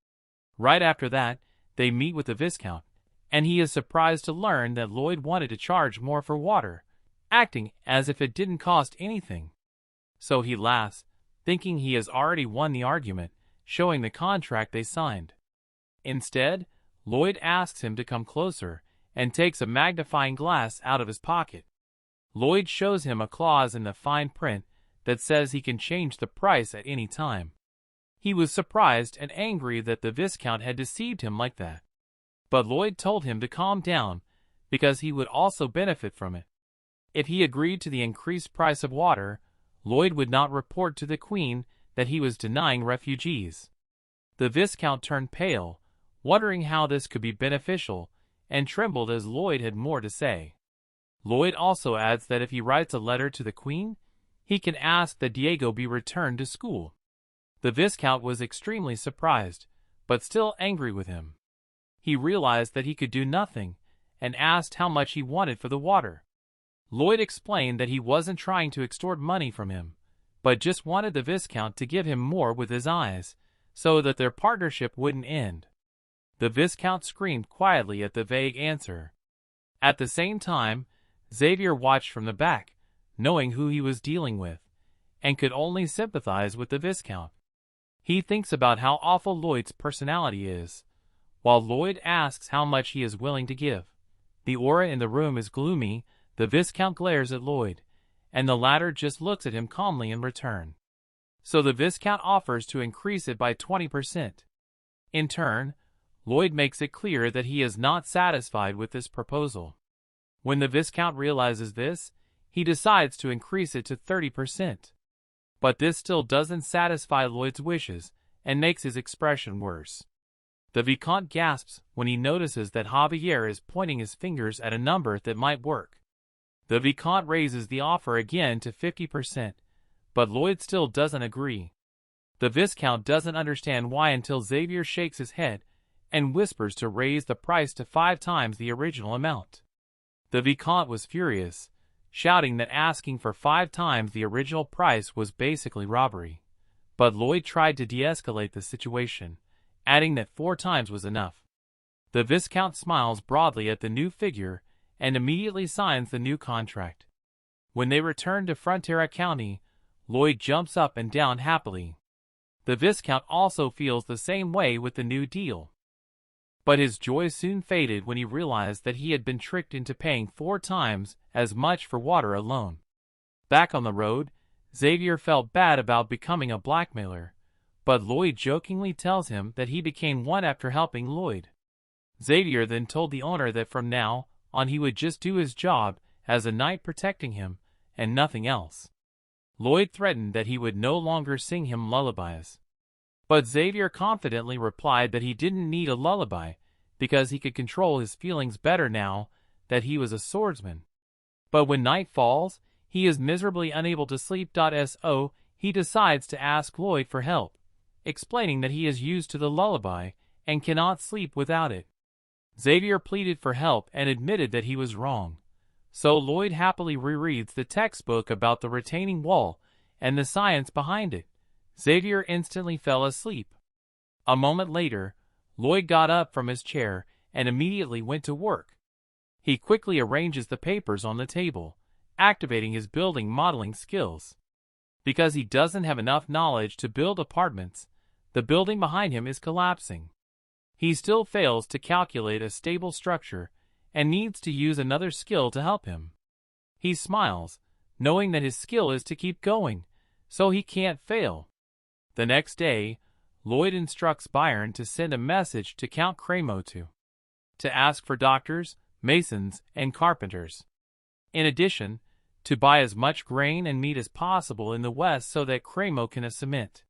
Right after that, they meet with the Viscount, and he is surprised to learn that Lloyd wanted to charge more for water, acting as if it didn't cost anything. So he laughs, thinking he has already won the argument, showing the contract they signed. Instead, Lloyd asks him to come closer and takes a magnifying glass out of his pocket. Lloyd shows him a clause in the fine print that says he can change the price at any time. He was surprised and angry that the Viscount had deceived him like that. But Lloyd told him to calm down because he would also benefit from it. If he agreed to the increased price of water, Lloyd would not report to the Queen that he was denying refugees. The Viscount turned pale, wondering how this could be beneficial, and trembled as Lloyd had more to say. Lloyd also adds that if he writes a letter to the Queen, he can ask that Diego be returned to school. The Viscount was extremely surprised, but still angry with him. He realized that he could do nothing, and asked how much he wanted for the water. Lloyd explained that he wasn't trying to extort money from him, but just wanted the Viscount to give him more with his eyes, so that their partnership wouldn't end. The Viscount screamed quietly at the vague answer. At the same time, Xavier watched from the back, knowing who he was dealing with, and could only sympathize with the Viscount. He thinks about how awful Lloyd's personality is, while Lloyd asks how much he is willing to give. The aura in the room is gloomy. The Viscount glares at Lloyd, and the latter just looks at him calmly in return. So the Viscount offers to increase it by 20%. In turn, Lloyd makes it clear that he is not satisfied with this proposal. When the Viscount realizes this, he decides to increase it to 30%. But this still doesn't satisfy Lloyd's wishes and makes his expression worse. The Vicomte gasps when he notices that Javier is pointing his fingers at a number that might work. The Vicomte raises the offer again to 50%, but Lloyd still doesn't agree. The Viscount doesn't understand why until Xavier shakes his head and whispers to raise the price to 5 times the original amount. The Vicomte was furious, shouting that asking for 5 times the original price was basically robbery. But Lloyd tried to de-escalate the situation, adding that 4 times was enough. The Viscount smiles broadly at the new figure and immediately signs the new contract. When they return to Frontera County, Lloyd jumps up and down happily. The Viscount also feels the same way with the new deal. But his joy soon faded when he realized that he had been tricked into paying 4 times as much for water alone. Back on the road, Xavier felt bad about becoming a blackmailer, but Lloyd jokingly tells him that he became one after helping Lloyd. Xavier then told the owner that from now on he would just do his job as a knight protecting him and nothing else. Lloyd threatened that he would no longer sing him lullabies. But Xavier confidently replied that he didn't need a lullaby because he could control his feelings better now that he was a swordsman. But when night falls, he is miserably unable to sleep. So he decides to ask Lloyd for help, explaining that he is used to the lullaby and cannot sleep without it. Xavier pleaded for help and admitted that he was wrong. So Lloyd happily rereads the textbook about the retaining wall and the science behind it. Xavier instantly fell asleep. A moment later, Lloyd got up from his chair and immediately went to work. He quickly arranges the papers on the table, activating his building modeling skills. Because he doesn't have enough knowledge to build apartments, the building behind him is collapsing. He still fails to calculate a stable structure and needs to use another skill to help him. He smiles, knowing that his skill is to keep going, so he can't fail. The next day, Lloyd instructs Byron to send a message to Count Cremo to ask for doctors, masons, and carpenters. In addition, to buy as much grain and meat as possible in the west so that Cremo can cement.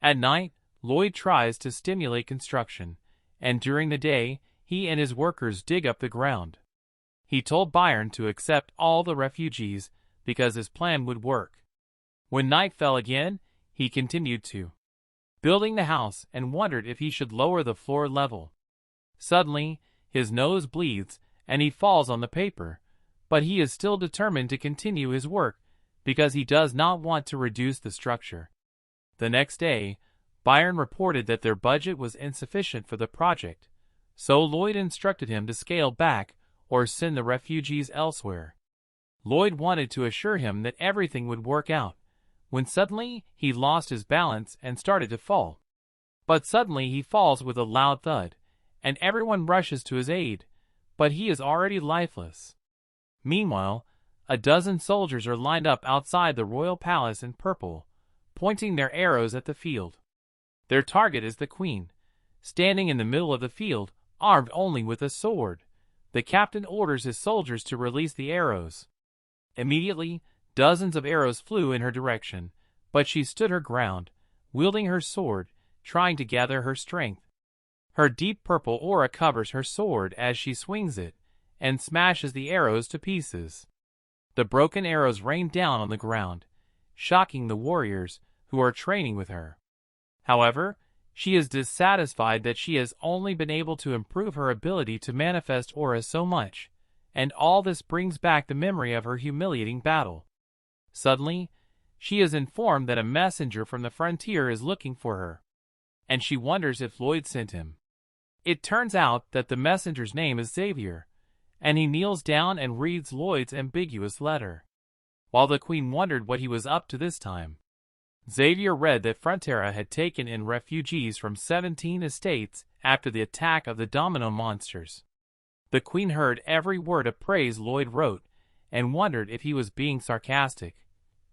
At night, Lloyd tries to stimulate construction, and during the day, he and his workers dig up the ground. He told Byron to accept all the refugees because his plan would work. When night fell again, he continued to building the house and wondered if he should lower the floor level. Suddenly, his nose bleeds and he falls on the paper, but he is still determined to continue his work because he does not want to reduce the structure. The next day, Byron reported that their budget was insufficient for the project, so Lloyd instructed him to scale back or send the refugees elsewhere. Lloyd wanted to assure him that everything would work out, when suddenly he lost his balance and started to fall. But suddenly he falls with a loud thud, and everyone rushes to his aid, but he is already lifeless. Meanwhile, a dozen soldiers are lined up outside the royal palace in purple, pointing their arrows at the field. Their target is the queen, standing in the middle of the field, armed only with a sword. The captain orders his soldiers to release the arrows. Immediately, dozens of arrows flew in her direction, but she stood her ground, wielding her sword, trying to gather her strength. Her deep purple aura covers her sword as she swings it, and smashes the arrows to pieces. The broken arrows rain down on the ground, shocking the warriors who are training with her. However, she is dissatisfied that she has only been able to improve her ability to manifest aura so much, and all this brings back the memory of her humiliating battle. Suddenly, she is informed that a messenger from the frontier is looking for her, and she wonders if Lloyd sent him. It turns out that the messenger's name is Xavier, and he kneels down and reads Lloyd's ambiguous letter. While the queen wondered what he was up to this time, Xavier read that Frontera had taken in refugees from 17 estates after the attack of the domino monsters. The queen heard every word of praise Lloyd wrote and wondered if he was being sarcastic.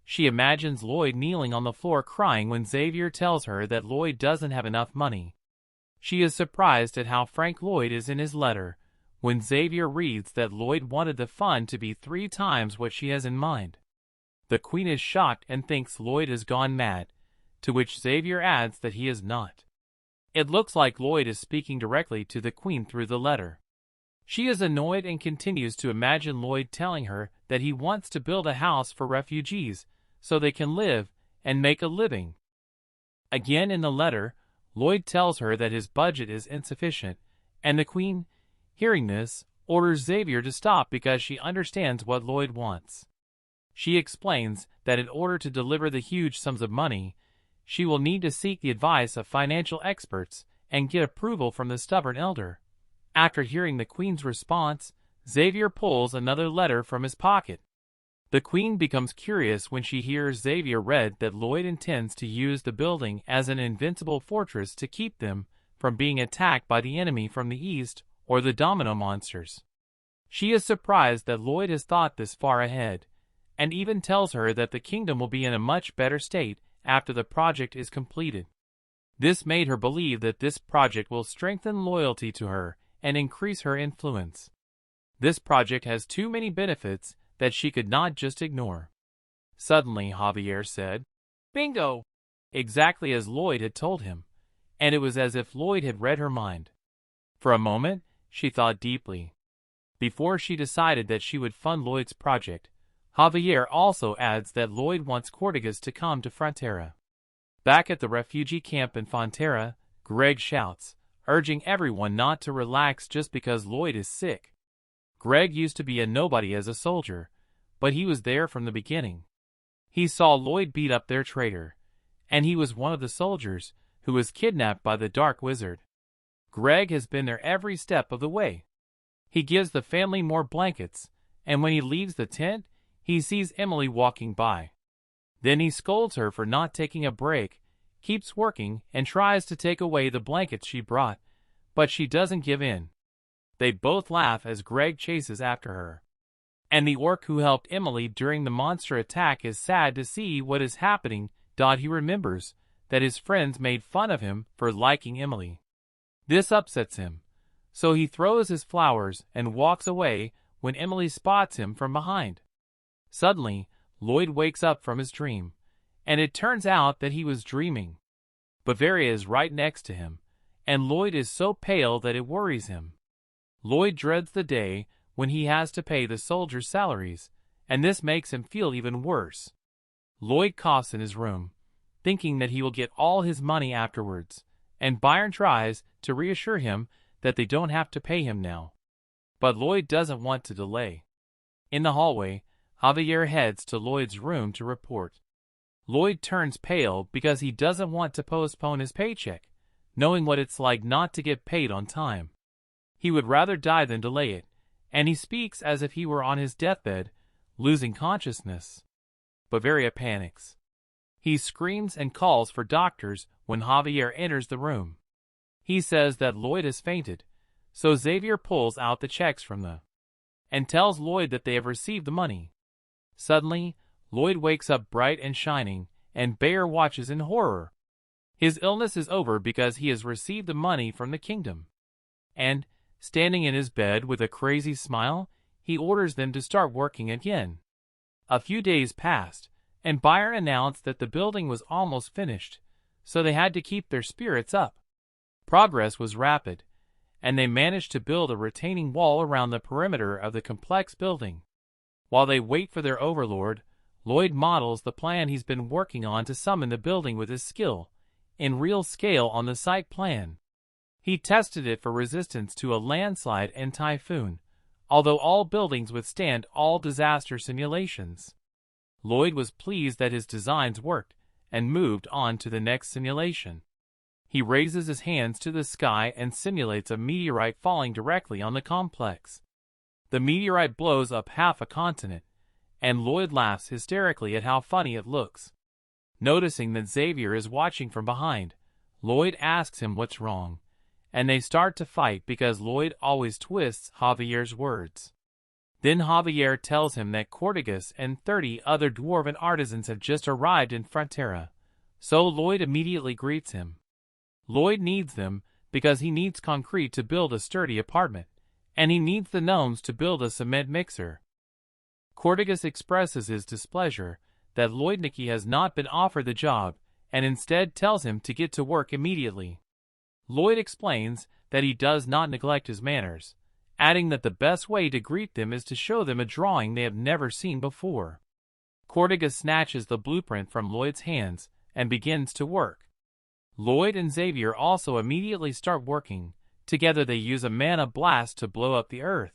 She imagines Lloyd kneeling on the floor crying when Xavier tells her that Lloyd doesn't have enough money. She is surprised at how frank Lloyd is in his letter, when Xavier reads that Lloyd wanted the fund to be 3 times what she has in mind. The Queen is shocked and thinks Lloyd has gone mad, to which Xavier adds that he is not. It looks like Lloyd is speaking directly to the Queen through the letter. She is annoyed and continues to imagine Lloyd telling her that he wants to build a house for refugees so they can live and make a living. Again in the letter, Lloyd tells her that his budget is insufficient, and the Queen, hearing this, orders Xavier to stop because she understands what Lloyd wants. She explains that in order to deliver the huge sums of money, she will need to seek the advice of financial experts and get approval from the stubborn elder. After hearing the Queen's response, Xavier pulls another letter from his pocket. The Queen becomes curious when she hears Xavier read that Lloyd intends to use the building as an invincible fortress to keep them from being attacked by the enemy from the east or the domino monsters. She is surprised that Lloyd has thought this far ahead, and even tells her that the kingdom will be in a much better state after the project is completed. This made her believe that this project will strengthen loyalty to her and increase her influence. This project has too many benefits that she could not just ignore. Suddenly, Javier said, "Bingo!" exactly as Lloyd had told him, and it was as if Lloyd had read her mind. For a moment, she thought deeply. Before she decided that she would fund Lloyd's project, Javier also adds that Lloyd wants Cortigas to come to Frontera. Back at the refugee camp in Frontera, Greg shouts, urging everyone not to relax just because Lloyd is sick. Greg used to be a nobody as a soldier, but he was there from the beginning. He saw Lloyd beat up their traitor, and he was one of the soldiers who was kidnapped by the Dark Wizard. Greg has been there every step of the way. He gives the family more blankets, and when he leaves the tent, he sees Emily walking by. Then he scolds her for not taking a break, keeps working, and tries to take away the blankets she brought, but she doesn't give in. They both laugh as Greg chases after her. And the orc who helped Emily during the monster attack is sad to see what is happening. He remembers that his friends made fun of him for liking Emily. This upsets him, so he throws his flowers and walks away when Emily spots him from behind. Suddenly, Lloyd wakes up from his dream, and it turns out that he was dreaming. Bavaria is right next to him, and Lloyd is so pale that it worries him. Lloyd dreads the day when he has to pay the soldiers' salaries, and this makes him feel even worse. Lloyd coughs in his room, thinking that he will get all his money afterwards, and Byron tries to reassure him that they don't have to pay him now. But Lloyd doesn't want to delay. In the hallway, Javier heads to Lloyd's room to report. Lloyd turns pale because he doesn't want to postpone his paycheck, knowing what it's like not to get paid on time. He would rather die than delay it, and he speaks as if he were on his deathbed, losing consciousness. Bavaria panics. He screams and calls for doctors when Javier enters the room. He says that Lloyd has fainted, so Xavier pulls out the checks from and tells Lloyd that they have received the money. Suddenly, Lloyd wakes up bright and shining, and Bayer watches in horror. His illness is over because he has received the money from the kingdom. And, standing in his bed with a crazy smile, he orders them to start working again. A few days passed, and Byron announced that the building was almost finished, so they had to keep their spirits up. Progress was rapid, and they managed to build a retaining wall around the perimeter of the complex building. While they wait for their overlord, Lloyd models the plan he's been working on to summon the building with his skill, in real scale on the site plan. He tested it for resistance to a landslide and typhoon, although all buildings withstand all disaster simulations. Lloyd was pleased that his designs worked, and moved on to the next simulation. He raises his hands to the sky and simulates a meteorite falling directly on the complex. The meteorite blows up half a continent, and Lloyd laughs hysterically at how funny it looks. Noticing that Xavier is watching from behind, Lloyd asks him what's wrong, and they start to fight because Lloyd always twists Javier's words. Then Javier tells him that Cortigas and 30 other dwarven artisans have just arrived in Frontera, so Lloyd immediately greets him. Lloyd needs them because he needs concrete to build a sturdy apartment, and he needs the gnomes to build a cement mixer. Cortigus expresses his displeasure that Loidnicki has not been offered the job, and instead tells him to get to work immediately. Lloyd explains that he does not neglect his manners, adding that the best way to greet them is to show them a drawing they have never seen before. Cortigus snatches the blueprint from Lloyd's hands and begins to work. Lloyd and Xavier also immediately start working. Together they use a mana blast to blow up the earth.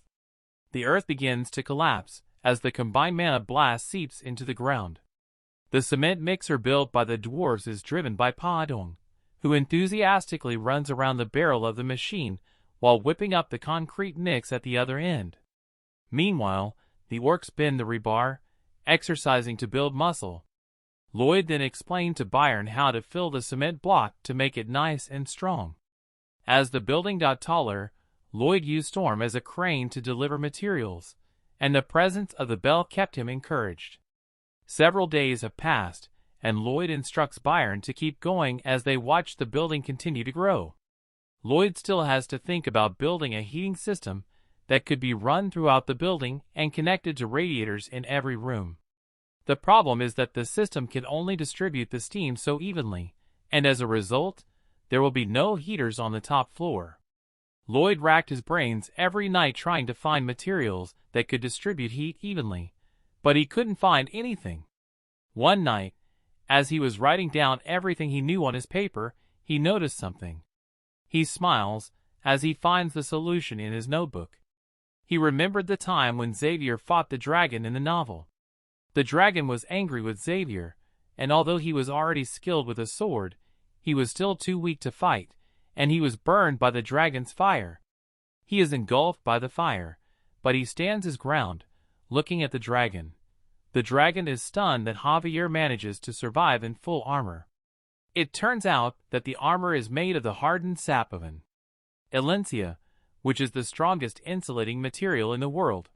The earth begins to collapse as the combined mana blast seeps into the ground. The cement mixer built by the dwarves is driven by Padong, who enthusiastically runs around the barrel of the machine while whipping up the concrete mix at the other end. Meanwhile, the orcs bend the rebar, exercising to build muscle. Lloyd then explained to Byron how to fill the cement block to make it nice and strong. As the building got taller, Lloyd used Storm as a crane to deliver materials, and the presence of the bell kept him encouraged. Several days have passed, and Lloyd instructs Byron to keep going as they watch the building continue to grow. Lloyd still has to think about building a heating system that could be run throughout the building and connected to radiators in every room. The problem is that the system can only distribute the steam so evenly, and as a result, there will be no heaters on the top floor. Lloyd racked his brains every night trying to find materials that could distribute heat evenly, but he couldn't find anything. One night, as he was writing down everything he knew on his paper, he noticed something. He smiles as he finds the solution in his notebook. He remembered the time when Xavier fought the dragon in the novel. The dragon was angry with Xavier, and although he was already skilled with a sword, he was still too weak to fight, and he was burned by the dragon's fire. He is engulfed by the fire, but he stands his ground, looking at the dragon. The dragon is stunned that Javier manages to survive in full armor. It turns out that the armor is made of the hardened sap of an Elencia, which is the strongest insulating material in the world.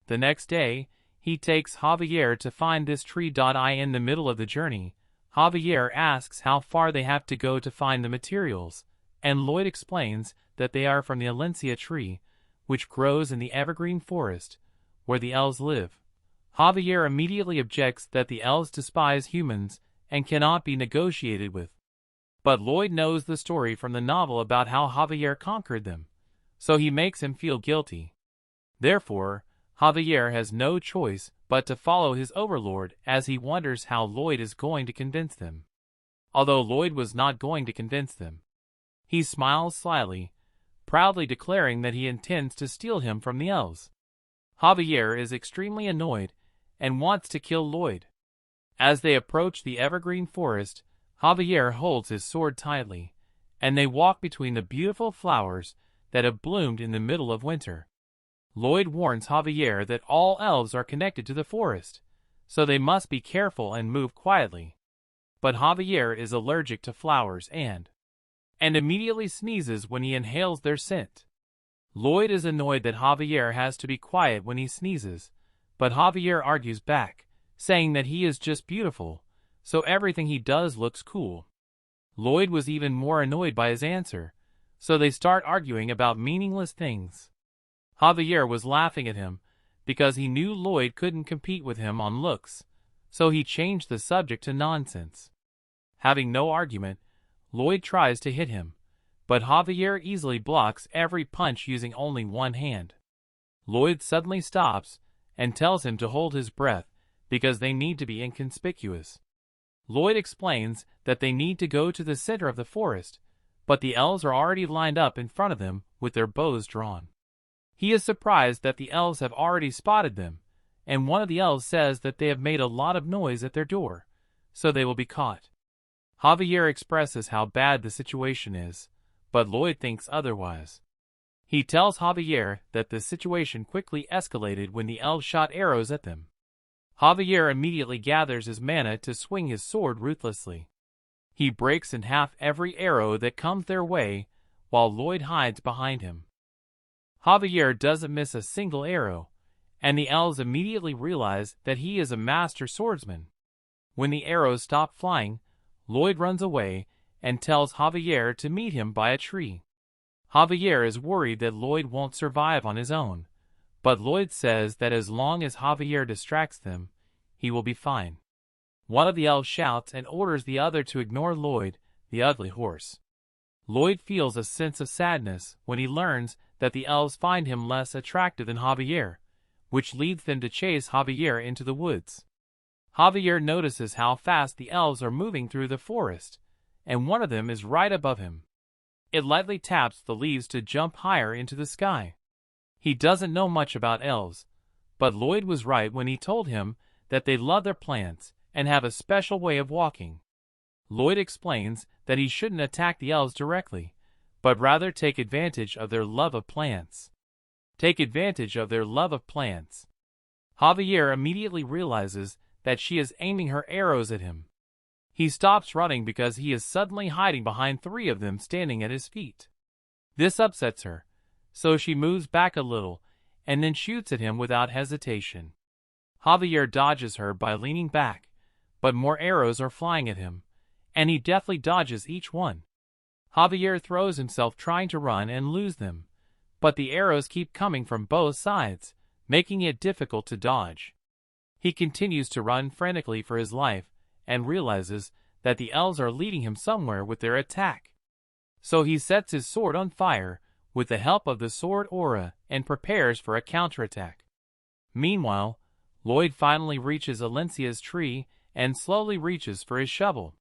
The next day, he takes Javier to find this tree. In the middle of the journey, Javier asks how far they have to go to find the materials, and Lloyd explains that they are from the Elencia tree, which grows in the evergreen forest, where the elves live. Javier immediately objects that the elves despise humans and cannot be negotiated with. But Lloyd knows the story from the novel about how Javier conquered them, so he makes him feel guilty. Therefore, Javier has no choice but to follow his overlord as he wonders how Lloyd is going to convince them. Although Lloyd was not going to convince them, he smiles slyly, proudly declaring that he intends to steal him from the elves. Javier is extremely annoyed and wants to kill Lloyd. As they approach the evergreen forest, Javier holds his sword tightly, and they walk between the beautiful flowers that have bloomed in the middle of winter. Lloyd warns Javier that all elves are connected to the forest, so they must be careful and move quietly. But Javier is allergic to flowers and immediately sneezes when he inhales their scent. Lloyd is annoyed that Javier has to be quiet when he sneezes, but Javier argues back, saying that he is just beautiful, so everything he does looks cool. Lloyd was even more annoyed by his answer, so they start arguing about meaningless things. Javier was laughing at him because he knew Lloyd couldn't compete with him on looks, so he changed the subject to nonsense. Having no argument, Lloyd tries to hit him, but Javier easily blocks every punch using only one hand. Lloyd suddenly stops and tells him to hold his breath because they need to be inconspicuous. Lloyd explains that they need to go to the center of the forest, but the elves are already lined up in front of them with their bows drawn. He is surprised that the elves have already spotted them, and one of the elves says that they have made a lot of noise at their door, so they will be caught. Javier expresses how bad the situation is, but Lloyd thinks otherwise. He tells Javier that the situation quickly escalated when the elves shot arrows at them. Javier immediately gathers his mana to swing his sword ruthlessly. He breaks in half every arrow that comes their way, while Lloyd hides behind him. Javier doesn't miss a single arrow, and the elves immediately realize that he is a master swordsman. When the arrows stop flying, Lloyd runs away and tells Javier to meet him by a tree. Javier is worried that Lloyd won't survive on his own, but Lloyd says that as long as Javier distracts them, he will be fine. One of the elves shouts and orders the other to ignore Lloyd, the ugly horse. Lloyd feels a sense of sadness when he learns that the elves find him less attractive than Javier, which leads them to chase Javier into the woods. Javier notices how fast the elves are moving through the forest, and one of them is right above him. It lightly taps the leaves to jump higher into the sky. He doesn't know much about elves, but Lloyd was right when he told him that they love their plants and have a special way of walking. Lloyd explains that he shouldn't attack the elves directly, but rather take advantage of their love of plants. Take advantage of their love of plants. Javier immediately realizes that she is aiming her arrows at him. He stops running because he is suddenly hiding behind 3 of them standing at his feet. This upsets her, so she moves back a little and then shoots at him without hesitation. Javier dodges her by leaning back, but more arrows are flying at him, and he deftly dodges each one. Javier throws himself trying to run and lose them, but the arrows keep coming from both sides, making it difficult to dodge. He continues to run frantically for his life and realizes that the elves are leading him somewhere with their attack. So he sets his sword on fire with the help of the sword aura and prepares for a counterattack. Meanwhile, Lloyd finally reaches Alencia's tree and slowly reaches for his shovel.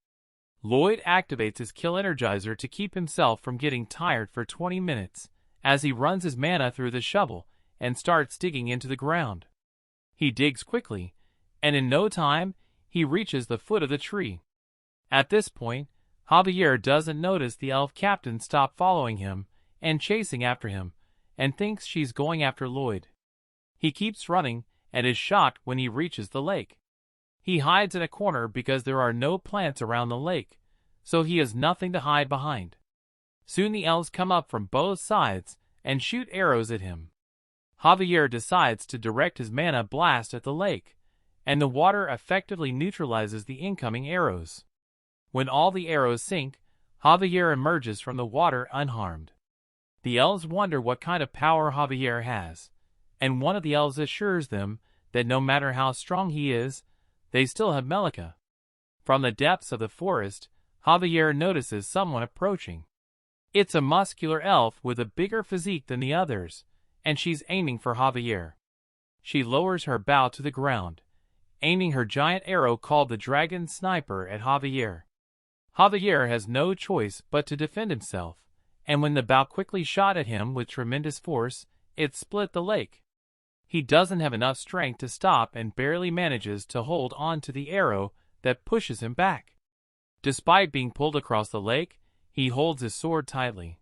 Lloyd activates his kill energizer to keep himself from getting tired for 20 minutes as he runs his mana through the shovel and starts digging into the ground. He digs quickly, and in no time, he reaches the foot of the tree. At this point, Javier doesn't notice the elf captain stop following him and chasing after him, and thinks she's going after Lloyd. He keeps running and is shocked when he reaches the lake. He hides in a corner because there are no plants around the lake, so he has nothing to hide behind. Soon the elves come up from both sides and shoot arrows at him. Javier decides to direct his mana blast at the lake, and the water effectively neutralizes the incoming arrows. When all the arrows sink, Javier emerges from the water unharmed. The elves wonder what kind of power Javier has, and one of the elves assures them that no matter how strong he is, they still have Melica. From the depths of the forest, Javier notices someone approaching. It's a muscular elf with a bigger physique than the others, and she's aiming for Javier. She lowers her bow to the ground, aiming her giant arrow called the Dragon Sniper at Javier. Javier has no choice but to defend himself, and when the bow quickly shot at him with tremendous force, it split the lake. He doesn't have enough strength to stop and barely manages to hold on to the arrow that pushes him back. Despite being pulled across the lake, he holds his sword tightly.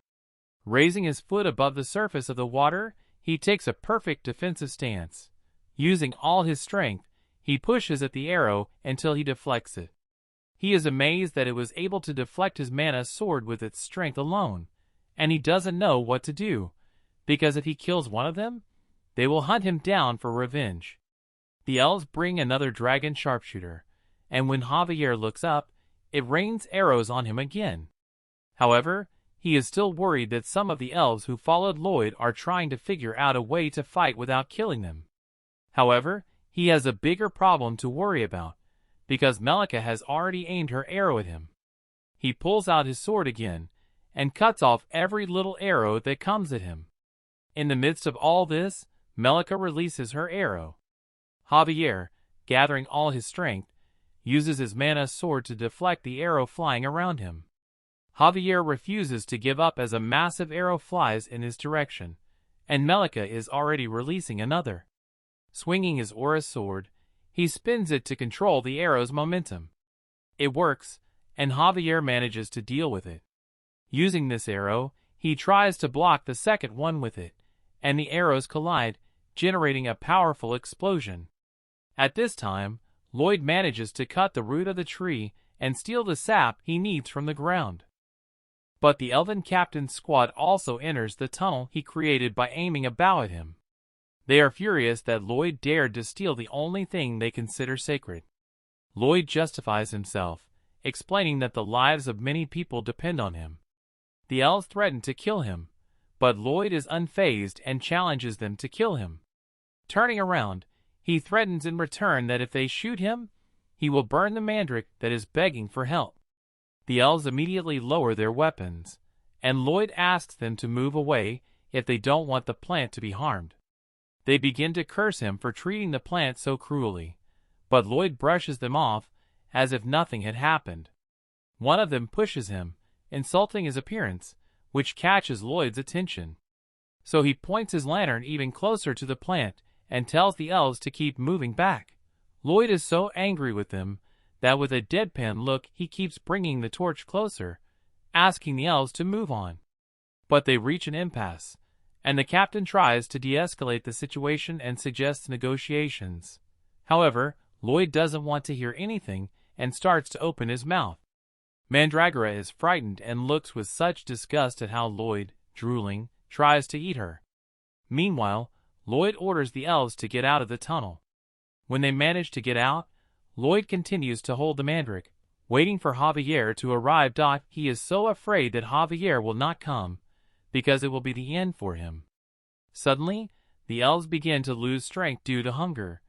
Raising his foot above the surface of the water, he takes a perfect defensive stance. Using all his strength, he pushes at the arrow until he deflects it. He is amazed that it was able to deflect his mana sword with its strength alone, and he doesn't know what to do, because if he kills one of them, they will hunt him down for revenge. The elves bring another dragon sharpshooter, and when Javier looks up, it rains arrows on him again. However, he is still worried that some of the elves who followed Lloyd are trying to figure out a way to fight without killing them. However, he has a bigger problem to worry about, because Melica has already aimed her arrow at him. He pulls out his sword again, and cuts off every little arrow that comes at him. In the midst of all this, Melica releases her arrow. Javier, gathering all his strength, uses his mana sword to deflect the arrow flying around him. Javier refuses to give up as a massive arrow flies in his direction, and Melica is already releasing another. Swinging his aura sword, he spins it to control the arrow's momentum. It works, and Javier manages to deal with it. Using this arrow, he tries to block the second one with it, and the arrows collide, generating a powerful explosion. At this time, Lloyd manages to cut the root of the tree and steal the sap he needs from the ground. But the elven captain's squad also enters the tunnel he created by aiming a bow at him. They are furious that Lloyd dared to steal the only thing they consider sacred. Lloyd justifies himself, explaining that the lives of many people depend on him. The elves threaten to kill him, but Lloyd is unfazed and challenges them to kill him. Turning around, he threatens in return that if they shoot him, he will burn the mandrake that is begging for help. The elves immediately lower their weapons, and Lloyd asks them to move away if they don't want the plant to be harmed. They begin to curse him for treating the plant so cruelly, but Lloyd brushes them off as if nothing had happened. One of them pushes him, insulting his appearance, which catches Lloyd's attention. So he points his lantern even closer to the plant and tells the elves to keep moving back. Lloyd is so angry with them that with a deadpan look he keeps bringing the torch closer, asking the elves to move on. But they reach an impasse, and the captain tries to de-escalate the situation and suggests negotiations. However, Lloyd doesn't want to hear anything and starts to open his mouth. Mandragora is frightened and looks with such disgust at how Lloyd, drooling, tries to eat her. Meanwhile, Lloyd orders the elves to get out of the tunnel. When they manage to get out, Lloyd continues to hold the mandrake, waiting for Javier to arrive. He is so afraid that Javier will not come, because it will be the end for him. Suddenly, the elves begin to lose strength due to hunger,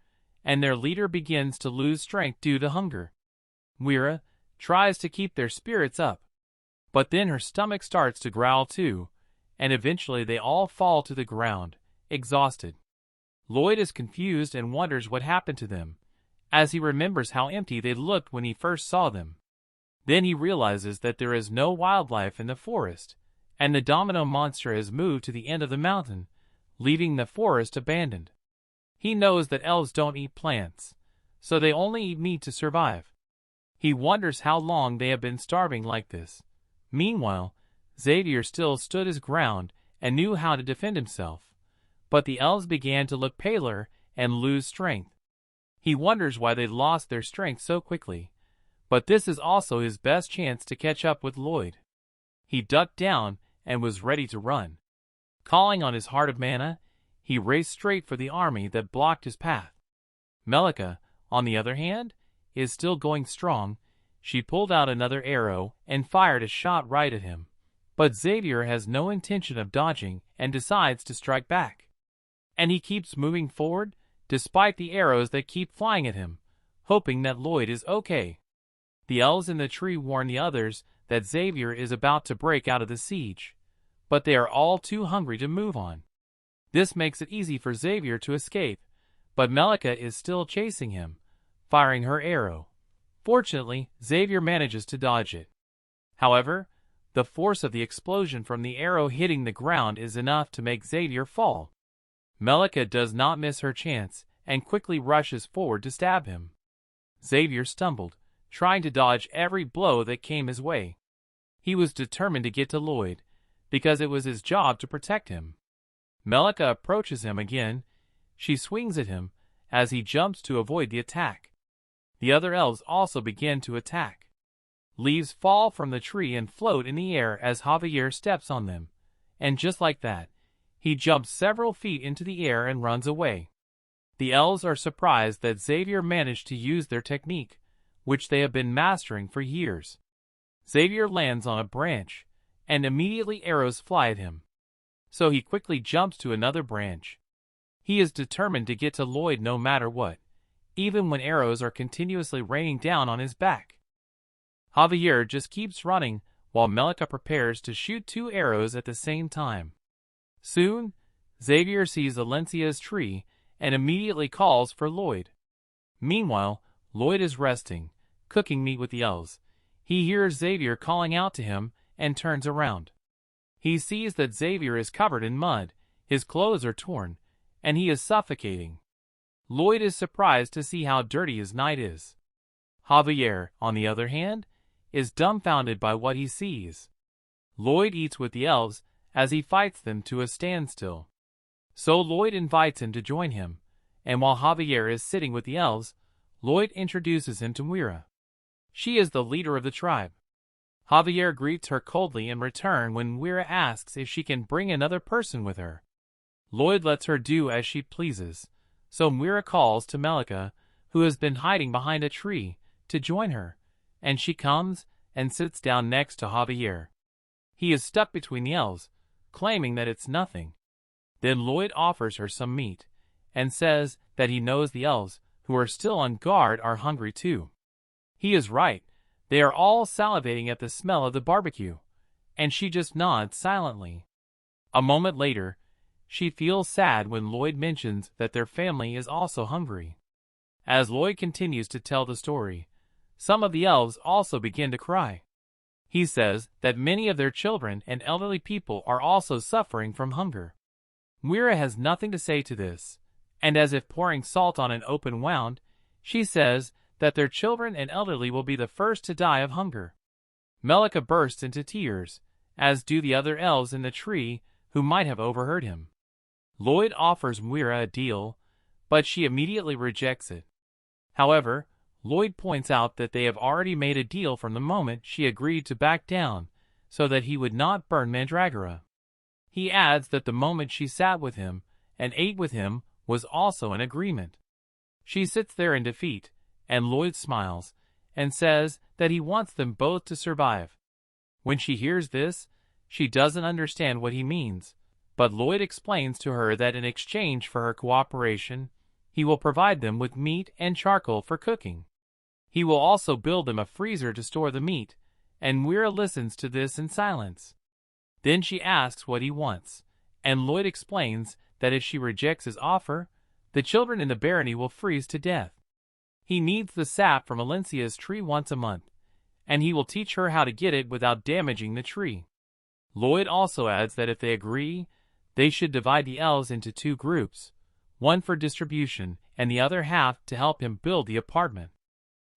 and their leader begins to lose strength due to hunger. Mira tries to keep their spirits up, but then her stomach starts to growl too, and eventually they all fall to the ground, exhausted. Lloyd is confused and wonders what happened to them, as he remembers how empty they looked when he first saw them. Then he realizes that there is no wildlife in the forest, and the domino monster has moved to the end of the mountain, leaving the forest abandoned. He knows that elves don't eat plants, so they only eat meat to survive. He wonders how long they have been starving like this. Meanwhile, Xavier still stood his ground and knew how to defend himself, but the elves began to look paler and lose strength. He wonders why they lost their strength so quickly, but this is also his best chance to catch up with Lloyd. He ducked down and was ready to run. Calling on his heart of mana, he raced straight for the army that blocked his path. Melika, on the other hand, is still going strong. She pulled out another arrow and fired a shot right at him, but Xavier has no intention of dodging and decides to strike back. And he keeps moving forward, despite the arrows that keep flying at him, hoping that Lloyd is okay. The elves in the tree warn the others that Xavier is about to break out of the siege, but they are all too hungry to move on. This makes it easy for Xavier to escape, but Melika is still chasing him, firing her arrow. Fortunately, Xavier manages to dodge it. However, the force of the explosion from the arrow hitting the ground is enough to make Xavier fall. Melika does not miss her chance and quickly rushes forward to stab him. Xavier stumbled, trying to dodge every blow that came his way. He was determined to get to Lloyd, because it was his job to protect him. Melika approaches him again. She swings at him as he jumps to avoid the attack. The other elves also begin to attack. Leaves fall from the tree and float in the air as Javier steps on them, and just like that, he jumps several feet into the air and runs away. The elves are surprised that Xavier managed to use their technique, which they have been mastering for years. Xavier lands on a branch, and immediately arrows fly at him. So he quickly jumps to another branch. He is determined to get to Lloyd no matter what, even when arrows are continuously raining down on his back. Javier just keeps running while Melika prepares to shoot 2 arrows at the same time. Soon, Xavier sees Alencia's tree and immediately calls for Lloyd. Meanwhile, Lloyd is resting, cooking meat with the elves. He hears Xavier calling out to him and turns around. He sees that Xavier is covered in mud, his clothes are torn, and he is suffocating. Lloyd is surprised to see how dirty his night is. Javier, on the other hand, is dumbfounded by what he sees. Lloyd eats with the elves as he fights them to a standstill. So Lloyd invites him to join him, and while Javier is sitting with the elves, Lloyd introduces him to Mira. She is the leader of the tribe. Javier greets her coldly in return when Mira asks if she can bring another person with her. Lloyd lets her do as she pleases, so Mira calls to Melika, who has been hiding behind a tree, to join her, and she comes and sits down next to Javier. He is stuck between the elves, claiming that it's nothing. Then Lloyd offers her some meat, and says that he knows the elves, who are still on guard, are hungry too. He is right. They are all salivating at the smell of the barbecue, and she just nods silently. A moment later, she feels sad when Lloyd mentions that their family is also hungry. As Lloyd continues to tell the story, some of the elves also begin to cry. He says that many of their children and elderly people are also suffering from hunger. Muira has nothing to say to this, and as if pouring salt on an open wound, she says that their children and elderly will be the first to die of hunger. Melika bursts into tears, as do the other elves in the tree who might have overheard him. Lloyd offers Muira a deal, but she immediately rejects it. However, Lloyd points out that they have already made a deal from the moment she agreed to back down, so that he would not burn Mandragora. He adds that the moment she sat with him and ate with him was also an agreement. She sits there in defeat, and Lloyd smiles and says that he wants them both to survive. When she hears this, she doesn't understand what he means, but Lloyd explains to her that in exchange for her cooperation, he will provide them with meat and charcoal for cooking. He will also build them a freezer to store the meat, and Muira listens to this in silence. Then she asks what he wants, and Lloyd explains that if she rejects his offer, the children in the barony will freeze to death. He needs the sap from Alencia's tree once a month, and he will teach her how to get it without damaging the tree. Lloyd also adds that if they agree, they should divide the elves into two groups, one for distribution and the other half to help him build the apartment.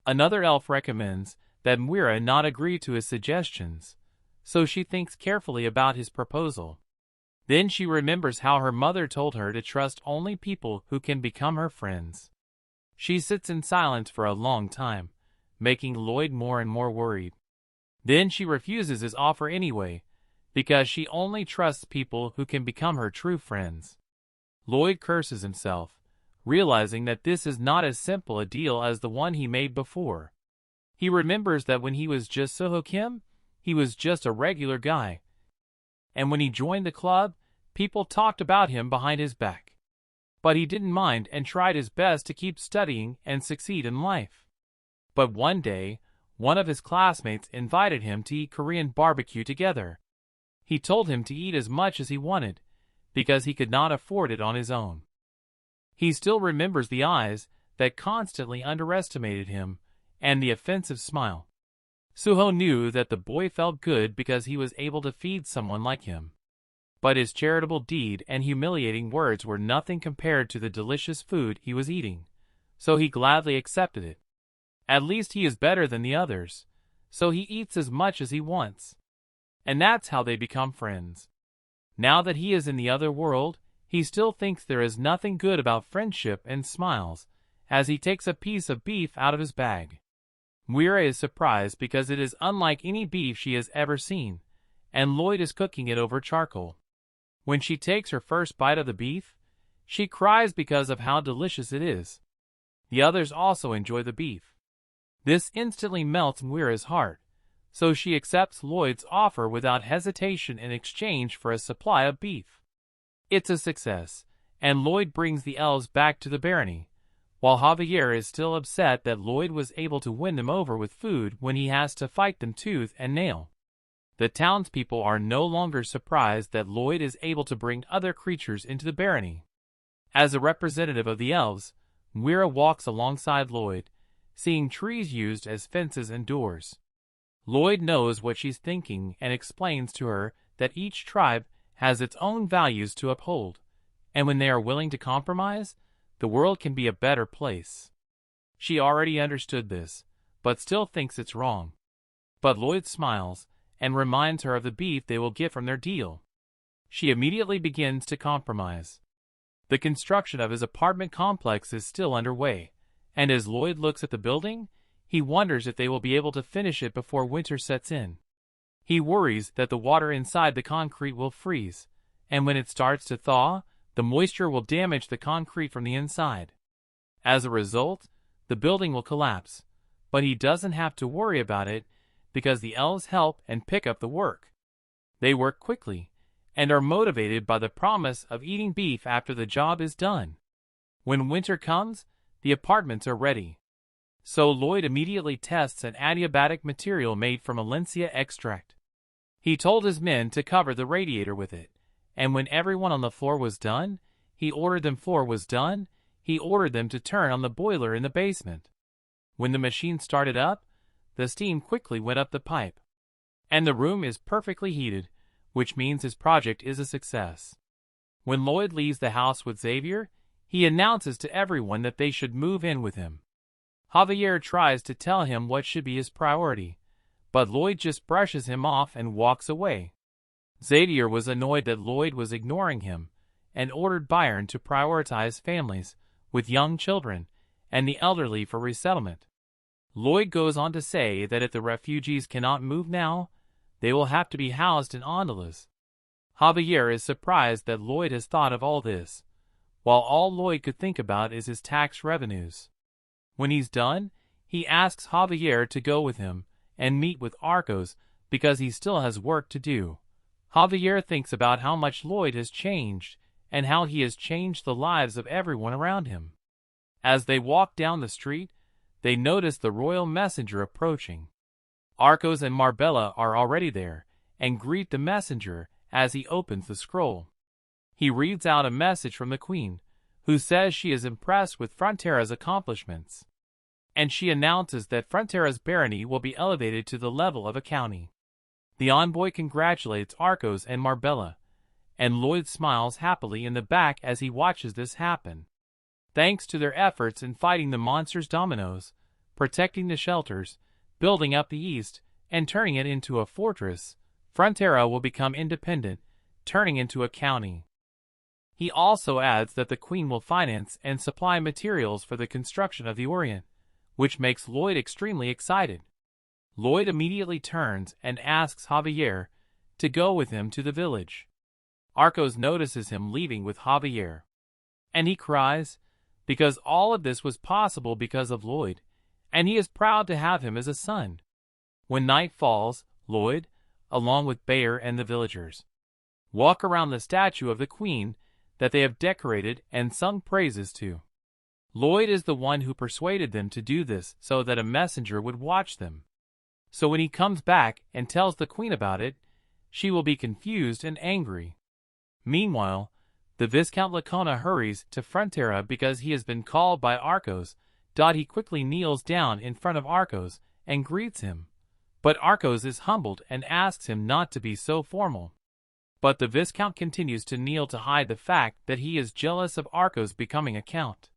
Another elf recommends that Muira not agree to his suggestions, so she thinks carefully about his proposal. Then she remembers how her mother told her to trust only people who can become her friends. She sits in silence for a long time, making Lloyd more and more worried. Then she refuses his offer anyway, because she only trusts people who can become her true friends. Lloyd curses himself, realizing that this is not as simple a deal as the one he made before. He remembers that when he was just Soho Kim, he was just a regular guy. And when he joined the club, people talked about him behind his back. But he didn't mind and tried his best to keep studying and succeed in life. But one day, one of his classmates invited him to eat Korean barbecue together. He told him to eat as much as he wanted, because he could not afford it on his own. He still remembers the eyes that constantly underestimated him, and the offensive smile. Suho knew that the boy felt good because he was able to feed someone like him. But his charitable deed and humiliating words were nothing compared to the delicious food he was eating, so he gladly accepted it. At least he is better than the others, so he eats as much as he wants. And that's how they become friends. Now that he is in the other world, he still thinks there is nothing good about friendship and smiles, as he takes a piece of beef out of his bag. Muira is surprised because it is unlike any beef she has ever seen, and Lloyd is cooking it over charcoal. When she takes her first bite of the beef, she cries because of how delicious it is. The others also enjoy the beef. This instantly melts Muira's heart, so she accepts Lloyd's offer without hesitation in exchange for a supply of beef. It's a success, and Lloyd brings the elves back to the barony, while Javier is still upset that Lloyd was able to win them over with food when he has to fight them tooth and nail. The townspeople are no longer surprised that Lloyd is able to bring other creatures into the barony. As a representative of the elves, Muira walks alongside Lloyd, seeing trees used as fences and doors. Lloyd knows what she's thinking and explains to her that each tribe has its own values to uphold, and when they are willing to compromise, the world can be a better place. She already understood this, but still thinks it's wrong. But Lloyd smiles and reminds her of the beef they will get from their deal. She immediately begins to compromise. The construction of his apartment complex is still underway, and as Lloyd looks at the building, he wonders if they will be able to finish it before winter sets in. He worries that the water inside the concrete will freeze, and when it starts to thaw, the moisture will damage the concrete from the inside. As a result, the building will collapse, but he doesn't have to worry about it because the elves help and pick up the work. They work quickly, and are motivated by the promise of eating beef after the job is done. When winter comes, the apartments are ready. So Lloyd immediately tests an adiabatic material made from Alencia extract. He told his men to cover the radiator with it, and when everyone on the floor was done, he ordered them to turn on the boiler in the basement. When the machine started up, the steam quickly went up the pipe. And the room is perfectly heated, which means his project is a success. When Lloyd leaves the house with Xavier, he announces to everyone that they should move in with him. Javier tries to tell him what should be his priority, but Lloyd just brushes him off and walks away. Xavier was annoyed that Lloyd was ignoring him, and ordered Byron to prioritize families with young children and the elderly for resettlement. Lloyd goes on to say that if the refugees cannot move now, they will have to be housed in gondolas. Javier is surprised that Lloyd has thought of all this, while all Lloyd could think about is his tax revenues. When he's done, he asks Javier to go with him and meet with Arcos because he still has work to do. Javier thinks about how much Lloyd has changed and how he has changed the lives of everyone around him. As they walk down the street, they notice the royal messenger approaching. Arcos and Marbella are already there and greet the messenger as he opens the scroll. He reads out a message from the queen, who says she is impressed with Frontera's accomplishments, and she announces that Frontera's barony will be elevated to the level of a county. The envoy congratulates Arcos and Marbella, and Lloyd smiles happily in the back as he watches this happen. Thanks to their efforts in fighting the monsters' dominoes, protecting the shelters, building up the east, and turning it into a fortress, Frontera will become independent, turning into a county. He also adds that the Queen will finance and supply materials for the construction of the Orient, which makes Lloyd extremely excited. Lloyd immediately turns and asks Javier to go with him to the village. Arcos notices him leaving with Javier, and he cries, because all of this was possible because of Lloyd, and he is proud to have him as a son. When night falls, Lloyd, along with Bayer and the villagers, walk around the statue of the Queen that they have decorated and sung praises to. Lloyd is the one who persuaded them to do this so that a messenger would watch them. So when he comes back and tells the Queen about it, she will be confused and angry. Meanwhile, the Viscount Lacona hurries to Frontera because he has been called by Arcos. He quickly kneels down in front of Arcos and greets him, but Arcos is humbled and asks him not to be so formal. But the Viscount continues to kneel to hide the fact that he is jealous of Arcos becoming a count.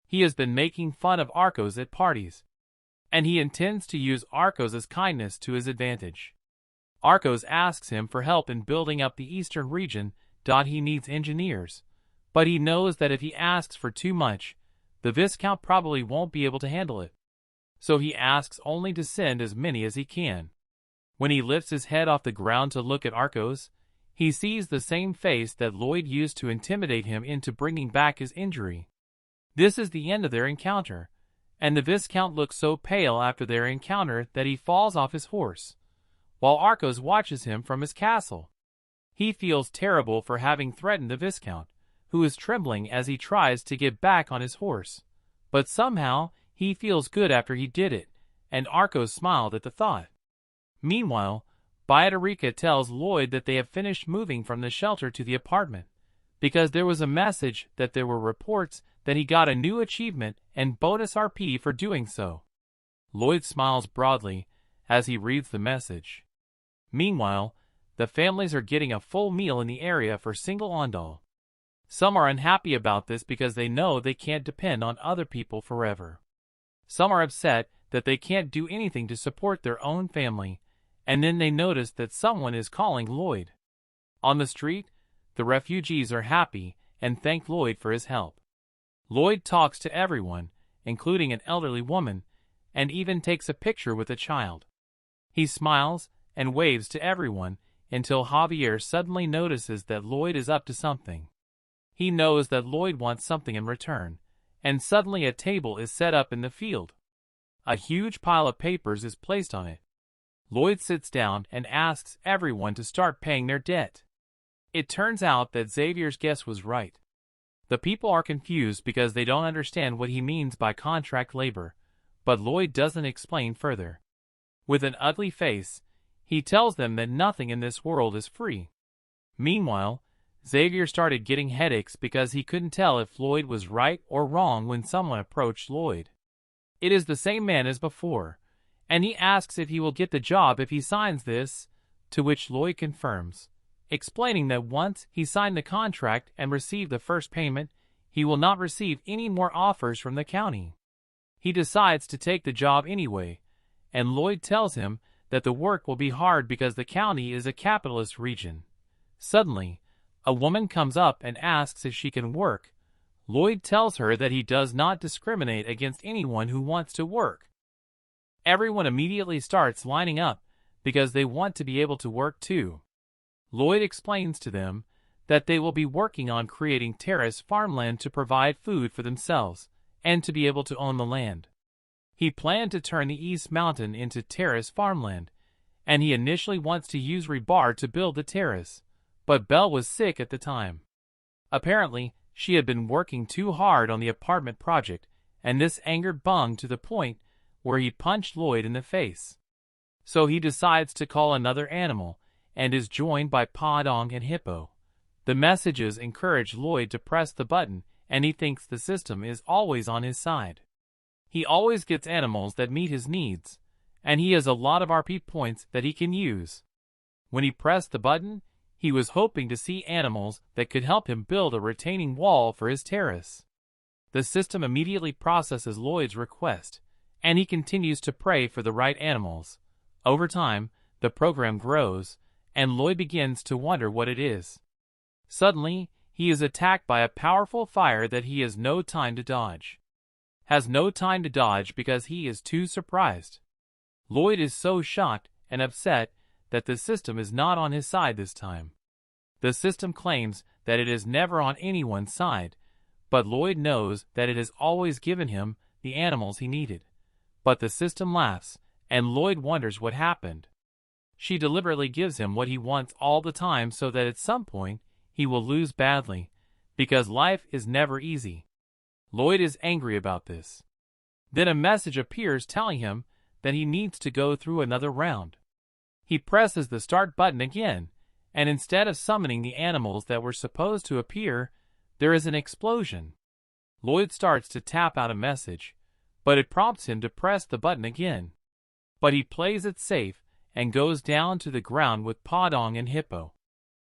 He has been making fun of Arcos at parties, and he intends to use Arcos' kindness to his advantage. Arcos asks him for help in building up the eastern region. He needs engineers, but he knows that if he asks for too much, the Viscount probably won't be able to handle it. So he asks only to send as many as he can. When he lifts his head off the ground to look at Arcos, he sees the same face that Lloyd used to intimidate him into bringing back his injury. This is the end of their encounter, and the Viscount looks so pale after their encounter that he falls off his horse, while Arcos watches him from his castle. He feels terrible for having threatened the Viscount, who is trembling as he tries to get back on his horse, but somehow he feels good after he did it, and Arcos smiled at the thought. Meanwhile, Beatrica tells Lloyd that they have finished moving from the shelter to the apartment, because there was a message that there were reports that he got a new achievement and bonus RP for doing so. Lloyd smiles broadly as he reads the message. Meanwhile, the families are getting a full meal in the area for single Ondal. Some are unhappy about this because they know they can't depend on other people forever. Some are upset that they can't do anything to support their own family, and then they notice that someone is calling Lloyd. On the street, the refugees are happy and thank Lloyd for his help. Lloyd talks to everyone, including an elderly woman, and even takes a picture with a child. He smiles and waves to everyone until Javier suddenly notices that Lloyd is up to something. He knows that Lloyd wants something in return, and suddenly a table is set up in the field. A huge pile of papers is placed on it. Lloyd sits down and asks everyone to start paying their debt. It turns out that Xavier's guess was right. The people are confused because they don't understand what he means by contract labor, but Lloyd doesn't explain further. With an ugly face, he tells them that nothing in this world is free. Meanwhile, Xavier started getting headaches because he couldn't tell if Lloyd was right or wrong when someone approached Lloyd. It is the same man as before, and he asks if he will get the job if he signs this, to which Lloyd confirms, explaining that once he signed the contract and received the first payment, he will not receive any more offers from the county. He decides to take the job anyway, and Lloyd tells him that the work will be hard because the county is a capitalist region. Suddenly, a woman comes up and asks if she can work. Lloyd tells her that he does not discriminate against anyone who wants to work. Everyone immediately starts lining up because they want to be able to work too. Lloyd explains to them that they will be working on creating terrace farmland to provide food for themselves and to be able to own the land. He planned to turn the East Mountain into terrace farmland, and he initially wants to use rebar to build the terrace, but Belle was sick at the time. Apparently, she had been working too hard on the apartment project, and this angered Bung to the point where he punched Lloyd in the face. So he decides to call another animal, and is joined by Podong and Hippo. The messages encourage Lloyd to press the button, and he thinks the system is always on his side. He always gets animals that meet his needs, and he has a lot of RP points that he can use. When he pressed the button, he was hoping to see animals that could help him build a retaining wall for his terrace. The system immediately processes Lloyd's request, and he continues to pray for the right animals. Over time, the program grows, and Lloyd begins to wonder what it is. Suddenly, he is attacked by a powerful fire that he has no time to dodge. Has no time to dodge because he is too surprised. Lloyd is so shocked and upset that the system is not on his side this time. The system claims that it is never on anyone's side, but Lloyd knows that it has always given him the animals he needed. But the system laughs, and Lloyd wonders what happened. She deliberately gives him what he wants all the time so that at some point he will lose badly, because life is never easy. Lloyd is angry about this. Then a message appears telling him that he needs to go through another round. He presses the start button again, and instead of summoning the animals that were supposed to appear, there is an explosion. Lloyd starts to tap out a message, but it prompts him to press the button again. But he plays it safe and goes down to the ground with Podong and Hippo.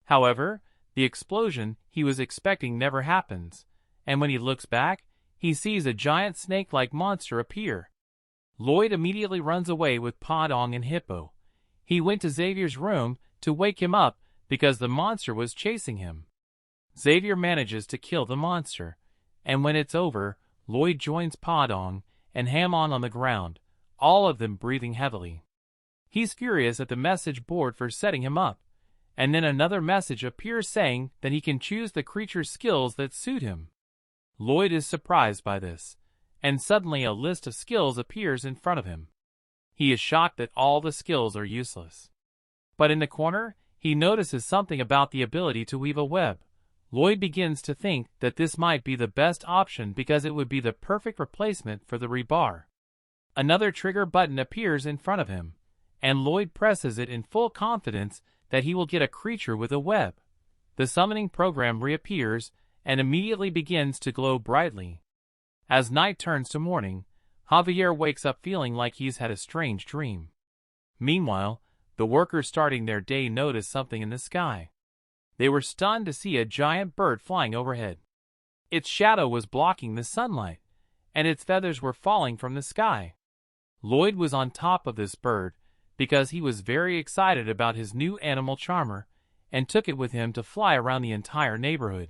However, the explosion he was expecting never happens, and when he looks back, he sees a giant snake-like monster appear. Lloyd immediately runs away with Podong and Hippo. He went to Xavier's room to wake him up because the monster was chasing him. Xavier manages to kill the monster, and when it's over, Lloyd joins Podong and Hammond on the ground, all of them breathing heavily. He's furious at the message board for setting him up, and then another message appears saying that he can choose the creature's skills that suit him. Lloyd is surprised by this, and suddenly a list of skills appears in front of him. He is shocked that all the skills are useless. But in the corner, he notices something about the ability to weave a web. Lloyd begins to think that this might be the best option because it would be the perfect replacement for the rebar. Another trigger button appears in front of him, and Lloyd presses it in full confidence that he will get a creature with a web. The summoning program reappears and immediately begins to glow brightly. As night turns to morning, Javier wakes up feeling like he's had a strange dream. Meanwhile, the workers starting their day notice something in the sky. They were stunned to see a giant bird flying overhead. Its shadow was blocking the sunlight, and its feathers were falling from the sky. Lloyd was on top of this bird because he was very excited about his new animal charmer and took it with him to fly around the entire neighborhood.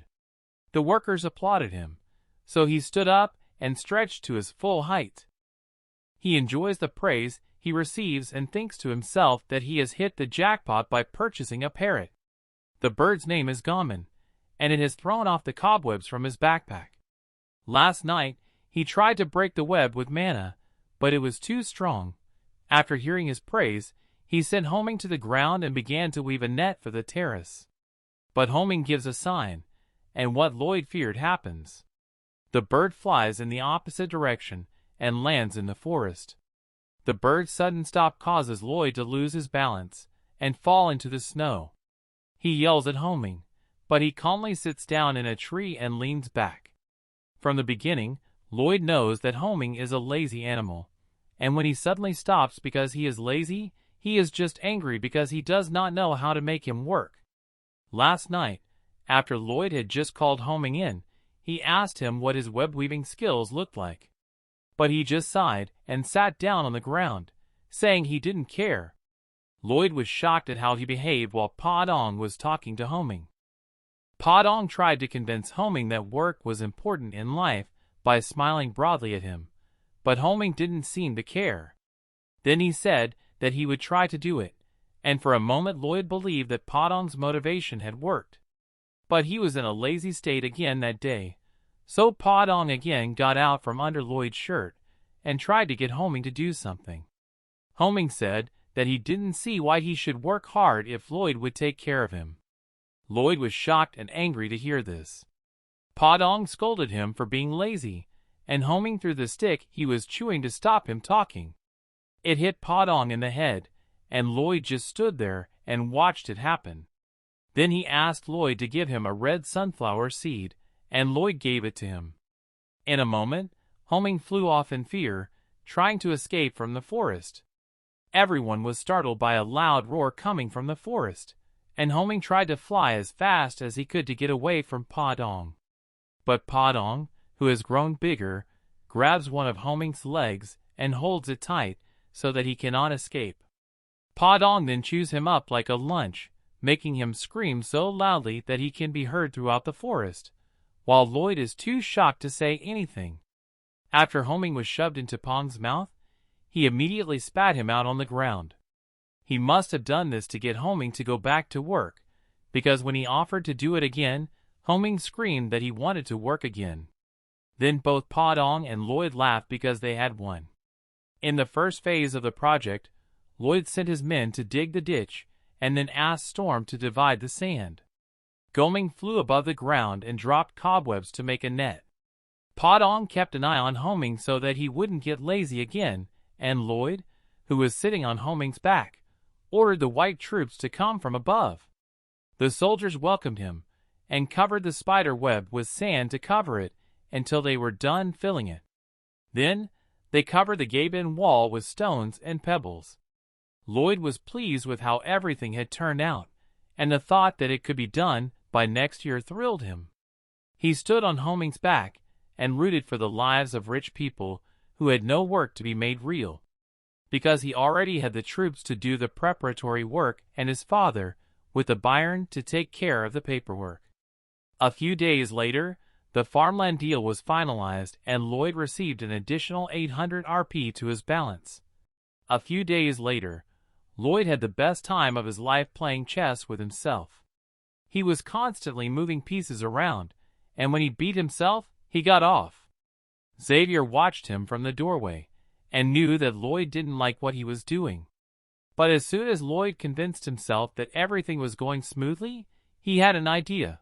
The workers applauded him, so he stood up and stretched to his full height. He enjoys the praise he receives and thinks to himself that he has hit the jackpot by purchasing a parrot. The bird's name is Gammon, and it has thrown off the cobwebs from his backpack. Last night, he tried to break the web with Mana, but it was too strong. After hearing his praise, he sent homing to the ground and began to weave a net for the terrace. But Homing gives a sign, and what Lloyd feared happens. The bird flies in the opposite direction and lands in the forest. The bird's sudden stop causes Lloyd to lose his balance and fall into the snow. He yells at Homing, but he calmly sits down in a tree and leans back. From the beginning, Lloyd knows that Homing is a lazy animal, and when he suddenly stops because he is lazy, he is just angry because he does not know how to make him work. Last night, after Lloyd had just called Homing in, he asked him what his web-weaving skills looked like. But he just sighed and sat down on the ground, saying he didn't care. Lloyd was shocked at how he behaved while Podong was talking to Homing. Podong tried to convince Homing that work was important in life by smiling broadly at him, but Homing didn't seem to care. Then he said that he would try to do it, and for a moment Lloyd believed that Podong's motivation had worked. But he was in a lazy state again that day, so Podong again got out from under Lloyd's shirt and tried to get Homing to do something. Homing said that he didn't see why he should work hard if Lloyd would take care of him. Lloyd was shocked and angry to hear this. Podong scolded him for being lazy, and Homing threw the stick he was chewing to stop him talking. It hit Podong in the head, and Lloyd just stood there and watched it happen. Then he asked Lloyd to give him a red sunflower seed, and Lloyd gave it to him. In a moment, Homing flew off in fear, trying to escape from the forest. Everyone was startled by a loud roar coming from the forest, and Homing tried to fly as fast as he could to get away from Podong. But Podong, who has grown bigger, grabs one of Homing's legs and holds it tight so that he cannot escape. Podong then chews him up like a lunch, making him scream so loudly that he can be heard throughout the forest, while Lloyd is too shocked to say anything. After Homing was shoved into Pong's mouth, he immediately spat him out on the ground. He must have done this to get Homing to go back to work, because when he offered to do it again, Homing screamed that he wanted to work again. Then both Podong and Lloyd laughed because they had won. In the first phase of the project, Lloyd sent his men to dig the ditch and then asked Storm to divide the sand. Homing flew above the ground and dropped cobwebs to make a net. Podong kept an eye on Homing so that he wouldn't get lazy again, and Lloyd, who was sitting on Homing's back, ordered the white troops to come from above. The soldiers welcomed him and covered the spider web with sand to cover it until they were done filling it. Then they covered the gate-in wall with stones and pebbles. Lloyd was pleased with how everything had turned out, and the thought that it could be done by next year thrilled him. He stood on Homing's back and rooted for the lives of rich people who had no work to be made real, because he already had the troops to do the preparatory work and his father, with the Byron, to take care of the paperwork. A few days later, the farmland deal was finalized and Lloyd received an additional 800 RP to his balance. A few days later, Lloyd had the best time of his life playing chess with himself. He was constantly moving pieces around, and when he beat himself, he got off. Xavier watched him from the doorway, and knew that Lloyd didn't like what he was doing. But as soon as Lloyd convinced himself that everything was going smoothly, he had an idea.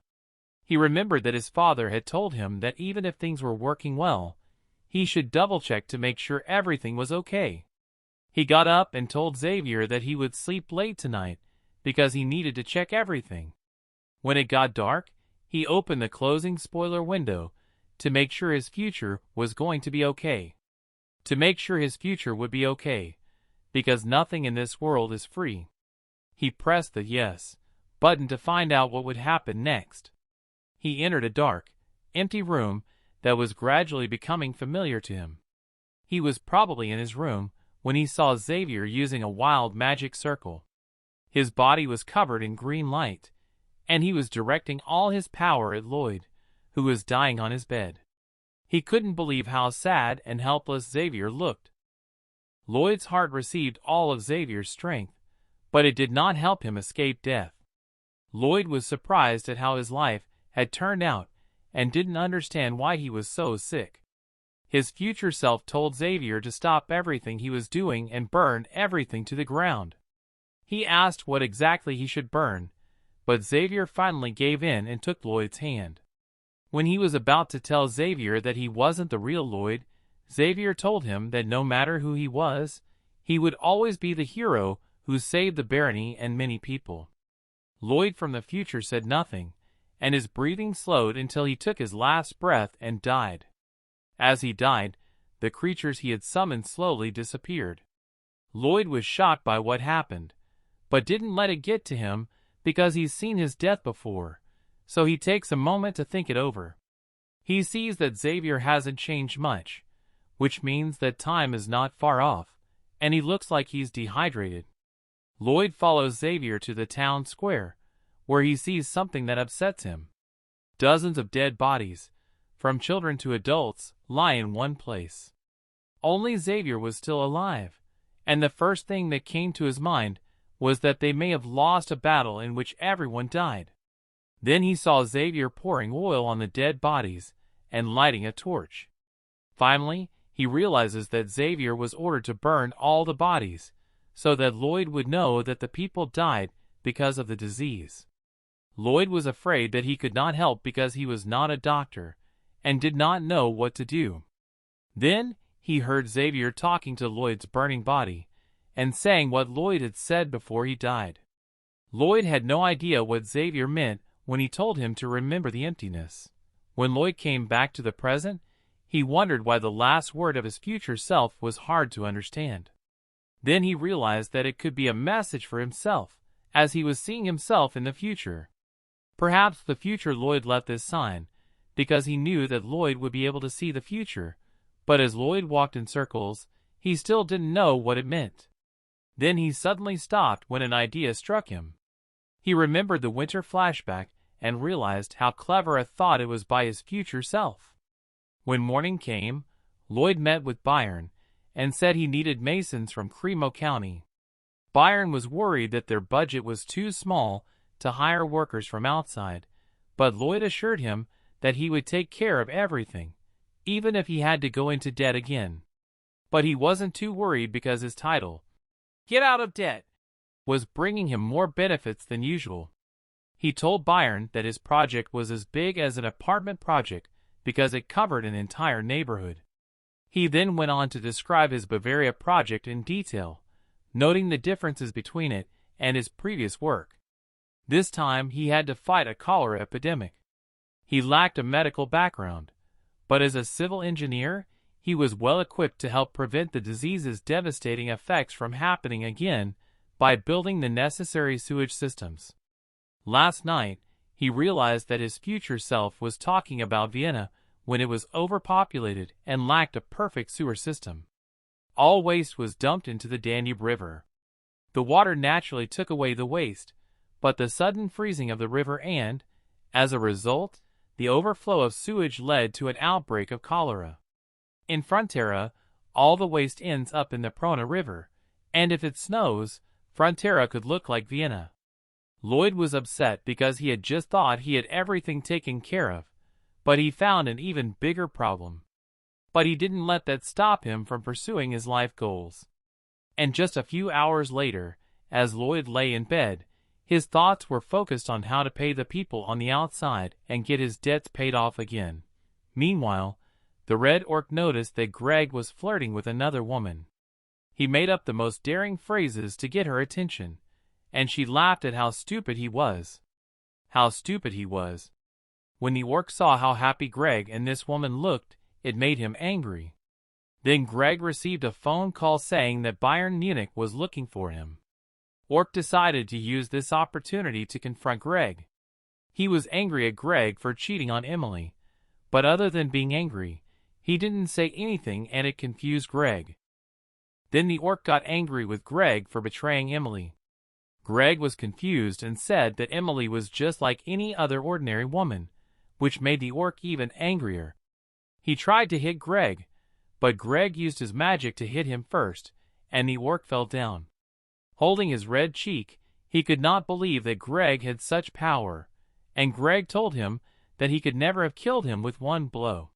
He remembered that his father had told him that even if things were working well, he should double-check to make sure everything was okay. He got up and told Xavier that he would sleep late tonight because he needed to check everything. When it got dark, he opened the closing spoiler window to make sure his future was going to be okay. To make sure his future would be okay, because nothing in this world is free. He pressed the yes button to find out what would happen next. He entered a dark, empty room that was gradually becoming familiar to him. He was probably in his room when he saw Xavier using a wild magic circle. His body was covered in green light, and he was directing all his power at Lloyd, who was dying on his bed. He couldn't believe how sad and helpless Xavier looked. Lloyd's heart received all of Xavier's strength, but it did not help him escape death. Lloyd was surprised at how his life had turned out and didn't understand why he was so sick. His future self told Xavier to stop everything he was doing and burn everything to the ground. He asked what exactly he should burn, but Xavier finally gave in and took Lloyd's hand. When he was about to tell Xavier that he wasn't the real Lloyd, Xavier told him that no matter who he was, he would always be the hero who saved the barony and many people. Lloyd from the future said nothing, and his breathing slowed until he took his last breath and died. As he died, the creatures he had summoned slowly disappeared. Lloyd was shocked by what happened, but didn't let it get to him because he's seen his death before, so he takes a moment to think it over. He sees that Xavier hasn't changed much, which means that time is not far off, and he looks like he's dehydrated. Lloyd follows Xavier to the town square, where he sees something that upsets him. Dozens of dead bodies, from children to adults, lie in one place. Only Xavier was still alive, and the first thing that came to his mind was that they may have lost a battle in which everyone died. Then he saw Xavier pouring oil on the dead bodies and lighting a torch. Finally, he realizes that Xavier was ordered to burn all the bodies, so that Lloyd would know that the people died because of the disease. Lloyd was afraid that he could not help because he was not a doctor and did not know what to do. Then he heard Xavier talking to Lloyd's burning body and saying what Lloyd had said before he died. Lloyd had no idea what Xavier meant when he told him to remember the emptiness. When Lloyd came back to the present, he wondered why the last word of his future self was hard to understand. Then he realized that it could be a message for himself, as he was seeing himself in the future. Perhaps the future Lloyd left this sign, because he knew that Lloyd would be able to see the future, but as Lloyd walked in circles, he still didn't know what it meant. Then he suddenly stopped when an idea struck him. He remembered the winter flashback and realized how clever a thought it was by his future self. When morning came, Lloyd met with Byron and said he needed masons from Cremo County. Byron was worried that their budget was too small to hire workers from outside, but Lloyd assured him that he would take care of everything, even if he had to go into debt again. But he wasn't too worried because his title, "Get Out of Debt," was bringing him more benefits than usual. He told Byron that his project was as big as an apartment project because it covered an entire neighborhood. He then went on to describe his Bavaria project in detail, noting the differences between it and his previous work. This time he had to fight a cholera epidemic. He lacked a medical background, but as a civil engineer, he was well equipped to help prevent the disease's devastating effects from happening again by building the necessary sewage systems. Last night, he realized that his future self was talking about Vienna when it was overpopulated and lacked a perfect sewer system. All waste was dumped into the Danube River. The water naturally took away the waste, but the sudden freezing of the river and, as a result, the overflow of sewage led to an outbreak of cholera. In Frontera, all the waste ends up in the Prona River, and if it snows, Frontera could look like Vienna. Lloyd was upset because he had just thought he had everything taken care of, but he found an even bigger problem. But he didn't let that stop him from pursuing his life goals. And just a few hours later, as Lloyd lay in bed, his thoughts were focused on how to pay the people on the outside and get his debts paid off again. Meanwhile, the Red Orc noticed that Greg was flirting with another woman. He made up the most daring phrases to get her attention, and she laughed at how stupid he was. How stupid he was. When the orc saw how happy Greg and this woman looked, it made him angry. Then Greg received a phone call saying that Bayern Munich was looking for him. Orc decided to use this opportunity to confront Greg. He was angry at Greg for cheating on Emily, but other than being angry, he didn't say anything and it confused Greg. Then the orc got angry with Greg for betraying Emily. Greg was confused and said that Emily was just like any other ordinary woman, which made the orc even angrier. He tried to hit Greg, but Greg used his magic to hit him first, and the orc fell down. Holding his red cheek, he could not believe that Greg had such power, and Greg told him that he could never have killed him with one blow.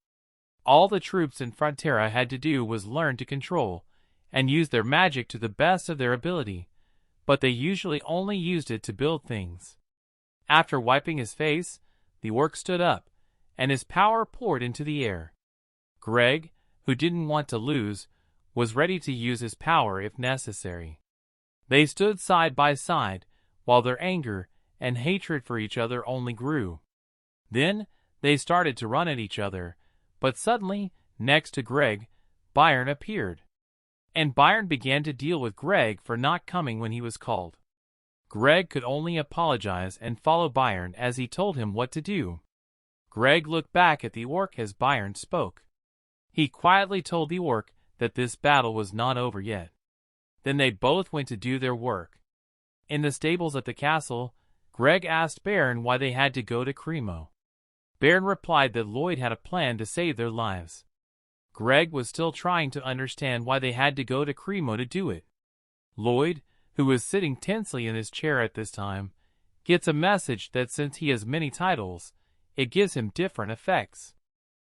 All the troops in Frontera had to do was learn to control and use their magic to the best of their ability, but they usually only used it to build things. After wiping his face, the orc stood up, and his power poured into the air. Greg, who didn't want to lose, was ready to use his power if necessary. They stood side by side, while their anger and hatred for each other only grew. Then, they started to run at each other, but suddenly, next to Greg, Byron appeared. And Byron began to deal with Greg for not coming when he was called. Greg could only apologize and follow Byron as he told him what to do. Greg looked back at the orc as Byron spoke. He quietly told the orc that this battle was not over yet. Then they both went to do their work. In the stables at the castle, Greg asked Baron why they had to go to Cremo. Baron replied that Lloyd had a plan to save their lives. Greg was still trying to understand why they had to go to Cremo to do it. Lloyd, who was sitting tensely in his chair at this time, gets a message that since he has many titles, it gives him different effects.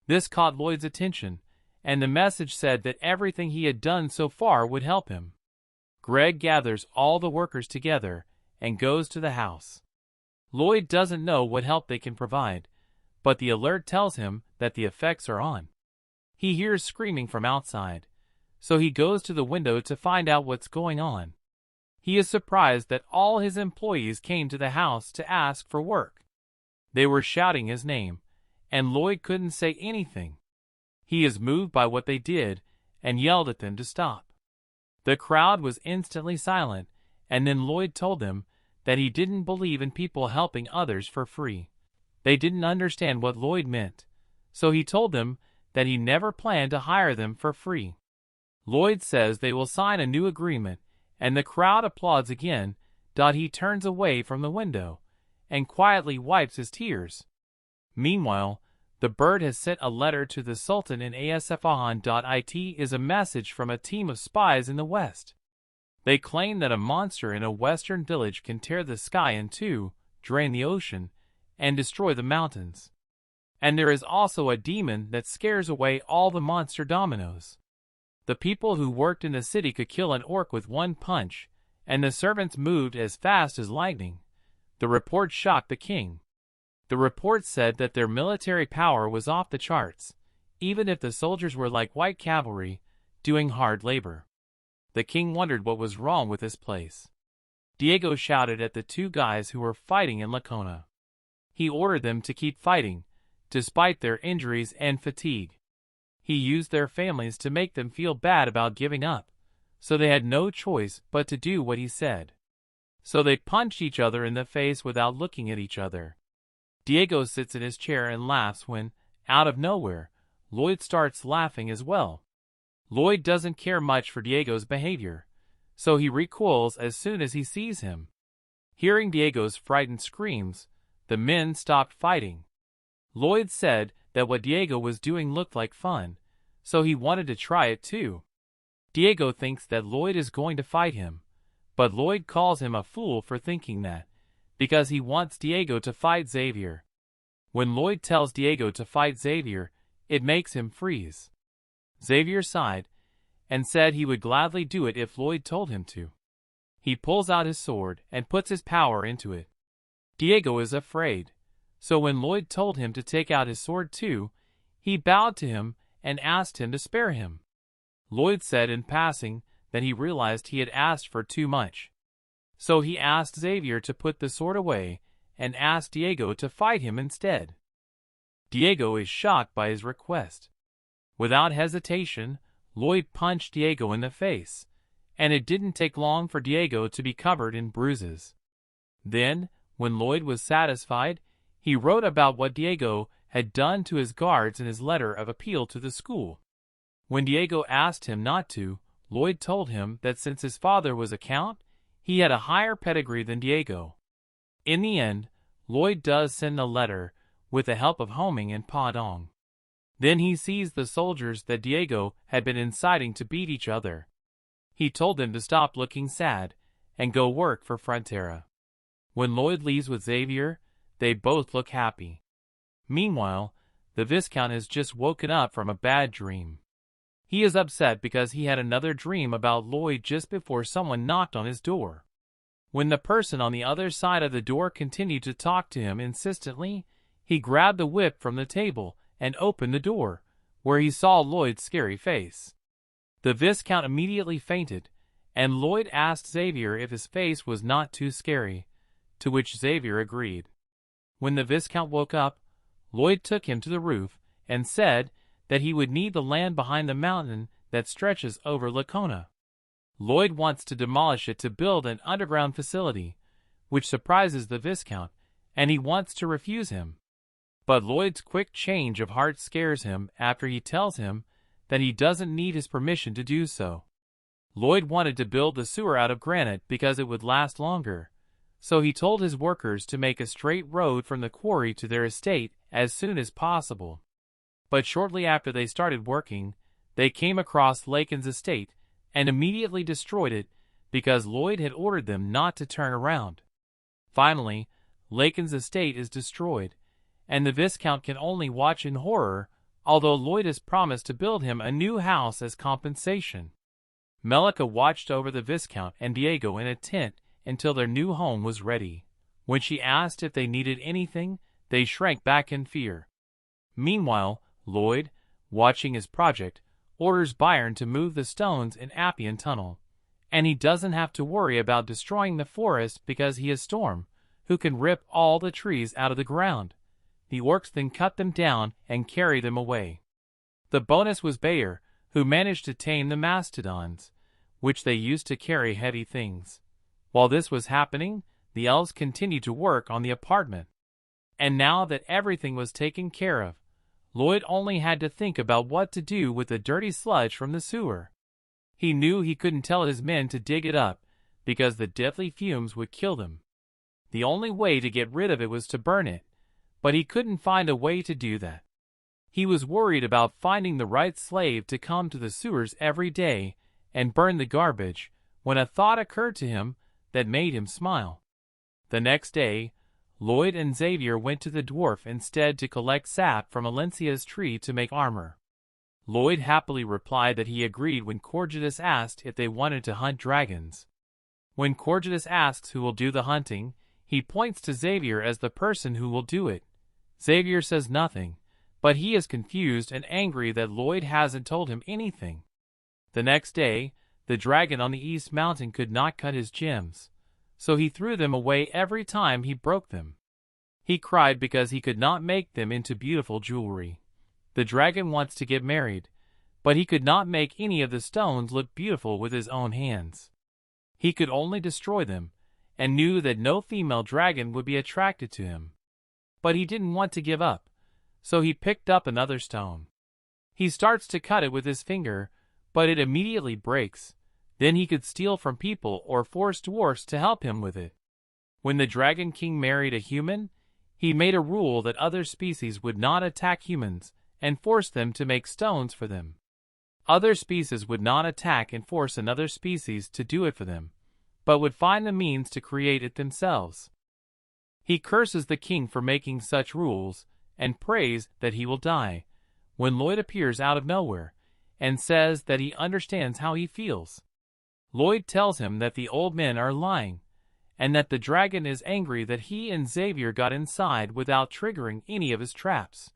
This caught Lloyd's attention, and the message said that everything he had done so far would help him. Greg gathers all the workers together and goes to the house. Lloyd doesn't know what help they can provide, but the alert tells him that the effects are on. He hears screaming from outside, so he goes to the window to find out what's going on. He is surprised that all his employees came to the house to ask for work. They were shouting his name, and Lloyd couldn't say anything. He is moved by what they did and yelled at them to stop. The crowd was instantly silent, and then Lloyd told them that he didn't believe in people helping others for free. They didn't understand what Lloyd meant, so he told them that he never planned to hire them for free. Lloyd says they will sign a new agreement, and the crowd applauds again. He turns away from the window and quietly wipes his tears. Meanwhile, the bird has sent a letter to the Sultan in Asfahan.it is a message from a team of spies in the west. They claim that a monster in a western village can tear the sky in two, drain the ocean, and destroy the mountains. And there is also a demon that scares away all the monster dominoes. The people who worked in the city could kill an orc with one punch, and the servants moved as fast as lightning. The report shocked the king. The report said that their military power was off the charts, even if the soldiers were like white cavalry, doing hard labor. The king wondered what was wrong with this place. Diego shouted at the two guys who were fighting in Lacona. He ordered them to keep fighting, despite their injuries and fatigue. He used their families to make them feel bad about giving up, so they had no choice but to do what he said. So they punched each other in the face without looking at each other. Diego sits in his chair and laughs when, out of nowhere, Lloyd starts laughing as well. Lloyd doesn't care much for Diego's behavior, so he recoils as soon as he sees him. Hearing Diego's frightened screams, the men stopped fighting. Lloyd said that what Diego was doing looked like fun, so he wanted to try it too. Diego thinks that Lloyd is going to fight him, but Lloyd calls him a fool for thinking that, because he wants Diego to fight Xavier. When Lloyd tells Diego to fight Xavier, it makes him freeze. Xavier sighed and said he would gladly do it if Lloyd told him to. He pulls out his sword and puts his power into it. Diego is afraid, so when Lloyd told him to take out his sword too, he bowed to him and asked him to spare him. Lloyd said in passing that he realized he had asked for too much. So he asked Xavier to put the sword away and asked Diego to fight him instead. Diego is shocked by his request. Without hesitation, Lloyd punched Diego in the face, and it didn't take long for Diego to be covered in bruises. Then, when Lloyd was satisfied, he wrote about what Diego had done to his guards in his letter of appeal to the school. When Diego asked him not to, Lloyd told him that since his father was a count, he had a higher pedigree than Diego. In the end, Lloyd does send a letter with the help of Homing and Padong. Then he sees the soldiers that Diego had been inciting to beat each other. He told them to stop looking sad and go work for Frontera. When Lloyd leaves with Xavier, they both look happy. Meanwhile, the Viscount has just woken up from a bad dream. He is upset because he had another dream about Lloyd just before someone knocked on his door. When the person on the other side of the door continued to talk to him insistently, he grabbed the whip from the table and opened the door, where he saw Lloyd's scary face. The Viscount immediately fainted, and Lloyd asked Xavier if his face was not too scary, to which Xavier agreed. When the Viscount woke up, Lloyd took him to the roof and said that he would need the land behind the mountain that stretches over Lacona. Lloyd wants to demolish it to build an underground facility, which surprises the Viscount, and he wants to refuse him. But Lloyd's quick change of heart scares him after he tells him that he doesn't need his permission to do so. Lloyd wanted to build the sewer out of granite because it would last longer, so he told his workers to make a straight road from the quarry to their estate as soon as possible. But shortly after they started working, they came across Lakin's estate and immediately destroyed it because Lloyd had ordered them not to turn around. Finally, Lakin's estate is destroyed, and the Viscount can only watch in horror, although Lloyd has promised to build him a new house as compensation. Melica watched over the Viscount and Diego in a tent until their new home was ready. When she asked if they needed anything, they shrank back in fear. Meanwhile, Lloyd, watching his project, orders Byron to move the stones in Appian Tunnel, and he doesn't have to worry about destroying the forest because he has Storm, who can rip all the trees out of the ground. The orcs then cut them down and carry them away. The bonus was Bayer, who managed to tame the mastodons, which they used to carry heavy things. While this was happening, the elves continued to work on the apartment. And now that everything was taken care of, Lloyd only had to think about what to do with the dirty sludge from the sewer. He knew he couldn't tell his men to dig it up, because the deadly fumes would kill them. The only way to get rid of it was to burn it, but he couldn't find a way to do that. He was worried about finding the right slave to come to the sewers every day and burn the garbage, when a thought occurred to him that made him smile. The next day, Lloyd and Xavier went to the dwarf instead to collect sap from Alencia's tree to make armor. Lloyd happily replied that he agreed when Corgetus asked if they wanted to hunt dragons. When Corgetus asks who will do the hunting, he points to Xavier as the person who will do it. Xavier says nothing, but he is confused and angry that Lloyd hasn't told him anything. The next day, the dragon on the East Mountain could not cut his gems, so he threw them away every time he broke them. He cried because he could not make them into beautiful jewelry. The dragon wants to get married, but he could not make any of the stones look beautiful with his own hands. He could only destroy them, and knew that no female dragon would be attracted to him. But he didn't want to give up, so he picked up another stone. He starts to cut it with his finger, but it immediately breaks. Then he could steal from people or force dwarfs to help him with it. When the Dragon King married a human, he made a rule that other species would not attack humans and force them to make stones for them. Other species would not attack and force another species to do it for them, but would find the means to create it themselves. He curses the king for making such rules and prays that he will die, when Lloyd appears out of nowhere and says that he understands how he feels. Lloyd tells him that the old men are lying, and that the dragon is angry that he and Xavier got inside without triggering any of his traps.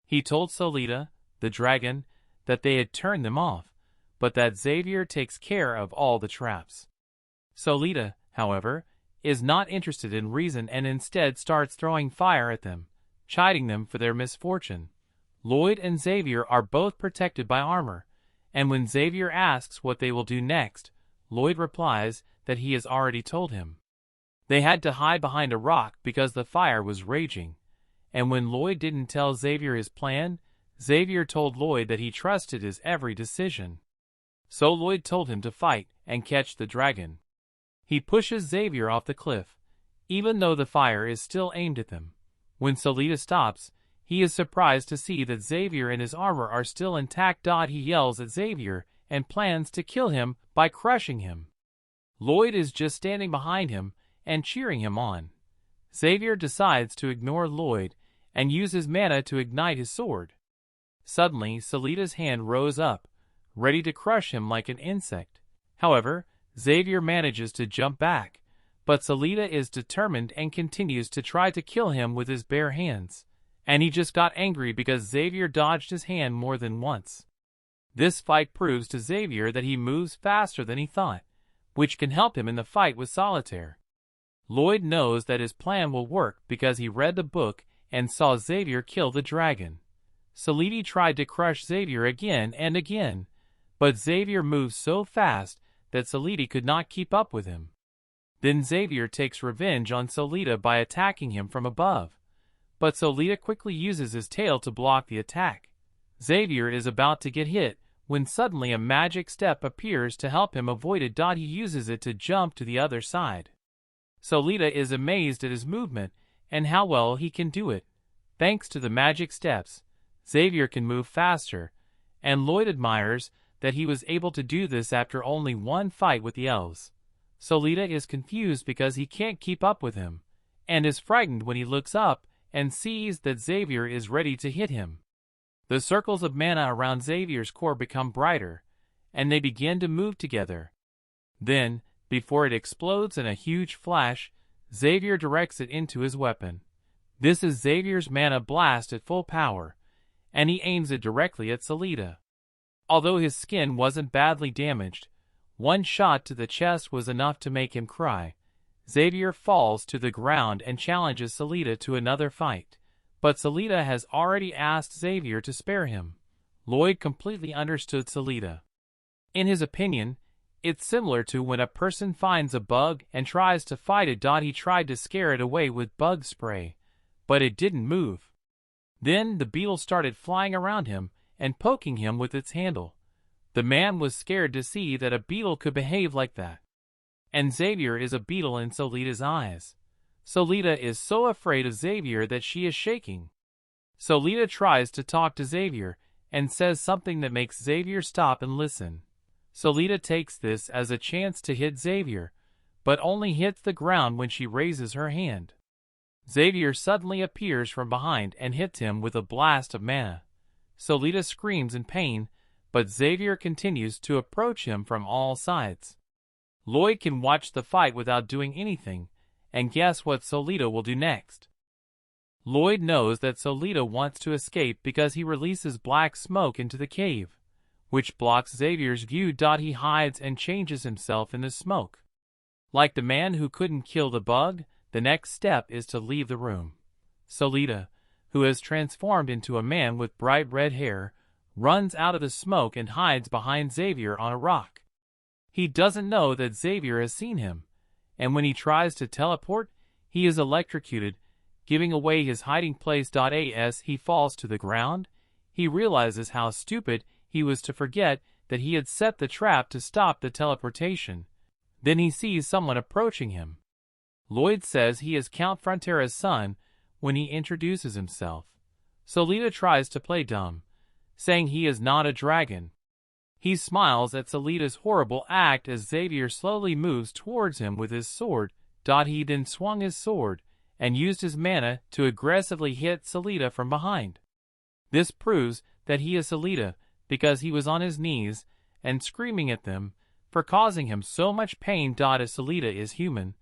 He told Solita, the dragon, that they had turned them off, but that Xavier takes care of all the traps. Solita, however, is not interested in reason and instead starts throwing fire at them, chiding them for their misfortune. Lloyd and Xavier are both protected by armor, and when Xavier asks what they will do next, Lloyd replies that he has already told him. They had to hide behind a rock because the fire was raging, and when Lloyd didn't tell Xavier his plan, Xavier told Lloyd that he trusted his every decision. So Lloyd told him to fight and catch the dragon. He pushes Xavier off the cliff, even though the fire is still aimed at them. When Solita stops, he is surprised to see that Xavier and his armor are still intact. He yells at Xavier and plans to kill him by crushing him. Lloyd is just standing behind him and cheering him on. Xavier decides to ignore Lloyd and use his mana to ignite his sword. Suddenly, Solita's hand rose up, ready to crush him like an insect. However, Xavier manages to jump back, But Salida is determined and continues to try to kill him with his bare hands. And he just got angry because Xavier dodged his hand more than once. This fight proves to Xavier that he moves faster than he thought, which can help him in the fight with Solitaire. Lloyd knows that his plan will work because he read the book and saw Xavier kill the dragon. Salida tried to crush Xavier again and again, but Xavier moves so fast that Salida could not keep up with him. Then Xavier takes revenge on Salida by attacking him from above, but Salida quickly uses his tail to block the attack. Xavier is about to get hit when suddenly a magic step appears to help him avoid it. He uses it to jump to the other side. Salida is amazed at his movement and how well he can do it. Thanks to the magic steps, Xavier can move faster, and Lloyd admires that he was able to do this after only one fight with the elves. Salida is confused because he can't keep up with him, and is frightened when he looks up and sees that Xavier is ready to hit him. The circles of mana around Xavier's core become brighter, and they begin to move together. Then, before it explodes in a huge flash, Xavier directs it into his weapon. This is Xavier's mana blast at full power, and he aims it directly at Salida. Although his skin wasn't badly damaged, one shot to the chest was enough to make him cry. Xavier falls to the ground and challenges Salida to another fight, but Salida has already asked Xavier to spare him. Lloyd completely understood Salida. In his opinion, it's similar to when a person finds a bug and tries to fight it. He tried to scare it away with bug spray, but it didn't move. Then the beetle started flying around him and poking him with its handle. The man was scared to see that a beetle could behave like that. And Xavier is a beetle in Solida's eyes. Salida is so afraid of Xavier that she is shaking. Salida tries to talk to Xavier and says something that makes Xavier stop and listen. Salida takes this as a chance to hit Xavier, but only hits the ground when she raises her hand. Xavier suddenly appears from behind and hits him with a blast of mana. Salida screams in pain, but Xavier continues to approach him from all sides. Lloyd can watch the fight without doing anything, and guess what Salida will do next? Lloyd knows that Salida wants to escape because he releases black smoke into the cave, which blocks Xavier's view. He hides and changes himself in the smoke. Like the man who couldn't kill the bug, the next step is to leave the room. Salida, who has transformed into a man with bright red hair, runs out of the smoke and hides behind Xavier on a rock. He doesn't know that Xavier has seen him, and when he tries to teleport, he is electrocuted, giving away his hiding place. As he falls to the ground, he realizes how stupid he was to forget that he had set the trap to stop the teleportation. Then he sees someone approaching him. Lloyd says he is Count Frontera's son when he introduces himself. Salida tries to play dumb, saying he is not a dragon. He smiles at Salida's horrible act as Xavier slowly moves towards him with his sword. He then swung his sword and used his mana to aggressively hit Salida from behind. This proves that he is Salida because he was on his knees and screaming at them for causing him so much pain. As Salida is human,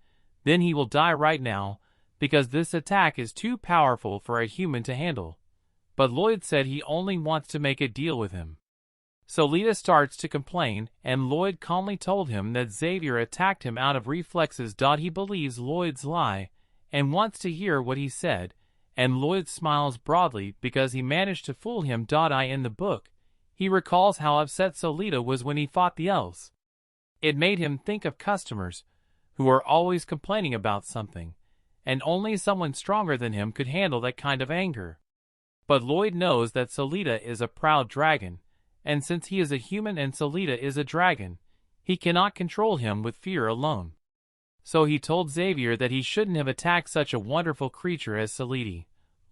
then he will die right now because this attack is too powerful for a human to handle. But Lloyd said he only wants to make a deal with him. Salida starts to complain, and Lloyd calmly told him that Xavier attacked him out of reflexes. He believes Lloyd's lie and wants to hear what he said, and Lloyd smiles broadly because he managed to fool him. In the book, he recalls how upset Salida was when he fought the elves. It made him think of customers who are always complaining about something, and only someone stronger than him could handle that kind of anger. But Lloyd knows that Salida is a proud dragon, and since he is a human and Salida is a dragon, he cannot control him with fear alone. So he told Xavier that he shouldn't have attacked such a wonderful creature as Salida.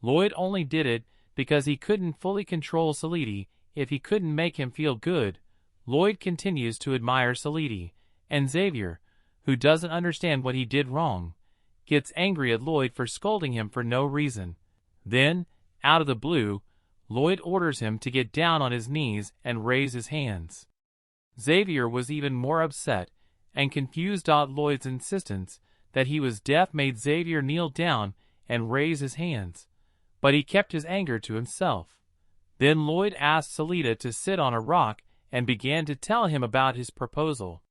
Lloyd only did it because he couldn't fully control Salida. If he couldn't make him feel good, Lloyd continues to admire Salida, and Xavier, who doesn't understand what he did wrong, gets angry at Lloyd for scolding him for no reason. Then, out of the blue, Lloyd orders him to get down on his knees and raise his hands. Xavier was even more upset and confused. Lloyd's insistence that he was deaf made Xavier kneel down and raise his hands, but he kept his anger to himself. Then Lloyd asked Salida to sit on a rock and began to tell him about his proposal.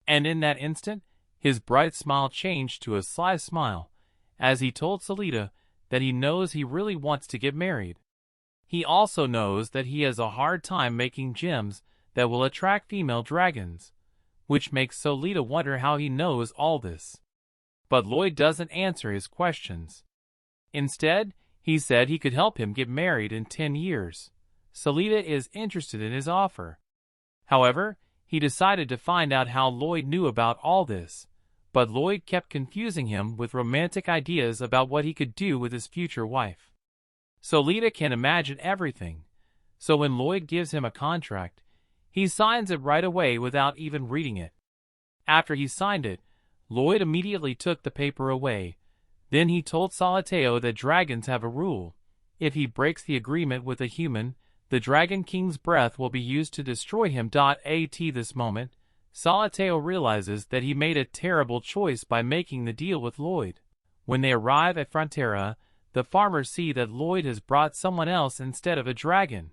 And in that instant, his bright smile changed to a sly smile, as he told Salida that he knows he really wants to get married. He also knows that he has a hard time making gems that will attract female dragons, which makes Salida wonder how he knows all this. But Lloyd doesn't answer his questions. Instead, he said he could help him get married in 10 years. Salida is interested in his offer. However, he decided to find out how Lloyd knew about all this, but Lloyd kept confusing him with romantic ideas about what he could do with his future wife. Salida can imagine everything, so when Lloyd gives him a contract, he signs it right away without even reading it. After he signed it, Lloyd immediately took the paper away. Then he told Salateo that dragons have a rule. If he breaks the agreement with a human, the Dragon King's breath will be used to destroy him. At this moment, Salateo realizes that he made a terrible choice by making the deal with Lloyd. When they arrive at Frontera, the farmers see that Lloyd has brought someone else instead of a dragon.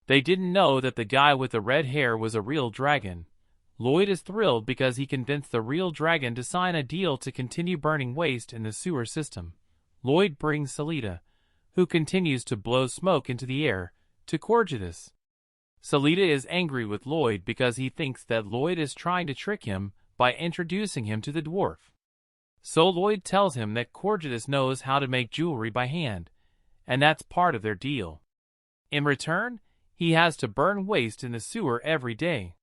They didn't know that the guy with the red hair was a real dragon. Lloyd is thrilled because he convinced the real dragon to sign a deal to continue burning waste in the sewer system. Lloyd brings Salida, who continues to blow smoke into the air, to Corgetus. Salida is angry with Lloyd because he thinks that Lloyd is trying to trick him by introducing him to the dwarf. So Lloyd tells him that Corgetus knows how to make jewelry by hand, and that's part of their deal. In return, he has to burn waste in the sewer every day.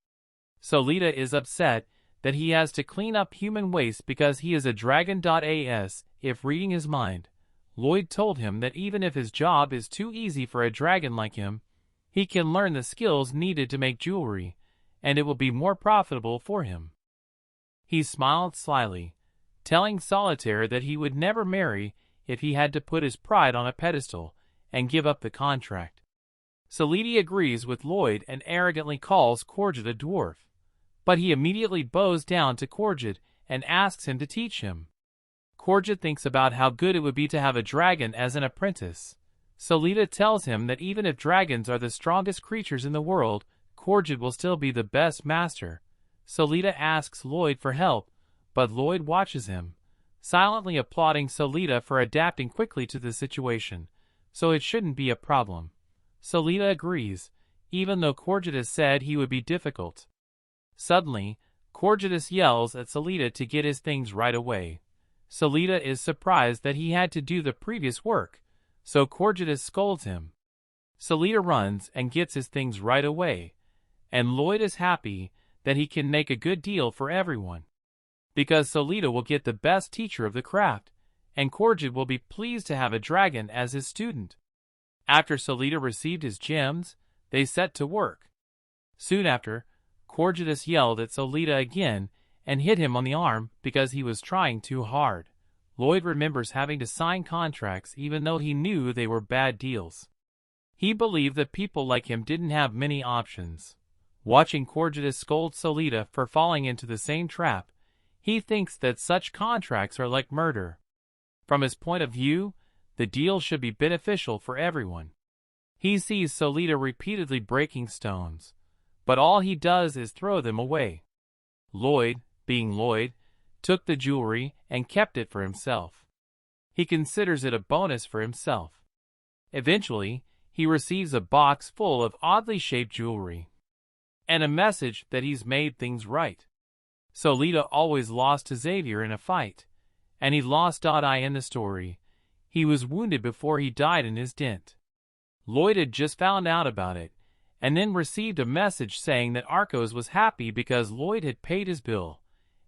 Salida is upset that he has to clean up human waste because he is a dragon. If reading his mind, Lloyd told him that even if his job is too easy for a dragon like him, he can learn the skills needed to make jewelry, and it will be more profitable for him. He smiled slyly, telling Solitaire that he would never marry if he had to put his pride on a pedestal and give up the contract. Salida agrees with Lloyd and arrogantly calls Corget a dwarf, but he immediately bows down to Corget and asks him to teach him. Corget thinks about how good it would be to have a dragon as an apprentice. Salida tells him that even if dragons are the strongest creatures in the world, Corget will still be the best master. Salida asks Lloyd for help, but Lloyd watches him, silently applauding Salida for adapting quickly to the situation, so it shouldn't be a problem. Salida agrees, even though Corgetus said he would be difficult. Suddenly, Corgetus yells at Salida to get his things right away. Salida is surprised that he had to do the previous work, so Corgetus scolds him. Salida runs and gets his things right away, and Lloyd is happy that he can make a good deal for everyone. Because Salida will get the best teacher of the craft, and Corget will be pleased to have a dragon as his student. After Salida received his gems, they set to work. Soon after, Corgetus yelled at Salida again and hit him on the arm because he was trying too hard. Lloyd remembers having to sign contracts even though he knew they were bad deals. He believed that people like him didn't have many options. Watching Corgetus scold Salida for falling into the same trap, he thinks that such contracts are like murder. From his point of view, the deal should be beneficial for everyone. He sees Salida repeatedly breaking stones, but all he does is throw them away. Lloyd, being Lloyd, took the jewelry and kept it for himself. He considers it a bonus for himself. Eventually, he receives a box full of oddly shaped jewelry and a message that he's made things right. Salida always lost to Xavier in a fight, and he lost I in the story. He was wounded before he died in his dent. Lloyd had just found out about it, and then received a message saying that Arcos was happy because Lloyd had paid his bill,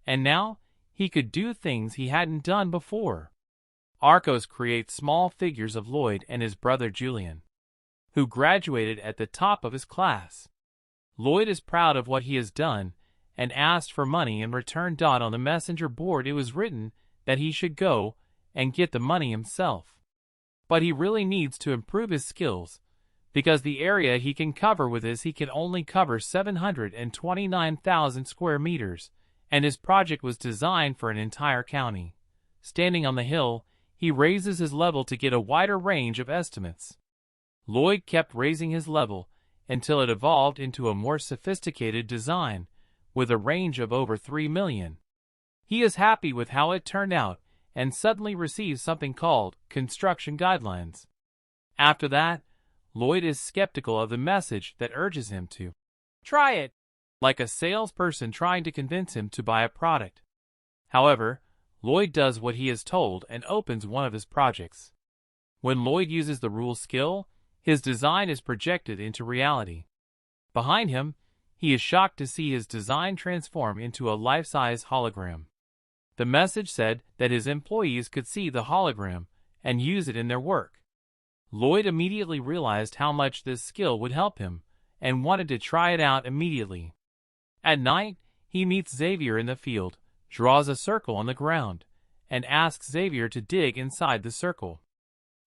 and now he could do things he hadn't done before. Arcos creates small figures of Lloyd and his brother Julian, who graduated at the top of his class. Lloyd is proud of what he has done and asked for money in return. On the messenger board it was written that he should go and get the money himself. But he really needs to improve his skills, because the area he can cover with he can only cover 729,000 square meters, and his project was designed for an entire county. Standing on the hill, he raises his level to get a wider range of estimates. Lloyd kept raising his level until it evolved into a more sophisticated design, with a range of over 3 million. He is happy with how it turned out and suddenly receives something called construction guidelines. After that, Lloyd is skeptical of the message that urges him to try it, like a salesperson trying to convince him to buy a product. However, Lloyd does what he is told and opens one of his projects. When Lloyd uses the rule skill, his design is projected into reality. Behind him, he is shocked to see his design transform into a life-size hologram. The message said that his employees could see the hologram and use it in their work. Lloyd immediately realized how much this skill would help him and wanted to try it out immediately. At night, he meets Xavier in the field, draws a circle on the ground, and asks Xavier to dig inside the circle.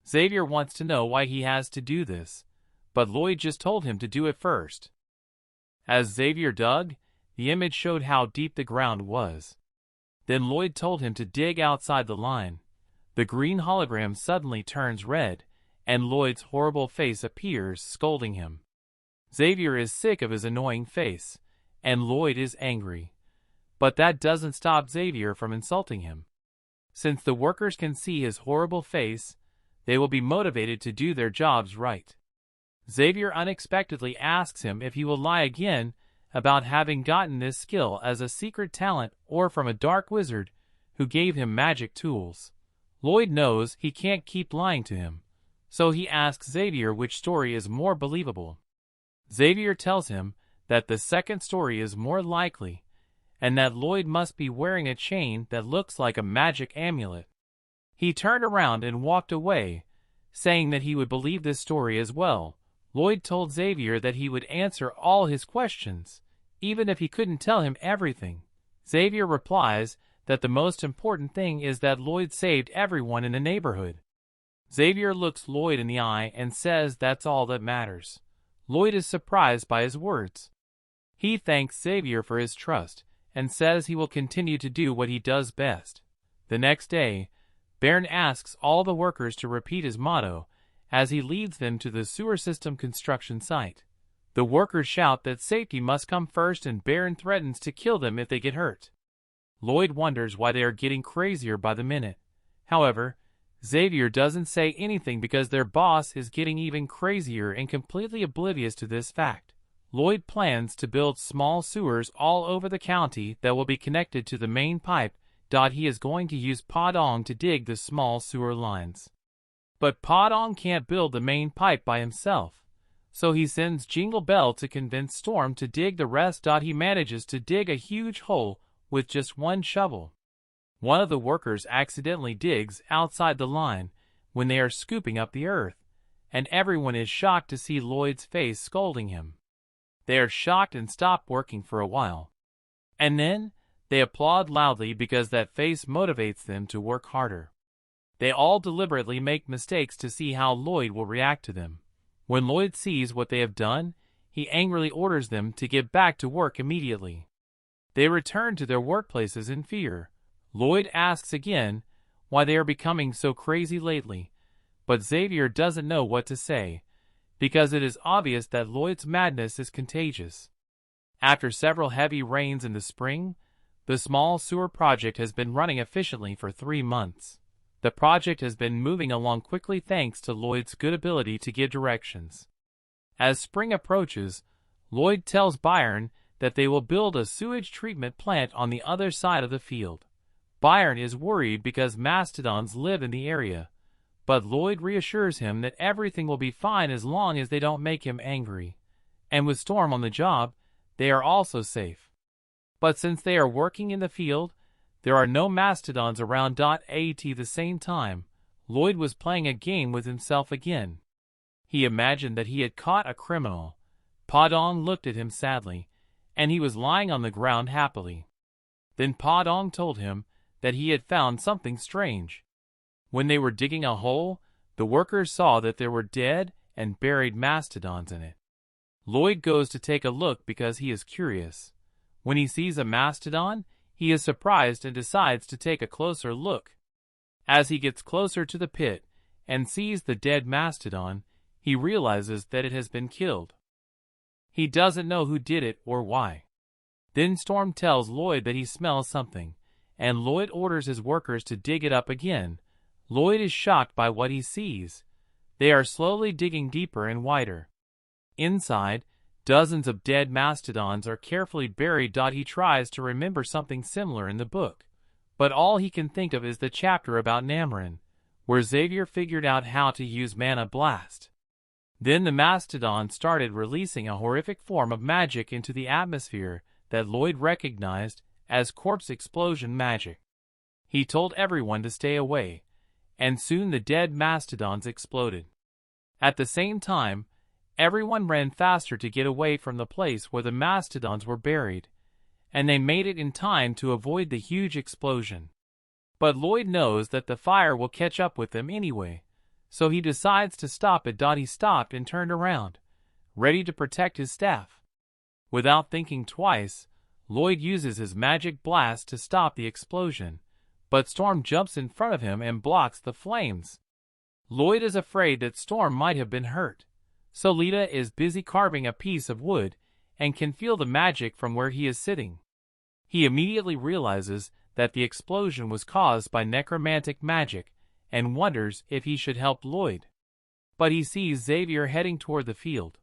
Xavier wants to know why he has to do this, but Lloyd just told him to do it first. As Xavier dug, the image showed how deep the ground was. Then Lloyd told him to dig outside the line. The green hologram suddenly turns red, and Lloyd's horrible face appears, scolding him. Xavier is sick of his annoying face, and Lloyd is angry. But that doesn't stop Xavier from insulting him. Since the workers can see his horrible face, they will be motivated to do their jobs right. Xavier unexpectedly asks him if he will lie again about having gotten this skill as a secret talent or from a dark wizard who gave him magic tools. Lloyd knows he can't keep lying to him, so he asks Xavier which story is more believable. Xavier tells him that the second story is more likely, and that Lloyd must be wearing a chain that looks like a magic amulet. He turned around and walked away, saying that he would believe this story as well. Lloyd told Xavier that he would answer all his questions, even if he couldn't tell him everything. Xavier replies that the most important thing is that Lloyd saved everyone in the neighborhood. Xavier looks Lloyd in the eye and says that's all that matters. Lloyd is surprised by his words. He thanks Xavier for his trust and says he will continue to do what he does best. The next day, Baron asks all the workers to repeat his motto as he leads them to the sewer system construction site. The workers shout that safety must come first, and Baron threatens to kill them if they get hurt. Lloyd wonders why they are getting crazier by the minute. However, Xavier doesn't say anything because their boss is getting even crazier and completely oblivious to this fact. Lloyd plans to build small sewers all over the county that will be connected to the main pipe. He is going to use Podong to dig the small sewer lines. But Podong can't build the main pipe by himself, so he sends Jingle Bell to convince Storm to dig the rest. He manages to dig a huge hole with just one shovel. One of the workers accidentally digs outside the line when they are scooping up the earth, and everyone is shocked to see Lloyd's face scolding him. They are shocked and stop working for a while. And then, they applaud loudly because that face motivates them to work harder. They all deliberately make mistakes to see how Lloyd will react to them. When Lloyd sees what they have done, he angrily orders them to get back to work immediately. They return to their workplaces in fear. Lloyd asks again why they are becoming so crazy lately, but Xavier doesn't know what to say, because it is obvious that Lloyd's madness is contagious. After several heavy rains in the spring, the small sewer project has been running efficiently for 3 months. The project has been moving along quickly thanks to Lloyd's good ability to give directions. As spring approaches, Lloyd tells Byron that they will build a sewage treatment plant on the other side of the field. Byron is worried because mastodons live in the area, but Lloyd reassures him that everything will be fine as long as they don't make him angry. And with Storm on the job, they are also safe. But since they are working in the field, there are no mastodons around. At the same time, Lloyd was playing a game with himself again. He imagined that he had caught a criminal. Podong looked at him sadly, and he was lying on the ground happily. Then Podong told him that he had found something strange. When they were digging a hole, the workers saw that there were dead and buried mastodons in it. Lloyd goes to take a look because he is curious. When he sees a mastodon, He is surprised and decides to take a closer look. As he gets closer to the pit and sees the dead mastodon, he realizes that it has been killed. He doesn't know who did it or why. Then Storm tells Lloyd that he smells something, and Lloyd orders his workers to dig it up again. Lloyd is shocked by what he sees. They are slowly digging deeper and wider. Inside, dozens of dead mastodons are carefully buried. He tries to remember something similar in the book, but all he can think of is the chapter about Namorin, where Xavier figured out how to use Mana Blast. Then the mastodon started releasing a horrific form of magic into the atmosphere that Lloyd recognized as corpse explosion magic. He told everyone to stay away, and soon the dead mastodons exploded. At the same time, everyone ran faster to get away from the place where the mastodons were buried, and they made it in time to avoid the huge explosion. But Lloyd knows that the fire will catch up with them anyway, so he decides to stop it. He stopped and turned around, ready to protect his staff. Without thinking twice, Lloyd uses his magic blast to stop the explosion, but Storm jumps in front of him and blocks the flames. Lloyd is afraid that Storm might have been hurt, so Lita is busy carving a piece of wood and can feel the magic from where he is sitting. He immediately realizes that the explosion was caused by necromantic magic and wonders if he should help Lloyd. But he sees Xavier heading toward the field,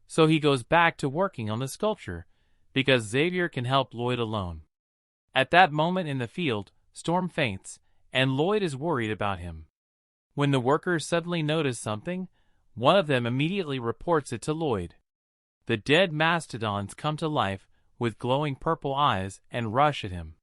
so he goes back to working on the sculpture, because Xavier can help Lloyd alone. At that moment in the field, Storm faints, and Lloyd is worried about him. When the workers suddenly notice something, one of them immediately reports it to Lloyd. The dead mastodons come to life with glowing purple eyes and rush at him.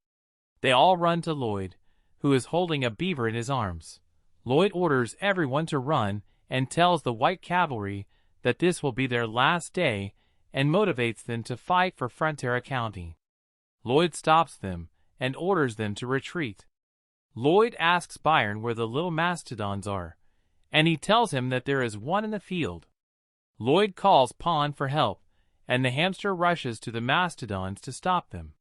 They all run to Lloyd, who is holding a beaver in his arms. Lloyd orders everyone to run and tells the White Cavalry that this will be their last day and motivates them to fight for Frontera County. Lloyd stops them and orders them to retreat. Lloyd asks Byron where the little mastodons are, and he tells him that there is one in the field. Lloyd calls Pond for help, and the hamster rushes to the mastodons to stop them.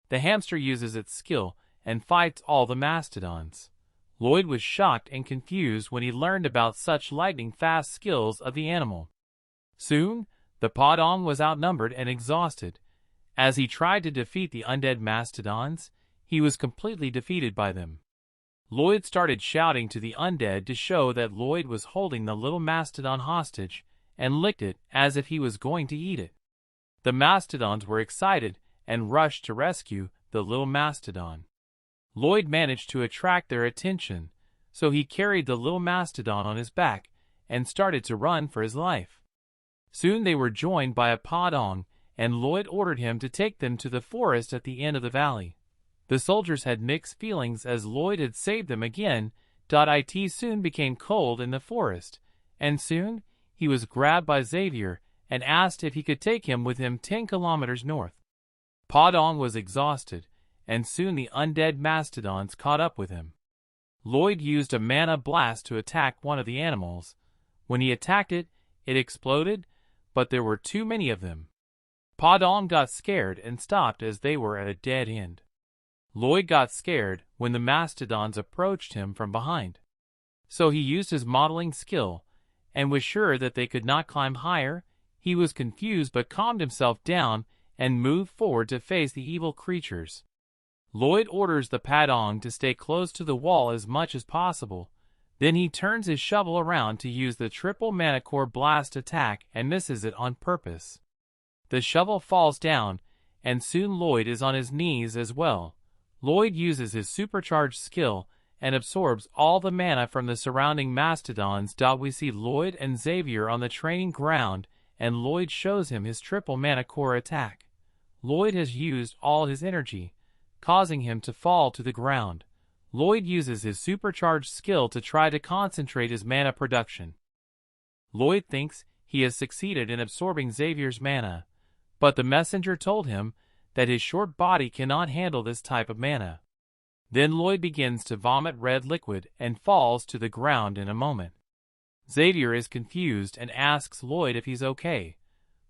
The hamster uses its skill and fights all the mastodons. Lloyd was shocked and confused when he learned about such lightning-fast skills of the animal. Soon, the Podong was outnumbered and exhausted. As he tried to defeat the undead mastodons, he was completely defeated by them. Lloyd started shouting to the undead to show that Lloyd was holding the little mastodon hostage and licked it as if he was going to eat it. The mastodons were excited and rushed to rescue the little mastodon. Lloyd managed to attract their attention, so he carried the little mastodon on his back and started to run for his life. Soon they were joined by a Podong, and Lloyd ordered him to take them to the forest at the end of the valley. The soldiers had mixed feelings as Lloyd had saved them again. It soon became cold in the forest, and soon he was grabbed by Xavier and asked if he could take him with him 10 kilometers north. Podong was exhausted, and soon the undead mastodons caught up with him. Lloyd used a mana blast to attack one of the animals. When he attacked it, it exploded, but there were too many of them. Podong got scared and stopped as they were at a dead end. Lloyd got scared when the mastodons approached him from behind. So he used his modeling skill and was sure that they could not climb higher. He was confused but calmed himself down and moved forward to face the evil creatures. Lloyd orders the Podong to stay close to the wall as much as possible. Then he turns his shovel around to use the triple mana core blast attack and misses it on purpose. The shovel falls down, and soon Lloyd is on his knees as well. Lloyd uses his supercharged skill and absorbs all the mana from the surrounding mastodons. We see Lloyd and Xavier on the training ground, and Lloyd shows him his triple mana core attack. Lloyd has used all his energy, causing him to fall to the ground. Lloyd uses his supercharged skill to try to concentrate his mana production. Lloyd thinks he has succeeded in absorbing Xavier's mana, but the messenger told him that his short body cannot handle this type of mana. Then Lloyd begins to vomit red liquid and falls to the ground in a moment. Xavier is confused and asks Lloyd if he's okay,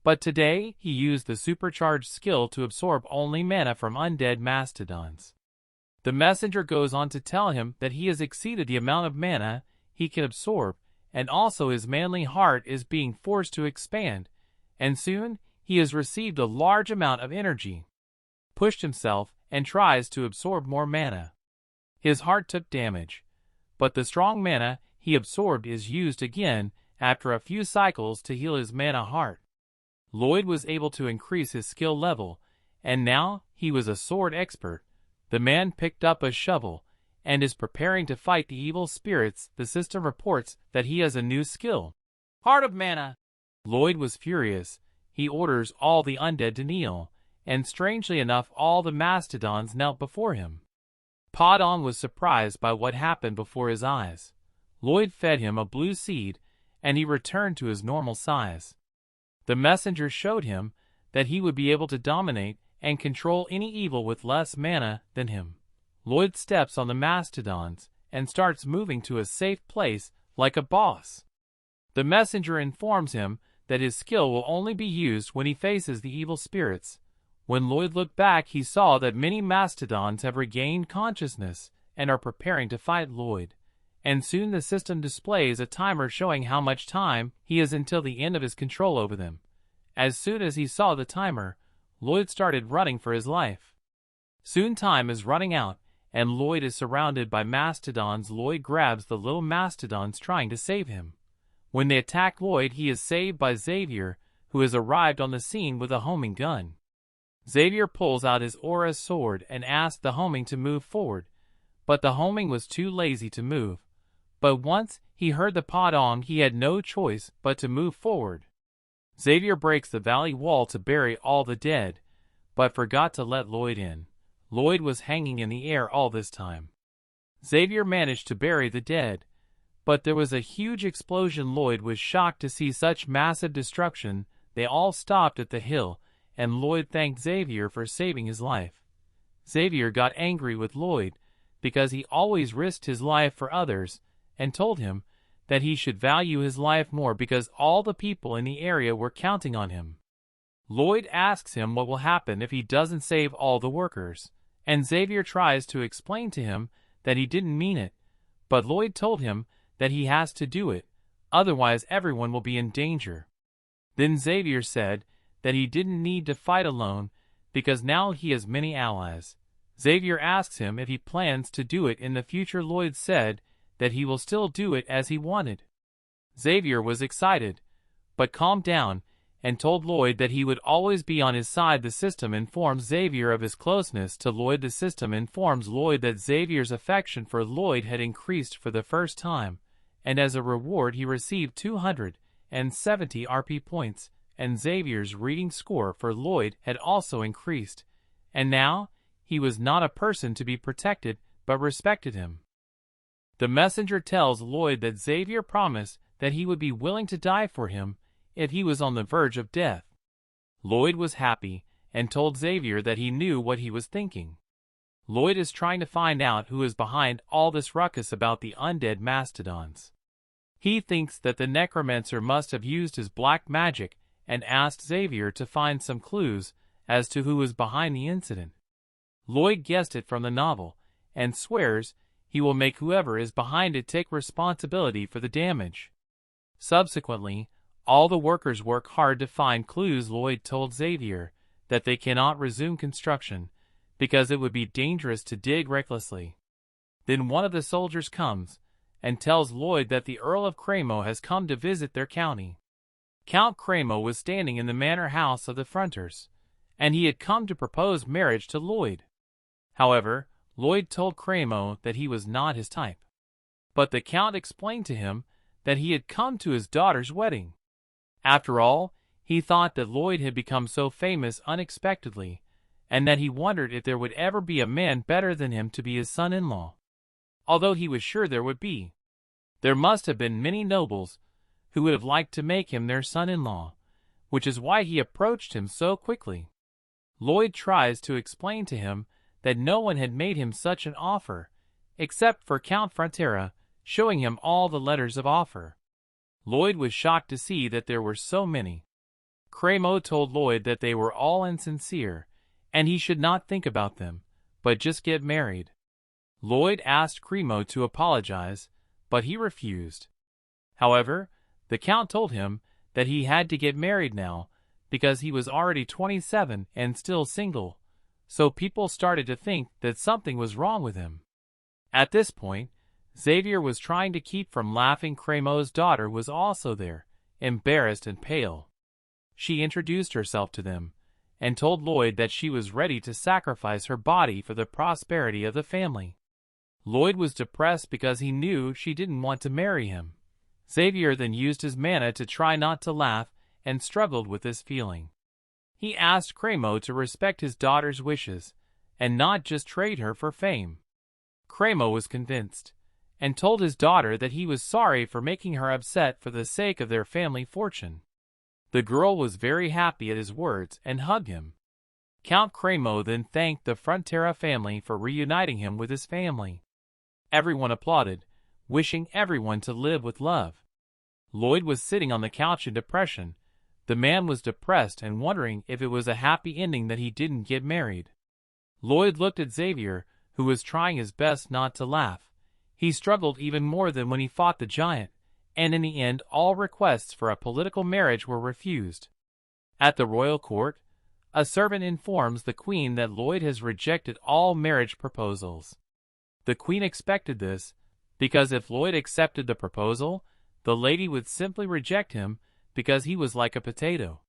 But today, he used the supercharged skill to absorb only mana from undead mastodons. The messenger goes on to tell him that he has exceeded the amount of mana he can absorb, and also his manly heart is being forced to expand, and soon he has received a large amount of energy. Pushed himself and tries to absorb more mana. His heart took damage, but the strong mana he absorbed is used again after a few cycles to heal his mana heart. Lloyd was able to increase his skill level, and now he was a sword expert. The man picked up a shovel and is preparing to fight the evil spirits. The system reports that he has a new skill. Heart of Mana! Lloyd was furious. He orders all the undead to kneel, and strangely enough all the mastodons knelt before him. Podon was surprised by what happened before his eyes. Lloyd fed him a blue seed, and he returned to his normal size. The messenger showed him that he would be able to dominate and control any evil with less mana than him. Lloyd steps on the mastodons and starts moving to a safe place like a boss. The messenger informs him that his skill will only be used when he faces the evil spirits. When Lloyd looked back, he saw that many mastodons have regained consciousness and are preparing to fight Lloyd. And soon the system displays a timer showing how much time he has until the end of his control over them. As soon as he saw the timer, Lloyd started running for his life. Soon time is running out, and Lloyd is surrounded by mastodons. Lloyd grabs the little mastodons trying to save him. When they attack Lloyd, he is saved by Xavier, who has arrived on the scene with a homing gun. Xavier pulls out his aura sword and asks the homing to move forward, but the homing was too lazy to move. But once he heard the podong, he had no choice but to move forward. Xavier breaks the valley wall to bury all the dead, but forgot to let Lloyd in. Lloyd was hanging in the air all this time. Xavier managed to bury the dead, but there was a huge explosion. Lloyd was shocked to see such massive destruction. They all stopped at the hill, and Lloyd thanked Xavier for saving his life. Xavier got angry with Lloyd because he always risked his life for others, and told him that he should value his life more because all the people in the area were counting on him. Lloyd asks him what will happen if he doesn't save all the workers, and Xavier tries to explain to him that he didn't mean it, but Lloyd told him that he has to do it, otherwise everyone will be in danger. Then Xavier said that he didn't need to fight alone because now he has many allies. Xavier asks him if he plans to do it in the future. Lloyd said that he will still do it as he wanted. Xavier was excited, but calmed down and told Lloyd that he would always be on his side. The system informs Xavier of his closeness to Lloyd. The system informs Lloyd that Xavier's affection for Lloyd had increased for the first time, and as a reward he received 270 RP points, and Xavier's reading score for Lloyd had also increased, and now he was not a person to be protected but respected him. The messenger tells Lloyd that Xavier promised that he would be willing to die for him if he was on the verge of death. Lloyd was happy and told Xavier that he knew what he was thinking. Lloyd is trying to find out who is behind all this ruckus about the undead mastodons. He thinks that the necromancer must have used his black magic and asked Xavier to find some clues as to who was behind the incident. Lloyd guessed it from the novel and swears he will make whoever is behind it take responsibility for the damage. Subsequently, all the workers work hard to find clues. Lloyd told Xavier that they cannot resume construction because it would be dangerous to dig recklessly. Then one of the soldiers comes and tells Lloyd that the Earl of Cremo has come to visit their county. Count Cremo was standing in the manor house of the Fronters, and he had come to propose marriage to Lloyd. However, Lloyd told Cremo that he was not his type. But the Count explained to him that he had come to his daughter's wedding. After all, he thought that Lloyd had become so famous unexpectedly, and that he wondered if there would ever be a man better than him to be his son-in-law. Although he was sure there would be. There must have been many nobles who would have liked to make him their son-in-law, which is why he approached him so quickly. Lloyd tries to explain to him that no one had made him such an offer, except for Count Frontera, showing him all the letters of offer. Lloyd was shocked to see that there were so many. Cremo told Lloyd that they were all insincere, and he should not think about them, but just get married. Lloyd asked Cremo to apologize, but he refused. However, the Count told him that he had to get married now, because he was already 27 and still single, so people started to think that something was wrong with him. At this point, Xavier was trying to keep from laughing. Cremo's daughter was also there, embarrassed and pale. She introduced herself to them, and told Lloyd that she was ready to sacrifice her body for the prosperity of the family. Lloyd was depressed because he knew she didn't want to marry him. Xavier then used his mana to try not to laugh and struggled with this feeling. He asked Cremo to respect his daughter's wishes and not just trade her for fame. Cremo was convinced and told his daughter that he was sorry for making her upset for the sake of their family fortune. The girl was very happy at his words and hugged him. Count Cremo then thanked the Frontera family for reuniting him with his family. Everyone applauded, wishing everyone to live with love. Lloyd was sitting on the couch in depression. The man was depressed and wondering if it was a happy ending that he didn't get married. Lloyd looked at Xavier, who was trying his best not to laugh. He struggled even more than when he fought the giant, and in the end all requests for a political marriage were refused. At the royal court, a servant informs the queen that Lloyd has rejected all marriage proposals. The queen expected this, because if Lloyd accepted the proposal, the lady would simply reject him because he was like a potato.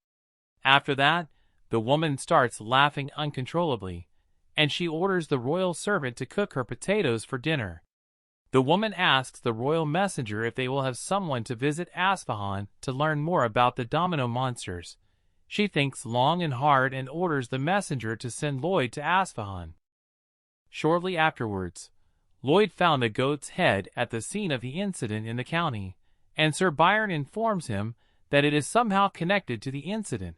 After that, the woman starts laughing uncontrollably, and she orders the royal servant to cook her potatoes for dinner. The woman asks the royal messenger if they will have someone to visit Asfahan to learn more about the domino monsters. She thinks long and hard and orders the messenger to send Lloyd to Asfahan. Shortly afterwards, Lloyd found a goat's head at the scene of the incident in the county, and Sir Byron informs him that it is somehow connected to the incident.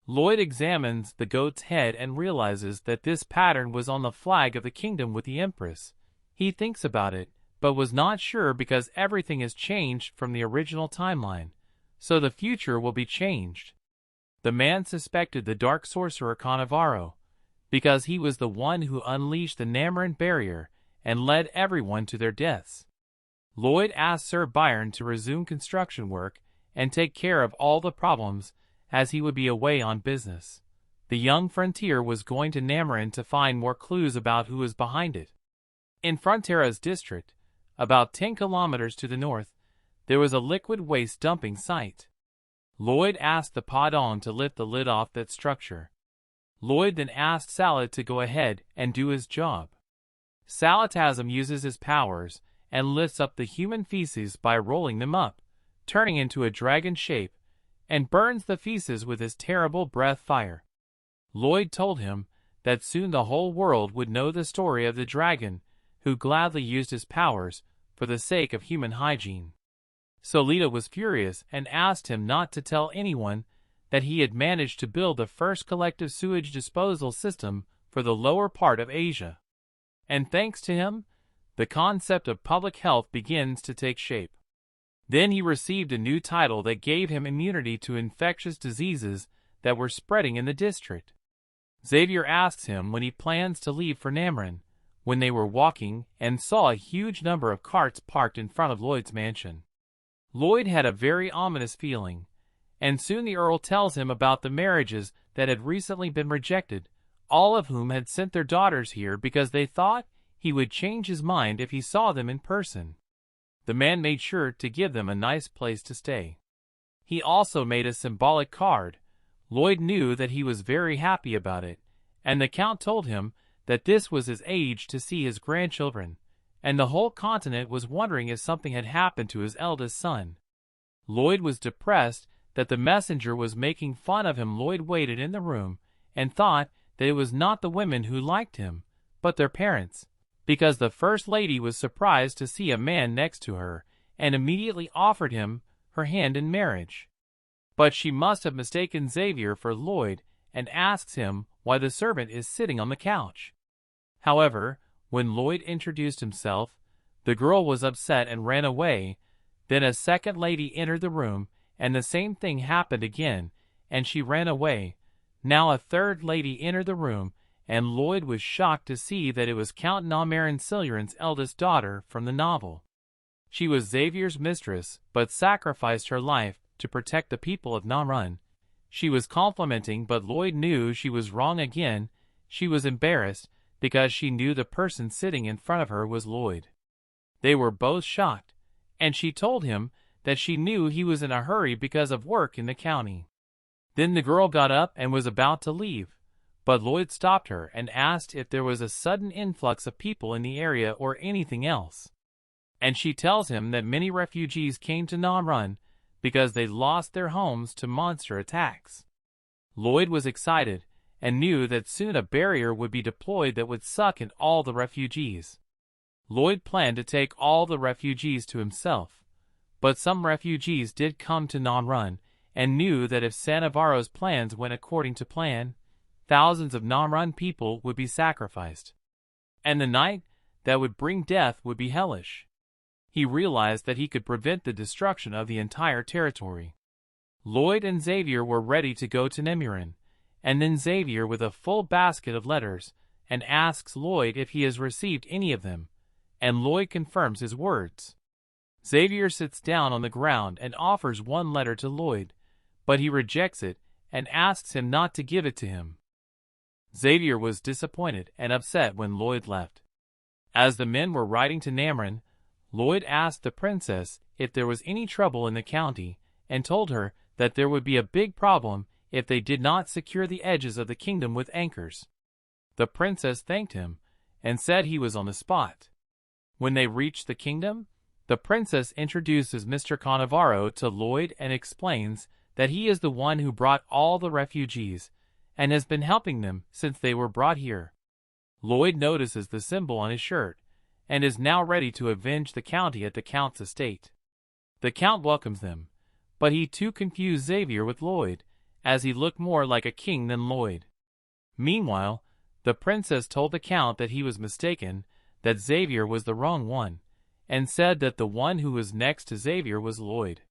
Lloyd examines the goat's head and realizes that this pattern was on the flag of the kingdom with the Empress. He thinks about it, but was not sure because everything has changed from the original timeline, so the future will be changed. The man suspected the dark sorcerer Cannavaro, because he was the one who unleashed the Namoran barrier and led everyone to their deaths. Lloyd asked Sir Byron to resume construction work and take care of all the problems, as he would be away on business. The young frontier was going to Namoran to find more clues about who was behind it. In Frontera's district, about 10 kilometers to the north, there was a liquid waste dumping site. Lloyd asked the Padon to lift the lid off that structure. Lloyd then asked Salat to go ahead and do his job. Salatasm uses his powers and lifts up the human feces by rolling them up, turning into a dragon shape, and burns the feces with his terrible breath fire. Lloyd told him that soon the whole world would know the story of the dragon, who gladly used his powers for the sake of human hygiene. Solita was furious and asked him not to tell anyone that he had managed to build the first collective sewage disposal system for the lower part of Asia. And thanks to him, the concept of public health begins to take shape. Then he received a new title that gave him immunity to infectious diseases that were spreading in the district. Xavier asks him when he plans to leave for Namoran, when they were walking and saw a huge number of carts parked in front of Lloyd's mansion. Lloyd had a very ominous feeling, and soon the Earl tells him about the marriages that had recently been rejected, all of whom had sent their daughters here because they thought he would change his mind if he saw them in person. The man made sure to give them a nice place to stay. He also made a symbolic card. Lloyd knew that he was very happy about it, and the Count told him that this was his age to see his grandchildren, and the whole continent was wondering if something had happened to his eldest son. Lloyd was depressed that the messenger was making fun of him. Lloyd waited in the room and thought that it was not the women who liked him, but their parents, because the First Lady was surprised to see a man next to her and immediately offered him her hand in marriage. But she must have mistaken Xavier for Lloyd and asks him why the servant is sitting on the couch. However, when Lloyd introduced himself, the girl was upset and ran away. Then a second lady entered the room, and the same thing happened again, and she ran away. Now a third lady entered the room, and Lloyd was shocked to see that it was Count Namarin Silurian's eldest daughter from the novel. She was Xavier's mistress, but sacrificed her life to protect the people of Namrun. She was complimenting, but Lloyd knew she was wrong again. She was embarrassed, because she knew the person sitting in front of her was Lloyd. They were both shocked, and she told him that she knew he was in a hurry because of work in the county. Then the girl got up and was about to leave, but Lloyd stopped her and asked if there was a sudden influx of people in the area or anything else. And she tells him that many refugees came to Namrun because they lost their homes to monster attacks. Lloyd was excited and knew that soon a barrier would be deployed that would suck in all the refugees. Lloyd planned to take all the refugees to himself, but some refugees did come to Namrun and knew that if Sanavaro's plans went according to plan, thousands of Namrun people would be sacrificed, and the night that would bring death would be hellish. He realized that he could prevent the destruction of the entire territory. Lloyd and Xavier were ready to go to Nemurin, and then Xavier with a full basket of letters and asks Lloyd if he has received any of them, and Lloyd confirms his words. Xavier sits down on the ground and offers one letter to Lloyd, but he rejects it and asks him not to give it to him. Xavier was disappointed and upset when Lloyd left. As the men were riding to Namrun, Lloyd asked the princess if there was any trouble in the county and told her that there would be a big problem if they did not secure the edges of the kingdom with anchors. The princess thanked him and said he was on the spot. When they reached the kingdom, the princess introduces Mr. Cannavaro to Lloyd and explains that he is the one who brought all the refugees and has been helping them since they were brought here. Lloyd notices the symbol on his shirt and is now ready to avenge the county at the count's estate. The count welcomes them, but he too confused Xavier with Lloyd, as he looked more like a king than Lloyd. Meanwhile, the princess told the count that he was mistaken, that Xavier was the wrong one, and said that the one who was next to Xavier was Lloyd.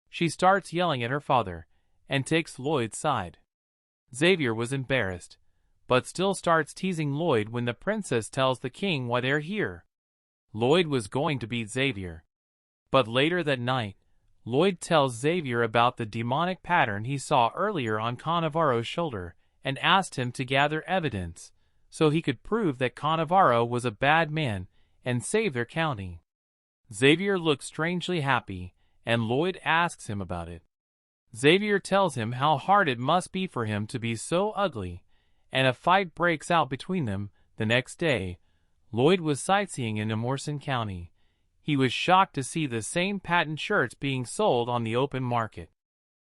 She starts yelling at her father, and takes Lloyd's side. Xavier was embarrassed, but still starts teasing Lloyd when the princess tells the king why they're here. Lloyd was going to beat Xavier. But later that night, Lloyd tells Xavier about the demonic pattern he saw earlier on Cannavaro's shoulder and asked him to gather evidence so he could prove that Cannavaro was a bad man and save their county. Xavier looks strangely happy, and Lloyd asks him about it. Xavier tells him how hard it must be for him to be so ugly, and a fight breaks out between them. The next day, Lloyd was sightseeing in Amorson County. He was shocked to see the same patent shirts being sold on the open market.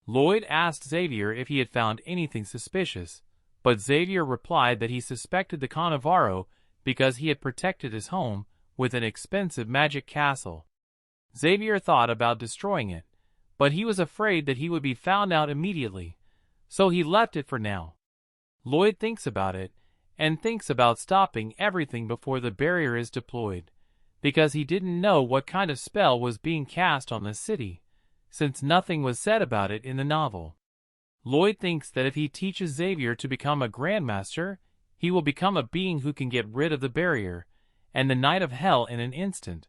Lloyd asked Xavier if he had found anything suspicious, but Xavier replied that he suspected the Cannavaro because he had protected his home with an expensive magic castle. Xavier thought about destroying it, but he was afraid that he would be found out immediately, so he left it for now. Lloyd thinks about it, and thinks about stopping everything before the barrier is deployed, because he didn't know what kind of spell was being cast on the city, since nothing was said about it in the novel. Lloyd thinks that if he teaches Xavier to become a Grandmaster, he will become a being who can get rid of the barrier and the night of hell in an instant.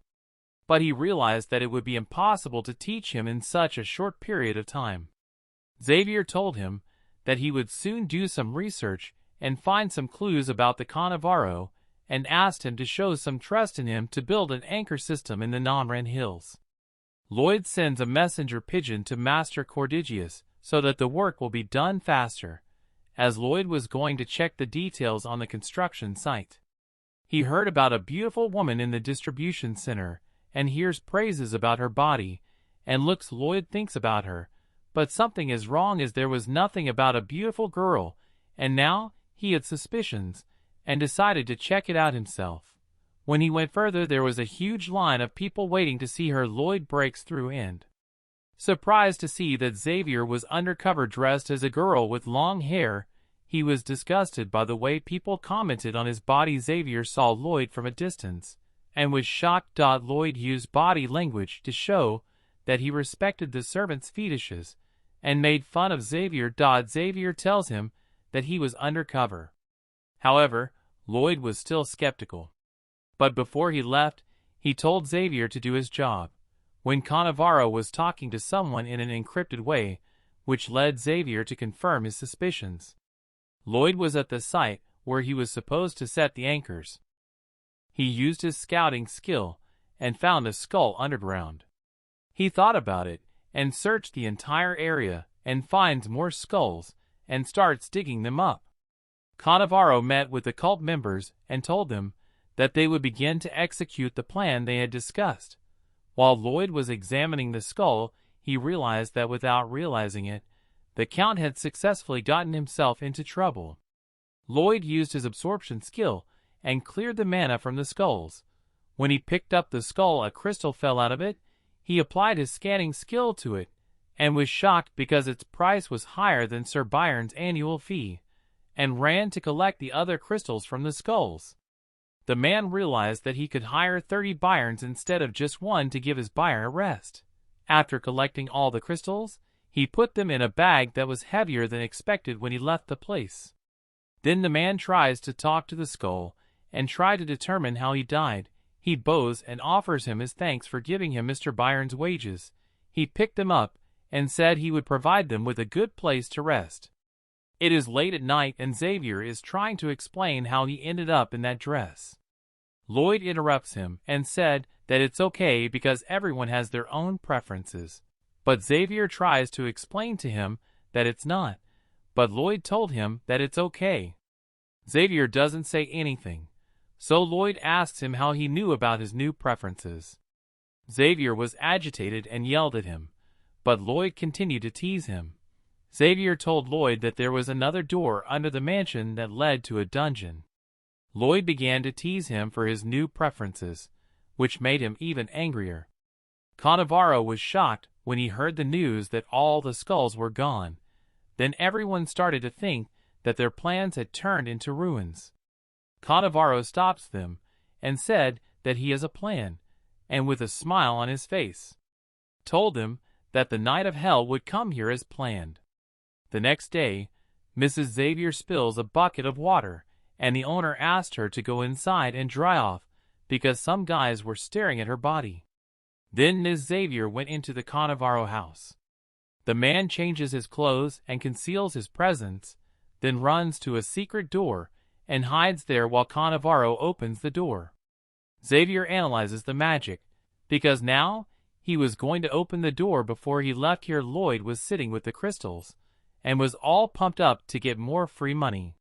But he realized that it would be impossible to teach him in such a short period of time. Xavier told him that he would soon do some research and find some clues about the Cannavaro, and asked him to show some trust in him to build an anchor system in the Namran Hills. Lloyd sends a messenger pigeon to Master Cordigius so that the work will be done faster, as Lloyd was going to check the details on the construction site. He heard about a beautiful woman in the distribution center, and hears praises about her body, and looks Lloyd thinks about her, but something is wrong as there was nothing about a beautiful girl, and now he had suspicions, and decided to check it out himself. When he went further, there was a huge line of people waiting to see her. Lloyd breaks through and, surprised to see that Xavier was undercover dressed as a girl with long hair, he was disgusted by the way people commented on his body. Xavier saw Lloyd from a distance, and was shocked. Lloyd used body language to show that he respected the servants' fetishes, and made fun of Xavier. Xavier tells him that he was undercover. However, Lloyd was still skeptical. But before he left, he told Xavier to do his job. When Cannavaro was talking to someone in an encrypted way, which led Xavier to confirm his suspicions. Lloyd was at the site where he was supposed to set the anchors. He used his scouting skill and found a skull underground. He thought about it and searched the entire area and finds more skulls and starts digging them up. Cannavaro met with the cult members and told them that they would begin to execute the plan they had discussed. While Lloyd was examining the skull, he realized that without realizing it, the Count had successfully gotten himself into trouble. Lloyd used his absorption skill and cleared the mana from the skulls. When he picked up the skull, a crystal fell out of it. He applied his scanning skill to it and was shocked because its price was higher than Sir Byron's annual fee, and ran to collect the other crystals from the skulls. The man realized that he could hire 30 Byrons instead of just one to give his buyer a rest. After collecting all the crystals, he put them in a bag that was heavier than expected when he left the place. Then the man tries to talk to the skull and try to determine how he died. He bows and offers him his thanks for giving him Mr. Byron's wages. He picked them up and said he would provide them with a good place to rest. It is late at night and Xavier is trying to explain how he ended up in that dress. Lloyd interrupts him and said that it's okay because everyone has their own preferences. But Xavier tries to explain to him that it's not, but Lloyd told him that it's okay. Xavier doesn't say anything, so Lloyd asks him how he knew about his new preferences. Xavier was agitated and yelled at him, but Lloyd continued to tease him. Xavier told Lloyd that there was another door under the mansion that led to a dungeon. Lloyd began to tease him for his new preferences, which made him even angrier. Cannavaro was shocked when he heard the news that all the skulls were gone. Then everyone started to think that their plans had turned into ruins. Cannavaro stops them and said that he has a plan, and with a smile on his face, told them that the Knight of Hell would come here as planned. The next day, Mrs. Xavier spills a bucket of water, and the owner asked her to go inside and dry off because some guys were staring at her body. Then Ms. Xavier went into the Cannavaro house. The man changes his clothes and conceals his presence, then runs to a secret door and hides there while Cannavaro opens the door. Xavier analyzes the magic, because now he was going to open the door before he left here. Lloyd was sitting with the crystals, and was all pumped up to get more free money.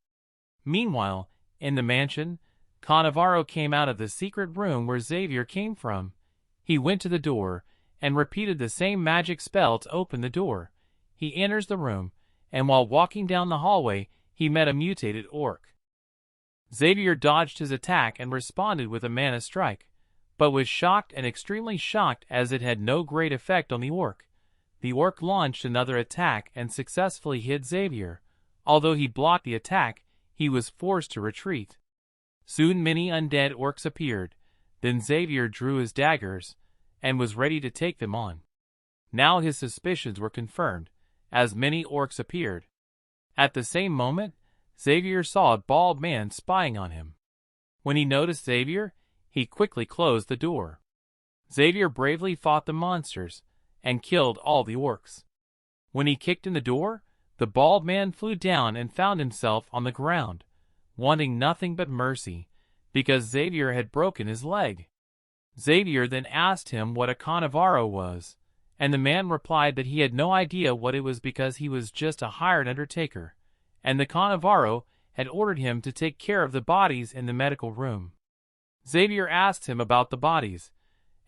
Meanwhile, in the mansion, Cannavaro came out of the secret room where Xavier came from. He went to the door and repeated the same magic spell to open the door. He enters the room, and while walking down the hallway, he met a mutated orc. Xavier dodged his attack and responded with a mana strike, but was shocked and extremely shocked as it had no great effect on the orc. The orc launched another attack and successfully hit Xavier. Although he blocked the attack, he was forced to retreat. Soon many undead orcs appeared. Then Xavier drew his daggers and was ready to take them on. Now his suspicions were confirmed, as many orcs appeared. At the same moment, Xavier saw a bald man spying on him. When he noticed Xavier, he quickly closed the door. Xavier bravely fought the monsters and killed all the orcs. When he kicked in the door, the bald man flew down and found himself on the ground, wanting nothing but mercy, because Xavier had broken his leg. Xavier then asked him what a Cannavaro was, and the man replied that he had no idea what it was because he was just a hired undertaker, and the Cannavaro had ordered him to take care of the bodies in the medical room. Xavier asks him about the bodies,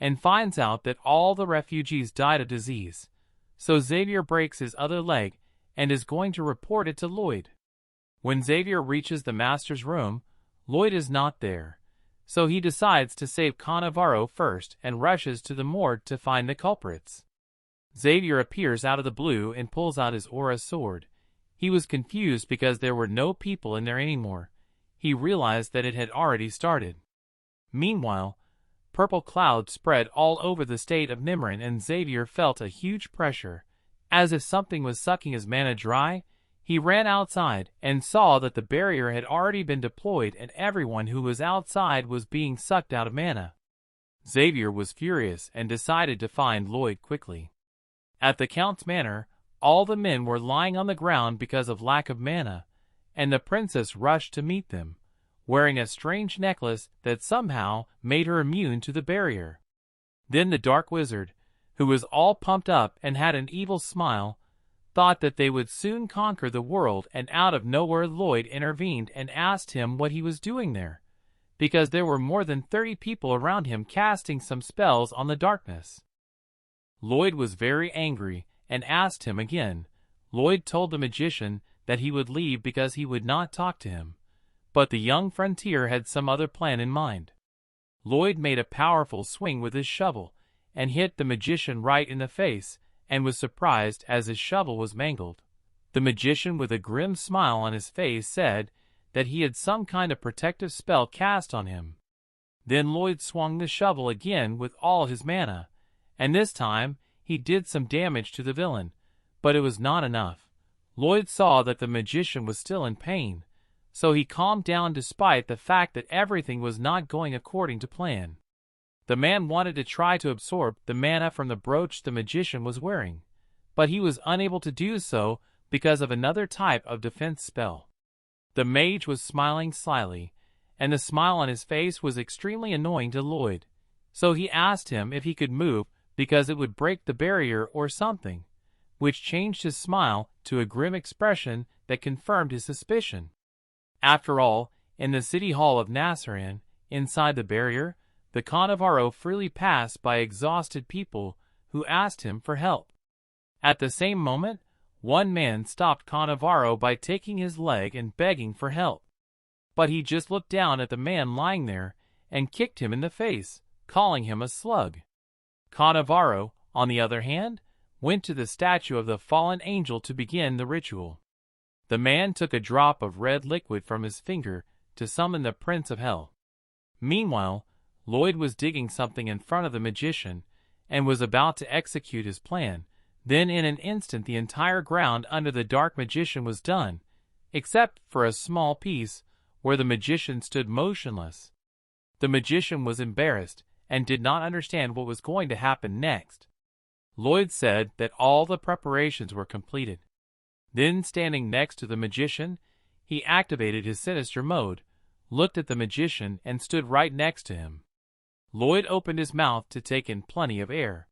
and finds out that all the refugees died of disease, so Xavier breaks his other leg and is going to report it to Lloyd. When Xavier reaches the master's room, Lloyd is not there, so he decides to save Cannavaro first and rushes to the morgue to find the culprits. Xavier appears out of the blue and pulls out his aura sword. He was confused because there were no people in there anymore. He realized that it had already started. Meanwhile, purple clouds spread all over the state of Nimrin and Xavier felt a huge pressure. As if something was sucking his mana dry, he ran outside and saw that the barrier had already been deployed and everyone who was outside was being sucked out of mana. Xavier was furious and decided to find Lloyd quickly. At the Count's manor, all the men were lying on the ground because of lack of mana, and the princess rushed to meet them, wearing a strange necklace that somehow made her immune to the barrier. Then the dark wizard, who was all pumped up and had an evil smile, thought that they would soon conquer the world, and out of nowhere Lloyd intervened and asked him what he was doing there, because there were more than 30 people around him casting some spells on the darkness. Lloyd was very angry and asked him again. Lloyd told the magician that he would leave because he would not talk to him, but the young frontier had some other plan in mind. Lloyd made a powerful swing with his shovel and hit the magician right in the face, and was surprised as his shovel was mangled. The magician, with a grim smile on his face, said that he had some kind of protective spell cast on him. Then Lloyd swung the shovel again with all his mana, and this time he did some damage to the villain, but it was not enough. Lloyd saw that the magician was still in pain, so he calmed down despite the fact that everything was not going according to plan. The man wanted to try to absorb the mana from the brooch the magician was wearing, but he was unable to do so because of another type of defense spell. The mage was smiling slyly, and the smile on his face was extremely annoying to Lloyd, so he asked him if he could move because it would break the barrier or something, which changed his smile to a grim expression that confirmed his suspicion. After all, in the city hall of Nassaran, inside the barrier, the Cannavaro freely passed by exhausted people who asked him for help. At the same moment, one man stopped Cannavaro by taking his leg and begging for help. But he just looked down at the man lying there and kicked him in the face, calling him a slug. Cannavaro, on the other hand, went to the statue of the fallen angel to begin the ritual. The man took a drop of red liquid from his finger to summon the Prince of Hell. Meanwhile, Lloyd was digging something in front of the magician and was about to execute his plan. Then in an instant the entire ground under the dark magician was done, except for a small piece where the magician stood motionless. The magician was embarrassed and did not understand what was going to happen next. Lloyd said that all the preparations were completed. Then, standing next to the magician, he activated his sinister mode, looked at the magician, and stood right next to him. Lloyd opened his mouth to take in plenty of air,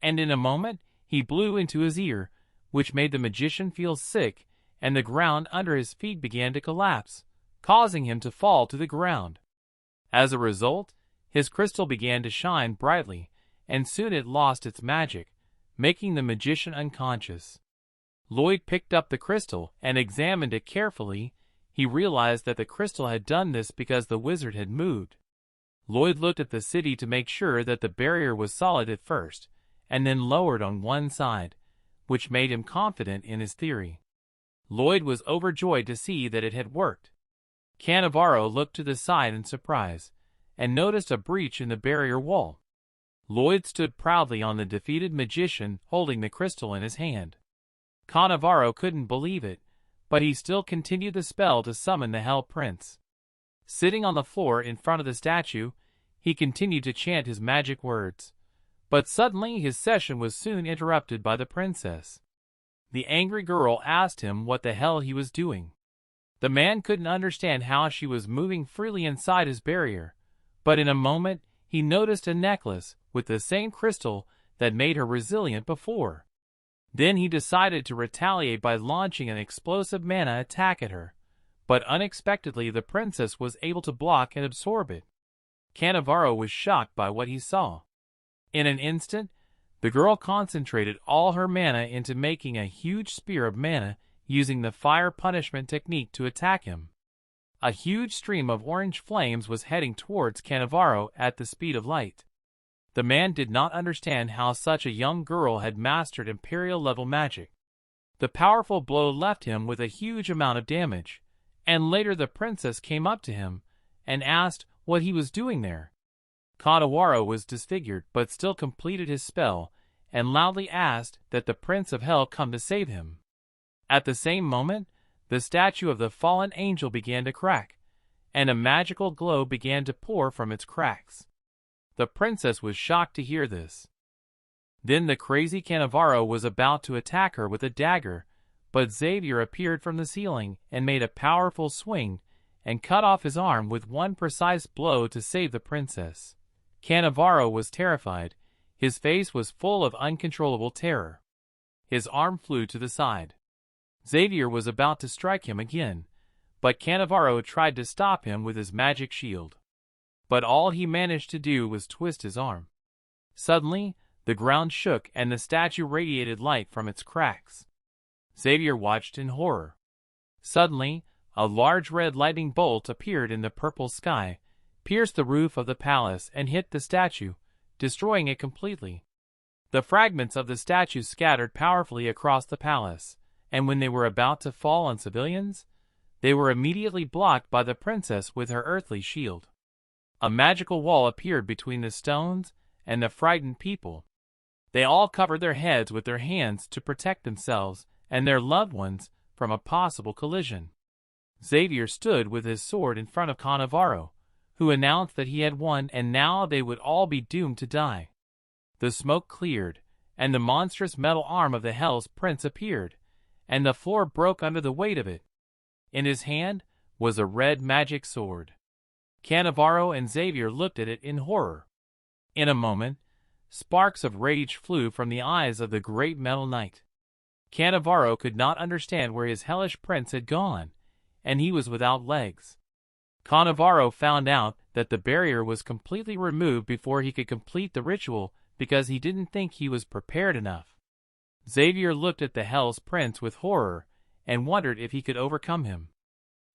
and in a moment he blew into his ear, which made the magician feel sick, and the ground under his feet began to collapse, causing him to fall to the ground. As a result, his crystal began to shine brightly, and soon it lost its magic, making the magician unconscious. Lloyd picked up the crystal and examined it carefully. He realized that the crystal had done this because the wizard had moved. Lloyd looked at the city to make sure that the barrier was solid at first, and then lowered on one side, which made him confident in his theory. Lloyd was overjoyed to see that it had worked. Cannavaro looked to the side in surprise, and noticed a breach in the barrier wall. Lloyd stood proudly on the defeated magician, holding the crystal in his hand. Cannavaro couldn't believe it, but he still continued the spell to summon the Hell Prince. Sitting on the floor in front of the statue, he continued to chant his magic words. But suddenly his session was soon interrupted by the princess. The angry girl asked him what the hell he was doing. The man couldn't understand how she was moving freely inside his barrier, but in a moment he noticed a necklace with the same crystal that made her resilient before. Then he decided to retaliate by launching an explosive mana attack at her, but unexpectedly the princess was able to block and absorb it. Cannavaro was shocked by what he saw. In an instant, the girl concentrated all her mana into making a huge spear of mana using the fire punishment technique to attack him. A huge stream of orange flames was heading towards Cannavaro at the speed of light. The man did not understand how such a young girl had mastered Imperial-level magic. The powerful blow left him with a huge amount of damage, and later the princess came up to him and asked what he was doing there. Cannavaro was disfigured but still completed his spell and loudly asked that the Prince of Hell come to save him. At the same moment, the statue of the fallen angel began to crack, and a magical glow began to pour from its cracks. The princess was shocked to hear this. Then the crazy Cannavaro was about to attack her with a dagger, but Xavier appeared from the ceiling and made a powerful swing and cut off his arm with one precise blow to save the princess. Cannavaro was terrified. His face was full of uncontrollable terror. His arm flew to the side. Xavier was about to strike him again, but Cannavaro tried to stop him with his magic shield. But all he managed to do was twist his arm. Suddenly, the ground shook and the statue radiated light from its cracks. Xavier watched in horror. Suddenly, a large red lightning bolt appeared in the purple sky, pierced the roof of the palace and hit the statue, destroying it completely. The fragments of the statue scattered powerfully across the palace, and when they were about to fall on civilians, they were immediately blocked by the princess with her earthly shield. A magical wall appeared between the stones and the frightened people. They all covered their heads with their hands to protect themselves and their loved ones from a possible collision. Xavier stood with his sword in front of Cannavaro, who announced that he had won and now they would all be doomed to die. The smoke cleared, and the monstrous metal arm of the Hell's Prince appeared, and the floor broke under the weight of it. In his hand was a red magic sword. Cannavaro and Xavier looked at it in horror. In a moment, sparks of rage flew from the eyes of the great metal knight. Cannavaro could not understand where his hellish prince had gone, and he was without legs. Cannavaro found out that the barrier was completely removed before he could complete the ritual because he didn't think he was prepared enough. Xavier looked at the Hell's Prince with horror and wondered if he could overcome him.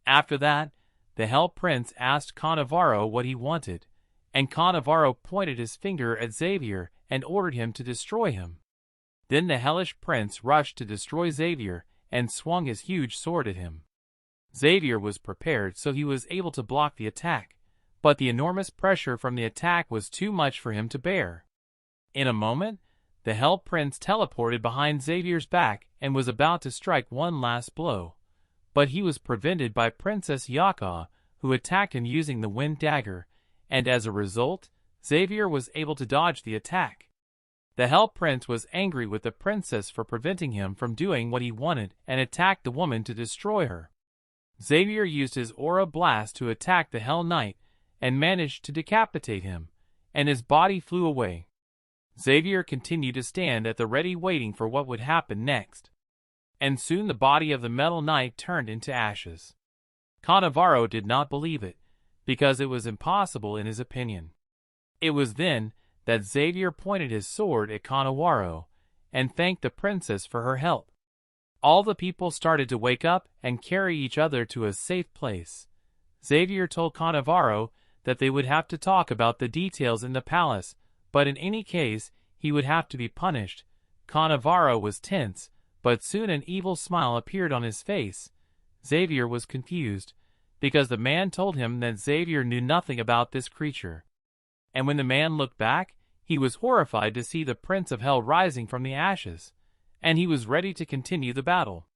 After that, the Hell Prince asked Cannavaro what he wanted, and Cannavaro pointed his finger at Xavier and ordered him to destroy him. Then the hellish prince rushed to destroy Xavier and swung his huge sword at him. Xavier was prepared, so he was able to block the attack, but the enormous pressure from the attack was too much for him to bear. In a moment, the Hell Prince teleported behind Xavier's back and was about to strike one last blow, but he was prevented by Princess Yaka, who attacked him using the wind dagger, and as a result, Xavier was able to dodge the attack. The Hell Prince was angry with the princess for preventing him from doing what he wanted and attacked the woman to destroy her. Xavier used his aura blast to attack the Hell Knight and managed to decapitate him, and his body flew away. Xavier continued to stand at the ready waiting for what would happen next. And soon the body of the Metal Knight turned into ashes. Cannavaro did not believe it, because it was impossible in his opinion. It was then that Xavier pointed his sword at Cannavaro and thanked the princess for her help. All the people started to wake up and carry each other to a safe place. Xavier told Cannavaro that they would have to talk about the details in the palace, but in any case, he would have to be punished. Cannavaro was tense, but soon an evil smile appeared on his face. Xavier was confused, because the man told him that Xavier knew nothing about this creature. And when the man looked back, he was horrified to see the Prince of Hell rising from the ashes, and he was ready to continue the battle.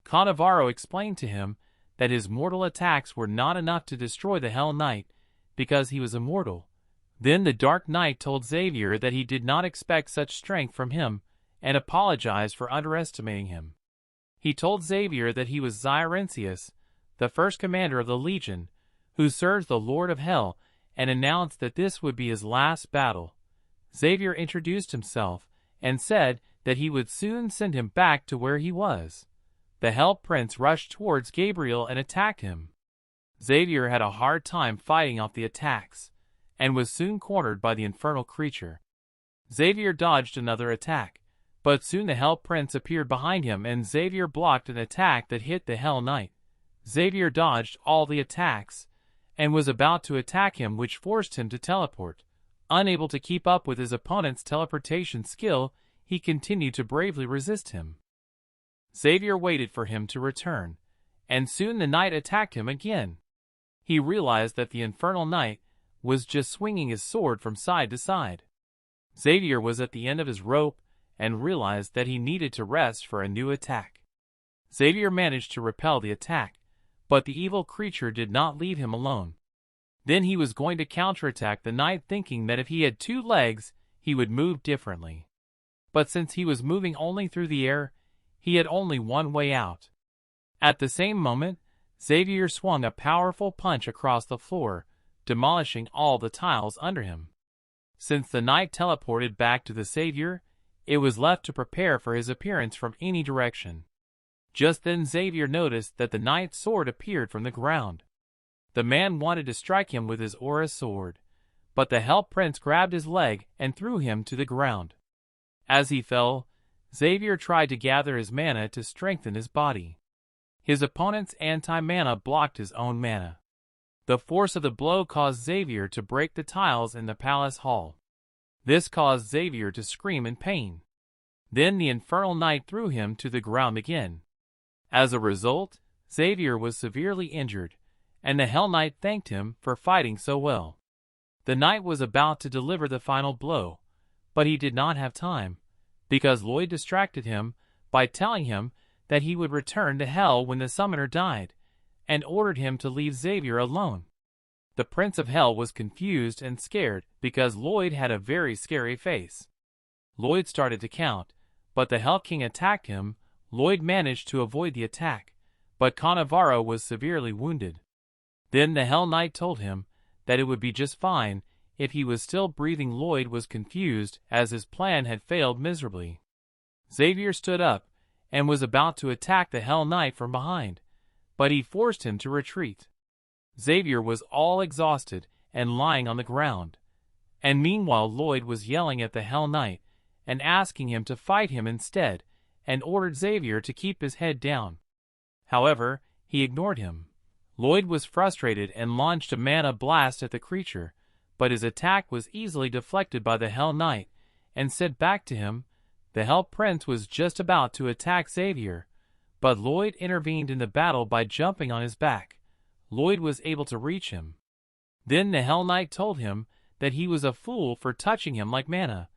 Cannavaro explained to him that his mortal attacks were not enough to destroy the Hell Knight, because he was immortal. Then the Dark Knight told Xavier that he did not expect such strength from him, and apologized for underestimating him. He told Xavier that he was Xyrencius, the first commander of the Legion, who serves the Lord of Hell, and announced that this would be his last battle. Xavier introduced himself, and said that he would soon send him back to where he was. The Hell Prince rushed towards Gabriel and attacked him. Xavier had a hard time fighting off the attacks, and was soon cornered by the infernal creature. Xavier dodged another attack, but soon the Hell Prince appeared behind him and Xavier blocked an attack that hit the Hell Knight. Xavier dodged all the attacks, and was about to attack him, which forced him to teleport. Unable to keep up with his opponent's teleportation skill, he continued to bravely resist him. Xavier waited for him to return, and soon the knight attacked him again. He realized that the infernal knight was just swinging his sword from side to side. Xavier was at the end of his rope, and realized that he needed to rest for a new attack. Xavier managed to repel the attack, but the evil creature did not leave him alone. Then he was going to counterattack the knight, thinking that if he had 2 legs, he would move differently. But since he was moving only through the air, he had only one way out. At the same moment, Xavier swung a powerful punch across the floor, demolishing all the tiles under him. Since the knight teleported back to the Savior, it was left to prepare for his appearance from any direction. Just then Xavier noticed that the knight's sword appeared from the ground. The man wanted to strike him with his aura sword, but the Hell Prince grabbed his leg and threw him to the ground. As he fell, Xavier tried to gather his mana to strengthen his body. His opponent's anti-mana blocked his own mana. The force of the blow caused Xavier to break the tiles in the palace hall. This caused Xavier to scream in pain. Then the Infernal Knight threw him to the ground again. As a result, Xavier was severely injured, and the Hell Knight thanked him for fighting so well. The knight was about to deliver the final blow, but he did not have time, because Lloyd distracted him by telling him that he would return to hell when the summoner died, and ordered him to leave Xavier alone. The Prince of Hell was confused and scared because Lloyd had a very scary face. Lloyd started to count, but the Hell King attacked him. Lloyd managed to avoid the attack, but Cannavaro was severely wounded. Then the Hell Knight told him that it would be just fine if he was still breathing. Lloyd was confused as his plan had failed miserably. Xavier stood up and was about to attack the Hell Knight from behind, but he forced him to retreat. Xavier was all exhausted and lying on the ground, and meanwhile Lloyd was yelling at the Hell Knight and asking him to fight him instead, and ordered Xavier to keep his head down. However, he ignored him. Lloyd was frustrated and launched a mana blast at the creature, but his attack was easily deflected by the Hell Knight and sent back to him. The Hell Prince was just about to attack Xavier, but Lloyd intervened in the battle by jumping on his back. Lloyd was able to reach him. Then the Hell Knight told him that he was a fool for touching him like mana,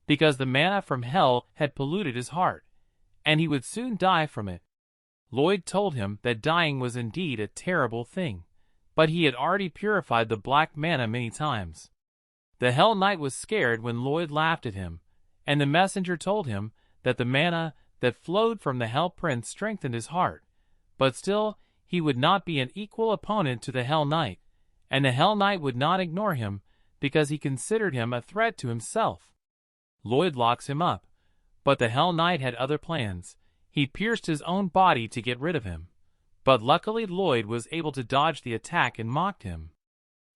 because the mana from hell had polluted his heart, and he would soon die from it. Lloyd told him that dying was indeed a terrible thing, but he had already purified the black mana many times. The Hell Knight was scared when Lloyd laughed at him, and the messenger told him that the mana that flowed from the Hell Prince strengthened his heart, but still he would not be an equal opponent to the Hell Knight, and the Hell Knight would not ignore him because he considered him a threat to himself. Lloyd locks him up, but the Hell Knight had other plans. He pierced his own body to get rid of him, but luckily Lloyd was able to dodge the attack and mocked him.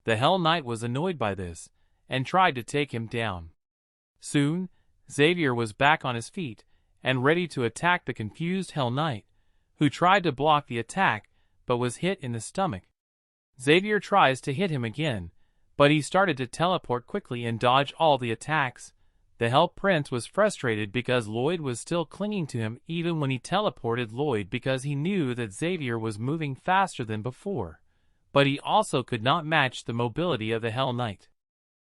The Hell Knight was annoyed by this and tried to take him down. Soon, Xavier was back on his feet and ready to attack the confused Hell Knight, who tried to block the attack but was hit in the stomach. Xavier tries to hit him again, but he started to teleport quickly and dodge all the attacks. The Hell Prince was frustrated because Lloyd was still clinging to him even when he teleported Lloyd, because he knew that Xavier was moving faster than before, but he also could not match the mobility of the Hell Knight.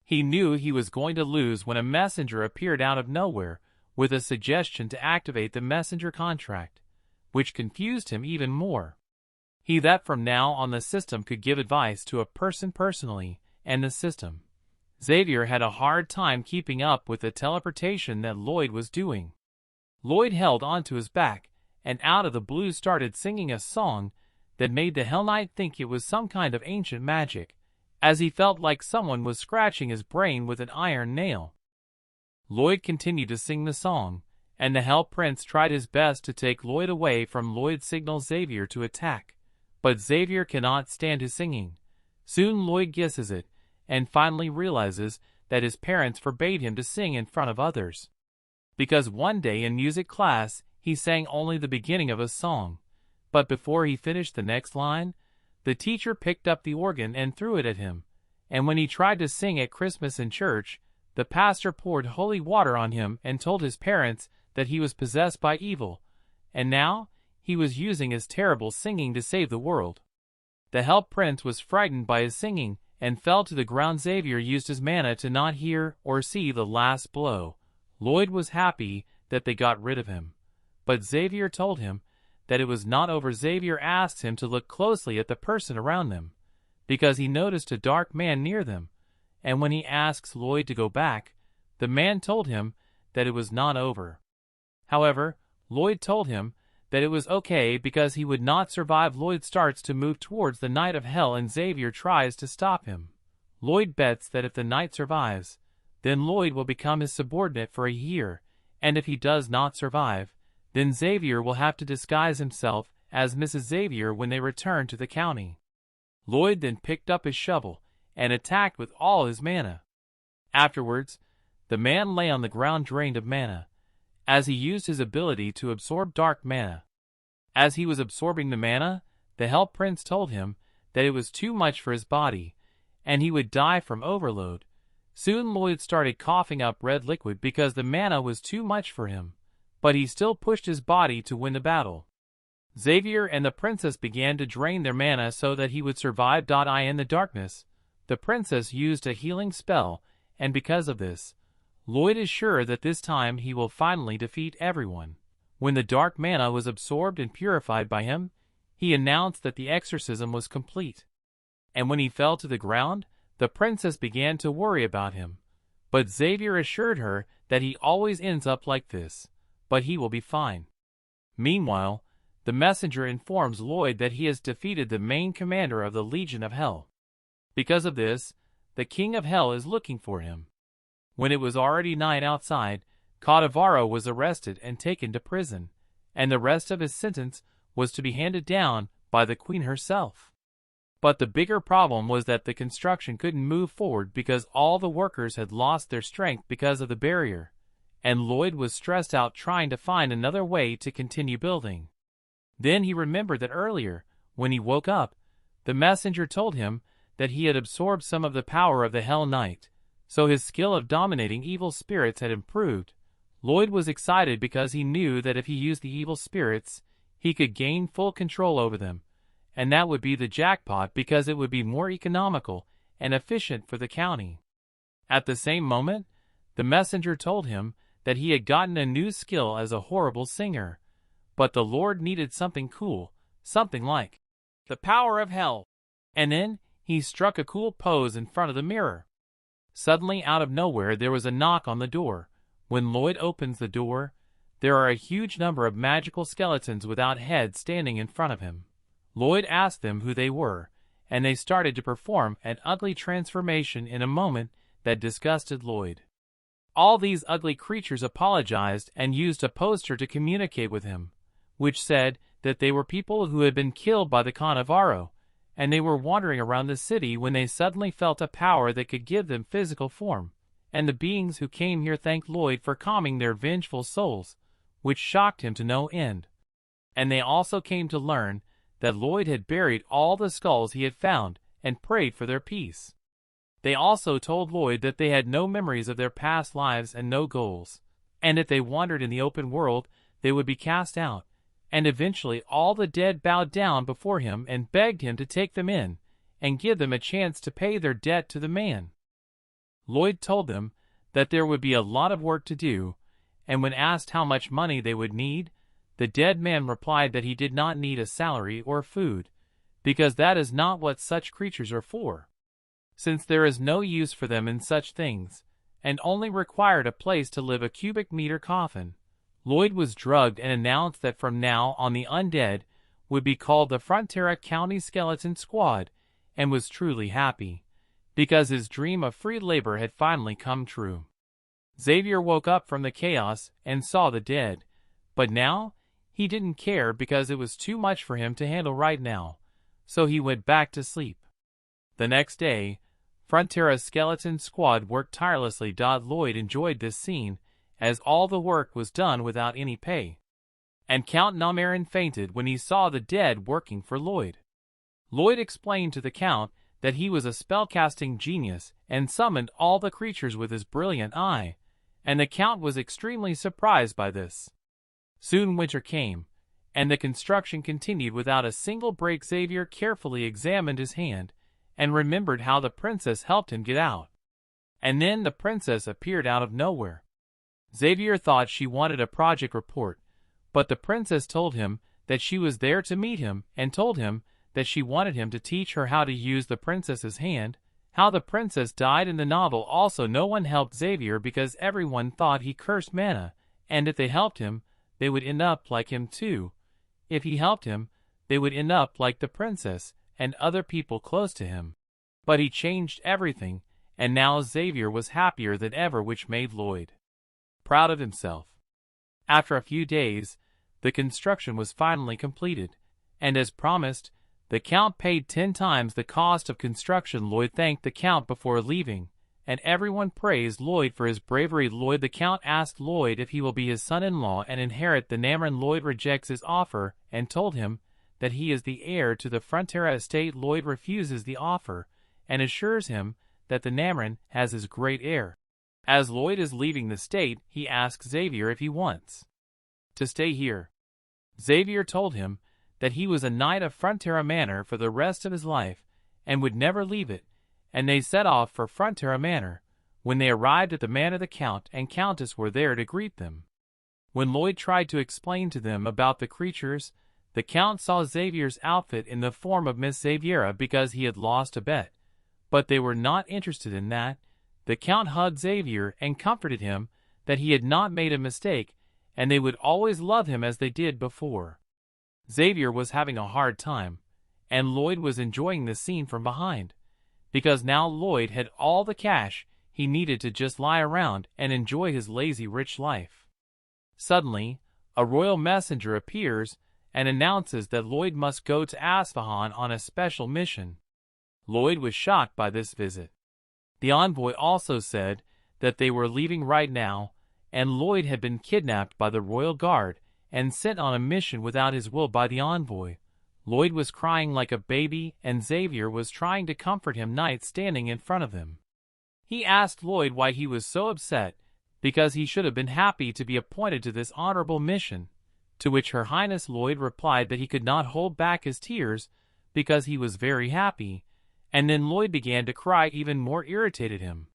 He knew he was going to lose when a messenger appeared out of nowhere with a suggestion to activate the messenger contract, which confused him even more. He that from now on the system could give advice to a person personally, and the system. Xavier had a hard time keeping up with the teleportation that Lloyd was doing. Lloyd held onto his back, and out of the blue started singing a song that made the Hell Knight think it was some kind of ancient magic, as he felt like someone was scratching his brain with an iron nail. Lloyd continued to sing the song, and the Hell Prince tried his best to take Lloyd away from Lloyd. Signals Xavier to attack, but Xavier cannot stand his singing. Soon Lloyd guesses it, and finally realizes that his parents forbade him to sing in front of others. Because one day in music class, he sang only the beginning of a song, but before he finished the next line, the teacher picked up the organ and threw it at him, and when he tried to sing at Christmas in church, the pastor poured holy water on him and told his parents that he was possessed by evil, and now he was using his terrible singing to save the world. The Hell Prince was frightened by his singing and fell to the ground. Xavier used his mana to not hear or see the last blow. Lloyd was happy that they got rid of him. But Xavier told him that it was not over. Xavier asked him to look closely at the person around them, because he noticed a dark man near them, and when he asked Lloyd to go back, the man told him that it was not over. However, Lloyd told him that it was okay because he would not survive. Lloyd starts to move towards the Knight of Hell and Xavier tries to stop him. Lloyd bets that if the Knight survives, then Lloyd will become his subordinate for a year, and if he does not survive, then Xavier will have to disguise himself as Mrs. Xavier when they return to the county. Lloyd then picked up his shovel and attacked with all his mana. Afterwards, the man lay on the ground drained of mana, as he used his ability to absorb dark mana. As he was absorbing the mana, the Hell Prince told him that it was too much for his body, and he would die from overload. Soon Lloyd started coughing up red liquid because the mana was too much for him, but he still pushed his body to win the battle. Xavier and the princess began to drain their mana so that he would survive. In the darkness, the princess used a healing spell, and because of this, Lloyd is sure that this time he will finally defeat everyone. When the dark mana was absorbed and purified by him, he announced that the exorcism was complete. And when he fell to the ground, the princess began to worry about him. But Xavier assured her that he always ends up like this, but he will be fine. Meanwhile, the messenger informs Lloyd that he has defeated the main commander of the Legion of Hell. Because of this, the King of Hell is looking for him. When it was already night outside, Cadavaro was arrested and taken to prison, and the rest of his sentence was to be handed down by the Queen herself. But the bigger problem was that the construction couldn't move forward because all the workers had lost their strength because of the barrier, and Lloyd was stressed out trying to find another way to continue building. Then he remembered that earlier, when he woke up, the messenger told him that he had absorbed some of the power of the Hell Knight, so his skill of dominating evil spirits had improved. Lloyd was excited because he knew that if he used the evil spirits, he could gain full control over them, and that would be the jackpot because it would be more economical and efficient for the county. At the same moment, the messenger told him that he had gotten a new skill as a horrible singer, but the Lord needed something cool, something like the power of hell. And then he struck a cool pose in front of the mirror. Suddenly, out of nowhere, there was a knock on the door. When Lloyd opens the door, there are a huge number of magical skeletons without heads standing in front of him. Lloyd asked them who they were, and they started to perform an ugly transformation in a moment that disgusted Lloyd. All these ugly creatures apologized and used a poster to communicate with him, which said that they were people who had been killed by the Cannavaro, and they were wandering around the city when they suddenly felt a power that could give them physical form, and the beings who came here thanked Lloyd for calming their vengeful souls, which shocked him to no end. And they also came to learn that Lloyd had buried all the skulls he had found and prayed for their peace. They also told Lloyd that they had no memories of their past lives and no goals, and if they wandered in the open world, they would be cast out. And eventually all the dead bowed down before him and begged him to take them in and give them a chance to pay their debt to the man. Lloyd told them that there would be a lot of work to do, and when asked how much money they would need, the dead man replied that he did not need a salary or food, because that is not what such creatures are for, since there is no use for them in such things, and only required a place to live. A cubic meter coffin. Lloyd was drugged and announced that from now on the undead would be called the Frontera County Skeleton Squad, and was truly happy, because his dream of free labor had finally come true. Xavier woke up from the chaos and saw the dead, but now he didn't care because it was too much for him to handle right now, so he went back to sleep. The next day, Frontera's Skeleton Squad worked tirelessly. Lloyd enjoyed this scene, as all the work was done without any pay. And Count Namarin fainted when he saw the dead working for Lloyd. Lloyd explained to the Count that he was a spellcasting genius and summoned all the creatures with his brilliant eye, and the Count was extremely surprised by this. Soon winter came, and the construction continued without a single break. Xavier carefully examined his hand and remembered how the princess helped him get out. And then the princess appeared out of nowhere. Xavier thought she wanted a project report, but the princess told him that she was there to meet him and told him that she wanted him to teach her how to use the princess's hand. How the princess died in the novel. Also, no one helped Xavier because everyone thought he cursed Mana, and if they helped him, they would end up like him too. If he helped him, they would end up like the princess and other people close to him. But he changed everything, and now Xavier was happier than ever, which made Lloyd proud of himself. After a few days, the construction was finally completed, and as promised, the Count paid 10 times the cost of construction. Lloyd thanked the Count before leaving, and everyone praised Lloyd for his bravery. The Count asked Lloyd if he will be his son-in-law and inherit the Namran. Lloyd rejects his offer and told him that he is the heir to the Frontera estate. Lloyd refuses the offer and assures him that the Namran has his great heir. As Lloyd is leaving the state, he asks Xavier if he wants to stay here. Xavier told him that he was a knight of Frontera Manor for the rest of his life and would never leave it, and they set off for Frontera Manor. When they arrived at the manor, the Count and Countess were there to greet them. When Lloyd tried to explain to them about the creatures, the Count saw Xavier's outfit in the form of Miss Xaviera because he had lost a bet, but they were not interested in that. The Count hugged Xavier and comforted him that he had not made a mistake and they would always love him as they did before. Xavier was having a hard time, and Lloyd was enjoying the scene from behind, because now Lloyd had all the cash he needed to just lie around and enjoy his lazy rich life. Suddenly, a royal messenger appears and announces that Lloyd must go to Asfahan on a special mission. Lloyd was shocked by this visit. The envoy also said that they were leaving right now, and Lloyd had been kidnapped by the royal guard and sent on a mission without his will by the envoy. Lloyd was crying like a baby, and Xavier was trying to comfort him, knight standing in front of him. He asked Lloyd why he was so upset, because he should have been happy to be appointed to this honorable mission, to which Her Highness Lloyd replied that he could not hold back his tears because he was very happy, and then Lloyd began to cry, even more irritated him.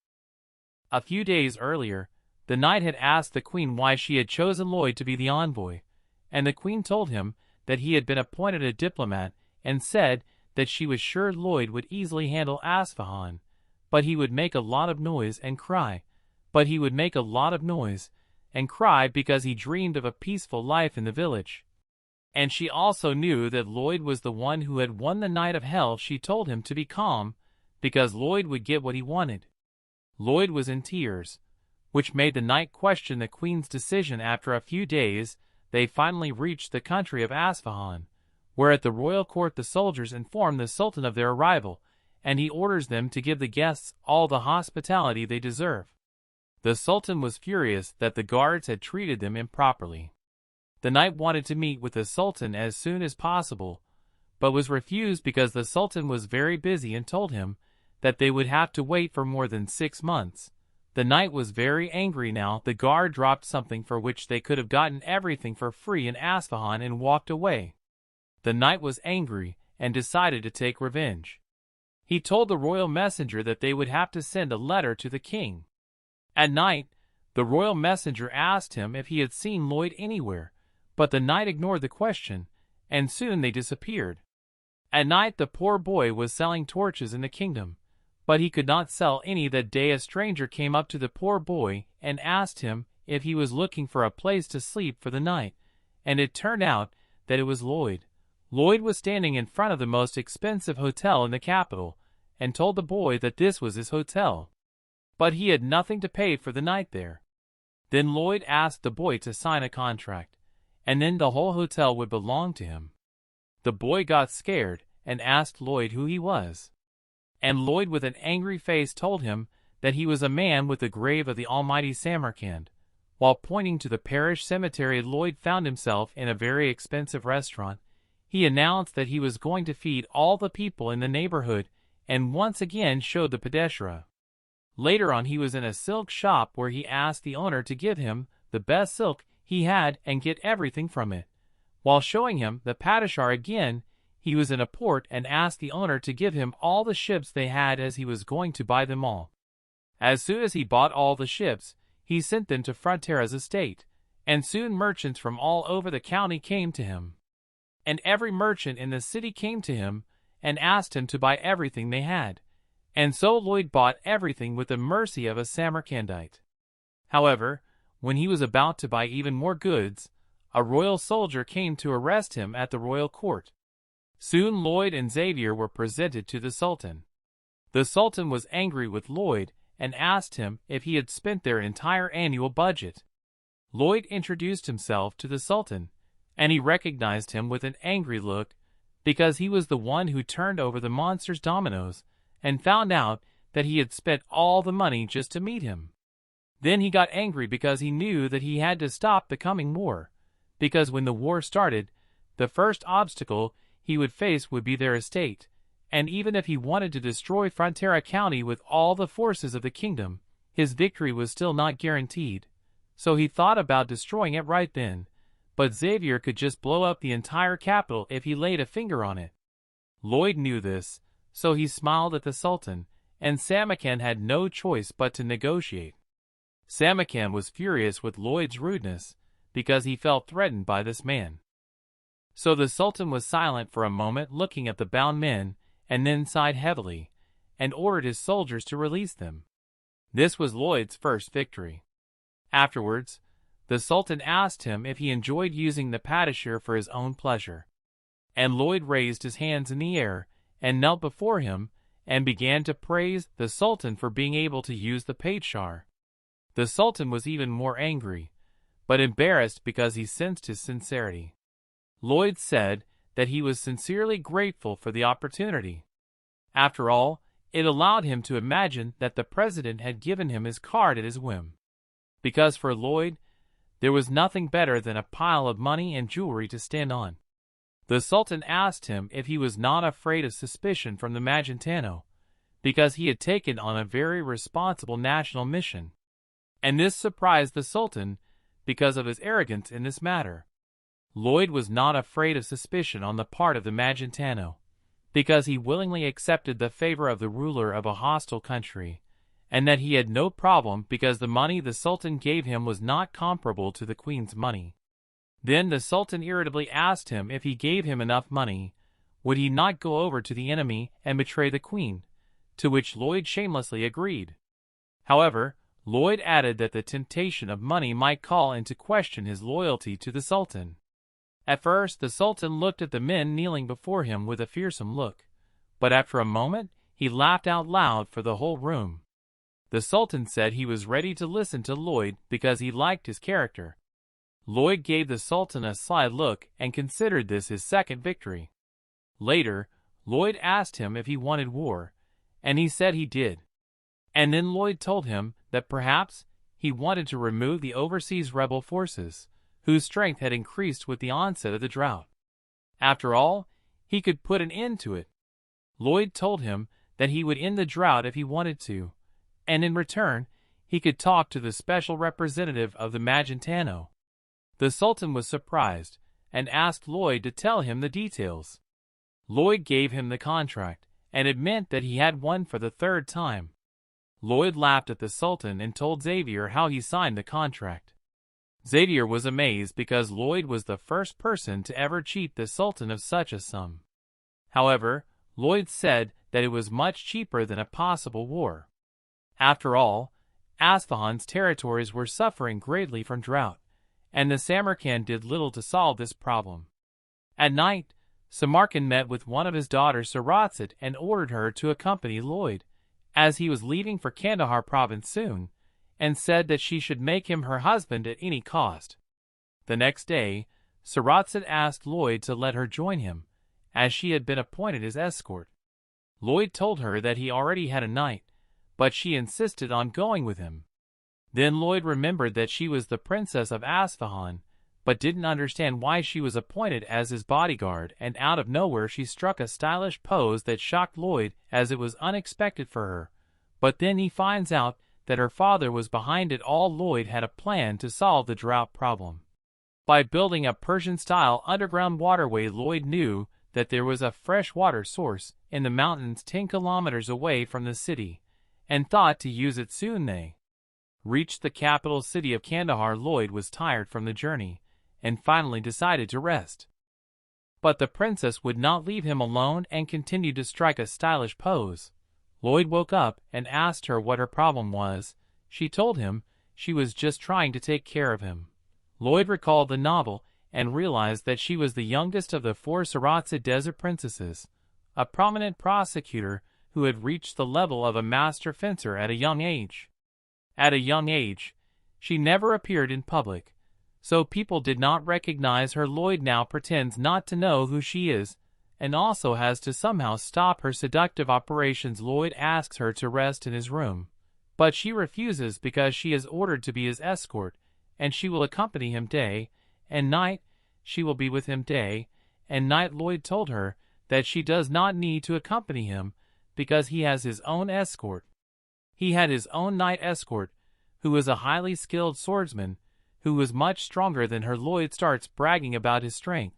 A few days earlier, the knight had asked the Queen why she had chosen Lloyd to be the envoy, and the Queen told him that he had been appointed a diplomat and said that she was sure Lloyd would easily handle Asfahan, but he would make a lot of noise and cry. But he would make a lot of noise and cry because he dreamed of a peaceful life in the village. And she also knew that Lloyd was the one who had won the Knight of Hell. She told him to be calm, because Lloyd would get what he wanted. Lloyd was in tears, which made the knight question the Queen's decision. After a few days, they finally reached the country of Asfahan, where at the royal court the soldiers inform the Sultan of their arrival, and he orders them to give the guests all the hospitality they deserve. The Sultan was furious that the guards had treated them improperly. The knight wanted to meet with the Sultan as soon as possible, but was refused because the Sultan was very busy and told him that they would have to wait for more than 6 months. The knight was very angry now. The guard dropped something for which they could have gotten everything for free in Asfahan and walked away. The knight was angry and decided to take revenge. He told the royal messenger that they would have to send a letter to the king. At night, the royal messenger asked him if he had seen Lloyd anywhere, but the knight ignored the question, and soon they disappeared. At night, the poor boy was selling torches in the kingdom, but he could not sell any that day. A stranger came up to the poor boy and asked him if he was looking for a place to sleep for the night, and it turned out that it was Lloyd. Lloyd was standing in front of the most expensive hotel in the capital, and told the boy that this was his hotel, but he had nothing to pay for the night there. Then Lloyd asked the boy to sign a contract, and then the whole hotel would belong to him. The boy got scared and asked Lloyd who he was, and Lloyd with an angry face told him that he was a man with the grave of the almighty Samarkand. While pointing to the parish cemetery, Lloyd found himself in a very expensive restaurant. He announced that he was going to feed all the people in the neighborhood and once again showed the pedestra. Later on, he was in a silk shop where he asked the owner to give him the best silk he had and get everything from it. While showing him the padishar again, he was in a port and asked the owner to give him all the ships they had as he was going to buy them all. As soon as he bought all the ships, he sent them to Frontera's estate, and soon merchants from all over the county came to him. And every merchant in the city came to him and asked him to buy everything they had. And so Lloyd bought everything with the mercy of a Samarcandite. However, when he was about to buy even more goods, a royal soldier came to arrest him at the royal court. Soon Lloyd and Xavier were presented to the Sultan. The Sultan was angry with Lloyd and asked him if he had spent their entire annual budget. Lloyd introduced himself to the Sultan, and he recognized him with an angry look because he was the one who turned over the monster's dominoes and found out that he had spent all the money just to meet him. Then he got angry because he knew that he had to stop the coming war, because when the war started, the first obstacle he would face would be their estate, and even if he wanted to destroy Frontera County with all the forces of the kingdom, his victory was still not guaranteed. So he thought about destroying it right then, but Xavier could just blow up the entire capital if he laid a finger on it. Lloyd knew this, so he smiled at the Sultan, and Samarcand had no choice but to negotiate. Samarcand was furious with Lloyd's rudeness, because he felt threatened by this man. So the Sultan was silent for a moment, looking at the bound men, and then sighed heavily, and ordered his soldiers to release them. This was Lloyd's first victory. Afterwards, the Sultan asked him if he enjoyed using the padishah for his own pleasure. And Lloyd raised his hands in the air, and knelt before him, and began to praise the Sultan for being able to use the padishah. The Sultan was even more angry, but embarrassed because he sensed his sincerity. Lloyd said that he was sincerely grateful for the opportunity. After all, it allowed him to imagine that the president had given him his card at his whim. Because for Lloyd, there was nothing better than a pile of money and jewelry to stand on. The Sultan asked him if he was not afraid of suspicion from the Magentano, because he had taken on a very responsible national mission. And this surprised the Sultan because of his arrogance in this matter. Lloyd was not afraid of suspicion on the part of the Magentano, because he willingly accepted the favor of the ruler of a hostile country, and that he had no problem because the money the Sultan gave him was not comparable to the Queen's money. Then the Sultan irritably asked him if he gave him enough money, would he not go over to the enemy and betray the Queen, to which Lloyd shamelessly agreed. However, Lloyd added that the temptation of money might call into question his loyalty to the Sultan. At first, the Sultan looked at the men kneeling before him with a fearsome look, but after a moment, he laughed out loud for the whole room. The Sultan said he was ready to listen to Lloyd because he liked his character. Lloyd gave the Sultan a sly look and considered this his second victory. Later, Lloyd asked him if he wanted war, and he said he did. And then Lloyd told him that perhaps he wanted to remove the overseas rebel forces, whose strength had increased with the onset of the drought. After all, he could put an end to it. Lloyd told him that he would end the drought if he wanted to, and in return, he could talk to the special representative of the Magentano. The Sultan was surprised and asked Lloyd to tell him the details. Lloyd gave him the contract, and it meant that he had won for the third time. Lloyd laughed at the Sultan and told Xavier how he signed the contract. Xavier was amazed because Lloyd was the first person to ever cheat the Sultan of such a sum. However, Lloyd said that it was much cheaper than a possible war. After all, Asfahan's territories were suffering greatly from drought, and the Samarcand did little to solve this problem. At night, Samarcand met with one of his daughters Saratzit and ordered her to accompany Lloyd, as he was leaving for Kandahar province soon, and said that she should make him her husband at any cost. The next day, Saratzit asked Lloyd to let her join him, as she had been appointed his escort. Lloyd told her that he already had a knight, but she insisted on going with him. Then Lloyd remembered that she was the princess of Asfahan, but didn't understand why she was appointed as his bodyguard, and out of nowhere she struck a stylish pose that shocked Lloyd as it was unexpected for her. But then he finds out that her father was behind it all. Lloyd had a plan to solve the drought problem. By building a Persian-style underground waterway, Lloyd knew that there was a fresh water source in the mountains 10 kilometers away from the city, and thought to use it soon. They reached the capital city of Kandahar, Lloyd was tired from the journey, and finally decided to rest. But the princess would not leave him alone and continued to strike a stylish pose. Lloyd woke up and asked her what her problem was. She told him she was just trying to take care of him. Lloyd recalled the novel and realized that she was the youngest of the 4 Saratsa desert princesses, a prominent prosecutor who had reached the level of a master fencer at a young age. At a young age, she never appeared in public, so people did not recognize her. Lloyd now pretends not to know who she is, and also has to somehow stop her seductive operations. Lloyd asks her to rest in his room, but she refuses because she is ordered to be his escort, and she will accompany him day and night. She will be with him day and night. Lloyd told her that she does not need to accompany him because he has his own escort. He had his own night escort, who was a highly skilled swordsman, who was much stronger than her. Lloyd starts bragging about his strength,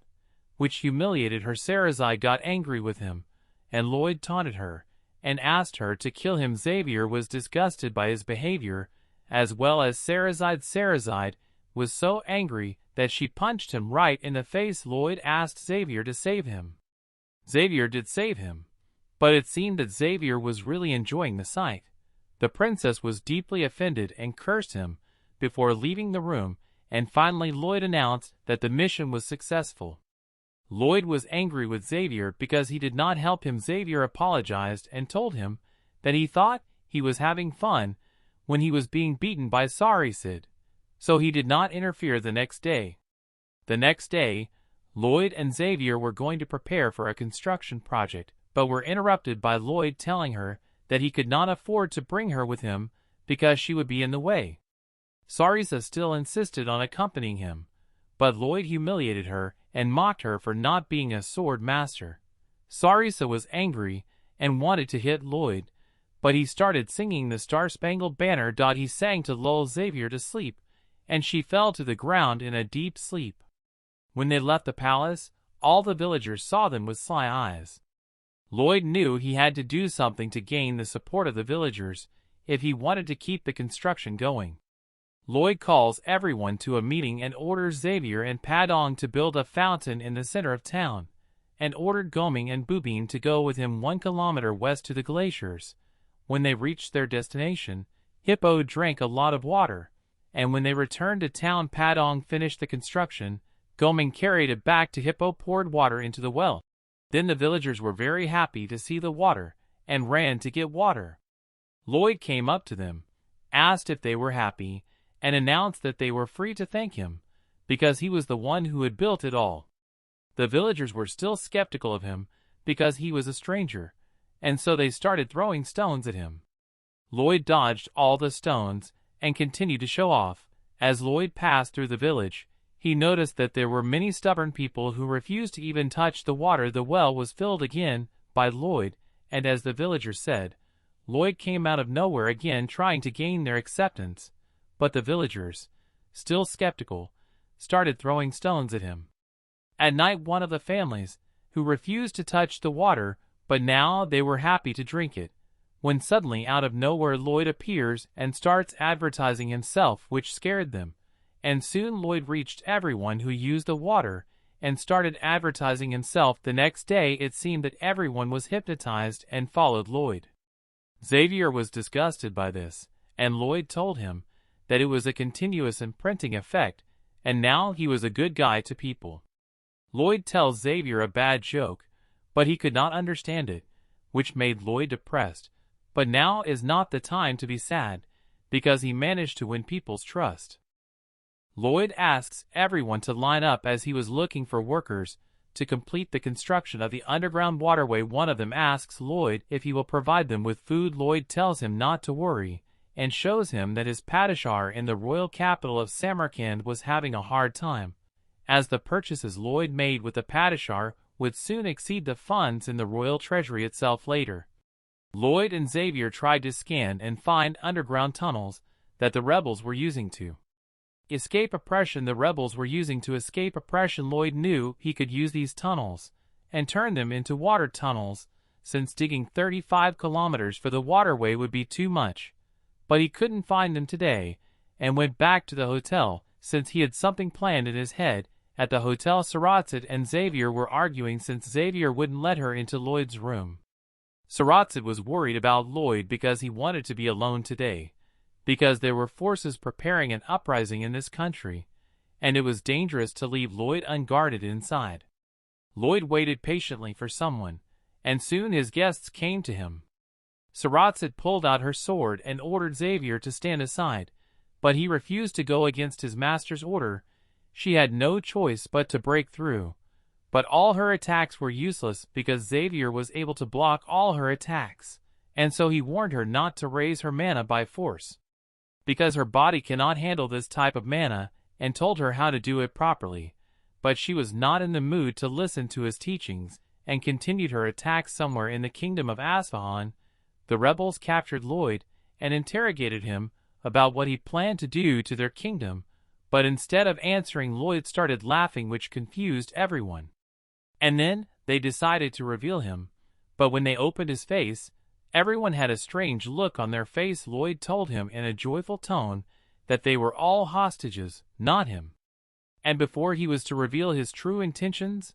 which humiliated her. Sarazai got angry with him, and Lloyd taunted her and asked her to kill him. Xavier was disgusted by his behavior, as well as Sarazai. Sarazai was so angry that she punched him right in the face. Lloyd asked Xavier to save him. Xavier did save him, but it seemed that Xavier was really enjoying the sight. The princess was deeply offended and cursed him before leaving the room, and finally Lloyd announced that the mission was successful. Lloyd was angry with Xavier because he did not help him. Xavier apologized and told him that he thought he was having fun when he was being beaten by Sarisid, so he did not interfere the next day. The next day, Lloyd and Xavier were going to prepare for a construction project, but were interrupted by Lloyd telling her that he could not afford to bring her with him because she would be in the way. Sarisa still insisted on accompanying him, but Lloyd humiliated her and mocked her for not being a sword master. Sarisa was angry and wanted to hit Lloyd, but he started singing the Star-Spangled Banner. He sang to lull Xavier to sleep, and she fell to the ground in a deep sleep. When they left the palace, all the villagers saw them with sly eyes. Lloyd knew he had to do something to gain the support of the villagers if he wanted to keep the construction going. Lloyd calls everyone to a meeting and orders Xavier and Padong to build a fountain in the center of town, and ordered Goming and Bubine to go with him 1 kilometer west to the glaciers. When they reached their destination, Hippo drank a lot of water, and when they returned to town, Padong finished the construction. Goming carried it back to Hippo, poured water into the well. Then the villagers were very happy to see the water, and ran to get water. Lloyd came up to them, asked if they were happy, and announced that they were free to thank him, because he was the one who had built it all. The villagers were still skeptical of him, because he was a stranger, and so they started throwing stones at him. Lloyd dodged all the stones, and continued to show off. As Lloyd passed through the village, he noticed that there were many stubborn people who refused to even touch the water. The well was filled again by Lloyd, and as the villagers said, Lloyd came out of nowhere again trying to gain their acceptance, but the villagers, still skeptical, started throwing stones at him. At night, one of the families, who refused to touch the water, but now they were happy to drink it, when suddenly out of nowhere Lloyd appears and starts advertising himself, which scared them. And soon Lloyd reached everyone who used the water and started advertising himself. The next day it seemed that everyone was hypnotized and followed Lloyd. Xavier was disgusted by this, and Lloyd told him that it was a continuous imprinting effect, and now he was a good guy to people. Lloyd tells Xavier a bad joke, but he could not understand it, which made Lloyd depressed. But now is not the time to be sad, because he managed to win people's trust. Lloyd asks everyone to line up as he was looking for workers to complete the construction of the underground waterway. One of them asks Lloyd if he will provide them with food. Lloyd tells him not to worry, and shows him that his padishah in the royal capital of Samarkand was having a hard time, as the purchases Lloyd made with the padishah would soon exceed the funds in the royal treasury itself later. Lloyd and Xavier tried to scan and find underground tunnels that the rebels were using to escape oppression. The rebels were using to escape oppression. Lloyd knew he could use these tunnels and turn them into water tunnels, since digging 35 kilometers for the waterway would be too much. but he couldn't find them today, and went back to the hotel, since he had something planned in his head. At the hotel, Saratsud and Xavier were arguing since Xavier wouldn't let her into Lloyd's room. Saratsud was worried about Lloyd because he wanted to be alone today, because there were forces preparing an uprising in this country, and it was dangerous to leave Lloyd unguarded inside. Lloyd waited patiently for someone, and soon his guests came to him. Saratsud pulled out her sword and ordered Xavier to stand aside, but he refused to go against his master's order. She had no choice but to break through, but all her attacks were useless because Xavier was able to block all her attacks, and so he warned her not to raise her mana by force, because her body cannot handle this type of mana, and told her how to do it properly, but she was not in the mood to listen to his teachings, and continued her attacks. Somewhere in the kingdom of Asfahan, the rebels captured Lloyd and interrogated him about what he planned to do to their kingdom, but instead of answering, Lloyd started laughing, which confused everyone. And then they decided to reveal him, but when they opened his face, everyone had a strange look on their face. Lloyd told him in a joyful tone that they were all hostages, not him. And before he was to reveal his true intentions,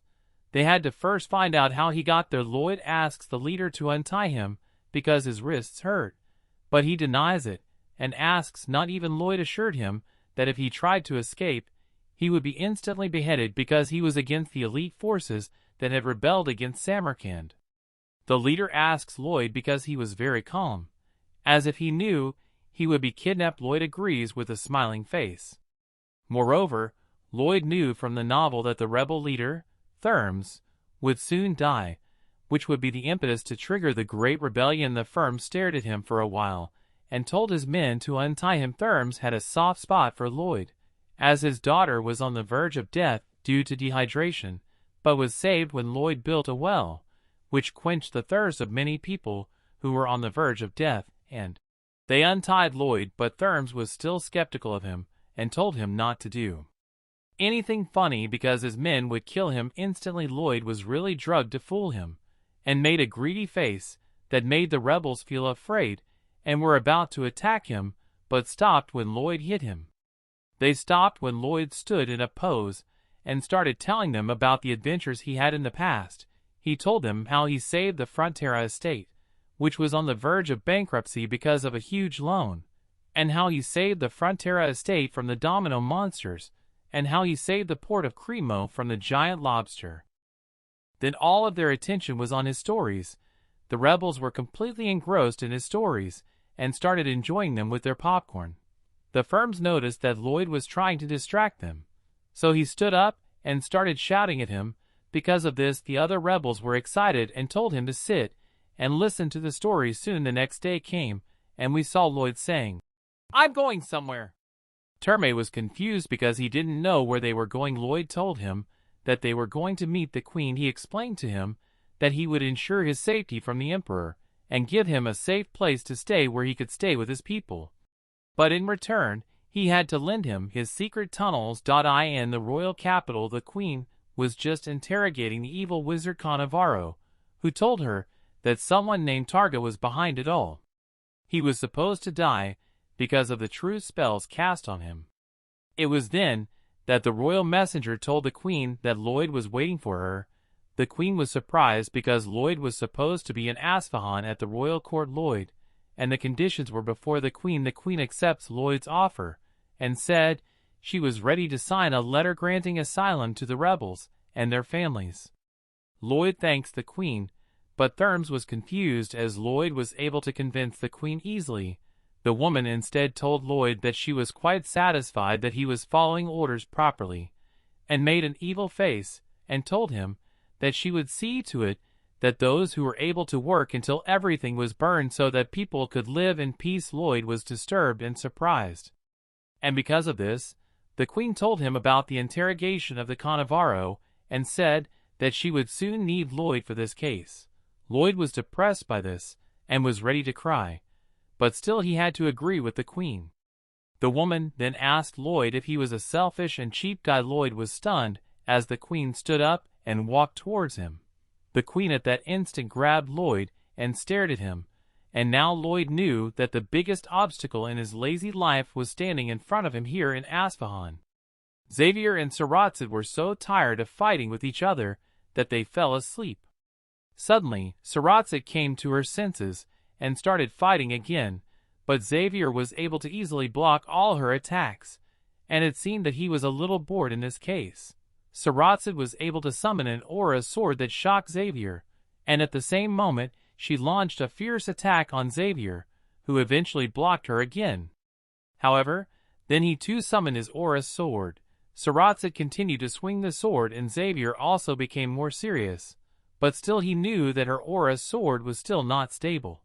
they had to first find out how he got there. Lloyd asks the leader to untie him because his wrists hurt, but he denies it and asks not even. Lloyd assured him that if he tried to escape, he would be instantly beheaded because he was against the elite forces that had rebelled against Samarkand. The leader asks Lloyd because he was very calm, as if he knew he would be kidnapped. Lloyd agrees with a smiling face. Moreover, Lloyd knew from the novel that the rebel leader, Therms, would soon die, which would be the impetus to trigger the Great Rebellion. The firm stared at him for a while, and told his men to untie him. Therms had a soft spot for Lloyd, as his daughter was on the verge of death due to dehydration, but was saved when Lloyd built a well, which quenched the thirst of many people who were on the verge of death, and they untied Lloyd, but Therms was still skeptical of him and told him not to do anything funny because his men would kill him instantly. Lloyd was really drugged to fool him, and made a greedy face that made the rebels feel afraid and were about to attack him, but stopped when Lloyd hit him. They stopped when Lloyd stood in a pose and started telling them about the adventures he had in the past. He told them how he saved the Frontera estate, which was on the verge of bankruptcy because of a huge loan, and how he saved the Frontera estate from the domino monsters, and how he saved the port of Cremo from the giant lobster. Then all of their attention was on his stories. The rebels were completely engrossed in his stories and started enjoying them with their popcorn. The firms noticed that Lloyd was trying to distract them, so he stood up and started shouting at him. Because of this, the other rebels were excited and told him to sit and listen to the stories. Soon the next day came, and we saw Lloyd saying, "I'm going somewhere." Terme was confused because he didn't know where they were going. Lloyd told him that they were going to meet the queen. He explained to him that he would ensure his safety from the emperor and give him a safe place to stay where he could stay with his people. But in return, he had to lend him his secret tunnels. In the royal capital, the queen was just interrogating the evil wizard Cannavaro, who told her that someone named Targa was behind it all. He was supposed to die because of the true spells cast on him. It was then that the royal messenger told the queen that Lloyd was waiting for her. The queen was surprised because Lloyd was supposed to be in Asfahan at the royal court. Lloyd and the conditions were before the queen. The queen accepts Lloyd's offer and said she was ready to sign a letter granting asylum to the rebels and their families. Lloyd thanks the queen, but Therms was confused as Lloyd was able to convince the queen easily. The woman instead told Lloyd that she was quite satisfied that he was following orders properly, and made an evil face and told him that she would see to it that those who were able to work until everything was burned so that people could live in peace. Lloyd was disturbed and surprised, and because of this, the queen told him about the interrogation of the Cannavaro and said that she would soon need Lloyd for this case. Lloyd was depressed by this and was ready to cry, but still he had to agree with the queen. The woman then asked Lloyd if he was a selfish and cheap guy. Lloyd was stunned as the queen stood up and walked towards him. The queen at that instant grabbed Lloyd and stared at him, and now Lloyd knew that the biggest obstacle in his lazy life was standing in front of him here in Asfahan. Xavier and Saratzid were so tired of fighting with each other that they fell asleep. Suddenly, Saratzid came to her senses and started fighting again, but Xavier was able to easily block all her attacks, and it seemed that he was a little bored in this case. Saratzid was able to summon an aura sword that shocked Xavier, and at the same moment she launched a fierce attack on Xavier, who eventually blocked her again. However, then he too summoned his aura sword. Saratzid continued to swing the sword and Xavier also became more serious, but still he knew that her aura sword was still not stable.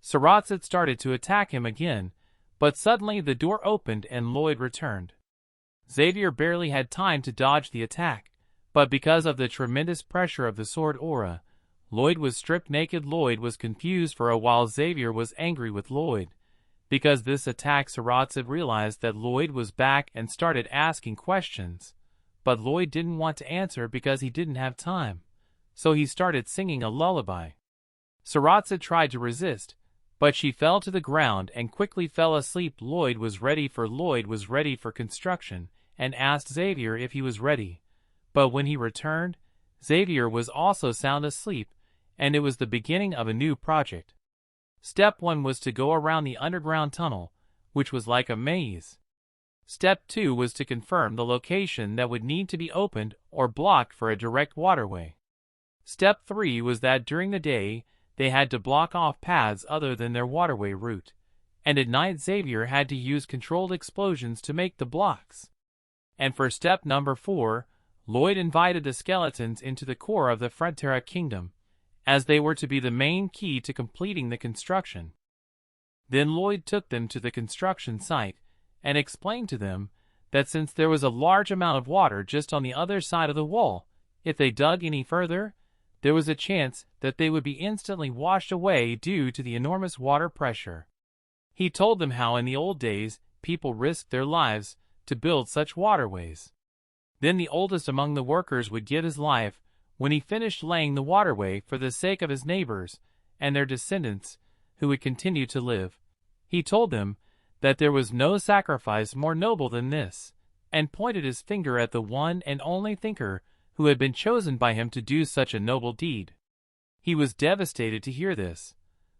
Saratzid started to attack him again, but suddenly the door opened and Lloyd returned. Xavier barely had time to dodge the attack, but because of the tremendous pressure of the sword aura, Lloyd was stripped naked. Lloyd was confused for a while. Xavier was angry with Lloyd. Because this attack, Saratzid realized that Lloyd was back and started asking questions, but Lloyd didn't want to answer because he didn't have time, so he started singing a lullaby. Saratzid tried to resist, but she fell to the ground and quickly fell asleep. Lloyd was ready for construction and asked Xavier if he was ready, but when he returned, Xavier was also sound asleep, and it was the beginning of a new project. Step 1 was to go around the underground tunnel, which was like a maze. Step 2 was to confirm the location that would need to be opened or blocked for a direct waterway. Step 3 was that during the day, they had to block off paths other than their waterway route, and at night Xavier had to use controlled explosions to make the blocks. And for step number 4, Lloyd invited the skeletons into the core of the Frontera Kingdom, as they were to be the main key to completing the construction. Then Lloyd took them to the construction site and explained to them that since there was a large amount of water just on the other side of the wall, if they dug any further, there was a chance that they would be instantly washed away due to the enormous water pressure. He told them how in the old days people risked their lives to build such waterways. Then the oldest among the workers would give his life when he finished laying the waterway for the sake of his neighbors and their descendants who would continue to live. He told them that there was no sacrifice more noble than this, and pointed his finger at the one and only thinker who had been chosen by him to do such a noble deed. He was devastated to hear this,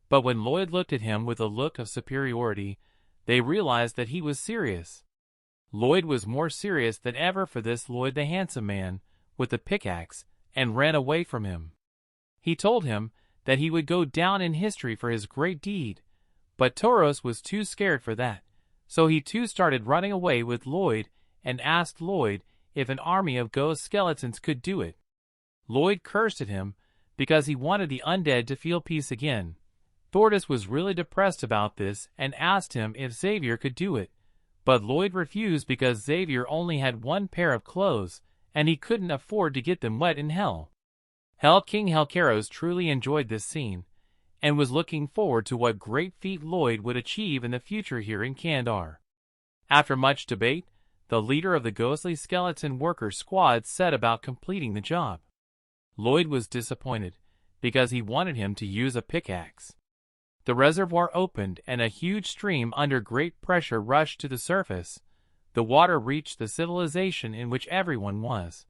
but when Lloyd looked at him with a look of superiority, they realized that he was serious. Lloyd was more serious than ever. For this, Lloyd, the handsome man with the pickaxe, and ran away from him. He told him that he would go down in history for his great deed, but Toros was too scared for that, so he too started running away with Lloyd and asked Lloyd if an army of ghost skeletons could do it. Lloyd cursed at him because he wanted the undead to feel peace again. Thordis was really depressed about this and asked him if Xavier could do it, but Lloyd refused because Xavier only had one pair of clothes and he couldn't afford to get them wet in hell. King Helcaros truly enjoyed this scene and was looking forward to what great feat Lloyd would achieve in the future here in Kandar. After much debate, the leader of the ghostly skeleton worker squad set about completing the job. Lloyd was disappointed because he wanted him to use a pickaxe. The reservoir opened and a huge stream under great pressure rushed to the surface. The water reached the civilization in which everyone was.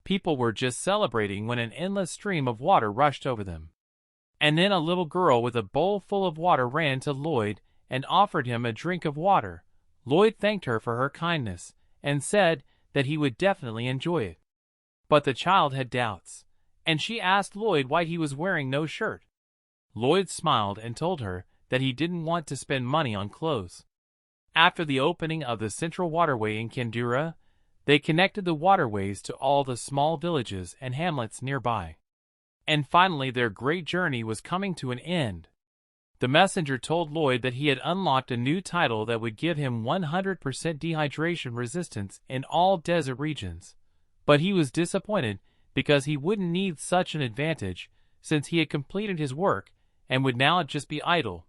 People were just celebrating when an endless stream of water rushed over them. And then a little girl with a bowl full of water ran to Lloyd and offered him a drink of water. Lloyd thanked her for her kindness and said that he would definitely enjoy it. But the child had doubts, and she asked Lloyd why he was wearing no shirt. Lloyd smiled and told her that he didn't want to spend money on clothes. After the opening of the central waterway in Kandura, they connected the waterways to all the small villages and hamlets nearby. And finally their great journey was coming to an end. The messenger told Lloyd that he had unlocked a new title that would give him 100% dehydration resistance in all desert regions. But he was disappointed because he wouldn't need such an advantage since he had completed his work and would now just be idle.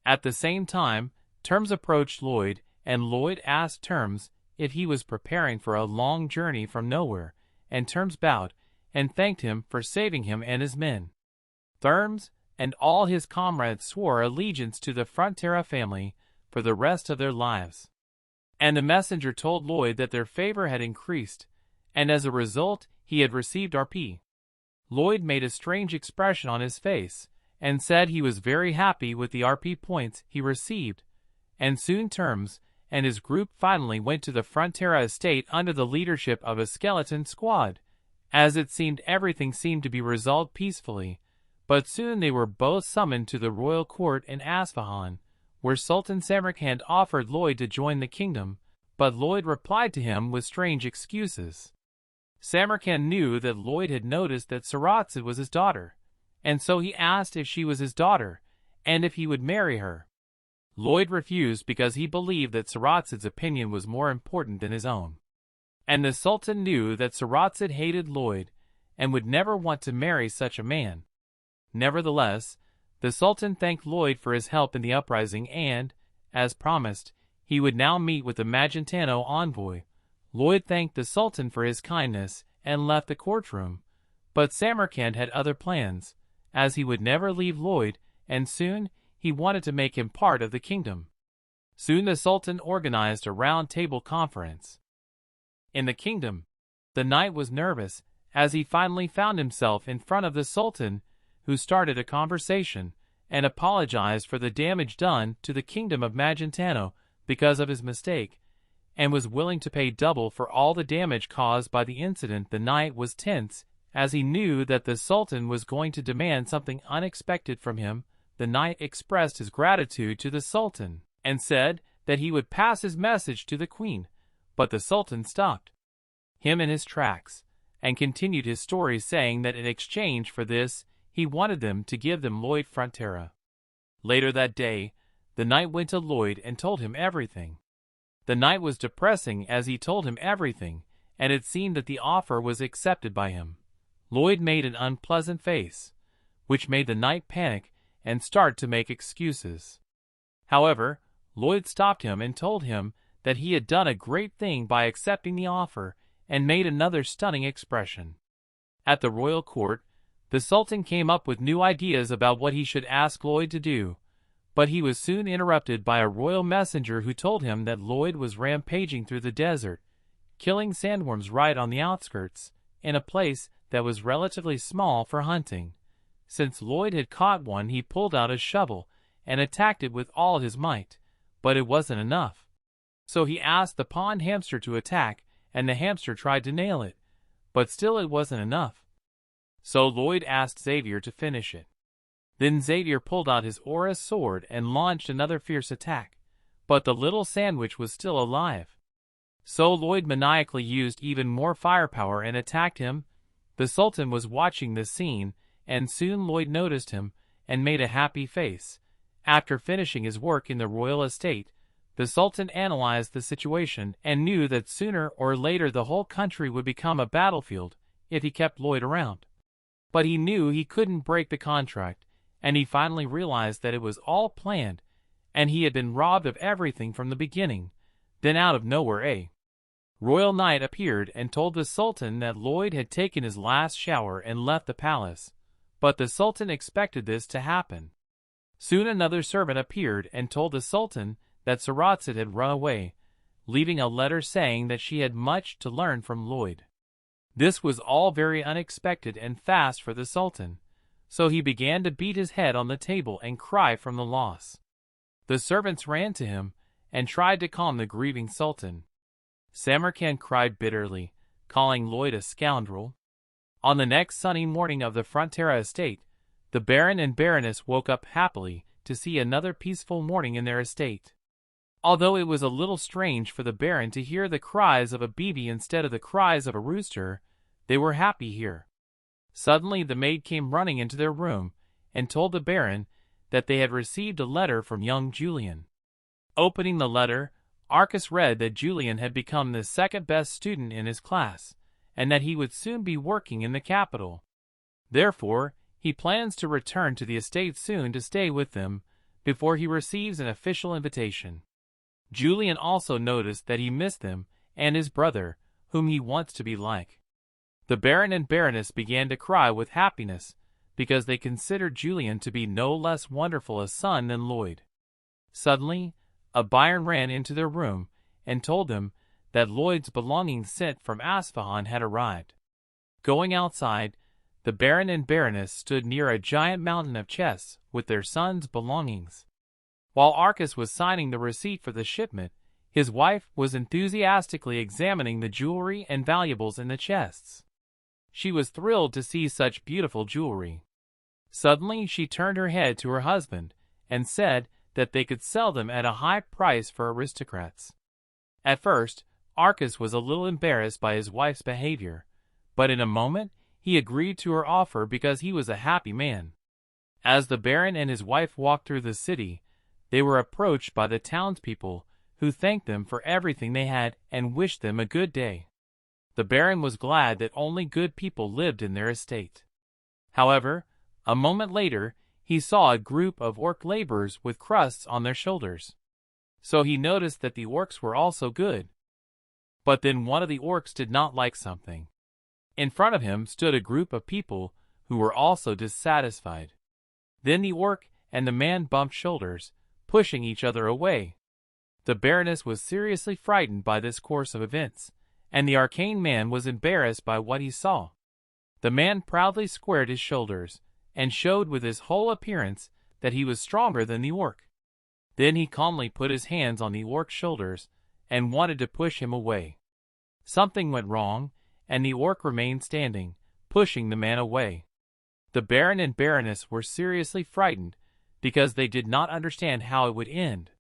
At the same time, Terms approached Lloyd, and Lloyd asked Terms if he was preparing for a long journey from nowhere, and Terms bowed and thanked him for saving him and his men. Terms and all his comrades swore allegiance to the Frontera family for the rest of their lives. And the messenger told Lloyd that their favor had increased, and as a result he had received RP. Lloyd made a strange expression on his face, and said he was very happy with the RP points he received, and soon terms, and his group finally went to the Frontera estate under the leadership of a skeleton squad. As it seemed, everything seemed to be resolved peacefully, but soon they were both summoned to the royal court in Asfahan, where Sultan Samarkand offered Lloyd to join the kingdom, but Lloyd replied to him with strange excuses. Samarkand knew that Lloyd had noticed that Saratsud was his daughter, and so he asked if she was his daughter, and if he would marry her. Lloyd refused because he believed that Saratsud's opinion was more important than his own. And the Sultan knew that Saratsud hated Lloyd, and would never want to marry such a man. Nevertheless, the Sultan thanked Lloyd for his help in the uprising and, as promised, he would now meet with the Magentano envoy. Lloyd thanked the Sultan for his kindness and left the courtroom, but Samarkand had other plans, as he would never leave Lloyd, and soon he wanted to make him part of the kingdom. Soon the Sultan organized a round-table conference. In the kingdom, the knight was nervous as he finally found himself in front of the Sultan, who started a conversation and apologized for the damage done to the kingdom of Magentano because of his mistake, and was willing to pay double for all the damage caused by the incident. The knight was tense, as he knew that the Sultan was going to demand something unexpected from him. The knight expressed his gratitude to the Sultan, and said that he would pass his message to the queen, but the Sultan stopped him in his tracks, and continued his story, saying that in exchange for this, he wanted them to give them Lloyd Frontera. Later that day, the knight went to Lloyd and told him everything. The knight was depressing as he told him everything, and it seemed that the offer was accepted by him. Lloyd made an unpleasant face, which made the knight panic and start to make excuses. However, Lloyd stopped him and told him that he had done a great thing by accepting the offer, and made another stunning expression. At the royal court, the Sultan came up with new ideas about what he should ask Lloyd to do, but he was soon interrupted by a royal messenger who told him that Lloyd was rampaging through the desert, killing sandworms right on the outskirts, in a place that was relatively small for hunting. Since Lloyd had caught one, he pulled out a shovel and attacked it with all his might, but it wasn't enough. So he asked the pond hamster to attack, and the hamster tried to nail it, but still it wasn't enough. So Lloyd asked Xavier to finish it. Then Xavier pulled out his Horus sword and launched another fierce attack, but the little sandwich was still alive. So Lloyd maniacally used even more firepower and attacked him. The Sultan was watching this scene, and soon Lloyd noticed him and made a happy face. After finishing his work in the royal estate, the Sultan analyzed the situation and knew that sooner or later the whole country would become a battlefield if he kept Lloyd around. But he knew he couldn't break the contract, and he finally realized that it was all planned, and he had been robbed of everything from the beginning. Then out of nowhere a royal knight appeared and told the Sultan that Lloyd had taken his last shower and left the palace, but the Sultan expected this to happen. Soon another servant appeared and told the Sultan that Saratsud had run away, leaving a letter saying that she had much to learn from Lloyd. This was all very unexpected and fast for the Sultan, so he began to beat his head on the table and cry from the loss. The servants ran to him and tried to calm the grieving Sultan. Samarkand cried bitterly, calling Lloyd a scoundrel. On the next sunny morning of the Frontera estate, the Baron and Baroness woke up happily to see another peaceful morning in their estate. Although it was a little strange for the Baron to hear the cries of a baby instead of the cries of a rooster, they were happy here. Suddenly the maid came running into their room and told the Baron that they had received a letter from young Julian. Opening the letter, Arcas read that Julian had become the second-best student in his class, and that he would soon be working in the capital. Therefore, he plans to return to the estate soon to stay with them before he receives an official invitation. Julian also noticed that he missed them and his brother, whom he wants to be like. The Baron and Baroness began to cry with happiness because they considered Julian to be no less wonderful a son than Lloyd. Suddenly, a baron ran into their room and told them that Lloyd's belongings sent from Asfahan had arrived. Going outside, the baron and baroness stood near a giant mountain of chests with their son's belongings. While Arcas was signing the receipt for the shipment, his wife was enthusiastically examining the jewelry and valuables in the chests. She was thrilled to see such beautiful jewelry. Suddenly she turned her head to her husband and said that they could sell them at a high price for aristocrats. At first, Arcas was a little embarrassed by his wife's behavior, but in a moment he agreed to her offer because he was a happy man. As the baron and his wife walked through the city, they were approached by the townspeople, who thanked them for everything they had and wished them a good day. The baron was glad that only good people lived in their estate. However, a moment later, he saw a group of orc laborers with crusts on their shoulders. So he noticed that the orcs were also good. But then one of the orcs did not like something. In front of him stood a group of people who were also dissatisfied. Then the orc and the man bumped shoulders, pushing each other away. The baroness was seriously frightened by this course of events, and the arcane man was embarrassed by what he saw. The man proudly squared his shoulders, and showed with his whole appearance that he was stronger than the orc. Then he calmly put his hands on the orc's shoulders, and wanted to push him away. Something went wrong, and the orc remained standing, pushing the man away. The baron and baroness were seriously frightened, because they did not understand how it would end.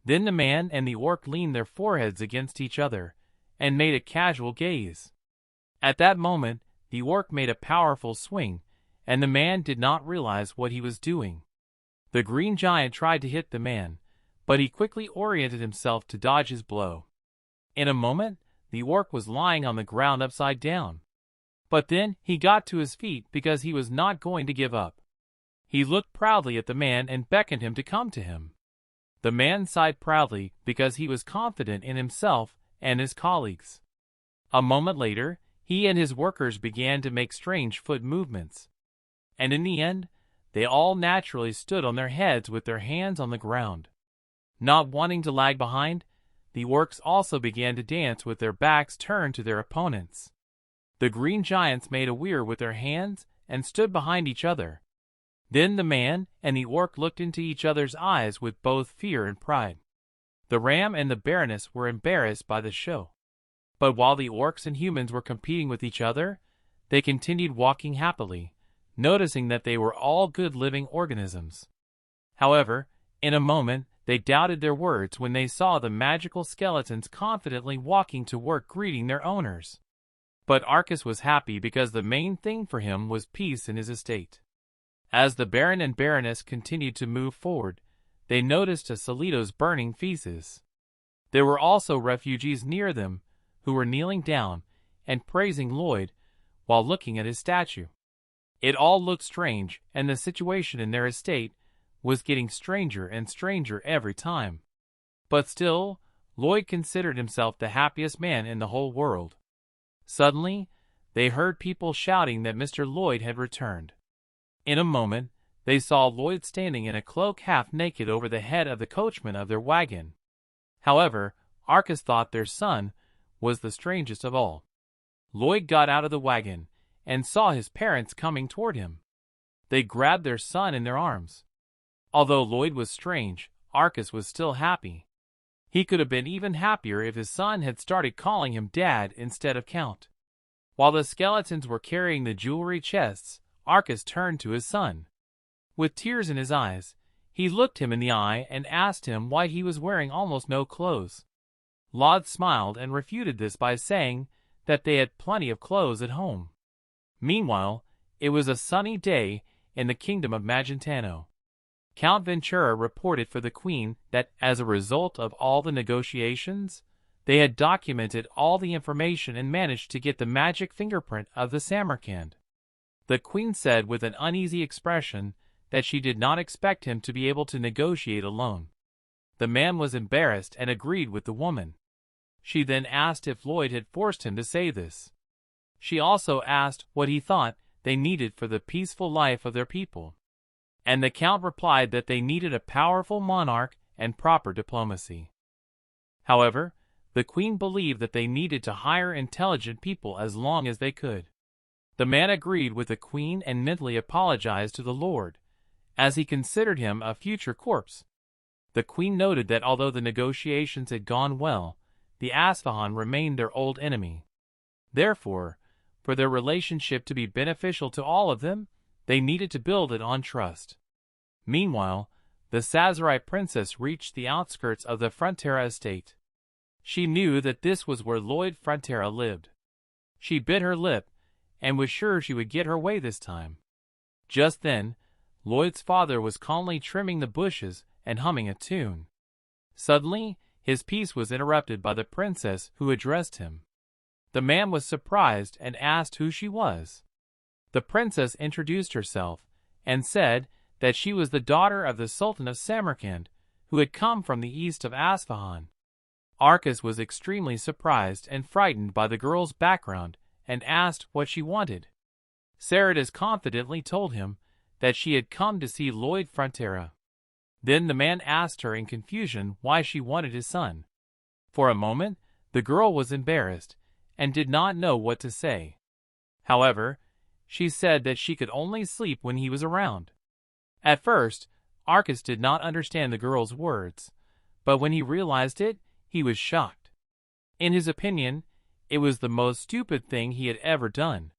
Then the man and the orc leaned their foreheads against each other, and made a casual gaze. At that moment, the orc made a powerful swing, and the man did not realize what he was doing. The green giant tried to hit the man, but he quickly oriented himself to dodge his blow. In a moment, the orc was lying on the ground upside down. But then he got to his feet because he was not going to give up. He looked proudly at the man and beckoned him to come to him. The man sighed proudly because he was confident in himself and his colleagues. A moment later, he and his workers began to make strange foot movements. And in the end, they all naturally stood on their heads with their hands on the ground. Not wanting to lag behind, the orcs also began to dance with their backs turned to their opponents. The green giants made a weir with their hands and stood behind each other. Then the man and the orc looked into each other's eyes with both fear and pride. The ram and the baroness were embarrassed by the show. But while the orcs and humans were competing with each other, they continued walking happily, noticing that they were all good living organisms. However, in a moment, they doubted their words when they saw the magical skeletons confidently walking to work greeting their owners. But Arcas was happy because the main thing for him was peace in his estate. As the baron and baroness continued to move forward, they noticed a Salito's burning feces. There were also refugees near them, who were kneeling down and praising Lloyd while looking at his statue. It all looked strange, and the situation in their estate was getting stranger and stranger every time. But still, Lloyd considered himself the happiest man in the whole world. Suddenly, they heard people shouting that Mr. Lloyd had returned. In a moment, they saw Lloyd standing in a cloak half naked over the head of the coachman of their wagon. However, Arcas thought their son was the strangest of all. Lloyd got out of the wagon and saw his parents coming toward him. They grabbed their son in their arms. Although Lloyd was strange, Arcas was still happy. He could have been even happier if his son had started calling him Dad instead of Count. While the skeletons were carrying the jewelry chests, Arcas turned to his son. With tears in his eyes, he looked him in the eye and asked him why he was wearing almost no clothes. Lloyd smiled and refuted this by saying that they had plenty of clothes at home. Meanwhile, it was a sunny day in the kingdom of Magentano. Count Ventura reported for the Queen that as a result of all the negotiations, they had documented all the information and managed to get the magic fingerprint of the Samarkand. The Queen said with an uneasy expression that she did not expect him to be able to negotiate alone. The man was embarrassed and agreed with the woman. She then asked if Lloyd had forced him to say this. She also asked what he thought they needed for the peaceful life of their people. And the Count replied that they needed a powerful monarch and proper diplomacy. However, the Queen believed that they needed to hire intelligent people as long as they could. The man agreed with the Queen and mentally apologized to the Lord, as he considered him a future corpse. The Queen noted that although the negotiations had gone well, the Asfahan remained their old enemy. Therefore, for their relationship to be beneficial to all of them, they needed to build it on trust. Meanwhile, the Sazerac princess reached the outskirts of the Frontera estate. She knew that this was where Lloyd Frontera lived. She bit her lip and was sure she would get her way this time. Just then, Lloyd's father was calmly trimming the bushes and humming a tune. Suddenly, his peace was interrupted by the princess who addressed him. The man was surprised and asked who she was. The princess introduced herself and said that she was the daughter of the Sultan of Samarkand, who had come from the east of Asfahan. Arcas was extremely surprised and frightened by the girl's background and asked what she wanted. Saradas confidently told him that she had come to see Lloyd Frontera. Then the man asked her in confusion why she wanted his son. For a moment, the girl was embarrassed and did not know what to say. However, she said that she could only sleep when he was around. At first, Arcas did not understand the girl's words, but when he realized it, he was shocked. In his opinion, it was the most stupid thing he had ever done.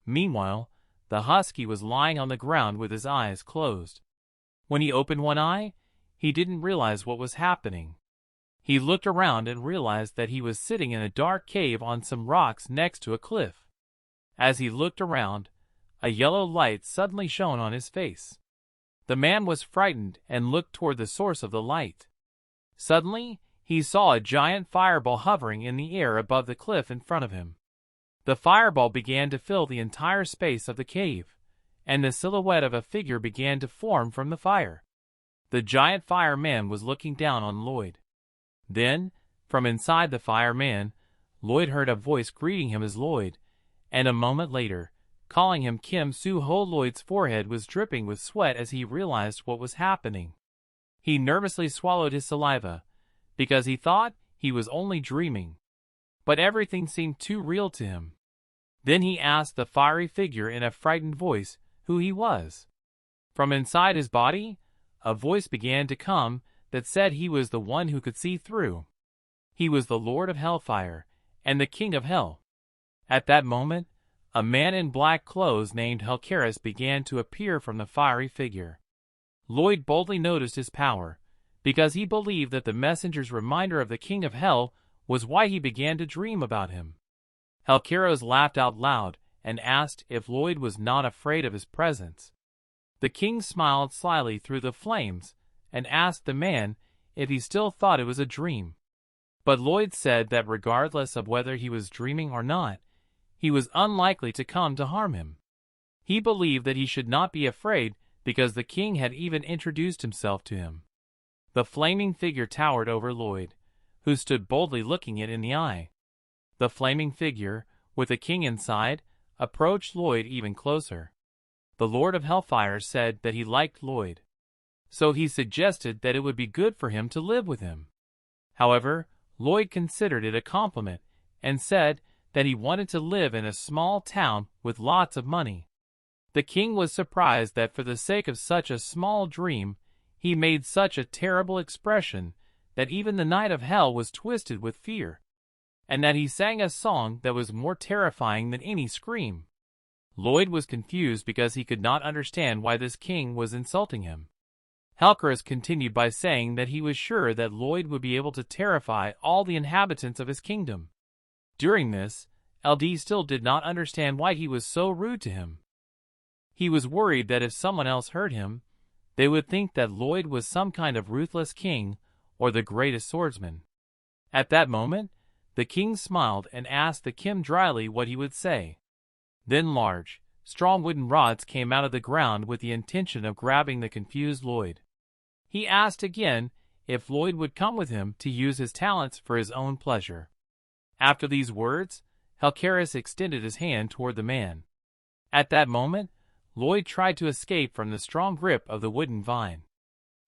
Meanwhile, the husky was lying on the ground with his eyes closed. When he opened one eye, he didn't realize what was happening. He looked around and realized that he was sitting in a dark cave on some rocks next to a cliff. As he looked around, a yellow light suddenly shone on his face. The man was frightened and looked toward the source of the light. Suddenly, he saw a giant fireball hovering in the air above the cliff in front of him. The fireball began to fill the entire space of the cave, and the silhouette of a figure began to form from the fire. The giant fireman was looking down on Lloyd. Then, from inside the fireman, Lloyd heard a voice greeting him as Lloyd, and a moment later, calling him Kim Su-ho. Lloyd's forehead was dripping with sweat as he realized what was happening. He nervously swallowed his saliva, because he thought he was only dreaming. But everything seemed too real to him. Then he asked the fiery figure in a frightened voice who he was. From inside his body, a voice began to come that said he was the one who could see through. He was the Lord of Hellfire and the King of Hell. At that moment, a man in black clothes named Helcaris began to appear from the fiery figure. Lloyd boldly noticed his power, because he believed that the messenger's reminder of the King of Hell was why he began to dream about him. Helcaris laughed out loud and asked if Lloyd was not afraid of his presence. The king smiled slyly through the flames and asked the man if he still thought it was a dream. But Lloyd said that regardless of whether he was dreaming or not, he was unlikely to come to harm him. He believed that he should not be afraid because the king had even introduced himself to him. The flaming figure towered over Lloyd, who stood boldly looking it in the eye. The flaming figure, with the king inside, approached Lloyd even closer. The Lord of Hellfire said that he liked Lloyd, so he suggested that it would be good for him to live with him. However, Lloyd considered it a compliment and said that he wanted to live in a small town with lots of money. The king was surprised that for the sake of such a small dream, he made such a terrible expression that even the night of hell was twisted with fear, and that he sang a song that was more terrifying than any scream. Lloyd was confused because he could not understand why this king was insulting him. Helcaris continued by saying that he was sure that Lloyd would be able to terrify all the inhabitants of his kingdom. During this, LD still did not understand why he was so rude to him. He was worried that if someone else heard him, they would think that Lloyd was some kind of ruthless king or the greatest swordsman. At that moment, the king smiled and asked the Kim dryly what he would say. Then large, strong wooden rods came out of the ground with the intention of grabbing the confused Lloyd. He asked again if Lloyd would come with him to use his talents for his own pleasure. After these words, Helcaris extended his hand toward the man. At that moment, Lloyd tried to escape from the strong grip of the wooden vine.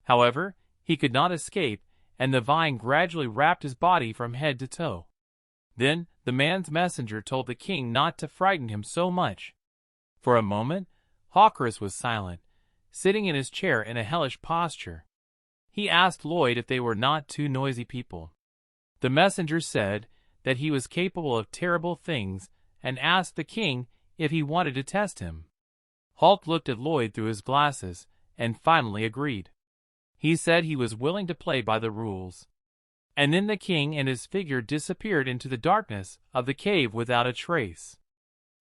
However, he could not escape, and the vine gradually wrapped his body from head to toe. Then, the man's messenger told the king not to frighten him so much. For a moment, Hawkerus was silent, sitting in his chair in a hellish posture. He asked Lloyd if they were not two noisy people. The messenger said that he was capable of terrible things and asked the king if he wanted to test him. Hulk looked at Lloyd through his glasses and finally agreed. He said he was willing to play by the rules. And then the king and his figure disappeared into the darkness of the cave without a trace.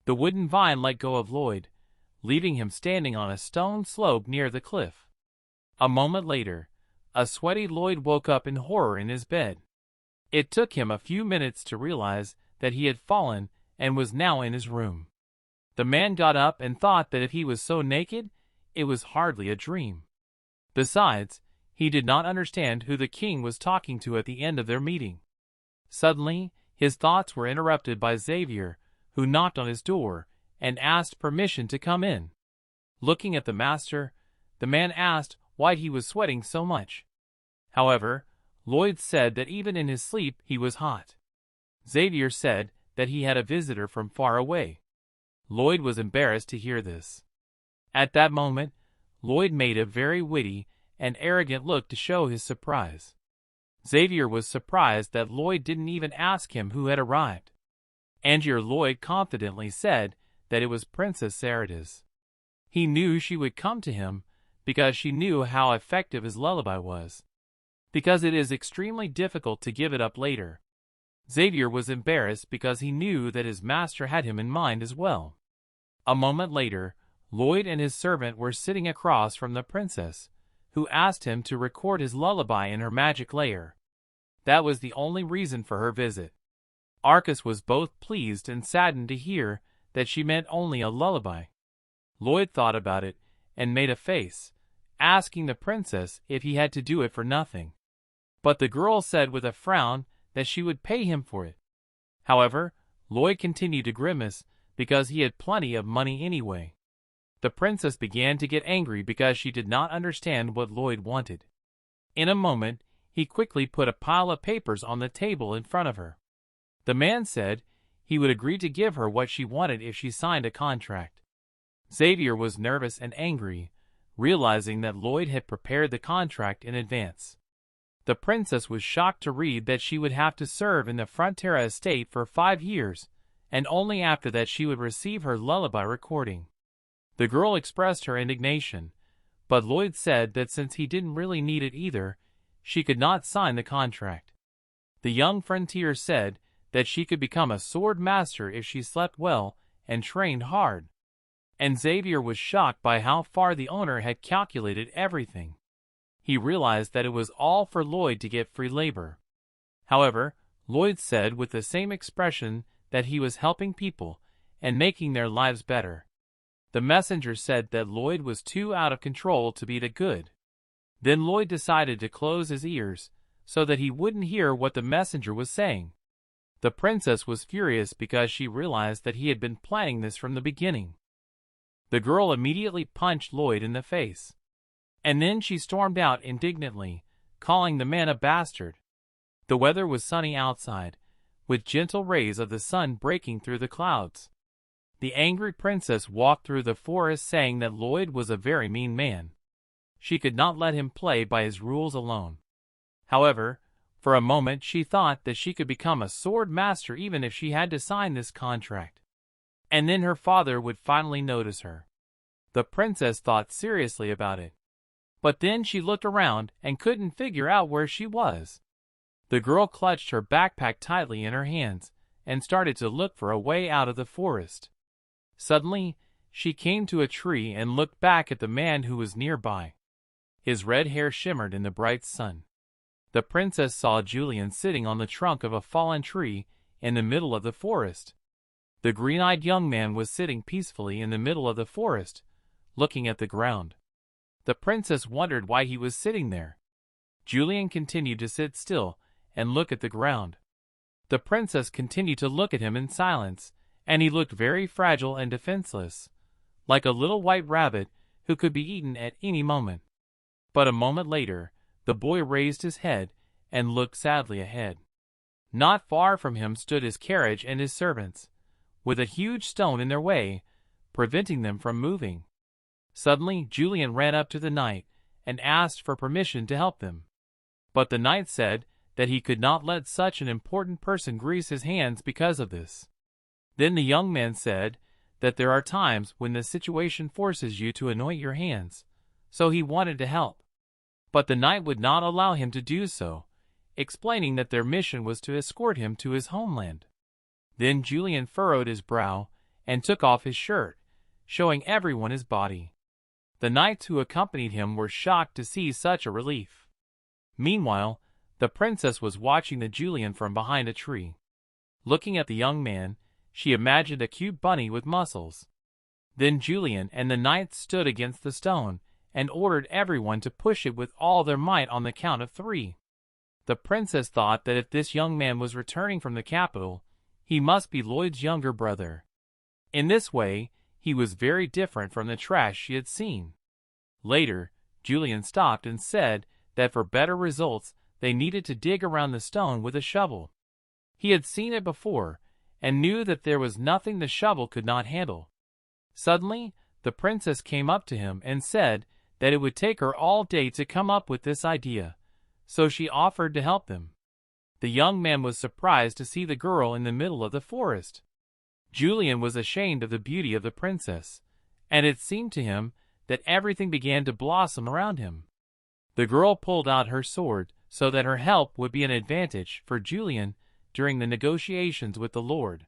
The wooden vine let go of Lloyd, leaving him standing on a stone slope near the cliff. A moment later, a sweaty Lloyd woke up in horror in his bed. It took him a few minutes to realize that he had fallen and was now in his room. The man got up and thought that if he was so naked, it was hardly a dream. Besides, he did not understand who the king was talking to at the end of their meeting. Suddenly, his thoughts were interrupted by Xavier, who knocked on his door and asked permission to come in. Looking at the master, the man asked why he was sweating so much. However, Lloyd said that even in his sleep he was hot. Xavier said that he had a visitor from far away. Lloyd was embarrassed to hear this. At that moment, Lloyd made a very witty and arrogant look to show his surprise. Xavier was surprised that Lloyd didn't even ask him who had arrived. Angier Lloyd confidently said that it was Princess Saridas. He knew she would come to him because she knew how effective his lullaby was. Because it is extremely difficult to give it up later. Xavier was embarrassed because he knew that his master had him in mind as well. A moment later, Lloyd and his servant were sitting across from the princess, who asked him to record his lullaby in her magic lair. That was the only reason for her visit. Arcus was both pleased and saddened to hear that she meant only a lullaby. Lloyd thought about it and made a face, asking the princess if he had to do it for nothing. But the girl said with a frown that she would pay him for it. However, Lloyd continued to grimace because he had plenty of money anyway. The princess began to get angry because she did not understand what Lloyd wanted. In a moment, he quickly put a pile of papers on the table in front of her. The man said he would agree to give her what she wanted if she signed a contract. Xavier was nervous and angry, realizing that Lloyd had prepared the contract in advance. The princess was shocked to read that she would have to serve in the Frontera estate for 5 years, and only after that she would receive her lullaby recording. The girl expressed her indignation, but Lloyd said that since he didn't really need it either, she could not sign the contract. The young frontier said that she could become a sword master if she slept well and trained hard. And Xavier was shocked by how far the owner had calculated everything. He realized that it was all for Lloyd to get free labor. However, Lloyd said with the same expression that he was helping people and making their lives better. The messenger said that Lloyd was too out of control to be the good. Then Lloyd decided to close his ears so that he wouldn't hear what the messenger was saying. The princess was furious because she realized that he had been planning this from the beginning. The girl immediately punched Lloyd in the face. And then she stormed out indignantly, calling the man a bastard. The weather was sunny outside, with gentle rays of the sun breaking through the clouds. The angry princess walked through the forest saying that Lloyd was a very mean man. She could not let him play by his rules alone. However, for a moment she thought that she could become a sword master even if she had to sign this contract. And then her father would finally notice her. The princess thought seriously about it. But then she looked around and couldn't figure out where she was. The girl clutched her backpack tightly in her hands and started to look for a way out of the forest. Suddenly, she came to a tree and looked back at the man who was nearby. His red hair shimmered in the bright sun. The princess saw Julian sitting on the trunk of a fallen tree in the middle of the forest. The green-eyed young man was sitting peacefully in the middle of the forest, looking at the ground. The princess wondered why he was sitting there. Julian continued to sit still and look at the ground. The princess continued to look at him in silence, and he looked very fragile and defenseless, like a little white rabbit who could be eaten at any moment. But a moment later, the boy raised his head and looked sadly ahead. Not far from him stood his carriage and his servants, with a huge stone in their way, preventing them from moving. Suddenly, Julian ran up to the knight and asked for permission to help them. But the knight said that he could not let such an important person grease his hands because of this. Then the young man said that there are times when the situation forces you to anoint your hands, so he wanted to help. But the knight would not allow him to do so, explaining that their mission was to escort him to his homeland. Then Julian furrowed his brow and took off his shirt, showing everyone his body. The knights who accompanied him were shocked to see such a relief. Meanwhile, the princess was watching the Julian from behind a tree. Looking at the young man, she imagined a cute bunny with muscles. Then Julian and the knights stood against the stone and ordered everyone to push it with all their might on the count of 3. The princess thought that if this young man was returning from the capital, he must be Lloyd's younger brother. In this way, he was very different from the trash she had seen. Later, Julian stopped and said that for better results, they needed to dig around the stone with a shovel. He had seen it before, and knew that there was nothing the shovel could not handle. Suddenly, the princess came up to him and said that it would take her all day to come up with this idea, so she offered to help them. The young man was surprised to see the girl in the middle of the forest. Julian was ashamed of the beauty of the princess, and it seemed to him that everything began to blossom around him. The girl pulled out her sword so that her help would be an advantage for Julian during the negotiations with the Lord.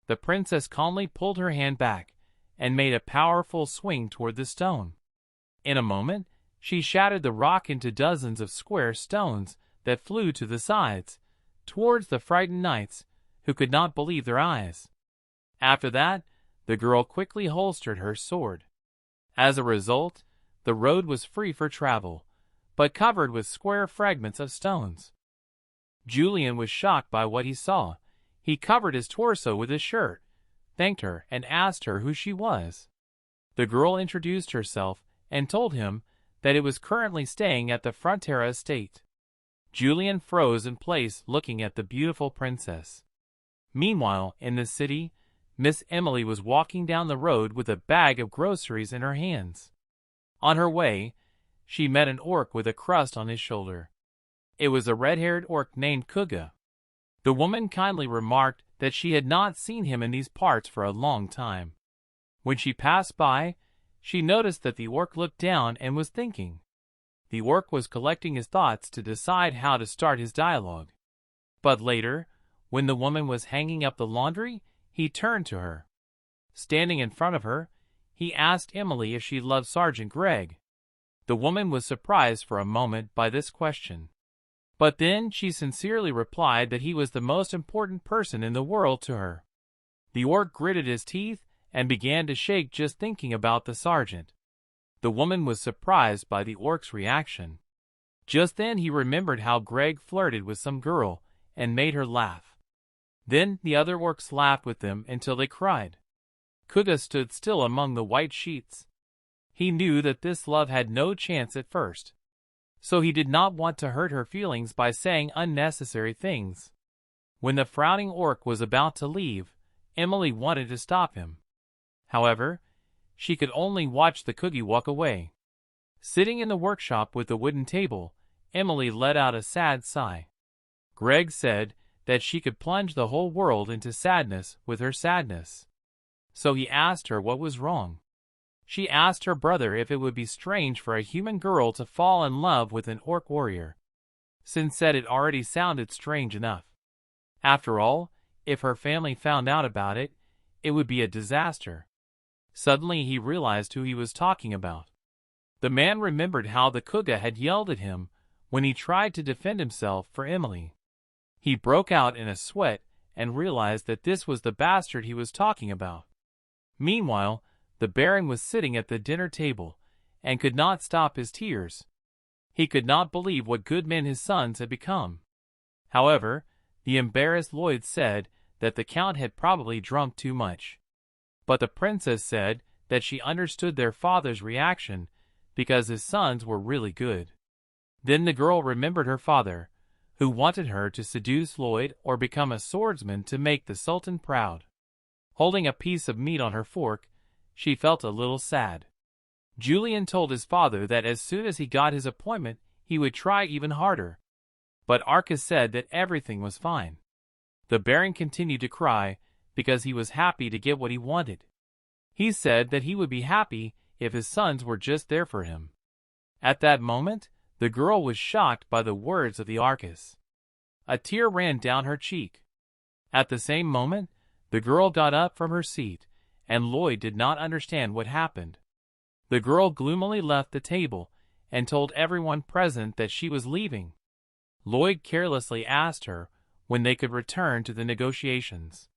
The princess calmly pulled her hand back and made a powerful swing toward the stone. In a moment, she shattered the rock into dozens of square stones that flew to the sides, towards the frightened knights, who could not believe their eyes. After that, the girl quickly holstered her sword. As a result, the road was free for travel, but covered with square fragments of stones. Julian was shocked by what he saw. He covered his torso with his shirt, thanked her, and asked her who she was. The girl introduced herself and told him that it was currently staying at the Frontera estate. Julian froze in place looking at the beautiful princess. Meanwhile, in the city, Miss Emily was walking down the road with a bag of groceries in her hands. On her way, she met an orc with a crust on his shoulder. It was a red-haired orc named Kuga. The woman kindly remarked that she had not seen him in these parts for a long time. When she passed by, she noticed that the orc looked down and was thinking. The orc was collecting his thoughts to decide how to start his dialogue. But later, when the woman was hanging up the laundry, he turned to her. Standing in front of her, he asked Emily if she loved Sergeant Greg. The woman was surprised for a moment by this question. But then she sincerely replied that he was the most important person in the world to her. The orc gritted his teeth and began to shake just thinking about the sergeant. The woman was surprised by the orc's reaction. Just then he remembered how Greg flirted with some girl and made her laugh. Then the other orcs laughed with them until they cried. Kuga stood still among the white sheets. He knew that this love had no chance at first, so he did not want to hurt her feelings by saying unnecessary things. When the frowning orc was about to leave, Emily wanted to stop him. However, she could only watch the Kugi walk away. Sitting in the workshop with the wooden table, Emily let out a sad sigh. Greg said that she could plunge the whole world into sadness with her sadness. So he asked her what was wrong. She asked her brother if it would be strange for a human girl to fall in love with an orc warrior. Sin said it already sounded strange enough. After all, if her family found out about it, it would be a disaster. Suddenly he realized who he was talking about. The man remembered how the Kuga had yelled at him when he tried to defend himself for Emily. He broke out in a sweat and realized that this was the bastard he was talking about. Meanwhile, the Baron was sitting at the dinner table and could not stop his tears. He could not believe what good men his sons had become. However, the embarrassed Lloyd said that the Count had probably drunk too much. But the princess said that she understood their father's reaction because his sons were really good. Then the girl remembered her father, who wanted her to seduce Lloyd or become a swordsman to make the Sultan proud. Holding a piece of meat on her fork, she felt a little sad. Julian told his father that as soon as he got his appointment, he would try even harder. But Arcas said that everything was fine. The Baron continued to cry because he was happy to get what he wanted. He said that he would be happy if his sons were just there for him. At that moment, the girl was shocked by the words of the Arcas. A tear ran down her cheek. At the same moment, the girl got up from her seat, and Lloyd did not understand what happened. The girl gloomily left the table and told everyone present that she was leaving. Lloyd carelessly asked her when they could return to the negotiations.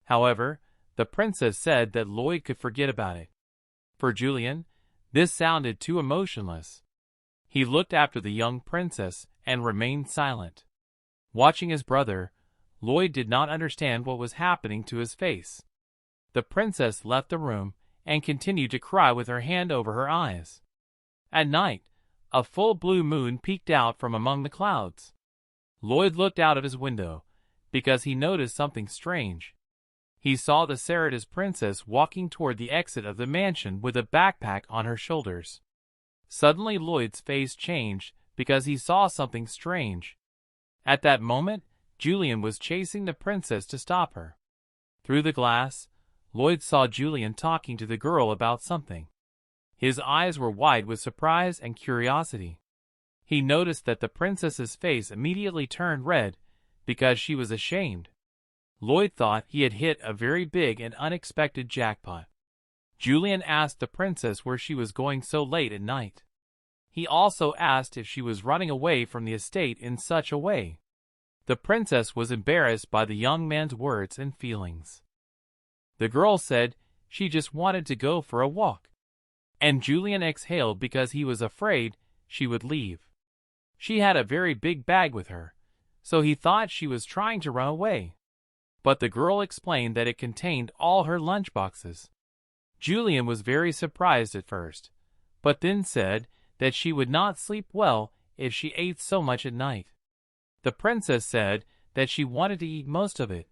However, the princess said that Lloyd could forget about it. For Julian, this sounded too emotionless. He looked after the young princess and remained silent. Watching his brother, Lloyd did not understand what was happening to his face. The princess left the room and continued to cry with her hand over her eyes. At night, a full blue moon peeked out from among the clouds. Lloyd looked out of his window because he noticed something strange. He saw the Cerritos princess walking toward the exit of the mansion with a backpack on her shoulders. Suddenly Lloyd's face changed because he saw something strange. At that moment, Julian was chasing the princess to stop her. Through the glass, Lloyd saw Julian talking to the girl about something. His eyes were wide with surprise and curiosity. He noticed that the princess's face immediately turned red because she was ashamed. Lloyd thought he had hit a very big and unexpected jackpot. Julian asked the princess where she was going so late at night. He also asked if she was running away from the estate in such a way. The princess was embarrassed by the young man's words and feelings. The girl said she just wanted to go for a walk. And Julian exhaled because he was afraid she would leave. She had a very big bag with her, so he thought she was trying to run away. But the girl explained that it contained all her lunchboxes. Julian was very surprised at first, but then said that she would not sleep well if she ate so much at night. The princess said that she wanted to eat most of it,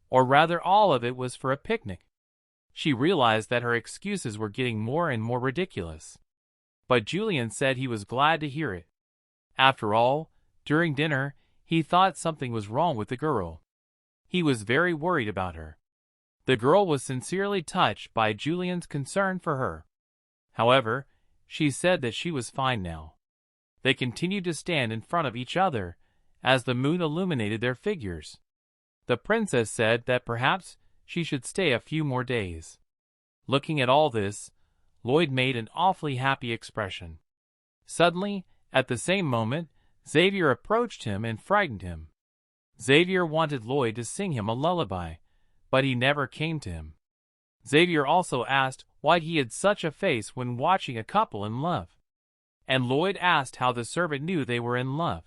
or rather all of it was for a picnic. She realized that her excuses were getting more and more ridiculous. But Julian said he was glad to hear it. After all, during dinner, he thought something was wrong with the girl. He was very worried about her. The girl was sincerely touched by Julian's concern for her. However, she said that she was fine now. They continued to stand in front of each other as the moon illuminated their figures. The princess said that perhaps she should stay a few more days. Looking at all this, Lloyd made an awfully happy expression. Suddenly, at the same moment, Xavier approached him and frightened him. Xavier wanted Lloyd to sing him a lullaby, but he never came to him. Xavier also asked why he had such a face when watching a couple in love. And Lloyd asked how the servant knew they were in love.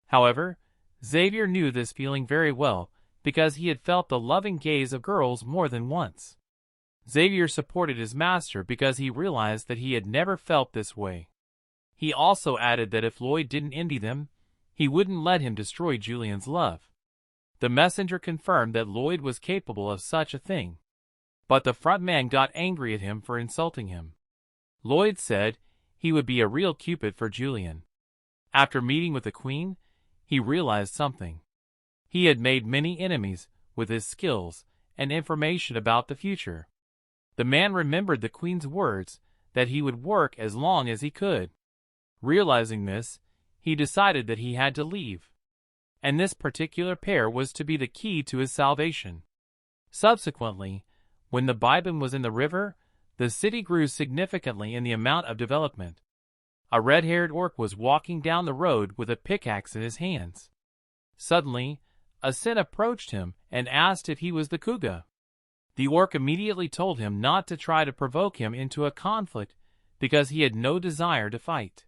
However, Xavier knew this feeling very well because he had felt the loving gaze of girls more than once. Xavier supported his master because he realized that he had never felt this way. He also added that if Lloyd didn't envy them, he wouldn't let him destroy Julian's love. The messenger confirmed that Lloyd was capable of such a thing. But the front man got angry at him for insulting him. Lloyd said he would be a real Cupid for Julian. After meeting with the queen, he realized something. He had made many enemies with his skills and information about the future. The man remembered the queen's words that he would work as long as he could. Realizing this, he decided that he had to leave. And this particular pair was to be the key to his salvation. Subsequently, when the Bibin was in the river, the city grew significantly in the amount of development. A red-haired orc was walking down the road with a pickaxe in his hands. Suddenly, a Sin approached him and asked if he was the Kuga. The orc immediately told him not to try to provoke him into a conflict because he had no desire to fight.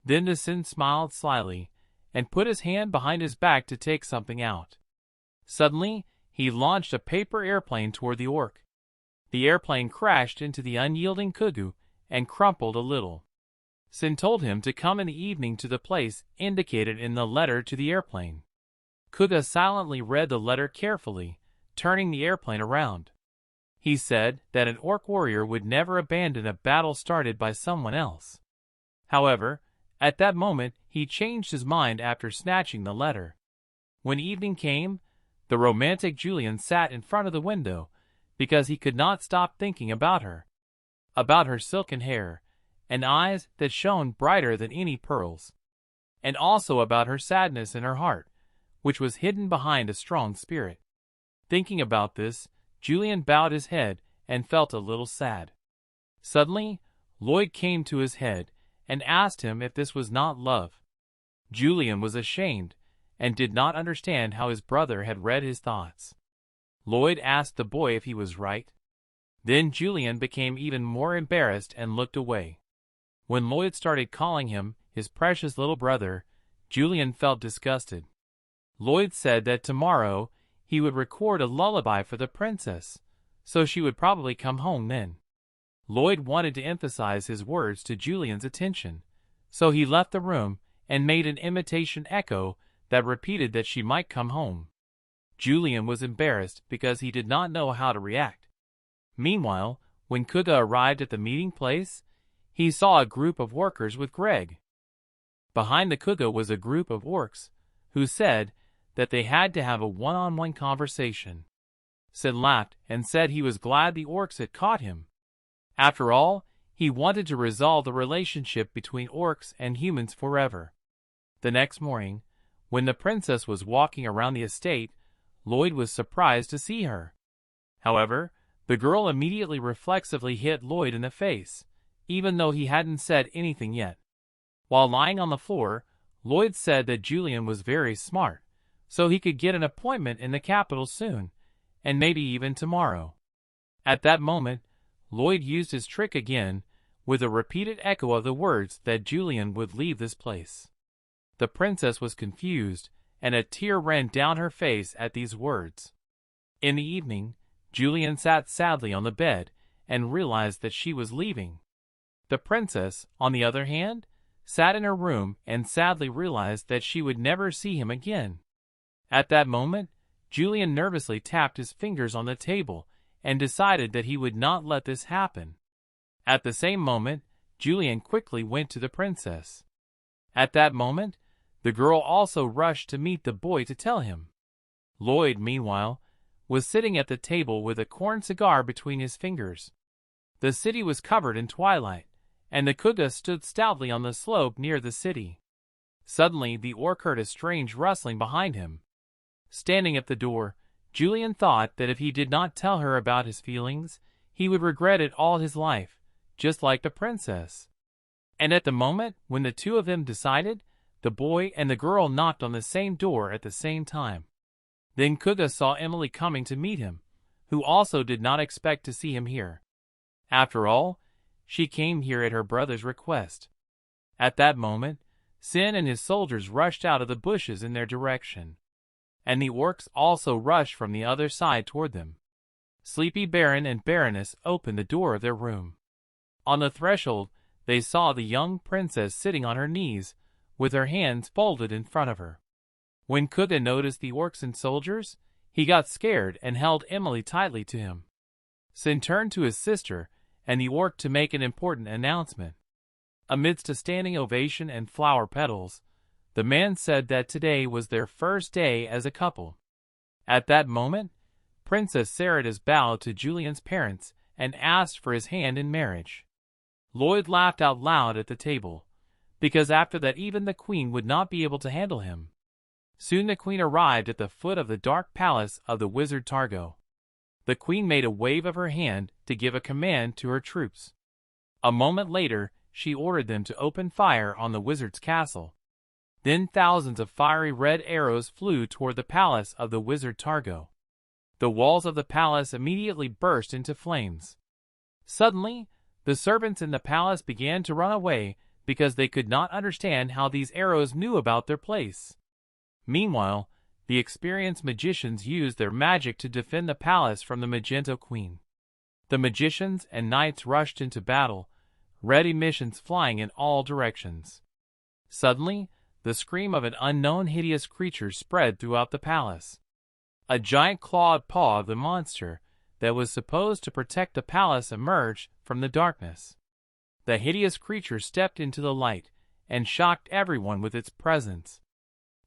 Then the Sin smiled slyly and put his hand behind his back to take something out. Suddenly, he launched a paper airplane toward the orc. the airplane crashed into the unyielding Kugu and crumpled a little. Sin told him to come in the evening to the place indicated in the letter to the airplane. Kuga silently read the letter carefully, turning the airplane around. He said that an orc warrior would never abandon a battle started by someone else. However, at that moment he changed his mind after snatching the letter. When evening came, the romantic Julian sat in front of the window because he could not stop thinking about her silken hair, and eyes that shone brighter than any pearls, and also about her sadness in her heart, which was hidden behind a strong spirit. Thinking about this, Julian bowed his head and felt a little sad. Suddenly, Lloyd came to his head and asked him if this was not love. Julian was ashamed and did not understand how his brother had read his thoughts. Lloyd asked the boy if he was right. Then Julian became even more embarrassed and looked away. When Lloyd started calling him his precious little brother, Julian felt disgusted. Lloyd said that tomorrow he would record a lullaby for the princess, so she would probably come home then. Lloyd wanted to emphasize his words to Julian's attention, so he left the room and made an imitation echo that repeated that she might come home. Julian was embarrassed because he did not know how to react. Meanwhile, when Kuga arrived at the meeting place, he saw a group of workers with Greg. Behind the Kuga was a group of orcs, who said that they had to have a one-on-one conversation. Sid laughed and said he was glad the orcs had caught him. After all, he wanted to resolve the relationship between orcs and humans forever. The next morning, when the princess was walking around the estate, Lloyd was surprised to see her. However, the girl immediately reflexively hit Lloyd in the face, even though he hadn't said anything yet. While lying on the floor, Lloyd said that Julian was very smart, so he could get an appointment in the capital soon, and maybe even tomorrow. At that moment, Lloyd used his trick again, with a repeated echo of the words that Julian would leave this place. The princess was confused, and a tear ran down her face at these words. In the evening, Julian sat sadly on the bed and realized that she was leaving. The princess, on the other hand, sat in her room and sadly realized that she would never see him again. At that moment, Julian nervously tapped his fingers on the table and decided that he would not let this happen. At the same moment, Julian quickly went to the princess. At that moment, the girl also rushed to meet the boy to tell him. Lloyd, meanwhile, was sitting at the table with a corn cigar between his fingers. The city was covered in twilight, and the Kuga stood stoutly on the slope near the city. Suddenly, the orc heard a strange rustling behind him. Standing at the door, Julian thought that if he did not tell her about his feelings, he would regret it all his life, just like the princess. And at the moment when the two of them decided, the boy and the girl knocked on the same door at the same time. Then Kuga saw Emily coming to meet him, who also did not expect to see him here. After all, she came here at her brother's request. At that moment, Sin and his soldiers rushed out of the bushes in their direction, and the orcs also rushed from the other side toward them. Sleepy Baron and Baroness opened the door of their room. On the threshold, they saw the young princess sitting on her knees, with her hands folded in front of her. When Kuga noticed the orcs and soldiers, he got scared and held Emily tightly to him. Sin turned to his sister and the orc to make an important announcement. Amidst a standing ovation and flower petals, the man said that today was their first day as a couple. At that moment, Princess Saridas bowed to Julian's parents and asked for his hand in marriage. Lloyd laughed out loud at the table, because after that even the queen would not be able to handle him. Soon the queen arrived at the foot of the dark palace of the wizard Targo. The queen made a wave of her hand to give a command to her troops. A moment later, she ordered them to open fire on the wizard's castle. Then thousands of fiery red arrows flew toward the palace of the wizard Targo. The walls of the palace immediately burst into flames. Suddenly, the servants in the palace began to run away because they could not understand how these arrows knew about their place. Meanwhile, the experienced magicians used their magic to defend the palace from the Magento Queen. The magicians and knights rushed into battle, red emissions flying in all directions. Suddenly, the scream of an unknown hideous creature spread throughout the palace. A giant clawed paw of the monster that was supposed to protect the palace emerged from the darkness. The hideous creature stepped into the light and shocked everyone with its presence.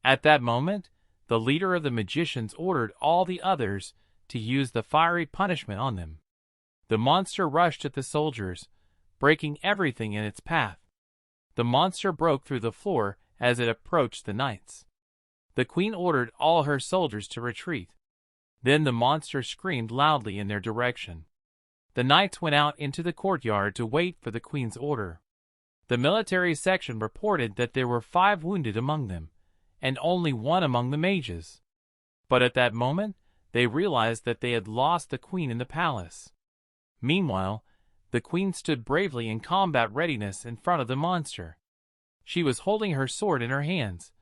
At that moment, the leader of the magicians ordered all the others to use the fiery punishment on them. The monster rushed at the soldiers, breaking everything in its path. The monster broke through the floor as it approached the knights. The queen ordered all her soldiers to retreat. Then the monster screamed loudly in their direction. The knights went out into the courtyard to wait for the queen's order. The military section reported that there were 5 wounded among them, and only 1 among the mages. But at that moment, they realized that they had lost the queen in the palace. Meanwhile, the queen stood bravely in combat readiness in front of the monster. She was holding her sword in her hands,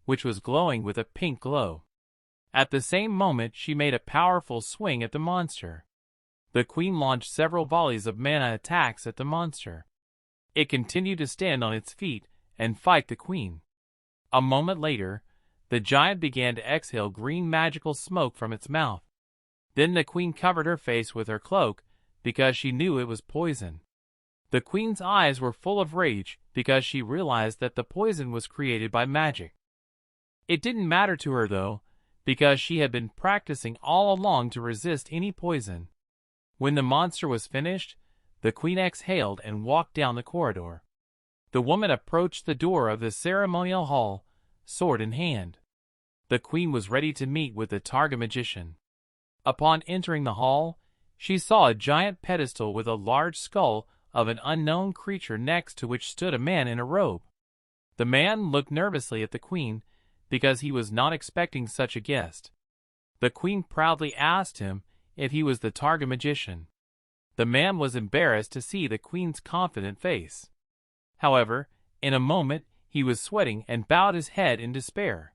which was glowing with a pink glow. At the same moment, she made a powerful swing at the monster. The queen launched several volleys of mana attacks at the monster. It continued to stand on its feet and fight the queen. A moment later, the giant began to exhale green magical smoke from its mouth. Then the queen covered her face with her cloak because she knew it was poison. The queen's eyes were full of rage because she realized that the poison was created by magic. It didn't matter to her though, because she had been practicing all along to resist any poison. When the monster was finished, the queen exhaled and walked down the corridor. The woman approached the door of the ceremonial hall, sword in hand. The queen was ready to meet with the Targa magician. Upon entering the hall, she saw a giant pedestal with a large skull of an unknown creature next to which stood a man in a robe. The man looked nervously at the queen because he was not expecting such a guest. The queen proudly asked him if he was the Targa magician. The man was embarrassed to see the queen's confident face. However, in a moment he was sweating and bowed his head in despair.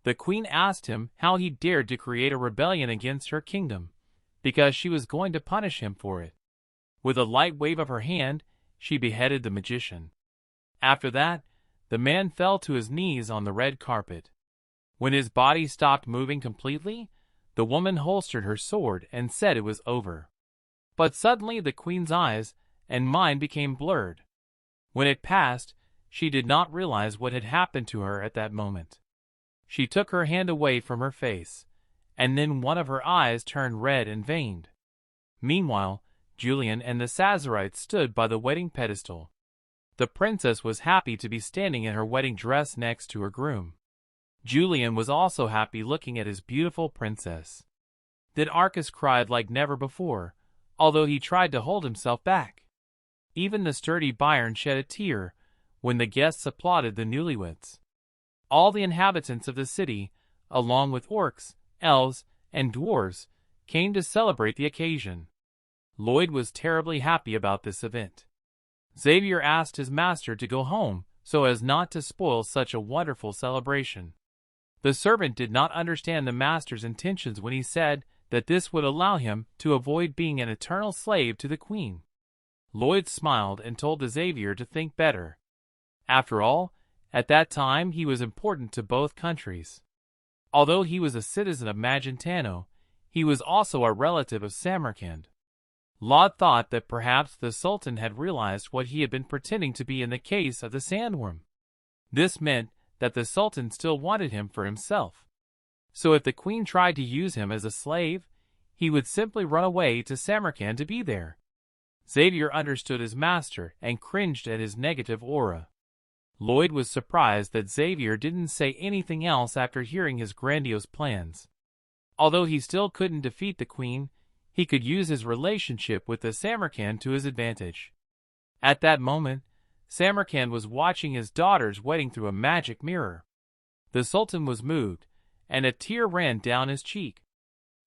The queen asked him how he dared to create a rebellion against her kingdom, because she was going to punish him for it. With a light wave of her hand, she beheaded the magician. After that, the man fell to his knees on the red carpet. When his body stopped moving completely, the woman holstered her sword and said it was over. But suddenly the queen's eyes and mind became blurred. When it passed, she did not realize what had happened to her at that moment. She took her hand away from her face, and then one of her eyes turned red and veined. Meanwhile, Julian and the Sazerates stood by the wedding pedestal. The princess was happy to be standing in her wedding dress next to her groom. Julian was also happy looking at his beautiful princess. Then Arcas cried like never before, although he tried to hold himself back. Even the sturdy Byron shed a tear when the guests applauded the newlyweds. All the inhabitants of the city, along with orcs, elves, and dwarves, came to celebrate the occasion. Lloyd was terribly happy about this event. Xavier asked his master to go home so as not to spoil such a wonderful celebration. The servant did not understand the master's intentions when he said that this would allow him to avoid being an eternal slave to the queen. Lloyd smiled and told Xavier to think better. After all, at that time he was important to both countries. Although he was a citizen of Magentano, he was also a relative of Samarkand. Laud thought that perhaps the Sultan had realized what he had been pretending to be in the case of the sandworm. This meant that the Sultan still wanted him for himself. So if the queen tried to use him as a slave, he would simply run away to Samarkand to be there. Xavier understood his master and cringed at his negative aura. Lloyd was surprised that Xavier didn't say anything else after hearing his grandiose plans. Although he still couldn't defeat the queen, he could use his relationship with the Samarkand to his advantage. At that moment, Samarkand was watching his daughter's wedding through a magic mirror. The Sultan was moved, and a tear ran down his cheek.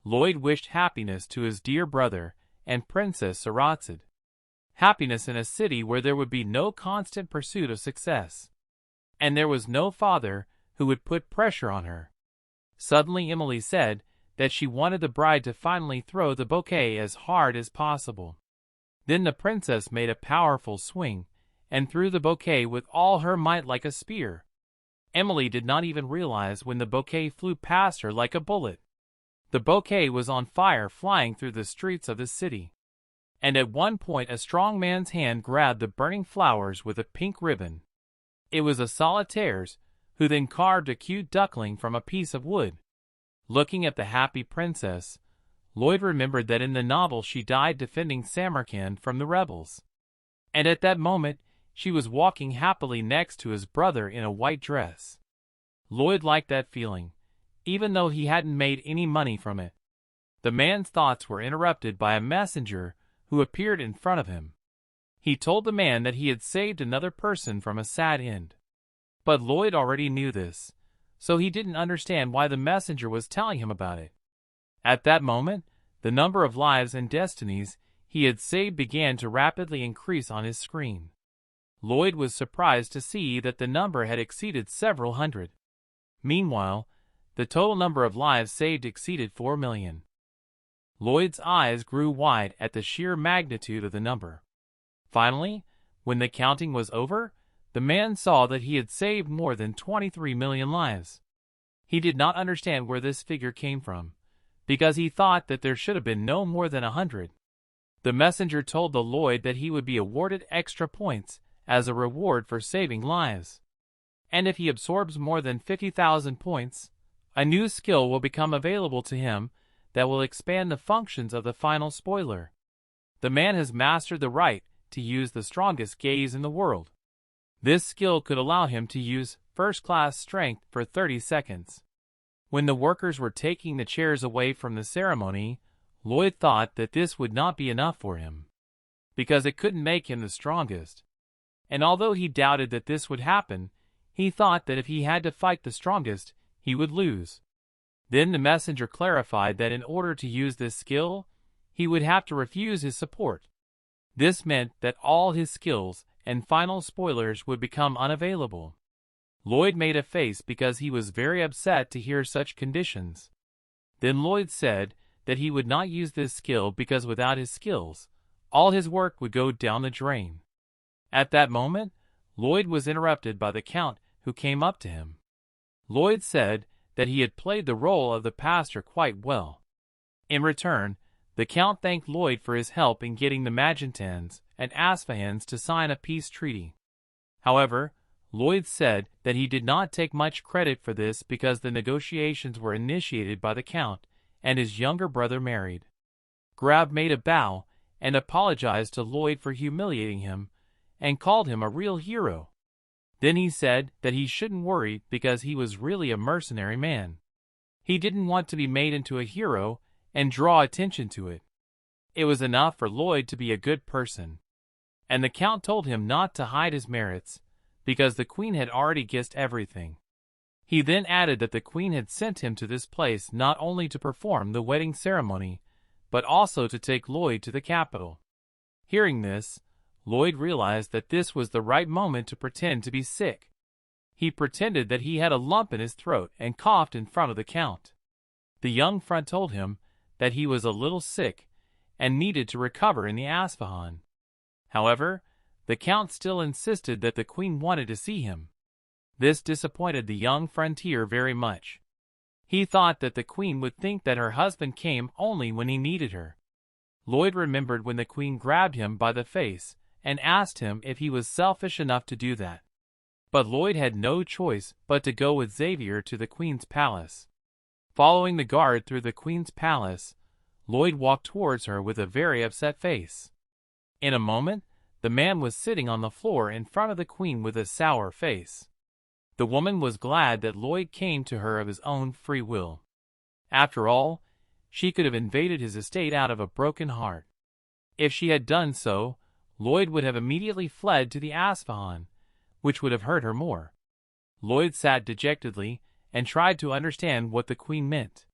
Lloyd wished happiness to his dear brother and Princess Saratzid. Happiness in a city where there would be no constant pursuit of success. And there was no father who would put pressure on her. Suddenly Emily said that she wanted the bride to finally throw the bouquet as hard as possible. Then the princess made a powerful swing and threw the bouquet with all her might like a spear. Emily did not even realize when the bouquet flew past her like a bullet. The bouquet was on fire, flying through the streets of the city. And at one point a strong man's hand grabbed the burning flowers with a pink ribbon. It was a solitaire's, who then carved a cute duckling from a piece of wood. Looking at the happy princess, Lloyd remembered that in the novel she died defending Samarkand from the rebels. And at that moment, she was walking happily next to his brother in a white dress. Lloyd liked that feeling, even though he hadn't made any money from it. The man's thoughts were interrupted by a messenger who appeared in front of him. He told the man that he had saved another person from a sad end. But Lloyd already knew this, so he didn't understand why the messenger was telling him about it. At that moment, the number of lives and destinies he had saved began to rapidly increase on his screen. Lloyd was surprised to see that the number had exceeded several hundred. Meanwhile, the total number of lives saved exceeded 4 million. Lloyd's eyes grew wide at the sheer magnitude of the number. Finally, when the counting was over, the man saw that he had saved more than 23 million lives. He did not understand where this figure came from, because he thought that there should have been no more than 100. The messenger told the Lloyd that he would be awarded extra points as a reward for saving lives. And if he absorbs more than 50,000 points, a new skill will become available to him that will expand the functions of the final spoiler. The man has mastered the right to use the strongest gaze in the world. This skill could allow him to use first-class strength for 30 seconds. When the workers were taking the chairs away from the ceremony, Lloyd thought that this would not be enough for him, because it couldn't make him the strongest. And although he doubted that this would happen, he thought that if he had to fight the strongest, he would lose. Then the messenger clarified that in order to use this skill, he would have to refuse his support. This meant that all his skills and final spoilers would become unavailable. Lloyd made a face because he was very upset to hear such conditions. Then Lloyd said that he would not use this skill because without his skills, all his work would go down the drain. At that moment, Lloyd was interrupted by the Count, who came up to him. Lloyd said that he had played the role of the pastor quite well. In return, the Count thanked Lloyd for his help in getting the Magentans and Asphahans to sign a peace treaty. However, Lloyd said that he did not take much credit for this because the negotiations were initiated by the Count and his younger brother married. Grab made a bow and apologized to Lloyd for humiliating him and called him a real hero. Then he said that he shouldn't worry because he was really a mercenary man. He didn't want to be made into a hero and draw attention to it. It was enough for Lloyd to be a good person. And the Count told him not to hide his merits, because the Queen had already guessed everything. He then added that the Queen had sent him to this place not only to perform the wedding ceremony, but also to take Lloyd to the capital. Hearing this, Lloyd realized that this was the right moment to pretend to be sick. He pretended that he had a lump in his throat and coughed in front of the Count. The young friend told him that he was a little sick and needed to recover in the Asfahan. However, the Count still insisted that the Queen wanted to see him. This disappointed the young frontier very much. He thought that the Queen would think that her husband came only when he needed her. Lloyd remembered when the Queen grabbed him by the face and asked him if he was selfish enough to do that. But Lloyd had no choice but to go with Xavier to the Queen's palace. Following the guard through the Queen's palace, Lloyd walked towards her with a very upset face. In a moment, the man was sitting on the floor in front of the Queen with a sour face. The woman was glad that Lloyd came to her of his own free will. After all, she could have invaded his estate out of a broken heart. If she had done so, Lloyd would have immediately fled to the Asfahan, which would have hurt her more. Lloyd sat dejectedly and tried to understand what the Queen meant.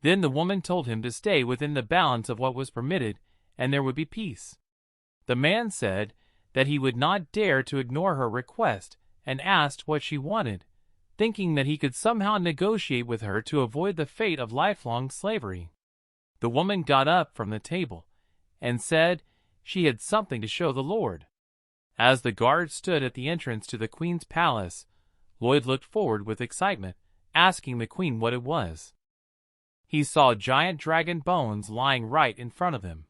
Then the woman told him to stay within the bounds of what was permitted, and there would be peace. The man said that he would not dare to ignore her request and asked what she wanted, thinking that he could somehow negotiate with her to avoid the fate of lifelong slavery. The woman got up from the table and said she had something to show the Lord. As the guard stood at the entrance to the queen's palace, Lloyd looked forward with excitement, asking the queen what it was. He saw giant dragon bones lying right in front of him.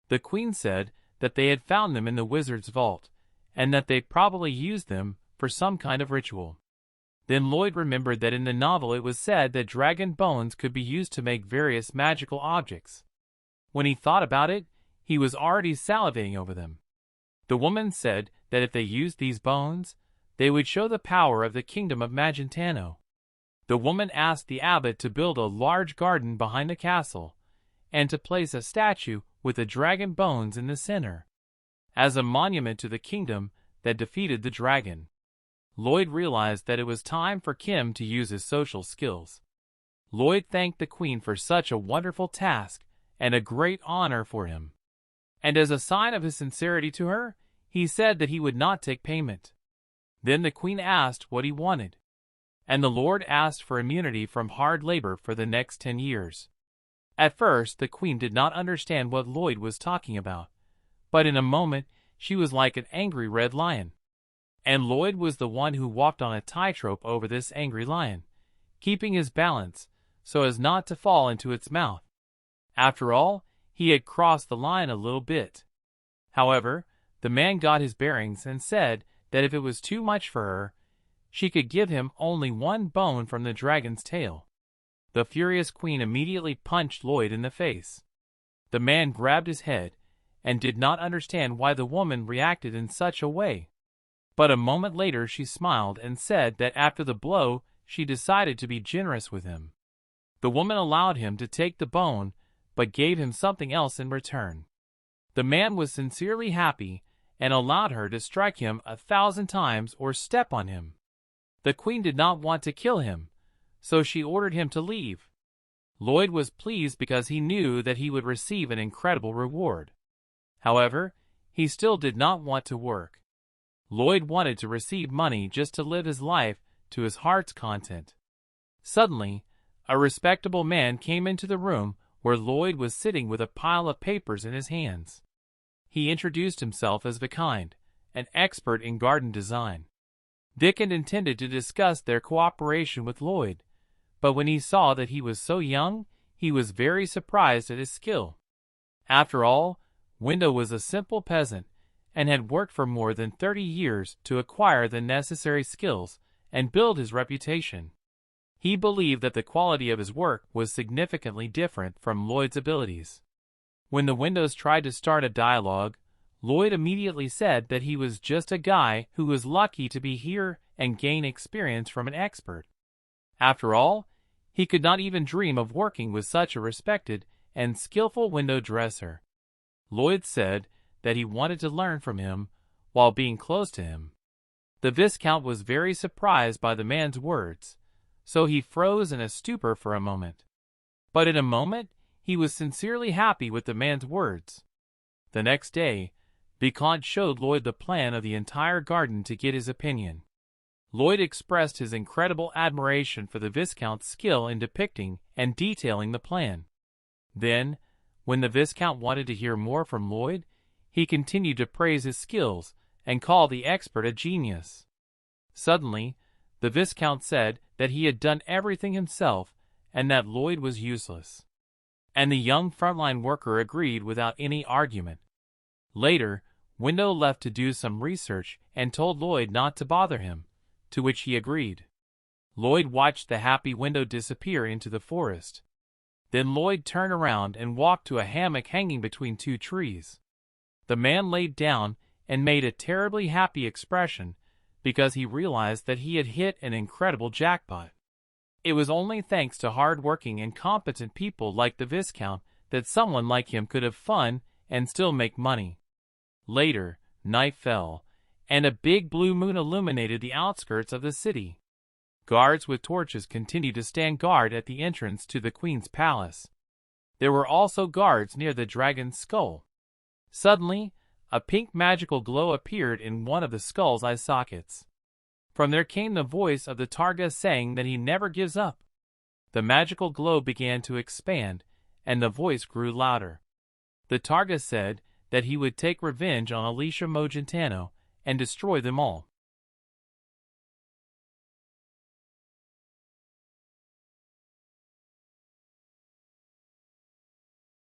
The queen said that they had found them in the wizard's vault, and that they'd probably used them for some kind of ritual. Then Lloyd remembered that in the novel it was said that dragon bones could be used to make various magical objects. When he thought about it, he was already salivating over them. The woman said that if they used these bones, they would show the power of the kingdom of Magentano. The woman asked the abbot to build a large garden behind the castle, and to place a statue with the dragon bones in the center, as a monument to the kingdom that defeated the dragon. Lloyd realized that it was time for Kim to use his social skills. Lloyd thanked the queen for such a wonderful task and a great honor for him. And as a sign of his sincerity to her, he said that he would not take payment. Then the queen asked what he wanted, and the Lord asked for immunity from hard labor for the next 10 years. At first, the queen did not understand what Lloyd was talking about, but in a moment she was like an angry red lion. And Lloyd was the one who walked on a tightrope over this angry lion, keeping his balance so as not to fall into its mouth. After all, he had crossed the line a little bit. However, the man got his bearings and said that if it was too much for her, she could give him only one bone from the dragon's tail. The furious queen immediately punched Lloyd in the face. The man grabbed his head and did not understand why the woman reacted in such a way. But a moment later she smiled and said that after the blow she decided to be generous with him. The woman allowed him to take the bone, but gave him something else in return. The man was sincerely happy and allowed her to strike him 1,000 times or step on him. The queen did not want to kill him, so she ordered him to leave. Lloyd was pleased because he knew that he would receive an incredible reward. However, he still did not want to work. Lloyd wanted to receive money just to live his life to his heart's content. Suddenly, a respectable man came into the room where Lloyd was sitting with a pile of papers in his hands. He introduced himself as Vikind, an expert in garden design. Vikind intended to discuss their cooperation with Lloyd, but when he saw that he was so young, he was very surprised at his skill. After all, Window was a simple peasant and had worked for more than 30 years to acquire the necessary skills and build his reputation. He believed that the quality of his work was significantly different from Lloyd's abilities. When the Windows tried to start a dialogue, Lloyd immediately said that he was just a guy who was lucky to be here and gain experience from an expert. After all, he could not even dream of working with such a respected and skillful window dresser. Lloyd said that he wanted to learn from him while being close to him. The Viscount was very surprised by the man's words, so he froze in a stupor for a moment. But in a moment, he was sincerely happy with the man's words. The next day, Viscount showed Lloyd the plan of the entire garden to get his opinion. Lloyd expressed his incredible admiration for the Viscount's skill in depicting and detailing the plan. Then, when the Viscount wanted to hear more from Lloyd, he continued to praise his skills and call the expert a genius. Suddenly, the Viscount said that he had done everything himself and that Lloyd was useless. And the young frontline worker agreed without any argument. Later, Window left to do some research and told Lloyd not to bother him, to which he agreed. Lloyd watched the happy Window disappear into the forest. Then Lloyd turned around and walked to a hammock hanging between two trees. The man laid down and made a terribly happy expression because he realized that he had hit an incredible jackpot. It was only thanks to hard-working and competent people like the Viscount that someone like him could have fun and still make money. Later, night fell, and a big blue moon illuminated the outskirts of the city. Guards with torches continued to stand guard at the entrance to the Queen's palace. There were also guards near the dragon's skull. Suddenly, a pink magical glow appeared in one of the skull's eye sockets. From there came the voice of the Targa saying that he never gives up. The magical globe began to expand, and the voice grew louder. The Targa said that he would take revenge on Alicia Mojantano and destroy them all.